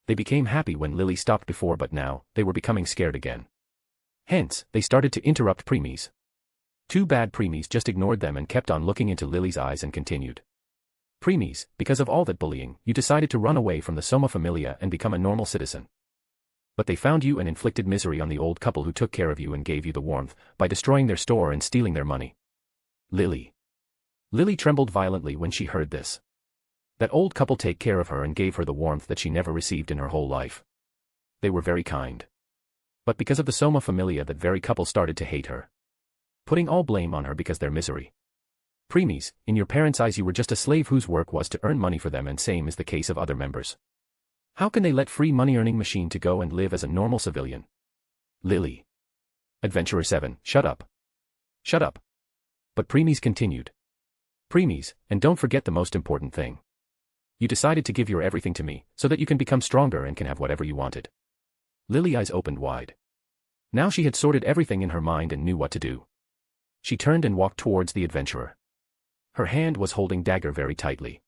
They became happy when Lily stopped before, but now, they were becoming scared again. Hence, they started to interrupt Premies. Too bad Premies just ignored them and kept on looking into Lily's eyes and continued. Premies, because of all that bullying, you decided to run away from the Soma Familia and become a normal citizen. But they found you and inflicted misery on the old couple who took care of you and gave you the warmth, by destroying their store and stealing their money. Lily. Lily trembled violently when she heard this. That old couple take care of her and gave her the warmth that she never received in her whole life. They were very kind. But because of the Soma Familia, that very couple started to hate her. Putting all blame on her because their misery. Premies, in your parents' eyes you were just a slave whose work was to earn money for them, and same is the case of other members. How can they let free money-earning machine to go and live as a normal civilian? Lily. Adventurer 7, shut up. Shut up. But Premies continued. Premies, and don't forget the most important thing. You decided to give your everything to me, so that you can become stronger and can have whatever you wanted. Lily's eyes opened wide. Now she had sorted everything in her mind and knew what to do. She turned and walked towards the adventurer. Her hand was holding dagger very tightly.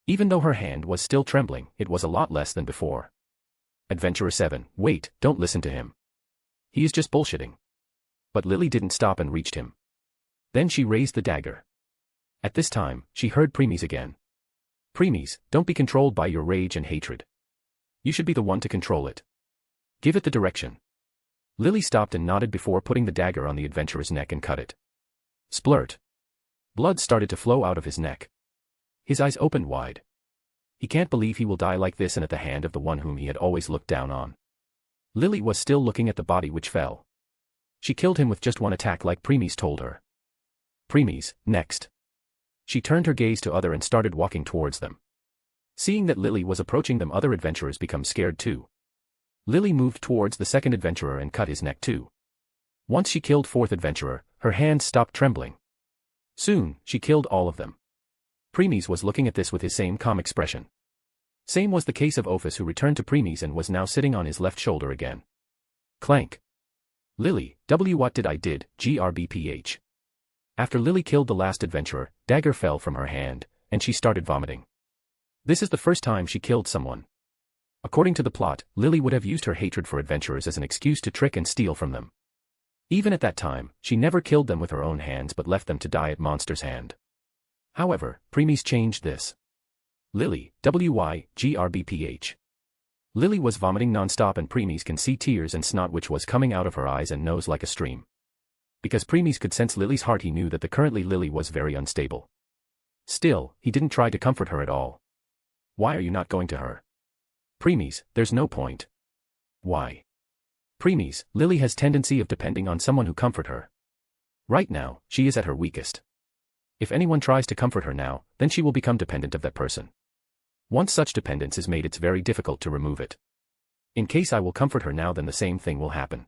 Even though her hand was still trembling, it was a lot less than before. Adventurer 7, wait, don't listen to him. He is just bullshitting. But Lily didn't stop and reached him. Then she raised the dagger. At this time, she heard Premies again. Premies, don't be controlled by your rage and hatred. You should be the one to control it. Give it the direction. Lily stopped and nodded before putting the dagger on the adventurer's neck and cut it. Splurt. Blood started to flow out of his neck. His eyes opened wide. He can't believe he will die like this and at the hand of the one whom he had always looked down on. Lily was still looking at the body which fell. She killed him with just one attack like Premies told her. Premies, next. She turned her gaze to other and started walking towards them. Seeing that Lily was approaching them, other adventurers become scared too. Lily moved towards the second adventurer and cut his neck too. Once she killed fourth adventurer, her hands stopped trembling. Soon, she killed all of them. Premies was looking at this with his same calm expression. Same was the case of Ophis, who returned to Premies and was now sitting on his left shoulder again. Clank. Lily, what did I did, GRBPH. After Lily killed the last adventurer, dagger fell from her hand, and she started vomiting. This is the first time she killed someone. According to the plot, Lily would have used her hatred for adventurers as an excuse to trick and steal from them. Even at that time, she never killed them with her own hands but left them to die at monster's hand. However, Premies changed this. Lily, GRBPH. Lily was vomiting non-stop and Premies can see tears and snot which was coming out of her eyes and nose like a stream. Because Premies could sense Lily's heart, he knew that currently Lily was very unstable. Still, he didn't try to comfort her at all. Why are you not going to her? Premies, there's no point. Why? Premies, Lily has tendency of depending on someone who comfort her. Right now, she is at her weakest. If anyone tries to comfort her now, then she will become dependent of that person. Once such dependence is made, it's very difficult to remove it. In case I will comfort her now, then the same thing will happen.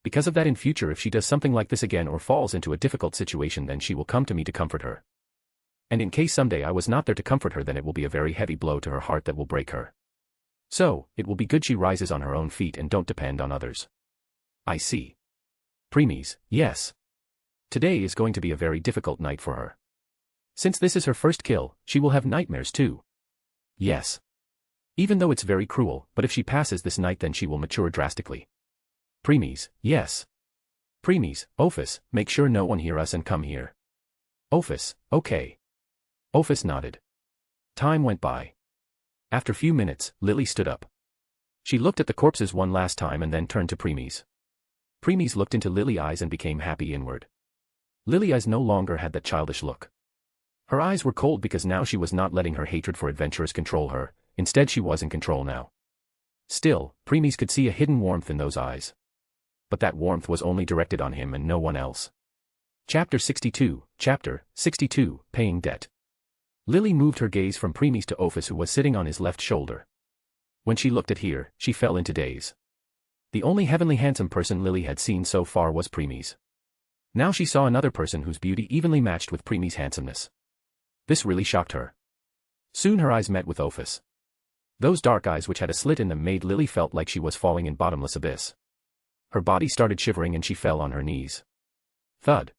Because of that, in future if she does something like this again or falls into a difficult situation, then she will come to me to comfort her. And in case someday I was not there to comfort her, then it will be a very heavy blow to her heart that will break her. So, it will be good she rises on her own feet and don't depend on others. I see. Premies, yes. Today is going to be a very difficult night for her. Since this is her first kill, she will have nightmares too. Yes. Even though it's very cruel, but if she passes this night then she will mature drastically. Premies, yes. Premies, Ophis, make sure no one hear us and come here. Ophis, okay. Ophis nodded. Time went by. After few minutes, Lily stood up. She looked at the corpses one last time and then turned to Premies. Premies looked into Lily's eyes and became happy inward. Lily's eyes no longer had that childish look. Her eyes were cold because now she was not letting her hatred for adventurers control her, instead she was in control now. Still, Premies could see a hidden warmth in those eyes. But that warmth was only directed on him and no one else. Chapter 62, Paying Debt. Lily moved her gaze from Premies to Ophis, who was sitting on his left shoulder. When she looked at here, she fell into daze. The only heavenly handsome person Lily had seen so far was Premies. Now she saw another person whose beauty evenly matched with Premies' handsomeness. This really shocked her. Soon her eyes met with Ophis. Those dark eyes which had a slit in them made Lily felt like she was falling in bottomless abyss. Her body started shivering and she fell on her knees. Thud.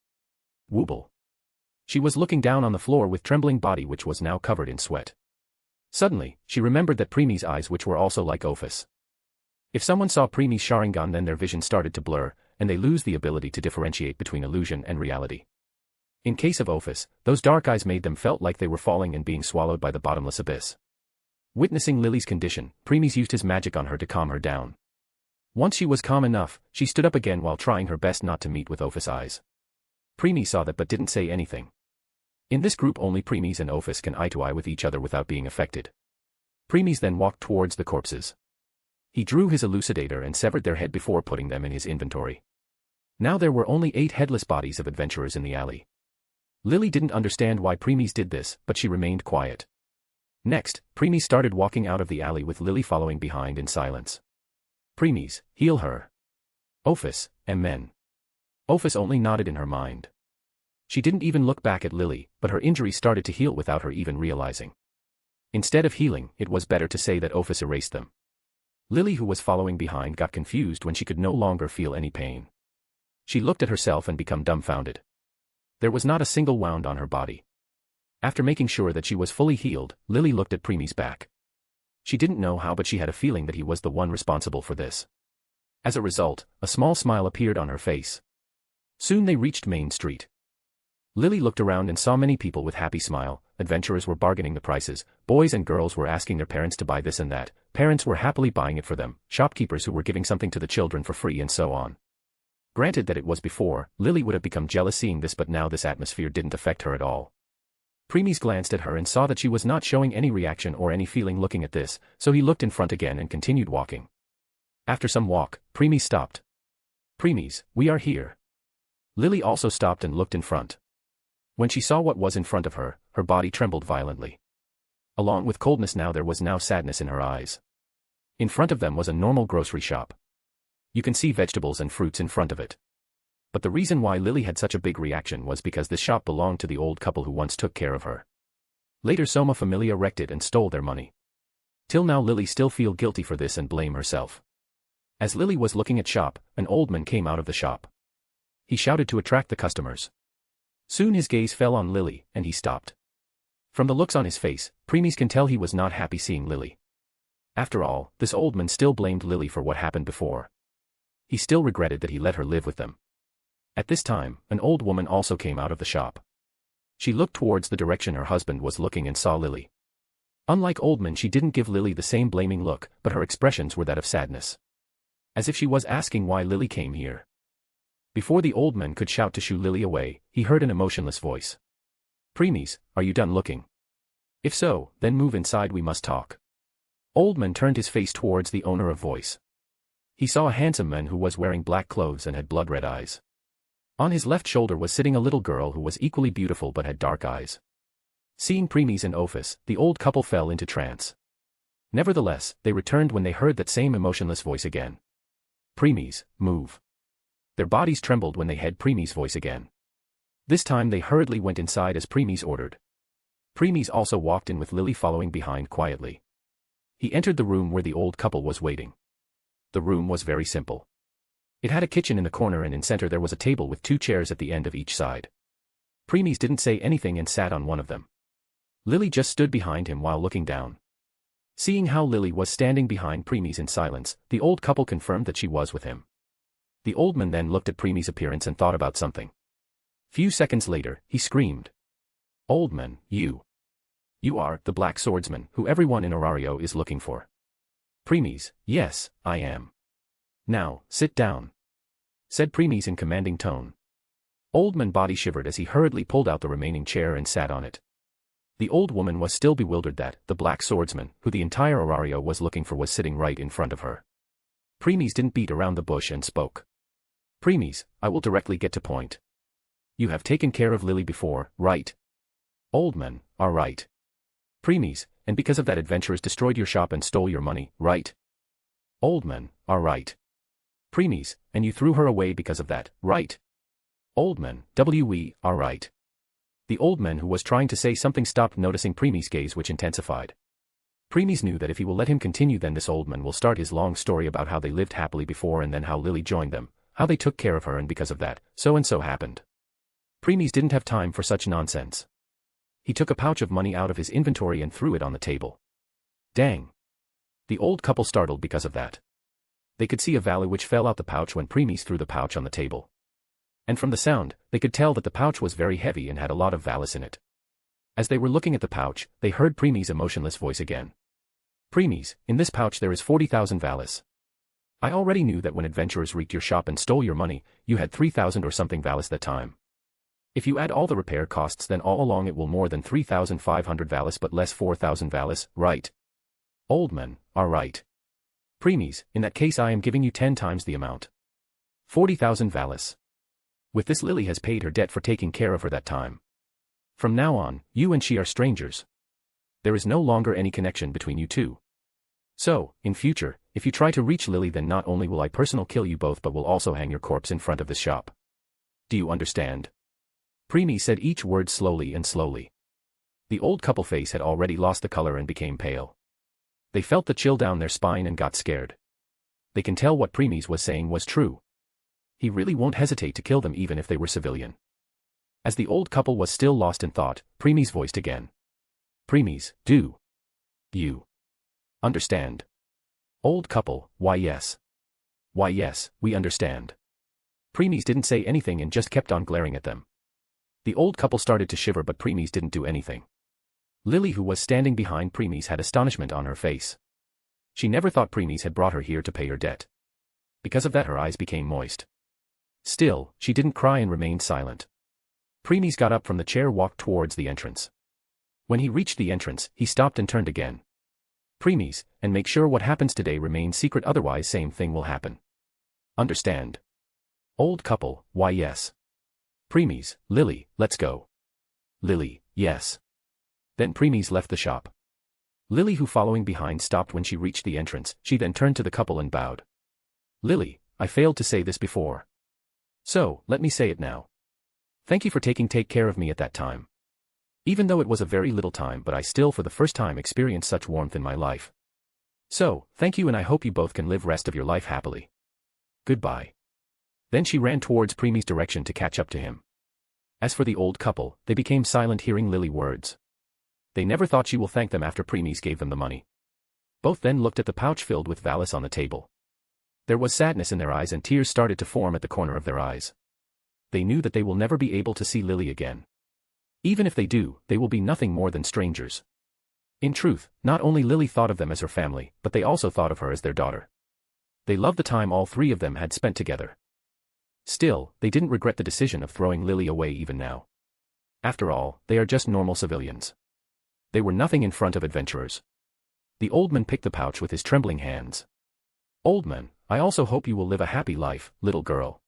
Wooble. She was looking down on the floor with trembling body which was now covered in sweat. Suddenly, she remembered that Premies' eyes which were also like Ophis. If someone saw Premies' Sharingan, then their vision started to blur, and they lose the ability to differentiate between illusion and reality. In case of Ophis, those dark eyes made them felt like they were falling and being swallowed by the bottomless abyss. Witnessing Lily's condition, Premies used his magic on her to calm her down. Once she was calm enough, she stood up again while trying her best not to meet with Ophis' eyes. Premies saw that but didn't say anything. In this group only Premies and Ophis can eye to eye with each other without being affected. Premies then walked towards the corpses. He drew his elucidator and severed their head before putting them in his inventory. Now there were only 8 headless bodies of adventurers in the alley. Lily didn't understand why Premies did this, but she remained quiet. Next, Premies started walking out of the alley with Lily following behind in silence. Premies, heal her. Ophis, amen. Ophis only nodded in her mind. She didn't even look back at Lily, but her injury started to heal without her even realizing. Instead of healing, it was better to say that Ophis erased them. Lily, who was following behind, got confused when she could no longer feel any pain. She looked at herself and became dumbfounded. There was not a single wound on her body. After making sure that she was fully healed, Lily looked at Premies' back. She didn't know how, but she had a feeling that he was the one responsible for this. As a result, a small smile appeared on her face. Soon they reached Main Street. Lily looked around and saw many people with happy smile. Adventurers were bargaining the prices, boys and girls were asking their parents to buy this and that, parents were happily buying it for them, shopkeepers who were giving something to the children for free, and so on. Granted that it was before, Lily would have become jealous seeing this, but now this atmosphere didn't affect her at all. Premies glanced at her and saw that she was not showing any reaction or any feeling looking at this, so he looked in front again and continued walking. After some walk, Premies stopped. Premies, we are here. Lily also stopped and looked in front. When she saw what was in front of her, her body trembled violently. Along with coldness now there was now sadness in her eyes. In front of them was a normal grocery shop. You can see vegetables and fruits in front of it. But the reason why Lily had such a big reaction was because this shop belonged to the old couple who once took care of her. Later Soma Familia wrecked it and stole their money. Till now Lily still feel guilty for this and blame herself. As Lily was looking at shop, an old man came out of the shop. He shouted to attract the customers. Soon his gaze fell on Lily, and he stopped. From the looks on his face, Premies can tell he was not happy seeing Lily. After all, this old man still blamed Lily for what happened before. He still regretted that he let her live with them. At this time, an old woman also came out of the shop. She looked towards the direction her husband was looking and saw Lily. Unlike Oldman, she didn't give Lily the same blaming look, but her expressions were that of sadness. As if she was asking why Lily came here. Before the old man could shout to shoo Lily away, he heard an emotionless voice. "Premies, are you done looking? If so, then move inside, we must talk." Oldman turned his face towards the owner of voice. He saw a handsome man who was wearing black clothes and had blood-red eyes. On his left shoulder was sitting a little girl who was equally beautiful but had dark eyes. Seeing Premies in office, the old couple fell into trance. Nevertheless, they returned when they heard that same emotionless voice again. "Premies, move." Their bodies trembled when they heard Premies' voice again. This time they hurriedly went inside as Premies ordered. Premies also walked in with Lily following behind quietly. He entered the room where the old couple was waiting. The room was very simple. It had a kitchen in the corner and in center there was a table with 2 chairs at the end of each side. Premies didn't say anything and sat on one of them. Lily just stood behind him while looking down. Seeing how Lily was standing behind Premies in silence, the old couple confirmed that she was with him. The old man then looked at Premies' appearance and thought about something. Few seconds later, he screamed. "Old man, you are the Black Swordsman who everyone in Orario is looking for." Premies, "Yes, I am." "Now, sit down," said Premies in commanding tone. Old man body shivered as he hurriedly pulled out the remaining chair and sat on it. The old woman was still bewildered that the Black Swordsman, who the entire Orario was looking for, was sitting right in front of her. Premies didn't beat around the bush and spoke. "Premies, I will directly get to point. You have taken care of Lily before, right?" "Old man, are right." Premies, "And because of that adventurers destroyed your shop and stole your money, right?" "Old man, are right." Premies, "And you threw her away because of that, right?" "Old man, we are right." The old man who was trying to say something stopped, noticing Premies' gaze, which intensified. Premies knew that if he will let him continue, then this old man will start his long story about how they lived happily before and then how Lily joined them, how they took care of her, and because of that, so and so happened. Premies didn't have time for such nonsense. He took a pouch of money out of his inventory and threw it on the table. Dang! The old couple startled because of that. They could see a value which fell out the pouch when Premies threw the pouch on the table. And from the sound, they could tell that the pouch was very heavy and had a lot of valise in it. As they were looking at the pouch, they heard Premies' emotionless voice again. "Premies, in this pouch there is 40,000 valise. I already knew that when adventurers wreaked your shop and stole your money, you had 3,000 or something valise that time. If you add all the repair costs, then all along it will more than 3,500 valise but less 4,000 valise, right?" "Old man, are right." Premies, "In that case I am giving you 10 times the amount. 40,000 valise. With this Lily has paid her debt for taking care of her that time. From now on, you and she are strangers. There is no longer any connection between you two. So, in future, if you try to reach Lily, then not only will I personally kill you both but will also hang your corpse in front of this shop. Do you understand?" Premies said each word slowly and slowly. The old couple face had already lost the color and became pale. They felt the chill down their spine and got scared. They can tell what Premies was saying was true. He really won't hesitate to kill them even if they were civilian. As the old couple was still lost in thought, Premies voiced again. "Premies, do you understand?" Old couple, "Why yes. Why yes, we understand." Premies didn't say anything and just kept on glaring at them. The old couple started to shiver but Premies didn't do anything. Lily, who was standing behind Premies, had astonishment on her face. She never thought Premies had brought her here to pay her debt. Because of that her eyes became moist. Still, she didn't cry and remained silent. Premies got up from the chair, walked towards the entrance. When he reached the entrance, he stopped and turned again. "Premies, and make sure what happens today remains secret, otherwise same thing will happen. Understand?" Old couple, "Why yes." Premies, "Lily, let's go." Lily, "Yes." Then Premies left the shop. Lily, who following behind, stopped when she reached the entrance. She then turned to the couple and bowed. "Lily, I failed to say this before. So, let me say it now. Thank you for take care of me at that time. Even though it was a very little time, but I still for the first time experienced such warmth in my life. So, thank you, and I hope you both can live rest of your life happily. Goodbye." Then she ran towards Premies' direction to catch up to him. As for the old couple, they became silent hearing Lily words. They never thought she will thank them after Premies gave them the money. Both then looked at the pouch filled with valise on the table. There was sadness in their eyes and tears started to form at the corner of their eyes. They knew that they will never be able to see Lily again. Even if they do, they will be nothing more than strangers. In truth, not only Lily thought of them as her family, but they also thought of her as their daughter. They loved the time all three of them had spent together. Still, they didn't regret the decision of throwing Lily away even now. After all, they are just normal civilians. They were nothing in front of adventurers. The old man picked the pouch with his trembling hands. Old man, I also hope you will live a happy life, little girl.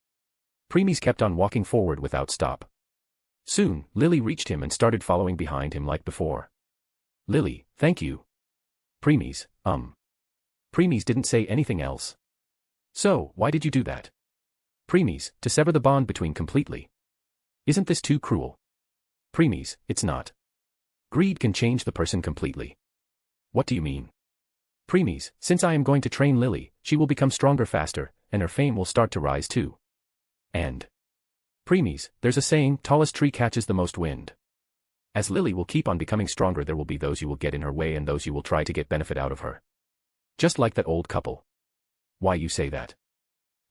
Premies kept on walking forward without stop. Soon, Lily reached him and started following behind him like before. Lily, thank you. Premies, Premies didn't say anything else. So, why did you do that? Premies, to sever the bond between completely. Isn't this too cruel? Premies, it's not. Greed can change the person completely. What do you mean? Premies, since I am going to train Lily, she will become stronger faster, and her fame will start to rise too. And Premies, there's a saying, tallest tree catches the most wind. As Lily will keep on becoming stronger, there will be those you will get in her way and those you will try to get benefit out of her. Just like that old couple. Why you say that?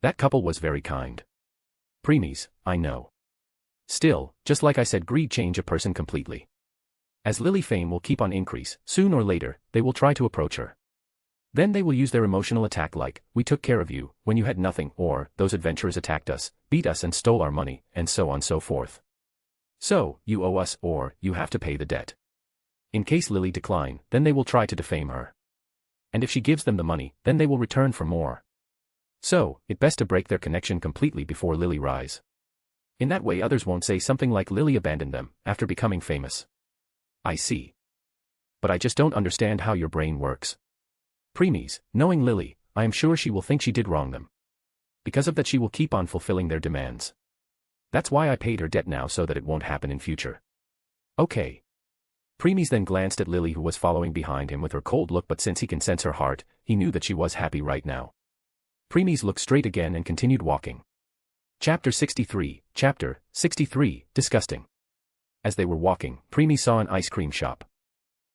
That couple was very kind. Premies, I know. Still, just like I said, greed change a person completely. As Lily fame will keep on increase, soon or later, they will try to approach her. Then they will use their emotional attack like, we took care of you, when you had nothing, or, those adventurers attacked us, beat us and stole our money, and so on so forth. So, you owe us, or, you have to pay the debt. In case Lily decline, then they will try to defame her. And if she gives them the money, then they will return for more. So, it best to break their connection completely before Lily rise. In that way others won't say something like Lily abandoned them, after becoming famous. I see. But I just don't understand how your brain works. Premies, knowing Lily, I am sure she will think she did wrong them. Because of that she will keep on fulfilling their demands. That's why I paid her debt now so that it won't happen in future. Okay. Premies then glanced at Lily who was following behind him with her cold look, but since he can sense her heart, he knew that she was happy right now. Premies looked straight again and continued walking. Chapter 63, Disgusting. As they were walking, Premies saw an ice cream shop.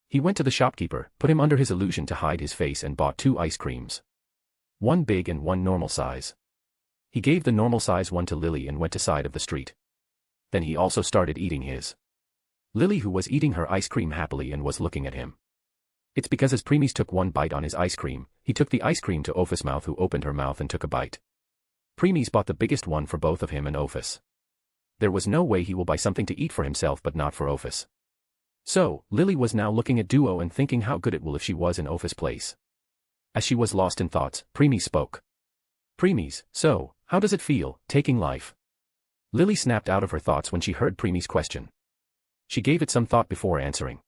He went to the shopkeeper, put him under his illusion to hide his face and bought 2 ice creams. One big and one normal size. He gave the normal size one to Lily and went to side of the street. Then he also started eating his. Lily who was eating her ice cream happily and was looking at him. It's because as Premies took one bite on his ice cream, he took the ice cream to Ophis' mouth who opened her mouth and took a bite. Premies bought the biggest one for both of him and Ophis. There was no way he will buy something to eat for himself but not for Ophis. So, Lily was now looking at Duo and thinking how good it will if she was in Ophis' place. As she was lost in thoughts, Premies spoke. Premies, so, how does it feel, taking life? Lily snapped out of her thoughts when she heard Premies' question. She gave it some thought before answering.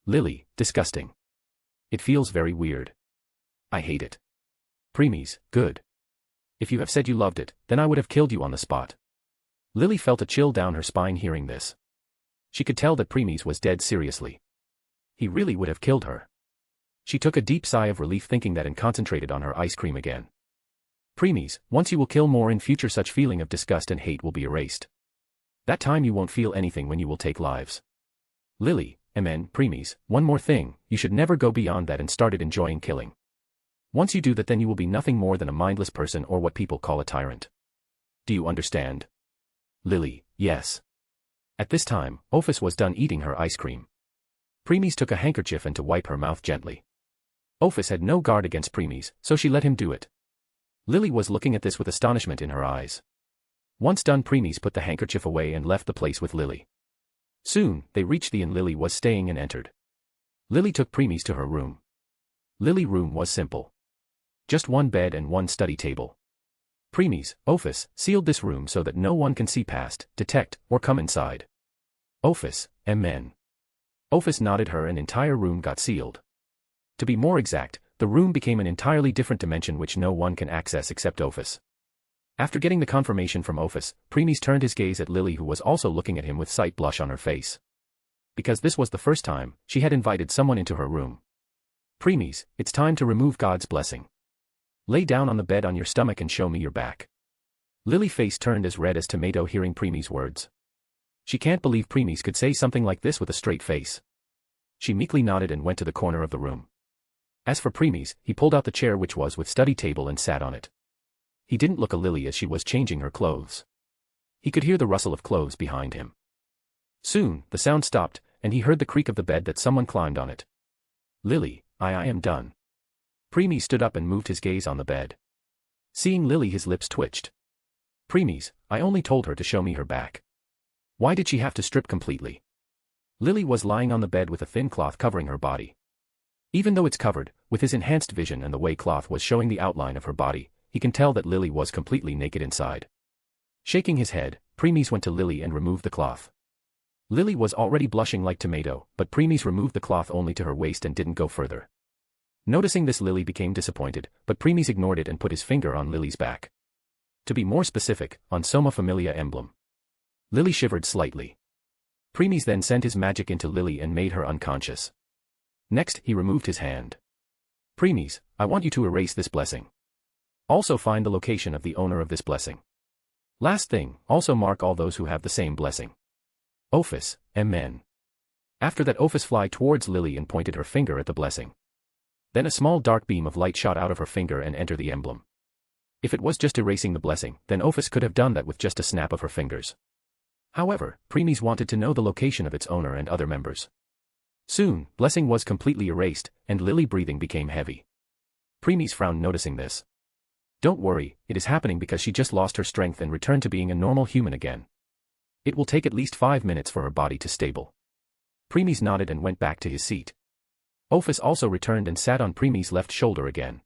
Lily, disgusting. It feels very weird. I hate it. Premies, good. If you have said you loved it, then I would have killed you on the spot. Lily felt a chill down her spine hearing this. She could tell that Premies was dead seriously. He really would have killed her. She took a deep sigh of relief thinking that and concentrated on her ice cream again. Premies, once you will kill more in future such feeling of disgust and hate will be erased. That time you won't feel anything when you will take lives. Lily, Premies, one more thing, you should never go beyond that and started enjoying killing. Once you do that then you will be nothing more than a mindless person or what people call a tyrant. Do you understand? Lily, yes. At this time, Ophis was done eating her ice cream. Premies took a handkerchief and to wipe her mouth gently. Ophis had no guard against Premies, so she let him do it. Lily was looking at this with astonishment in her eyes. Once done, Premies put the handkerchief away and left the place with Lily. Soon, they reached the inn Lily was staying and entered. Lily took Premies to her room. Lily's room was simple. Just one bed and one study table. Premies, Ophis, sealed this room so that no one can see past, detect, or come inside. Ophis, Amen. Ophis nodded her and entire room got sealed. To be more exact, the room became an entirely different dimension which no one can access except Ophis. After getting the confirmation from Ophis, Premies turned his gaze at Lily who was also looking at him with slight blush on her face. Because this was the first time she had invited someone into her room. Premies, it's time to remove God's blessing. Lay down on the bed on your stomach and show me your back. Lily's face turned as red as tomato hearing Premies' words. She can't believe Premies could say something like this with a straight face. She meekly nodded and went to the corner of the room. As for Premies, he pulled out the chair which was with study table and sat on it. He didn't look at Lily as she was changing her clothes. He could hear the rustle of clothes behind him. Soon, the sound stopped, and he heard the creak of the bed that someone climbed on it. Lily, I am done. Premies stood up and moved his gaze on the bed. Seeing Lily, his lips twitched. Premies, I only told her to show me her back. Why did she have to strip completely? Lily was lying on the bed with a thin cloth covering her body. Even though it's covered, with his enhanced vision and the way cloth was showing the outline of her body, he can tell that Lily was completely naked inside. Shaking his head, Premies went to Lily and removed the cloth. Lily was already blushing like tomato, but Premies removed the cloth only to her waist and didn't go further. Noticing this, Lily became disappointed, but Premies ignored it and put his finger on Lily's back. To be more specific, on Soma Familia emblem. Lily shivered slightly. Premies then sent his magic into Lily and made her unconscious. Next, he removed his hand. Premies, I want you to erase this blessing. Also find the location of the owner of this blessing. Last thing, also mark all those who have the same blessing. Ophis, Mn. After that, Ophis fly towards Lily and pointed her finger at the blessing. Then a small dark beam of light shot out of her finger and entered the emblem. If it was just erasing the blessing, then Ophis could have done that with just a snap of her fingers. However, Premies wanted to know the location of its owner and other members. Soon, blessing was completely erased, and Lily breathing became heavy. Premies frowned noticing this. Don't worry, it is happening because she just lost her strength and returned to being a normal human again. It will take at least 5 minutes for her body to stable. Premies nodded and went back to his seat. Ophis also returned and sat on Premies' left shoulder again.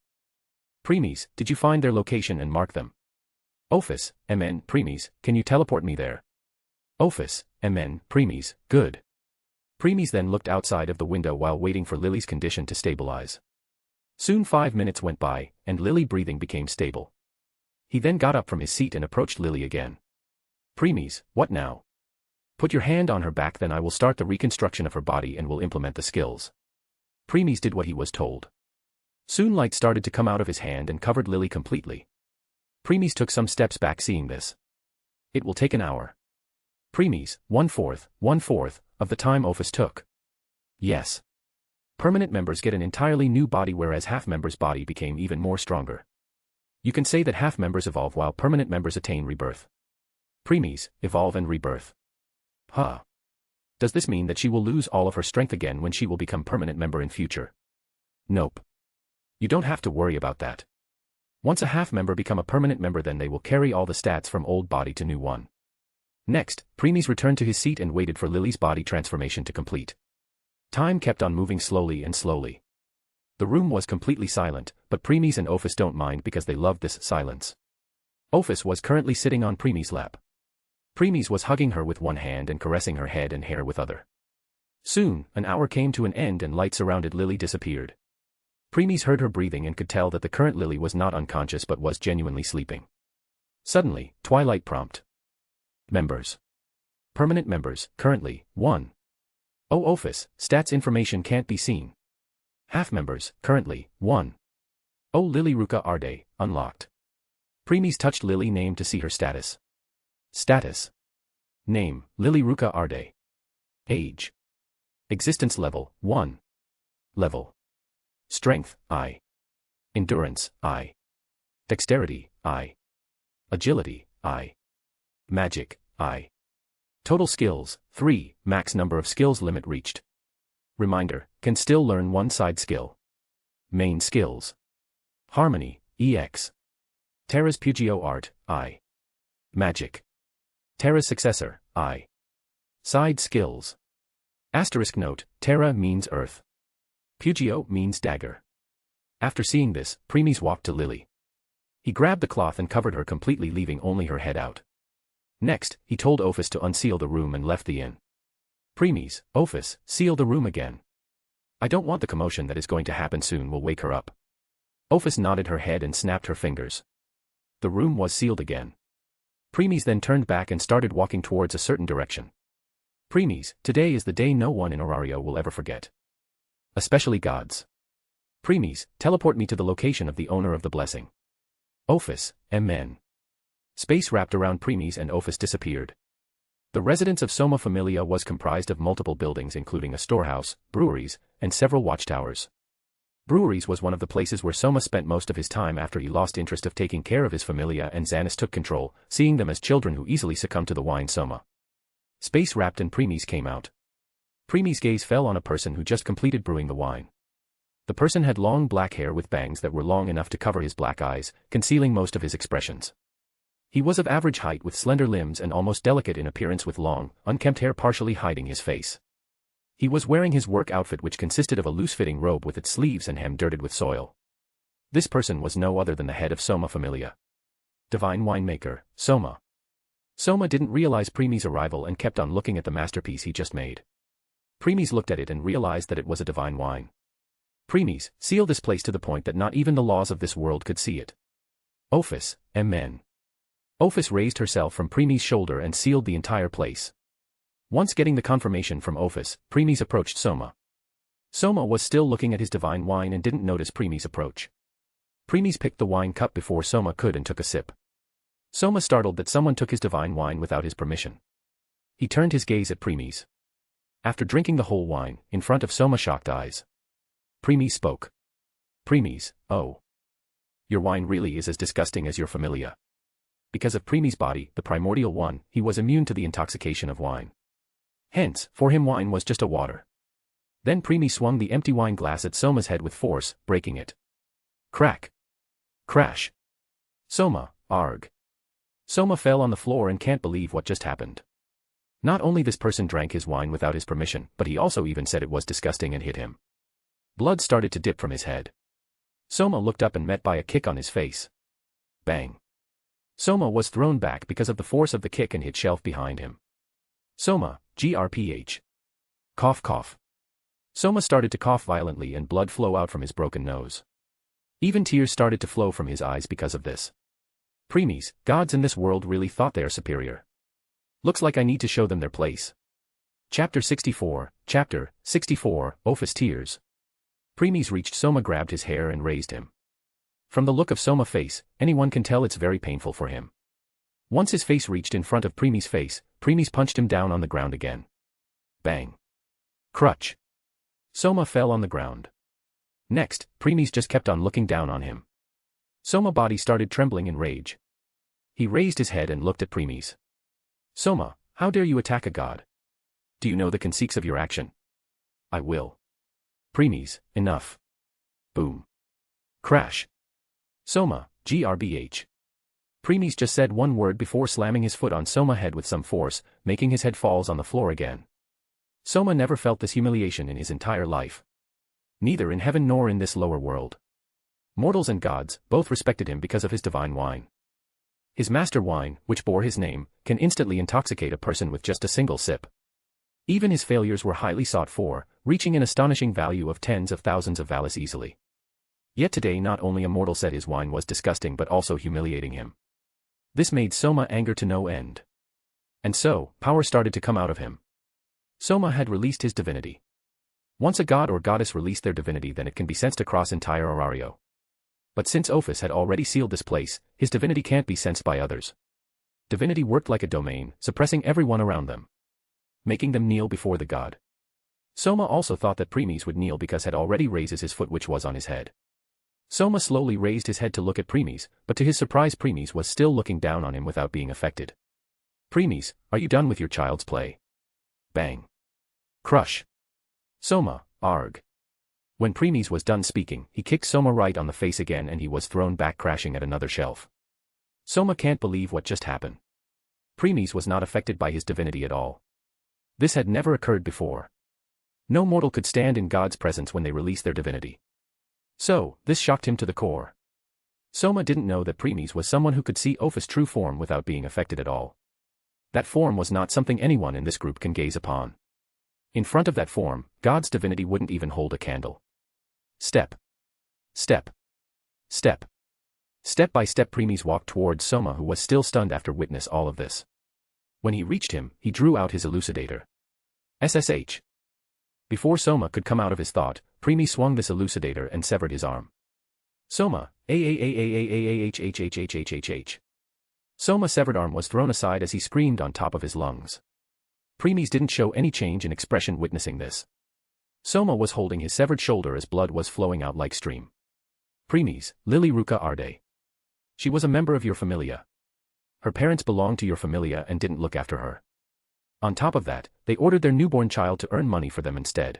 Premies, did you find their location and mark them? Ophis, Mn, Premies, can you teleport me there? Ophis, Mn, Premies, good. Premies then looked outside of the window while waiting for Lily's condition to stabilize. Soon 5 minutes went by, and Lily breathing became stable. He then got up from his seat and approached Lily again. Premies, what now? Put your hand on her back, then I will start the reconstruction of her body and will implement the skills. Premies did what he was told. Soon light started to come out of his hand and covered Lily completely. Premies took some steps back seeing this. It will take an hour. Premies, 1/4 of the time Ophis took. Yes. Permanent members get an entirely new body, whereas half members' body became even more stronger. You can say that half members evolve while permanent members attain rebirth. Premies, evolve and rebirth. Huh. Does this mean that she will lose all of her strength again when she will become permanent member in future? Nope. You don't have to worry about that. Once a half member become a permanent member, then they will carry all the stats from old body to new one. Next, Premies returned to his seat and waited for Lily's body transformation to complete. Time kept on moving slowly and slowly. The room was completely silent, but Premies and Ophis don't mind because they loved this silence. Ophis was currently sitting on Premies' lap. Premies was hugging her with one hand and caressing her head and hair with other. Soon, an hour came to an end and light surrounded Lily disappeared. Premies heard her breathing and could tell that the current Lily was not unconscious but was genuinely sleeping. Suddenly, Twilight prompt. Members. Permanent members, currently, 1. Oh, Ophis, stats information can't be seen. Half members, currently, 1. Oh, Lily Ruka Arde, unlocked. Premies touched Lily name to see her status. Status. Name, Lily Ruka Arde. Age. Existence level, 1. Level. Strength, I. Endurance, I. Dexterity, I. Agility, I. Magic, I. Total skills, 3, max number of skills limit reached. Reminder, can still learn one side skill. Main skills. Harmony, EX. Terra's Pugio Art, I. Magic. Terra's Successor, I. Side skills. Asterisk note, Terra means earth. Pugio means dagger. After seeing this, Premies walked to Lily. He grabbed the cloth and covered her completely, leaving only her head out. Next, he told Ophis to unseal the room and left the inn. Premies, Ophis, seal the room again. I don't want the commotion that is going to happen soon will wake her up. Ophis nodded her head and snapped her fingers. The room was sealed again. Premies then turned back and started walking towards a certain direction. Premies, today is the day no one in Orario will ever forget. Especially gods. Premies, teleport me to the location of the owner of the blessing. Ophis, Mn. Space wrapped around Premies and Ophis disappeared. The residence of Soma Familia was comprised of multiple buildings including a storehouse, breweries, and several watchtowers. Breweries was one of the places where Soma spent most of his time after he lost interest of taking care of his familia and Xanis took control, seeing them as children who easily succumb to the wine Soma. Space wrapped and Premies came out. Premies' gaze fell on a person who just completed brewing the wine. The person had long black hair with bangs that were long enough to cover his black eyes, concealing most of his expressions. He was of average height with slender limbs and almost delicate in appearance with long, unkempt hair partially hiding his face. He was wearing his work outfit which consisted of a loose-fitting robe with its sleeves and hem dirted with soil. This person was no other than the head of Soma Familia. Divine winemaker, Soma. Soma didn't realize Premi's arrival and kept on looking at the masterpiece he just made. Premies looked at it and realized that it was a divine wine. Premies, seal this place to the point that not even the laws of this world could see it. Ophis, Amen. Ophis raised herself from Premi's shoulder and sealed the entire place. Once getting the confirmation from Ophis, Premies approached Soma. Soma was still looking at his divine wine and didn't notice Premies' approach. Premies picked the wine cup before Soma could and took a sip. Soma startled that someone took his divine wine without his permission. He turned his gaze at Premies. After drinking the whole wine, in front of Soma's shocked eyes, Premies spoke. Premies, oh. Your wine really is as disgusting as your familia. Because of Premies' body, the primordial one, he was immune to the intoxication of wine. Hence, for him wine was just a water. Then Premies swung the empty wine glass at Soma's head with force, breaking it. Crack. Crash. Soma, arg. Soma fell on the floor and can't believe what just happened. Not only this person drank his wine without his permission, but he also even said it was disgusting and hit him. Blood started to dip from his head. Soma looked up and met by a kick on his face. Bang. Soma was thrown back because of the force of the kick and hit shelf behind him. Soma, grph. Cough cough. Soma started to cough violently and blood flow out from his broken nose. Even tears started to flow from his eyes because of this. Premies, gods in this world really thought they are superior. Looks like I need to show them their place. Chapter 64, Ophis Tears. Premies reached Soma, grabbed his hair and raised him. From the look of Soma's face, anyone can tell it's very painful for him. Once his face reached in front of Premies' face, Premies punched him down on the ground again. Bang. Crutch. Soma fell on the ground. Next, Premies just kept on looking down on him. Soma's body started trembling in rage. He raised his head and looked at Premies. Soma, how dare you attack a god? Do you know the consequences of your action? I will. Premies, enough. Boom. Crash. Soma, GRBH. Premies just said one word before slamming his foot on Soma's head with some force, making his head falls on the floor again. Soma never felt this humiliation in his entire life. Neither in heaven nor in this lower world. Mortals and gods both respected him because of his divine wine. His master wine, which bore his name, can instantly intoxicate a person with just a single sip. Even his failures were highly sought for, reaching an astonishing value of tens of thousands of valis easily. Yet today not only a mortal said his wine was disgusting but also humiliating him. This made Soma anger to no end. And so, power started to come out of him. Soma had released his divinity. Once a god or goddess released their divinity, then it can be sensed across entire Arario. But since Ophis had already sealed this place, his divinity can't be sensed by others. Divinity worked like a domain, suppressing everyone around them, making them kneel before the god. Soma also thought that Premies would kneel because had already raised his foot which was on his head. Soma slowly raised his head to look at Premies, but to his surprise Premies was still looking down on him without being affected. Premies, are you done with your child's play? Bang. Crush. Soma, arg. When Premies was done speaking, he kicked Soma right on the face again and he was thrown back crashing at another shelf. Soma can't believe what just happened. Premies was not affected by his divinity at all. This had never occurred before. No mortal could stand in God's presence when they released their divinity. So, this shocked him to the core. Soma didn't know that Premies was someone who could see Ophis' true form without being affected at all. That form was not something anyone in this group can gaze upon. In front of that form, God's divinity wouldn't even hold a candle. Step. Step. Step. Step by step Premies walked towards Soma, who was still stunned after witness all of this. When he reached him, he drew out his elucidator. SSH. Before Soma could come out of his thought, Premies swung this elucidator and severed his arm. Soma, AAAAAAAHHHHHH. Soma's severed arm was thrown aside as he screamed on top of his lungs. Premies didn't show any change in expression witnessing this. Soma was holding his severed shoulder as blood was flowing out like stream. Premies, Lily Ruka Arde. She was a member of your familia. Her parents belonged to your familia and didn't look after her. On top of that, they ordered their newborn child to earn money for them instead.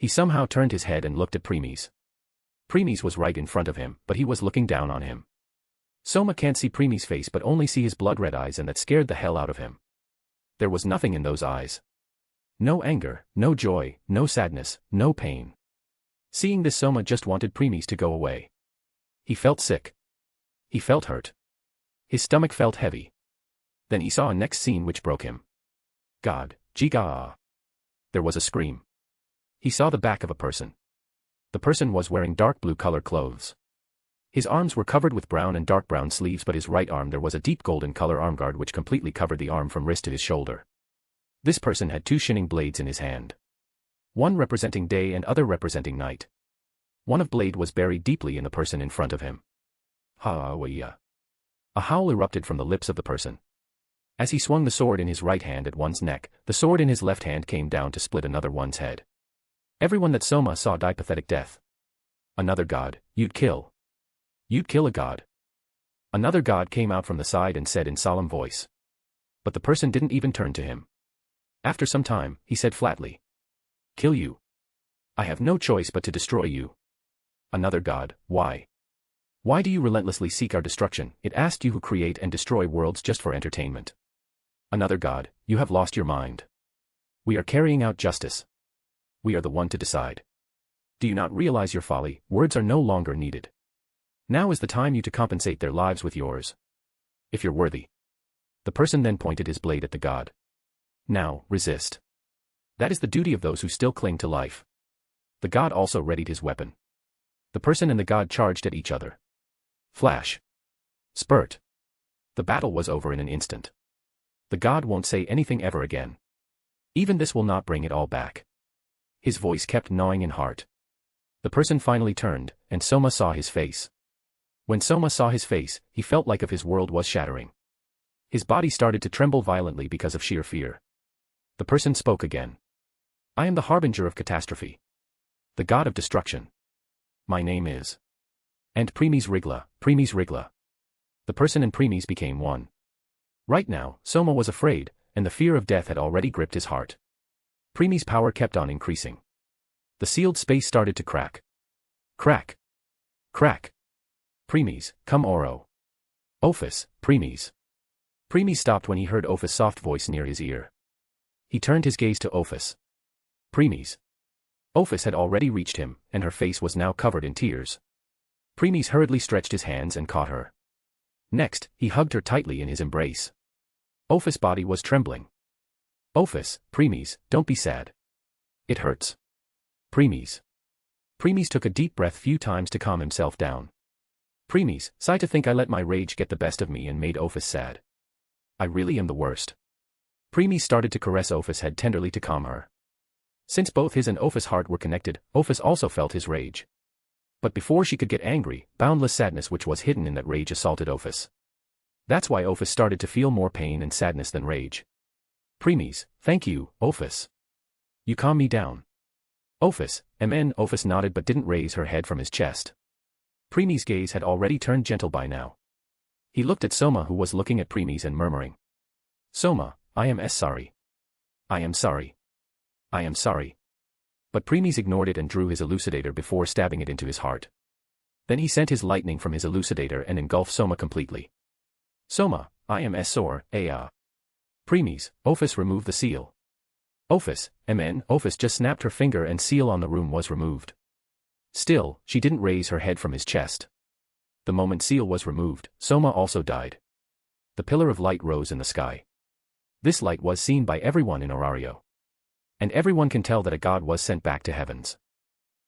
He somehow turned his head and looked at Premies. Premies was right in front of him, but he was looking down on him. Soma can't see Premies' face but only see his blood-red eyes, and that scared the hell out of him. There was nothing in those eyes. No anger, no joy, no sadness, no pain. Seeing this, Soma just wanted Premies to go away. He felt sick. He felt hurt. His stomach felt heavy. Then he saw a next scene which broke him. God, Jiga. There was a scream. He saw the back of a person. The person was wearing dark blue color clothes. His arms were covered with brown and dark brown sleeves, but his right arm there was a deep golden color armguard which completely covered the arm from wrist to his shoulder. This person had two shining blades in his hand. One representing day and other representing night. One of blade was buried deeply in the person in front of him. Ha-wa-ya. A howl erupted from the lips of the person. As he swung the sword in his right hand at one's neck, the sword in his left hand came down to split another one's head. Everyone that Soma saw die pathetic death. Another god, you'd kill. You'd kill a god. Another god came out from the side and said in solemn voice. But the person didn't even turn to him. After some time, he said flatly. Kill you. I have no choice but to destroy you. Another god, why? Why do you relentlessly seek our destruction? It asked you who create and destroy worlds just for entertainment. Another god, you have lost your mind. We are carrying out justice. We are the one to decide. Do you not realize your folly? Words are no longer needed. Now is the time you to compensate their lives with yours. If you're worthy. The person then pointed his blade at the god. Now, resist. That is the duty of those who still cling to life. The god also readied his weapon. The person and the god charged at each other. Flash. Spurt. The battle was over in an instant. The god won't say anything ever again. Even this will not bring it all back. His voice kept gnawing in heart. The person finally turned, and Soma saw his face. When Soma saw his face, he felt like if his world was shattering. His body started to tremble violently because of sheer fear. The person spoke again. I am the harbinger of catastrophe. The god of destruction. My name is. And Premies Rigla. The person and Premies became one. Right now, Soma was afraid, and the fear of death had already gripped his heart. Premies' power kept on increasing. The sealed space started to crack. Crack. Crack. Premies, come Oro. Ophis, Premies. Premies stopped when he heard Ophis' soft voice near his ear. He turned his gaze to Ophis. Premies. Ophis had already reached him, and her face was now covered in tears. Premies hurriedly stretched his hands and caught her. Next, he hugged her tightly in his embrace. Ophis' body was trembling. Ophis, Premies, don't be sad. It hurts. Premies. Premies took a deep breath few times to calm himself down. Premies, sigh to think I let my rage get the best of me and made Ophis sad. I really am the worst. Premies started to caress Ophis' head tenderly to calm her. Since both his and Ophis' heart were connected, Ophis also felt his rage. But before she could get angry, boundless sadness which was hidden in that rage assaulted Ophis. That's why Ophis started to feel more pain and sadness than rage. Premies, thank you, Ophis. You calm me down. Ophis, Ophis nodded but didn't raise her head from his chest. Premies' gaze had already turned gentle by now. He looked at Soma, who was looking at Premies and murmuring. Soma, I am sorry. I am sorry. I am sorry. But Premies ignored it and drew his elucidator before stabbing it into his heart. Then he sent his lightning from his elucidator and engulfed Soma completely. Soma, I am sore, Premies, Ophis removed the seal. Ophis, Ophis just snapped her finger and seal on the room was removed. Still, she didn't raise her head from his chest. The moment seal was removed, Soma also died. The pillar of light rose in the sky. This light was seen by everyone in Orario. And everyone can tell that a god was sent back to heavens.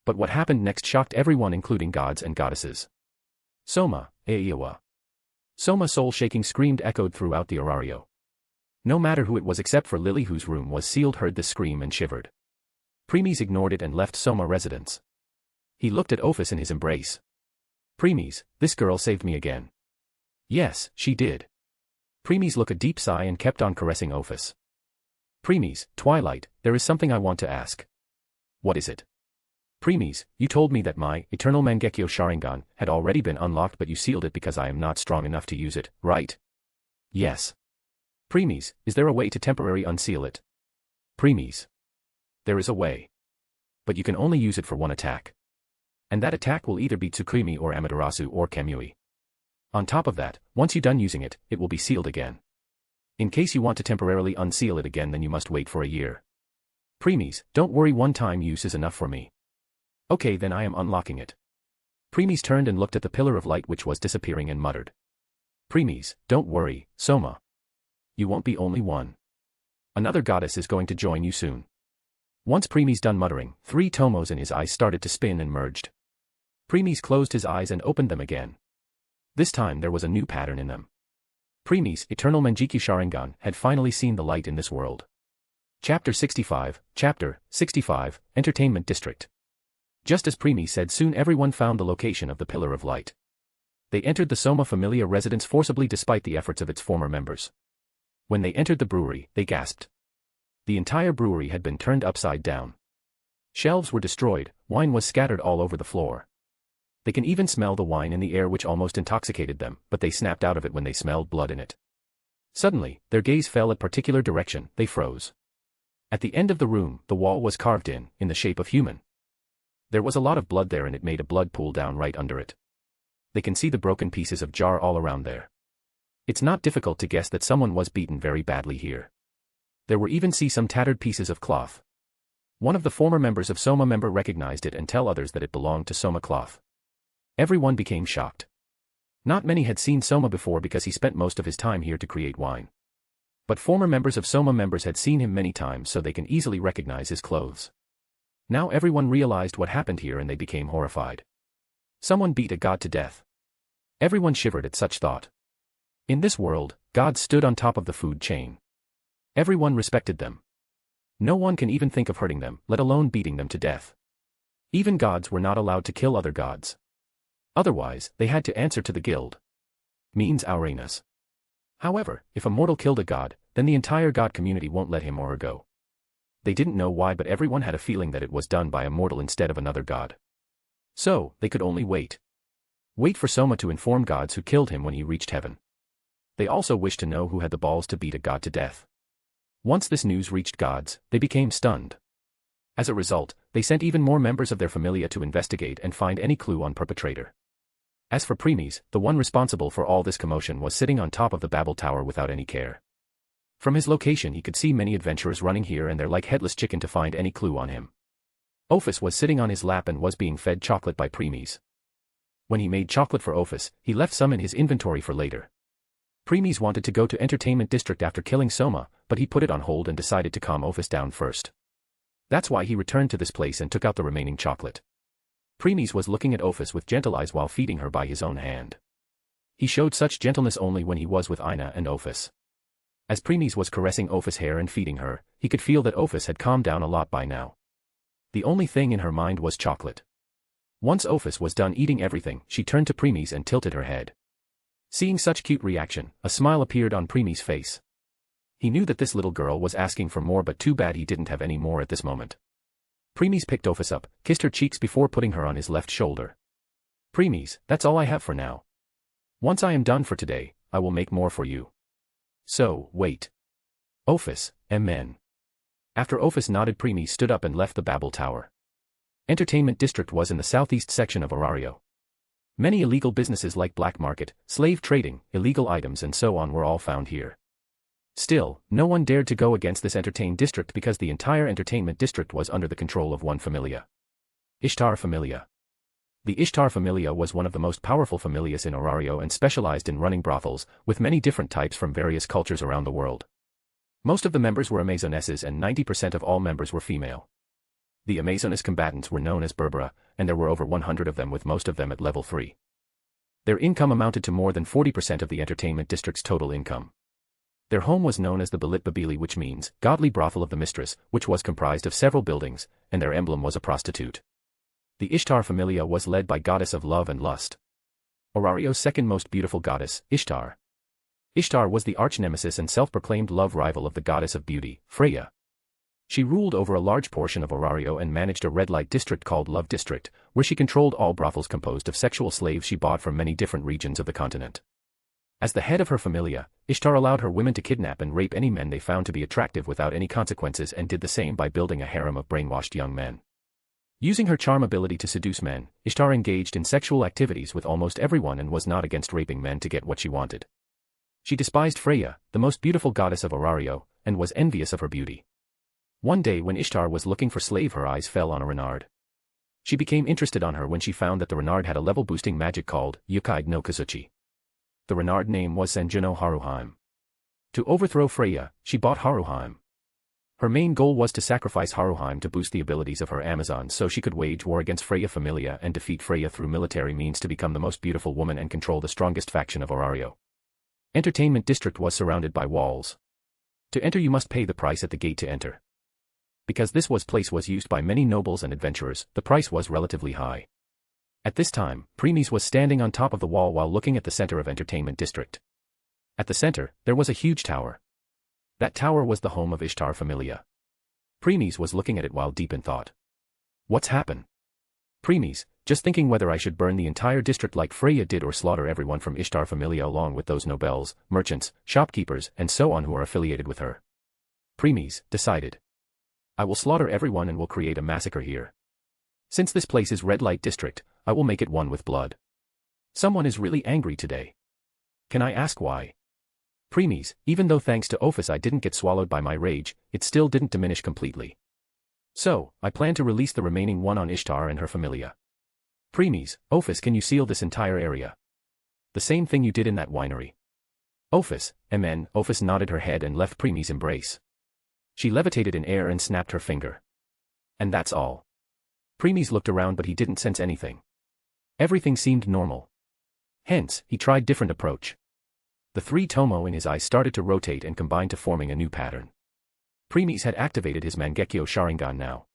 But what happened next shocked everyone, including gods and goddesses. Soma, Aiwa. Soma's soul-shaking scream echoed throughout the Orario. No matter who it was except for Lily, whose room was sealed, heard this scream and shivered. Premies ignored it and left Soma residence. He looked at Ophis in his embrace. Premies, this girl saved me again. Yes, she did. Premies took a deep sigh and kept on caressing Ophis. Premies, Twilight, there is something I want to ask. What is it? Premies, you told me that my eternal Mangekyo Sharingan had already been unlocked, but you sealed it because I am not strong enough to use it, right? Yes. Premies, is there a way to temporarily unseal it? Premies. There is a way. But you can only use it for one attack. And that attack will either be Tsukuyomi or Amaterasu or Kamui. On top of that, once you're done using it, it will be sealed again. In case you want to temporarily unseal it again, then you must wait for a year. Premies, don't worry, one-time use is enough for me. Okay, then I am unlocking it. Premies turned and looked at the pillar of light which was disappearing and muttered. Premies, don't worry, Soma. You won't be only one. Another goddess is going to join you soon. Once Premies done muttering, 3 tomos in his eyes started to spin and merged. Premies closed his eyes and opened them again. This time there was a new pattern in them. Premies' Eternal Manjiki Sharingan had finally seen the light in this world. Chapter 65, Entertainment District. Just as Premies said, soon everyone found the location of the Pillar of Light. They entered the Soma Familia residence forcibly despite the efforts of its former members. When they entered the brewery, they gasped. The entire brewery had been turned upside down. Shelves were destroyed, wine was scattered all over the floor. They can even smell the wine in the air which almost intoxicated them, but they snapped out of it when they smelled blood in it. Suddenly, their gaze fell at a particular direction, they froze. At the end of the room, the wall was carved in the shape of human. There was a lot of blood there and it made a blood pool down right under it. They can see the broken pieces of jar all around there. It's not difficult to guess that someone was beaten very badly here. There were even some tattered pieces of cloth. One of the former members of Soma member recognized it and tell others that it belonged to Soma cloth. Everyone became shocked. Not many had seen Soma before because he spent most of his time here to create wine. But former members of Soma members had seen him many times so they can easily recognize his clothes. Now everyone realized what happened here and they became horrified. Someone beat a god to death. Everyone shivered at such thought. In this world, gods stood on top of the food chain. Everyone respected them. No one can even think of hurting them, let alone beating them to death. Even gods were not allowed to kill other gods. Otherwise, they had to answer to the guild. Means Aurenas. However, if a mortal killed a god, then the entire god community won't let him or her go. They didn't know why, but everyone had a feeling that it was done by a mortal instead of another god. So, they could only wait. Wait for Soma to inform gods who killed him when he reached heaven. They also wished to know who had the balls to beat a god to death. Once this news reached gods, they became stunned. As a result, they sent even more members of their familia to investigate and find any clue on perpetrator. As for Premies, the one responsible for all this commotion was sitting on top of the Babel Tower without any care. From his location he could see many adventurers running here and there like headless chicken to find any clue on him. Ophis was sitting on his lap and was being fed chocolate by Premies. When he made chocolate for Ophis, he left some in his inventory for later. Premies wanted to go to Entertainment District after killing Soma, but he put it on hold and decided to calm Ophis down first. That's why he returned to this place and took out the remaining chocolate. Premies was looking at Ophis with gentle eyes while feeding her by his own hand. He showed such gentleness only when he was with Aina and Ophis. As Premies was caressing Ophis' hair and feeding her, he could feel that Ophis had calmed down a lot by now. The only thing in her mind was chocolate. Once Ophis was done eating everything, she turned to Premies and tilted her head. Seeing such cute reaction, a smile appeared on Premies' face. He knew that this little girl was asking for more, but too bad he didn't have any more at this moment. Premies picked Ophis up, kissed her cheeks before putting her on his left shoulder. Premies, that's all I have for now. Once I am done for today, I will make more for you. So, wait. Ophis, amen. After Ophis nodded, Premies stood up and left the Babel Tower. Entertainment District was in the southeast section of Orario. Many illegal businesses like black market, slave trading, illegal items and so on were all found here. Still, no one dared to go against this Entertainment District because the entire Entertainment District was under the control of one familia. Ishtar Familia. The Ishtar Familia was one of the most powerful familias in Orario and specialized in running brothels, with many different types from various cultures around the world. Most of the members were Amazonesses and 90% of all members were female. The Amazonas combatants were known as Berbera, and there were over 100 of them, with most of them at level 3. Their income amounted to more than 40% of the Entertainment District's total income. Their home was known as the Balit Babili, which means godly brothel of the mistress, which was comprised of several buildings, and their emblem was a prostitute. The Ishtar Familia was led by goddess of love and lust. Orario's second most beautiful goddess, Ishtar. Ishtar was the arch-nemesis and self-proclaimed love rival of the goddess of beauty, Freya. She ruled over a large portion of Orario and managed a red light district called Love District, where she controlled all brothels composed of sexual slaves she bought from many different regions of the continent. As the head of her familia, Ishtar allowed her women to kidnap and rape any men they found to be attractive without any consequences and did the same by building a harem of brainwashed young men. Using her charm ability to seduce men, Ishtar engaged in sexual activities with almost everyone and was not against raping men to get what she wanted. She despised Freya, the most beautiful goddess of Orario, and was envious of her beauty. One day when Ishtar was looking for slave, her eyes fell on a renard. She became interested on her when she found that the renard had a level-boosting magic called Yukai no Kazuchi. The renard name was Sanjuno Haruheim. To overthrow Freya, she bought Haruheim. Her main goal was to sacrifice Haruheim to boost the abilities of her Amazon so she could wage war against Freya Familia and defeat Freya through military means to become the most beautiful woman and control the strongest faction of Orario. Entertainment District was surrounded by walls. To enter you must pay the price at the gate to enter. Because this place was used by many nobles and adventurers, the price was relatively high. At this time, Premies was standing on top of the wall while looking at the center of Entertainment District. At the center, there was a huge tower. That tower was the home of Ishtar Familia. Premies was looking at it while deep in thought. What's happened? Premies, just thinking whether I should burn the entire district like Freya did or slaughter everyone from Ishtar Familia along with those nobles, merchants, shopkeepers, and so on who are affiliated with her. Premies decided. I will slaughter everyone and will create a massacre here. Since this place is red light district, I will make it one with blood. Someone is really angry today. Can I ask why? Premies, even though thanks to Ophis I didn't get swallowed by my rage, it still didn't diminish completely. So, I plan to release the remaining one on Ishtar and her familia. Premies, Ophis, can you seal this entire area? The same thing you did in that winery. Ophis, Amen. Ophis nodded her head and left Premies' embrace. She levitated in air and snapped her finger. And that's all. Premies looked around but he didn't sense anything. Everything seemed normal. Hence, he tried different approach. The three tomo in his eyes started to rotate and combine to forming a new pattern. Premies had activated his Mangekyo Sharingan now.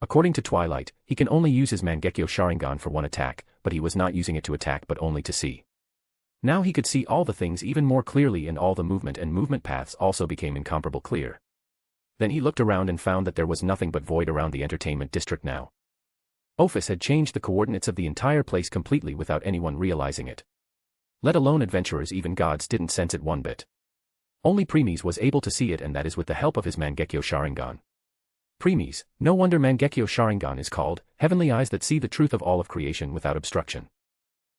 According to Twilight, he can only use his Mangekyo Sharingan for one attack, but he was not using it to attack but only to see. Now he could see all the things even more clearly and all the movement paths also became incomparable clear. Then he looked around and found that there was nothing but void around the entertainment district now. Ophis had changed the coordinates of the entire place completely without anyone realizing it. Let alone adventurers, even gods didn't sense it one bit. Only Premies was able to see it, and that is with the help of his Mangekyo Sharingan. Premies, no wonder Mangekyo Sharingan is called Heavenly Eyes that see the truth of all of creation without obstruction.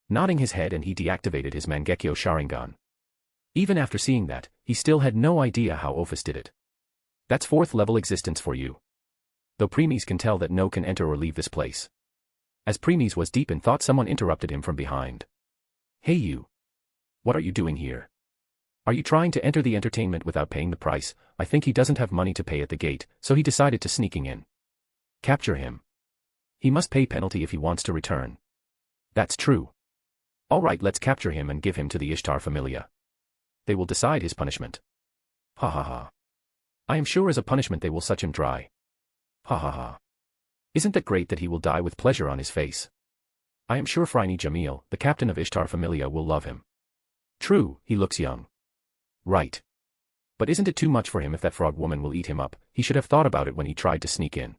Nodding his head and he deactivated his Mangekyo Sharingan. Even after seeing that, he still had no idea how Ophis did it. That's 4th level existence for you. Though Premies can tell that no can enter or leave this place. As Premies was deep in thought, someone interrupted him from behind. Hey you. What are you doing here? Are you trying to enter the entertainment without paying the price? I think he doesn't have money to pay at the gate, so he decided to sneaking in. Capture him. He must pay penalty if he wants to return. That's true. Alright, let's capture him and give him to the Ishtar Familia. They will decide his punishment. Ha ha ha. I am sure as a punishment they will such him dry. Ha ha ha. Isn't that great that he will die with pleasure on his face? I am sure Phryne Jamil, the captain of Ishtar Familia, will love him. True, he looks young. Right. But isn't it too much for him if that frog woman will eat him up? He should have thought about it when he tried to sneak in.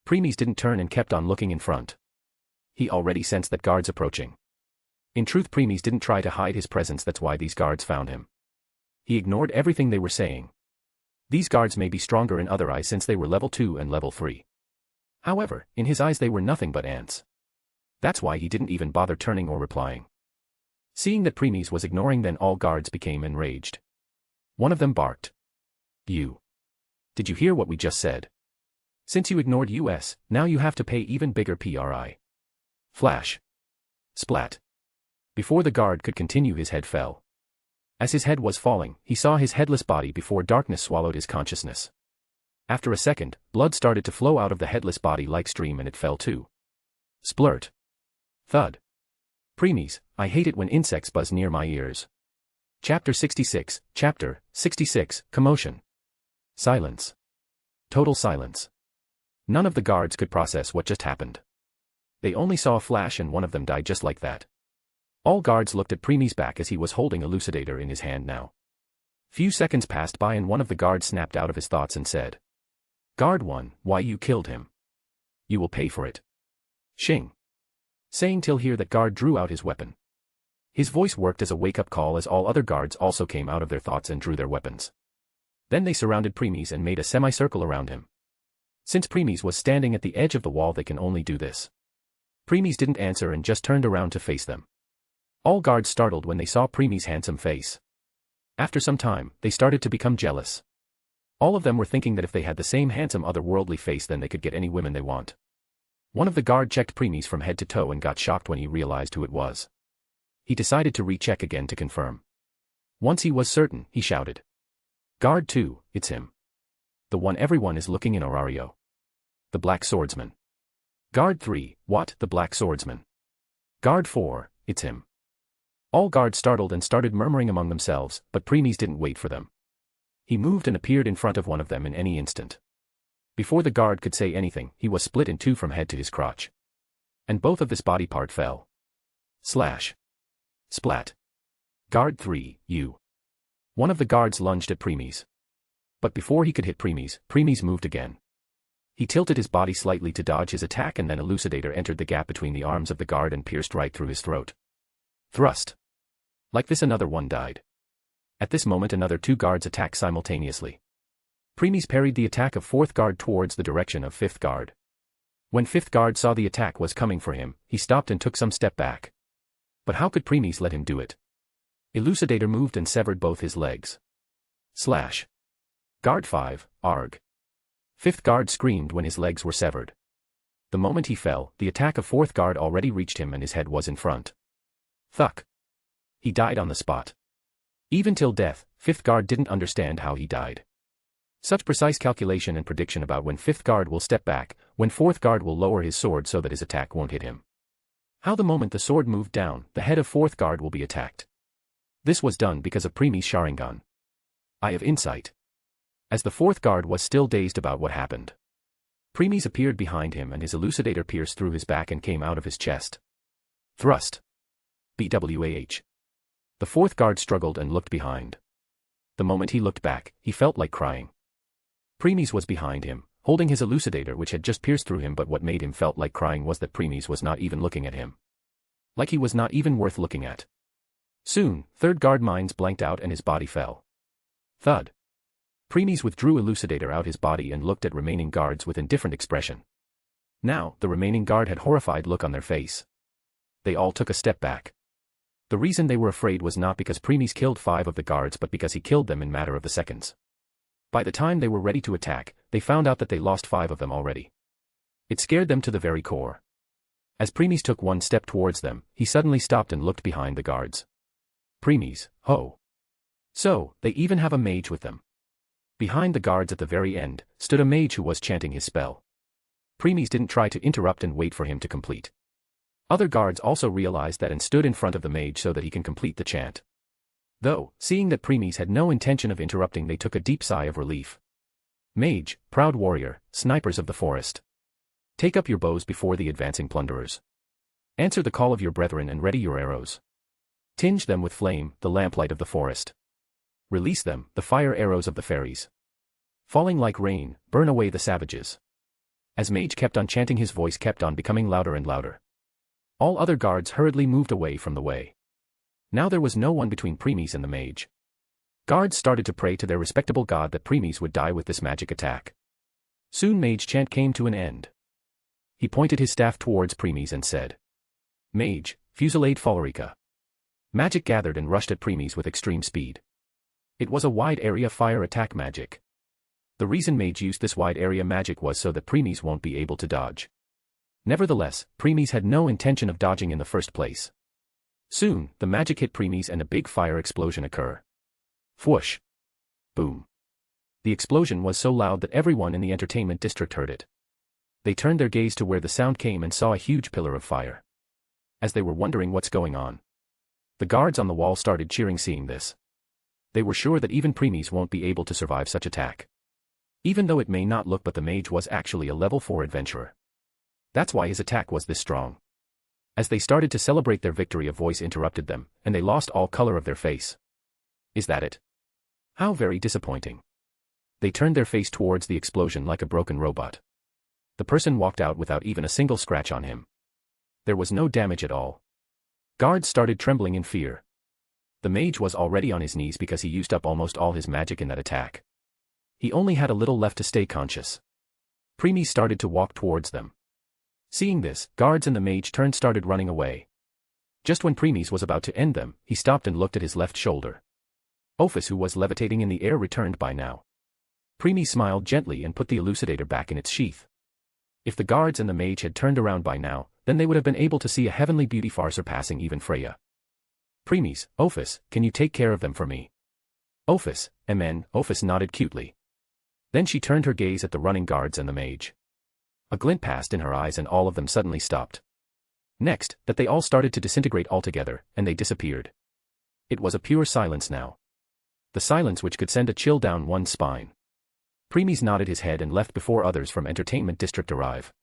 Premies didn't turn and kept on looking in front. He already sensed that guards approaching. In truth, Premies didn't try to hide his presence, that's why these guards found him. He ignored everything they were saying. These guards may be stronger in other eyes since they were level 2 and level 3. However, in his eyes they were nothing but ants. That's why he didn't even bother turning or replying. Seeing that Premies was ignoring, then all guards became enraged. One of them barked. You. Did you hear what we just said? Since you ignored us, now you have to pay even bigger PRI. Flash. Splat. Before the guard could continue, his head fell. As his head was falling, he saw his headless body before darkness swallowed his consciousness. After a second, blood started to flow out of the headless body like stream and it fell too. Splurt. Thud. Premies, I hate it when insects buzz near my ears. Chapter 66, Chapter 66, Commotion. Silence. Total silence. None of the guards could process what just happened. They only saw a flash and one of them died just like that. All guards looked at Premies' back as he was holding Elucidator in his hand now. Few seconds passed by and one of the guards snapped out of his thoughts and said. Guard 1, why you killed him? You will pay for it. Shing. Saying till here that guard drew out his weapon. His voice worked as a wake-up call as all other guards also came out of their thoughts and drew their weapons. Then they surrounded Premies and made a semicircle around him. Since Premies was standing at the edge of the wall, they can only do this. Premies didn't answer and just turned around to face them. All guards startled when they saw Premies' handsome face. After some time, they started to become jealous. All of them were thinking that if they had the same handsome otherworldly face, then they could get any women they want. One of the guard checked Premies from head to toe and got shocked when he realized who it was. He decided to recheck again to confirm. Once he was certain, he shouted. Guard 2, it's him. The one everyone is looking in Orario. The Black Swordsman. Guard 3, what, the Black Swordsman? Guard 4, it's him. All guards startled and started murmuring among themselves, but Premies didn't wait for them. He moved and appeared in front of one of them in any instant. Before the guard could say anything, he was split in two from head to his crotch. And both of this body part fell. Slash. Splat. Guard 3, you. One of the guards lunged at Premies. But before he could hit Premies, Premies moved again. He tilted his body slightly to dodge his attack, and then Elucidator entered the gap between the arms of the guard and pierced right through his throat. Thrust. Like this, another one died. At this moment, another two guards attacked simultaneously. Premies parried the attack of fourth guard towards the direction of fifth guard. When fifth guard saw the attack was coming for him, he stopped and took some step back. But how could Premies let him do it? Elucidator moved and severed both his legs. Slash. Guard 5, arg. Fifth guard screamed when his legs were severed. The moment he fell, the attack of fourth guard already reached him and his head was in front. Thuck. He died on the spot. Even till death, fifth guard didn't understand how he died. Such precise calculation and prediction about when fifth guard will step back, when fourth guard will lower his sword so that his attack won't hit him. How the moment the sword moved down, the head of fourth guard will be attacked. This was done because of Premies' Sharingan. Eye of Insight. As the fourth guard was still dazed about what happened, Premies appeared behind him and his elucidator pierced through his back and came out of his chest. Thrust. BWAH. The fourth guard struggled and looked behind. The moment he looked back, he felt like crying. Premies was behind him, holding his elucidator which had just pierced through him, but what made him felt like crying was that Premies was not even looking at him. Like he was not even worth looking at. Soon, third guard minds blanked out and his body fell. Thud. Premies withdrew elucidator out his body and looked at remaining guards with indifferent expression. Now, the remaining guard had horrified look on their face. They all took a step back. The reason they were afraid was not because Premies killed 5 of the guards but because he killed them in matter of the seconds. By the time they were ready to attack, they found out that they lost 5 of them already. It scared them to the very core. As Premies took one step towards them, he suddenly stopped and looked behind the guards. Premies, ho. So, they even have a mage with them. Behind the guards at the very end, stood a mage who was chanting his spell. Premies didn't try to interrupt and wait for him to complete. Other guards also realized that and stood in front of the mage so that he can complete the chant. Though, seeing that Premies had no intention of interrupting, they took a deep sigh of relief. Mage, proud warrior, snipers of the forest. Take up your bows before the advancing plunderers. Answer the call of your brethren and ready your arrows. Tinge them with flame, the lamplight of the forest. Release them, the fire arrows of the fairies. Falling like rain, burn away the savages. As Mage kept on chanting, his voice kept on becoming louder and louder. All other guards hurriedly moved away from the way. Now there was no one between Premies and the mage. Guards started to pray to their respectable god that Premies would die with this magic attack. Soon Mage chant came to an end. He pointed his staff towards Premies and said, Mage, fusillade Fallerica. Magic gathered and rushed at Premies with extreme speed. It was a wide area fire attack magic. The reason Mage used this wide area magic was so that Premies won't be able to dodge. Nevertheless, Premies had no intention of dodging in the first place. Soon, the magic hit Premies and a big fire explosion occurred. Whoosh. Boom. The explosion was so loud that everyone in the entertainment district heard it. They turned their gaze to where the sound came and saw a huge pillar of fire. As they were wondering what's going on, the guards on the wall started cheering seeing this. They were sure that even Premies won't be able to survive such attack. Even though it may not look, but the mage was actually a level 4 adventurer. That's why his attack was this strong. As they started to celebrate their victory, a voice interrupted them, and they lost all color of their face. Is that it? How very disappointing. They turned their face towards the explosion like a broken robot. The person walked out without even a single scratch on him. There was no damage at all. Guards started trembling in fear. The mage was already on his knees because he used up almost all his magic in that attack. He only had a little left to stay conscious. Premies started to walk towards them. Seeing this, guards and the mage started running away. Just when Premies was about to end them, he stopped and looked at his left shoulder. Ophis, who was levitating in the air, returned by now. Premies smiled gently and put the elucidator back in its sheath. If the guards and the mage had turned around by now, then they would have been able to see a heavenly beauty far surpassing even Freya. Premies, Ophis, can you take care of them for me? Ophis, amen. Ophis nodded cutely. Then she turned her gaze at the running guards and the mage. A glint passed in her eyes and all of them suddenly stopped. Next, that they all started to disintegrate altogether, and they disappeared. It was a pure silence now. The silence which could send a chill down one's spine. Premies nodded his head and left before others from Entertainment District arrive.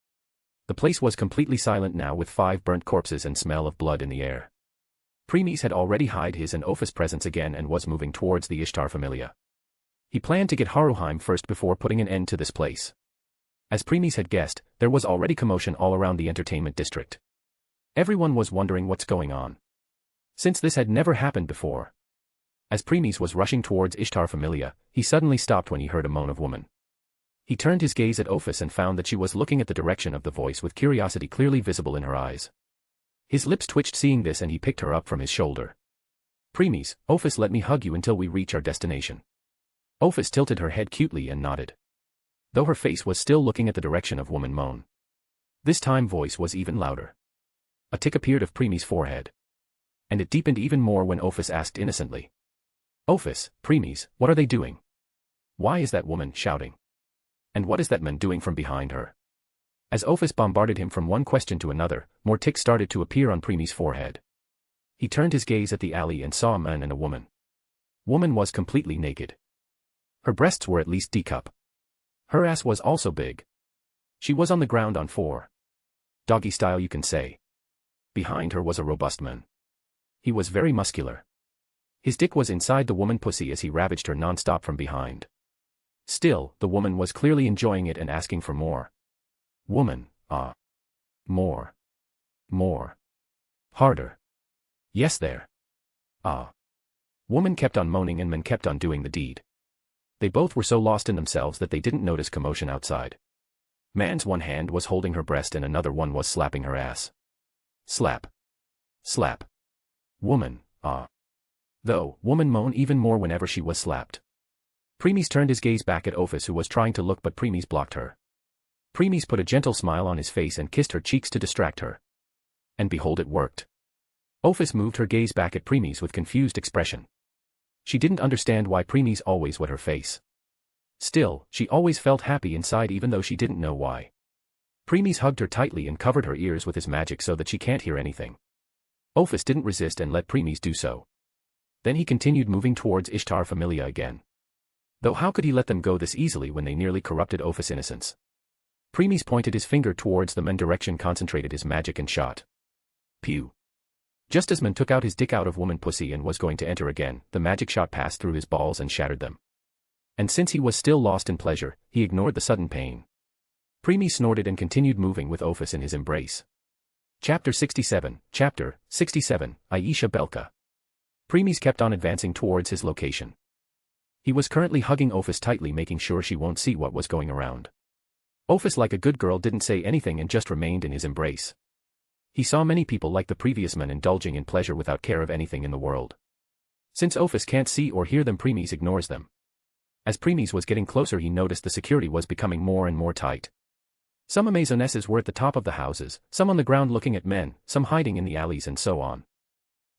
The place was completely silent now with 5 burnt corpses and smell of blood in the air. Premies had already hid his and Ophis' presence again and was moving towards the Ishtar Familia. He planned to get Haruheim first before putting an end to this place. As Premies had guessed, there was already commotion all around the Entertainment District. Everyone was wondering what's going on. Since this had never happened before. As Premies was rushing towards Ishtar Familia, he suddenly stopped when he heard a moan of woman. He turned his gaze at Ophis and found that she was looking at the direction of the voice with curiosity clearly visible in her eyes. His lips twitched seeing this and he picked her up from his shoulder. Premies, Ophis, let me hug you until we reach our destination. Ophis tilted her head cutely and nodded. Though her face was still looking at the direction of woman moan. This time voice was even louder. A tick appeared of Premies' forehead. And it deepened even more when Ophis asked innocently. Ophis, Premies, what are they doing? Why is that woman shouting? And what is that man doing from behind her? As Ophis bombarded him from one question to another, more ticks started to appear on Premies' forehead. He turned his gaze at the alley and saw a man and a woman. Woman was completely naked. Her breasts were at least D-cup. Her ass was also big. She was on the ground on 4. Doggy style you can say. Behind her was a robust man. He was very muscular. His dick was inside the woman pussy as he ravaged her non-stop from behind. Still, the woman was clearly enjoying it and asking for more. Woman, more. More. Harder. Yes there. Woman kept on moaning and man kept on doing the deed. They both were so lost in themselves that they didn't notice commotion outside. Man's one hand was holding her breast and another one was slapping her ass. Slap. Slap. Woman, Though, woman moaned even more whenever she was slapped. Premies turned his gaze back at Ophis who was trying to look but Premies blocked her. Premies put a gentle smile on his face and kissed her cheeks to distract her. And behold, it worked. Ophis moved her gaze back at Premies with confused expression. She didn't understand why Premies always wet her face. Still, she always felt happy inside even though she didn't know why. Premies hugged her tightly and covered her ears with his magic so that she can't hear anything. Ophis didn't resist and let Premies do so. Then he continued moving towards Ishtar Familia again. Though how could he let them go this easily when they nearly corrupted Ophis' innocence? Premies pointed his finger towards them and direction concentrated his magic and shot. Pew. Just as man took out his dick out of woman pussy and was going to enter again, the magic shot passed through his balls and shattered them. And since he was still lost in pleasure, he ignored the sudden pain. Premies snorted and continued moving with Ophis in his embrace. Chapter 67, Aisha Belka. Premies kept on advancing towards his location. He was currently hugging Ophis tightly making sure she won't see what was going around. Ophis like a good girl didn't say anything and just remained in his embrace. He saw many people like the previous men indulging in pleasure without care of anything in the world. Since Ophis can't see or hear them, Premies ignores them. As Premies was getting closer he noticed the security was becoming more and more tight. Some Amazonesses were at the top of the houses, some on the ground looking at men, some hiding in the alleys and so on.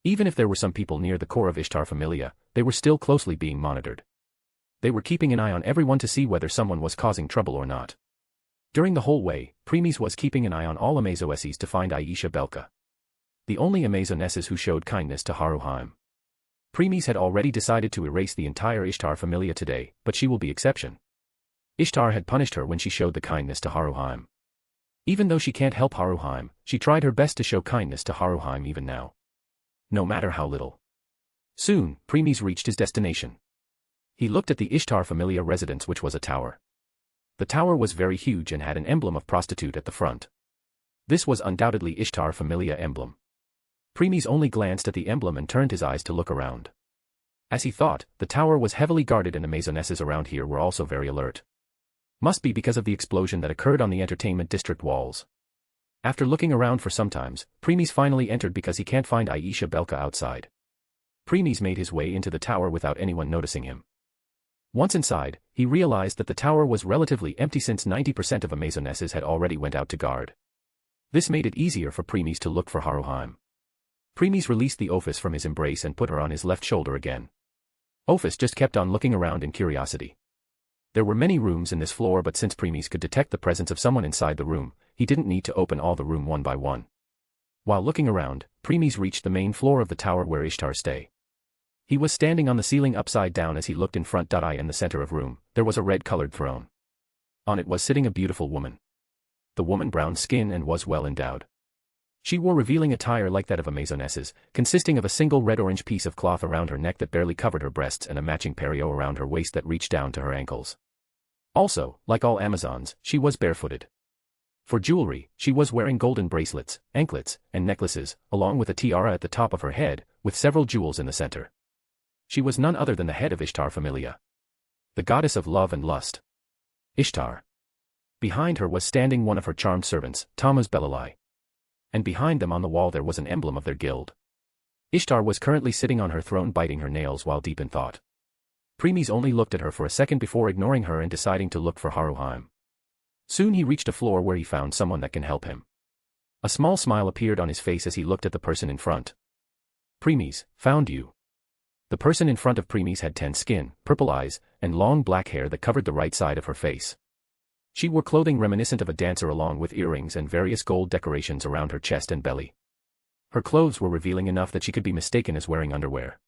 Even if there were some people near the core of Ishtar Familia, they were still closely being monitored. They were keeping an eye on everyone to see whether someone was causing trouble or not. During the whole way, Premies was keeping an eye on all Amazonesses to find Aisha Belka. The only Amazonesses who showed kindness to Haruheim. Premies had already decided to erase the entire Ishtar Familia today, but she will be exception. Ishtar had punished her when she showed the kindness to Haruheim. Even though she can't help Haruheim, she tried her best to show kindness to Haruheim even now. No matter how little. Soon, Premies reached his destination. He looked at the Ishtar Familia residence which was a tower. The tower was very huge and had an emblem of prostitute at the front. This was undoubtedly Ishtar Familia emblem. Premies only glanced at the emblem and turned his eyes to look around. As he thought, the tower was heavily guarded and the Amazonesses around here were also very alert. Must be because of the explosion that occurred on the entertainment district walls. After looking around for some time, Premies finally entered because he can't find Aisha Belka outside. Premies made his way into the tower without anyone noticing him. Once inside, he realized that the tower was relatively empty since 90% of Amazonesses had already went out to guard. This made it easier for Premies to look for Haruheim. Premies released the Ophis from his embrace and put her on his left shoulder again. Ophis just kept on looking around in curiosity. There were many rooms in this floor, but since Premies could detect the presence of someone inside the room, he didn't need to open all the room one by one. While looking around, Premies reached the main floor of the tower where Ishtar stay. He was standing on the ceiling upside down as he looked in front. In the center of room, there was a red-colored throne. On it was sitting a beautiful woman. The woman brown skin and was well endowed. She wore revealing attire like that of Amazonesses, consisting of a single red-orange piece of cloth around her neck that barely covered her breasts and a matching perio around her waist that reached down to her ankles. Also, like all Amazons, she was barefooted. For jewelry, she was wearing golden bracelets, anklets, and necklaces, along with a tiara at the top of her head, with several jewels in the center. She was none other than the head of Ishtar Familia, the goddess of love and lust. Ishtar. Behind her was standing one of her charmed servants, Tammuz Belalai. And behind them on the wall there was an emblem of their guild. Ishtar was currently sitting on her throne biting her nails while deep in thought. Premies only looked at her for a second before ignoring her and deciding to look for Haruheim. Soon he reached a floor where he found someone that can help him. A small smile appeared on his face as he looked at the person in front. Premies, found you. The person in front of Premies had tan skin, purple eyes, and long black hair that covered the right side of her face. She wore clothing reminiscent of a dancer along with earrings and various gold decorations around her chest and belly. Her clothes were revealing enough that she could be mistaken as wearing underwear.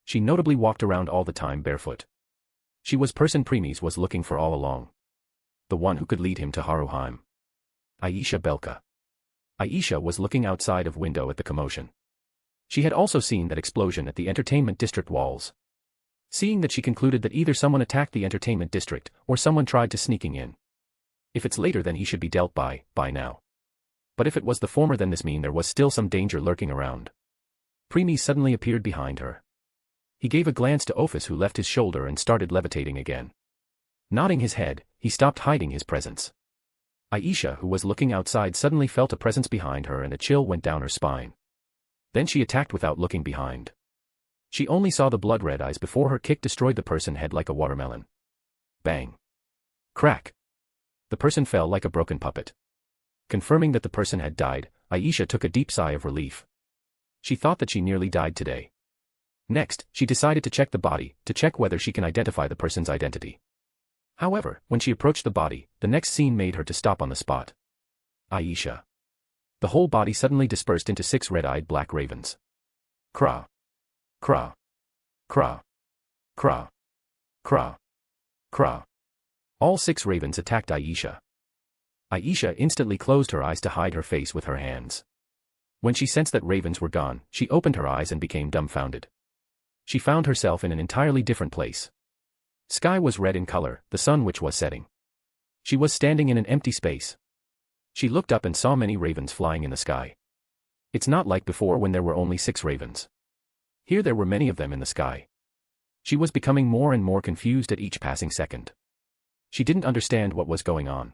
She notably walked around all the time barefoot. She was person Premies was looking for all along. The one who could lead him to Haruheim. Aisha Belka. Aisha was looking outside of window at the commotion. She had also seen that explosion at the entertainment district walls. Seeing that, she concluded that either someone attacked the entertainment district or someone tried to sneaking in. If it's later, then he should be dealt by now. But if it was the former, then this mean there was still some danger lurking around. Premies suddenly appeared behind her. He gave a glance to Ophis, who left his shoulder and started levitating again. Nodding his head, he stopped hiding his presence. Aisha, who was looking outside, suddenly felt a presence behind her and a chill went down her spine. Then she attacked without looking behind. She only saw the blood-red eyes before her kick destroyed the person head like a watermelon. Bang. Crack. The person fell like a broken puppet. Confirming that the person had died, Aisha took a deep sigh of relief. She thought that she nearly died today. Next, she decided to check the body, to check whether she can identify the person's identity. However, when she approached the body, the next scene made her to stop on the spot. Aisha. The whole body suddenly dispersed into 6 red-eyed black ravens. Kra. Kra. Kra. Kra. Kra. Kra. All 6 ravens attacked Aisha. Aisha instantly closed her eyes to hide her face with her hands. When she sensed that ravens were gone, she opened her eyes and became dumbfounded. She found herself in an entirely different place. Sky was red in color, the sun which was setting. She was standing in an empty space. She looked up and saw many ravens flying in the sky. It's not like before when there were only 6 ravens. Here there were many of them in the sky. She was becoming more and more confused at each passing second. She didn't understand what was going on.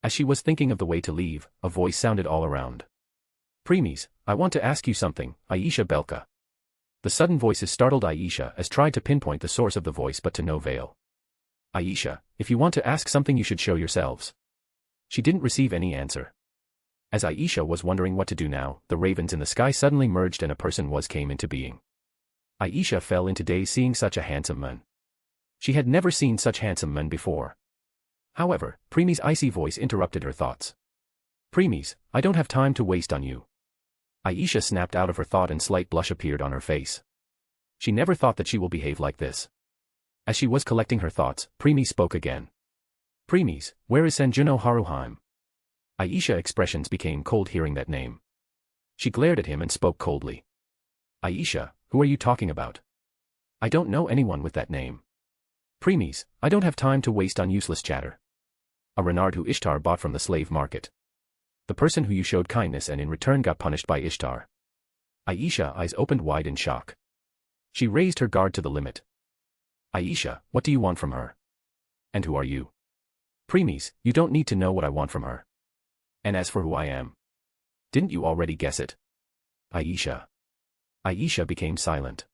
As she was thinking of the way to leave, a voice sounded all around. Premies, I want to ask you something, Aisha Belka. The sudden voices startled Aisha as tried to pinpoint the source of the voice but to no avail. Aisha, if you want to ask something you should show yourselves. She didn't receive any answer. As Aisha was wondering what to do now, the ravens in the sky suddenly merged and a person came into being. Aisha fell into daze seeing such a handsome man. She had never seen such handsome men before. However, Premies' icy voice interrupted her thoughts. Premies, I don't have time to waste on you. Aisha snapped out of her thought and slight blush appeared on her face. She never thought that she will behave like this. As she was collecting her thoughts, Premies spoke again. Premies, where is Sanjuno Haruheim? Aisha's expressions became cold hearing that name. She glared at him and spoke coldly. Aisha, who are you talking about? I don't know anyone with that name. Premies, I don't have time to waste on useless chatter. A renard who Ishtar bought from the slave market. The person who you showed kindness and in return got punished by Ishtar. Aisha's eyes opened wide in shock. She raised her guard to the limit. Aisha, what do you want from her? And who are you? Premies, you don't need to know what I want from her. And as for who I am, didn't you already guess it? Aisha. Aisha became silent.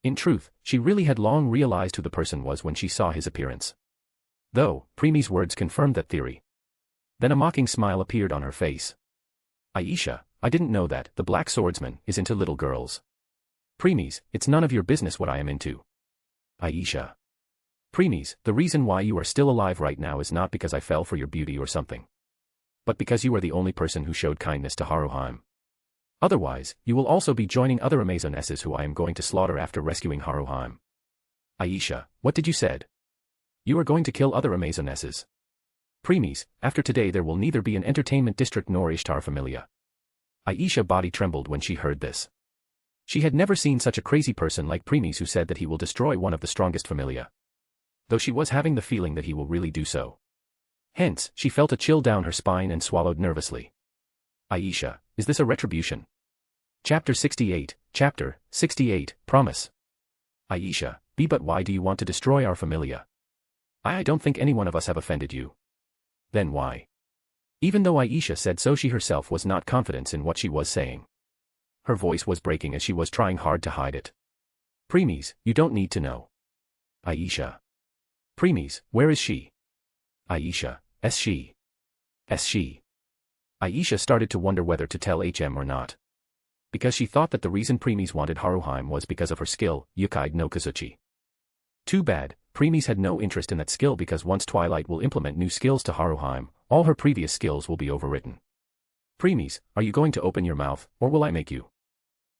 In truth, she really had long realized who the person was when she saw his appearance. Though, Preemie's words confirmed that theory. Then a mocking smile appeared on her face. Aisha, I didn't know that the Black Swordsman is into little girls. Preemies, it's none of your business what I am into. Aisha. Preemies, the reason why you are still alive right now is not because I fell for your beauty or something. But because you are the only person who showed kindness to Haruhime. Otherwise, you will also be joining other Amazonesses who I am going to slaughter after rescuing Haruhime. Aisha, what did you said? You are going to kill other Amazonesses. Preemies, after today there will neither be an entertainment district nor Ishtar Familia. Aisha's body trembled when she heard this. She had never seen such a crazy person like Preemies who said that he will destroy one of the strongest familia. Though she was having the feeling that he will really do so. Hence, she felt a chill down her spine and swallowed nervously. Aisha, is this a retribution? Chapter 68, Chapter 68, Promise. Aisha, but why do you want to destroy our familia? I don't think any one of us have offended you. Then why? Even though Aisha said so, she herself was not confident in what she was saying. Her voice was breaking as she was trying hard to hide it. Preemies, you don't need to know. Aisha. Preemies, where is she? Aisha, she. She. Aisha started to wonder whether to tell HM or not. Because she thought that the reason Preemies wanted Haruhime was because of her skill, Yukai no Kazuchi. Too bad, Preemies had no interest in that skill because once Twilight will implement new skills to Haruhime, all her previous skills will be overwritten. Preemies, are you going to open your mouth, or will I make you?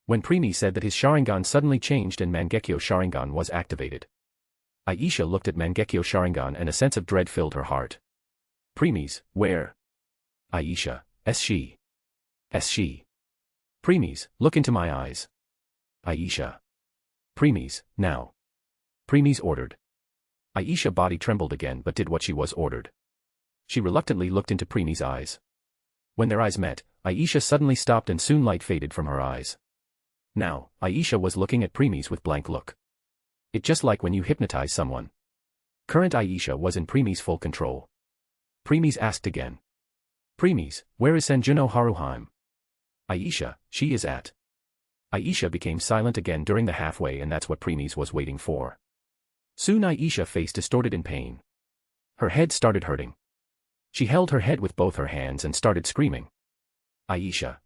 When Preemies said that his Sharingan suddenly changed and Mangekyo Sharingan was activated. Aisha looked at Mangekyo Sharingan and a sense of dread filled her heart. Preemies, where? Aisha, she. She. Preemies, look into my eyes. Aisha. Preemies, now. Preemies ordered. Aisha's body trembled again but did what she was ordered. She reluctantly looked into Preemies' eyes. When their eyes met, Aisha suddenly stopped and soon light faded from her eyes. Now, Aisha was looking at Preemies with blank look. It just like when you hypnotize someone. Current Aisha was in Preemies' full control. Preemies asked again. Preemies, where is Sanjuno Haruhime? Aisha, she is at. Aisha became silent again during the halfway and that's what Preemies was waiting for. Soon Aisha's face distorted in pain. Her head started hurting. She held her head with both her hands and started screaming. Aisha,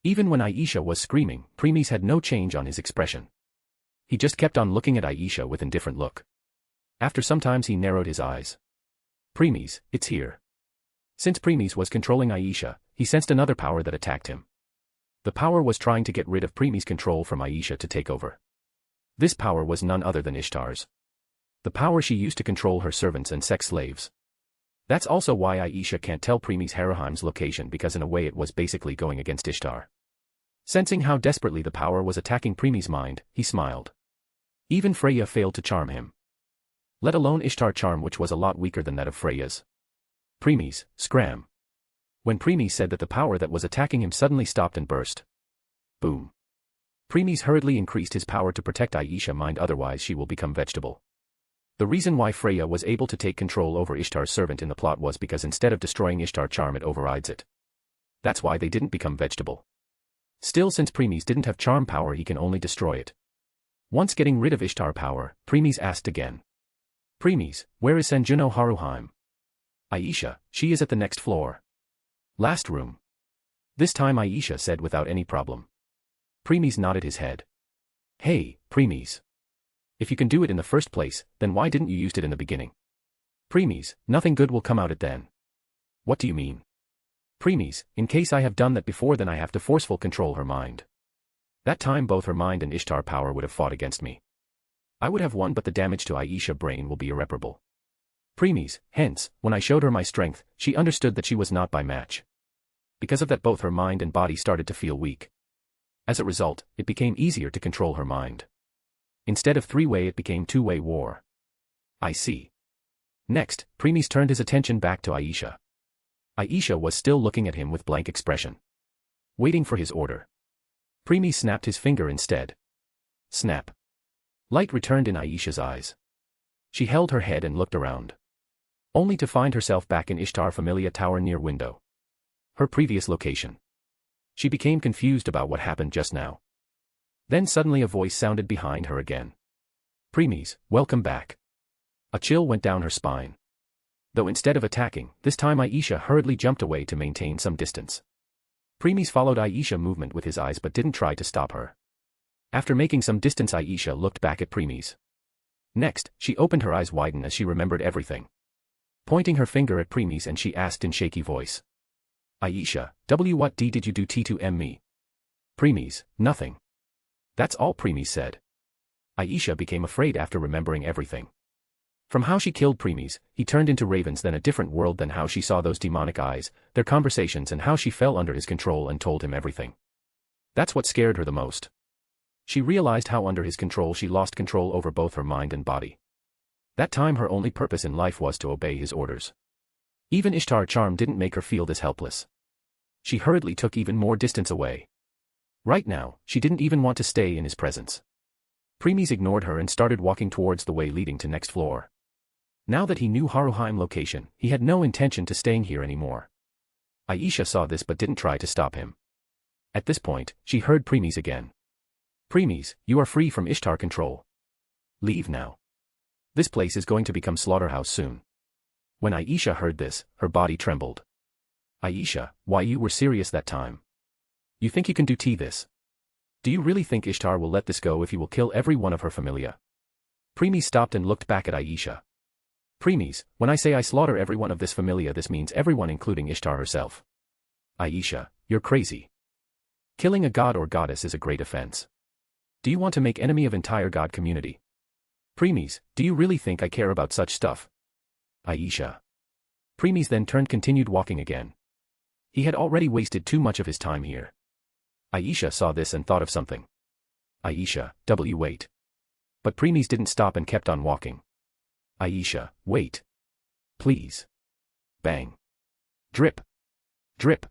Even when Aisha was screaming, Preemies had no change on his expression. He just kept on looking at Aisha with indifferent look. After some time he narrowed his eyes. Preemies, it's here. Since Preemies was controlling Aisha, he sensed another power that attacked him. The power was trying to get rid of Preemies' control from Aisha to take over. This power was none other than Ishtar's. The power she used to control her servants and sex slaves. That's also why Aisha can't tell Preemies Haruhime's location because in a way it was basically going against Ishtar. Sensing how desperately the power was attacking Preemies' mind, he smiled. Even Freya failed to charm him. Let alone Ishtar charm which was a lot weaker than that of Freya's. Preemies, scram. When Preemies said that the power that was attacking him suddenly stopped and burst. Boom. Preemies hurriedly increased his power to protect Aisha's mind otherwise she will become vegetable. The reason why Freya was able to take control over Ishtar's servant in the plot was because instead of destroying Ishtar charm it overrides it. That's why they didn't become vegetable. Still since Preemies didn't have charm power he can only destroy it. Once getting rid of Ishtar power, Preemies asked again. Preemies, where is Sanjuno Haruhime? Aisha, she is at the next floor. Last room. This time Aisha said without any problem. Preemies nodded his head. Hey, Preemies. If you can do it in the first place, then why didn't you use it in the beginning? Preemies, nothing good will come out it then. What do you mean? Preemies, in case I have done that before then I have to forceful control her mind. That time both her mind and Ishtar power would have fought against me. I would have won but the damage to Aisha's brain will be irreparable. Preemies, hence, when I showed her my strength, she understood that she was not by match. Because of that both her mind and body started to feel weak. As a result, it became easier to control her mind. Instead of three-way it became two-way war. I see. Next, Preemies turned his attention back to Aisha. Aisha was still looking at him with blank expression. Waiting for his order. Preemies snapped his finger instead. Snap. Light returned in Aisha's eyes. She held her head and looked around. only to find herself back in Ishtar Familia Tower near window. Her previous location. She became confused about what happened just now. Then suddenly a voice sounded behind her again. Premies, welcome back. A chill went down her spine. Though instead of attacking, this time Aisha hurriedly jumped away to maintain some distance. Premies followed Aisha's movement with his eyes but didn't try to stop her. After making some distance, Aisha looked back at Premies. Next, she opened her eyes widen as she remembered everything. Pointing her finger at Premies, and she asked in shaky voice. Aisha, what did you do to me? Premies, nothing. That's all Premies said. Aisha became afraid after remembering everything. From how she killed Premies, he turned into ravens, then a different world than how she saw those demonic eyes, their conversations, and how she fell under his control and told him everything. That's what scared her the most. She realized how under his control she lost control over both her mind and body. That time her only purpose in life was to obey his orders. Even Ishtar charm didn't make her feel this helpless. She hurriedly took even more distance away. Right now, she didn't even want to stay in his presence. Premies ignored her and started walking towards the way leading to next floor. Now that he knew Haruheim location, he had no intention to staying here anymore. Aisha saw this but didn't try to stop him. At this point, she heard Premies again. Premies, you are free from Ishtar control. Leave now. This place is going to become slaughterhouse soon. When Aisha heard this, her body trembled. Aisha, why you were serious that time? You think you can do this? Do you really think Ishtar will let this go if you will kill every one of her familia? Premies stopped and looked back at Aisha. Premies, when I say I slaughter every one of this familia, this means everyone including Ishtar herself. Aisha, you're crazy. Killing a god or goddess is a great offense. Do you want to make enemy of entire god community? Premies, do you really think I care about such stuff? Aisha. Premies then continued walking again. He had already wasted too much of his time here. Aisha saw this and thought of something. Aisha, wait. But Premies didn't stop and kept on walking. Aisha, wait. Please. Bang. Drip. Drip.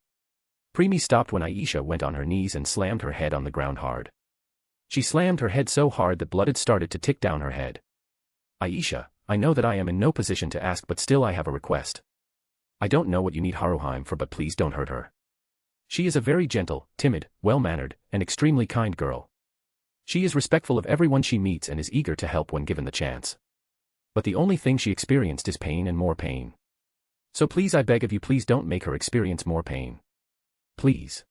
Premies stopped when Aisha went on her knees and slammed her head on the ground hard. She slammed her head so hard that blood had started to tick down her head. Aisha, I know that I am in no position to ask, but still I have a request. I don't know what you need Haruheim for, but please don't hurt her. She is a very gentle, timid, well-mannered, and extremely kind girl. She is respectful of everyone she meets and is eager to help when given the chance. But the only thing she experienced is pain and more pain. So please, I beg of you, please don't make her experience more pain. Please.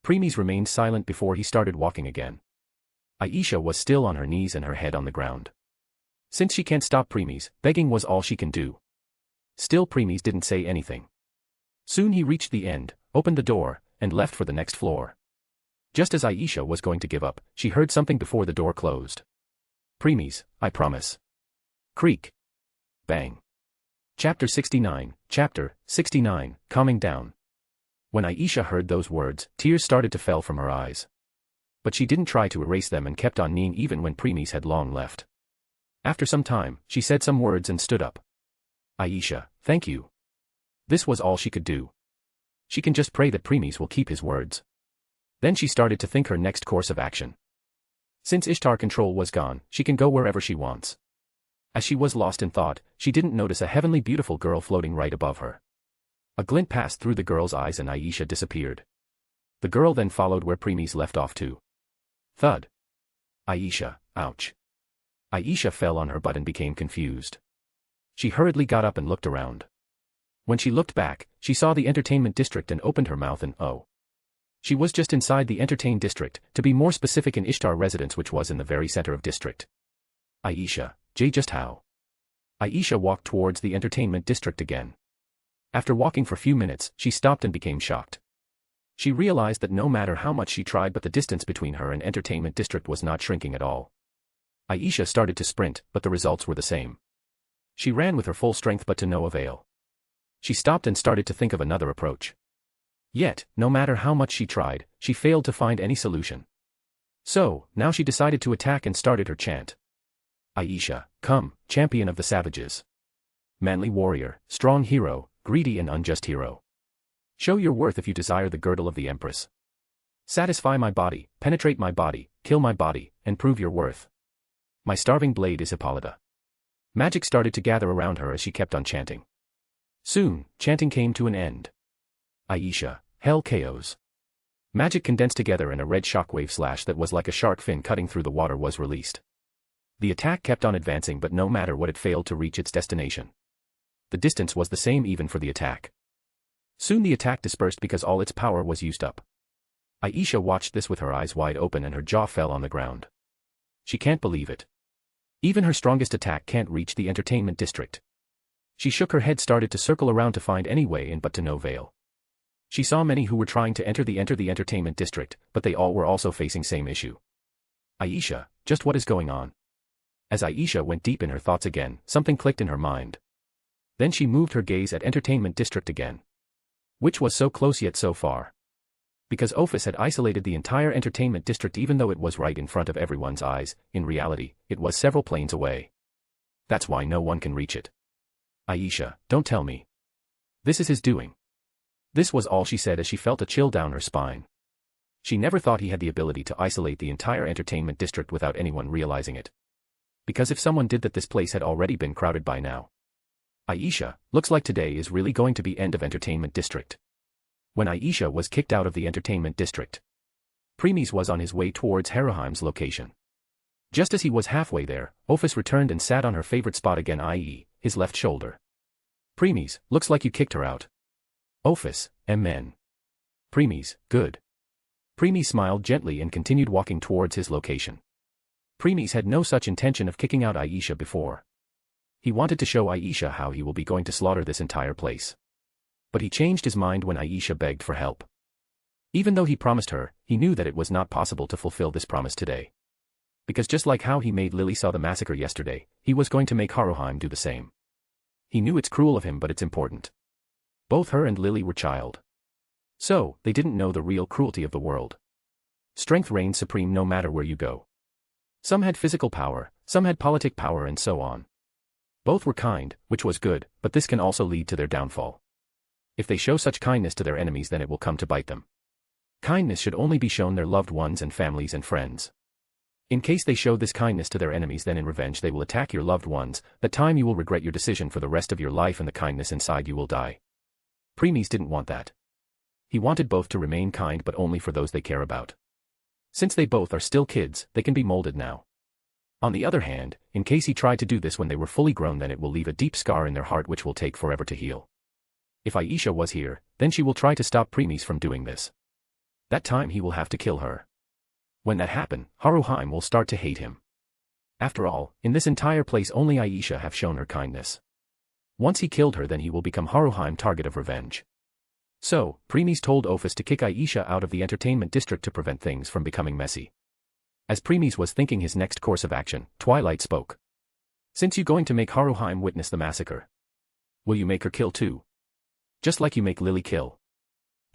Premies remained silent before he started walking again. Aisha was still on her knees and her head on the ground. Since she can't stop Premies, begging was all she can do. Still Premies didn't say anything. Soon he reached the end, opened the door, and left for the next floor. Just as Aisha was going to give up, she heard something before the door closed. Premies, I promise. Creak. Bang. Chapter 69, Calming Down. When Aisha heard those words, tears started to fall from her eyes. But she didn't try to erase them and kept on kneeling even when Premies had long left. After some time, she said some words and stood up. Aisha, thank you. This was all she could do. She can just pray that Premies will keep his words. Then she started to think her next course of action. Since Ishtar control was gone, she can go wherever she wants. As she was lost in thought, she didn't notice a heavenly beautiful girl floating right above her. A glint passed through the girl's eyes and Aisha disappeared. The girl then followed where Premies left off too. Thud. Aisha, ouch. Aisha fell on her butt and became confused. She hurriedly got up and looked around. When she looked back, she saw the entertainment district and opened her mouth and oh. She was just inside the entertain district, to be more specific in Ishtar residence, which was in the very center of district. Aisha, just how? Aisha walked towards the entertainment district again. After walking for a few minutes, she stopped and became shocked. She realized that no matter how much she tried, but the distance between her and entertainment district was not shrinking at all. Aisha started to sprint, but the results were the same. She ran with her full strength but to no avail. She stopped and started to think of another approach. Yet, no matter how much she tried, she failed to find any solution. So, now she decided to attack and started her chant. Aisha, come, champion of the savages. Manly warrior, strong hero, greedy and unjust hero. Show your worth if you desire the girdle of the Empress. Satisfy my body, penetrate my body, kill my body, and prove your worth. My starving blade is Hippolyta. Magic started to gather around her as she kept on chanting. Soon, chanting came to an end. Aisha, hell KOs. Magic condensed together and a red shockwave slash that was like a shark fin cutting through the water was released. The attack kept on advancing, but no matter what, it failed to reach its destination. The distance was the same even for the attack. Soon the attack dispersed because all its power was used up. Aisha watched this with her eyes wide open and her jaw fell on the ground. She can't believe it. Even her strongest attack can't reach the entertainment district. She shook her head, started to circle around to find any way in, but to no avail. She saw many who were trying to enter the entertainment district, but they all were also facing same issue. Aisha, just what is going on? As Aisha went deep in her thoughts again, something clicked in her mind. Then she moved her gaze at entertainment district again. Which was so close yet so far. Because Ordverse had isolated the entire entertainment district, even though it was right in front of everyone's eyes, in reality, it was several planes away. That's why no one can reach it. Aisha, don't tell me. This is his doing. This was all she said as she felt a chill down her spine. She never thought he had the ability to isolate the entire entertainment district without anyone realizing it. Because if someone did that, this place had already been crowded by now. Aisha, looks like today is really going to be end of entertainment district. When Aisha was kicked out of the entertainment district, Premies was on his way towards Haruheim's location. Just as he was halfway there, Ordverse returned and sat on her favorite spot again, i.e., his left shoulder. Premies, looks like you kicked her out. Ordverse, amen. Premies, good. Premies smiled gently and continued walking towards his location. Premies had no such intention of kicking out Aisha before. He wanted to show Aisha how he will be going to slaughter this entire place. But he changed his mind when Aisha begged for help. Even though he promised her, he knew that it was not possible to fulfill this promise today. Because just like how he made Lily saw the massacre yesterday, he was going to make Haruheim do the same. He knew it's cruel of him, but it's important. Both her and Lily were child. So, they didn't know the real cruelty of the world. Strength reigns supreme no matter where you go. Some had physical power, some had politic power, and so on. Both were kind, which was good, but this can also lead to their downfall. If they show such kindness to their enemies, then it will come to bite them. Kindness should only be shown their loved ones and families and friends. In case they show this kindness to their enemies, then in revenge they will attack your loved ones. That time you will regret your decision for the rest of your life, and the kindness inside you will die. Premies didn't want that. He wanted both to remain kind, but only for those they care about. Since they both are still kids, they can be molded now. On the other hand, in case he tried to do this when they were fully grown, then it will leave a deep scar in their heart which will take forever to heal. If Aisha was here, then she will try to stop Premies from doing this. That time he will have to kill her. When that happens, Haruheim will start to hate him. After all, in this entire place only Aisha have shown her kindness. Once he killed her, then he will become Haruheim's target of revenge. So, Premies told Ordverse to kick Aisha out of the entertainment district to prevent things from becoming messy. As Premies was thinking his next course of action, Twilight spoke. Since you going to make Haruheim witness the massacre, will you make her kill too? Just like you make Lily kill?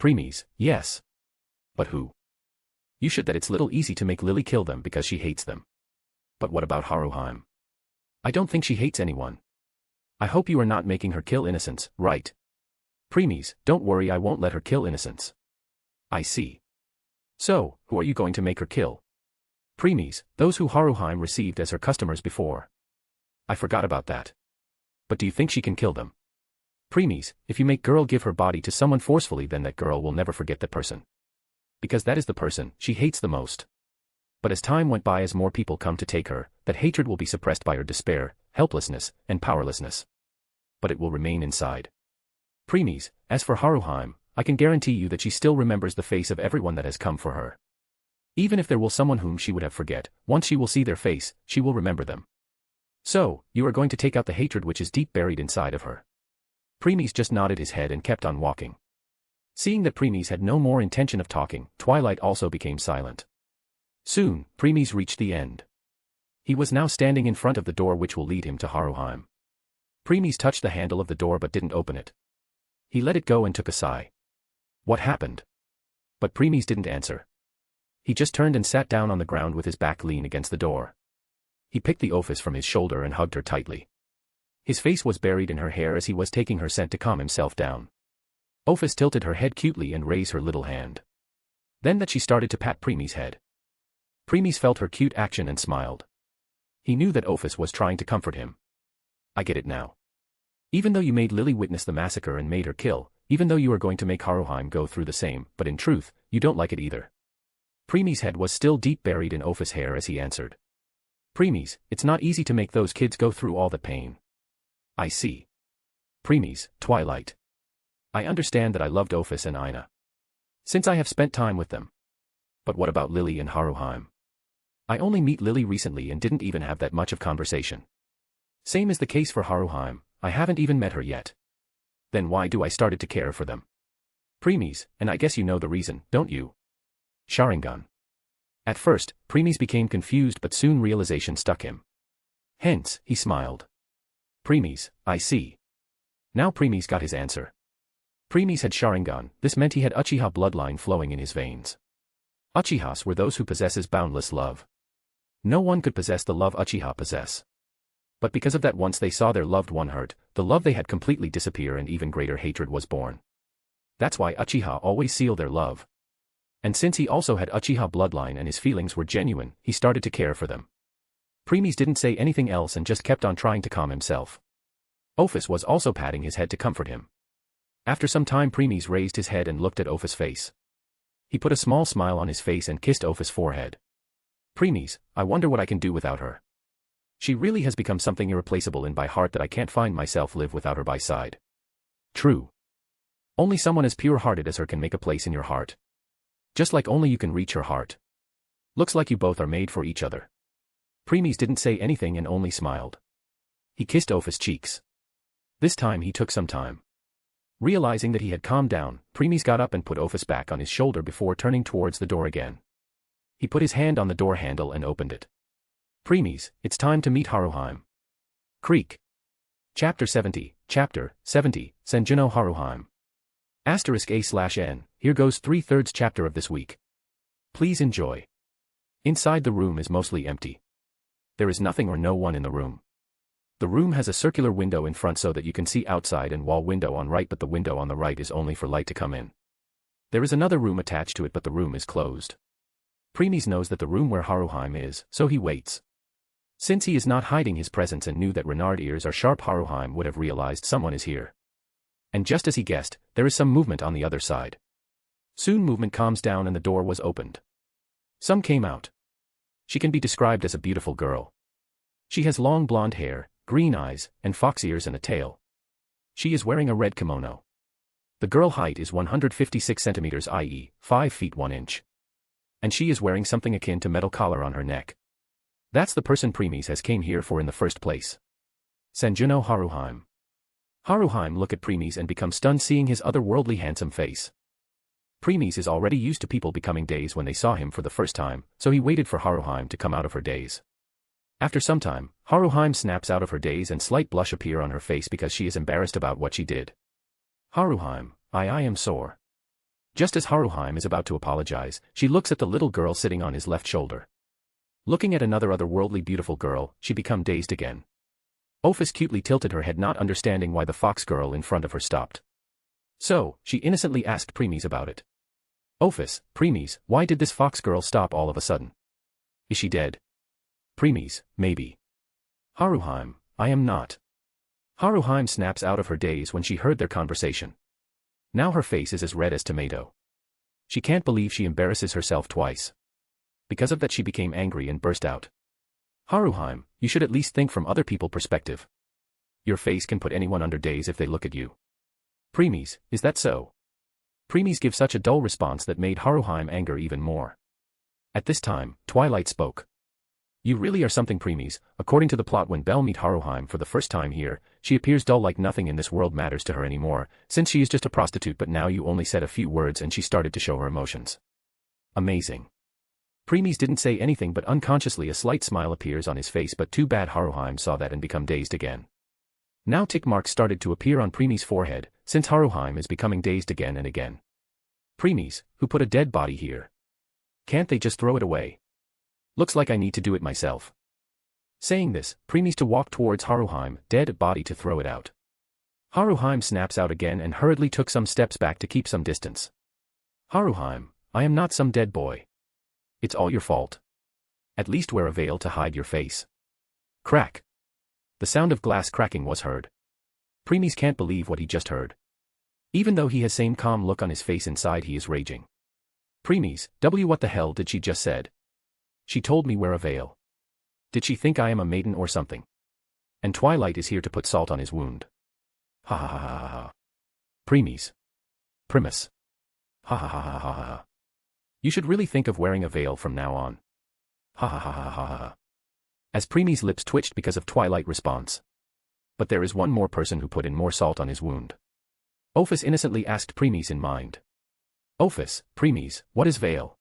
Premies, yes. But who? You should. That it's little easy to make Lily kill them because she hates them. But what about Haruheim? I don't think she hates anyone. I hope you are not making her kill innocents, right? Premies, don't worry, I won't let her kill innocents. I see. So, who are you going to make her kill? Premies, those who Haruheim received as her customers before. I forgot about that. But do you think she can kill them? Premies, if you make girl give her body to someone forcefully, then that girl will never forget that person. Because that is the person she hates the most. But as time went by, as more people come to take her, that hatred will be suppressed by her despair, helplessness, and powerlessness. But it will remain inside. Premies, as for Haruheim, I can guarantee you that she still remembers the face of everyone that has come for her. Even if there will someone whom she would have forget, once she will see their face, she will remember them. So, you are going to take out the hatred which is deep buried inside of her. Premies just nodded his head and kept on walking. Seeing that Premies had no more intention of talking, Twilight also became silent. Soon, Premies reached the end. He was now standing in front of the door which will lead him to Haruheim. Premies touched the handle of the door but didn't open it. He let it go and took a sigh. What happened? But Premies didn't answer. He just turned and sat down on the ground with his back lean against the door. He picked the Ordverse from his shoulder and hugged her tightly. His face was buried in her hair as he was taking her scent to calm himself down. Ordverse tilted her head cutely and raised her little hand. Then that she started to pat Premies' head. Premies felt her cute action and smiled. He knew that Ordverse was trying to comfort him. I get it now. Even though you made Lily witness the massacre and made her kill, even though you are going to make Haruheim go through the same, but in truth, you don't like it either. Preemie's head was still deep buried in Offa's hair as he answered. Preemies, it's not easy to make those kids go through all that pain. I see. Preemies, Twilight. I understand that I loved Offa and Aina. Since I have spent time with them. But what about Lily and Haruheim? I only meet Lily recently and didn't even have that much of conversation. Same is the case for Haruheim, I haven't even met her yet. Then why do I started to care for them? Preemies, and I guess you know the reason, don't you? Sharingan. At first, Preemies became confused but soon realization stuck him. Hence, he smiled. Preemies, I see. Now Preemies got his answer. Preemies had Sharingan, this meant he had Uchiha bloodline flowing in his veins. Uchihas were those who possesses boundless love. No one could possess the love Uchiha possess. But because of that once they saw their loved one hurt, the love they had completely disappear and even greater hatred was born. That's why Uchiha always seal their love. And since he also had Uchiha bloodline and his feelings were genuine, he started to care for them. Preemies didn't say anything else and just kept on trying to calm himself. Offa was also patting his head to comfort him. After some time Preemies raised his head and looked at Offa's face. He put a small smile on his face and kissed Offa's forehead. Preemies, I wonder what I can do without her. She really has become something irreplaceable in my heart that I can't find myself live without her by side. True. Only someone as pure-hearted as her can make a place in your heart. Just like only you can reach her heart. Looks like you both are made for each other. Preemies didn't say anything and only smiled. He kissed Offa's cheeks. This time he took some time. Realizing that he had calmed down, Preemies got up and put Offa's back on his shoulder before turning towards the door again. He put his hand on the door handle and opened it. Preemies, it's time to meet Haruheim. Creek. Chapter 70, Senjuno Haruheim. *A/N, here goes 3/3 chapter of this week. Please enjoy. Inside the room is mostly empty. There is nothing or no one in the room. The room has a circular window in front so that you can see outside and wall window on right, but the window on the right is only for light to come in. There is another room attached to it, but the room is closed. Preemies knows that the room where Haruheim is, so he waits. Since he is not hiding his presence and knew that Renard ears are sharp, Haruheim would have realized someone is here. And just as he guessed, there is some movement on the other side. Soon movement calms down and the door was opened. Some came out. She can be described as a beautiful girl. She has long blonde hair, green eyes, and fox ears and a tail. She is wearing a red kimono. The girl height is 156 centimeters, i.e., 5 feet 1 inch. And she is wearing something akin to metal collar on her neck. That's the person Preemies has came here for in the first place. Senjuno Haruheim. Haruheim look at Preemies and become stunned seeing his otherworldly handsome face. Preemies is already used to people becoming dazed when they saw him for the first time, so he waited for Haruheim to come out of her daze. After some time, Haruheim snaps out of her daze and slight blush appear on her face because she is embarrassed about what she did. Haruheim, I am sore. Just as Haruheim is about to apologize, she looks at the little girl sitting on his left shoulder. Looking at another otherworldly beautiful girl, she become dazed again. Offa cutely tilted her head, not understanding why the fox girl in front of her stopped. So, she innocently asked Preemies about it. Offa, Preemies, why did this fox girl stop all of a sudden? Is she dead? Preemies, maybe. Haruheim, I am not. Haruheim snaps out of her daze when she heard their conversation. Now her face is as red as tomato. She can't believe she embarrasses herself twice. Because of that she became angry and burst out. Haruheim, you should at least think from other people's perspective. Your face can put anyone under daze if they look at you. Preemies, is that so? Preemies give such a dull response that made Haruheim anger even more. At this time, Twilight spoke. You really are something, Preemies. According to the plot, when Belle meet Haruheim for the first time here, she appears dull, like nothing in this world matters to her anymore, since she is just a prostitute, but now you only said a few words and she started to show her emotions. Amazing. Preemies didn't say anything, but unconsciously a slight smile appears on his face, but too bad Haruheim saw that and become dazed again. Now tick marks started to appear on Preemies' forehead, since Haruheim is becoming dazed again and again. Preemies, who put a dead body here? Can't they just throw it away? Looks like I need to do it myself. Saying this, Preemies to walk towards Haruheim, dead body, to throw it out. Haruheim snaps out again and hurriedly took some steps back to keep some distance. Haruheim, I am not some dead boy. It's all your fault. At least wear a veil to hide your face. Crack. The sound of glass cracking was heard. Premies can't believe what he just heard. Even though he has same calm look on his face, inside he is raging. Premies, what the hell did she just said? She told me wear a veil. Did she think I am a maiden or something? And Twilight is here to put salt on his wound. Ha ha ha ha ha. Premies. Primus. Ha ha ha ha ha ha. You should really think of wearing a veil from now on. Ha ha ha ha ha ha. As Premies' lips twitched because of Twilight response. But there is one more person who put in more salt on his wound. Ophis innocently asked Premies in mind. Ophis, Premies, what is veil?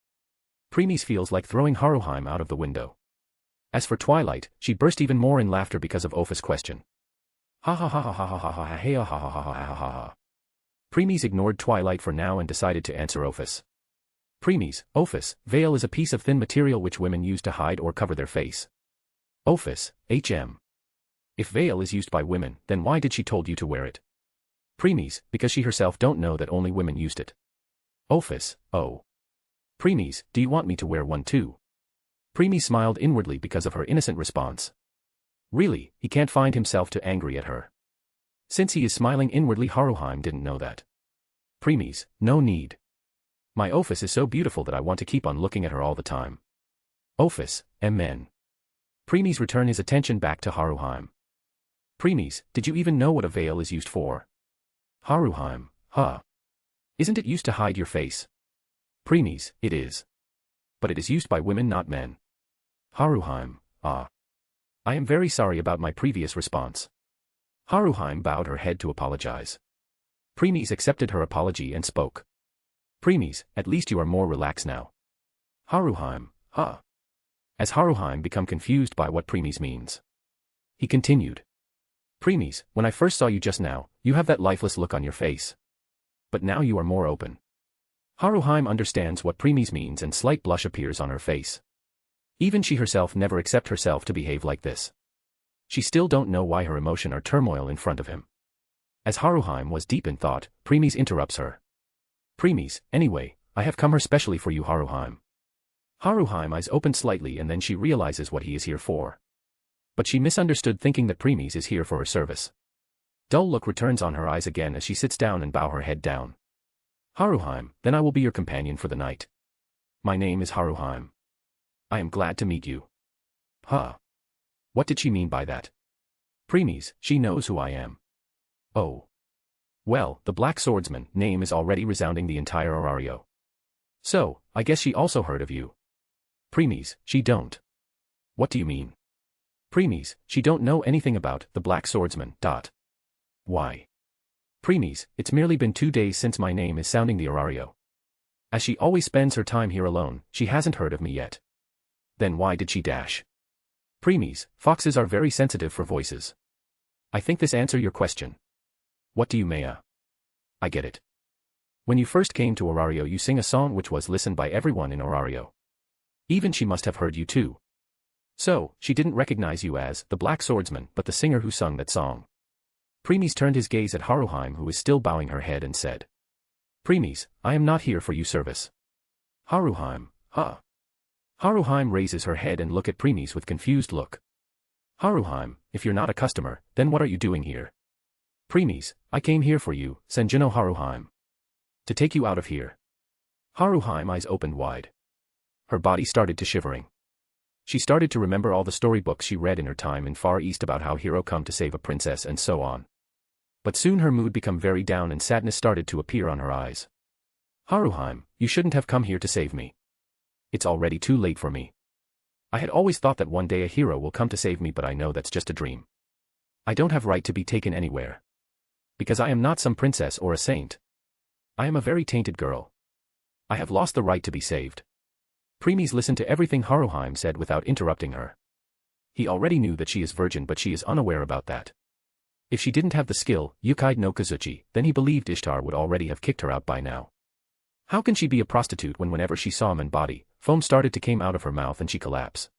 Premies feels like throwing Haruheim out of the window. As for Twilight, she burst even more in laughter because of Ophis' question. Ha ha ha ha ha ha ha ha ha ha ha ha ha ha ha. Premies ignored Twilight for now and decided to answer Ophis. Premies, Ophis, veil is a piece of thin material which women use to hide or cover their face. Ophis, HM. If veil is used by women, then why did she told you to wear it? Premies, because she herself don't know that only women used it. Ophis, oh. Premies, do you want me to wear one too? Premies smiled inwardly because of her innocent response. Really, he can't find himself too angry at her. Since he is smiling inwardly, Haruheim didn't know that. Premies, no need. My Ophis is so beautiful that I want to keep on looking at her all the time. Ophis, MN. Premies return his attention back to Haruheim. Premies, did you even know what a veil is used for? Haruheim, huh? Isn't it used to hide your face? Premies, it is. But it is used by women, not men. Haruheim, ah. I am very sorry about my previous response. Haruheim bowed her head to apologize. Premies accepted her apology and spoke. Premies, at least you are more relaxed now. Haruheim, huh? As Haruheim become confused by what Premies means. He continued. Premies, when I first saw you just now, you have that lifeless look on your face. But now you are more open. Haruheim understands what Premies means and slight blush appears on her face. Even she herself never accept herself to behave like this. She still don't know why her emotion are turmoil in front of him. As Haruheim was deep in thought, Premies interrupts her. Premies, anyway, I have come here specially for you, Haruheim. Haruheim eyes open slightly and then she realizes what he is here for. But she misunderstood, thinking that Premies is here for her service. Dull look returns on her eyes again as she sits down and bow her head down. Haruheim, then I will be your companion for the night. My name is Haruheim. I am glad to meet you. Huh? What did she mean by that? Premies, she knows who I am. Oh. Well, the Black Swordsman name is already resounding the entire Orario. So, I guess she also heard of you. Premies, she don't. What do you mean? Premies, she don't know anything about the Black Swordsman. Why? Premies, it's merely been 2 days since my name is sounding the Orario. As she always spends her time here alone, she hasn't heard of me yet. Then why did she dash? Premies, foxes are very sensitive for voices. I think this answer your question. What do you Maya? I get it. When you first came to Orario you sing a song which was listened by everyone in Orario. Even she must have heard you too. So, she didn't recognize you as the Black Swordsman but the singer who sung that song. Premies turned his gaze at Haruheim, who is still bowing her head, and said. Premies, I am not here for you service. Haruheim, huh? Haruheim raises her head and look at Premies with confused look. Haruheim, if you're not a customer, then what are you doing here? Premies, I came here for you, Senjino Haruheim. To take you out of here. Haruheim eyes opened wide. Her body started to shivering. She started to remember all the storybooks she read in her time in Far East about how hero come to save a princess and so on. But soon her mood became very down and sadness started to appear on her eyes. Haruheim, you shouldn't have come here to save me. It's already too late for me. I had always thought that one day a hero will come to save me, but I know that's just a dream. I don't have right to be taken anywhere. Because I am not some princess or a saint. I am a very tainted girl. I have lost the right to be saved. Premies listened to everything Haruheim said without interrupting her. He already knew that she is virgin, but she is unaware about that. If she didn't have the skill, Yukai no Kazuchi, then he believed Ishtar would already have kicked her out by now. How can she be a prostitute when whenever she saw a man body, foam started to come out of her mouth and she collapsed?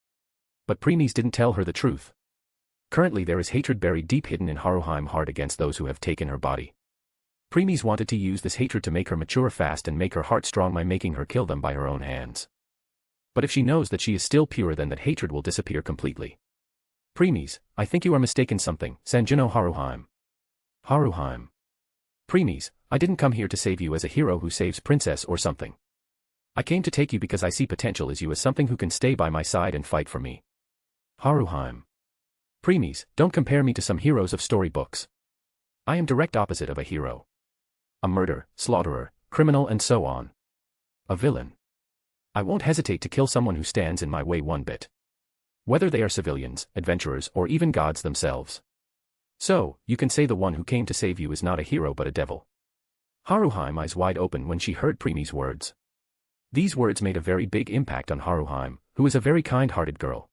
But Premies didn't tell her the truth. Currently there is hatred buried deep hidden in Haruheim's heart against those who have taken her body. Premies wanted to use this hatred to make her mature fast and make her heart strong by making her kill them by her own hands. But if she knows that she is still pure, then that hatred will disappear completely. Premies, I think you are mistaken something, Sanjino Haruheim. Haruheim. Premies, I didn't come here to save you as a hero who saves princess or something. I came to take you because I see potential as you as something who can stay by my side and fight for me. Haruheim. Premies, don't compare me to some heroes of storybooks. I am direct opposite of a hero. A murderer, slaughterer, criminal and so on. A villain. I won't hesitate to kill someone who stands in my way one bit. Whether they are civilians, adventurers or even gods themselves. So, you can say the one who came to save you is not a hero but a devil. Haruheim eyes wide open when she heard Premies' words. These words made a very big impact on Haruheim, who is a very kind-hearted girl.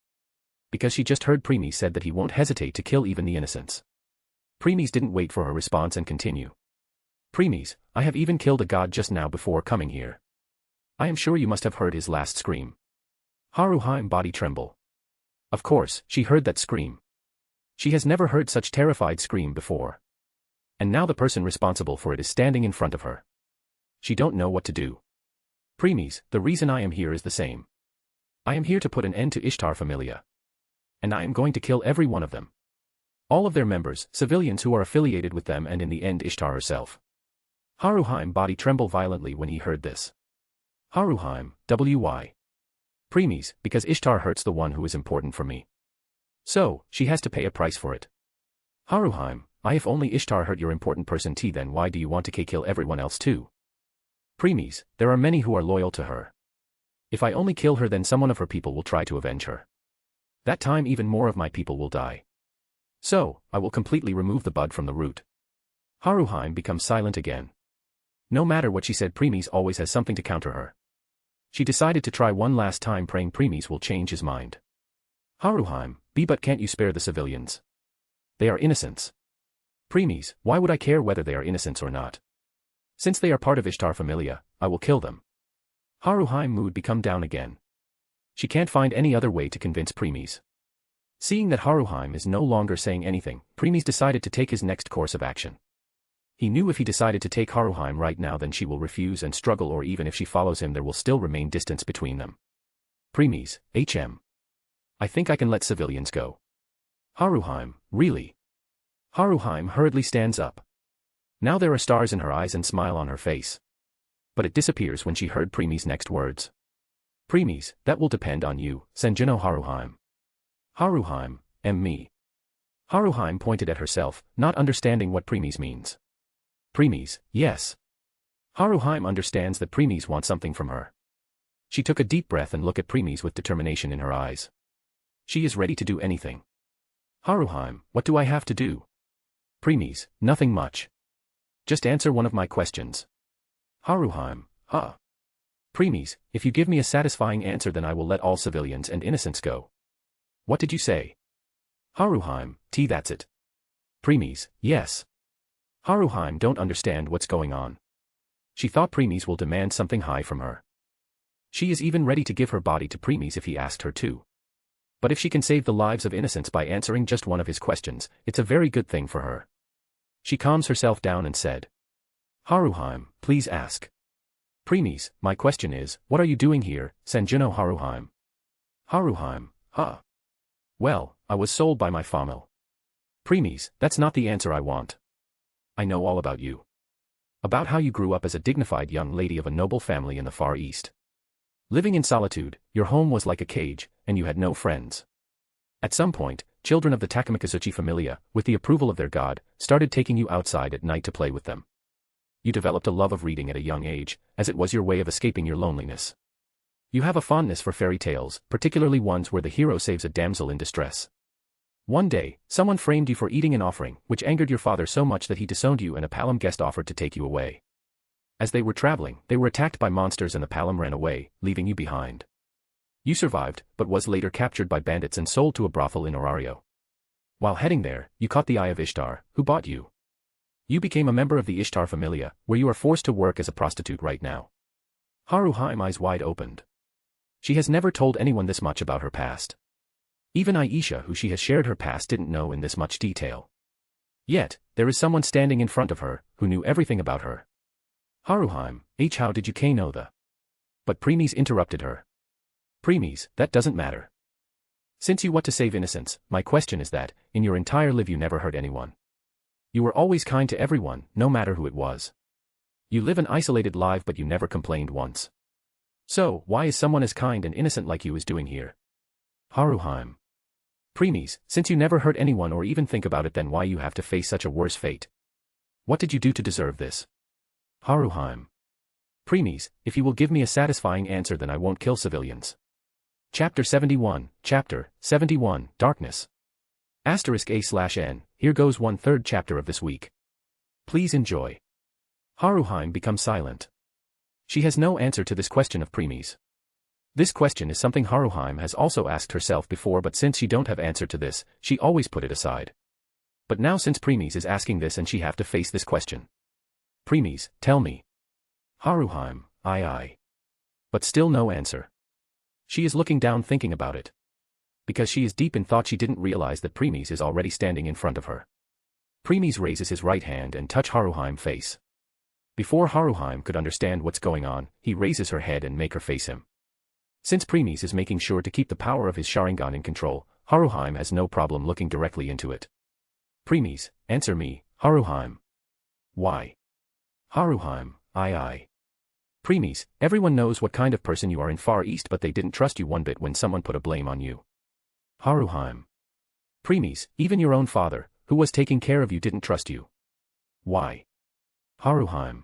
Because she just heard Premies said that he won't hesitate to kill even the innocents. Premies didn't wait for her response and continue. Premies, I have even killed a god just now before coming here. I am sure you must have heard his last scream. Haruheim body tremble. Of course, she heard that scream. She has never heard such terrified scream before. And now the person responsible for it is standing in front of her. She don't know what to do. Premies, the reason I am here is the same. I am here to put an end to Ishtar Familia. And I am going to kill every one of them. All of their members, civilians who are affiliated with them and in the end Ishtar herself. Haruheim body tremble violently when he heard this. Haruheim, why? Premies, because Ishtar hurts the one who is important for me. So, she has to pay a price for it. Haruheim, if only Ishtar hurt your important person then why do you want to kill everyone else too? Premies, there are many who are loyal to her. If I only kill her then someone of her people will try to avenge her. That time even more of my people will die. So, I will completely remove the bud from the root. Haruheim becomes silent again. No matter what she said Premies always has something to counter her. She decided to try one last time praying Premies will change his mind. Haruheim, but can't you spare the civilians? They are innocents. Premies, why would I care whether they are innocents or not? Since they are part of Ishtar Familia, I will kill them. Haruheim mood become down again. She can't find any other way to convince Premies. Seeing that Haruheim is no longer saying anything, Premies decided to take his next course of action. He knew if he decided to take Haruheim right now then she will refuse and struggle or even if she follows him there will still remain distance between them. Premies, I think I can let civilians go. Haruheim, really? Haruheim hurriedly stands up. Now there are stars in her eyes and smile on her face. But it disappears when she heard Premies' next words. Premies, that will depend on you, Senjino Haruheim. Haruheim, me. Haruheim pointed at herself, not understanding what Premies means. Premies, yes. Haruheim understands that Premies wants something from her. She took a deep breath and looked at Premies with determination in her eyes. She is ready to do anything. Haruheim, what do I have to do? Premies, nothing much. Just answer one of my questions. Haruheim, Premies, if you give me a satisfying answer then I will let all civilians and innocents go. What did you say? Haruheim, that's it. Premies, yes. Haruheim don't understand what's going on. She thought Premies will demand something high from her. She is even ready to give her body to Premies if he asked her to. But if she can save the lives of innocents by answering just one of his questions, it's a very good thing for her. She calms herself down and said. Haruheim, please ask. Premies, my question is, what are you doing here, Senjino Haruheim? Haruheim, Well, I was sold by my famil. Premies, that's not the answer I want. I know all about you. About how you grew up as a dignified young lady of a noble family in the Far East. Living in solitude, your home was like a cage, and you had no friends. At some point, children of the Takamikazuchi familia, with the approval of their god, started taking you outside at night to play with them. You developed a love of reading at a young age, as it was your way of escaping your loneliness. You have a fondness for fairy tales, particularly ones where the hero saves a damsel in distress. One day, someone framed you for eating an offering, which angered your father so much that he disowned you and a Palom guest offered to take you away. As they were traveling, they were attacked by monsters and the Palom ran away, leaving you behind. You survived, but was later captured by bandits and sold to a brothel in Orario. While heading there, you caught the eye of Ishtar, who bought you. You became a member of the Ishtar Familia, where you are forced to work as a prostitute right now. Haruheim eyes wide opened. She has never told anyone this much about her past. Even Aisha who she has shared her past didn't know in this much detail. Yet, there is someone standing in front of her, who knew everything about her. Haruheim, how did you know the? But Premies interrupted her. Premies, that doesn't matter. Since you want to save innocents, my question is that, in your entire life you never hurt anyone. You were always kind to everyone, no matter who it was. You live an isolated life but you never complained once. So, why is someone as kind and innocent like you is doing here? Haruhime. Premies, since you never hurt anyone or even think about it, then why you have to face such a worse fate? What did you do to deserve this? Haruhime. Premies, if you will give me a satisfying answer then I won't kill civilians. Chapter 71, Chapter 71, Darkness. *A/N, here goes 1/3 chapter of this week. Please enjoy. Haruhime becomes silent. She has no answer to this question of premies. This question is something Haruhime has also asked herself before, but since she don't have answer to this, she always put it aside. But now since premies is asking this and she have to face this question. Premies, tell me. Haruhime, aye. But still no answer. She is looking down thinking about it. Because she is deep in thought, she didn't realize that premies is already standing in front of her. Premies raises his right hand and touch Haruhime's face. Before Haruhime could understand what's going on, he raises her head and make her face him. Since premies is making sure to keep the power of his Sharingan in control, Haruhime has no problem looking directly into it. Premies, answer me, Haruhime. Why? Haruhime, aye. Premies, everyone knows what kind of person you are in Far East, but they didn't trust you one bit when someone put a blame on you. Haruhime. Premies, even your own father, who was taking care of you, didn't trust you. Why? Haruhime.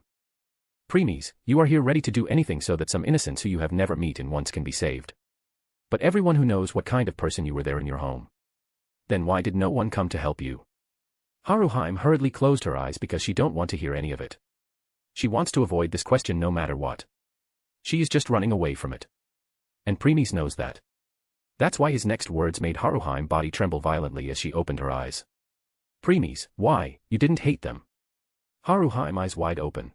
Premies, you are here ready to do anything so that some innocents who you have never met in once can be saved. But everyone who knows what kind of person you were there in your home. Then why did no one come to help you? Haruhime hurriedly closed her eyes because she don't want to hear any of it. She wants to avoid this question no matter what. She is just running away from it. And premies knows that. That's why his next words made Haruhime's body tremble violently as she opened her eyes. Premies, why, you didn't hate them? Haruhime's eyes wide open.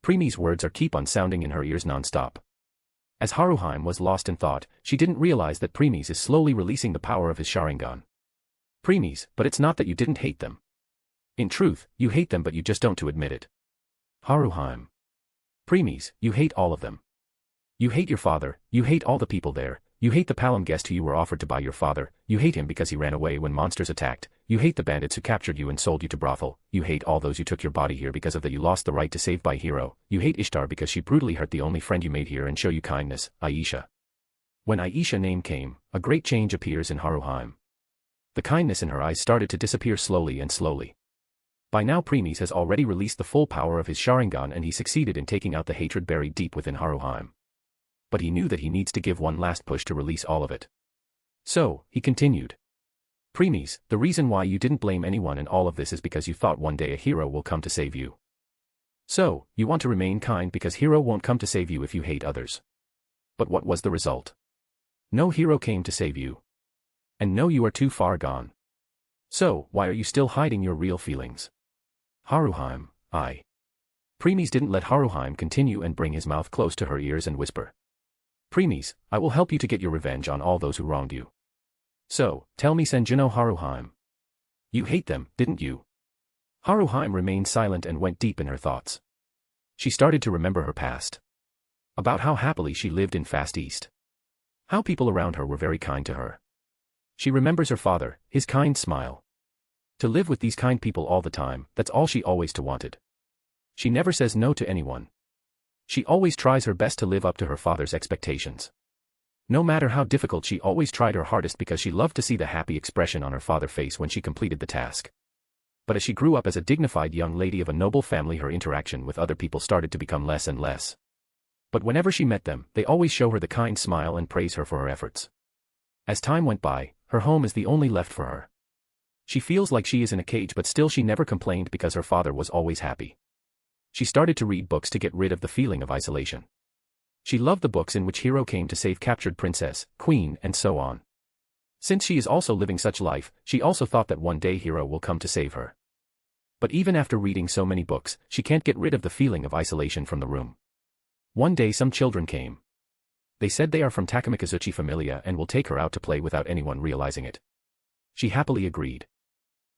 Premies' words are keep on sounding in her ears non-stop. As Haruhime was lost in thought, she didn't realize that premies is slowly releasing the power of his Sharingan. Premies, but it's not that you didn't hate them. In truth, you hate them but you just don't to admit it. Haruhime. Premies, you hate all of them. You hate your father, you hate all the people there, you hate the Palom guest who you were offered to by your father, you hate him because he ran away when monsters attacked, you hate the bandits who captured you and sold you to brothel, you hate all those who took your body here because of that you lost the right to save by hero, you hate Ishtar because she brutally hurt the only friend you made here and show you kindness, Aisha. When Aisha name came, a great change appears in Haruhime. The kindness in her eyes started to disappear slowly and slowly. By now premies has already released the full power of his Sharingan and he succeeded in taking out the hatred buried deep within Haruhime. But he knew that he needs to give one last push to release all of it. So, he continued. Premies, the reason why you didn't blame anyone in all of this is because you thought one day a hero will come to save you. So, you want to remain kind because hero won't come to save you if you hate others. But what was the result? No hero came to save you. And no, you are too far gone. So, why are you still hiding your real feelings? Haruhime, aye. Premies didn't let Haruhime continue and bring his mouth close to her ears and whisper. Premies, I will help you to get your revenge on all those who wronged you. So, tell me Senjuno Haruhime. You hate them, didn't you? Haruhime remained silent and went deep in her thoughts. She started to remember her past. About how happily she lived in Fast East. How people around her were very kind to her. She remembers her father, his kind smile. To live with these kind people all the time, that's all she always wanted. She never says no to anyone. She always tries her best to live up to her father's expectations. No matter how difficult, she always tried her hardest because she loved to see the happy expression on her father's face when she completed the task. But as she grew up as a dignified young lady of a noble family, her interaction with other people started to become less and less. But whenever she met them, they always show her the kind smile and praise her for her efforts. As time went by, her home is the only left for her. She feels like she is in a cage, but still she never complained because her father was always happy. She started to read books to get rid of the feeling of isolation. She loved the books in which hero came to save captured princess, queen, and so on. Since she is also living such life, she also thought that one day hero will come to save her. But even after reading so many books, she can't get rid of the feeling of isolation from the room. One day some children came. They said they are from Takamikazuchi Familia and will take her out to play without anyone realizing it. She happily agreed.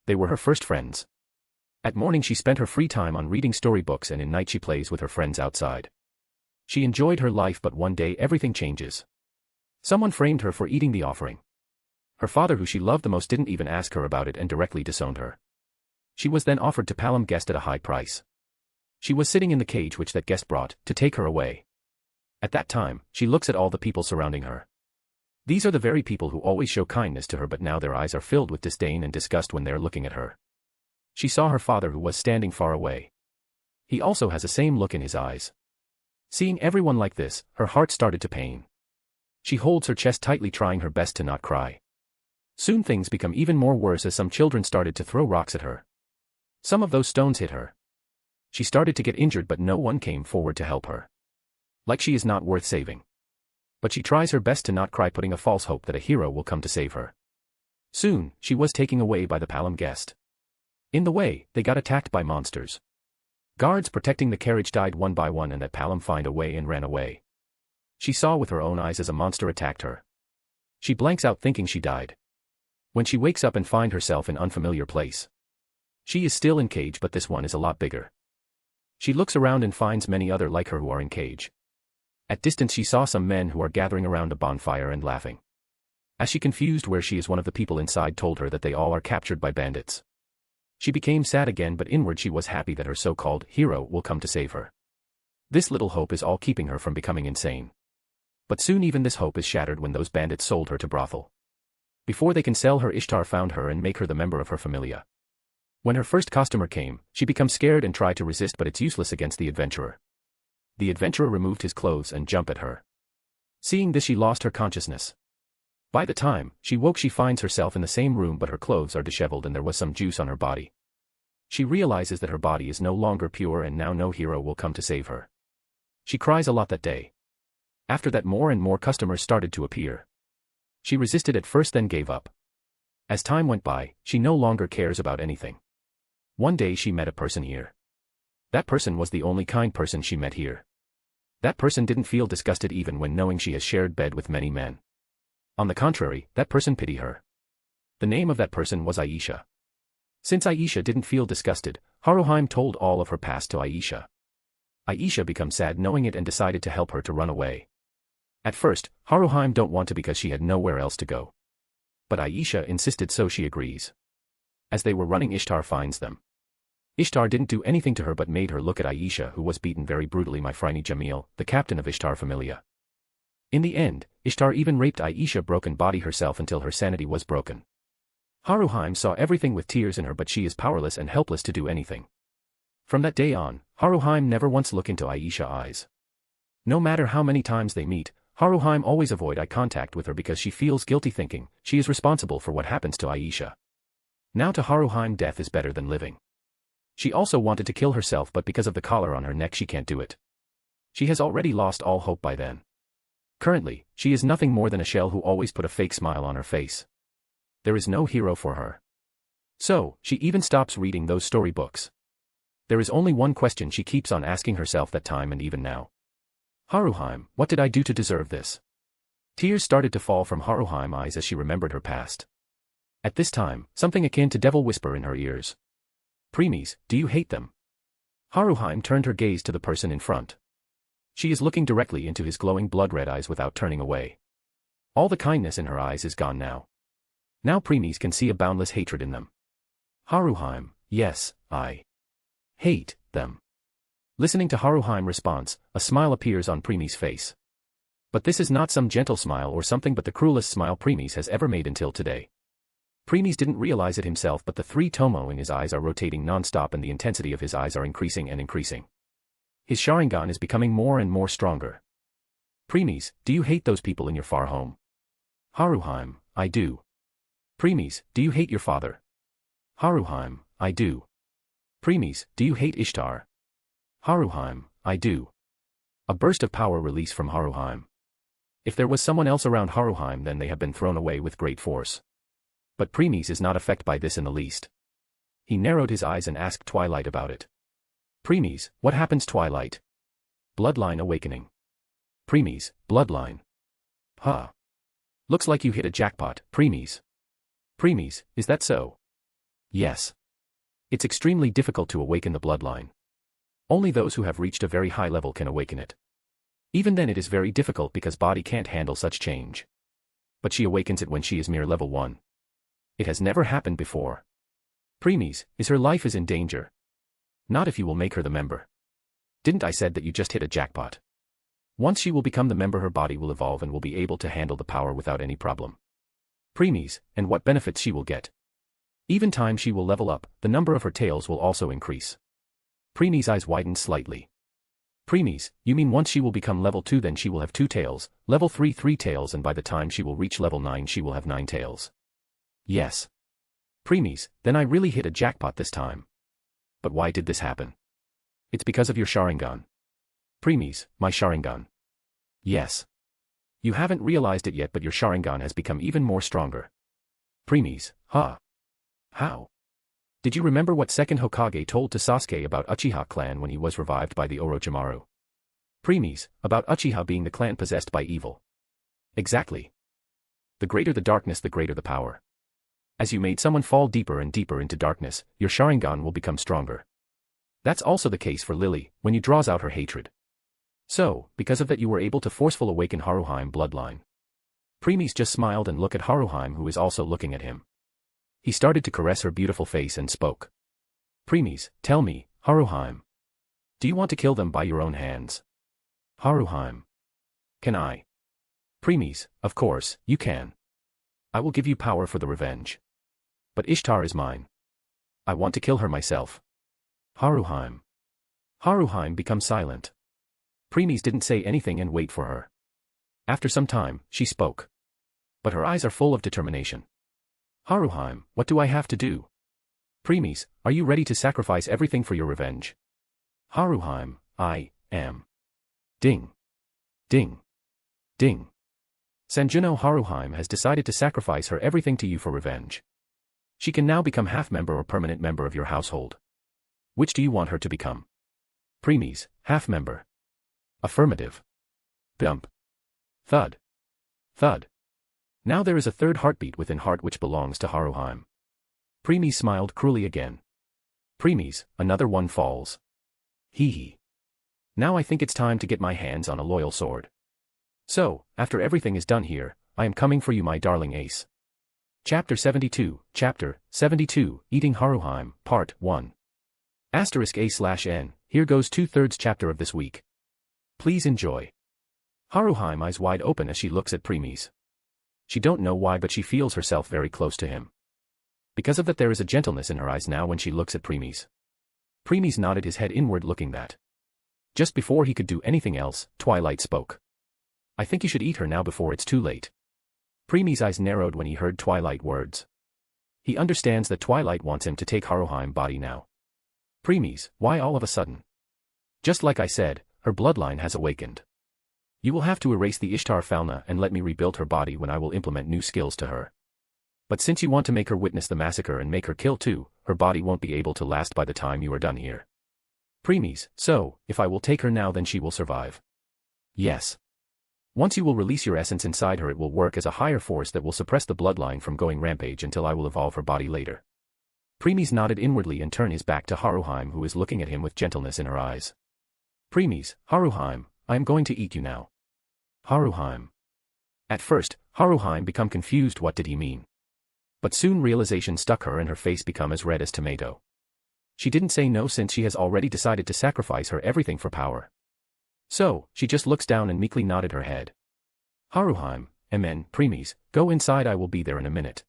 They were her first friends. At morning she spent her free time on reading storybooks and in night she plays with her friends outside. She enjoyed her life, but one day everything changes. Someone framed her for eating the offering. Her father, who she loved the most, didn't even ask her about it and directly disowned her. She was then offered to palm guest at a high price. She was sitting in the cage which that guest brought, to take her away. At that time, she looks at all the people surrounding her. These are the very people who always show kindness to her, but now their eyes are filled with disdain and disgust when they're looking at her. She saw her father who was standing far away. He also has the same look in his eyes. Seeing everyone like this, her heart started to pain. She holds her chest tightly, trying her best to not cry. Soon things become even more worse as some children started to throw rocks at her. Some of those stones hit her. She started to get injured, but no one came forward to help her. Like she is not worth saving. But she tries her best to not cry, putting a false hope that a hero will come to save her. Soon, she was taken away by the palm guest. In the way, they got attacked by monsters. Guards protecting the carriage died one by one, and that palm find a way and ran away. She saw with her own eyes as a monster attacked her. She blanks out thinking she died. When she wakes up and find herself in unfamiliar place. She is still in cage, but this one is a lot bigger. She looks around and finds many other like her who are in cage. At distance she saw some men who are gathering around a bonfire and laughing. As she confused where she is, one of the people inside told her that they all are captured by bandits. She became sad again, but inward she was happy that her so-called hero will come to save her. This little hope is all keeping her from becoming insane. But soon even this hope is shattered when those bandits sold her to brothel. Before they can sell her, Ishtar found her and make her the member of her familia. When her first customer came, she becomes scared and tried to resist, but it's useless against the adventurer. The adventurer removed his clothes and jumped at her. Seeing this, she lost her consciousness. By the time she woke, she finds herself in the same room, but her clothes are disheveled and there was some juice on her body. She realizes that her body is no longer pure and now no hero will come to save her. She cries a lot that day. After that, more and more customers started to appear. She resisted at first, then gave up. As time went by, she no longer cares about anything. One day she met a person here. That person was the only kind person she met here. That person didn't feel disgusted even when knowing she has shared bed with many men. On the contrary, that person pitied her. The name of that person was Aisha. Since Aisha didn't feel disgusted, Haruheim told all of her past to Aisha. Aisha becomes sad knowing it and decided to help her to run away. At first, Haruheim don't want to because she had nowhere else to go. But Aisha insisted, so she agrees. As they were running, Ishtar finds them. Ishtar didn't do anything to her but made her look at Aisha, who was beaten very brutally by Phryne Jamil, the captain of Ishtar Familia. In the end, Ishtar even raped Aisha broken body herself until her sanity was broken. Haruheim saw everything with tears in her, but she is powerless and helpless to do anything. From that day on, Haruheim never once look into Aisha's eyes. No matter how many times they meet, Haruheim always avoid eye contact with her because she feels guilty, thinking she is responsible for what happens to Aisha. Now to Haruheim, death is better than living. She also wanted to kill herself, but because of the collar on her neck she can't do it. She has already lost all hope by then. Currently, she is nothing more than a shell who always put a fake smile on her face. There is no hero for her. So, she even stops reading those storybooks. There is only one question she keeps on asking herself that time and even now. Haruheim, what did I do to deserve this? Tears started to fall from Haruheim's eyes as she remembered her past. At this time, something akin to devil whisper in her ears. Preemies, do you hate them? Haruheim turned her gaze to the person in front. She is looking directly into his glowing blood-red eyes without turning away. All the kindness in her eyes is gone now. Now preemies can see a boundless hatred in them. Haruheim, yes, I hate them. Listening to Haruheim's response, a smile appears on Preemies' face. But this is not some gentle smile or something, but the cruelest smile Preemies has ever made until today. Preemies didn't realize it himself, but the three tomo in his eyes are rotating non-stop and the intensity of his eyes are increasing and increasing. His Sharingan is becoming more and more stronger. Preemies, do you hate those people in your far home? Haruheim, I do. Preemies, do you hate your father? Haruheim, I do. Preemies, do you hate Ishtar? Haruheim, I do. A burst of power release from Haruheim. If there was someone else around Haruheim, then they have been thrown away with great force. But Preemies is not affected by this in the least. He narrowed his eyes and asked Twilight about it. Preemies, what happens, Twilight? Bloodline awakening. Preemies, bloodline. Huh. Looks like you hit a jackpot, Preemies. Preemies, is that so? Yes. It's extremely difficult to awaken the bloodline. Only those who have reached a very high level can awaken it. Even then it is very difficult because body can't handle such change. But she awakens it when she is mere level 1. It has never happened before. Premies, is her life is in danger? Not if you will make her the member. Didn't I said that you just hit a jackpot? Once she will become the member, her body will evolve and will be able to handle the power without any problem. Premies, and what benefits she will get. Even time she will level up, the number of her tails will also increase. Premies' eyes widened slightly. Premies, you mean once she will become level 2 then she will have 2 tails, level 3 3 tails, and by the time she will reach level 9 she will have 9 tails. Yes. Premies, then I really hit a jackpot this time. But why did this happen? It's because of your Sharingan. Premies, my Sharingan. Yes. You haven't realized it yet, but your Sharingan has become even more stronger. Premies, huh? How? Did you remember what second Hokage told to Sasuke about Uchiha clan when he was revived by the Orochimaru? Premies, about Uchiha being the clan possessed by evil. Exactly. The greater the darkness, the greater the power. As you made someone fall deeper and deeper into darkness, your Sharingan will become stronger. That's also the case for Lily, when you draws out her hatred. So, because of that you were able to forcefully awaken Haruheim bloodline. Premies just smiled and looked at Haruheim, who is also looking at him. He started to caress her beautiful face and spoke. Premies, tell me, Haruheim. Do you want to kill them by your own hands? Haruheim. Can I? Premies, of course, you can. I will give you power for the revenge. But Ishtar is mine. I want to kill her myself. Haruheim. Haruheim becomes silent. Premies didn't say anything and wait for her. After some time, she spoke. But her eyes are full of determination. Haruheim, what do I have to do? Premies, are you ready to sacrifice everything for your revenge? Haruheim, I am. Ding. Ding. Ding. Sanjuno Haruheim has decided to sacrifice her everything to you for revenge. She can now become half-member or permanent member of your household. Which do you want her to become? Premies, half-member. Affirmative. Bump. Thud. Thud. Now there is a third heartbeat within heart which belongs to Haruheim. Premies smiled cruelly again. Premies, another one falls. Hee hee. Now I think it's time to get my hands on a loyal sword. So, after everything is done here, I am coming for you, my darling ace. Chapter 72, Eating Haruheim, Part 1. *A/N, here goes 2/3 chapter of this week. Please enjoy. Haruheim eyes wide open as she looks at Premies. She don't know why, but she feels herself very close to him. Because of that there is a gentleness in her eyes now when she looks at Premies. Premies nodded his head inward, looking that. Just before he could do anything else, Twilight spoke. I think you should eat her now before it's too late. Premies' eyes narrowed when he heard Twilight words. He understands that Twilight wants him to take Haruheim body now. Premies, why all of a sudden? Just like I said, her bloodline has awakened. You will have to erase the Ishtar Falna and let me rebuild her body when I will implement new skills to her. But since you want to make her witness the massacre and make her kill too, her body won't be able to last by the time you are done here. Premies, so, if I will take her now then she will survive. Yes. Once you will release your essence inside her, it will work as a higher force that will suppress the bloodline from going rampage until I will evolve her body later. Premies nodded inwardly and turned his back to Haruheim, who is looking at him with gentleness in her eyes. Premies, Haruheim, I am going to eat you now. Haruheim. At first, Haruheim become confused, what did he mean? But soon realization struck her and her face become as red as tomato. She didn't say no since she has already decided to sacrifice her everything for power. So, she just looks down and meekly nodded her head. Haruheim, Amen, Premies, go inside, I will be there in a minute.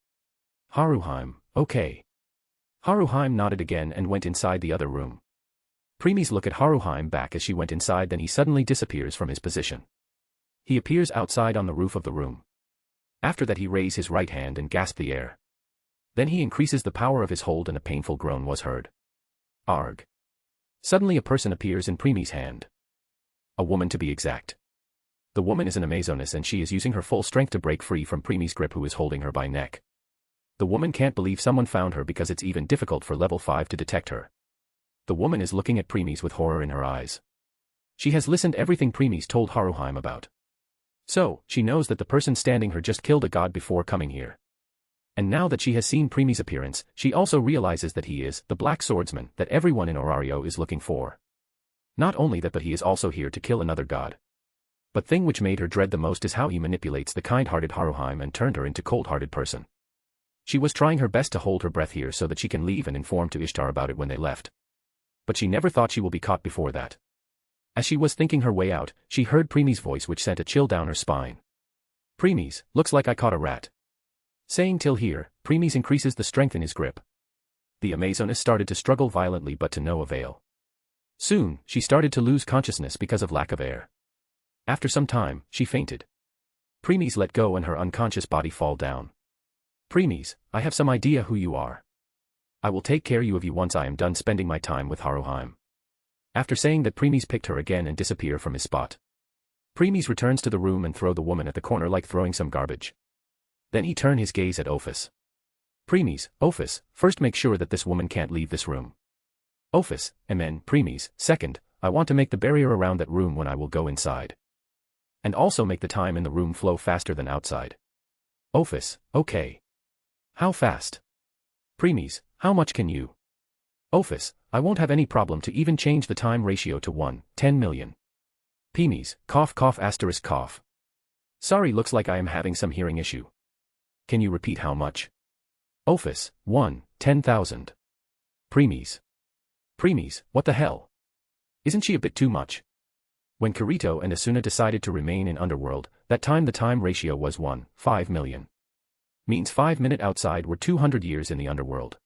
Haruheim, okay. Haruheim nodded again and went inside the other room. Premies look at Haruheim back as she went inside, then he suddenly disappears from his position. He appears outside on the roof of the room. After that he raised his right hand and gasped the air. Then he increases the power of his hold and a painful groan was heard. Arg. Suddenly a person appears in Premies' hand. A woman to be exact. The woman is an Amazoness and she is using her full strength to break free from Premies' grip, who is holding her by neck. The woman can't believe someone found her because it's even difficult for level 5 to detect her. The woman is looking at Premies with horror in her eyes. She has listened everything Premies told Haruheim about. So, she knows that the person standing her just killed a god before coming here. And now that she has seen Premies' appearance, she also realizes that he is the black swordsman that everyone in Orario is looking for. Not only that, but he is also here to kill another god. But thing which made her dread the most is how he manipulates the kind-hearted Haruheim and turned her into cold-hearted person. She was trying her best to hold her breath here so that she can leave and inform to Ishtar about it when they left. But she never thought she will be caught before that. As she was thinking her way out, she heard Preemi's voice which sent a chill down her spine. Preemies, looks like I caught a rat. Saying till here, Preemies increases the strength in his grip. The Amazoness started to struggle violently but to no avail. Soon, she started to lose consciousness because of lack of air. After some time, she fainted. Preemies let go and her unconscious body fall down. Preemies, I have some idea who you are. I will take care of you once I am done spending my time with Haruheim. After saying that, Preemies picked her again and disappear from his spot. Preemies returns to the room and throw the woman at the corner like throwing some garbage. Then he turn his gaze at Ophis. Preemies, Ophis, first make sure that this woman can't leave this room. Ophis, Amen, Preemies, second, I want to make the barrier around that room when I will go inside. And also make the time in the room flow faster than outside. Ophis, okay. How fast? Preemies, how much can you? Ophis, I won't have any problem to even change the time ratio to 1/10 million. Preemies, cough cough asterisk cough. Sorry, looks like I am having some hearing issue. Can you repeat how much? Ophis, 1/10,000. Preemies. Preemies, what the hell? Isn't she a bit too much? When Kirito and Asuna decided to remain in Underworld, that time the time ratio was 1/5 million. Means 5 minutes outside were 200 years in the Underworld.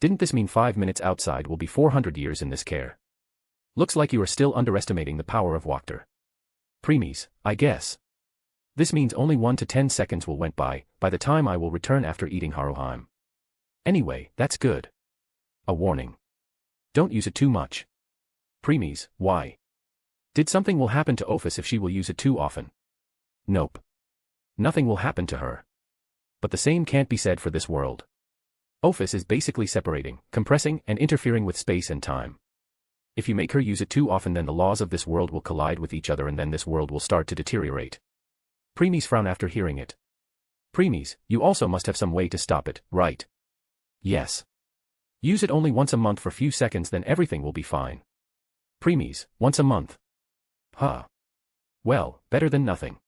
Didn't this mean 5 minutes outside will be 400 years in this care? Looks like you are still underestimating the power of Wachter. Preemies, I guess. This means only 1 to 10 seconds will went by the time I will return after eating Haruheim. Anyway, that's good. A warning. Don't use it too much. Preemies, why? Did something will happen to Ophis if she will use it too often? Nope. Nothing will happen to her. But the same can't be said for this world. Ophis is basically separating, compressing, and interfering with space and time. If you make her use it too often, then the laws of this world will collide with each other and then this world will start to deteriorate. Preemies frown after hearing it. Preemies, you also must have some way to stop it, right? Yes. Use it only once a month for few seconds, then everything will be fine. Preemies, once a month. Huh. Well, better than nothing.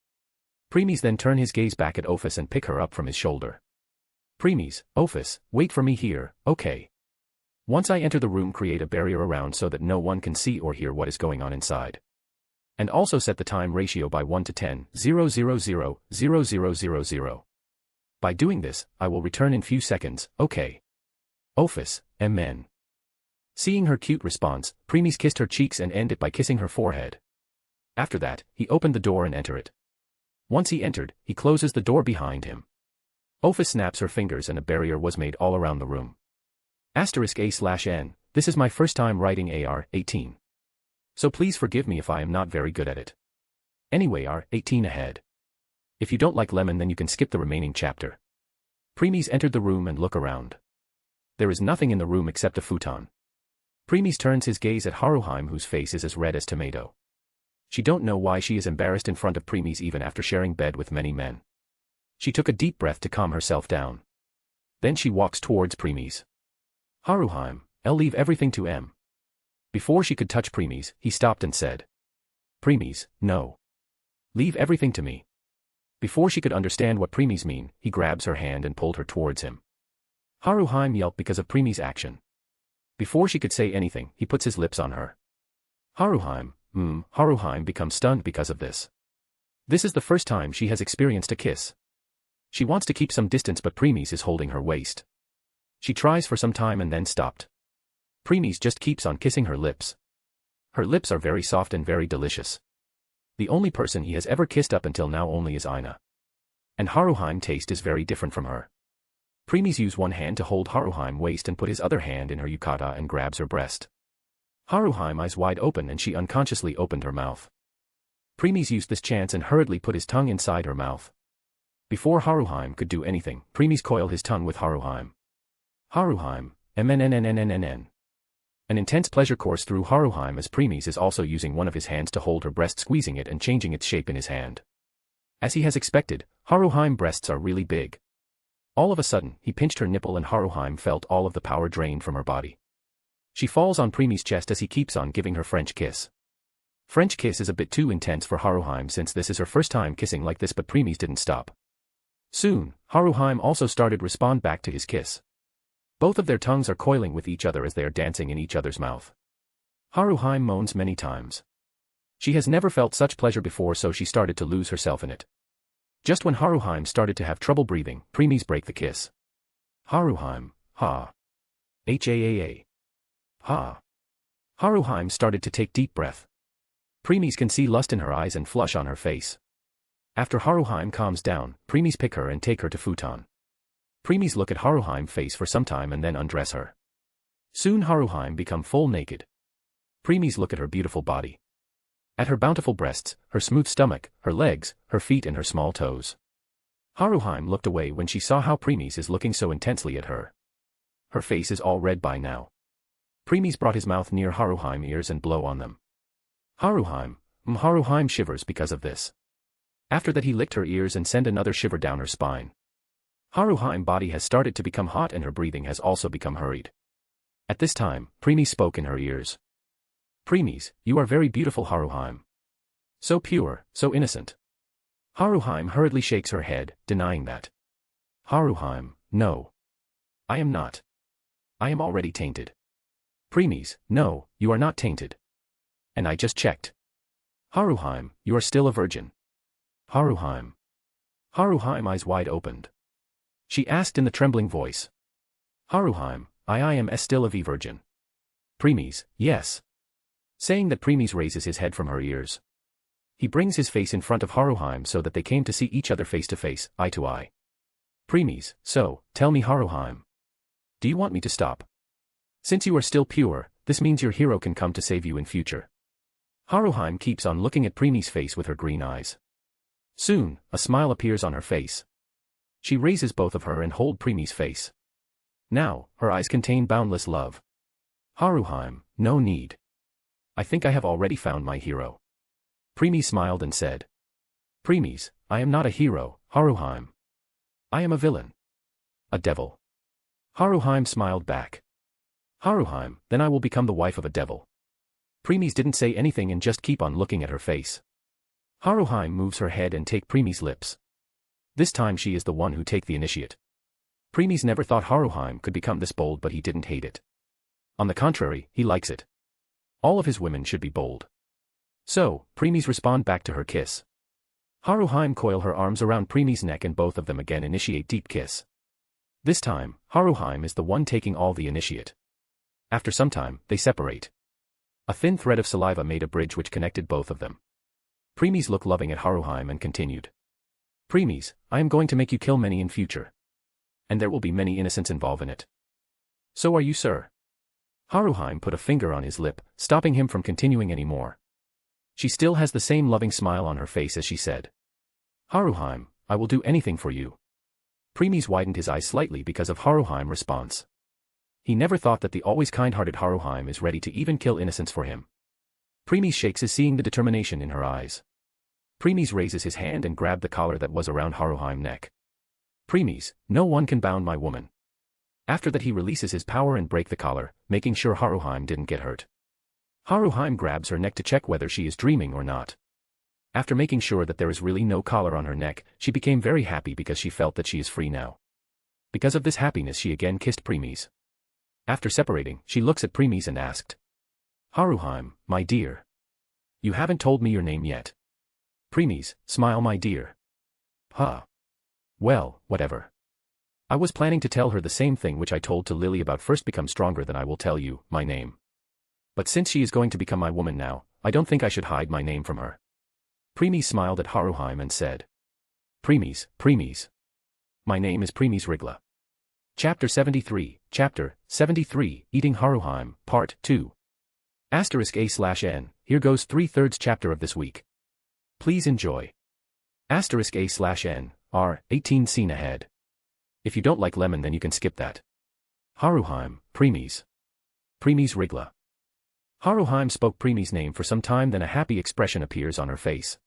Preemies then turn his gaze back at Ophis and pick her up from his shoulder. Preemies, Ophis, wait for me here, okay? Once I enter the room, create a barrier around so that no one can see or hear what is going on inside. And also set the time ratio by 1 to 10, 0000000. By doing this, I will return in few seconds, okay? Ophis, Amen. Seeing her cute response, Preemies kissed her cheeks and ended by kissing her forehead. After that, he opened the door and entered it. Once he entered, he closes the door behind him. Ophis snaps her fingers and a barrier was made all around the room. *A/N, this is my first time writing AR-18. So please forgive me if I am not very good at it. Anyway, R-18 ahead. If you don't like lemon, then you can skip the remaining chapter. Preemies entered the room and look around. There is nothing in the room except a futon. Preemies turns his gaze at Haruheim, whose face is as red as tomato. She don't know why she is embarrassed in front of Preemies even after sharing bed with many men. She took a deep breath to calm herself down. Then she walks towards Preemies. Haruheim, I'll leave everything to M. Before she could touch Preemies, he stopped and said. Preemies, no. Leave everything to me. Before she could understand what Preemies mean, he grabs her hand and pulled her towards him. Haruheim yelped because of Preemies' action. Before she could say anything, he puts his lips on her. Haruheim becomes stunned because of this. This is the first time she has experienced a kiss. She wants to keep some distance, but Preemies is holding her waist. She tries for some time and then stopped. Preemies just keeps on kissing her lips. Her lips are very soft and very delicious. The only person he has ever kissed up until now only is Aina. And Haruheim taste is very different from her. Preemies used one hand to hold Haruheim's waist and put his other hand in her yukata and grabs her breast. Haruheim eyes wide open and she unconsciously opened her mouth. Preemies used this chance and hurriedly put his tongue inside her mouth. Before Haruheim could do anything, Preemies coiled his tongue with Haruheim. Haruheim, MNNNNNNN. An intense pleasure course through Haruheim as Preemies is also using one of his hands to hold her breast, squeezing it and changing its shape in his hand. As he has expected, Haruheim's breasts are really big. All of a sudden, he pinched her nipple and Haruheim felt all of the power drained from her body. She falls on Preemies' chest as he keeps on giving her French kiss. French kiss is a bit too intense for Haruheim since this is her first time kissing like this, but Preemies didn't stop. Soon, Haruheim also started respond back to his kiss. Both of their tongues are coiling with each other as they are dancing in each other's mouth. Haruheim moans many times. She has never felt such pleasure before, so she started to lose herself in it. Just when Haruheim started to have trouble breathing, preemies break the kiss. Haruheim, ha. H-A-A-A. Ha. Haruheim started to take deep breath. Preemies can see lust in her eyes and flush on her face. After Haruheim calms down, preemies pick her and take her to futon. Preemies look at Haruheim face for some time and then undress her. Soon Haruheim become full naked. Preemies look at her beautiful body. At her bountiful breasts, her smooth stomach, her legs, her feet and her small toes. Haruheim looked away when she saw how preemies is looking so intensely at her. Her face is all red by now. Preemies brought his mouth near Haruheim ears and blow on them. Haruheim shivers because of this. After that he licked her ears and sent another shiver down her spine. Haruheim body has started to become hot and her breathing has also become hurried. At this time, preemies spoke in her ears. Preemies, you are very beautiful, Haruheim. So pure, so innocent. Haruheim hurriedly shakes her head, denying that. Haruheim, no. I am not. I am already tainted. Preemies, no, you are not tainted. And I just checked. Haruheim, you are still a virgin. Haruheim. Haruheim eyes wide opened. She asked in the trembling voice. Haruheim, I am still a virgin. Preemies, yes. Saying that preemies raises his head from her ears. He brings his face in front of Haruheim so that they came to see each other face to face, eye to eye. Preemies, so, tell me Haruheim. Do you want me to stop? Since you are still pure, this means your hero can come to save you in future. Haruheim keeps on looking at preemies' face with her green eyes. Soon, a smile appears on her face. She raises both of her and hold preemies' face. Now, her eyes contain boundless love. Haruheim, no need. I think I have already found my hero. Preemies smiled and said. Preemies, I am not a hero, Haruheim. I am a villain. A devil. Haruheim smiled back. Haruheim, then I will become the wife of a devil. Preemies didn't say anything and just keep on looking at her face. Haruheim moves her head and take preemies' lips. This time she is the one who take the initiate. Preemies never thought Haruheim could become this bold, but he didn't hate it. On the contrary, he likes it. All of his women should be bold. So, preemies respond back to her kiss. Haruheim coil her arms around preemies' neck and both of them again initiate deep kiss. This time, Haruheim is the one taking all the initiate. After some time, they separate. A thin thread of saliva made a bridge which connected both of them. Preemies looked loving at Haruheim and continued. Preemies, I am going to make you kill many in future. And there will be many innocents involved in it. So are you, sir? Haruheim put a finger on his lip, stopping him from continuing anymore. She still has the same loving smile on her face as she said. Haruheim, I will do anything for you. Preemies widened his eyes slightly because of Haruheim's response. He never thought that the always kind-hearted Haruheim is ready to even kill innocents for him. Preemies shakes as seeing the determination in her eyes. Preemies raises his hand and grabbed the collar that was around Haruheim's neck. Preemies, no one can bound my woman. After that he releases his power and break the collar, making sure Haruheim didn't get hurt. Haruheim grabs her neck to check whether she is dreaming or not. After making sure that there is really no collar on her neck, she became very happy because she felt that she is free now. Because of this happiness she again kissed preemies. After separating, she looks at preemies and asked. Haruheim, my dear. You haven't told me your name yet. Preemies, smile my dear. Huh. Well, whatever. I was planning to tell her the same thing which I told to Lily about first become stronger than I will tell you, my name. But since she is going to become my woman now, I don't think I should hide my name from her. Preemies smiled at Haruheim and said. Preemies, preemies. My name is Preemies Rigla. Chapter 73, Eating Haruheim, Part 2. *A/N, here goes 3/3 chapter of this week. Please enjoy. *A/N, R, 18 scene ahead. If you don't like lemon then you can skip that. Haruheim, Preemies. Preemies Rigla. Haruheim spoke Preemies' name for some time, then a happy expression appears on her face.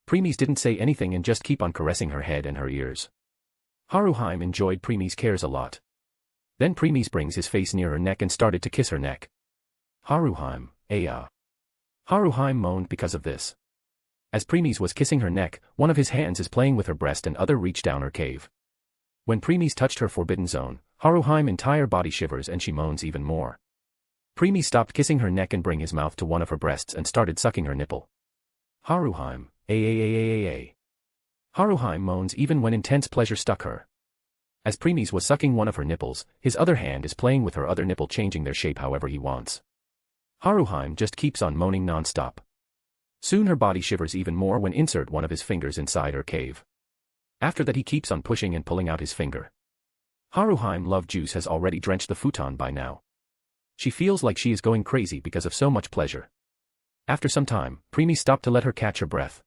Preemies didn't say anything and just keep on caressing her head and her ears. Haruheim enjoyed Preemies' cares a lot. Then Preemies brings his face near her neck and started to kiss her neck. Haruheim, Aya. Haruheim moaned because of this. As Premies was kissing her neck, one of his hands is playing with her breast and other reached down her cave. When Premies touched her forbidden zone, Haruhime's entire body shivers and she moans even more. Premies stopped kissing her neck and bring his mouth to one of her breasts and started sucking her nipple. Haruhime, a. Haruhime moans even when intense pleasure struck her. As Premies was sucking one of her nipples, his other hand is playing with her other nipple, changing their shape however he wants. Haruhime just keeps on moaning non-stop. Soon her body shivers even more when insert one of his fingers inside her cave. After that he keeps on pushing and pulling out his finger. Haruhime's love juice has already drenched the futon by now. She feels like she is going crazy because of so much pleasure. After some time, Premies stopped to let her catch her breath.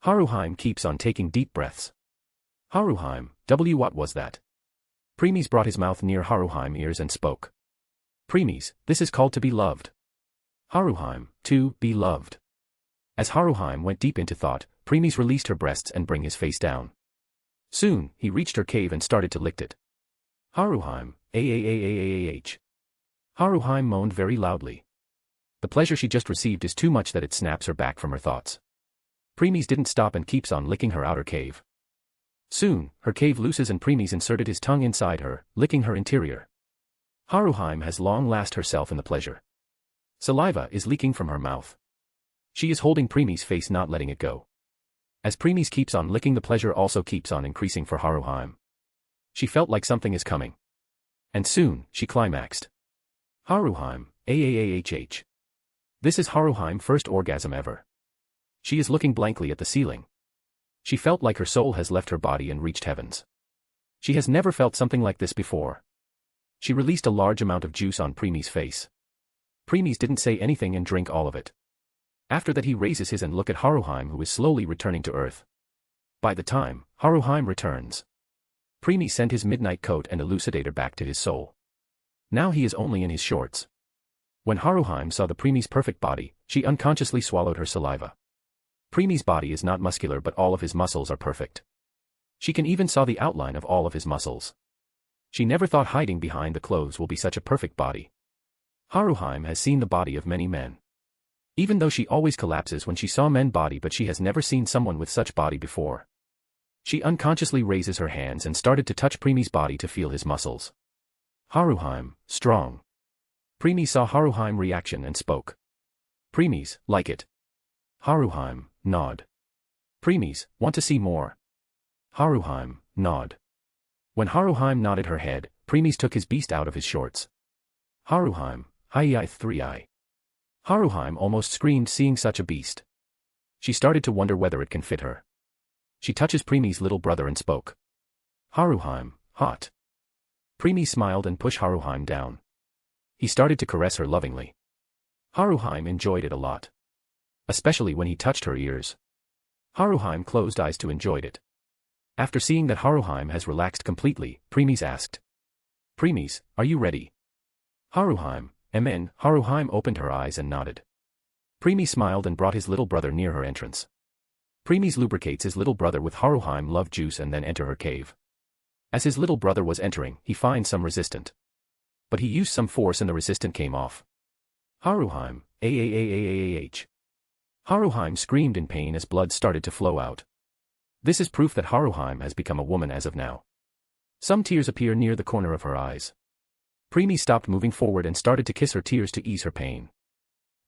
Haruhime keeps on taking deep breaths. Haruhime, what was that? Premies brought his mouth near Haruhime's ears and spoke. Premies, this is called to be loved. Haruhime, to be loved. As Haruhime went deep into thought, Premies released her breasts and bring his face down. Soon, he reached her cave and started to lick it. Haruhime, a. Haruhime moaned very loudly. The pleasure she just received is too much that it snaps her back from her thoughts. Premies didn't stop and keeps on licking her outer cave. Soon, her cave looses and Premies inserted his tongue inside her, licking her interior. Haruhime has long lost herself in the pleasure. Saliva is leaking from her mouth. She is holding Premies' face, not letting it go. As Premies keeps on licking, the pleasure also keeps on increasing for Haruhime. She felt like something is coming. And soon, she climaxed. Haruhime, a. This is Haruhime's first orgasm ever. She is looking blankly at the ceiling. She felt like her soul has left her body and reached heavens. She has never felt something like this before. She released a large amount of juice on Premies' face. Premies didn't say anything and drink all of it. After that he raises his and look at Haruhime, who is slowly returning to earth. By the time Haruhime returns, Premies sent his midnight coat and elucidator back to his soul. Now he is only in his shorts. When Haruhime saw the Premies' perfect body, she unconsciously swallowed her saliva. Premies' body is not muscular, but all of his muscles are perfect. She can even saw the outline of all of his muscles. She never thought hiding behind the clothes will be such a perfect body. Haruhime has seen the body of many men. Even though she always collapses when she saw men's body, but she has never seen someone with such body before. She unconsciously raises her hands and started to touch Premies' body to feel his muscles. Haruhime, strong. Premies saw Haruhime's reaction and spoke. Premies, like it. Haruhime, nod. Premies, want to see more. Haruhime, nod. When Haruhime nodded her head, Premies took his beast out of his shorts. Haruhime, hi 3i. Haruhime almost screamed seeing such a beast. She started to wonder whether it can fit her. She touches Premies' little brother and spoke. Haruhime, hot. Premies smiled and pushed Haruhime down. He started to caress her lovingly. Haruhime enjoyed it a lot. Especially when he touched her ears. Haruhime closed eyes to enjoy it. After seeing that Haruhime has relaxed completely, Premies asked. Premies, are you ready? Haruhime, amen. Haruhime opened her eyes and nodded. Premies smiled and brought his little brother near her entrance. Premies lubricates his little brother with Haruhime love juice and then enter her cave. As his little brother was entering, he finds some resistant. But he used some force and the resistant came off. Haruhime, a. Haruhime screamed in pain as blood started to flow out. This is proof that Haruhime has become a woman as of now. Some tears appear near the corner of her eyes. Premies stopped moving forward and started to kiss her tears to ease her pain.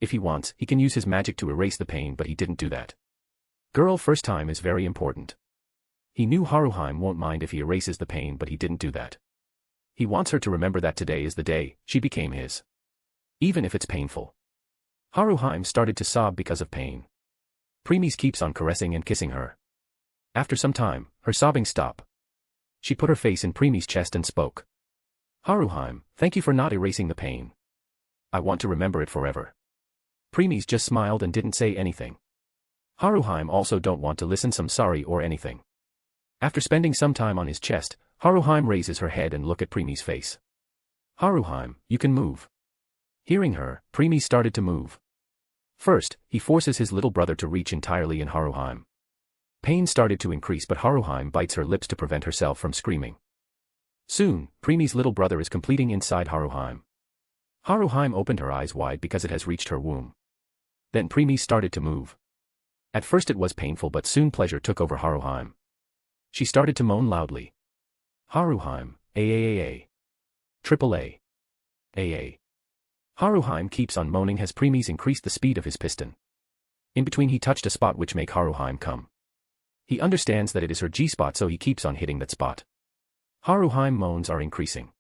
If he wants, he can use his magic to erase the pain, but he didn't do that. Girl first time is very important. He knew Haruhime won't mind if he erases the pain, but he didn't do that. He wants her to remember that today is the day she became his. Even if it's painful. Haruhime started to sob because of pain. Premies keeps on caressing and kissing her. After some time, her sobbing stopped. She put her face in Premies' chest and spoke. Haruhime, thank you for not erasing the pain. I want to remember it forever. Premies just smiled and didn't say anything. Haruhime also don't want to listen some sorry or anything. After spending some time on his chest, Haruhime raises her head and look at Premies' face. Haruhime, you can move. Hearing her, Premies started to move. First, he forces his little brother to reach entirely in Haruhime. Pain started to increase, but Haruhime bites her lips to prevent herself from screaming. Soon, Premies' little brother is completing inside Haruhime. Haruhime opened her eyes wide because it has reached her womb. Then Premies started to move. At first it was painful but soon pleasure took over Haruheim. She started to moan loudly. Haruheim, AAAA. Triple A. AA. Haruheim keeps on moaning as Premies increased the speed of his piston. In between he touched a spot which make Haruheim come. He understands that it is her G-spot so he keeps on hitting that spot. Haruheim moans are increasing.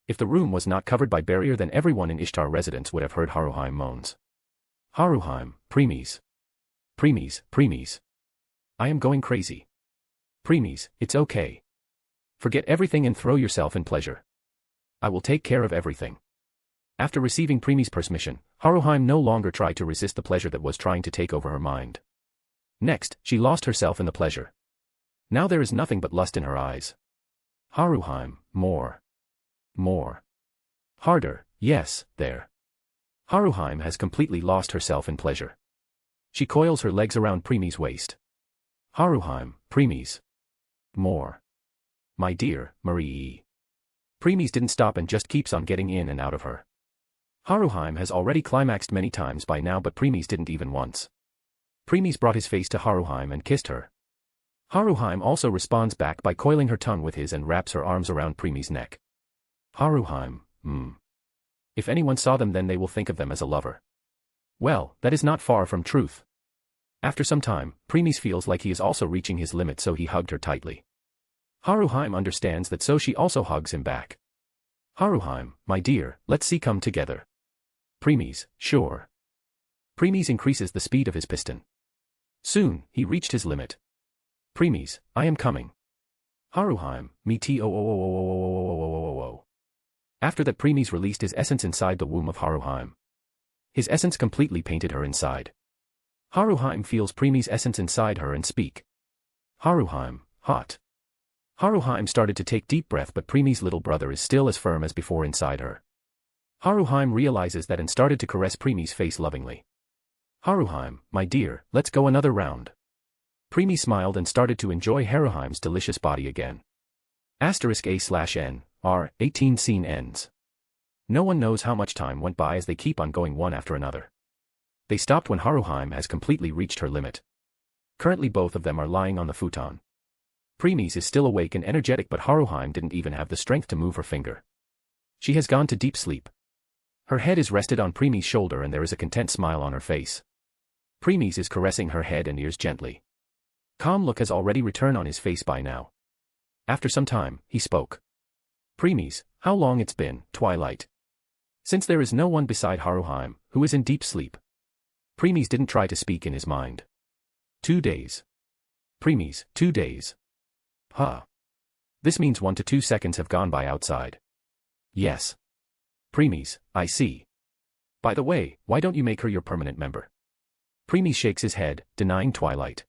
If the room was not covered by barrier then everyone in Ishtar residence would have heard Haruheim moans. Haruheim, Premies. Premies, Premies. I am going crazy. Premies, it's okay. Forget everything and throw yourself in pleasure. I will take care of everything. After receiving Premies' permission, Haruheim no longer tried to resist the pleasure that was trying to take over her mind. Next, she lost herself in the pleasure. Now there is nothing but lust in her eyes. Haruheim, more. More. Harder, yes, there. Haruheim has completely lost herself in pleasure. She coils her legs around Premies' waist. Haruheim, Premies. More. My dear, Marie. Premies didn't stop and just keeps on getting in and out of her. Haruheim has already climaxed many times by now but Premies didn't even once. Premies brought his face to Haruheim and kissed her. Haruheim also responds back by coiling her tongue with his and wraps her arms around Premies' neck. Haruheim, If anyone saw them then they will think of them as a lover. Well, that is not far from truth. After some time, Premies feels like he is also reaching his limit so he hugged her tightly. Haruheim understands that so she also hugs him back. Haruheim, my dear, let's see come together. Premies, sure. Premies increases the speed of his piston. Soon, he reached his limit. Premies, I am coming. Haruheim, me too. After that Premies released his essence inside the womb of Haruheim. His essence completely painted her inside. Haruheim feels Premies' essence inside her and speak. Haruheim, hot. Haruheim started to take deep breath but Premies' little brother is still as firm as before inside her. Haruheim realizes that and started to caress Premies' face lovingly. Haruheim, my dear, let's go another round. Premies smiled and started to enjoy Haruheim's delicious body again. *A/N, R, 18 scene ends. No one knows how much time went by as they keep on going one after another. They stopped when Haruheim has completely reached her limit. Currently both of them are lying on the futon. Premies is still awake and energetic but Haruheim didn't even have the strength to move her finger. She has gone to deep sleep. Her head is rested on Premies' shoulder and there is a content smile on her face. Premies is caressing her head and ears gently. Calm look has already returned on his face by now. After some time, he spoke. Premies, how long it's been, Twilight. Since there is no one beside Haruheim, who is in deep sleep. Premies didn't try to speak in his mind. 2 days. Premies, 2 days. Huh. This means 1 to 2 seconds have gone by outside. Yes. Premies, I see. By the way, why don't you make her your permanent member? Premies shakes his head, denying Twilight.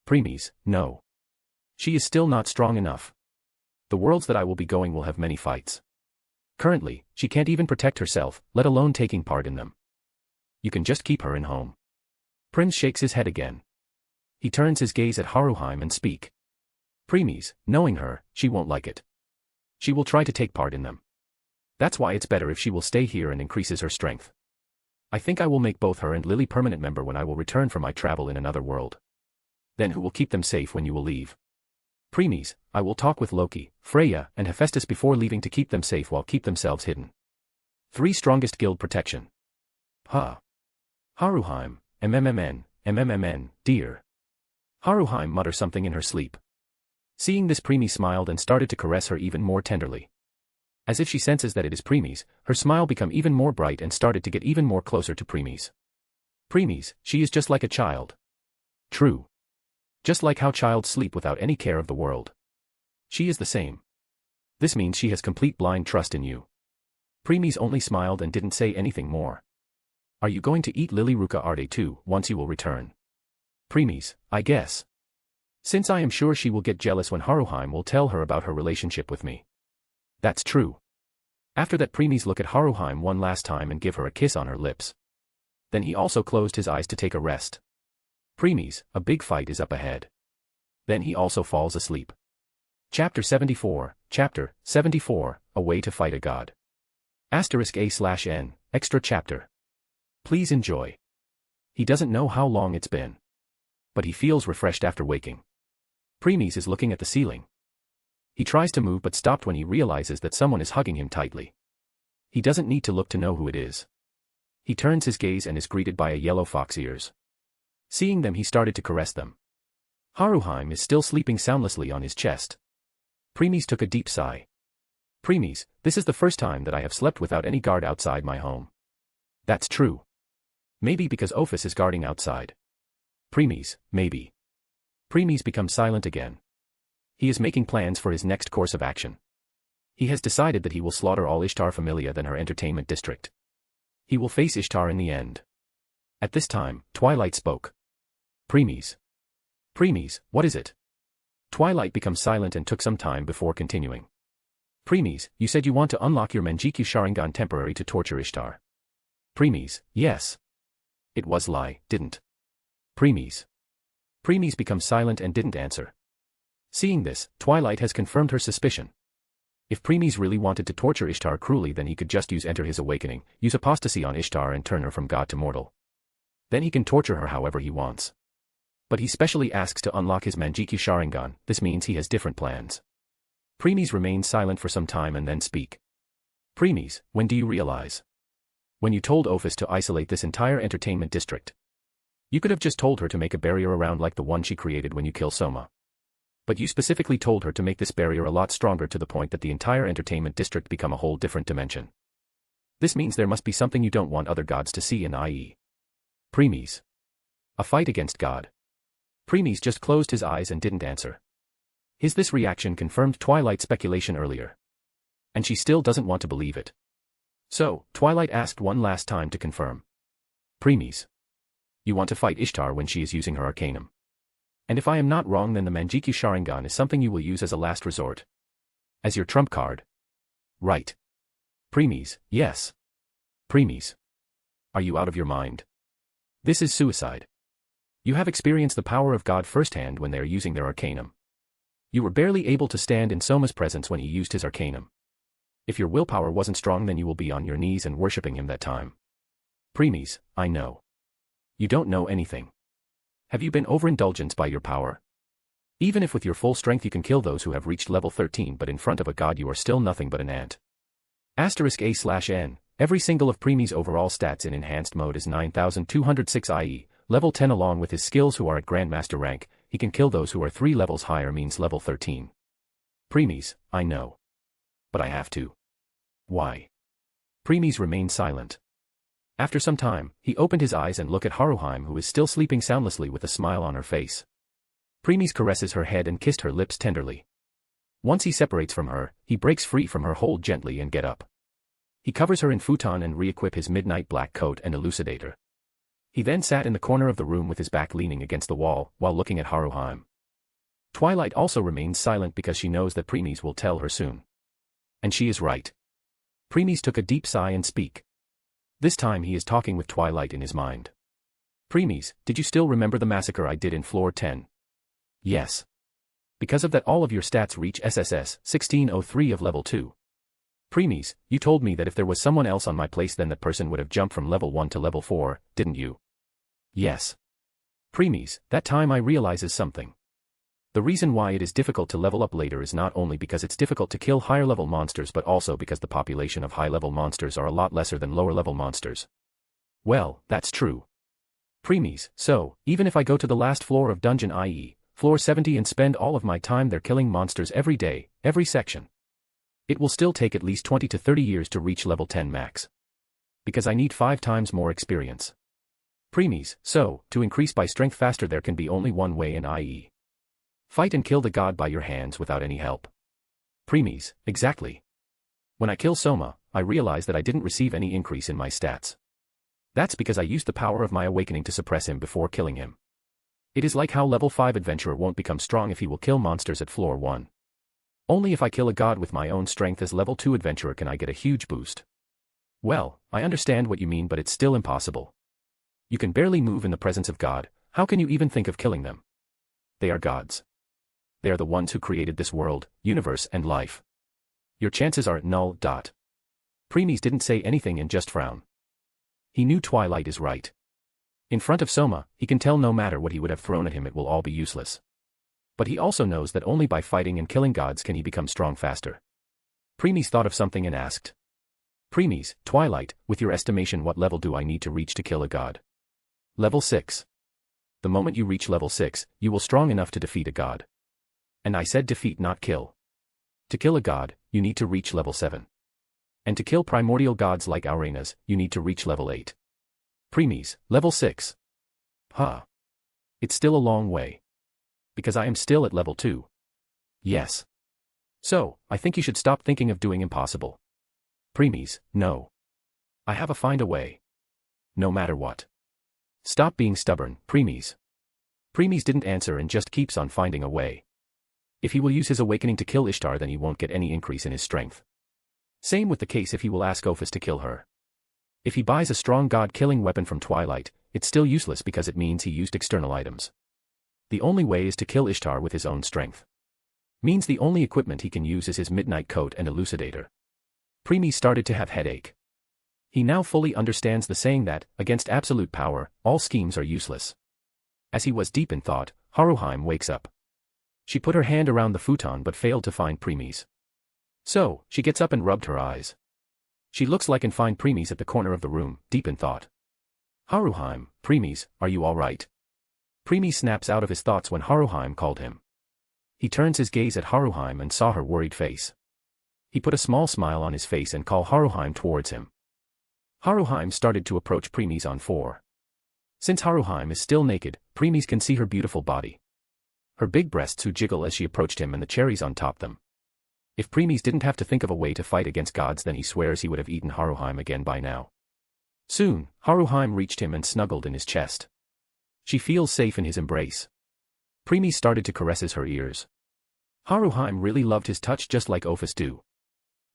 Premies, no. She is still not strong enough. The worlds that I will be going will have many fights. Currently, she can't even protect herself, let alone taking part in them. You can just keep her in home. Prince shakes his head again. He turns his gaze at Haruheim and speak. Premies, knowing her, she won't like it. She will try to take part in them. That's why it's better if she will stay here and increases her strength. I think I will make both her and Lily permanent member when I will return from my travel in another world. Then who will keep them safe when you will leave? Premies, I will talk with Loki, Freya, and Hephaestus before leaving to keep them safe while keep themselves hidden. 3 strongest guild protection. Ha. Haruheim, dear. Haruheim mutters something in her sleep. Seeing this Premies smiled and started to caress her even more tenderly. As if she senses that it is Premies, her smile become even more bright and started to get even more closer to Premies. Premies, she is just like a child. True. Just like how childs sleep without any care of the world. She is the same. This means she has complete blind trust in you. Premies only smiled and didn't say anything more. Are you going to eat Lily Ruka Arde too, once you will return? Premies, I guess. Since I am sure she will get jealous when Haruheim will tell her about her relationship with me. That's true. After that Premies look at Haruheim one last time and give her a kiss on her lips. Then he also closed his eyes to take a rest. Premies, a big fight is up ahead. Then he also falls asleep. Chapter 74, A Way to Fight a God. *A/N, Extra Chapter. Please enjoy. He doesn't know how long it's been. but he feels refreshed after waking. Premies is looking at the ceiling. He tries to move but stopped when he realizes that someone is hugging him tightly. He doesn't need to look to know who it is. He turns his gaze and is greeted by a yellow fox ears. Seeing them, he started to caress them. Haruheim is still sleeping soundlessly on his chest. Premies took a deep sigh. Premies, this is the first time that I have slept without any guard outside my home. That's true. Maybe because Ophis is guarding outside. Premies, maybe. Premies becomes silent again. He is making plans for his next course of action. He has decided that he will slaughter all Ishtar familia than her entertainment district. He will face Ishtar in the end. At this time, Twilight spoke. Premies. Premies, what is it? Twilight becomes silent and took some time before continuing. Premies, you said you want to unlock your Manjikyu Sharingan temporary to torture Ishtar. Premies, yes. It was lie, didn't. Premies. Premies becomes silent and didn't answer. Seeing this, Twilight has confirmed her suspicion. If Premies really wanted to torture Ishtar cruelly, then he could just enter his awakening, use apostasy on Ishtar and turn her from god to mortal. Then he can torture her however he wants. But he specially asks to unlock his Manjikyu Sharingan. This means he has different plans. Premies remains silent for some time and then speak. Premies, when do you realize? When you told Ophis to isolate this entire entertainment district. You could have just told her to make a barrier around like the one she created when you kill Soma. But you specifically told her to make this barrier a lot stronger to the point that the entire entertainment district become a whole different dimension. This means there must be something you don't want other gods to see, and i.e. Premies. A fight against God. Premies just closed his eyes and didn't answer. This reaction confirmed Twilight's speculation earlier. And she still doesn't want to believe it. So, Twilight asked one last time to confirm. Premies. You want to fight Ishtar when she is using her arcanum. And if I am not wrong, then the Manjikyu Sharingan is something you will use as a last resort. As your trump card. Right. Premies, yes. Premies. Are you out of your mind? This is suicide. You have experienced the power of God firsthand when they are using their arcanum. You were barely able to stand in Soma's presence when he used his arcanum. If your willpower wasn't strong, then you will be on your knees and worshipping him that time. Premies, I know. You don't know anything. Have you been overindulgent by your power? Even if with your full strength you can kill those who have reached level 13, but in front of a god you are still nothing but an ant. *A/N. Every single of Premies' overall stats in enhanced mode is 9206, i.e., level 10 along with his skills who are at Grandmaster rank. He can kill those who are 3 levels higher, means level 13. Premies, I know. But I have to. Why? Premies remained silent. After some time, he opened his eyes and looked at Haruheim, who is still sleeping soundlessly with a smile on her face. Premies caresses her head and kissed her lips tenderly. Once he separates from her, he breaks free from her hold gently and get up. He covers her in futon and re-equip his midnight black coat and elucidator. He then sat in the corner of the room with his back leaning against the wall, while looking at Haruheim. Twilight also remains silent because she knows that Premies will tell her soon. And she is right. Premies took a deep sigh and speak. This time he is talking with Twilight in his mind. Premies, did you still remember the massacre I did in floor 10? Yes. Because of that all of your stats reach SSS 1603 of level 2. Premies, you told me that if there was someone else on my place then that person would have jumped from level 1 to level 4, didn't you? Yes. Premies, that time I realizes something. The reason why it is difficult to level up later is not only because it's difficult to kill higher level monsters but also because the population of high level monsters are a lot lesser than lower level monsters. Well, that's true. Premies, so, even if I go to the last floor of dungeon, i.e., floor 70, and spend all of my time there killing monsters every day, every section, it will still take at least 20 to 30 years to reach level 10 max. Because I need 5 times more experience. Premies, so, to increase by strength faster there can be only one way, and i.e. fight and kill the god by your hands without any help. Premies, exactly. When I kill Soma, I realize that I didn't receive any increase in my stats. That's because I used the power of my awakening to suppress him before killing him. It is like how level 5 adventurer won't become strong if he will kill monsters at floor 1. Only if I kill a god with my own strength as level 2 adventurer can I get a huge boost. Well, I understand what you mean, but it's still impossible. You can barely move in the presence of God. How can you even think of killing them? They are gods. They are the ones who created this world, universe, and life. Your chances are null. Premies didn't say anything and just frown. He knew Twilight is right. In front of Soma, he can tell no matter what he would have thrown at him it will all be useless. But he also knows that only by fighting and killing gods can he become strong faster. Premies thought of something and asked. Premies, Twilight, with your estimation what level do I need to reach to kill a god? Level 6. The moment you reach level 6, you will strong enough to defeat a god. And I said defeat not kill. To kill a god, you need to reach level 7. And to kill primordial gods like Aurenas, you need to reach level 8. Premies, level 6. Huh. It's still a long way. Because I am still at level 2. Yes. So, I think you should stop thinking of doing impossible. Premies, no. I have a find a way. No matter what. Stop being stubborn, Premies. Premies didn't answer and just keeps on finding a way. If he will use his awakening to kill Ishtar then he won't get any increase in his strength. Same with the case if he will ask Ophis to kill her. If he buys a strong god-killing weapon from Twilight, it's still useless because it means he used external items. The only way is to kill Ishtar with his own strength. Means the only equipment he can use is his midnight coat and elucidator. Premies started to have headache. He now fully understands the saying that, against absolute power, all schemes are useless. As he was deep in thought, Haruheim wakes up. She put her hand around the futon but failed to find Premies. So, she gets up and rubbed her eyes. She looks like and find Premies at the corner of the room, deep in thought. Haruheim, Premies, are you alright? Premies snaps out of his thoughts when Haruheim called him. He turns his gaze at Haruheim and saw her worried face. He put a small smile on his face and called Haruheim towards him. Haruheim started to approach Premies on 4. Since Haruheim is still naked, Premies can see her beautiful body. Her big breasts who jiggle as she approached him and the cherries on top them. If Premies didn't have to think of a way to fight against gods then he swears he would have eaten Haruheim again by now. Soon, Haruheim reached him and snuggled in his chest. She feels safe in his embrace. Premies started to caress her ears. Haruheim really loved his touch just like Ophis do.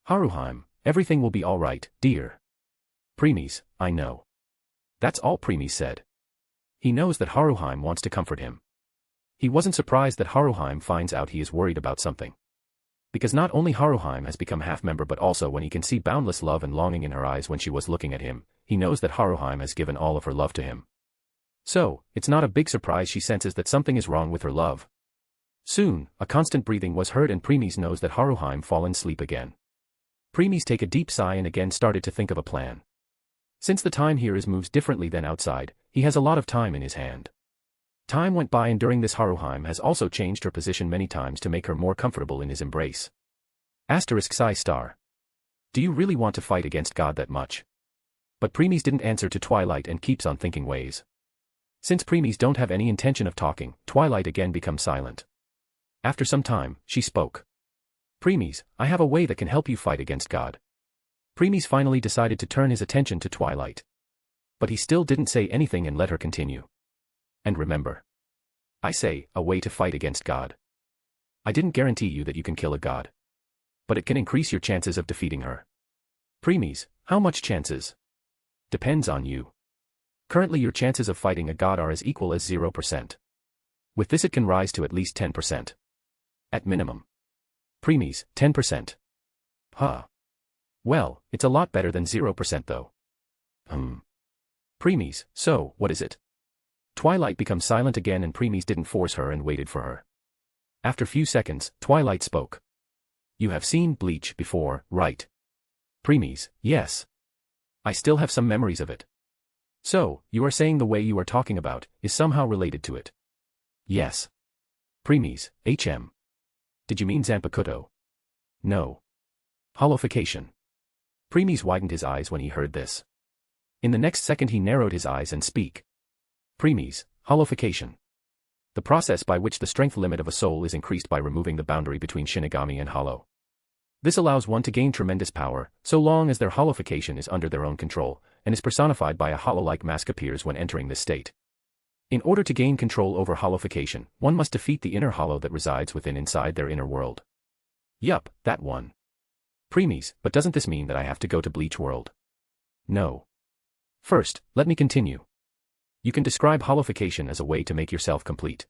Haruheim, everything will be alright, dear. Premies, I know. That's all Premies said. He knows that Haruheim wants to comfort him. He wasn't surprised that Haruheim finds out he is worried about something. Because not only Haruheim has become half-member but also when he can see boundless love and longing in her eyes when she was looking at him, he knows that Haruheim has given all of her love to him. So, it's not a big surprise she senses that something is wrong with her love. Soon, a constant breathing was heard and Premies knows that Haruheim fallen asleep again. Premies take a deep sigh and again started to think of a plan. Since the time here is moves differently than outside, he has a lot of time in his hand. Time went by and during this Haruheim has also changed her position many times to make her more comfortable in his embrace. Asterisk sigh star. Do you really want to fight against God that much? But Premies didn't answer to Twilight and keeps on thinking ways. Since Premies don't have any intention of talking, Twilight again becomes silent. After some time, she spoke. Premies, I have a way that can help you fight against God. Premies finally decided to turn his attention to Twilight. But he still didn't say anything and let her continue. And remember. I say, a way to fight against God. I didn't guarantee you that you can kill a god. But it can increase your chances of defeating her. Premies, how much chances? Depends on you. Currently your chances of fighting a god are as equal as 0%. With this it can rise to at least 10%. At minimum. Premies, 10%. Huh. Well, it's a lot better than 0% though. Premies, so, what is it? Twilight becomes silent again and Premies didn't force her and waited for her. After few seconds, Twilight spoke. You have seen Bleach before, right? Premies, yes. I still have some memories of it. So, you are saying the way you are talking about is somehow related to it? Yes. Premies, Did you mean Zanpakuto? No. Holification. Premies widened his eyes when he heard this. In the next second he narrowed his eyes and speak. Premies, holification. The process by which the strength limit of a soul is increased by removing the boundary between Shinigami and Hollow. This allows one to gain tremendous power, so long as their holification is under their own control, and is personified by a hollow-like mask appears when entering this state. In order to gain control over holification, one must defeat the inner hollow that resides within inside their inner world. Yup, that one. Premies, but doesn't this mean that I have to go to Bleach World? No. First, let me continue. You can describe holification as a way to make yourself complete.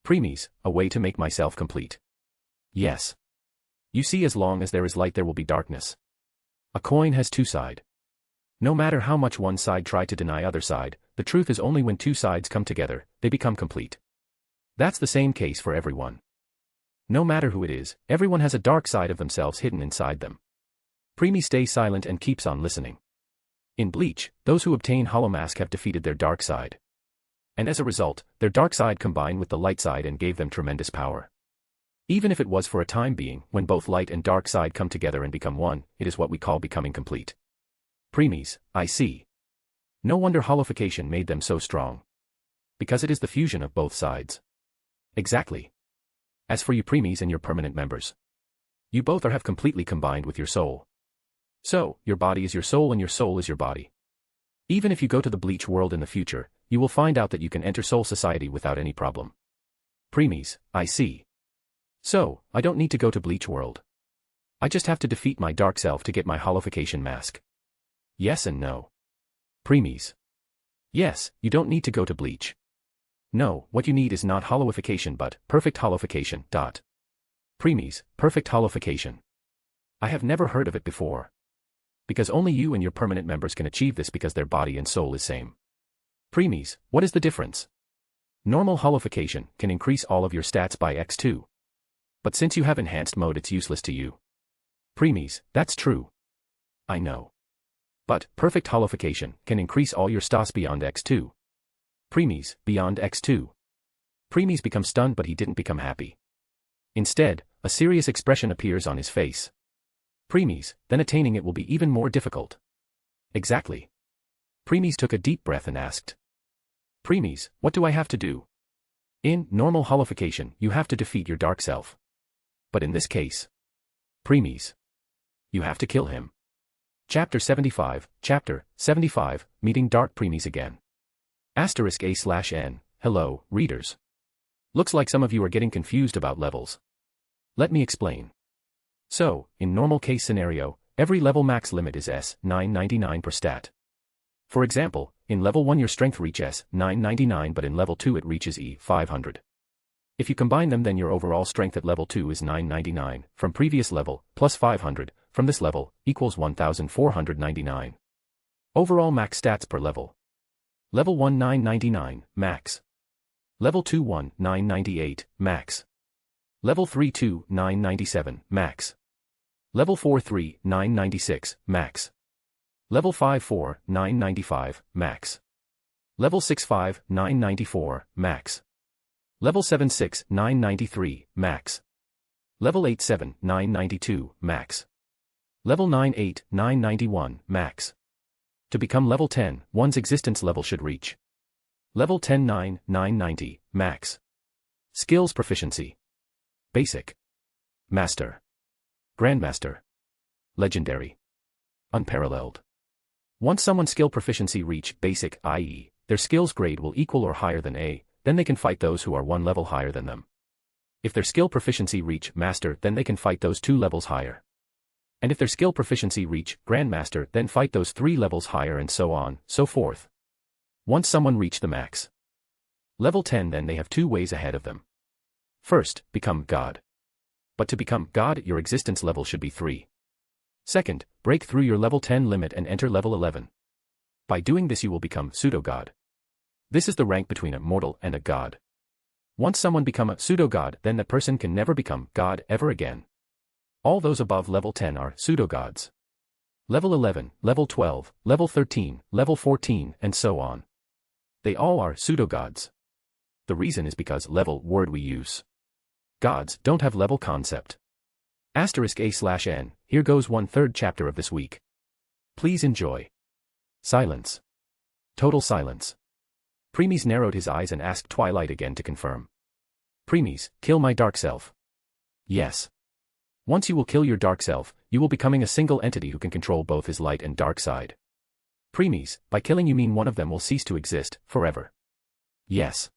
Premies, a way to make myself complete. Yes. You see, as long as there is light there will be darkness. A coin has two sides. No matter how much one side try to deny other side, the truth is only when two sides come together, they become complete. That's the same case for everyone. No matter who it is, everyone has a dark side of themselves hidden inside them. Preemie stays silent and keeps on listening. In Bleach, those who obtain Hollow Mask have defeated their dark side. And as a result, their dark side combined with the light side and gave them tremendous power. Even if it was for a time being, when both light and dark side come together and become one, it is what we call becoming complete. Preemies, I see. No wonder holification made them so strong. Because it is the fusion of both sides. Exactly. As for you preemies and your permanent members, you both have completely combined with your soul. So, your body is your soul and your soul is your body. Even if you go to the Bleach world in the future, you will find out that you can enter Soul Society without any problem. Preemies, I see. So, I don't need to go to Bleach world. I just have to defeat my dark self to get my holification mask. Yes and no. Preemies. Yes, you don't need to go to Bleach. No, what you need is not holoification but perfect holification. Preemies, perfect holification. I have never heard of it before. Because only you and your permanent members can achieve this because their body and soul is same. Preemies, what is the difference? Normal holification can increase all of your stats by x2. But since you have enhanced mode it's useless to you. Preemies, that's true. I know. But perfect holification can increase all your stats beyond x2. Preemies, beyond x2. Preemies become stunned but he didn't become happy. Instead, a serious expression appears on his face. Preemies, then attaining it will be even more difficult. Exactly. Preemies took a deep breath and asked. Preemies, what do I have to do? In normal holification, you have to defeat your dark self. But in this case, Preemies, you have to kill him. Chapter 75, Meeting Dark Preemies Again. *A/N, hello, readers. Looks like some of you are getting confused about levels. Let me explain. So, in normal case scenario, every level max limit is S999 per stat. For example, in level 1 your strength reaches S999 but in level 2 it reaches E500. If you combine them then your overall strength at level 2 is 999, from previous level, plus 500, from this level, equals 1499. Overall max stats per level. Level 1 999, max. Level 2 1 998, max. Level 3 2 997, max. Level 4 3 996, max. Level 5 4 995, max. Level 6 5 994, max. Level 7 6 993, max. Level 8 7 992, max. Level 9 8 991, max. To become level 10, one's existence level should reach level 10 9 990, max. Skills proficiency. Basic. Master. Grandmaster. Legendary. Unparalleled. Once someone's skill proficiency reach basic, i.e., their skills grade will equal or higher than A, then they can fight those who are one level higher than them. If their skill proficiency reach master, then they can fight those 2 levels higher. And if their skill proficiency reach grandmaster, then fight those 3 levels higher and so on, so forth. Once someone reach the max level 10 then they have 2 ways ahead of them. First, become God. But to become God your existence level should be 3. Second, break through your level 10 limit and enter level 11. By doing this you will become pseudo-God. This is the rank between a mortal and a god. Once someone become a pseudo-God then that person can never become God ever again. All those above level 10 are pseudo-gods. Level 11, level 12, level 13, level 14, and so on. They all are pseudo-gods. The reason is because level word we use. Gods don't have level concept. *A/N, here goes 1/3 chapter of this week. Please enjoy. Silence. Total silence. Preemies narrowed his eyes and asked Twilight again to confirm. Preemies, kill my dark self. Yes. Once you will kill your dark self, you will becoming a single entity who can control both his light and dark side. Preemies, by killing you mean one of them will cease to exist, forever. Yes.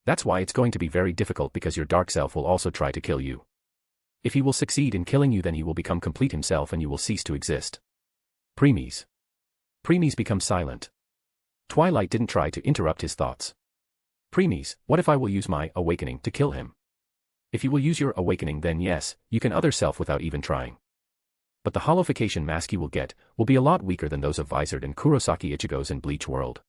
That's why it's going to be very difficult because your dark self will also try to kill you. If he will succeed in killing you then he will become complete himself and you will cease to exist. Preemies. Preemies become silent. Twilight didn't try to interrupt his thoughts. Preemies, what if I will use my awakening to kill him? If you will use your awakening then yes, you can other self without even trying. But the holification mask you will get will be a lot weaker than those of Visored and Kurosaki Ichigo's in Bleach World.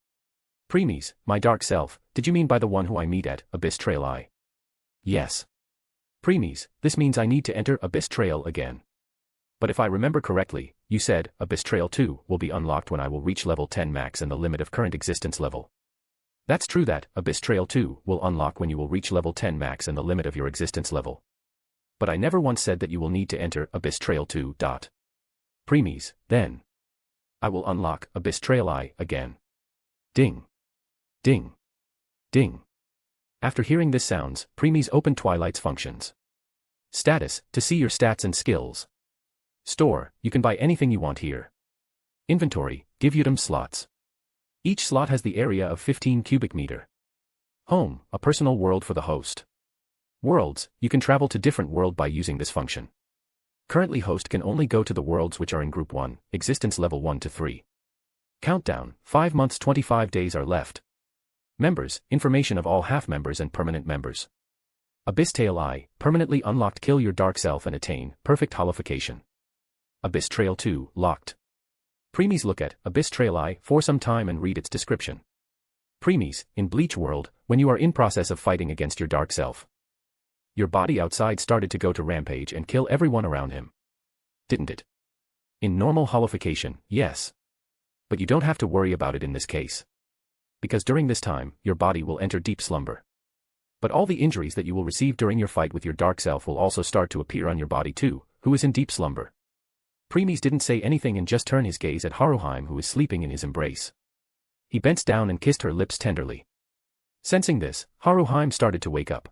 Premies, my dark self, did you mean by the one who I meet at Abyss Trail I? Yes. Premies, this means I need to enter Abyss Trail again. But if I remember correctly, you said, Abyss Trail 2 will be unlocked when I will reach level 10 max and the limit of current existence level. That's true that, Abyss Trail 2 will unlock when you will reach level 10 max and the limit of your existence level. But I never once said that you will need to enter Abyss Trail 2. Premies, then. I will unlock Abyss Trail I again. Ding. Ding. Ding. After hearing this sounds, Premies open Twilight's functions. Status, to see your stats and skills. Store, you can buy anything you want here. Inventory, give item slots. Each slot has the area of 15 cubic meter. Home, a personal world for the host. Worlds, you can travel to different world by using this function. Currently host can only go to the worlds which are in group 1, existence level 1 to 3. Countdown, 5 months 25 days are left. Members, information of all half members and permanent members. Abyss Trail I, permanently unlocked. Kill your dark self and attain perfect holification. Abyss Trail 2, locked. Premies, look at Abyss Trail I for some time and read its description. Premies, in Bleach World, when you are in process of fighting against your dark self. Your body outside started to go to rampage and kill everyone around him. Didn't it? In normal holification, yes. But you don't have to worry about it in this case. Because during this time, your body will enter deep slumber. But all the injuries that you will receive during your fight with your dark self will also start to appear on your body too, who is in deep slumber. Premies didn't say anything and just turned his gaze at Haruheim, who is sleeping in his embrace. He bent down and kissed her lips tenderly. Sensing this, Haruheim started to wake up.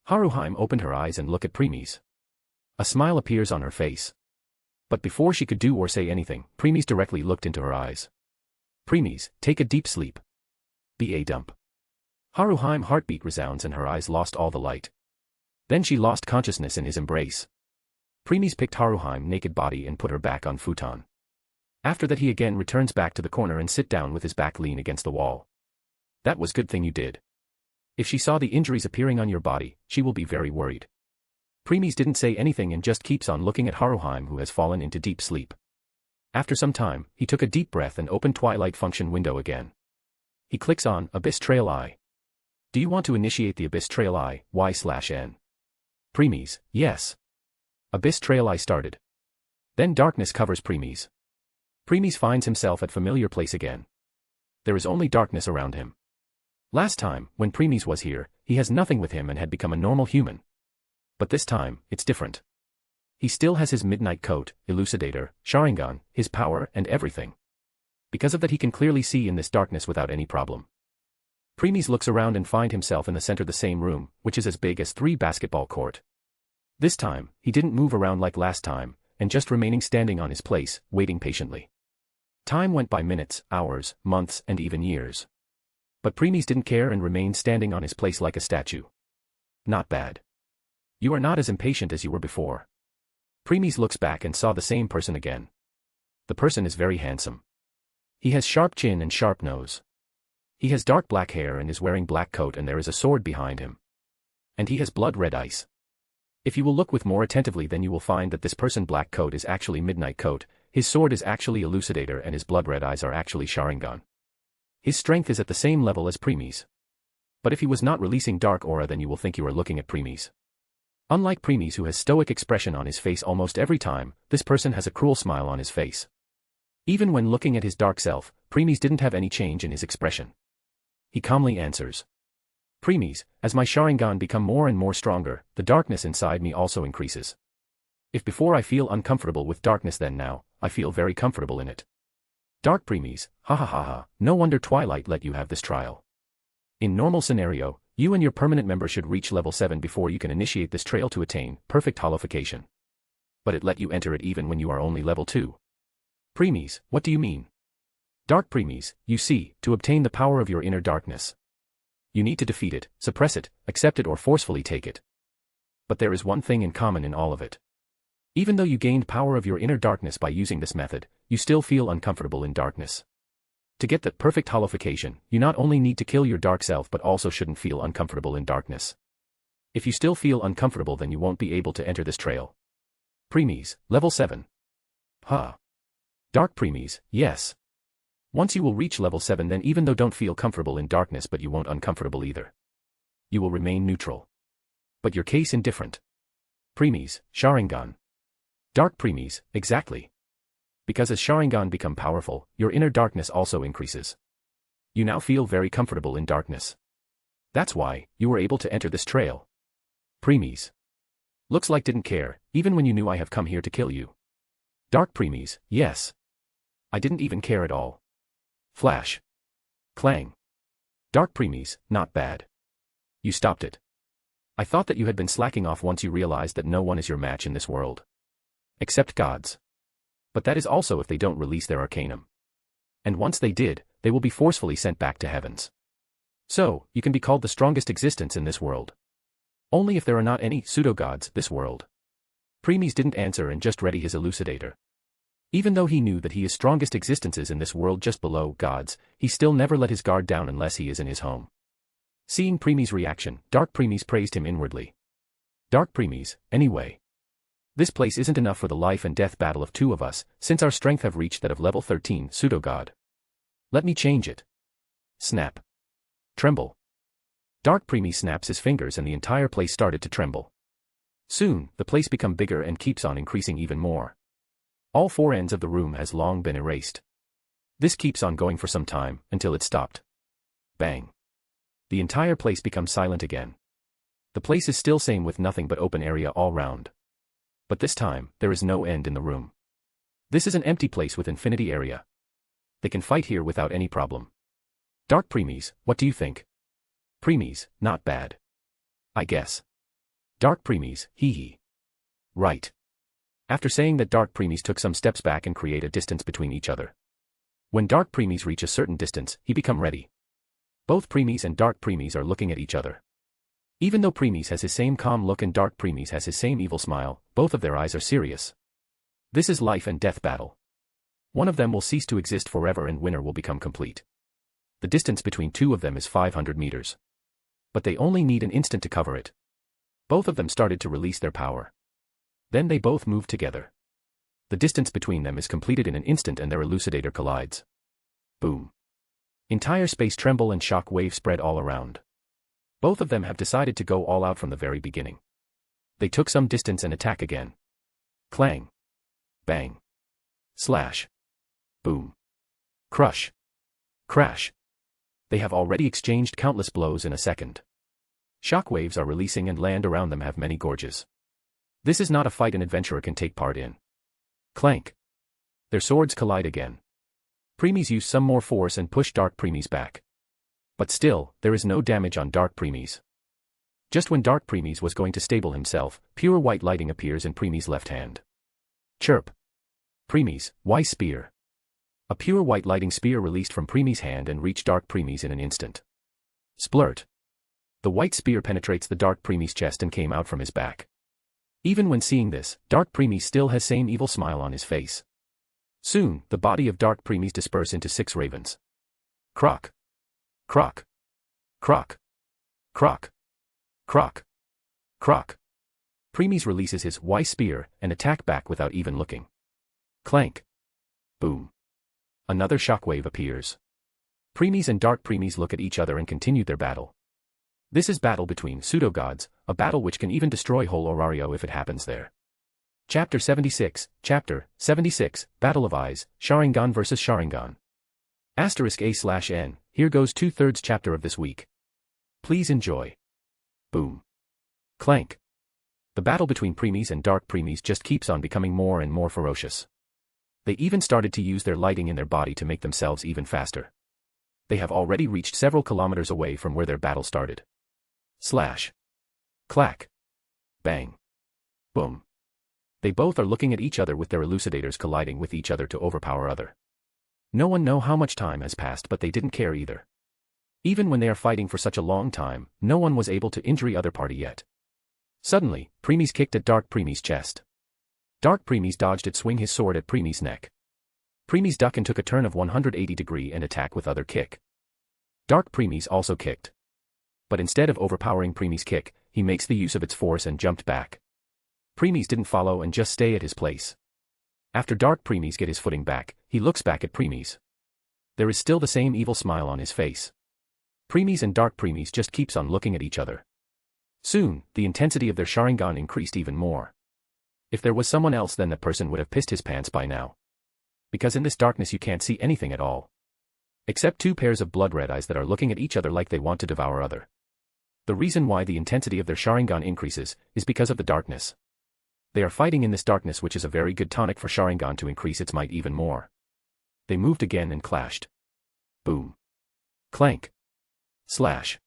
Haruheim opened her eyes and looked at Premies. A smile appears on her face. But before she could do or say anything, Premies directly looked into her eyes. Premies, take a deep sleep. Be a dump. Haruheim heartbeat resounds and her eyes lost all the light. Then she lost consciousness in his embrace. Premies picked Haruheim naked body and put her back on futon. After that he again returns back to the corner and sit down with his back lean against the wall. That was good thing you did. If she saw the injuries appearing on your body, she will be very worried. Premies didn't say anything and just keeps on looking at Haruheim, who has fallen into deep sleep. After some time, he took a deep breath and opened Twilight function window again. He clicks on Abyss Trail I. Do you want to initiate the Abyss Trail I, Y/N? Premies, yes. Abyss Trail I started. Then darkness covers Premies. Premies finds himself at familiar place again. There is only darkness around him. Last time, when Premies was here, he has nothing with him and had become a normal human. But this time, it's different. He still has his midnight coat, elucidator, Sharingan, his power and everything. Because of that he can clearly see in this darkness without any problem. Premies looks around and find himself in the center of the same room, which is as big as 3 basketball court. This time, he didn't move around like last time, and just remaining standing on his place, waiting patiently. Time went by minutes, hours, months and even years. But Premies didn't care and remained standing on his place like a statue. Not bad. You are not as impatient as you were before. Premies looks back and saw the same person again. The person is very handsome. He has sharp chin and sharp nose. He has dark black hair and is wearing black coat and there is a sword behind him. And he has blood red eyes. If you will look with more attentively then you will find that this person black coat is actually midnight coat, his sword is actually elucidator and his blood red eyes are actually Sharingan. His strength is at the same level as Premies. But if he was not releasing dark aura then you will think you are looking at Premies. Unlike Premies, who has stoic expression on his face almost every time, this person has a cruel smile on his face. Even when looking at his dark self, Premies didn't have any change in his expression. He calmly answers. Premies, as my Sharingan become more and more stronger, the darkness inside me also increases. If before I feel uncomfortable with darkness then now, I feel very comfortable in it. Dark Premies, ha ha ha ha, no wonder Twilight let you have this trial. In normal scenario, you and your permanent member should reach level 7 before you can initiate this trail to attain perfect holification. But it let you enter it even when you are only level 2. Premies, what do you mean? Dark Premies, you see, to obtain the power of your inner darkness. You need to defeat it, suppress it, accept it or forcefully take it. But there is one thing in common in all of it. Even though you gained power of your inner darkness by using this method, you still feel uncomfortable in darkness. To get that perfect holification, you not only need to kill your dark self but also shouldn't feel uncomfortable in darkness. If you still feel uncomfortable then you won't be able to enter this trail. Premies, level 7. Huh. Dark Premies, yes. Once you will reach level 7, then even though don't feel comfortable in darkness, but you won't uncomfortable either. You will remain neutral. But your case indifferent. Preemies, Sharingan. Dark preemies, exactly. Because as Sharingan become powerful, your inner darkness also increases. You now feel very comfortable in darkness. That's why you were able to enter this trail. Preemies. Looks like didn't care, even when you knew I have come here to kill you. Dark preemies, yes. I didn't even care at all. Flash. Clang. Dark preemies, not bad. You stopped it. I thought that you had been slacking off once you realized that no one is your match in this world. Except gods. But that is also if they don't release their arcanum. And once they did, they will be forcefully sent back to heavens. So, you can be called the strongest existence in this world. Only if there are not any pseudo-gods this world. Preemies didn't answer and just ready his elucidator. Even though he knew that he is strongest existences in this world just below gods, he still never let his guard down unless he is in his home. Seeing Preemies' reaction, Dark Preemies praised him inwardly. Dark Preemies, anyway. This place isn't enough for the life and death battle of two of us, since our strength have reached that of level 13 pseudo-god. Let me change it. Snap. Tremble. Dark Preemies snaps his fingers and the entire place started to tremble. Soon, the place become bigger and keeps on increasing even more. All four ends of the room has long been erased. This keeps on going for some time, until it stopped. Bang. The entire place becomes silent again. The place is still same with nothing but open area all round. But this time, there is no end in the room. This is an empty place with infinity area. They can fight here without any problem. Dark Preemies, what do you think? Preemies, not bad. I guess. Dark Preemies, hee hee. Right. After saying that, Dark Preemies took some steps back and create a distance between each other. When Dark Preemies reach a certain distance, he become ready. Both Preemies and Dark Preemies are looking at each other. Even though Preemies has his same calm look and Dark Preemies has his same evil smile, both of their eyes are serious. This is life and death battle. One of them will cease to exist forever and winner will become complete. The distance between two of them is 500 meters. But they only need an instant to cover it. Both of them started to release their power. Then they both move together. The distance between them is completed in an instant and their elucidator collides. Boom. Entire space tremble and shock wave spread all around. Both of them have decided to go all out from the very beginning. They took some distance and attack again. Clang. Bang. Slash. Boom. Crush. Crash. They have already exchanged countless blows in a second. Shockwaves are releasing and land around them have many gorges. This is not a fight an adventurer can take part in. Clank. Their swords collide again. Preemies use some more force and push Dark Preemies back. But still, there is no damage on Dark Preemies. Just when Dark Preemies was going to stable himself, pure white lighting appears in Preemies' left hand. Chirp. Preemies, why spear? A pure white lighting spear released from Preemies' hand and reached Dark Preemies in an instant. Splurt. The white spear penetrates the Dark Preemies' chest and came out from his back. Even when seeing this, Dark Preemies still has same evil smile on his face. Soon, the body of Dark Preemies disperse into 6 ravens. Croc. Croc. Croc. Croc. Croc. Croc. Preemies releases his Y spear and attack back without even looking. Clank. Boom. Another shockwave appears. Preemies and Dark Preemies look at each other and continue their battle. This is battle between pseudo-gods, a battle which can even destroy whole Orario if it happens there. Chapter 76, Battle of Eyes, Sharingan vs Sharingan. *A/N, here goes 2/3 chapter of this week. Please enjoy. Boom. Clank. The battle between Preemies and Dark Preemies just keeps on becoming more and more ferocious. They even started to use their lighting in their body to make themselves even faster. They have already reached several kilometers away from where their battle started. Slash. Clack. Bang. Boom. They both are looking at each other with their elucidators colliding with each other to overpower other. No one know how much time has passed, but they didn't care either. Even when they are fighting for such a long time, no one was able to injure other party yet. Suddenly, Preemies kicked at Dark Preemies' chest. Dark Preemies dodged it, swing his sword at Preemies' neck. Preemies duck and took a turn of 180° and attack with other kick. Dark Preemies also kicked. But instead of overpowering Preemies' kick, he makes the use of its force and jumped back. Preemies didn't follow and just stay at his place. After Dark Preemies get his footing back, he looks back at Preemies. There is still the same evil smile on his face. Premies and Dark Premies just keeps on looking at each other. Soon, the intensity of their Sharingan increased even more. If there was someone else, then that person would have pissed his pants by now. Because in this darkness you can't see anything at all. Except two pairs of blood red eyes that are looking at each other like they want to devour other. The reason why the intensity of their Sharingan increases is because of the darkness. They are fighting in this darkness, which is a very good tonic for Sharingan to increase its might even more. They moved again and clashed. Boom. Clank. Slash.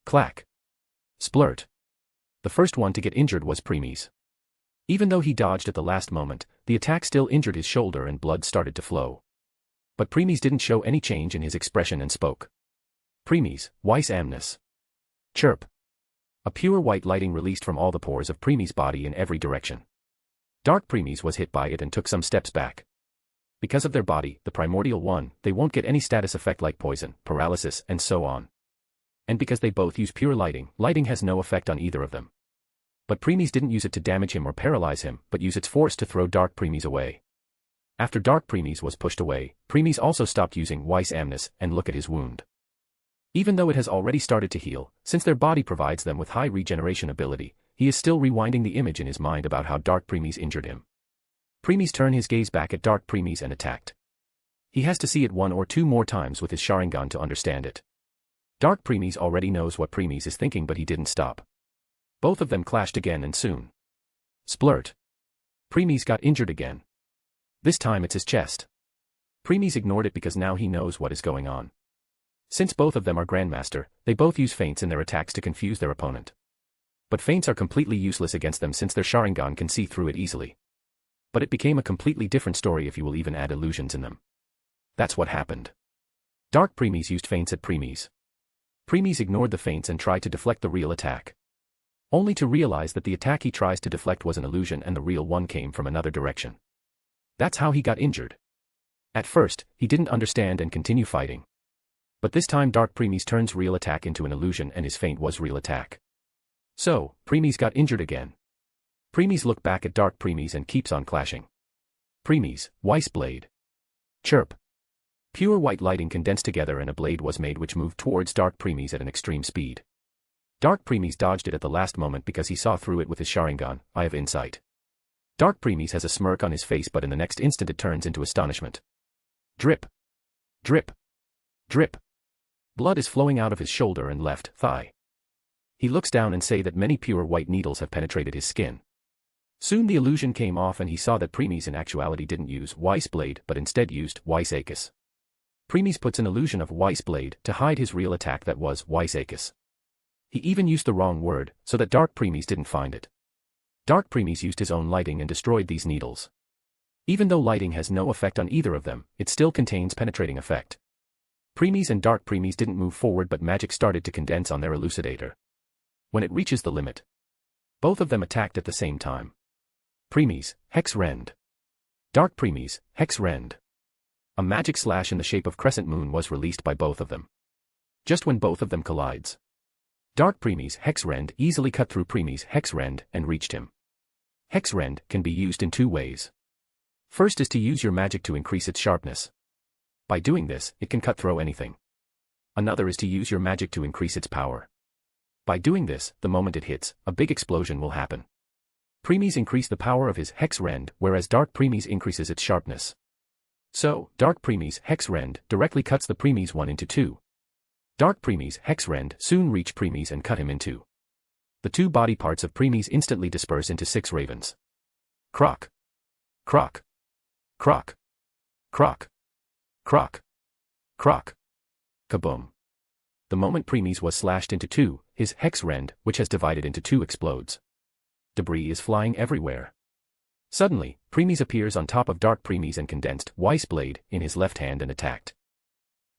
Clack. Splurt. The first one to get injured was Premies. Even though he dodged at the last moment, the attack still injured his shoulder and blood started to flow. But Premies didn't show any change in his expression and spoke. Premies, Weiss Amnes. Chirp. A pure white lighting released from all the pores of Premies' body in every direction. Dark Premies was hit by it and took some steps back. Because of their body, the primordial one, they won't get any status effect like poison, paralysis, and so on. And because they both use pure lighting, lighting has no effect on either of them. But Premies didn't use it to damage him or paralyze him, but use its force to throw Dark Premies away. After Dark Premies was pushed away, Premies also stopped using Weiss Amnes and look at his wound. Even though it has already started to heal, since their body provides them with high regeneration ability, he is still rewinding the image in his mind about how Dark Premies injured him. Premies turned his gaze back at Dark Premies and attacked. He has to see it 1 or 2 more times with his Sharingan to understand it. Dark Premies already knows what Premies is thinking, but he didn't stop. Both of them clashed again and soon. Splurt. Premies got injured again. This time it's his chest. Premies ignored it because now he knows what is going on. Since both of them are Grandmaster, they both use feints in their attacks to confuse their opponent. But feints are completely useless against them since their Sharingan can see through it easily. But it became a completely different story if you will even add illusions in them. That's what happened. Dark Premies used feints at Premies. Premies ignored the feints and tried to deflect the real attack. Only to realize that the attack he tries to deflect was an illusion and the real one came from another direction. That's how he got injured. At first, he didn't understand and continue fighting. But this time Dark Premies turns real attack into an illusion and his feint was real attack. So, Premies got injured again. Premies look back at Dark Premies and keeps on clashing. Premies, Weiss Blade. Chirp. Pure white lighting condensed together and a blade was made which moved towards Dark Premies at an extreme speed. Dark Premies dodged it at the last moment because he saw through it with his Sharingan, Eye of Insight. Dark Premies has a smirk on his face, but in the next instant it turns into astonishment. Drip. Drip. Drip. Blood is flowing out of his shoulder and left thigh. He looks down and say that many pure white needles have penetrated his skin. Soon the illusion came off and he saw that Premies in actuality didn't use Weiss Blade but instead used Weiss Akis. Premies puts an illusion of Weiss Blade to hide his real attack that was Weiss Akis. He even used the wrong word so that Dark Premies didn't find it. Dark Premies used his own lighting and destroyed these needles. Even though lighting has no effect on either of them, it still contains penetrating effect. Premies and Dark Premies didn't move forward but magic started to condense on their elucidator. When it reaches the limit, both of them attacked at the same time. Premies, Hex Rend. Dark Premies, Hex Rend. A magic slash in the shape of Crescent Moon was released by both of them. Just when both of them collides, Dark Premies' Hex Rend easily cut through Premies' Hex Rend and reached him. Hex Rend can be used in 2 ways. First is to use your magic to increase its sharpness. By doing this, it can cut through anything. Another is to use your magic to increase its power. By doing this, the moment it hits, a big explosion will happen. Premies increase the power of his Hex Rend, whereas Dark Premies increases its sharpness. So, Dark Premies' Hex Rend directly cuts the Premies one into 2. Dark Premies' Hex Rend soon reach Premies and cut him in 2. The 2 body parts of Premies instantly disperse into 6 ravens. Croc. Croc. Croc. Croc. Croc. Croc. Kaboom. The moment Premies was slashed into 2, his Hex Rend, which has divided into 2, explodes. Debris is flying everywhere. Suddenly, Premies appears on top of Dark Premies and condensed Weiss Blade in his left hand and attacked.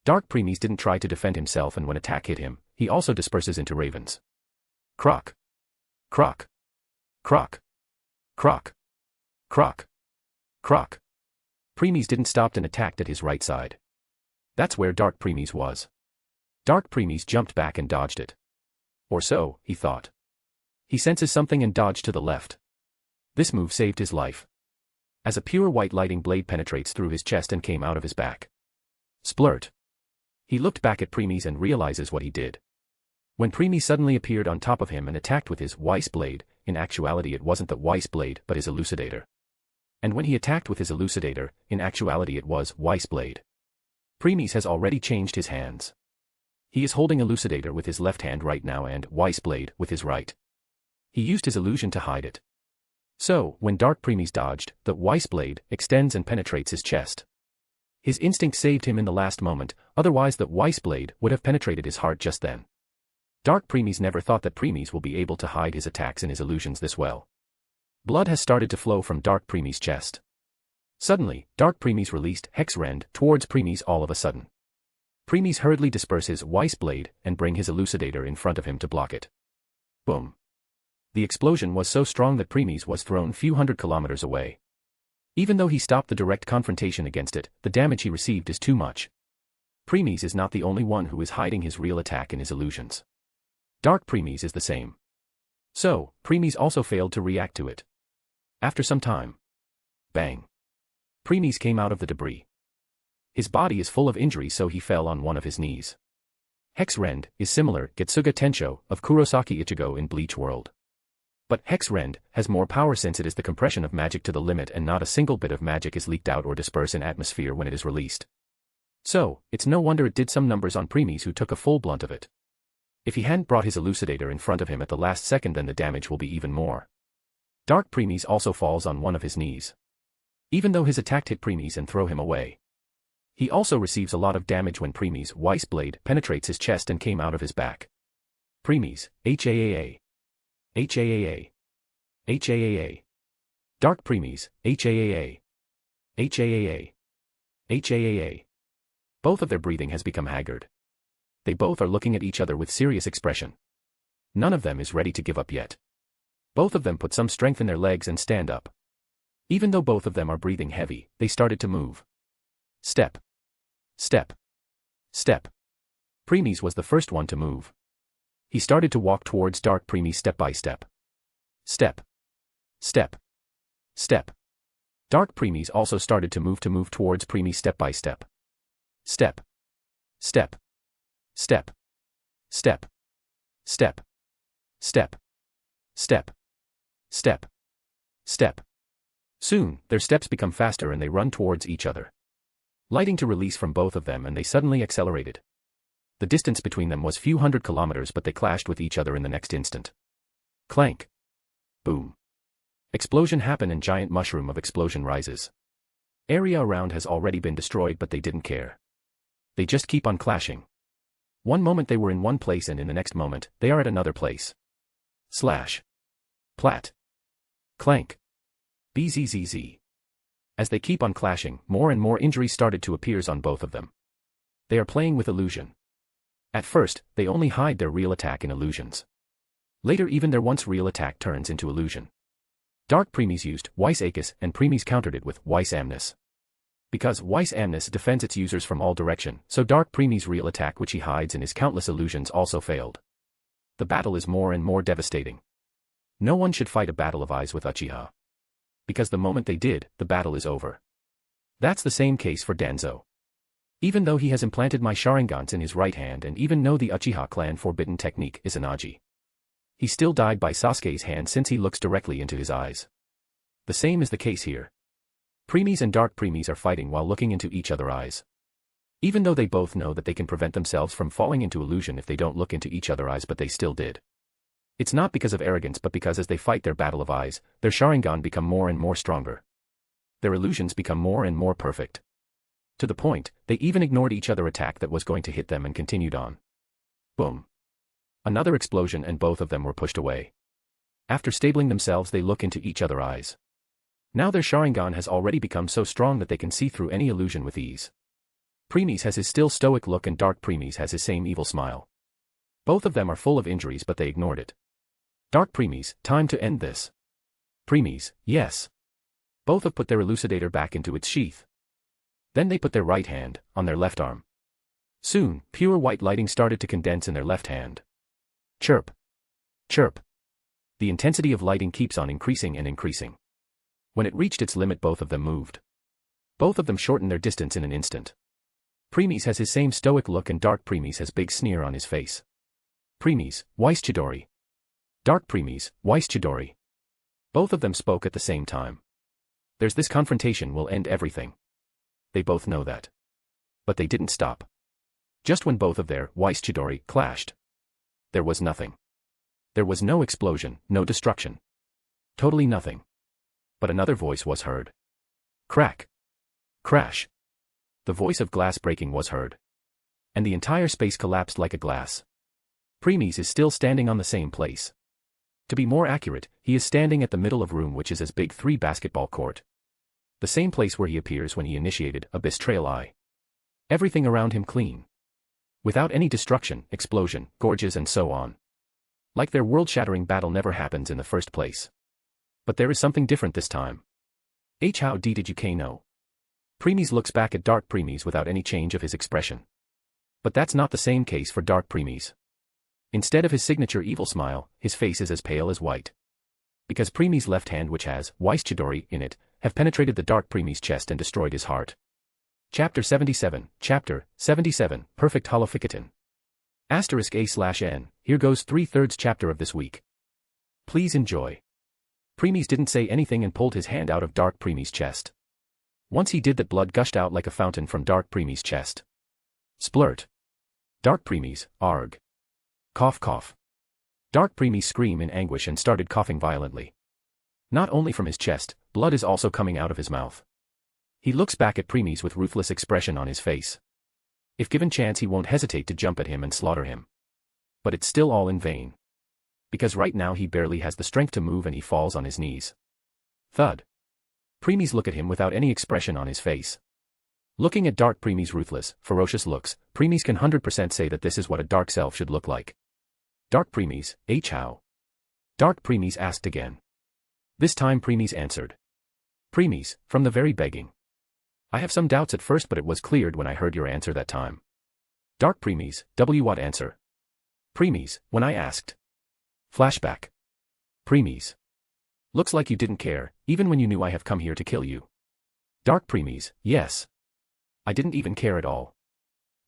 Dark Premies didn't try to defend himself and when attack hit him, he also disperses into ravens. Croc. Croc. Croc. Croc. Croc. Croc. Premies didn't stop and attacked at his right side. That's where Dark Premies was. Dark Premies jumped back and dodged it. Or so, he thought. He senses something and dodged to the left. This move saved his life. As a pure white lighting blade penetrates through his chest and came out of his back. Splurt. He looked back at Premies and realizes what he did. When Premies suddenly appeared on top of him and attacked with his Weiss Blade, in actuality it wasn't the Weiss Blade but his Elucidator. And when he attacked with his Elucidator, in actuality it was Weiss Blade. Premies has already changed his hands. He is holding Elucidator with his left hand right now and Weiss Blade with his right. He used his illusion to hide it. So, when Dark Premies dodged, the Weiss Blade extends and penetrates his chest. His instinct saved him in the last moment, otherwise the Weiss Blade would have penetrated his heart just then. Dark Premies never thought that Premies will be able to hide his attacks and his illusions this well. Blood has started to flow from Dark Premies' chest. Suddenly, Dark Premies released Hex Rend towards Premies all of a sudden. Premies hurriedly disperse his Weiss Blade and bring his Elucidator in front of him to block it. Boom. The explosion was so strong that Premies was thrown few hundred kilometers away. Even though he stopped the direct confrontation against it, the damage he received is too much. Premies is not the only one who is hiding his real attack in his illusions. Dark Premies is the same. So, Premies also failed to react to it. After some time. Bang. Premies came out of the debris. His body is full of injuries so he fell on one of his knees. Hex Rend is similar Getsuga Tensho of Kurosaki Ichigo in Bleach World. But Hex Rend has more power since it is the compression of magic to the limit and not a single bit of magic is leaked out or dispersed in atmosphere when it is released. So, it's no wonder it did some numbers on Premies who took a full blunt of it. If he hadn't brought his Elucidator in front of him at the last second then the damage will be even more. Dark Premies also falls on one of his knees. Even though his attack hit Premies and throw him away. He also receives a lot of damage when Premies' Weiss Blade penetrates his chest and came out of his back. Premies, HAAA. HAAA. HAAA. Dark Premies, HAAA. HAAA. HAAA. Both of their breathing has become haggard. They both are looking at each other with serious expression. None of them is ready to give up yet. Both of them put some strength in their legs and stand up. Even though both of them are breathing heavy, they started to move. Step. Step. Step. Premies was the first one to move. He started to walk towards Dark Premies step by step. Step. Step. Step. Dark Premies also started to move towards Premies step by step. Step. Step. Step. Step. Step. Step. Step. Step. Step. Soon, their steps become faster and they run towards each other. Lighting to release from both of them and they suddenly accelerated. The distance between them was few hundred kilometers but they clashed with each other in the next instant. Clank. Boom. Explosion happen and giant mushroom of explosion rises. Area around has already been destroyed but they didn't care. They just keep on clashing. One moment they were in one place and in the next moment, they are at another place. Slash. Plat. Clank. BZZZ. As they keep on clashing, more and more injuries started to appear on both of them. They are playing with illusion. At first, they only hide their real attack in illusions. Later even their once real attack turns into illusion. Dark Premies used Weiss Achis and Premies countered it with Weiss Amnes. Because Weiss Amnes defends its users from all direction, so Dark Premies' real attack which he hides in his countless illusions also failed. The battle is more and more devastating. No one should fight a battle of eyes with Uchiha. Because the moment they did, the battle is over. That's the same case for Danzo. Even though he has implanted my Sharingans in his right hand and even know the Uchiha clan forbidden technique Izanagi. He still died by Sasuke's hand since he looks directly into his eyes. The same is the case here. Premies and Dark Premies are fighting while looking into each other's eyes. Even though they both know that they can prevent themselves from falling into illusion if they don't look into each other's eyes but they still did. It's not because of arrogance but because as they fight their battle of eyes, their Sharingan become more and more stronger. Their illusions become more and more perfect. To the point, they even ignored each other's attack that was going to hit them and continued on. Boom. Another explosion and both of them were pushed away. After stabling themselves they look into each other's eyes. Now their Sharingan has already become so strong that they can see through any illusion with ease. Premies has his still stoic look and Dark Premies has his same evil smile. Both of them are full of injuries but they ignored it. Dark Premies, time to end this. Premies, yes. Both have put their Elucidator back into its sheath. Then they put their right hand on their left arm. Soon, pure white lighting started to condense in their left hand. Chirp. Chirp. The intensity of lighting keeps on increasing and increasing. When it reached its limit both of them moved. Both of them shortened their distance in an instant. Premies has his same stoic look and Dark Premies has big sneer on his face. Premies, Weiss Chidori. Dark Premies, Weiss Chidori. Both of them spoke at the same time. There's this confrontation will end everything. They both know that. But they didn't stop. Just when both of their Weiss Chidori clashed, there was nothing. There was no explosion, no destruction. Totally nothing. But another voice was heard. Crack. Crash. The voice of glass breaking was heard. And the entire space collapsed like a glass. Premies is still standing on the same place. To be more accurate, he is standing at the middle of room which is as big 3 basketball court. The same place where he appears when he initiated Abyss Trail Eye. Everything around him clean. Without any destruction, explosion, gorges and so on. Like their world-shattering battle never happens in the first place. But there is something different this time. How did you know? Premies looks back at Dark Premies without any change of his expression. But that's not the same case for Dark Premies. Instead of his signature evil smile, his face is as pale as white. Because Premies' left hand which has Weiss Chidori in it, have penetrated the Dark Premies' chest and destroyed his heart. Chapter 77, Perfect Holophicatan. *A/N, here goes 3/3 chapter of this week. Please enjoy. Premies didn't say anything and pulled his hand out of Dark Premies' chest. Once he did that, blood gushed out like a fountain from Dark Premies' chest. Splurt. Dark Premies, arg. Cough cough. Dark Premies screamed in anguish and started coughing violently. Not only from his chest, blood is also coming out of his mouth. He looks back at Premies with ruthless expression on his face. If given chance he won't hesitate to jump at him and slaughter him. But it's still all in vain. Because right now he barely has the strength to move and he falls on his knees. Thud. Premies look at him without any expression on his face. Looking at Dark Premies' ruthless, ferocious looks, Premies can 100% say that this is what a dark self should look like. Dark Premies, how? Dark Premies asked again. This time Premies answered. Premies, from the very begging. I have some doubts at first but it was cleared when I heard your answer that time. Dark Premies, what answer? Premies, when I asked. Flashback. Premies. Looks like you didn't care, even when you knew I have come here to kill you. Dark Premies, yes. I didn't even care at all.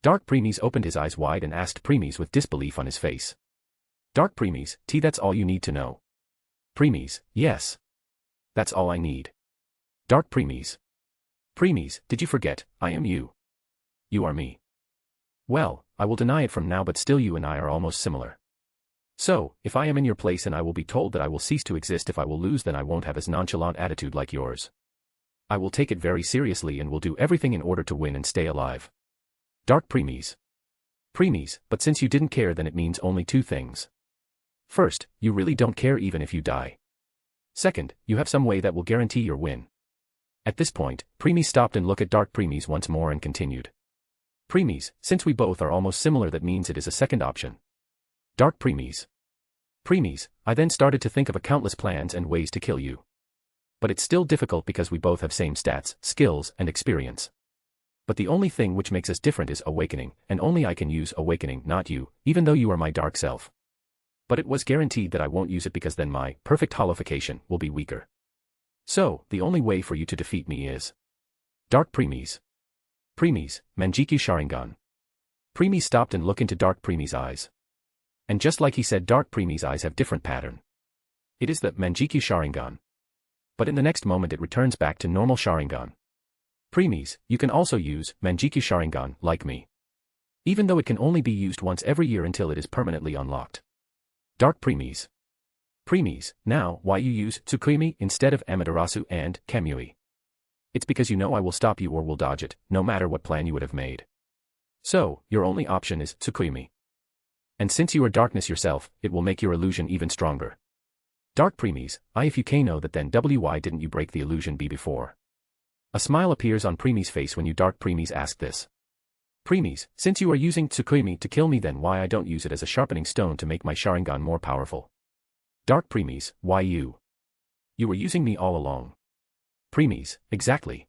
Dark Premies opened his eyes wide and asked Premies with disbelief on his face. Dark Premies, that's all you need to know. Premies, yes. That's all I need. Dark Premies. Premies, did you forget, I am you. You are me. Well, I will deny it from now but still you and I are almost similar. So, if I am in your place and I will be told that I will cease to exist if I will lose then I won't have as nonchalant attitude like yours. I will take it very seriously and will do everything in order to win and stay alive. Dark Premies. Premies, but since you didn't care then it means only 2 things. First, you really don't care even if you die. Second, you have some way that will guarantee your win. At this point, Premies stopped and looked at Dark Premies once more and continued. Premies, since we both are almost similar that means it is a second option. Dark Premies. Premies, I then started to think of countless plans and ways to kill you. But it's still difficult because we both have same stats, skills, and experience. But the only thing which makes us different is awakening, and only I can use awakening, not you, even though you are my dark self. But it was guaranteed that I won't use it because then my perfect holification will be weaker. So, the only way for you to defeat me is Dark Premies. Premies, Manjikyu Sharingan. Premies stopped and looked into Dark Premies' eyes. And just like he said, Dark Premies' eyes have different pattern. It is the Manjikyu Sharingan. But in the next moment it returns back to normal Sharingan. Premies, you can also use Manjikyu Sharingan like me. Even though it can only be used once every year until it is permanently unlocked. Dark Premies. Premies, now why you use Tsukuyomi instead of Amaterasu and Kamui? It's because you know I will stop you or will dodge it, no matter what plan you would have made. So, your only option is Tsukuyomi. And since you are darkness yourself, it will make your illusion even stronger. Dark Premies, if you can know that then why didn't you break the illusion before? A smile appears on Premies' face when you Dark Premies ask this. Premies, since you are using Tsukuyomi to kill me then why I don't use it as a sharpening stone to make my Sharingan more powerful? Dark Premies, why you? You were using me all along. Premies, exactly.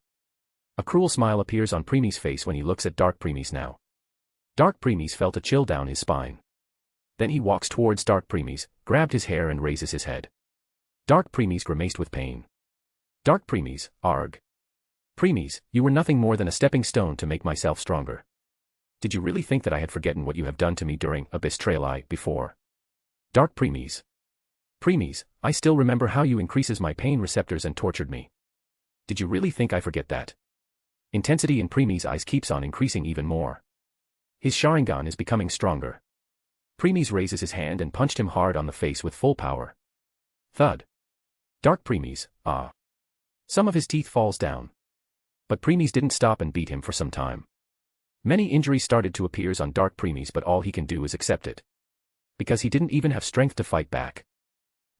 A cruel smile appears on Premies' face when he looks at Dark Premies now. Dark Premies felt a chill down his spine. Then he walks towards Dark Premies, grabbed his hair and raises his head. Dark Premies grimaced with pain. Dark Premies, arg. Premies, you were nothing more than a stepping stone to make myself stronger. Did you really think that I had forgotten what you have done to me during Abyss Trail before? Dark Premies. Premies, I still remember how you increases my pain receptors and tortured me. Did you really think I forget that? Intensity in Premies' eyes keeps on increasing even more. His Sharingan is becoming stronger. Premies raises his hand and punched him hard on the face with full power. Thud. Dark Premies, ah. Some of his teeth falls down. But Premies didn't stop and beat him for some time. Many injuries started to appear on Dark Premies, but all he can do is accept it. Because he didn't even have strength to fight back.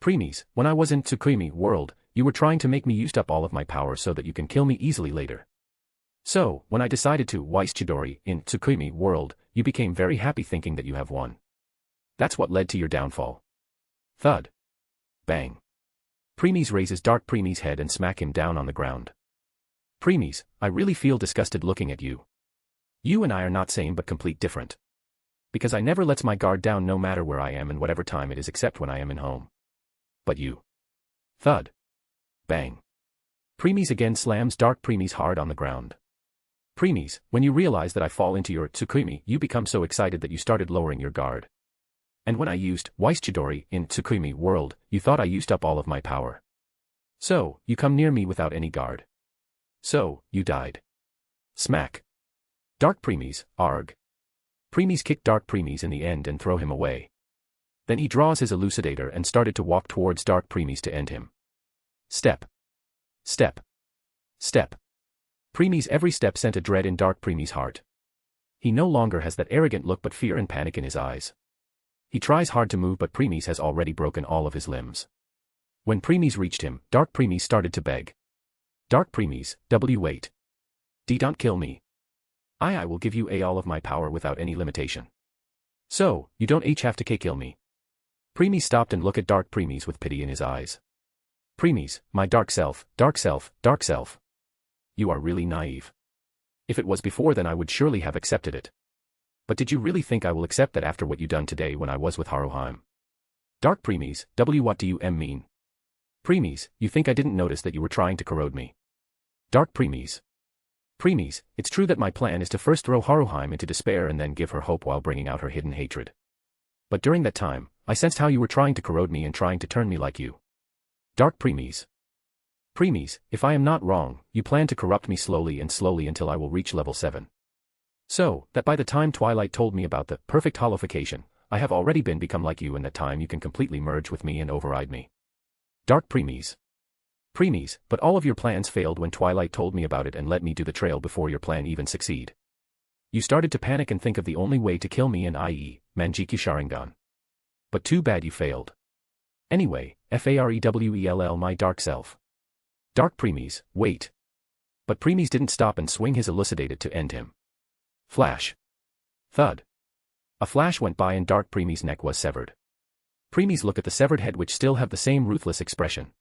Premies, when I was in Tsukimi world, you were trying to make me use up all of my power so that you can kill me easily later. So, when I decided to Weiss Chidori in Tsukimi world, you became very happy thinking that you have won. That's what led to your downfall. Thud. Bang. Premies raises Dark Premies' head and smack him down on the ground. Premies, I really feel disgusted looking at you. You and I are not same but complete different. Because I never lets my guard down no matter where I am and whatever time it is except when I am in home. But you. Thud. Bang. Premies again slams Dark Premies hard on the ground. Premies, when you realize that I fall into your Tsukimi, you become so excited that you started lowering your guard. And when I used Weiss Chidori in Tsukimi world, you thought I used up all of my power. So, you come near me without any guard. So, you died. Smack. Dark Premies, arg. Premies kick Dark Premies in the end and throw him away. Then he draws his elucidator and started to walk towards Dark Premies to end him. Step. Step. Step. Premies' every step sent a dread in Dark Premies' heart. He no longer has that arrogant look but fear and panic in his eyes. He tries hard to move but Premies has already broken all of his limbs. When Premies reached him, Dark Premies started to beg. Dark Premies, wait. Don't kill me. I will give you all of my power without any limitation. So, you don't have to kill me. Premies stopped and looked at Dark Premies with pity in his eyes. Premies, my dark self, dark self, dark self. You are really naive. If it was before then I would surely have accepted it. But did you really think I will accept that after what you done today when I was with Haruhime? Dark Premies, what do you mean? Premies, you think I didn't notice that you were trying to corrode me? Dark Premies. Premies, it's true that my plan is to first throw Haruhime into despair and then give her hope while bringing out her hidden hatred. But during that time, I sensed how you were trying to corrode me and trying to turn me like you. Dark Premies. Premies, if I am not wrong, you plan to corrupt me slowly until I will reach level 7. So, that by the time Twilight told me about the perfect holification, I have already become like you and that time you can completely merge with me and override me. Dark Premies. Premies, but all of your plans failed when Twilight told me about it and let me do the trail before your plan even succeed. You started to panic and think of the only way to kill me and i.e., Manjiki Sharingan. But too bad you failed. Anyway, farewell my dark self. Dark Premies, wait. But Premies didn't stop and swing his elucidated to end him. Flash. Thud. A flash went by and Dark Premies' neck was severed. Premies look at the severed head which still have the same ruthless expression.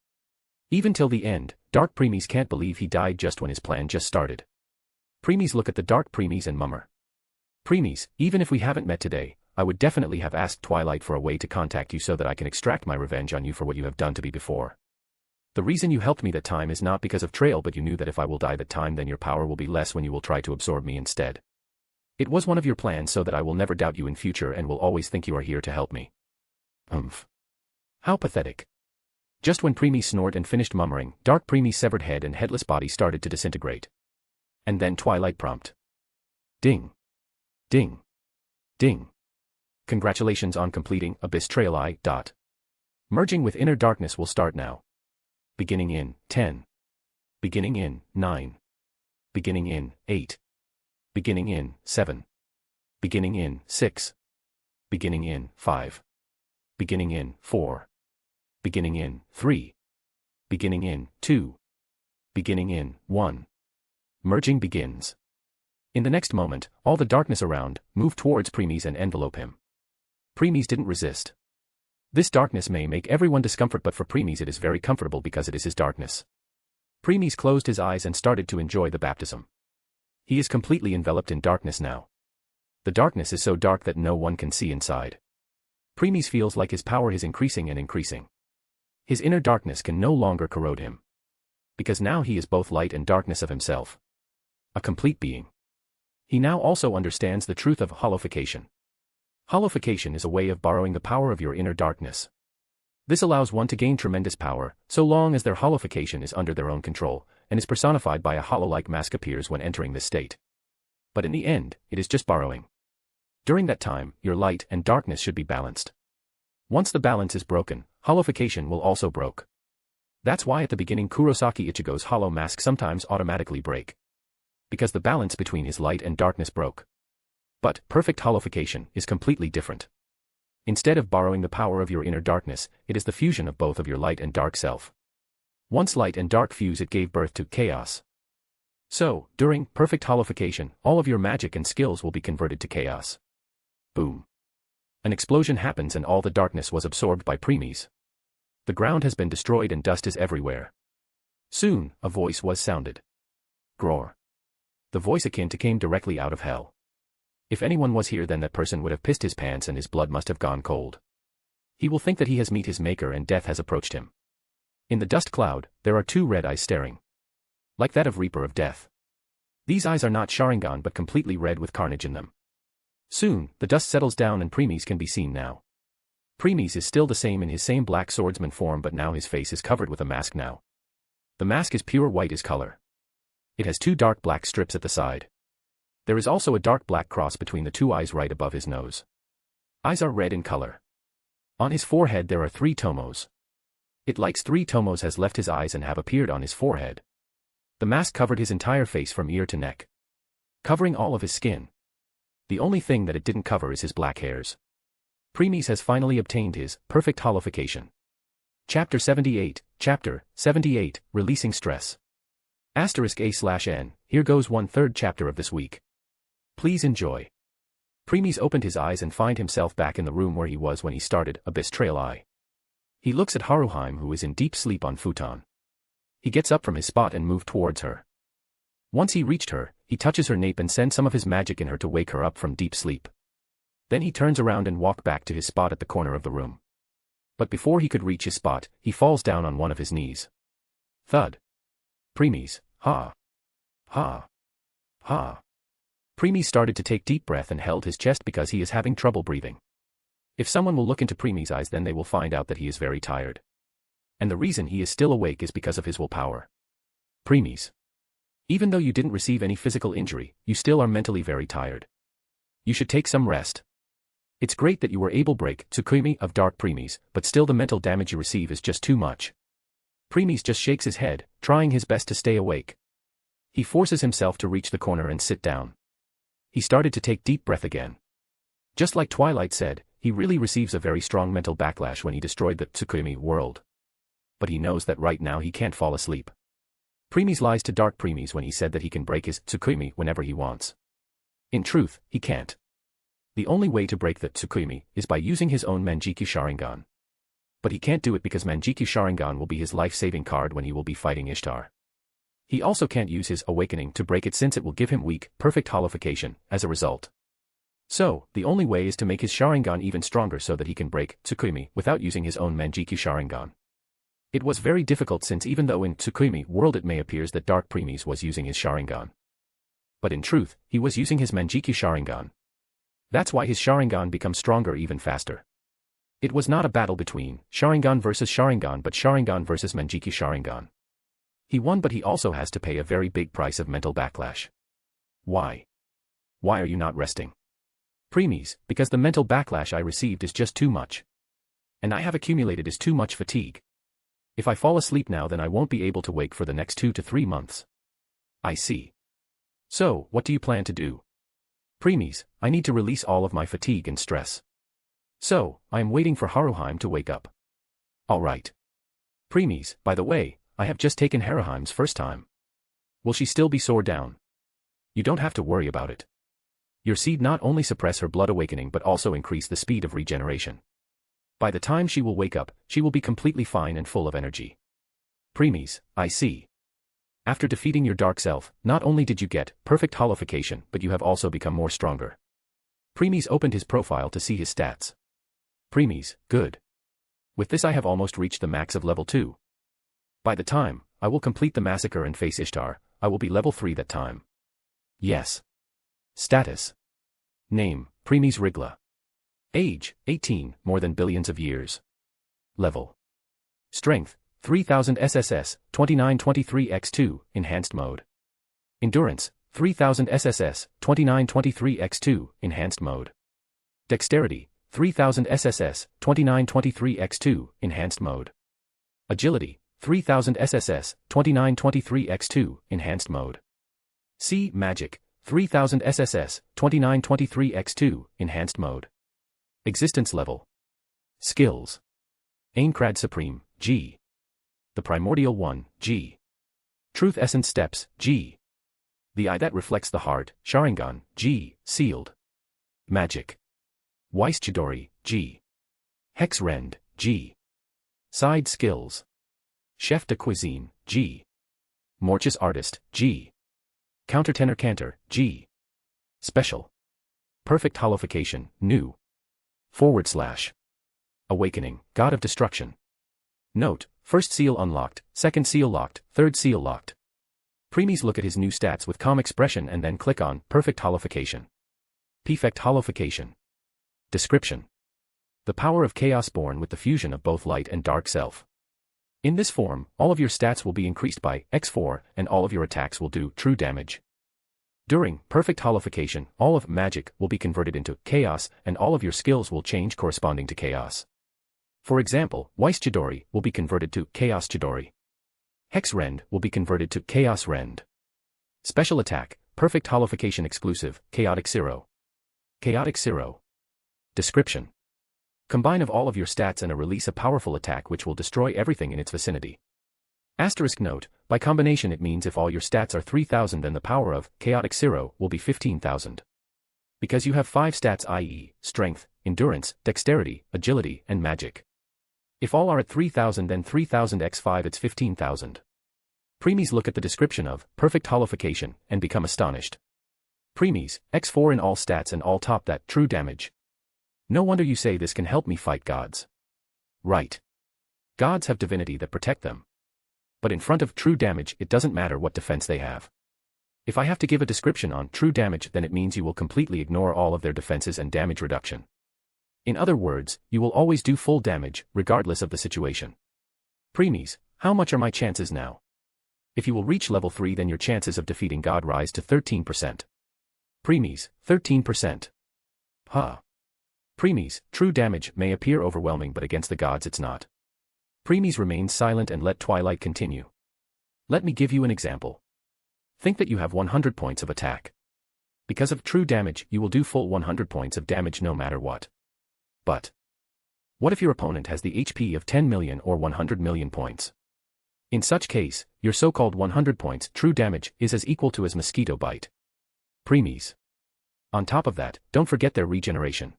Even till the end, Dark Premies can't believe he died just when his plan just started. Premies look at the Dark Premies and mummer. Premies, even if we haven't met today, I would definitely have asked Twilight for a way to contact you so that I can extract my revenge on you for what you have done to me before. The reason you helped me that time is not because of Trail but you knew that if I will die that time then your power will be less when you will try to absorb me instead. It was one of your plans so that I will never doubt you in future and will always think you are here to help me. How pathetic. Just when Premies snored and finished mummering, Dark Premies' severed head and headless body started to disintegrate. And then Twilight prompt. Ding. Ding. Ding. Congratulations on completing Abyss Trail I. Merging with inner darkness will start now. Beginning in 10. Beginning in 9. Beginning in 8. Beginning in 7. Beginning in 6. Beginning in 5. Beginning in 4. Beginning in 3. Beginning in 2. Beginning in 1. Merging begins. In the next moment, all the darkness around moved towards Premies and envelope him. Premies didn't resist. This darkness may make everyone discomfort but for Premies it is very comfortable because it is his darkness. Premies closed his eyes and started to enjoy the baptism. He is completely enveloped in darkness now. The darkness is so dark that no one can see inside. Premies feels like his power is increasing and increasing. His inner darkness can no longer corrode him. Because now he is both light and darkness of himself. A complete being. He now also understands the truth of holification. Holification is a way of borrowing the power of your inner darkness. This allows one to gain tremendous power, so long as their holification is under their own control, and is personified by a hollow-like mask appears when entering this state. But in the end, it is just borrowing. During that time, your light and darkness should be balanced. Once the balance is broken, holification will also broke. That's why at the beginning Kurosaki Ichigo's hollow mask sometimes automatically break. Because the balance between his light and darkness broke. But perfect holification is completely different. Instead of borrowing the power of your inner darkness, it is the fusion of both of your light and dark self. Once light and dark fuse, it gave birth to chaos. So, during perfect holification, all of your magic and skills will be converted to chaos. Boom. An explosion happens and all the darkness was absorbed by preemies. The ground has been destroyed and dust is everywhere. Soon, a voice was sounded. Groar. The voice akin to came directly out of hell. If anyone was here, then that person would have pissed his pants and his blood must have gone cold. He will think that he has met his maker and death has approached him. In the dust cloud, there are two red eyes staring. Like that of Reaper of Death. These eyes are not Sharingan but completely red with carnage in them. Soon, the dust settles down and Preemies can be seen now. Preemies is still the same in his same black swordsman form, but now his face is covered with a mask now. The mask is pure white as color. It has two dark black strips at the side. There is also a dark black cross between the two eyes right above his nose. Eyes are red in color. On his forehead there are 3 tomos. It likes 3 tomos has left his eyes and have appeared on his forehead. The mask covered his entire face from ear to neck, covering all of his skin. The only thing that it didn't cover is his black hairs. Preemies has finally obtained his perfect holification. Chapter 78, Releasing Stress. *A/N, here goes 1/3 chapter of this week. Please enjoy. Preemies opened his eyes and find himself back in the room where he was when he started Abyss Trail Eye. He looks at Haruhime, who is in deep sleep on futon. He gets up from his spot and moves towards her. Once he reached her, he touches her nape and sends some of his magic in her to wake her up from deep sleep. Then he turns around and walks back to his spot at the corner of the room. But before he could reach his spot, he falls down on one of his knees. Thud. Preemies, ha. Ha. Ha. Preemies started to take deep breath and held his chest because he is having trouble breathing. If someone will look into Preemies' eyes, then they will find out that he is very tired. And the reason he is still awake is because of his willpower. Preemies. Even though you didn't receive any physical injury, you still are mentally very tired. You should take some rest. It's great that you were able to break Tsukimi of Dark Preemies, but still the mental damage you receive is just too much. Preemies just shakes his head, trying his best to stay awake. He forces himself to reach the corner and sit down. He started to take deep breath again. Just like Twilight said, he really receives a very strong mental backlash when he destroyed the Tsukimi world. But he knows that right now he can't fall asleep. Preemies lies to Dark Preemies when he said that he can break his Tsukimi whenever he wants. In truth, he can't. The only way to break the Tsukimi is by using his own Manjiki Sharingan. But he can't do it because Manjiki Sharingan will be his life-saving card when he will be fighting Ishtar. He also can't use his Awakening to break it since it will give him weak, perfect holification as a result. So, the only way is to make his Sharingan even stronger so that he can break Tsukimi without using his own Manjiki Sharingan. It was very difficult since even though in Tsukimi world it may appears that Dark Preemies was using his Sharingan. But in truth, he was using his Manjiki Sharingan. That's why his Sharingan becomes stronger even faster. It was not a battle between Sharingan versus Sharingan but Sharingan versus Manjiki Sharingan. He won, but he also has to pay a very big price of mental backlash. Why? Why are you not resting? Preemies, because the mental backlash I received is just too much. And I have accumulated is too much fatigue. If I fall asleep now, then I won't be able to wake for the next 2 to 3 months. I see. So, what do you plan to do? Preemies, I need to release all of my fatigue and stress. So, I am waiting for Haruhime to wake up. Alright. Preemies, by the way, I have just taken Haruhime's first time. Will she still be sore down? You don't have to worry about it. Your seed not only suppress her blood awakening but also increase the speed of regeneration. By the time she will wake up, she will be completely fine and full of energy. Preemies, I see. After defeating your dark self, not only did you get perfect holification, but you have also become more stronger. Preemies opened his profile to see his stats. Preemies, good. With this I have almost reached the max of level 2. By the time I will complete the massacre and face Ishtar, I will be level 3 that time. Yes. Status. Name, Premies Rigla. Age, 18, more than billions of years. Level. Strength, 3000 SSS, 2923x2, Enhanced Mode. Endurance, 3000 SSS, 2923x2, Enhanced Mode. Dexterity, 3000 SSS, 2923x2, Enhanced Mode. Agility, 3000 SSS, 2923x2, Enhanced Mode. C. Magic, 3000 SSS, 2923x2, Enhanced Mode. Existence Level. Skills. Aincrad Supreme, G. The Primordial One, G. Truth Essence Steps, G. The Eye That Reflects the Heart, Sharingan, G. Sealed. Magic. Weiss Chidori, G. Hex Rend, G. Side Skills. Chef de Cuisine, G. Morchus Artist, G. Countertenor Cantor, G. Special. Perfect Holification, New. / Awakening, God of Destruction. Note, first seal unlocked, second seal locked, third seal locked. Premies look at his new stats with calm expression and then click on Perfect Holification. Perfect Holification. Description. The power of chaos born with the fusion of both light and dark self. In this form, all of your stats will be increased by x4 and all of your attacks will do true damage. During Perfect Holification, all of magic will be converted into chaos and all of your skills will change corresponding to chaos. For example, Weiss Chidori will be converted to Chaos Chidori. Hex Rend will be converted to Chaos Rend. Special Attack, Perfect Holification Exclusive, Chaotic Zero. Chaotic Zero. Description. Combine of all of your stats and release a powerful attack which will destroy everything in its vicinity. Asterisk note, by combination it means if all your stats are 3000 then the power of Chaotic Zero will be 15,000. Because you have 5 stats i.e., Strength, Endurance, Dexterity, Agility, and Magic. If all are at 3000 then 3000 x 5 it's 15,000. Premies look at the description of Perfect Holification and become astonished. Premies, x4 in all stats and all top that true damage. No wonder you say this can help me fight gods. Right. Gods have divinity that protect them. But in front of true damage it doesn't matter what defense they have. If I have to give a description on true damage then it means you will completely ignore all of their defenses and damage reduction. In other words, you will always do full damage, regardless of the situation. Premies, how much are my chances now? If you will reach level 3 then your chances of defeating God rise to 13%. Premies, 13%. Huh. Premies, true damage may appear overwhelming but against the gods it's not. Premies remain silent and let Twilight continue. Let me give you an example. Think that you have 100 points of attack. Because of true damage you will do full 100 points of damage no matter what. But what if your opponent has the HP of 10 million or 100 million points? In such case, your so-called 100 points true damage is as equal to as mosquito bite. Premies. On top of that, don't forget their regeneration.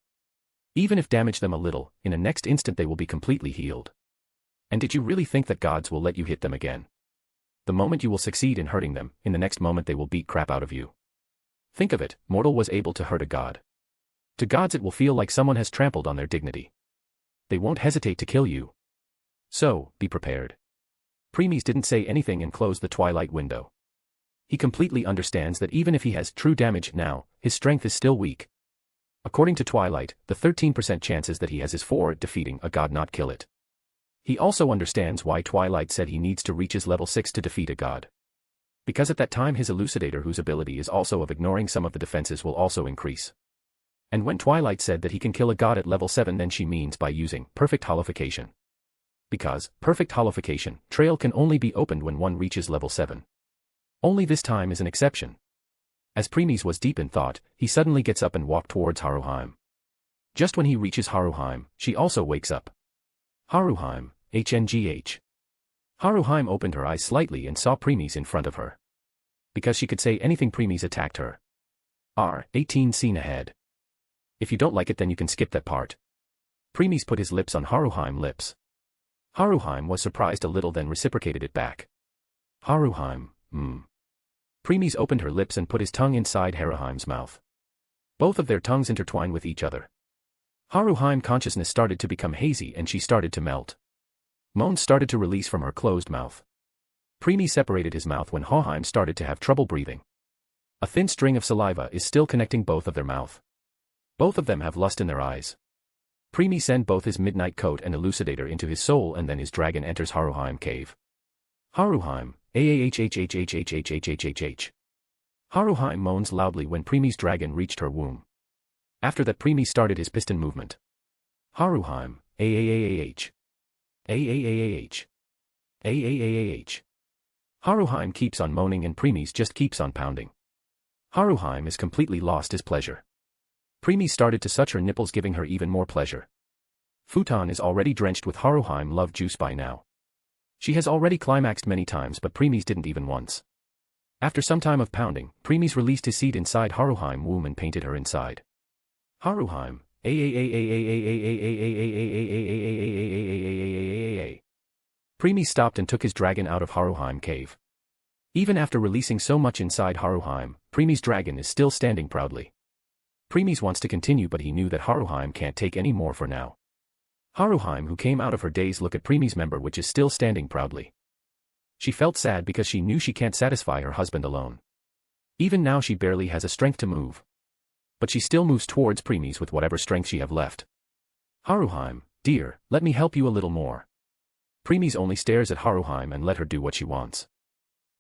Even if damage them a little, in a next instant they will be completely healed. And did you really think that gods will let you hit them again? The moment you will succeed in hurting them, in the next moment they will beat crap out of you. Think of it, mortal was able to hurt a god. To gods it will feel like someone has trampled on their dignity. They won't hesitate to kill you. So, be prepared. Premies didn't say anything and closed the Twilight window. He completely understands that even if he has true damage now, his strength is still weak. According to Twilight, the 13% chances that he has is for defeating a god not kill it. He also understands why Twilight said he needs to reach his level 6 to defeat a god. Because at that time his Elucidator whose ability is also of ignoring some of the defenses will also increase. And when Twilight said that he can kill a god at level 7 then she means by using Perfect Holification. Because, Perfect Holification, trail can only be opened when one reaches level 7. Only this time is an exception. As Premies was deep in thought, he suddenly gets up and walks towards Haruheim. Just when he reaches Haruheim, she also wakes up. Haruheim, HNGH. Haruheim opened her eyes slightly and saw Premies in front of her. Because she could say anything Premies attacked her. R18 scene ahead. If you don't like it then you can skip that part. Premies put his lips on Haruheim's lips. Haruheim was surprised a little then reciprocated it back. Haruheim, Premies opened her lips and put his tongue inside Haruheim's mouth. Both of their tongues intertwined with each other. Haruheim's consciousness started to become hazy and she started to melt. Moans started to release from her closed mouth. Premies separated his mouth when Haruheim started to have trouble breathing. A thin string of saliva is still connecting both of their mouth. Both of them have lust in their eyes. Primi send both his midnight coat and elucidator into his soul, and then his dragon enters Haruheim cave. Haruheim, ahhhhhhhhhhhh. Haruheim moans loudly when Primi's dragon reached her womb. After that, Primi started his piston movement. Haruheim, ahhhhh. Ahhhhh. Ahhhhh. Haruheim keeps on moaning and Primi's just keeps on pounding. Haruheim is completely lost his pleasure. Primi started to such her nipples, giving her even more pleasure. Futon is already drenched with Haruheim love juice by now. She has already climaxed many times, but Primi's didn't even once. After some time of pounding, Primi's released his seed inside Haruheim womb and painted her inside. Haruheim, Primi stopped and took his dragon out of Haruheim cave. Even after releasing so much inside Haruheim, Primi's dragon is still standing proudly. Primi's wants to continue, but he knew that Haruheim can't take any more for now. Haruheim, who came out of her daze, look at Primi's member, which is still standing proudly. She felt sad because she knew she can't satisfy her husband alone. Even now she barely has a strength to move. But she still moves towards Primi's with whatever strength she have left. Haruheim, dear, let me help you a little more. Primi's only stares at Haruheim and let her do what she wants.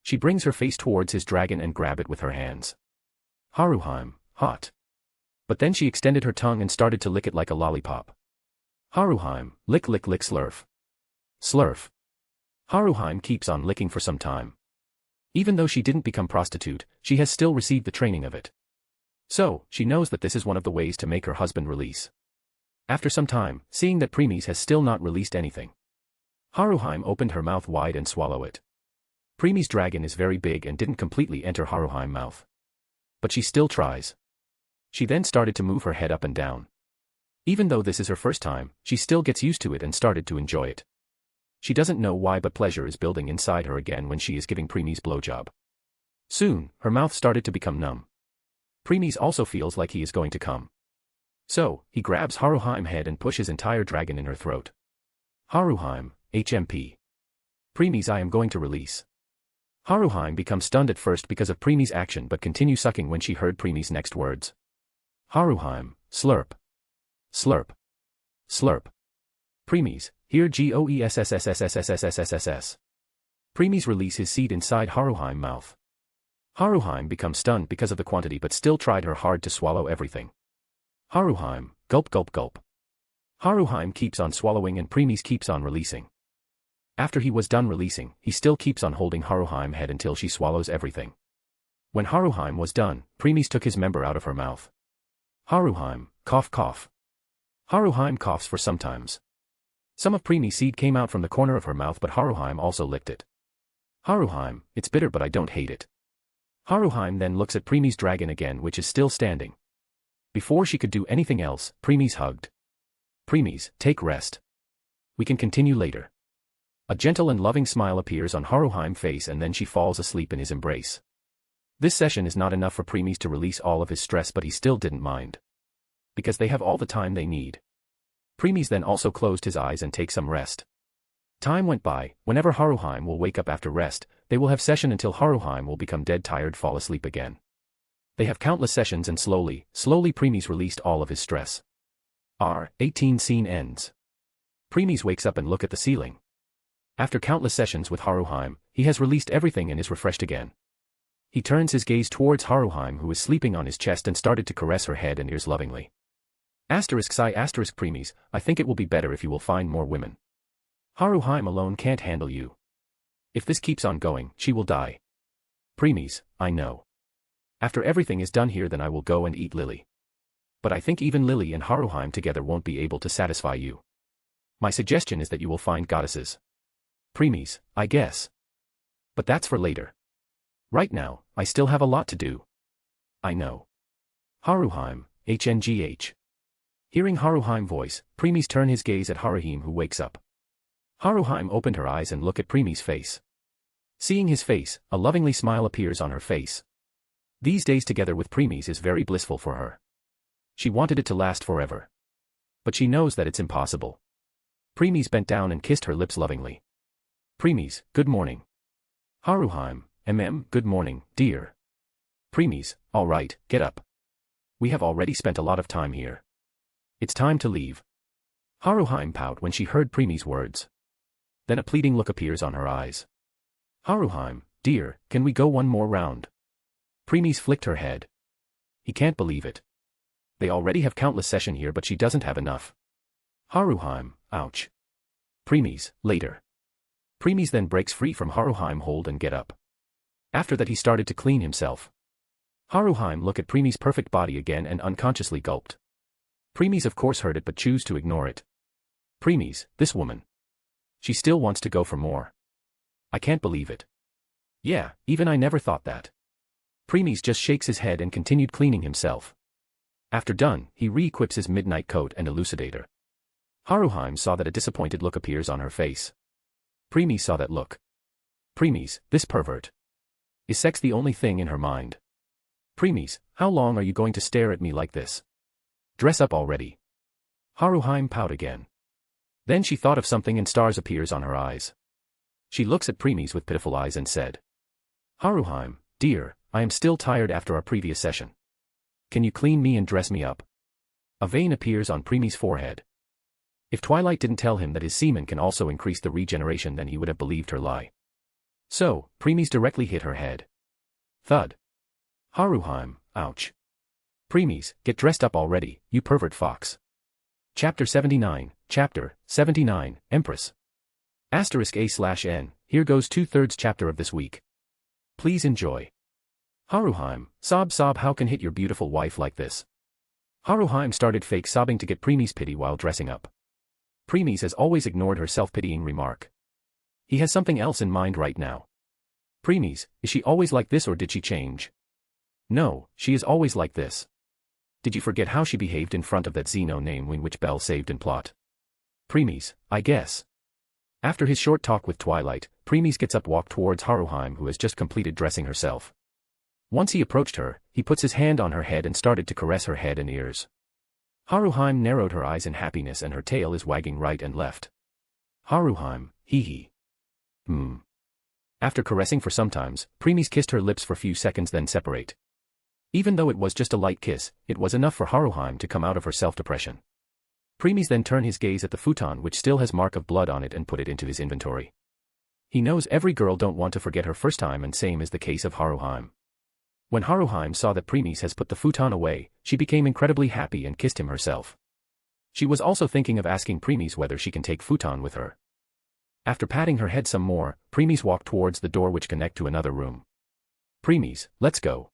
She brings her face towards his dragon and grab it with her hands. Haruheim, hot. But then she extended her tongue and started to lick it like a lollipop. Haruheim, lick lick lick slurf. Slurf. Haruheim keeps on licking for some time. Even though she didn't become prostitute, she has still received the training of it. So, she knows that this is one of the ways to make her husband release. After some time, seeing that Primi's has still not released anything, Haruheim opened her mouth wide and swallow it. Primi's dragon is very big and didn't completely enter Haruheim's mouth. But she still tries. She then started to move her head up and down. Even though this is her first time, she still gets used to it and started to enjoy it. She doesn't know why, but pleasure is building inside her again when she is giving Primi's blowjob. Soon, her mouth started to become numb. Primi's also feels like he is going to come. So, he grabs Haruheim's head and pushes entire dragon in her throat. Haruheim, HMP. Primi's, I am going to release. Haruheim becomes stunned at first because of Primi's action, but continues sucking when she heard Primi's next words. Haruheim, slurp. Slurp. Slurp. Primi's, here goessssssssssss. Primi's release his seed inside Haruheim's mouth. Haruheim becomes stunned because of the quantity, but still tried her hard to swallow everything. Haruheim, gulp gulp gulp. Haruheim keeps on swallowing and Primi's keeps on releasing. After he was done releasing, he still keeps on holding Haruheim's head until she swallows everything. When Haruheim was done, Primi's took his member out of her mouth. Haruheim, cough cough. Haruheim coughs for sometimes. Some of Primi's seed came out from the corner of her mouth, but Haruheim also licked it. Haruheim, it's bitter but I don't hate it. Haruheim then looks at Primi's dragon again, which is still standing. Before she could do anything else, Primi's hugged. Primi's, take rest. We can continue later. A gentle and loving smile appears on Haruheim's face and then she falls asleep in his embrace. This session is not enough for Primi's to release all of his stress, but he still didn't mind. Because they have all the time they need. Primi's then also closed his eyes and take some rest. Time went by. Whenever Haruheim will wake up after rest, they will have session until Haruheim will become dead tired, fall asleep again. They have countless sessions and slowly Primi's released all of his stress. 18 scene ends. Primi's wakes up and look at the ceiling. After countless sessions with Haruheim, he has released everything and is refreshed again. He turns his gaze towards Haruheim, who is sleeping on his chest, and started to caress her head and ears lovingly. Primi's, I think it will be better if you will find more women. Haruheim alone can't handle you. If this keeps on going, she will die. Primi's, I know. After everything is done here, then I will go and eat Lily. But I think even Lily and Haruheim together won't be able to satisfy you. My suggestion is that you will find goddesses. Primi's, I guess. But that's for later. Right now, I still have a lot to do. I know. Haruheim, HNGH. Hearing Haruheim's voice, Primi's turn his gaze at Haruheim, who wakes up. Haruheim opened her eyes and look at Primi's face. Seeing his face, a lovingly smile appears on her face. These days together with Primi's is very blissful for her. She wanted it to last forever. But she knows that it's impossible. Primi's bent down and kissed her lips lovingly. Primi's, good morning. Haruheim, good morning, dear. Premies, alright, get up. We have already spent a lot of time here. It's time to leave. Haruhime pout when she heard Premies' words. Then a pleading look appears on her eyes. Haruhime, dear, can we go one more round? Premies flicked her head. He can't believe it. They already have countless session here but she doesn't have enough. Haruhime, ouch. Premies, later. Premies then breaks free from Haruhime hold and get up. After that he started to clean himself. Haruhime look at Premies' perfect body again and unconsciously gulped. Premies of course heard it but choose to ignore it. Premies, this woman. She still wants to go for more. I can't believe it. Yeah, even I never thought that. Premies just shakes his head and continued cleaning himself. After done, he re-equips his midnight coat and elucidator. Haruhime saw that a disappointed look appears on her face. Premies saw that look. Premies, this pervert. Is sex the only thing in her mind? Premies, how long are you going to stare at me like this? Dress up already. Haruhime pout again. Then she thought of something and stars appears on her eyes. She looks at Premies with pitiful eyes and said. Haruhime, dear, I am still tired after our previous session. Can you clean me and dress me up? A vein appears on Premies' forehead. If Twilight didn't tell him that his semen can also increase the regeneration then he would have believed her lie. So, Premies directly hit her head. Thud. Haruhime, ouch. Premies, get dressed up already, you pervert fox. Chapter 79, Chapter 79, Empress. *A/N, here goes 2/3 chapter of this week. Please enjoy. Haruhime, sob how can hit your beautiful wife like this? Haruhime started fake sobbing to get Premies' pity while dressing up. Premies has always ignored her self-pitying remark. He has something else in mind right now. Premies, is she always like this or did she change? No, she is always like this. Did you forget how she behaved in front of that Xeno name when which Belle saved in plot? Premies, I guess. After his short talk with Twilight, Premies gets up walk towards Haruhime who has just completed dressing herself. Once he approached her, he puts his hand on her head and started to caress her head and ears. Haruhime narrowed her eyes in happiness and her tail is wagging right and left. Haruhime, hee. After caressing for some times, Premies kissed her lips for few seconds then separate. Even though it was just a light kiss, it was enough for Haruhime to come out of her self-depression. Premies then turned his gaze at the futon which still has mark of blood on it and put it into his inventory. He knows every girl don't want to forget her first time and same is the case of Haruhime. When Haruhime saw that Premies has put the futon away, she became incredibly happy and kissed him herself. She was also thinking of asking Premies whether she can take futon with her. After patting her head some more, Premies walked towards the door which connect to another room. Premies, let's go.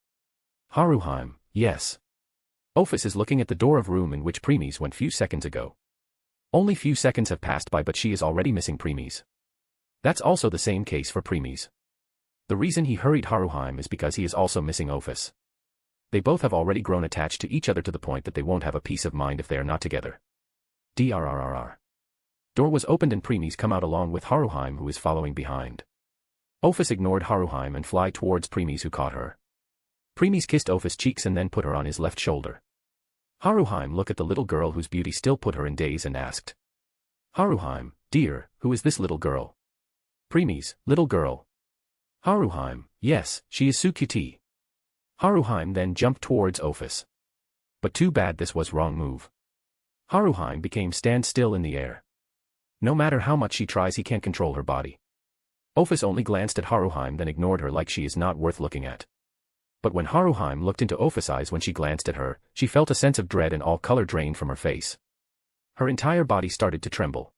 Haruhime, yes. Ophis is looking at the door of room in which Premies went few seconds ago. Only few seconds have passed by but she is already missing Premies. That's also the same case for Premies. The reason he hurried Haruhime is because he is also missing Ophis. They both have already grown attached to each other to the point that they won't have a peace of mind if they are not together. Drrrr. Door was opened and Premies come out along with Haruhime who is following behind. Ophis ignored Haruhime and fly towards Premies who caught her. Premies kissed Ophis' cheeks and then put her on his left shoulder. Haruhime looked at the little girl whose beauty still put her in daze and asked. Haruhime, dear, who is this little girl? Premies, little girl. Haruhime, yes, she is so cute. Haruhime then jumped towards Ophis. But too bad this was wrong move. Haruhime became stand still in the air. No matter how much she tries he can't control her body. Ophis only glanced at Haruhime then ignored her like she is not worth looking at. But when Haruhime looked into Ophis' eyes when she glanced at her, she felt a sense of dread and all color drained from her face. Her entire body started to tremble.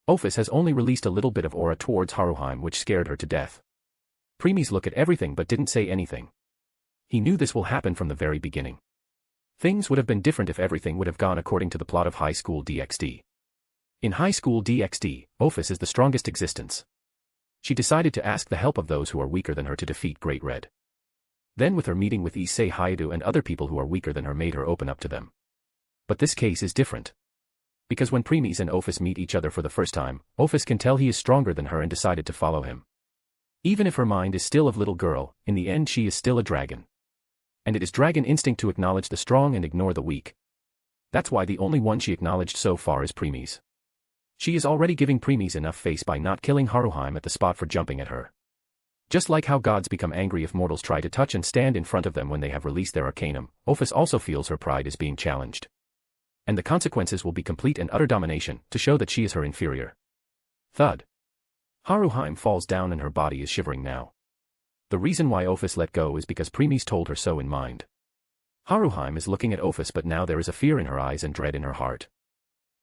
Ophis has only released a little bit of aura towards Haruhime which scared her to death. Premies looked at everything but didn't say anything. He knew this will happen from the very beginning. Things would have been different if everything would have gone according to the plot of High School DxD. In High School DxD, Ophis is the strongest existence. She decided to ask the help of those who are weaker than her to defeat Great Red. Then with her meeting with Issei Hayato and other people who are weaker than her made her open up to them. But this case is different. Because when Premies and Ophis meet each other for the first time, Ophis can tell he is stronger than her and decided to follow him. Even if her mind is still of little girl, in the end she is still a dragon. And it is dragon instinct to acknowledge the strong and ignore the weak. That's why the only one she acknowledged so far is Premies. She is already giving Premies enough face by not killing Haruhime at the spot for jumping at her. Just like how gods become angry if mortals try to touch and stand in front of them when they have released their arcanum, Ophis also feels her pride is being challenged. And the consequences will be complete and utter domination, to show that she is her inferior. Thud. Haruheim falls down and her body is shivering now. The reason why Ophis let go is because Premies told her so in mind. Haruheim is looking at Ophis, but now there is a fear in her eyes and dread in her heart.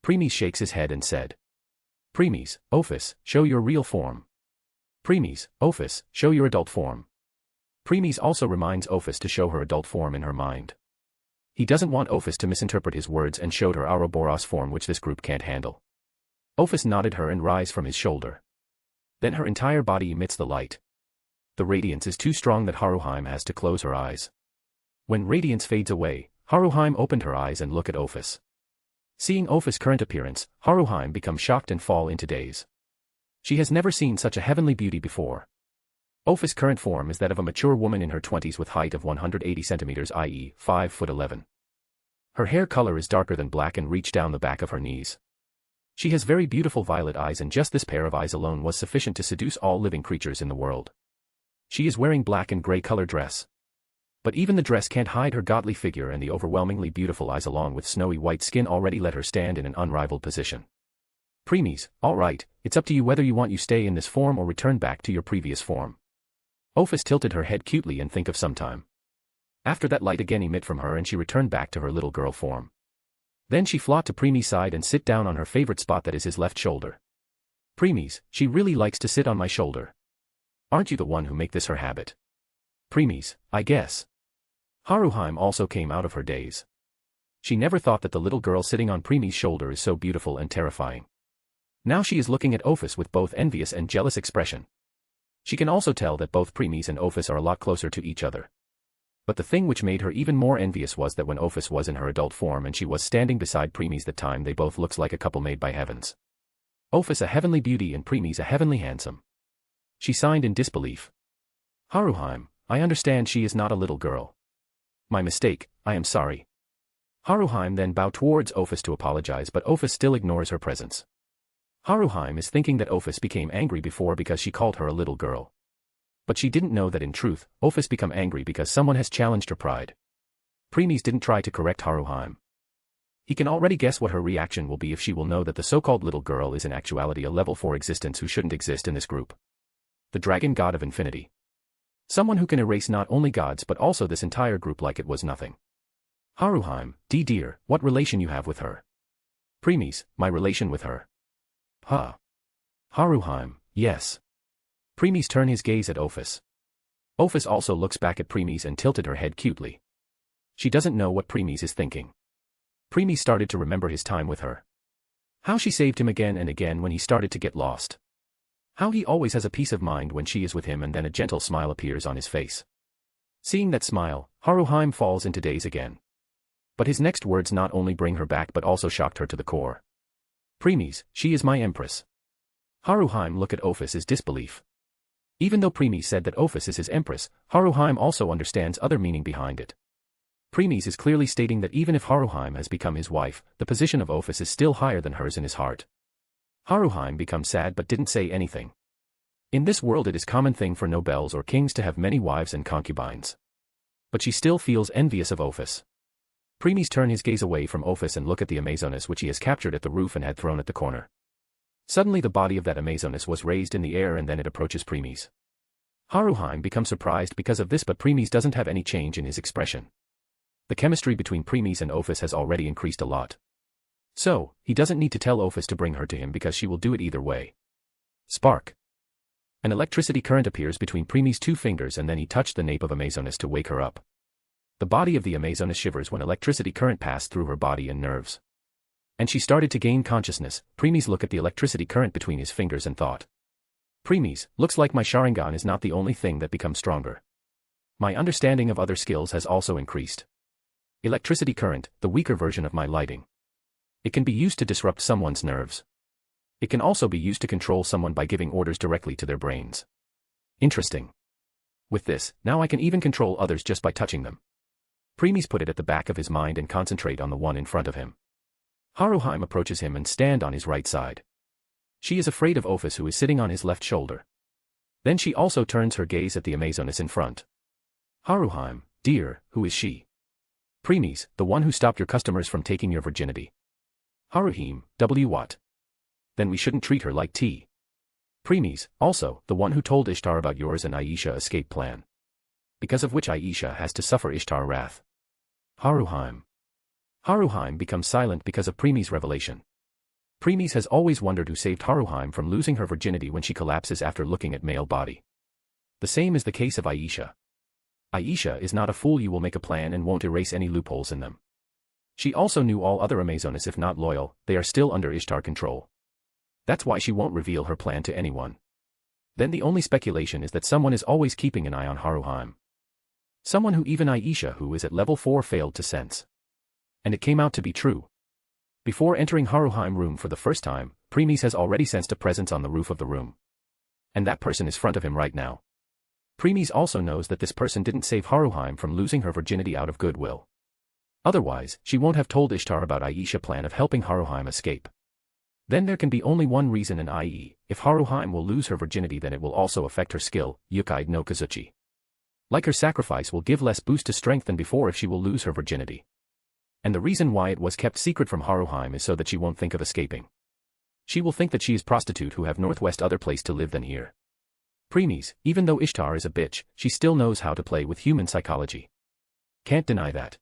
Premies shakes his head and said, Premies, Ophis, show your real form. Premies, Ophis, show your adult form. Premies also reminds Ophis to show her adult form in her mind. He doesn't want Ophis to misinterpret his words and showed her Ouroboros form, which this group can't handle. Ophis nodded her and rise from his shoulder. Then her entire body emits the light. The radiance is too strong that Haruheim has to close her eyes. When radiance fades away, Haruheim opened her eyes and looked at Ophis. Seeing Ophis' current appearance, Haruheim becomes shocked and fall into daze. She has never seen such a heavenly beauty before. Ophis' current form is that of a mature woman in her 20s with height of 180 centimeters, i.e., 5'11". Her hair color is darker than black and reach down the back of her knees. She has very beautiful violet eyes, and just this pair of eyes alone was sufficient to seduce all living creatures in the world. She is wearing black and gray color dress. But even the dress can't hide her godly figure, and the overwhelmingly beautiful eyes along with snowy white skin already let her stand in an unrivaled position. Premies, all right, it's up to you whether you want to stay in this form or return back to your previous form. Ophis tilted her head cutely and think of some time. After that light again emit from her and she returned back to her little girl form. Then she float to Premies' side and sit down on her favorite spot, that is his left shoulder. Premies, she really likes to sit on my shoulder. Aren't you the one who make this her habit? Premies, I guess. Haruheim also came out of her daze. She never thought that the little girl sitting on Premies' shoulder is so beautiful and terrifying. Now she is looking at Ophis with both envious and jealous expression. She can also tell that both Premies and Ophis are a lot closer to each other. But the thing which made her even more envious was that when Ophis was in her adult form and she was standing beside Premies, that time they both looked like a couple made by heavens. Ophis a heavenly beauty and Premies a heavenly handsome. She signed in disbelief. Haruheim, I understand she is not a little girl. My mistake, I am sorry. Haruheim then bowed towards Ophis to apologize, but Ophis still ignores her presence. Haruheim is thinking that Ophis became angry before because she called her a little girl. But she didn't know that in truth, Ophis become angry because someone has challenged her pride. Premies didn't try to correct Haruheim. He can already guess what her reaction will be if she will know that the so-called little girl is in actuality a level 4 existence who shouldn't exist in this group. The dragon god of infinity. Someone who can erase not only gods but also this entire group like it was nothing. Haruheim, dear, what relation you have with her? Premies, my relation with her. Huh. Haruheim, yes. Premies turn his gaze at Ophis. Ophis also looks back at Premies and tilted her head cutely. She doesn't know what Premies is thinking. Premies started to remember his time with her. How she saved him again and again when he started to get lost. How he always has a peace of mind when she is with him, and then a gentle smile appears on his face. Seeing that smile, Haruheim falls into daze again. But his next words not only bring her back but also shocked her to the core. Premies, she is my empress. Haruheim looked at Ophis as disbelief. Even though Premies said that Ophis is his empress, Haruheim also understands other meaning behind it. Premies is clearly stating that even if Haruheim has become his wife, the position of Ophis is still higher than hers in his heart. Haruheim becomes sad but didn't say anything. In this world it is common thing for nobles or kings to have many wives and concubines. But she still feels envious of Ophis. Premies turn his gaze away from Ophis and look at the Amazoness which he has captured at the roof and had thrown at the corner. Suddenly the body of that Amazoness was raised in the air and then it approaches Premies. Haruheim becomes surprised because of this, but Premies doesn't have any change in his expression. The chemistry between Premies and Ophis has already increased a lot. So, he doesn't need to tell Ophis to bring her to him because she will do it either way. Spark. An electricity current appears between Premies' 2 fingers and then he touched the nape of Amazoness to wake her up. The body of the Amazoness shivers when electricity current passed through her body and nerves. And she started to gain consciousness. Premies looked at the electricity current between his fingers and thought. Premies, looks like my Sharingan is not the only thing that becomes stronger. My understanding of other skills has also increased. Electricity current, the weaker version of my lighting. It can be used to disrupt someone's nerves. It can also be used to control someone by giving orders directly to their brains. Interesting. With this, now I can even control others just by touching them. Premies put it at the back of his mind and concentrate on the one in front of him. Haruheim approaches him and stand on his right side. She is afraid of Ophis who is sitting on his left shoulder. Then she also turns her gaze at the Amazoness in front. Haruheim, dear, who is she? Premies, the one who stopped your customers from taking your virginity. Haruheim, what? Then we shouldn't treat her like tea. Premies, also, the one who told Ishtar about yours and Aisha escape plan. Because of which Aisha has to suffer Ishtar wrath. Haruheim. Haruheim becomes silent because of Premies' revelation. Premies has always wondered who saved Haruheim from losing her virginity when she collapses after looking at male body. The same is the case of Aisha. Aisha is not a fool. You will make a plan and won't erase any loopholes in them. She also knew all other Amazonas, if not loyal, they are still under Ishtar control. That's why she won't reveal her plan to anyone. Then the only speculation is that someone is always keeping an eye on Haruheim. Someone who even Aisha, who is at level 4, failed to sense. And it came out to be true. Before entering Haruheim room for the first time, Premies has already sensed a presence on the roof of the room. And that person is front of him right now. Premies also knows that this person didn't save Haruheim from losing her virginity out of goodwill. Otherwise, she won't have told Ishtar about Aisha's plan of helping Haruheim escape. Then there can be only one reason, and i.e., if Haruheim will lose her virginity, then it will also affect her skill, Yukai no Kazuchi. Like her sacrifice will give less boost to strength than before if she will lose her virginity. And the reason why it was kept secret from Haruheim is so that she won't think of escaping. She will think that she is prostitute who have northwest other place to live than here. Premies, even though Ishtar is a bitch, she still knows how to play with human psychology. Can't deny that.